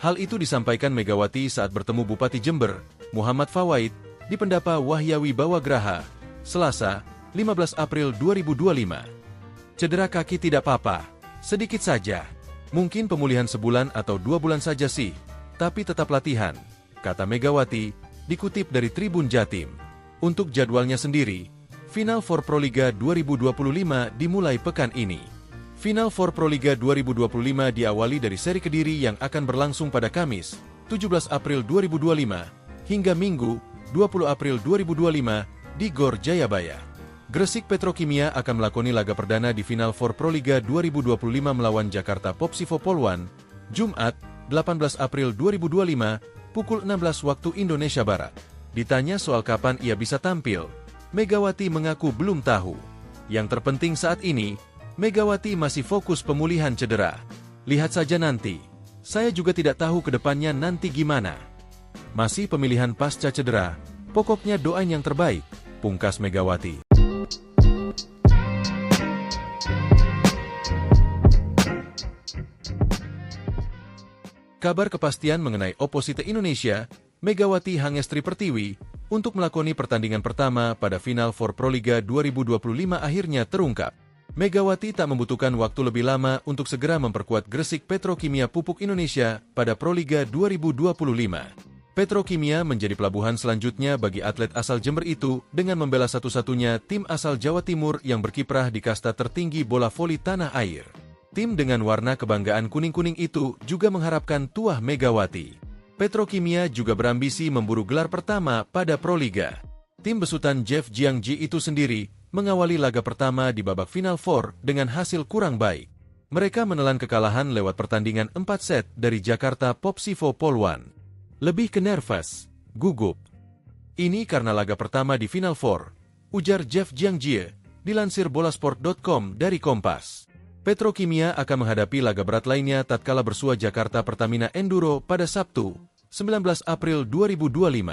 Hal itu disampaikan Megawati saat bertemu Bupati Jember, Muhammad Fawaid, di Pendapa Wahyawi Bawagraha, Selasa, 15 April 2025. Cedera kaki tidak apa-apa, sedikit saja. Mungkin pemulihan sebulan atau 2 bulan saja sih, tapi tetap latihan, kata Megawati, dikutip dari Tribun Jatim. Untuk jadwalnya sendiri, Final Four Proliga 2025 dimulai pekan ini. Final Four Proliga 2025 diawali dari seri Kediri yang akan berlangsung pada Kamis, 17 April 2025, hingga Minggu, 20 April 2025, di Gor Jayabaya. Gresik Petrokimia akan melakoni laga perdana di Final Four Proliga 2025 melawan Jakarta Popsivo Polwan, Jumat, 18 April 2025, pukul 16 waktu Indonesia Barat. Ditanya soal kapan ia bisa tampil, Megawati mengaku belum tahu. Yang terpenting saat ini, Megawati masih fokus pemulihan cedera. Lihat saja nanti. Saya juga tidak tahu ke depannya nanti gimana. Masih pemilihan pasca cedera, pokoknya doain yang terbaik, pungkas Megawati. Kabar kepastian mengenai oposite Indonesia, Megawati Hangestri Pertiwi, untuk melakoni pertandingan pertama pada Final Four Proliga 2025 akhirnya terungkap. Megawati tak membutuhkan waktu lebih lama untuk segera memperkuat Gresik Petrokimia Pupuk Indonesia pada Proliga 2025. Petrokimia menjadi pelabuhan selanjutnya bagi atlet asal Jember itu dengan membela satu-satunya tim asal Jawa Timur yang berkiprah di kasta tertinggi bola voli tanah air. Tim dengan warna kebanggaan kuning-kuning itu juga mengharapkan tuah Megawati. Petrokimia juga berambisi memburu gelar pertama pada Proliga. Tim besutan Jeff Jiangji itu sendiri mengawali laga pertama di babak Final Four dengan hasil kurang baik. Mereka menelan kekalahan lewat pertandingan 4 set dari Jakarta Popsivo Polwan. Lebih ke nervous, gugup. Ini karena laga pertama di Final Four, ujar Jeff Jiangji, dilansir bolasport.com dari Kompas. Petrokimia akan menghadapi laga berat lainnya tatkala bersua Jakarta Pertamina Enduro pada Sabtu, 19 April 2025.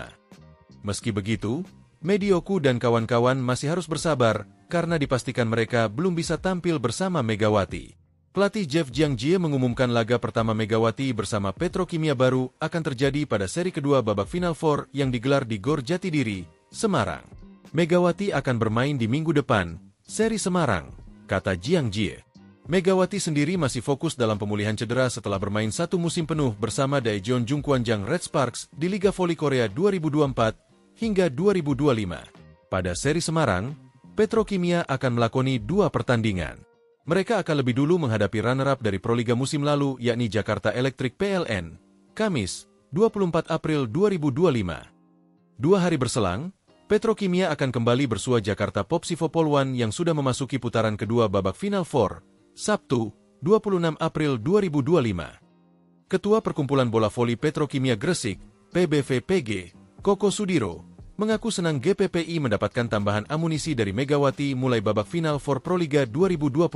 Meski begitu, Medioku dan kawan-kawan masih harus bersabar karena dipastikan mereka belum bisa tampil bersama Megawati. Pelatih Jeff Jiangji mengumumkan laga pertama Megawati bersama Petrokimia baru akan terjadi pada seri kedua babak Final Four yang digelar di Gor Jatidiri, Semarang. Megawati akan bermain di minggu depan, seri Semarang, kata Jiangji. Megawati sendiri masih fokus dalam pemulihan cedera setelah bermain 1 musim penuh bersama Daejeon Jungkwanjang Red Sparks di Liga Voli Korea 2024 hingga 2025. Pada seri Semarang, Petrokimia akan melakoni 2 pertandingan. Mereka akan lebih dulu menghadapi runner-up dari Proliga musim lalu yakni Jakarta Electric PLN, Kamis, 24 April 2025. 2 hari berselang, Petrokimia akan kembali bersua Jakarta Popsivo Polwan yang sudah memasuki putaran kedua babak Final Four, Sabtu, 26 April 2025. Ketua Perkumpulan Bola Voli Petrokimia Gresik, PBVPG, Koko Sudiro, mengaku senang GPPI mendapatkan tambahan amunisi dari Megawati mulai babak Final Four Proliga 2025.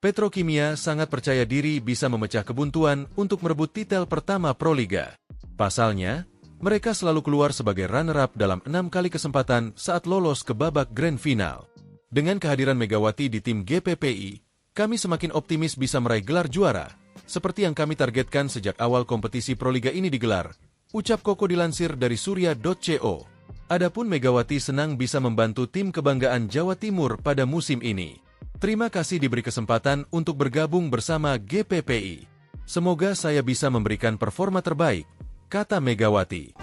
Petrokimia sangat percaya diri bisa memecah kebuntuan untuk merebut titel pertama Proliga. Pasalnya, mereka selalu keluar sebagai runner-up dalam 6 kali kesempatan saat lolos ke babak Grand Final. Dengan kehadiran Megawati di tim GPPI, kami semakin optimis bisa meraih gelar juara, seperti yang kami targetkan sejak awal kompetisi Proliga ini digelar, ucap Koko dilansir dari surya.co. Adapun Megawati senang bisa membantu tim kebanggaan Jawa Timur pada musim ini. Terima kasih diberi kesempatan untuk bergabung bersama GPPI. Semoga saya bisa memberikan performa terbaik, kata Megawati.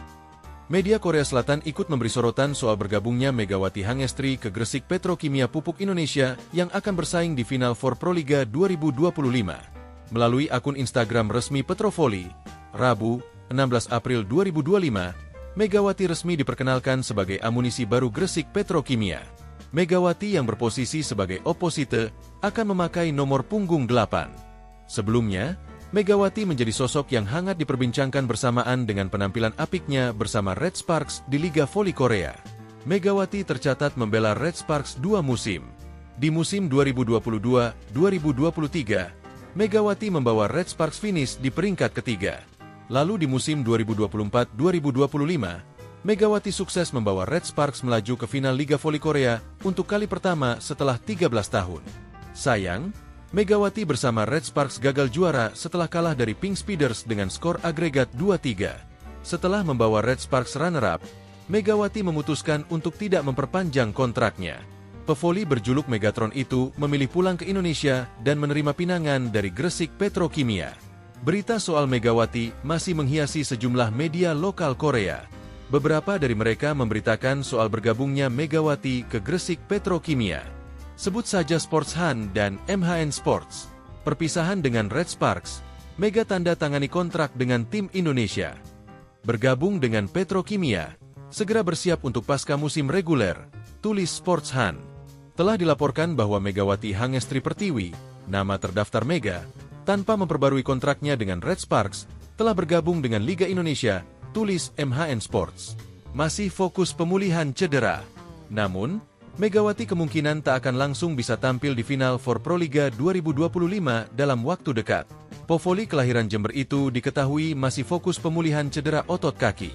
Media Korea Selatan ikut memberi sorotan soal bergabungnya Megawati Hangestri ke Gresik Petrokimia Pupuk Indonesia yang akan bersaing di Final Four Proliga 2025. Melalui akun Instagram resmi Petrovoli, Rabu, 16 April 2025, Megawati resmi diperkenalkan sebagai amunisi baru Gresik Petrokimia. Megawati yang berposisi sebagai oposite akan memakai nomor punggung 8. Sebelumnya, Megawati menjadi sosok yang hangat diperbincangkan bersamaan dengan penampilan apiknya bersama Red Sparks di Liga Voli Korea. Megawati tercatat membela Red Sparks 2 musim. Di musim 2022-2023, Megawati membawa Red Sparks finish di peringkat ketiga. Lalu di musim 2024-2025, Megawati sukses membawa Red Sparks melaju ke final Liga Voli Korea untuk kali pertama setelah 13 tahun. Sayang, Megawati bersama Red Sparks gagal juara setelah kalah dari Pink Speeders dengan skor agregat 2-3. Setelah membawa Red Sparks runner-up, Megawati memutuskan untuk tidak memperpanjang kontraknya. Pevoli berjuluk Megatron itu memilih pulang ke Indonesia dan menerima pinangan dari Gresik Petrokimia. Berita soal Megawati masih menghiasi sejumlah media lokal Korea. Beberapa dari mereka memberitakan soal bergabungnya Megawati ke Gresik Petrokimia. Sebut saja Sports Han dan MHN Sports. Perpisahan dengan Red Sparks, Mega tanda tangani kontrak dengan tim Indonesia. Bergabung dengan Petrokimia, segera bersiap untuk pasca musim reguler, tulis Sports Han. Telah dilaporkan bahwa Megawati Hangestri Pertiwi, nama terdaftar Mega, tanpa memperbarui kontraknya dengan Red Sparks, telah bergabung dengan Liga Indonesia, tulis MHN Sports. Masih fokus pemulihan cedera. Namun, Megawati kemungkinan tak akan langsung bisa tampil di Final Four Proliga 2025 dalam waktu dekat. Povoli kelahiran Jember itu diketahui masih fokus pemulihan cedera otot kaki.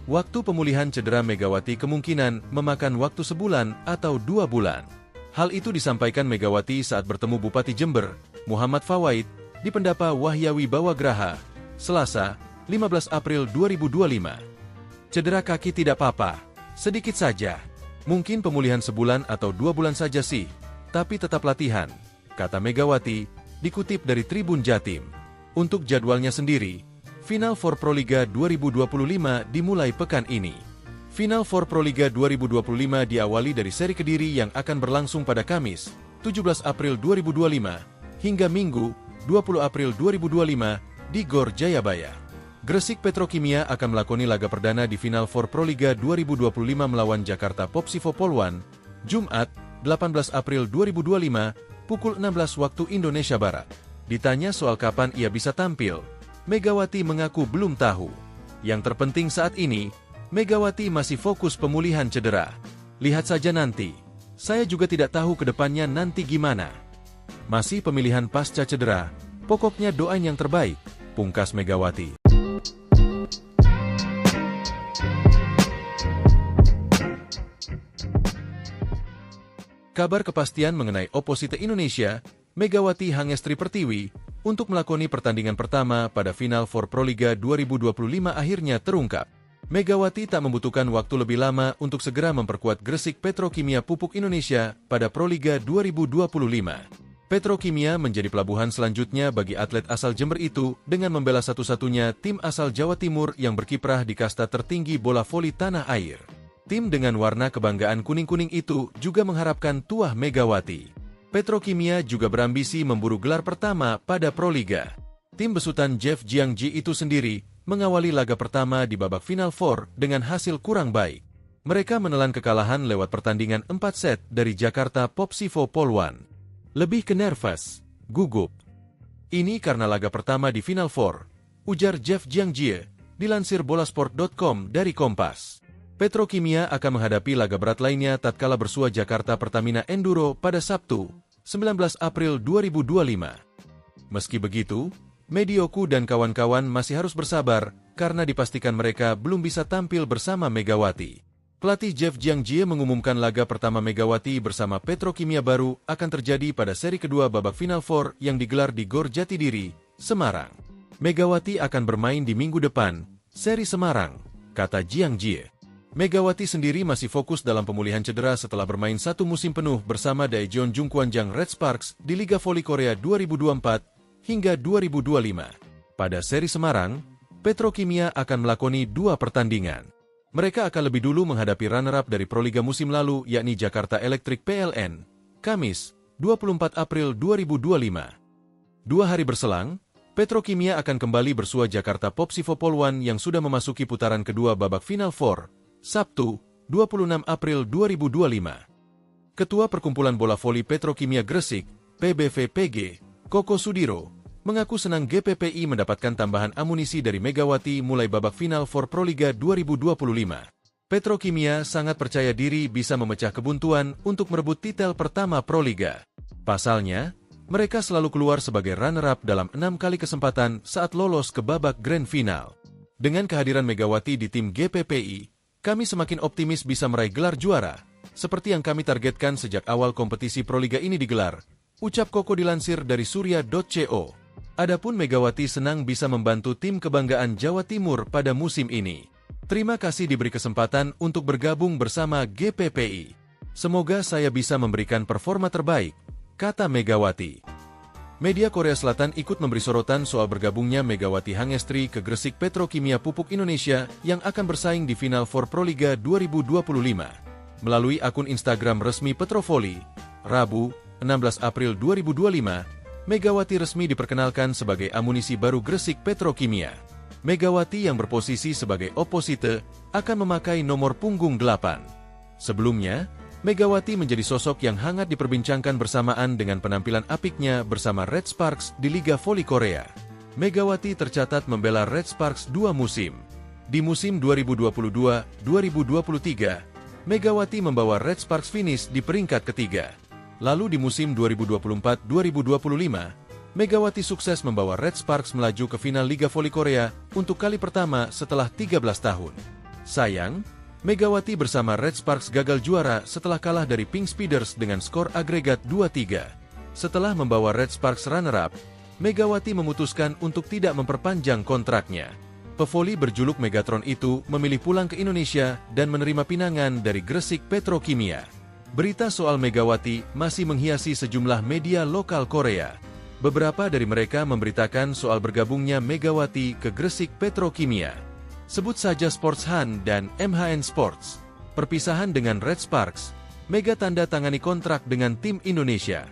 Waktu pemulihan cedera Megawati kemungkinan memakan waktu sebulan atau 2 bulan. Hal itu disampaikan Megawati saat bertemu Bupati Jember, Muhammad Fawaid, di Pendapa Wahyawi Bawagraha, Selasa, 15 April 2025. Cedera kaki tidak apa-apa, sedikit saja. Mungkin pemulihan sebulan atau 2 bulan saja sih, tapi tetap latihan, kata Megawati, dikutip dari Tribun Jatim. Untuk jadwalnya sendiri, Final Four Proliga 2025 dimulai pekan ini. Final Four Proliga 2025 diawali dari seri Kediri yang akan berlangsung pada Kamis, 17 April 2025, hingga Minggu, 20 April 2025, di Gor Jayabaya. Gresik Petrokimia akan melakoni laga perdana di Final Four Proliga 2025 melawan Jakarta Popsivo Poluan, Jumat, 18 April 2025, pukul 16 waktu Indonesia Barat. Ditanya soal kapan ia bisa tampil, Megawati mengaku belum tahu. Yang terpenting saat ini, Megawati masih fokus pemulihan cedera. Lihat saja nanti. Saya juga tidak tahu ke depannya nanti gimana. Masih pemilihan pasca cedera, pokoknya doain yang terbaik, pungkas Megawati. Kabar kepastian mengenai oposite Indonesia, Megawati Hangestri Pertiwi, untuk melakoni pertandingan pertama pada Final Four Proliga 2025 akhirnya terungkap. Megawati tak membutuhkan waktu lebih lama untuk segera memperkuat Gresik Petrokimia Pupuk Indonesia pada Proliga 2025. Petrokimia menjadi pelabuhan selanjutnya bagi atlet asal Jember itu dengan membela satu-satunya tim asal Jawa Timur yang berkiprah di kasta tertinggi bola voli tanah air. Tim dengan warna kebanggaan kuning-kuning itu juga mengharapkan tuah Megawati. Petrokimia juga berambisi memburu gelar pertama pada Proliga. Tim besutan Jeff Jiangji itu sendiri mengawali laga pertama di babak Final Four dengan hasil kurang baik. Mereka menelan kekalahan lewat pertandingan 4 set dari Jakarta Popsivo Poluan. Lebih ke nervous, gugup. Ini karena laga pertama di Final Four, ujar Jeff Jiangji, dilansir bolasport.com dari Kompas. Petrokimia akan menghadapi laga berat lainnya tatkala bersua Jakarta Pertamina Enduro pada Sabtu, 19 April 2025. Meski begitu, Medioku dan kawan-kawan masih harus bersabar karena dipastikan mereka belum bisa tampil bersama Megawati. Pelatih Jeff Jiangji mengumumkan laga pertama Megawati bersama Petrokimia baru akan terjadi pada seri kedua babak Final Four yang digelar di Gor Jatidiri, Semarang. Megawati akan bermain di minggu depan, seri Semarang, kata Jiangji. Megawati sendiri masih fokus dalam pemulihan cedera setelah bermain 1 musim penuh bersama Daejeon Jungkwanjang Red Sparks di Liga Voli Korea 2024 hingga 2025. Pada seri Semarang, Petrokimia akan melakoni 2 pertandingan. Mereka akan lebih dulu menghadapi runner-up dari Proliga musim lalu yakni Jakarta Electric PLN, Kamis, 24 April 2025. 2 hari berselang, Petrokimia akan kembali bersua Jakarta Popsivo Poluan yang sudah memasuki putaran kedua babak Final Four, Sabtu, 26 April 2025. Ketua Perkumpulan Bola Voli Petrokimia Gresik, PBVPG, Koko Sudiro, mengaku senang GPPI mendapatkan tambahan amunisi dari Megawati mulai babak Final Four Proliga 2025. Petrokimia sangat percaya diri bisa memecah kebuntuan untuk merebut titel pertama Proliga. Pasalnya, mereka selalu keluar sebagai runner-up dalam 6 kali kesempatan saat lolos ke babak Grand Final. Dengan kehadiran Megawati di tim GPPI, kami semakin optimis bisa meraih gelar juara, seperti yang kami targetkan sejak awal kompetisi Proliga ini digelar, ucap Koko dilansir dari surya.co. Adapun Megawati senang bisa membantu tim kebanggaan Jawa Timur pada musim ini. Terima kasih diberi kesempatan untuk bergabung bersama GPPI. Semoga saya bisa memberikan performa terbaik, kata Megawati. Media Korea Selatan ikut memberi sorotan soal bergabungnya Megawati Hangestri ke Gresik Petrokimia Pupuk Indonesia yang akan bersaing di Final Four Proliga 2025. Melalui akun Instagram resmi Petrovoli, Rabu, 16 April 2025, Megawati resmi diperkenalkan sebagai amunisi baru Gresik Petrokimia. Megawati yang berposisi sebagai oposite akan memakai nomor punggung 8. Sebelumnya, Megawati menjadi sosok yang hangat diperbincangkan bersamaan dengan penampilan apiknya bersama Red Sparks di Liga Voli Korea. Megawati tercatat membela Red Sparks 2 musim. Di musim 2022-2023, Megawati membawa Red Sparks finish di peringkat ketiga. Lalu di musim 2024-2025, Megawati sukses membawa Red Sparks melaju ke final Liga Voli Korea untuk kali pertama setelah 13 tahun. Sayang, Megawati bersama Red Sparks gagal juara setelah kalah dari Pink Speeders dengan skor agregat 2-3. Setelah membawa Red Sparks runner-up, Megawati memutuskan untuk tidak memperpanjang kontraknya. Pevoli berjuluk Megatron itu memilih pulang ke Indonesia dan menerima pinangan dari Gresik Petrokimia. Berita soal Megawati masih menghiasi sejumlah media lokal Korea. Beberapa dari mereka memberitakan soal bergabungnya Megawati ke Gresik Petrokimia. Sebut saja Sports Han dan MHN Sports. Perpisahan dengan Red Sparks, Mega tanda tangani kontrak dengan tim Indonesia.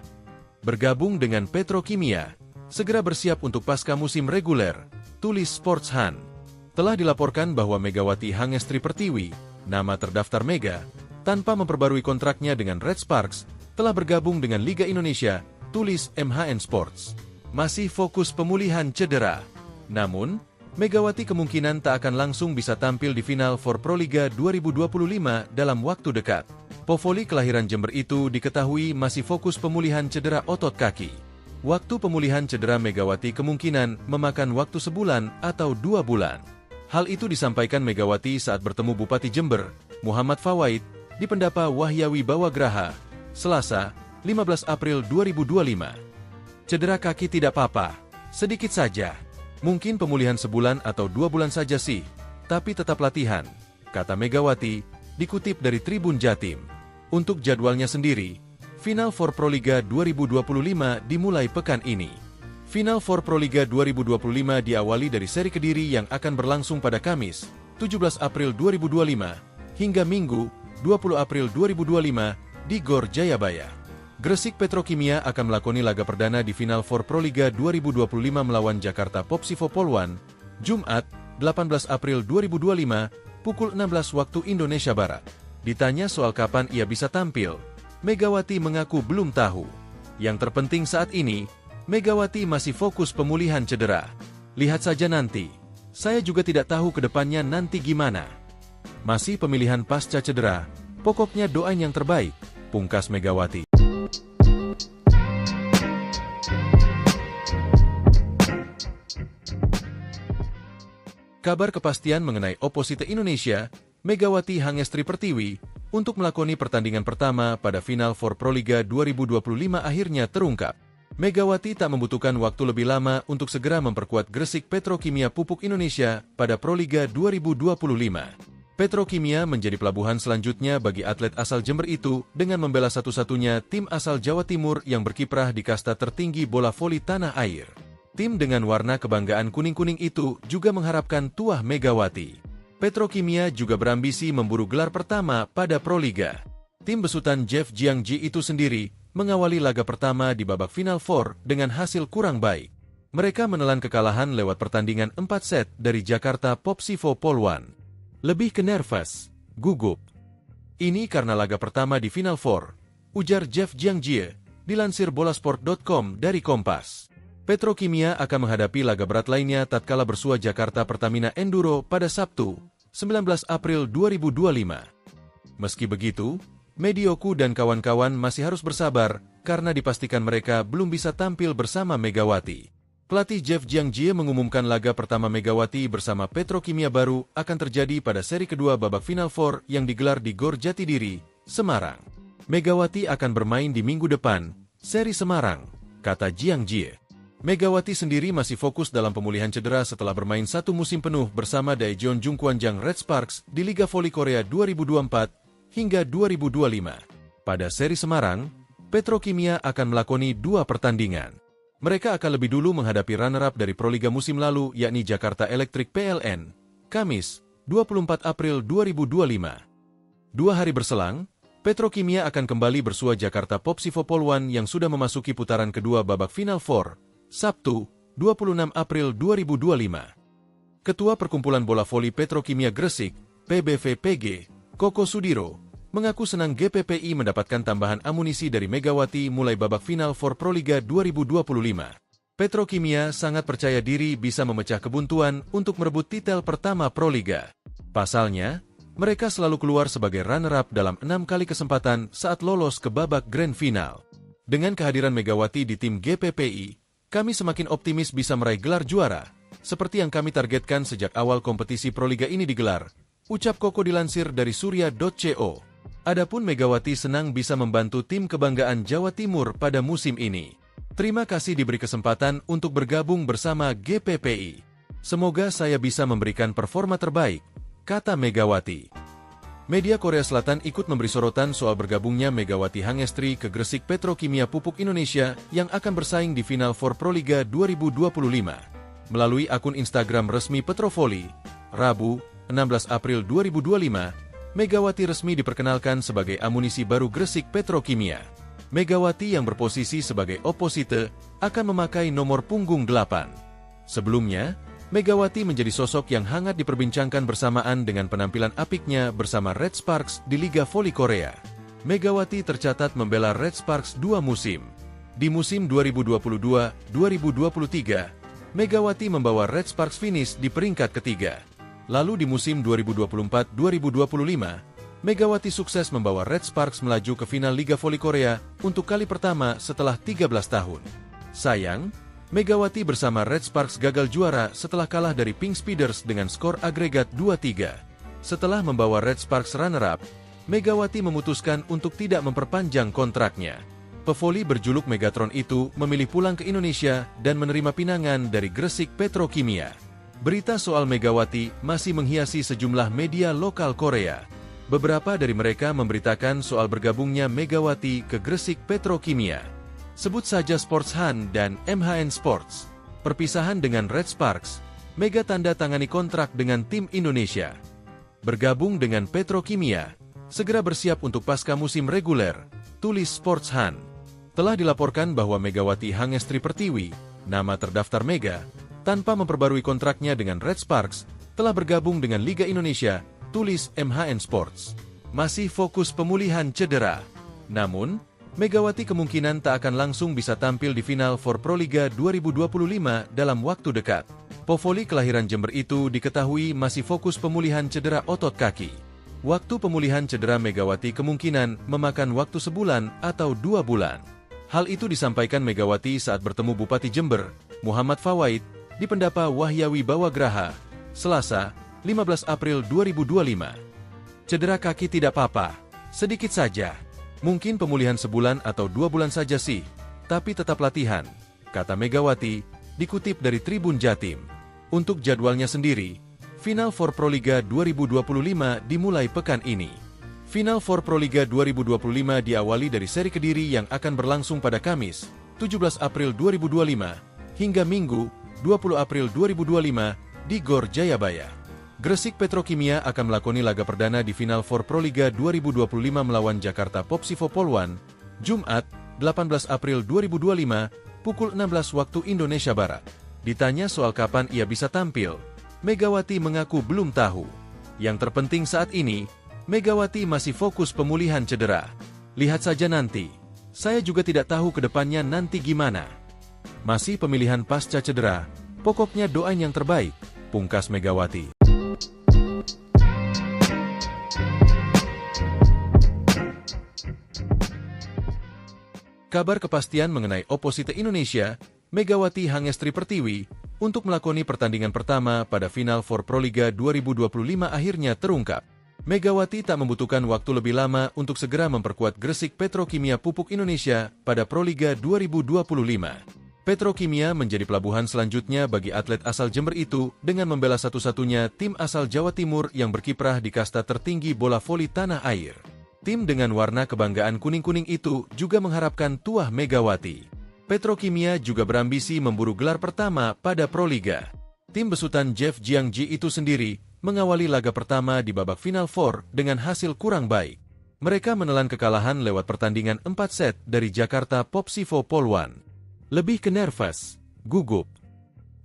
Bergabung dengan Petrokimia, segera bersiap untuk pasca musim reguler, tulis Sports Han. Telah dilaporkan bahwa Megawati Hangestri Pertiwi, nama terdaftar Mega, tanpa memperbarui kontraknya dengan Red Sparks, telah bergabung dengan Liga Indonesia, tulis MHN Sports. Masih fokus pemulihan cedera. Namun, Megawati kemungkinan tak akan langsung bisa tampil di Final Four Proliga 2025 dalam waktu dekat. Povoli kelahiran Jember itu diketahui masih fokus pemulihan cedera otot kaki. Waktu pemulihan cedera Megawati kemungkinan memakan waktu sebulan atau 2 bulan. Hal itu disampaikan Megawati saat bertemu Bupati Jember, Muhammad Fawaid, di Pendapa Wahyawi Bawagraha, Selasa, 15 April 2025. Cedera kaki tidak apa-apa, sedikit saja. Mungkin pemulihan sebulan atau 2 bulan saja sih, tapi tetap latihan, kata Megawati, dikutip dari Tribun Jatim. Untuk jadwalnya sendiri, Final Four Proliga 2025 dimulai pekan ini. Final Four Proliga 2025 diawali dari seri Kediri yang akan berlangsung pada Kamis, 17 April 2025, hingga Minggu, 20 April 2025, di Gor Jayabaya. Gresik Petrokimia akan melakoni laga perdana di Final Four Proliga 2025 melawan Jakarta Popsivo Poluan, Jumat, 18 April 2025, pukul 16 waktu Indonesia Barat. Ditanya soal kapan ia bisa tampil, Megawati mengaku belum tahu. Yang terpenting saat ini, Megawati masih fokus pemulihan cedera. Lihat saja nanti. Saya juga tidak tahu ke depannya nanti gimana. Masih pemilihan pasca cedera, pokoknya doain yang terbaik, pungkas Megawati. Kabar kepastian mengenai oposite Indonesia, Megawati Hangestri Pertiwi, untuk melakoni pertandingan pertama pada Final Four Proliga 2025 akhirnya terungkap. Megawati tak membutuhkan waktu lebih lama untuk segera memperkuat Gresik Petrokimia Pupuk Indonesia pada Proliga 2025. Petrokimia menjadi pelabuhan selanjutnya bagi atlet asal Jember itu dengan membela satu-satunya tim asal Jawa Timur yang berkiprah di kasta tertinggi bola voli tanah air. Tim dengan warna kebanggaan kuning-kuning itu juga mengharapkan tuah Megawati. Petrokimia juga berambisi memburu gelar pertama pada Proliga. Tim besutan Jeff Jiangji itu sendiri mengawali laga pertama di babak Final Four dengan hasil kurang baik. Mereka menelan kekalahan lewat pertandingan 4 set dari Jakarta Popsivo Polwan. Lebih ke nervous, gugup. Ini karena laga pertama di Final Four, ujar Jeff Jiangji, dilansir bolasport.com dari Kompas. Petrokimia akan menghadapi laga berat lainnya tatkala bersua Jakarta Pertamina Enduro pada Sabtu, 19 April 2025. Meski begitu, Medioku dan kawan-kawan masih harus bersabar karena dipastikan mereka belum bisa tampil bersama Megawati. Pelatih Jeff Jiangji mengumumkan laga pertama Megawati bersama Petrokimia baru akan terjadi pada seri kedua babak Final Four yang digelar di Gor Jatidiri, Semarang. Megawati akan bermain di minggu depan, seri Semarang, kata Jiangji. Megawati sendiri masih fokus dalam pemulihan cedera setelah bermain 1 musim penuh bersama Daejeon Jungkwanjang Red Sparks di Liga Voli Korea 2024 hingga 2025. Pada seri Semarang, Petrokimia akan melakoni 2 pertandingan. Mereka akan lebih dulu menghadapi runner-up dari Proliga musim lalu yakni Jakarta Electric PLN, Kamis, 24 April 2025. 2 hari berselang, Petrokimia akan kembali bersua Jakarta Popsivo Polwan yang sudah memasuki putaran kedua babak Final Four, Sabtu, 26 April 2025. Ketua Perkumpulan Bola Voli Petrokimia Gresik, PBVPG, Koko Sudiro, mengaku senang GPPI mendapatkan tambahan amunisi dari Megawati mulai babak final for Proliga 2025. Petrokimia sangat percaya diri bisa memecah kebuntuan untuk merebut titel pertama Proliga. Pasalnya, mereka selalu keluar sebagai runner-up dalam 6 kali kesempatan saat lolos ke babak grand final. Dengan kehadiran Megawati di tim GPPI, kami semakin optimis bisa meraih gelar juara, seperti yang kami targetkan sejak awal kompetisi Proliga ini digelar, ucap Koko dilansir dari surya.co. Adapun Megawati senang bisa membantu tim kebanggaan Jawa Timur pada musim ini. Terima kasih diberi kesempatan untuk bergabung bersama GPPI. Semoga saya bisa memberikan performa terbaik, kata Megawati. Media Korea Selatan ikut memberi sorotan soal bergabungnya Megawati Hangestri ke Gresik Petrokimia Pupuk Indonesia yang akan bersaing di Final Four Proliga 2025. Melalui akun Instagram resmi Petrovoli, Rabu, 16 April 2025, Megawati resmi diperkenalkan sebagai amunisi baru Gresik Petrokimia. Megawati yang berposisi sebagai oposite akan memakai nomor punggung 8. Sebelumnya, Megawati menjadi sosok yang hangat diperbincangkan bersamaan dengan penampilan apiknya bersama Red Sparks di Liga Voli Korea. Megawati tercatat membela Red Sparks 2 musim. Di musim 2022-2023, Megawati membawa Red Sparks finish di peringkat ketiga. Lalu di musim 2024-2025, Megawati sukses membawa Red Sparks melaju ke final Liga Voli Korea untuk kali pertama setelah 13 tahun. Sayang, Megawati bersama Red Sparks gagal juara setelah kalah dari Pink Speeders dengan skor agregat 2-3. Setelah membawa Red Sparks runner-up, Megawati memutuskan untuk tidak memperpanjang kontraknya. Pevoli berjuluk Megatron itu memilih pulang ke Indonesia dan menerima pinangan dari Gresik Petrokimia. Berita soal Megawati masih menghiasi sejumlah media lokal Korea. Beberapa dari mereka memberitakan soal bergabungnya Megawati ke Gresik Petrokimia. Sebut saja Sports Han dan MHN Sports. Perpisahan dengan Red Sparks, Mega tanda tangani kontrak dengan tim Indonesia. Bergabung dengan Petrokimia, segera bersiap untuk pasca musim reguler, tulis Sports Han. Telah dilaporkan bahwa Megawati Hangestri Pertiwi, nama terdaftar Mega, tanpa memperbarui kontraknya dengan Red Sparks, telah bergabung dengan Liga Indonesia, tulis MHN Sports. Masih fokus pemulihan cedera. Namun, Megawati kemungkinan tak akan langsung bisa tampil di final for Proliga 2025 dalam waktu dekat. Povoli kelahiran Jember itu diketahui masih fokus pemulihan cedera otot kaki. Waktu pemulihan cedera Megawati kemungkinan memakan waktu sebulan atau 2 bulan. Hal itu disampaikan Megawati saat bertemu Bupati Jember, Muhammad Fawaid, di Pendapa Wahyawi Bawagraha, Selasa, 15 April 2025. Cedera kaki tidak apa-apa, sedikit saja. Mungkin pemulihan sebulan atau 2 bulan saja sih, tapi tetap latihan, kata Megawati, dikutip dari Tribun Jatim. Untuk jadwalnya sendiri, Final Four Proliga 2025 dimulai pekan ini. Final Four Proliga 2025 diawali dari seri Kediri yang akan berlangsung pada Kamis, 17 April 2025, hingga Minggu, 20 April 2025, di Gor Jayabaya. Gresik Petrokimia akan melakoni laga perdana di Final Four Proliga 2025 melawan Jakarta Popsivo Poluan, Jumat, 18 April 2025, pukul 16 waktu Indonesia Barat. Ditanya soal kapan ia bisa tampil, Megawati mengaku belum tahu. Yang terpenting saat ini, Megawati masih fokus pemulihan cedera. Lihat saja nanti. Saya juga tidak tahu ke depannya nanti gimana. Masih pemilihan pasca cedera, pokoknya doain yang terbaik, pungkas Megawati. Kabar kepastian mengenai oposite Indonesia, Megawati Hangestri Pertiwi, untuk melakoni pertandingan pertama pada Final Four Proliga 2025 akhirnya terungkap. Megawati tak membutuhkan waktu lebih lama untuk segera memperkuat Gresik Petrokimia Pupuk Indonesia pada Proliga 2025. Petrokimia menjadi pelabuhan selanjutnya bagi atlet asal Jember itu dengan membela satu-satunya tim asal Jawa Timur yang berkiprah di kasta tertinggi bola voli tanah air. Tim dengan warna kebanggaan kuning-kuning itu juga mengharapkan tuah Megawati. Petrokimia juga berambisi memburu gelar pertama pada Proliga. Tim besutan Jeff Jiangji itu sendiri mengawali laga pertama di babak Final Four dengan hasil kurang baik. Mereka menelan kekalahan lewat pertandingan 4 set dari Jakarta Popsivo Poluan. Lebih ke nervous, gugup.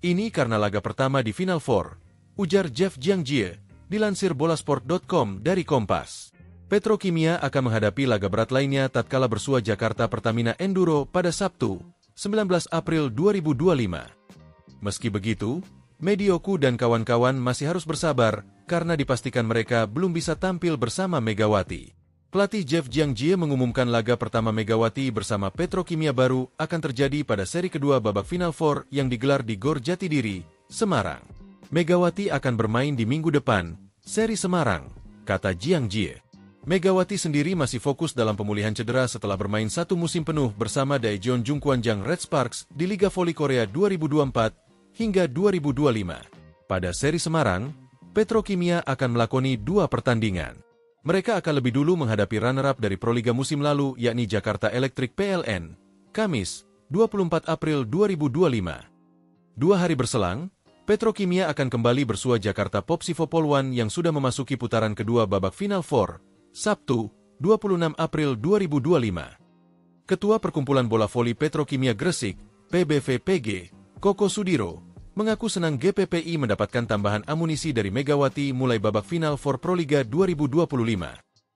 Ini karena laga pertama di Final Four, ujar Jeff Jiangji, dilansir bolasport.com dari Kompas. Petrokimia akan menghadapi laga berat lainnya tatkala bersua Jakarta Pertamina Enduro pada Sabtu, 19 April 2025. Meski begitu, Medioku dan kawan-kawan masih harus bersabar karena dipastikan mereka belum bisa tampil bersama Megawati. Pelatih Jeff Jiangji mengumumkan laga pertama Megawati bersama Petrokimia baru akan terjadi pada seri kedua babak Final Four yang digelar di Gor Jatidiri, Semarang. Megawati akan bermain di minggu depan, seri Semarang, kata Jiangji. Megawati sendiri masih fokus dalam pemulihan cedera setelah bermain satu musim penuh bersama Daejeon Jungkwanjang Red Sparks di Liga Voli Korea 2024 hingga 2025. Pada seri Semarang, Petrokimia akan melakoni 2 pertandingan. Mereka akan lebih dulu menghadapi runner-up dari Proliga musim lalu yakni Jakarta Electric PLN, Kamis, 24 April 2025. 2 hari berselang, Petrokimia akan kembali bersua Jakarta Popsivo Poluan yang sudah memasuki putaran kedua babak Final Four, Sabtu, 26 April 2025. Ketua Perkumpulan Bola Voli Petrokimia Gresik, PBVPG, Koko Sudiro, mengaku senang GPPI mendapatkan tambahan amunisi dari Megawati mulai babak Final Four Proliga 2025.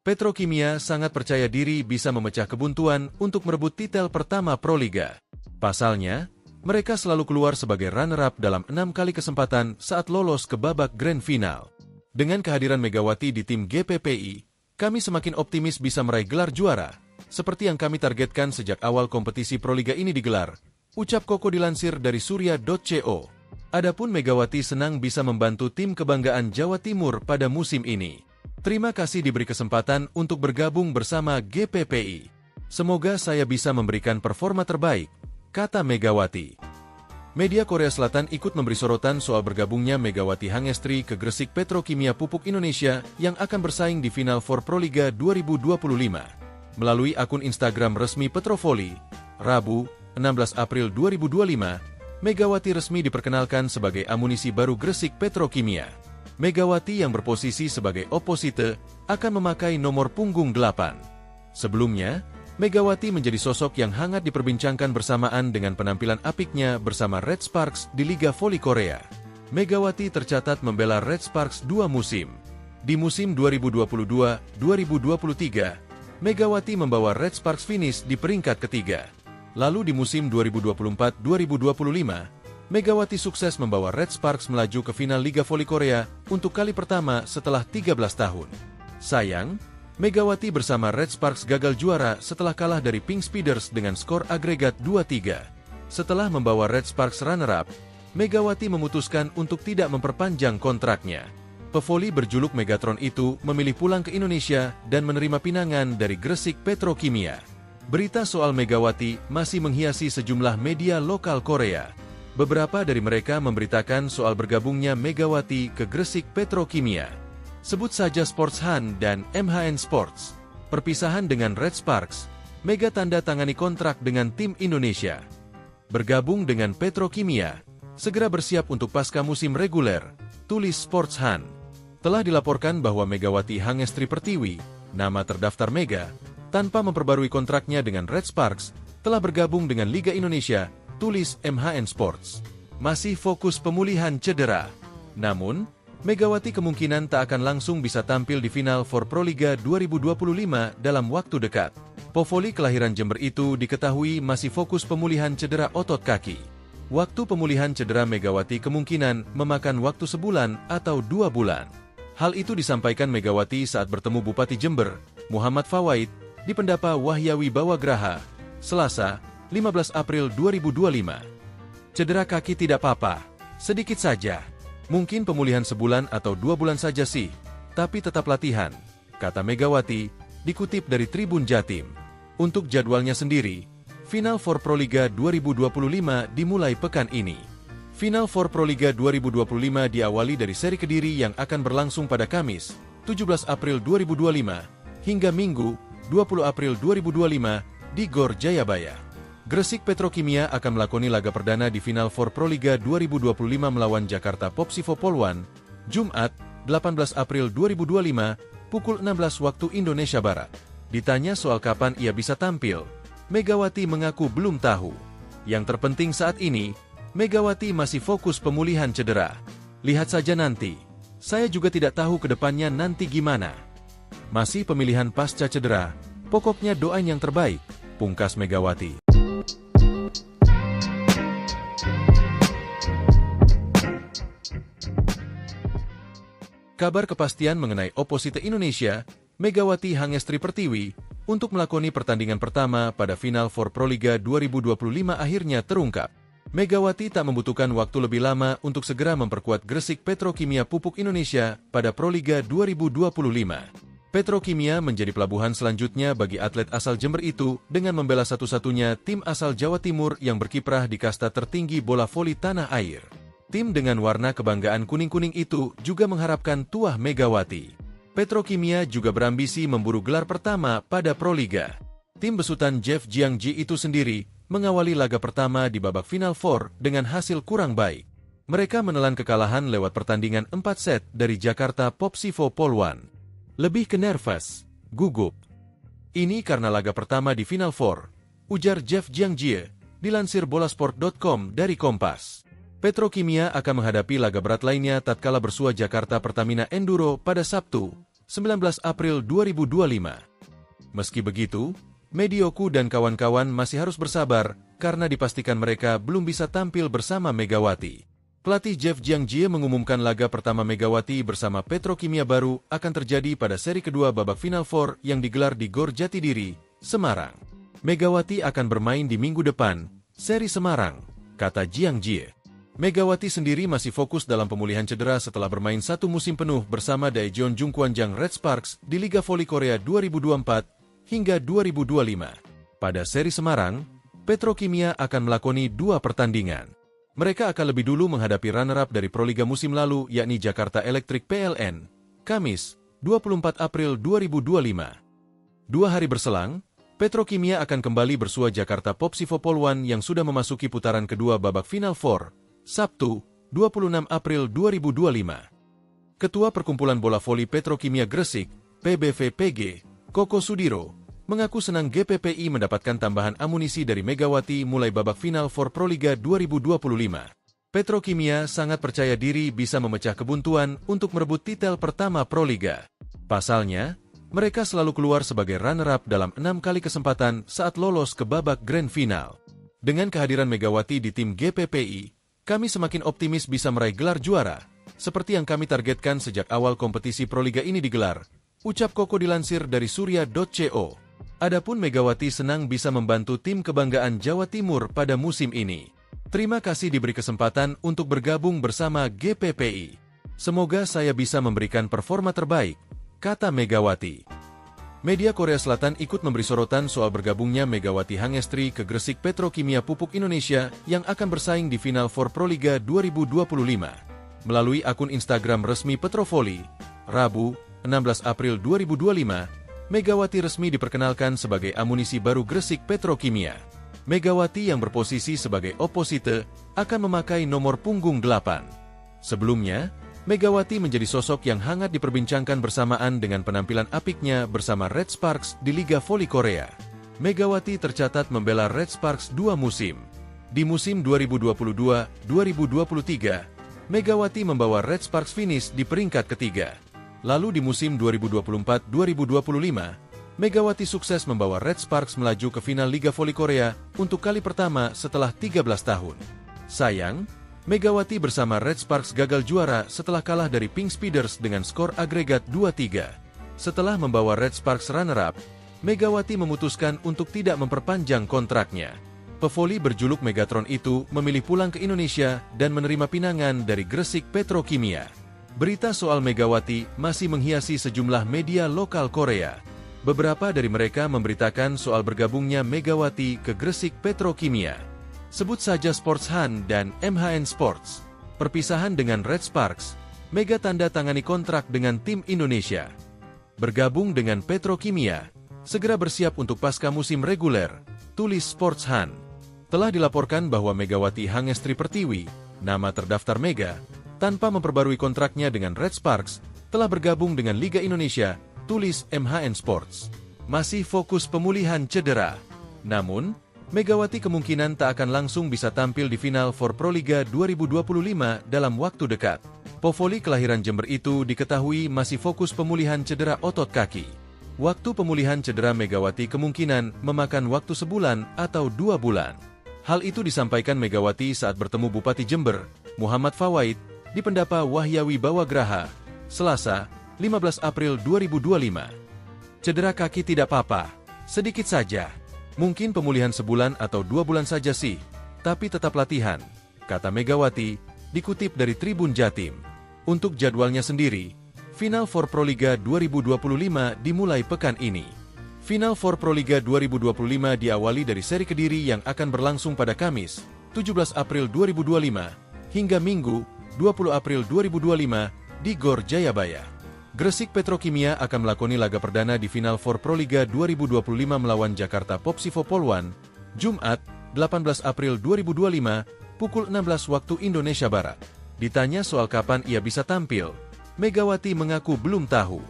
Petrokimia sangat percaya diri bisa memecah kebuntuan untuk merebut titel pertama Proliga. Pasalnya, mereka selalu keluar sebagai runner-up dalam 6 kali kesempatan saat lolos ke babak Grand Final. Dengan kehadiran Megawati di tim GPPI, kami semakin optimis bisa meraih gelar juara, seperti yang kami targetkan sejak awal kompetisi Proliga ini digelar, ucap Koko dilansir dari surya.co. Adapun Megawati senang bisa membantu tim kebanggaan Jawa Timur pada musim ini. Terima kasih diberi kesempatan untuk bergabung bersama GPPI. Semoga saya bisa memberikan performa terbaik, kata Megawati. Media Korea Selatan ikut memberi sorotan soal bergabungnya Megawati Hangestri ke Gresik Petrokimia Pupuk Indonesia yang akan bersaing di Final Four Proliga 2025. Melalui akun Instagram resmi Petrovoli, Rabu, 16 April 2025, Megawati resmi diperkenalkan sebagai amunisi baru Gresik Petrokimia. Megawati yang berposisi sebagai oposite akan memakai nomor punggung 8. Sebelumnya, Megawati menjadi sosok yang hangat diperbincangkan bersamaan dengan penampilan apiknya bersama Red Sparks di Liga Voli Korea. Megawati tercatat membela Red Sparks 2 musim. Di musim 2022-2023, Megawati membawa Red Sparks finish di peringkat ketiga. Lalu di musim 2024-2025, Megawati sukses membawa Red Sparks melaju ke final Liga Voli Korea untuk kali pertama setelah 13 tahun. Sayang, Megawati bersama Red Sparks gagal juara setelah kalah dari Pink Speeders dengan skor agregat 2-3. Setelah membawa Red Sparks runner-up, Megawati memutuskan untuk tidak memperpanjang kontraknya. Pevoli berjuluk Megatron itu memilih pulang ke Indonesia dan menerima pinangan dari Gresik Petrokimia. Berita soal Megawati masih menghiasi sejumlah media lokal Korea. Beberapa dari mereka memberitakan soal bergabungnya Megawati ke Gresik Petrokimia. Sebut saja Sports Han dan MHN Sports. Perpisahan dengan Red Sparks, Mega tanda tangani kontrak dengan tim Indonesia. bergabung dengan Petrokimia, segera bersiap untuk pasca musim reguler, tulis Sportsan. Telah dilaporkan bahwa Megawati Hangestri Pertiwi, nama terdaftar Mega, tanpa memperbarui kontraknya dengan Red Sparks, telah bergabung dengan Liga Indonesia, tulis MHN Sports. Masih fokus pemulihan cedera. Namun, Megawati kemungkinan tak akan langsung bisa tampil di final for Proliga 2025 dalam waktu dekat. Povoli kelahiran Jember itu diketahui masih fokus pemulihan cedera otot kaki. Waktu pemulihan cedera Megawati kemungkinan memakan waktu sebulan atau 2 bulan. Hal itu disampaikan Megawati saat bertemu Bupati Jember, Muhammad Fawaid, di Pendapa Wahyawi Bawagraha, Selasa, 15 April 2025. Cedera kaki tidak apa-apa, sedikit saja. Mungkin pemulihan sebulan atau 2 bulan saja sih, tapi tetap latihan, kata Megawati, dikutip dari Tribun Jatim. Untuk jadwalnya sendiri, Final for Proliga 2025 dimulai pekan ini. Final for Proliga 2025 diawali dari seri Kediri yang akan berlangsung pada Kamis, 17 April 2025, hingga Minggu, 20 April 2025, di Gor Jayabaya. Gresik Petrokimia akan melakoni laga perdana di Final for Proliga 2025 melawan Jakarta Popsivo Polwan, Jumat, 18 April 2025, pukul 16 waktu Indonesia Barat. Ditanya soal kapan ia bisa tampil, Megawati mengaku belum tahu. Yang terpenting saat ini, Megawati masih fokus pemulihan cedera. Lihat saja nanti. Saya juga tidak tahu ke depannya nanti gimana. Masih pemilihan pasca cedera, pokoknya doain yang terbaik, pungkas Megawati. Kabar kepastian mengenai oposite Indonesia, Megawati Hangestri Pertiwi, untuk melakoni pertandingan pertama pada Final for Proliga 2025 akhirnya terungkap. Megawati tak membutuhkan waktu lebih lama untuk segera memperkuat Gresik Petrokimia Pupuk Indonesia pada Proliga 2025. Petrokimia menjadi pelabuhan selanjutnya bagi atlet asal Jember itu dengan membela satu-satunya tim asal Jawa Timur yang berkiprah di kasta tertinggi bola voli tanah air. Tim dengan warna kebanggaan kuning-kuning itu juga mengharapkan tuah Megawati. Petrokimia juga berambisi memburu gelar pertama pada Proliga. Tim besutan Jeff Jiangji itu sendiri mengawali laga pertama di babak Final Four dengan hasil kurang baik. Mereka menelan kekalahan lewat pertandingan 4 set dari Jakarta Popsivo Polwan. Lebih ke nervous, gugup. Ini karena laga pertama di Final Four, ujar Jeff Jiangji, dilansir bolasport.com dari Kompas. Petrokimia akan menghadapi laga berat lainnya tatkala bersua Jakarta Pertamina Enduro pada Sabtu, 19 April 2025. Meski begitu, Medioku dan kawan-kawan masih harus bersabar karena dipastikan mereka belum bisa tampil bersama Megawati. Pelatih Jeff Jiangji mengumumkan laga pertama Megawati bersama Petrokimia baru akan terjadi pada seri kedua babak Final Four yang digelar di Gor Jatidiri, Semarang. Megawati akan bermain di minggu depan, seri Semarang, kata Jiangji. Megawati sendiri masih fokus dalam pemulihan cedera setelah bermain 1 musim penuh bersama Daejeon Jungkwanjang Red Sparks di Liga Voli Korea 2024 hingga 2025. Pada seri Semarang, Petrokimia akan melakoni 2 pertandingan. Mereka akan lebih dulu menghadapi runner-up dari Proliga musim lalu yakni Jakarta Electric PLN, Kamis, 24 April 2025. 2 hari berselang, Petrokimia akan kembali bersua Jakarta Popsivo Polwan yang sudah memasuki putaran kedua babak Final Four, Sabtu, 26 April 2025. Ketua Perkumpulan Bola Voli Petrokimia Gresik, PBVPG, Koko Sudiro, mengaku senang GPPI mendapatkan tambahan amunisi dari Megawati mulai babak Final for Proliga 2025. Petrokimia sangat percaya diri bisa memecah kebuntuan untuk merebut titel pertama Proliga. Pasalnya, mereka selalu keluar sebagai runner-up dalam 6 kali kesempatan saat lolos ke babak Grand Final. Dengan kehadiran Megawati di tim GPPI, kami semakin optimis bisa meraih gelar juara, seperti yang kami targetkan sejak awal kompetisi Proliga ini digelar, ucap Koko dilansir dari surya.co. Adapun Megawati senang bisa membantu tim kebanggaan Jawa Timur pada musim ini. Terima kasih diberi kesempatan untuk bergabung bersama GPPI. Semoga saya bisa memberikan performa terbaik, kata Megawati. Media Korea Selatan ikut memberi sorotan soal bergabungnya Megawati Hangestri ke Gresik Petrokimia Pupuk Indonesia yang akan bersaing di Final for Proliga 2025. Melalui akun Instagram resmi Petrovoli, Rabu, 16 April 2025, Megawati resmi diperkenalkan sebagai amunisi baru Gresik Petrokimia. Megawati yang berposisi sebagai oposite akan memakai nomor punggung 8. Sebelumnya, Megawati menjadi sosok yang hangat diperbincangkan bersamaan dengan penampilan apiknya bersama Red Sparks di Liga Voli Korea. Megawati tercatat membela Red Sparks 2 musim. Di musim 2022-2023, Megawati membawa Red Sparks finish di peringkat ketiga. Lalu di musim 2024-2025, Megawati sukses membawa Red Sparks melaju ke final Liga Voli Korea untuk kali pertama setelah 13 tahun. Sayang, Megawati bersama Red Sparks gagal juara setelah kalah dari Pink Speeders dengan skor agregat 2-3. Setelah membawa Red Sparks runner-up, Megawati memutuskan untuk tidak memperpanjang kontraknya. Pevoli berjuluk Megatron itu memilih pulang ke Indonesia dan menerima pinangan dari Gresik Petrokimia. Berita soal Megawati masih menghiasi sejumlah media lokal Korea. Beberapa dari mereka memberitakan soal bergabungnya Megawati ke Gresik Petrokimia. Sebut saja Sports Han dan MHN Sports. Perpisahan dengan Red Sparks, Mega tanda tangani kontrak dengan tim Indonesia. Bergabung dengan Petrokimia, segera bersiap untuk pasca musim reguler, tulis Sports Han. Telah dilaporkan bahwa Megawati Hangestri Pertiwi, nama terdaftar Mega, tanpa memperbarui kontraknya dengan Red Sparks, telah bergabung dengan Liga Indonesia, tulis MHN Sports. Masih fokus pemulihan cedera. Namun, Megawati kemungkinan tak akan langsung bisa tampil di final for Proliga 2025 dalam waktu dekat. Pevoli kelahiran Jember itu diketahui masih fokus pemulihan cedera otot kaki. Waktu pemulihan cedera Megawati kemungkinan memakan waktu sebulan atau 2 bulan. Hal itu disampaikan Megawati saat bertemu Bupati Jember, Muhammad Fawaid, di Pendapa Wahyawi Bawagraha, Selasa, 15 April 2025. Cedera kaki tidak apa-apa, sedikit saja. Mungkin pemulihan sebulan atau 2 bulan saja sih, tapi tetap latihan, kata Megawati, dikutip dari Tribun Jatim. Untuk jadwalnya sendiri, Final for Proliga 2025 dimulai pekan ini. Final for Proliga 2025 diawali dari seri Kediri yang akan berlangsung pada Kamis, 17 April 2025, hingga Minggu, 20 April 2025, di Gor Jayabaya. Gresik Petrokimia akan melakoni laga perdana di Final for Proliga 2025 melawan Jakarta Popsivo Polwan, Jumat, 18 April 2025, pukul 16 waktu Indonesia Barat. Ditanya soal kapan ia bisa tampil, Megawati mengaku belum tahu.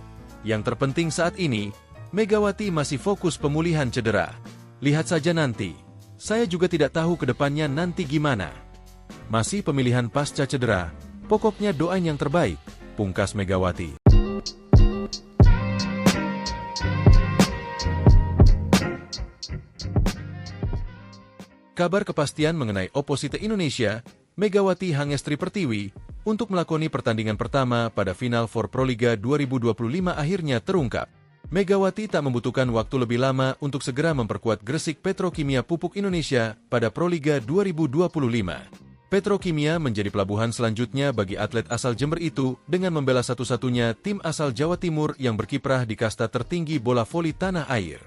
Yang terpenting saat ini, Megawati masih fokus pemulihan cedera. Lihat saja nanti. Saya juga tidak tahu ke depannya nanti gimana. Masih pemilihan pasca cedera, pokoknya doain yang terbaik, pungkas Megawati. Kabar kepastian mengenai oposite Indonesia, Megawati Hangestri Pertiwi, untuk melakoni pertandingan pertama pada Final for Proliga 2025 akhirnya terungkap. Megawati tak membutuhkan waktu lebih lama untuk segera memperkuat Gresik Petrokimia Pupuk Indonesia pada Proliga 2025. Petrokimia menjadi pelabuhan selanjutnya bagi atlet asal Jember itu dengan membela satu-satunya tim asal Jawa Timur yang berkiprah di kasta tertinggi bola voli tanah air.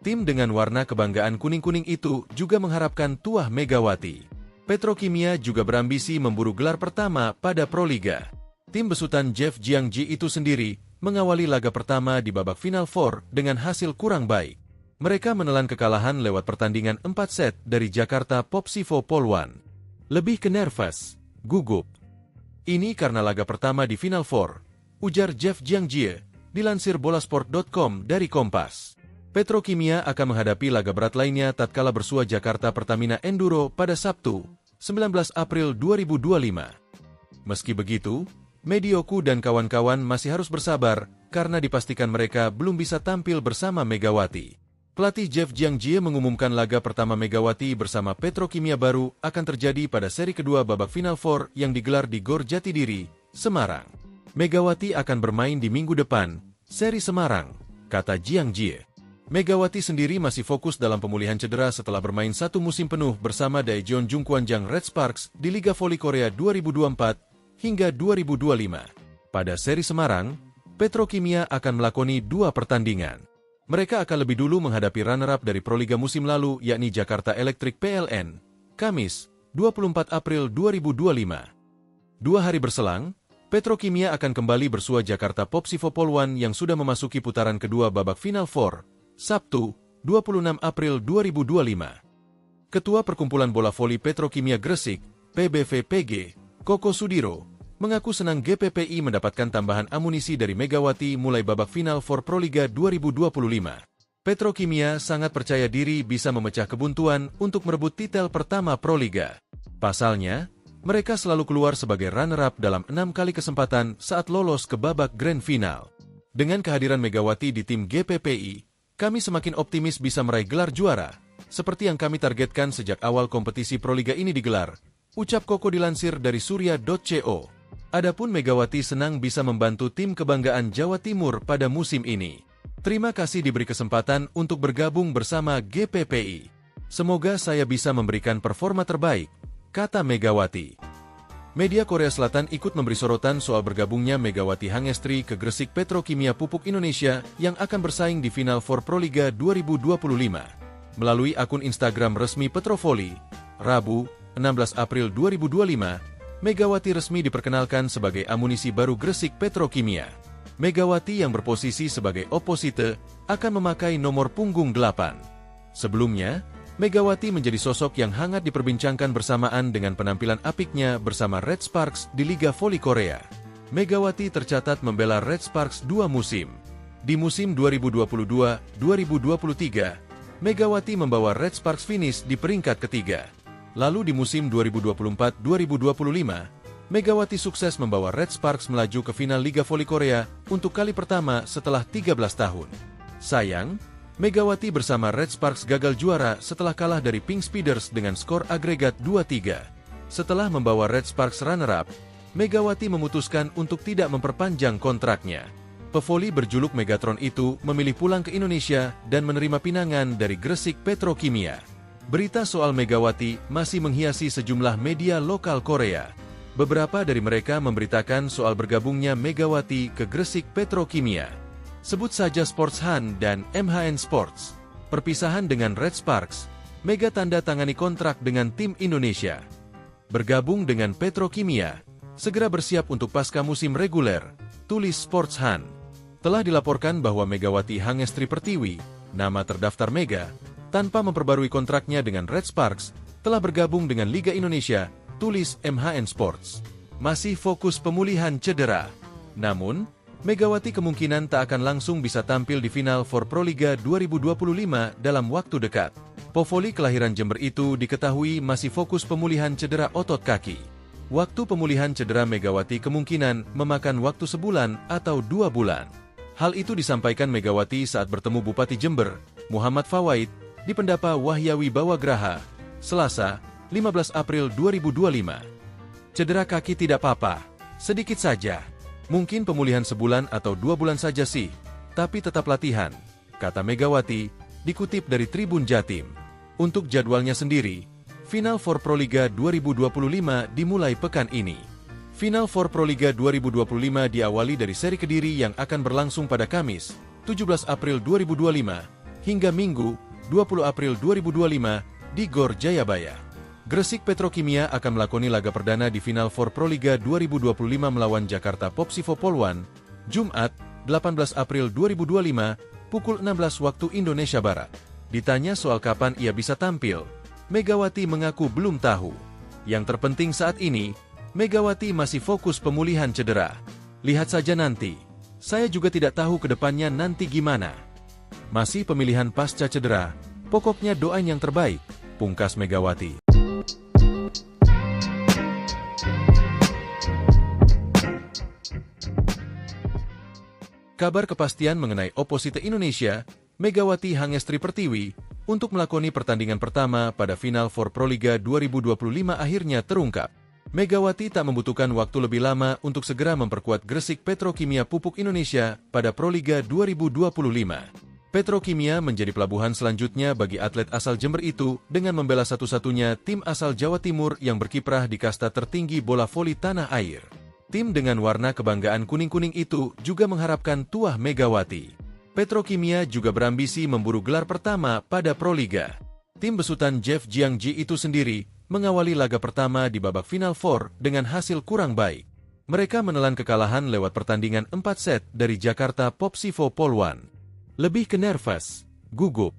Tim dengan warna kebanggaan kuning-kuning itu juga mengharapkan tuah Megawati. Petrokimia juga berambisi memburu gelar pertama pada Proliga. Tim besutan Jeff Jiangji itu sendiri mengawali laga pertama di babak Final Four dengan hasil kurang baik. Mereka menelan kekalahan lewat pertandingan 4 set dari Jakarta Popsivo Polwan. Lebih ke nervous, gugup. Ini karena laga pertama di Final Four, ujar Jeff Jiangji, dilansir bolasport.com dari Kompas. Petrokimia akan menghadapi laga berat lainnya tatkala bersua Jakarta Pertamina Enduro pada Sabtu, 19 April 2025. Meski begitu, Medioku dan kawan-kawan masih harus bersabar karena dipastikan mereka belum bisa tampil bersama Megawati. Pelatih Jeff Jiangji mengumumkan laga pertama Megawati bersama Petrokimia baru akan terjadi pada seri kedua babak Final Four yang digelar di Gor Jatidiri, Semarang. Megawati akan bermain di minggu depan, seri Semarang, kata Jiangji. Megawati sendiri masih fokus dalam pemulihan cedera setelah bermain 1 musim penuh bersama Daejeon Jungkwanjang Red Sparks di Liga Voli Korea 2024 hingga 2025. Pada seri Semarang, Petrokimia akan melakoni 2 pertandingan. Mereka akan lebih dulu menghadapi runner-up dari Proliga musim lalu yakni Jakarta Electric PLN, Kamis, 24 April 2025. 2 hari berselang, Petrokimia akan kembali bersua Jakarta Popsivo Polwan yang sudah memasuki putaran kedua babak Final Four, Sabtu, 26 April 2025. Ketua Perkumpulan Bola Voli Petrokimia Gresik, PBVPG, Koko Sudiro, mengaku senang GPPI mendapatkan tambahan amunisi dari Megawati mulai babak final for Proliga 2025. Petrokimia sangat percaya diri bisa memecah kebuntuan untuk merebut titel pertama Proliga. Pasalnya, mereka selalu keluar sebagai runner-up dalam 6 kali kesempatan saat lolos ke babak grand final. Dengan kehadiran Megawati di tim GPPI, kami semakin optimis bisa meraih gelar juara, seperti yang kami targetkan sejak awal kompetisi Proliga ini digelar, ucap Koko dilansir dari surya.co. Adapun Megawati senang bisa membantu tim kebanggaan Jawa Timur pada musim ini. Terima kasih diberi kesempatan untuk bergabung bersama GPPI. Semoga saya bisa memberikan performa terbaik, kata Megawati. Media Korea Selatan ikut memberi sorotan soal bergabungnya Megawati Hangestri ke Gresik Petrokimia Pupuk Indonesia yang akan bersaing di final for Proliga 2025. Melalui akun Instagram resmi Petrovoli, Rabu, 16 April 2025, Megawati resmi diperkenalkan sebagai amunisi baru Gresik Petrokimia. Megawati yang berposisi sebagai oposite akan memakai nomor punggung 8. Sebelumnya, Megawati menjadi sosok yang hangat diperbincangkan bersamaan dengan penampilan apiknya bersama Red Sparks di Liga Voli Korea. Megawati tercatat membela Red Sparks 2 musim. Di musim 2022-2023, Megawati membawa Red Sparks finish di peringkat ketiga. Lalu di musim 2024-2025, Megawati sukses membawa Red Sparks melaju ke final Liga Voli Korea untuk kali pertama setelah 13 tahun. Sayang, Megawati bersama Red Sparks gagal juara setelah kalah dari Pink Speeders dengan skor agregat 2-3. Setelah membawa Red Sparks runner-up, Megawati memutuskan untuk tidak memperpanjang kontraknya. Pevoli berjuluk Megatron itu memilih pulang ke Indonesia dan menerima pinangan dari Gresik Petrokimia. Berita soal Megawati masih menghiasi sejumlah media lokal Korea. Beberapa dari mereka memberitakan soal bergabungnya Megawati ke Gresik Petrokimia. Sebut saja Sports Han dan MHN Sports. Perpisahan dengan Red Sparks, Mega tanda tangani kontrak dengan tim Indonesia. Bergabung dengan Petrokimia, segera bersiap untuk pasca musim reguler, tulis Sports Han. Telah dilaporkan bahwa Megawati Hangestri Pertiwi, nama terdaftar Mega, tanpa memperbarui kontraknya dengan Red Sparks, telah bergabung dengan Liga Indonesia, tulis MHN Sports. Masih fokus pemulihan cedera. Namun, Megawati kemungkinan tak akan langsung bisa tampil di final for Proliga 2025 dalam waktu dekat. Povoli kelahiran Jember itu diketahui masih fokus pemulihan cedera otot kaki. Waktu pemulihan cedera Megawati kemungkinan memakan waktu sebulan atau 2 bulan. Hal itu disampaikan Megawati saat bertemu Bupati Jember, Muhammad Fawaid, di Pendapa Wahyawi Bawagraha, Selasa, 15 April 2025. Cedera kaki tidak apa-apa, sedikit saja. Mungkin pemulihan sebulan atau 2 bulan saja sih, tapi tetap latihan, kata Megawati, dikutip dari Tribun Jatim. Untuk jadwalnya sendiri, Final for Proliga 2025 dimulai pekan ini. Final for Proliga 2025 diawali dari seri Kediri yang akan berlangsung pada Kamis, 17 April 2025, hingga Minggu, 20 April 2025, di Gor Jayabaya. Gresik Petrokimia akan melakoni laga perdana di Final for Proliga 2025 melawan Jakarta Popsivo Polwan, Jumat, 18 April 2025, pukul 16 waktu Indonesia Barat. Ditanya soal kapan ia bisa tampil, Megawati mengaku belum tahu. Yang terpenting saat ini, Megawati masih fokus pemulihan cedera. Lihat saja nanti. Saya juga tidak tahu ke depannya nanti gimana. Masih pemilihan pasca cedera, pokoknya doain yang terbaik, pungkas Megawati. Kabar kepastian mengenai oposite Indonesia, Megawati Hangestri Pertiwi, untuk melakoni pertandingan pertama pada Final for Proliga 2025 akhirnya terungkap. Megawati tak membutuhkan waktu lebih lama untuk segera memperkuat Gresik Petrokimia Pupuk Indonesia pada Proliga 2025. Petrokimia menjadi pelabuhan selanjutnya bagi atlet asal Jember itu dengan membela satu-satunya tim asal Jawa Timur yang berkiprah di kasta tertinggi bola voli tanah air. Tim dengan warna kebanggaan kuning-kuning itu juga mengharapkan tuah Megawati. Petrokimia juga berambisi memburu gelar pertama pada Proliga. Tim besutan Jeff Jiangji itu sendiri mengawali laga pertama di babak Final Four dengan hasil kurang baik. Mereka menelan kekalahan lewat pertandingan 4 set dari Jakarta Popsivo Polwan. Lebih ke nervous, gugup.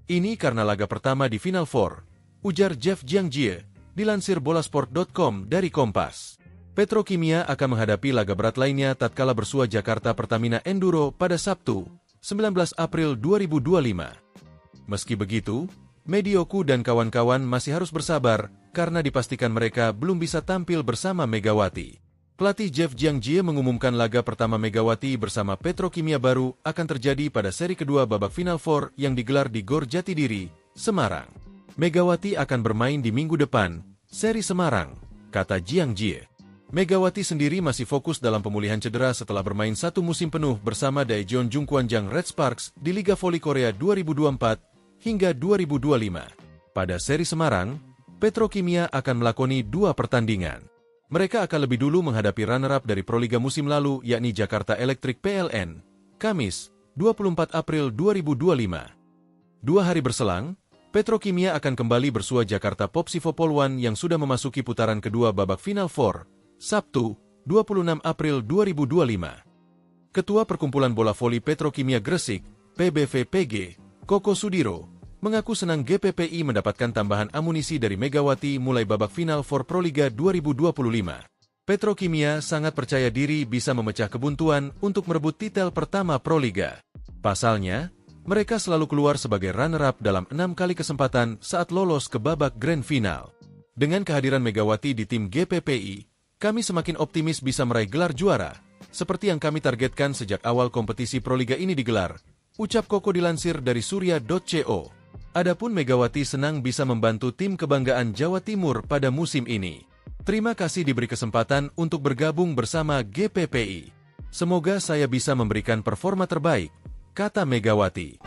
Ini karena laga pertama di Final Four, ujar Jeff Jiangjie, dilansir bolasport.com dari Kompas. Petrokimia akan menghadapi laga berat lainnya tatkala bersua Jakarta Pertamina Enduro pada Sabtu, 19 April 2025. Meski begitu, Medioku dan kawan-kawan masih harus bersabar karena dipastikan mereka belum bisa tampil bersama Megawati. Pelatih Jeff Jiangjie mengumumkan laga pertama Megawati bersama Petrokimia baru akan terjadi pada seri kedua babak Final Four yang digelar di Gor Jatidiri, Semarang. Megawati akan bermain di minggu depan, seri Semarang, kata Jiangjie. Megawati sendiri masih fokus dalam pemulihan cedera setelah bermain satu musim penuh bersama Daejeon Jungkwanjang Red Sparks di Liga Voli Korea 2024 hingga 2025. Pada seri Semarang, Petrokimia akan melakoni 2 pertandingan. Mereka akan lebih dulu menghadapi runner-up dari Proliga musim lalu yakni Jakarta Electric PLN, Kamis, 24 April 2025. 2 hari berselang, Petrokimia akan kembali bersua Jakarta Popsivo Poluan yang sudah memasuki putaran kedua babak Final Four, Sabtu, 26 April 2025. Ketua Perkumpulan Bola Voli Petrokimia Gresik, PBVPG, Koko Sudiro, mengaku senang GPPI mendapatkan tambahan amunisi dari Megawati mulai babak Final Four Proliga 2025. Petrokimia sangat percaya diri bisa memecah kebuntuan untuk merebut titel pertama Proliga. Pasalnya, mereka selalu keluar sebagai runner-up dalam 6 kali kesempatan saat lolos ke babak Grand Final. Dengan kehadiran Megawati di tim GPPI, kami semakin optimis bisa meraih gelar juara, seperti yang kami targetkan sejak awal kompetisi Proliga ini digelar, ucap Koko dilansir dari surya.co. Adapun Megawati senang bisa membantu tim kebanggaan Jawa Timur pada musim ini. Terima kasih diberi kesempatan untuk bergabung bersama GPPI. Semoga saya bisa memberikan performa terbaik, kata Megawati.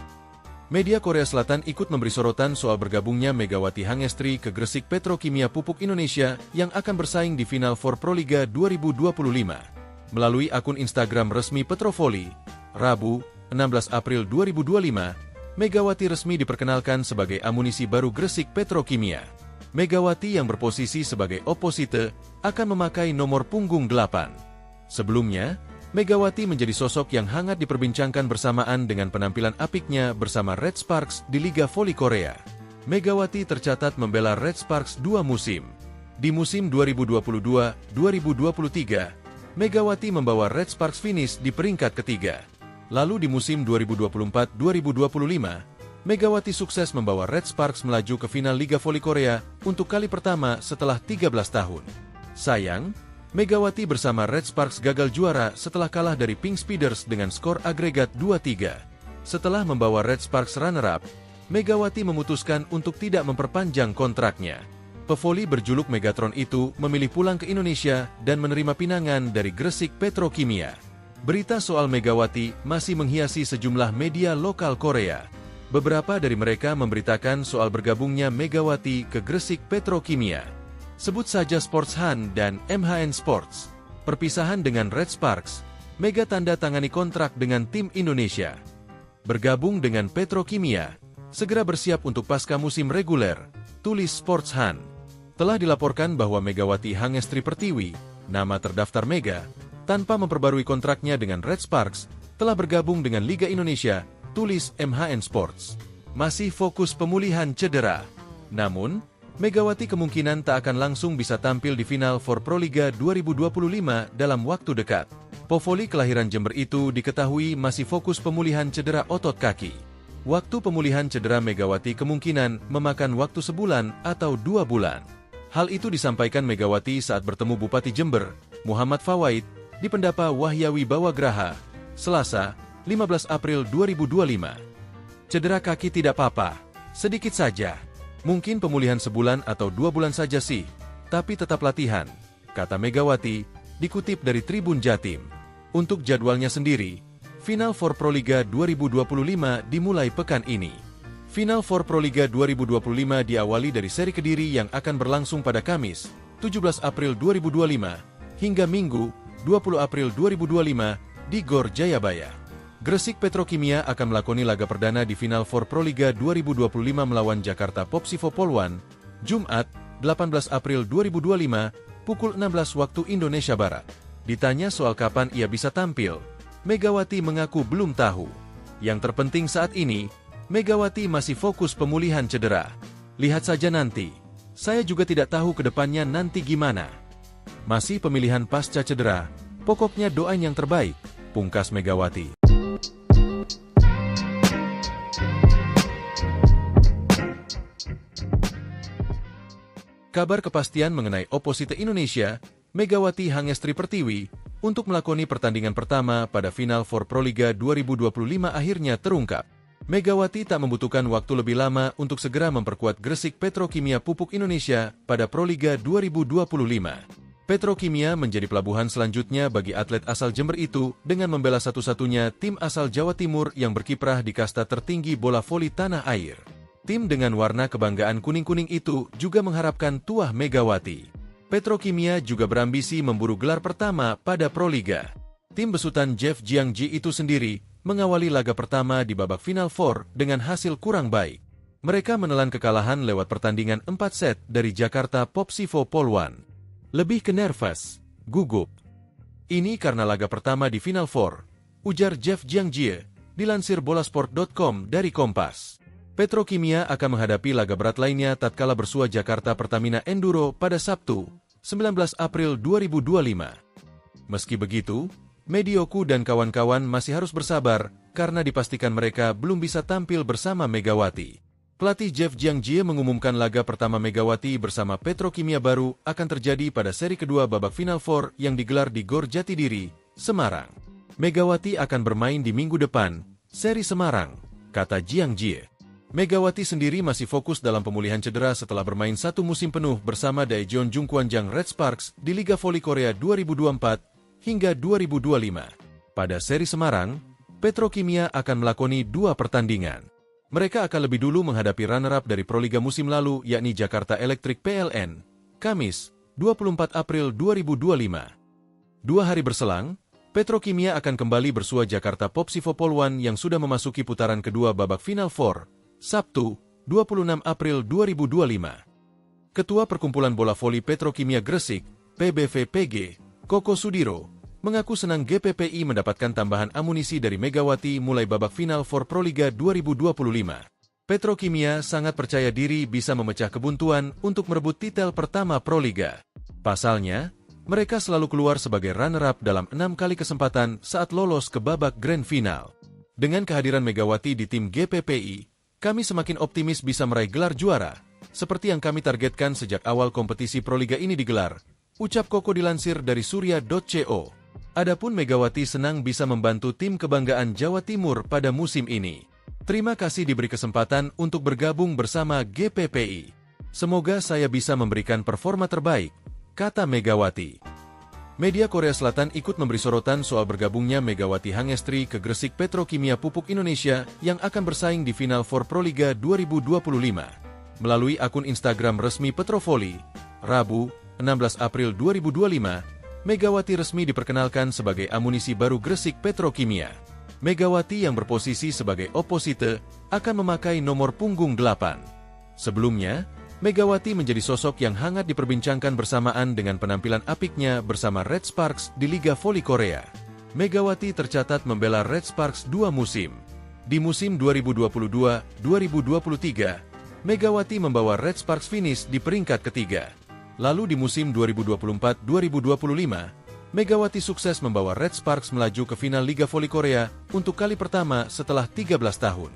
Media Korea Selatan ikut memberi sorotan soal bergabungnya Megawati Hangestri ke Gresik Petrokimia Pupuk Indonesia yang akan bersaing di Final Four Proliga 2025. Melalui akun Instagram resmi Petrovoli, Rabu, 16 April 2025, Megawati resmi diperkenalkan sebagai amunisi baru Gresik Petrokimia. Megawati yang berposisi sebagai oposite akan memakai nomor punggung 8. Sebelumnya, Megawati menjadi sosok yang hangat diperbincangkan bersamaan dengan penampilan apiknya bersama Red Sparks di Liga Voli Korea. Megawati tercatat membela Red Sparks 2 musim. Di musim 2022-2023, Megawati membawa Red Sparks finish di peringkat ketiga. Lalu di musim 2024-2025, Megawati sukses membawa Red Sparks melaju ke final Liga Voli Korea untuk kali pertama setelah 13 tahun. Sayang, Megawati bersama Red Sparks gagal juara setelah kalah dari Pink Speeders dengan skor agregat 2-3. Setelah membawa Red Sparks runner-up, Megawati memutuskan untuk tidak memperpanjang kontraknya. Pevoli berjuluk Megatron itu memilih pulang ke Indonesia dan menerima pinangan dari Gresik Petrokimia. Berita soal Megawati masih menghiasi sejumlah media lokal Korea. Beberapa dari mereka memberitakan soal bergabungnya Megawati ke Gresik Petrokimia. Sebut saja Sports Han dan MHN Sports. Perpisahan dengan Red Sparks, Mega tanda tangani kontrak dengan tim Indonesia. Bergabung dengan Petrokimia, segera bersiap untuk pasca musim reguler, tulis Sports Han. Telah dilaporkan bahwa Megawati Hangestri Pertiwi, nama terdaftar Mega, tanpa memperbarui kontraknya dengan Red Sparks, telah bergabung dengan Liga Indonesia, tulis MHN Sports. Masih fokus pemulihan cedera. Namun, Megawati kemungkinan tak akan langsung bisa tampil di Final Four Proliga 2025 dalam waktu dekat. Povoli kelahiran Jember itu diketahui masih fokus pemulihan cedera otot kaki. Waktu pemulihan cedera Megawati kemungkinan memakan waktu sebulan atau 2 bulan. Hal itu disampaikan Megawati saat bertemu Bupati Jember, Muhammad Fawaid, di Pendapa Wahyawi Bawagraha, Selasa, 15 April 2025. Cedera kaki tidak apa-apa, sedikit saja. Mungkin pemulihan sebulan atau 2 bulan saja sih, tapi tetap latihan, kata Megawati, dikutip dari Tribun Jatim. Untuk jadwalnya sendiri, Final Four Proliga 2025 dimulai pekan ini. Final Four Proliga 2025 diawali dari seri Kediri yang akan berlangsung pada Kamis, 17 April 2025, hingga Minggu, 20 April 2025, di Gor Jayabaya. Gresik Petrokimia akan melakoni laga perdana di Final Four Proliga 2025 melawan Jakarta Popsivo Poluan, Jumat, 18 April 2025, pukul 16 waktu Indonesia Barat. Ditanya soal kapan ia bisa tampil, Megawati mengaku belum tahu. Yang terpenting saat ini, Megawati masih fokus pemulihan cedera. Lihat saja nanti. Saya juga tidak tahu ke depannya nanti gimana. Masih pemilihan pasca cedera, pokoknya doain yang terbaik, pungkas Megawati. Kabar kepastian mengenai oposite Indonesia, Megawati Hangestri Pertiwi, untuk melakoni pertandingan pertama pada Final Four Proliga 2025 akhirnya terungkap. Megawati tak membutuhkan waktu lebih lama untuk segera memperkuat Gresik Petrokimia Pupuk Indonesia pada Proliga 2025. Petrokimia menjadi pelabuhan selanjutnya bagi atlet asal Jember itu dengan membela satu-satunya tim asal Jawa Timur yang berkiprah di kasta tertinggi bola voli tanah air. Tim dengan warna kebanggaan kuning-kuning itu juga mengharapkan tuah Megawati. Petrokimia juga berambisi memburu gelar pertama pada Proliga. Tim besutan Jeff Jiangji itu sendiri mengawali laga pertama di babak Final Four dengan hasil kurang baik. Mereka menelan kekalahan lewat pertandingan 4 set dari Jakarta Popsivo Polwan. Lebih ke nervous, gugup. Ini karena laga pertama di Final Four, ujar Jeff Jiangji, dilansir bolasport.com dari Kompas. Petrokimia akan menghadapi laga berat lainnya tatkala bersua Jakarta Pertamina Enduro pada Sabtu, 19 April 2025. Meski begitu, Medioku dan kawan-kawan masih harus bersabar karena dipastikan mereka belum bisa tampil bersama Megawati. Pelatih Jeff Jiangji mengumumkan laga pertama Megawati bersama Petrokimia baru akan terjadi pada seri kedua babak Final Four yang digelar di Gor Jatidiri, Semarang. Megawati akan bermain di minggu depan, seri Semarang, kata Jiangji. Megawati sendiri masih fokus dalam pemulihan cedera setelah bermain satu musim penuh bersama Daejeon Jungkwanjang Red Sparks di Liga Voli Korea 2024 hingga 2025. Pada seri Semarang, Petrokimia akan melakoni 2 pertandingan. Mereka akan lebih dulu menghadapi runner-up dari Proliga musim lalu yakni Jakarta Electric PLN, Kamis, 24 April 2025. 2 hari berselang, Petrokimia akan kembali bersua Jakarta Popsivo Polwan yang sudah memasuki putaran kedua babak Final Four, Sabtu, 26 April 2025. Ketua Perkumpulan Bola Voli Petrokimia Gresik, PBVPG, Koko Sudiro, mengaku senang GPPI mendapatkan tambahan amunisi dari Megawati mulai babak Final Four Proliga 2025. Petrokimia sangat percaya diri bisa memecah kebuntuan untuk merebut titel pertama Proliga. Pasalnya, mereka selalu keluar sebagai runner-up dalam 6 kali kesempatan saat lolos ke babak Grand Final. Dengan kehadiran Megawati di tim GPPI, kami semakin optimis bisa meraih gelar juara, seperti yang kami targetkan sejak awal kompetisi Proliga ini digelar, ucap Koko dilansir dari surya.co. Adapun Megawati senang bisa membantu tim kebanggaan Jawa Timur pada musim ini. Terima kasih diberi kesempatan untuk bergabung bersama GPPI. Semoga saya bisa memberikan performa terbaik, kata Megawati. Media Korea Selatan ikut memberi sorotan soal bergabungnya Megawati Hangestri ke Gresik Petrokimia Pupuk Indonesia yang akan bersaing di Final Four Proliga 2025. Melalui akun Instagram resmi Petrovoli, Rabu, 16 April 2025, Megawati resmi diperkenalkan sebagai amunisi baru Gresik Petrokimia. Megawati yang berposisi sebagai oposite akan memakai nomor punggung 8. Sebelumnya, Megawati menjadi sosok yang hangat diperbincangkan bersamaan dengan penampilan apiknya bersama Red Sparks di Liga Voli Korea. Megawati tercatat membela Red Sparks 2 musim. Di musim 2022-2023, Megawati membawa Red Sparks finish di peringkat ketiga. Lalu di musim 2024-2025, Megawati sukses membawa Red Sparks melaju ke final Liga Voli Korea untuk kali pertama setelah 13 tahun.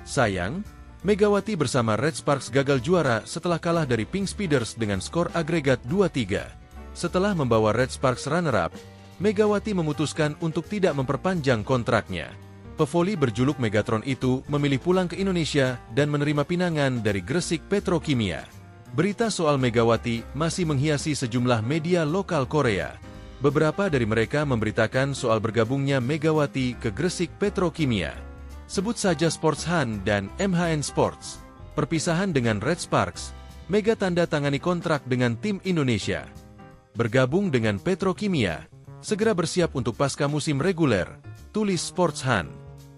Sayang, Megawati bersama Red Sparks gagal juara setelah kalah dari Pink Speeders dengan skor agregat 2-3. Setelah membawa Red Sparks runner-up, Megawati memutuskan untuk tidak memperpanjang kontraknya. Pevoli berjuluk Megatron itu memilih pulang ke Indonesia dan menerima pinangan dari Gresik Petrokimia. Berita soal Megawati masih menghiasi sejumlah media lokal Korea. Beberapa dari mereka memberitakan soal bergabungnya Megawati ke Gresik Petrokimia. Sebut saja Sports Han dan MHN Sports. Perpisahan dengan Red Sparks, Mega tanda tangani kontrak dengan tim Indonesia. Bergabung dengan Petrokimia, segera bersiap untuk pasca musim reguler, tulis Sports Han.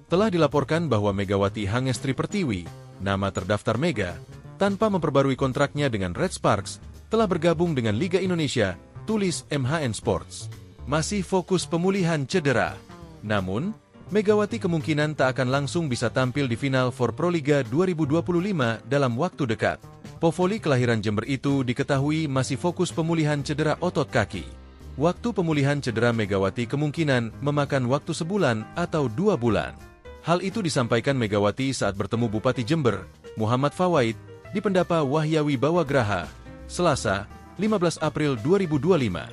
Telah dilaporkan bahwa Megawati Hangestri Pertiwi, nama terdaftar Mega, tanpa memperbarui kontraknya dengan Red Sparks, telah bergabung dengan Liga Indonesia, tulis MHN Sports. Masih fokus pemulihan cedera. Namun, Megawati kemungkinan tak akan langsung bisa tampil di final for Proliga 2025 dalam waktu dekat. Povoli kelahiran Jember itu diketahui masih fokus pemulihan cedera otot kaki. Waktu pemulihan cedera Megawati kemungkinan memakan waktu sebulan atau 2 bulan. Hal itu disampaikan Megawati saat bertemu Bupati Jember, Muhammad Fawait, di Pendapa Wahyawi Bawagraha, Selasa, 15 April 2025.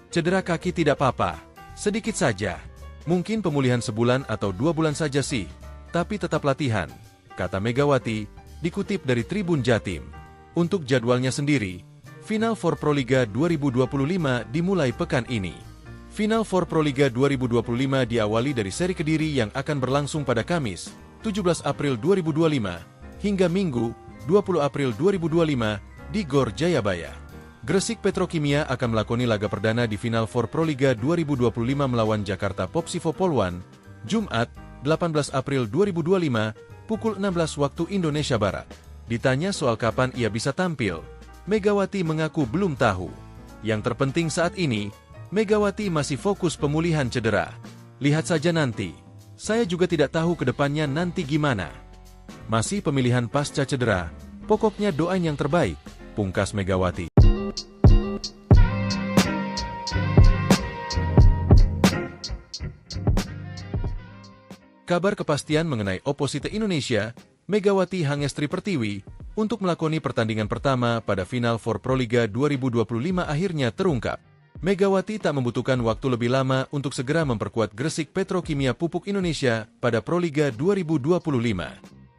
Cedera kaki tidak apa-apa, sedikit saja. Mungkin pemulihan sebulan atau 2 bulan saja sih, tapi tetap latihan, kata Megawati, dikutip dari Tribun Jatim. Untuk jadwalnya sendiri, Final Four Proliga 2025 dimulai pekan ini. Final Four Proliga 2025 diawali dari seri Kediri yang akan berlangsung pada Kamis, 17 April 2025, hingga Minggu, 20 April 2025, di Gor Jayabaya. Gresik Petrokimia akan melakoni laga perdana di Final Four Proliga 2025 melawan Jakarta Popsivo Poluan, Jumat, 18 April 2025, pukul 16 waktu Indonesia Barat. Ditanya soal kapan ia bisa tampil, Megawati mengaku belum tahu. Yang terpenting saat ini, Megawati masih fokus pemulihan cedera. Lihat saja nanti. Saya juga tidak tahu ke depannya nanti gimana. Masih pemilihan pasca cedera, pokoknya doain yang terbaik, pungkas Megawati. Kabar kepastian mengenai oposite Indonesia, Megawati Hangestri Pertiwi, untuk melakoni pertandingan pertama pada Final Four Proliga 2025 akhirnya terungkap. Megawati tak membutuhkan waktu lebih lama untuk segera memperkuat Gresik Petrokimia Pupuk Indonesia pada Proliga 2025.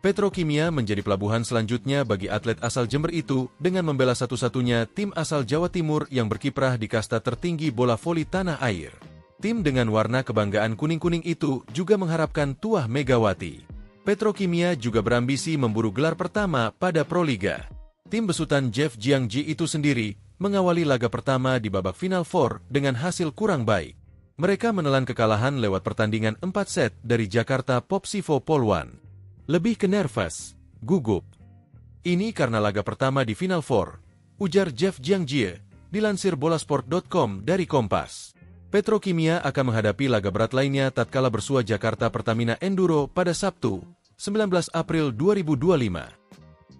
Petrokimia menjadi pelabuhan selanjutnya bagi atlet asal Jember itu dengan membela satu-satunya tim asal Jawa Timur yang berkiprah di kasta tertinggi bola voli tanah air. Tim dengan warna kebanggaan kuning-kuning itu juga mengharapkan tuah Megawati. Petrokimia juga berambisi memburu gelar pertama pada Proliga. Tim besutan Jeff Jiangji itu sendiri mengawali laga pertama di babak Final Four dengan hasil kurang baik. Mereka menelan kekalahan lewat pertandingan 4 set dari Jakarta Popsivo Poluan. Lebih ke nervous, gugup. Ini karena laga pertama di Final Four, ujar Jeff Jiangji, dilansir bolasport.com dari Kompas. Petrokimia akan menghadapi laga berat lainnya tatkala bersua Jakarta Pertamina Enduro pada Sabtu, 19 April 2025.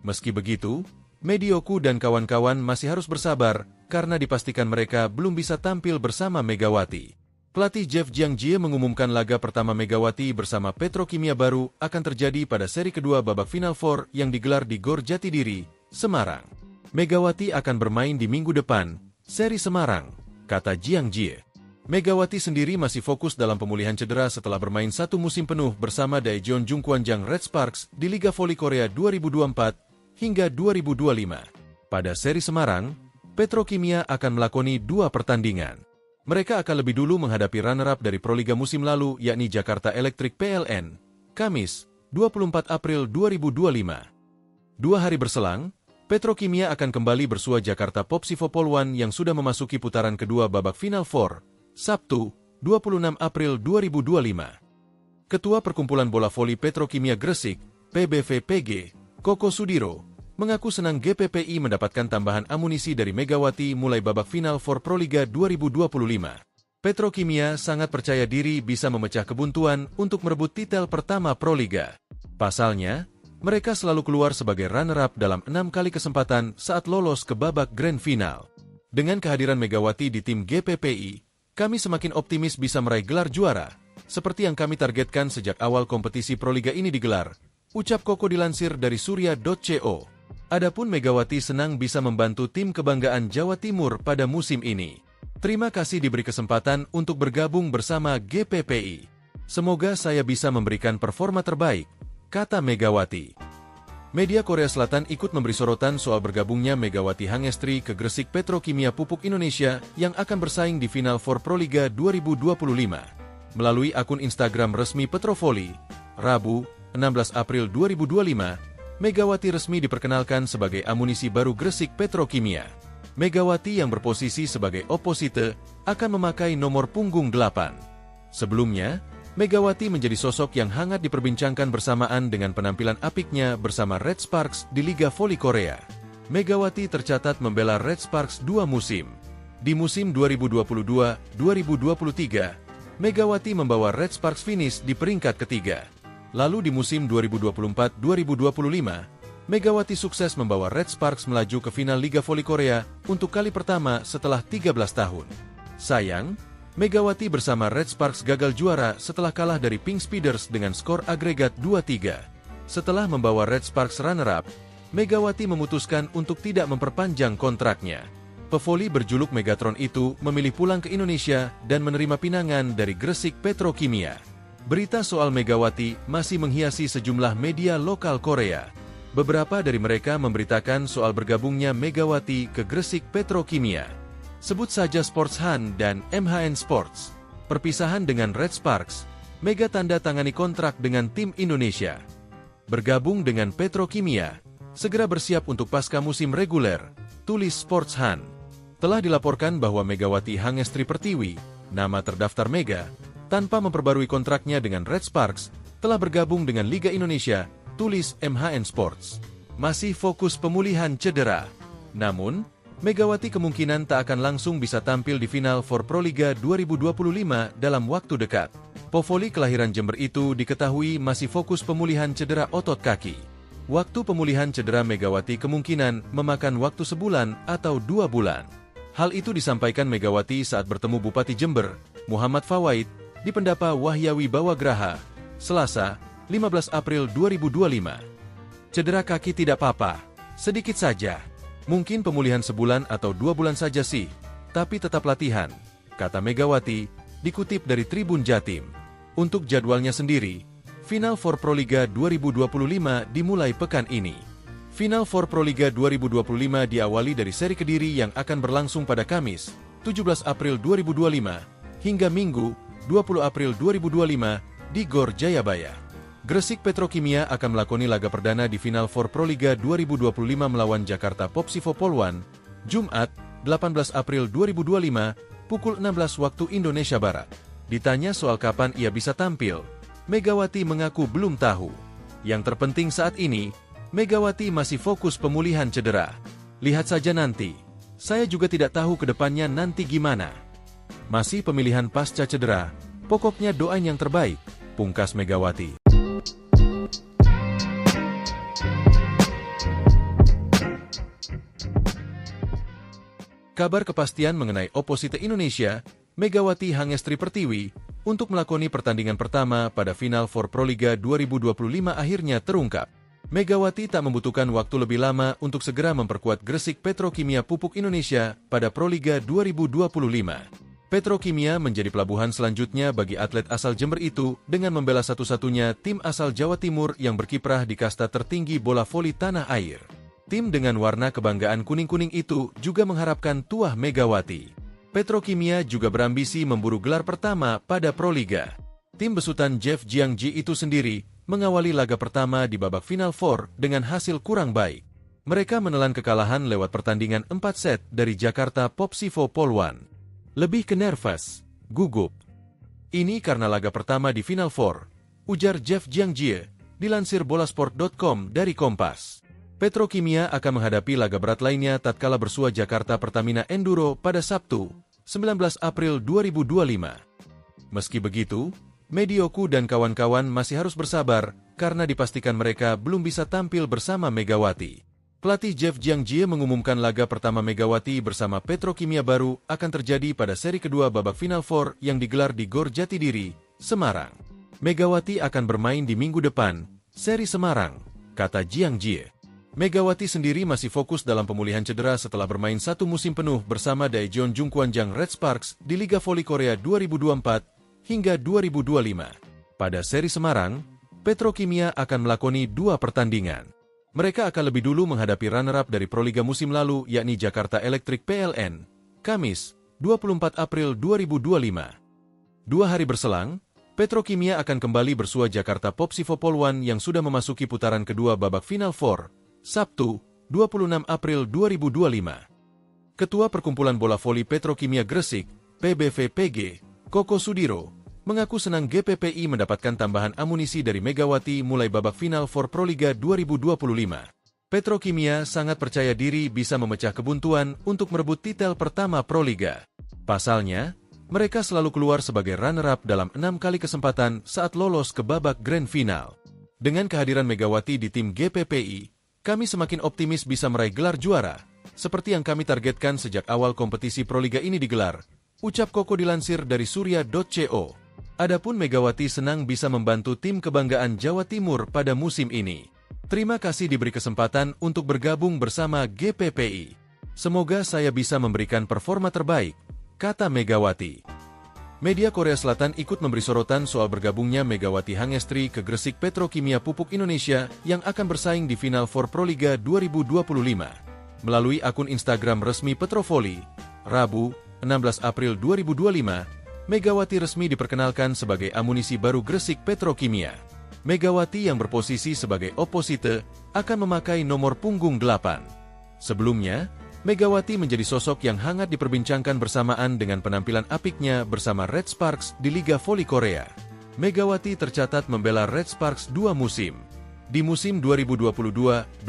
Meski begitu, Medioku dan kawan-kawan masih harus bersabar karena dipastikan mereka belum bisa tampil bersama Megawati. Pelatih Jeff Jiangji mengumumkan laga pertama Megawati bersama Petrokimia baru akan terjadi pada seri kedua babak Final Four yang digelar di Gor Jatidiri, Semarang. Megawati akan bermain di minggu depan, seri Semarang, kata Jiangji. Megawati sendiri masih fokus dalam pemulihan cedera setelah bermain 1 musim penuh bersama Daejeon Jungkwanjang Red Sparks di Liga Voli Korea 2024 hingga 2025. Pada seri Semarang, Petrokimia akan melakoni 2 pertandingan. Mereka akan lebih dulu menghadapi runner-up dari Proliga musim lalu yakni Jakarta Electric PLN, Kamis, 24 April 2025. 2 hari berselang, Petrokimia akan kembali bersua Jakarta Popsivo Poluan yang sudah memasuki putaran kedua babak Final Four, Sabtu, 26 April 2025. Ketua Perkumpulan Bola Voli Petrokimia Gresik, PBVPG, Koko Sudiro, mengaku senang GPPI mendapatkan tambahan amunisi dari Megawati mulai babak Final Four Proliga 2025. Petrokimia sangat percaya diri bisa memecah kebuntuan untuk merebut titel pertama Proliga. Pasalnya, mereka selalu keluar sebagai runner-up dalam 6 kali kesempatan saat lolos ke babak Grand Final. Dengan kehadiran Megawati di tim GPPI, kami semakin optimis bisa meraih gelar juara, seperti yang kami targetkan sejak awal kompetisi Proliga ini digelar, ucap Koko dilansir dari surya.co. Adapun Megawati senang bisa membantu tim kebanggaan Jawa Timur pada musim ini. Terima kasih diberi kesempatan untuk bergabung bersama GPPI. Semoga saya bisa memberikan performa terbaik, kata Megawati. Media Korea Selatan ikut memberi sorotan soal bergabungnya Megawati Hangestri ke Gresik Petrokimia Pupuk Indonesia yang akan bersaing di Final Four Proliga 2025. Melalui akun Instagram resmi Petrovoli, Rabu, 16 April 2025, Megawati resmi diperkenalkan sebagai amunisi baru Gresik Petrokimia. Megawati yang berposisi sebagai oposite akan memakai nomor punggung 8. Sebelumnya, Megawati menjadi sosok yang hangat diperbincangkan bersamaan dengan penampilan apiknya bersama Red Sparks di Liga Voli Korea. Megawati tercatat membela Red Sparks 2 musim. Di musim 2022-2023, Megawati membawa Red Sparks finish di peringkat ketiga. Lalu di musim 2024-2025, Megawati sukses membawa Red Sparks melaju ke final Liga Voli Korea untuk kali pertama setelah 13 tahun. Sayang, Megawati bersama Red Sparks gagal juara setelah kalah dari Pink Speeders dengan skor agregat 2-3. Setelah membawa Red Sparks runner-up, Megawati memutuskan untuk tidak memperpanjang kontraknya. Pevoli berjuluk Megatron itu memilih pulang ke Indonesia dan menerima pinangan dari Gresik Petrokimia. Berita soal Megawati masih menghiasi sejumlah media lokal Korea. Beberapa dari mereka memberitakan soal bergabungnya Megawati ke Gresik Petrokimia. Sebut saja Sports Han dan MHN Sports. Perpisahan dengan Red Sparks, Mega tanda tangani kontrak dengan tim Indonesia. Bergabung dengan Petrokimia, segera bersiap untuk pasca musim reguler, tulis Sports Han. Telah dilaporkan bahwa Megawati Hangestri Pertiwi, nama terdaftar Mega, tanpa memperbarui kontraknya dengan Red Sparks, telah bergabung dengan Liga Indonesia, tulis MHN Sports. Masih fokus pemulihan cedera. Namun, Megawati kemungkinan tak akan langsung bisa tampil di final for Proliga 2025 dalam waktu dekat. Pevoli kelahiran Jember itu diketahui masih fokus pemulihan cedera otot kaki. Waktu pemulihan cedera Megawati kemungkinan memakan waktu sebulan atau 2 bulan. Hal itu disampaikan Megawati saat bertemu Bupati Jember, Muhammad Fawaid, di Pendapa Wahyawi Bawagraha, Selasa, 15 April 2025. Cedera kaki tidak apa-apa, sedikit saja. Mungkin pemulihan sebulan atau 2 bulan saja sih, tapi tetap latihan, kata Megawati, dikutip dari Tribun Jatim. Untuk jadwalnya sendiri, Final for Proliga 2025 dimulai pekan ini. Final for Proliga 2025 diawali dari seri Kediri yang akan berlangsung pada Kamis, 17 April 2025, hingga Minggu, 20 April 2025, di Gor Jayabaya. Gresik Petrokimia akan melakoni laga perdana di Final for Proliga 2025 melawan Jakarta Popsivo Polwan, Jumat, 18 April 2025, pukul 16 waktu Indonesia Barat. Ditanya soal kapan ia bisa tampil, Megawati mengaku belum tahu. Yang terpenting saat ini, Megawati masih fokus pemulihan cedera. Lihat saja nanti. Saya juga tidak tahu ke depannya nanti gimana. Masih pemilihan pasca cedera, pokoknya doain yang terbaik, pungkas Megawati. Kabar kepastian mengenai oposite Indonesia, Megawati Hangestri Pertiwi, untuk melakoni pertandingan pertama pada Final for Proliga 2025 akhirnya terungkap. Megawati tak membutuhkan waktu lebih lama untuk segera memperkuat Gresik Petrokimia Pupuk Indonesia pada Proliga 2025. Petrokimia menjadi pelabuhan selanjutnya bagi atlet asal Jember itu dengan membela satu-satunya tim asal Jawa Timur yang berkiprah di kasta tertinggi bola voli tanah air. Tim dengan warna kebanggaan kuning-kuning itu juga mengharapkan tuah Megawati. Petrokimia juga berambisi memburu gelar pertama pada Proliga. Tim besutan Jeff Jiangji itu sendiri mengawali laga pertama di babak Final Four dengan hasil kurang baik. Mereka menelan kekalahan lewat pertandingan 4 set dari Jakarta Popsivo Polwan. Lebih ke nervous, gugup. Ini karena laga pertama di Final Four, ujar Jeff Jiangji, dilansir bolasport.com dari Kompas. Petrokimia akan menghadapi laga berat lainnya tatkala bersua Jakarta Pertamina Enduro pada Sabtu, 19 April 2025. Meski begitu, Medioku dan kawan-kawan masih harus bersabar karena dipastikan mereka belum bisa tampil bersama Megawati. Pelatih Jeff Jiangji mengumumkan laga pertama Megawati bersama Petrokimia baru akan terjadi pada seri kedua babak Final Four yang digelar di Gor Jatidiri, Semarang. Megawati akan bermain di minggu depan, seri Semarang, kata Jiangji. Megawati sendiri masih fokus dalam pemulihan cedera setelah bermain 1 musim penuh bersama Daejeon Jungkwanjang Red Sparks di Liga Voli Korea 2024 hingga 2025. Pada seri Semarang, Petrokimia akan melakoni 2 pertandingan. Mereka akan lebih dulu menghadapi runner-up dari Proliga musim lalu yakni Jakarta Electric PLN, Kamis, 24 April 2025. 2 hari berselang, Petrokimia akan kembali bersua Jakarta Popsivo Polwan yang sudah memasuki putaran kedua babak Final Four, Sabtu, 26 April 2025. Ketua Perkumpulan Bola Voli Petrokimia Gresik, PBVPG, Koko Sudiro, mengaku senang GPPI mendapatkan tambahan amunisi dari Megawati mulai babak final for Proliga 2025. Petrokimia sangat percaya diri bisa memecah kebuntuan untuk merebut titel pertama Proliga. Pasalnya, mereka selalu keluar sebagai runner-up dalam 6 kali kesempatan saat lolos ke babak grand final. Dengan kehadiran Megawati di tim GPPI, Kami semakin optimis bisa meraih gelar juara, seperti yang kami targetkan sejak awal kompetisi Proliga ini digelar, ucap Koko dilansir dari surya.co. Adapun Megawati senang bisa membantu tim kebanggaan Jawa Timur pada musim ini. Terima kasih diberi kesempatan untuk bergabung bersama GPPI. Semoga saya bisa memberikan performa terbaik, kata Megawati. Media Korea Selatan ikut memberi sorotan soal bergabungnya Megawati Hangestri ke Gresik Petrokimia Pupuk Indonesia yang akan bersaing di Final Four Proliga 2025. Melalui akun Instagram resmi Petrovoli, Rabu, 16 April 2025, Megawati resmi diperkenalkan sebagai amunisi baru Gresik Petrokimia. Megawati yang berposisi sebagai oposite akan memakai nomor punggung 8. Sebelumnya, Megawati menjadi sosok yang hangat diperbincangkan bersamaan dengan penampilan apiknya bersama Red Sparks di Liga Voli Korea. Megawati tercatat membela Red Sparks 2 musim. Di musim 2022-2023,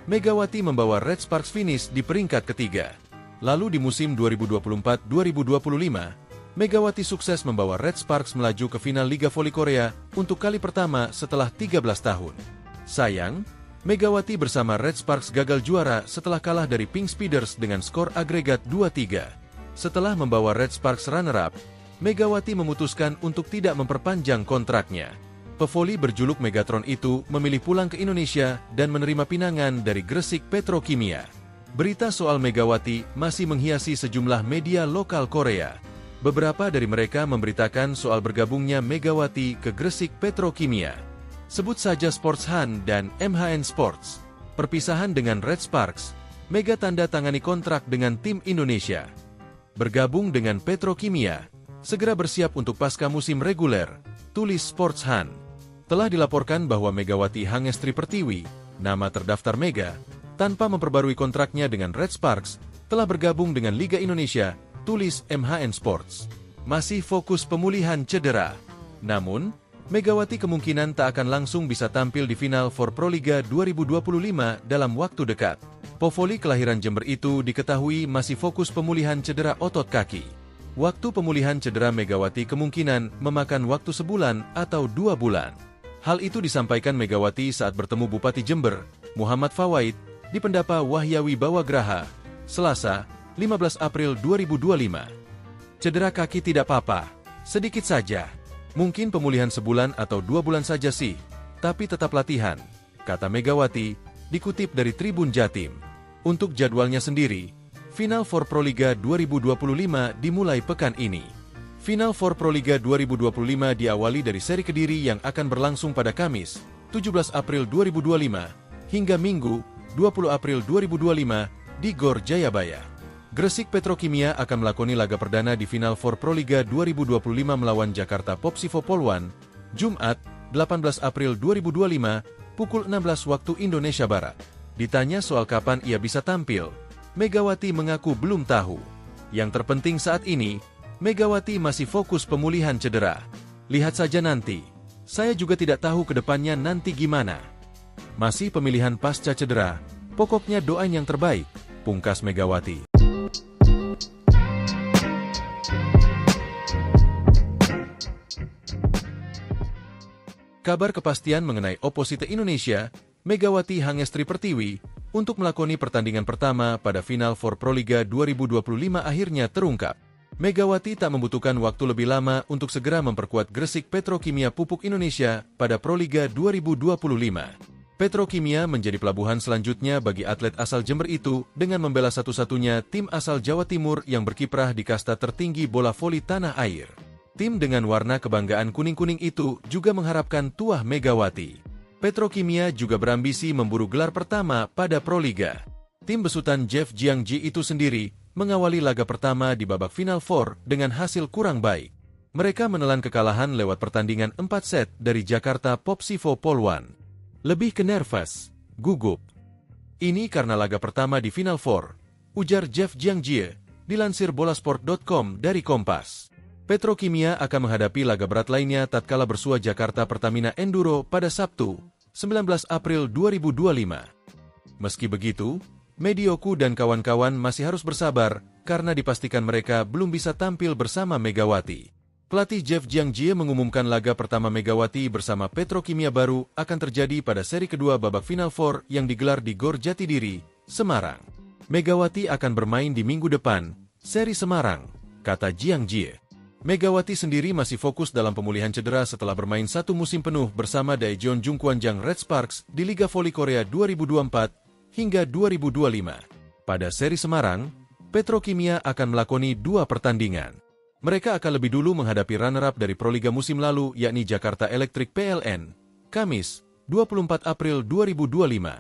Megawati membawa Red Sparks finish di peringkat ketiga. Lalu di musim 2024-2025, Megawati sukses membawa Red Sparks melaju ke final Liga Voli Korea untuk kali pertama setelah 13 tahun. Sayang, Megawati bersama Red Sparks gagal juara setelah kalah dari Pink Speeders dengan skor agregat 2-3. Setelah membawa Red Sparks runner-up, Megawati memutuskan untuk tidak memperpanjang kontraknya. Pevoli berjuluk Megatron itu memilih pulang ke Indonesia dan menerima pinangan dari Gresik Petrokimia. Berita soal Megawati masih menghiasi sejumlah media lokal Korea. Beberapa dari mereka memberitakan soal bergabungnya Megawati ke Gresik Petrokimia. Sebut saja Sports Han dan MHN Sports. Perpisahan dengan Red Sparks, Mega tanda tangani kontrak dengan tim Indonesia. Bergabung dengan Petrokimia, segera bersiap untuk pasca musim reguler, tulis Sports Han. Telah dilaporkan bahwa Megawati Hangestri Pertiwi, nama terdaftar Mega, tanpa memperbarui kontraknya dengan Red Sparks, telah bergabung dengan Liga Indonesia, tulis MHN Sports. Masih fokus pemulihan cedera. Namun, Megawati kemungkinan tak akan langsung bisa tampil di Final Four Proliga 2025 dalam waktu dekat. Pevoli kelahiran Jember itu diketahui masih fokus pemulihan cedera otot kaki. Waktu pemulihan cedera Megawati kemungkinan memakan waktu sebulan atau 2 bulan. Hal itu disampaikan Megawati saat bertemu Bupati Jember, Muhammad Fawaid, di Pendapa Wahyawi Bawagraha, Selasa, 15 April 2025. Cedera kaki tidak apa-apa, sedikit saja. Mungkin pemulihan sebulan atau 2 bulan saja sih, tapi tetap latihan, kata Megawati, dikutip dari Tribun Jatim. Untuk jadwalnya sendiri, Final Four Proliga 2025 dimulai pekan ini. Final Four Proliga 2025 diawali dari seri Kediri yang akan berlangsung pada Kamis, 17 April 2025, hingga Minggu, 20 April 2025, di Gor Jayabaya. Gresik Petrokimia akan melakoni laga perdana di Final Four Proliga 2025 melawan Jakarta Popsivo Polwan, Jumat, 18 April 2025, pukul 16 waktu Indonesia Barat. Ditanya soal kapan ia bisa tampil, Megawati mengaku belum tahu. Yang terpenting saat ini, Megawati masih fokus pemulihan cedera. Lihat saja nanti. Saya juga tidak tahu ke depannya nanti gimana. Masih pemilihan pasca cedera, pokoknya doain yang terbaik, pungkas Megawati. Kabar kepastian mengenai oposite Indonesia, Megawati Hangestri Pertiwi, untuk melakoni pertandingan pertama pada Final Four Proliga 2025 akhirnya terungkap. Megawati tak membutuhkan waktu lebih lama untuk segera memperkuat Gresik Petrokimia Pupuk Indonesia pada Proliga 2025. Petrokimia menjadi pelabuhan selanjutnya bagi atlet asal Jember itu dengan membela satu-satunya tim asal Jawa Timur yang berkiprah di kasta tertinggi bola voli tanah air. Tim dengan warna kebanggaan kuning-kuning itu juga mengharapkan tuah Megawati. Petrokimia juga berambisi memburu gelar pertama pada Proliga. Tim besutan Jeff Jiangji itu sendiri mengawali laga pertama di babak Final Four dengan hasil kurang baik. Mereka menelan kekalahan lewat pertandingan 4 set dari Jakarta Popsivo Polwan. Lebih ke nervous, gugup. Ini karena laga pertama di Final Four, ujar Jeff Jiangji, dilansir bolasport.com dari Kompas. Petrokimia akan menghadapi laga berat lainnya tatkala bersua Jakarta Pertamina Enduro pada Sabtu, 19 April 2025. Meski begitu, Medioku dan kawan-kawan masih harus bersabar karena dipastikan mereka belum bisa tampil bersama Megawati. Pelatih Jeff Jiangjie mengumumkan laga pertama Megawati bersama Petrokimia baru akan terjadi pada seri kedua babak Final Four yang digelar di Gor Jatidiri, Semarang. Megawati akan bermain di minggu depan, seri Semarang, kata Jiangjie. Megawati sendiri masih fokus dalam pemulihan cedera setelah bermain satu musim penuh bersama Daejeon Jungkwanjang Red Sparks di Liga Voli Korea 2024 hingga 2025. Pada seri Semarang, Petrokimia akan melakoni 2 pertandingan. Mereka akan lebih dulu menghadapi runner-up dari Proliga musim lalu yakni Jakarta Electric PLN, Kamis, 24 April 2025.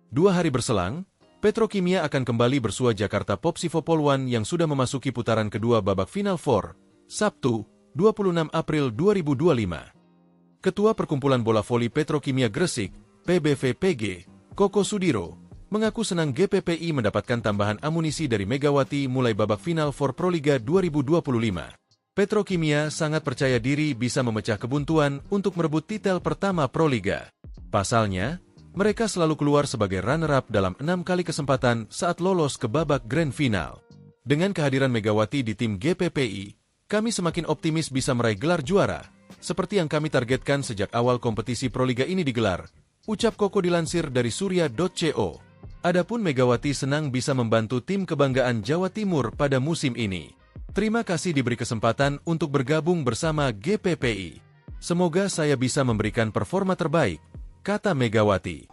2 hari berselang, Petrokimia akan kembali bersua Jakarta Popsivo Poluan yang sudah memasuki putaran kedua babak Final Four, Sabtu, 26 April 2025. Ketua Perkumpulan Bola Voli Petrokimia Gresik, PBVPG, Koko Sudiro, mengaku senang GPPI mendapatkan tambahan amunisi dari Megawati mulai babak final for Proliga 2025. Petrokimia sangat percaya diri bisa memecah kebuntuan untuk merebut titel pertama Proliga. Pasalnya, mereka selalu keluar sebagai runner-up dalam 6 kali kesempatan saat lolos ke babak grand final. Dengan kehadiran Megawati di tim GPPI, kami semakin optimis bisa meraih gelar juara, seperti yang kami targetkan sejak awal kompetisi Proliga ini digelar, ucap Koko dilansir dari surya.co. Adapun Megawati senang bisa membantu tim kebanggaan Jawa Timur pada musim ini. Terima kasih diberi kesempatan untuk bergabung bersama GPPI. Semoga saya bisa memberikan performa terbaik, kata Megawati.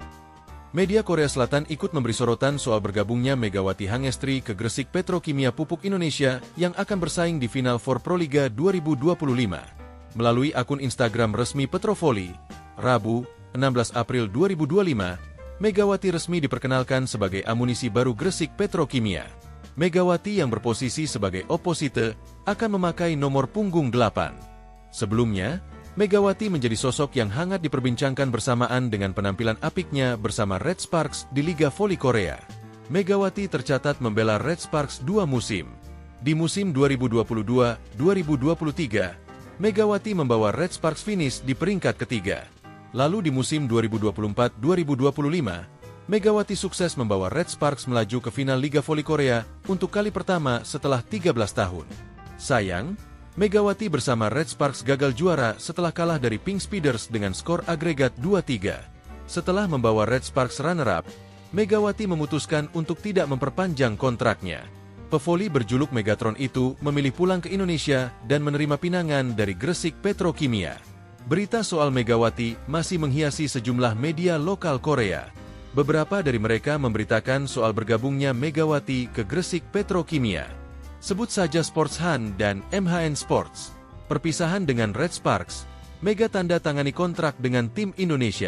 Media Korea Selatan ikut memberi sorotan soal bergabungnya Megawati Hangestri ke Gresik Petrokimia Pupuk Indonesia yang akan bersaing di Final Four Proliga 2025. Melalui akun Instagram resmi Petrovoli, Rabu, 16 April 2025, Megawati resmi diperkenalkan sebagai amunisi baru Gresik Petrokimia. Megawati yang berposisi sebagai oposite akan memakai nomor punggung 8. Sebelumnya, Megawati menjadi sosok yang hangat diperbincangkan bersamaan dengan penampilan apiknya bersama Red Sparks di Liga Voli Korea. Megawati tercatat membela Red Sparks 2 musim. Di musim 2022-2023, Megawati membawa Red Sparks finish di peringkat ketiga. Lalu di musim 2024-2025, Megawati sukses membawa Red Sparks melaju ke final Liga Voli Korea untuk kali pertama setelah 13 tahun. Sayang, Megawati bersama Red Sparks gagal juara setelah kalah dari Pink Speeders dengan skor agregat 2-3. Setelah membawa Red Sparks runner-up, Megawati memutuskan untuk tidak memperpanjang kontraknya. Pevoli berjuluk Megatron itu memilih pulang ke Indonesia dan menerima pinangan dari Gresik Petrokimia. Berita soal Megawati masih menghiasi sejumlah media lokal Korea. Beberapa dari mereka memberitakan soal bergabungnya Megawati ke Gresik Petrokimia. Sebut saja Sports Han dan MHN Sports. Perpisahan dengan Red Sparks, Mega tanda tangani kontrak dengan tim Indonesia.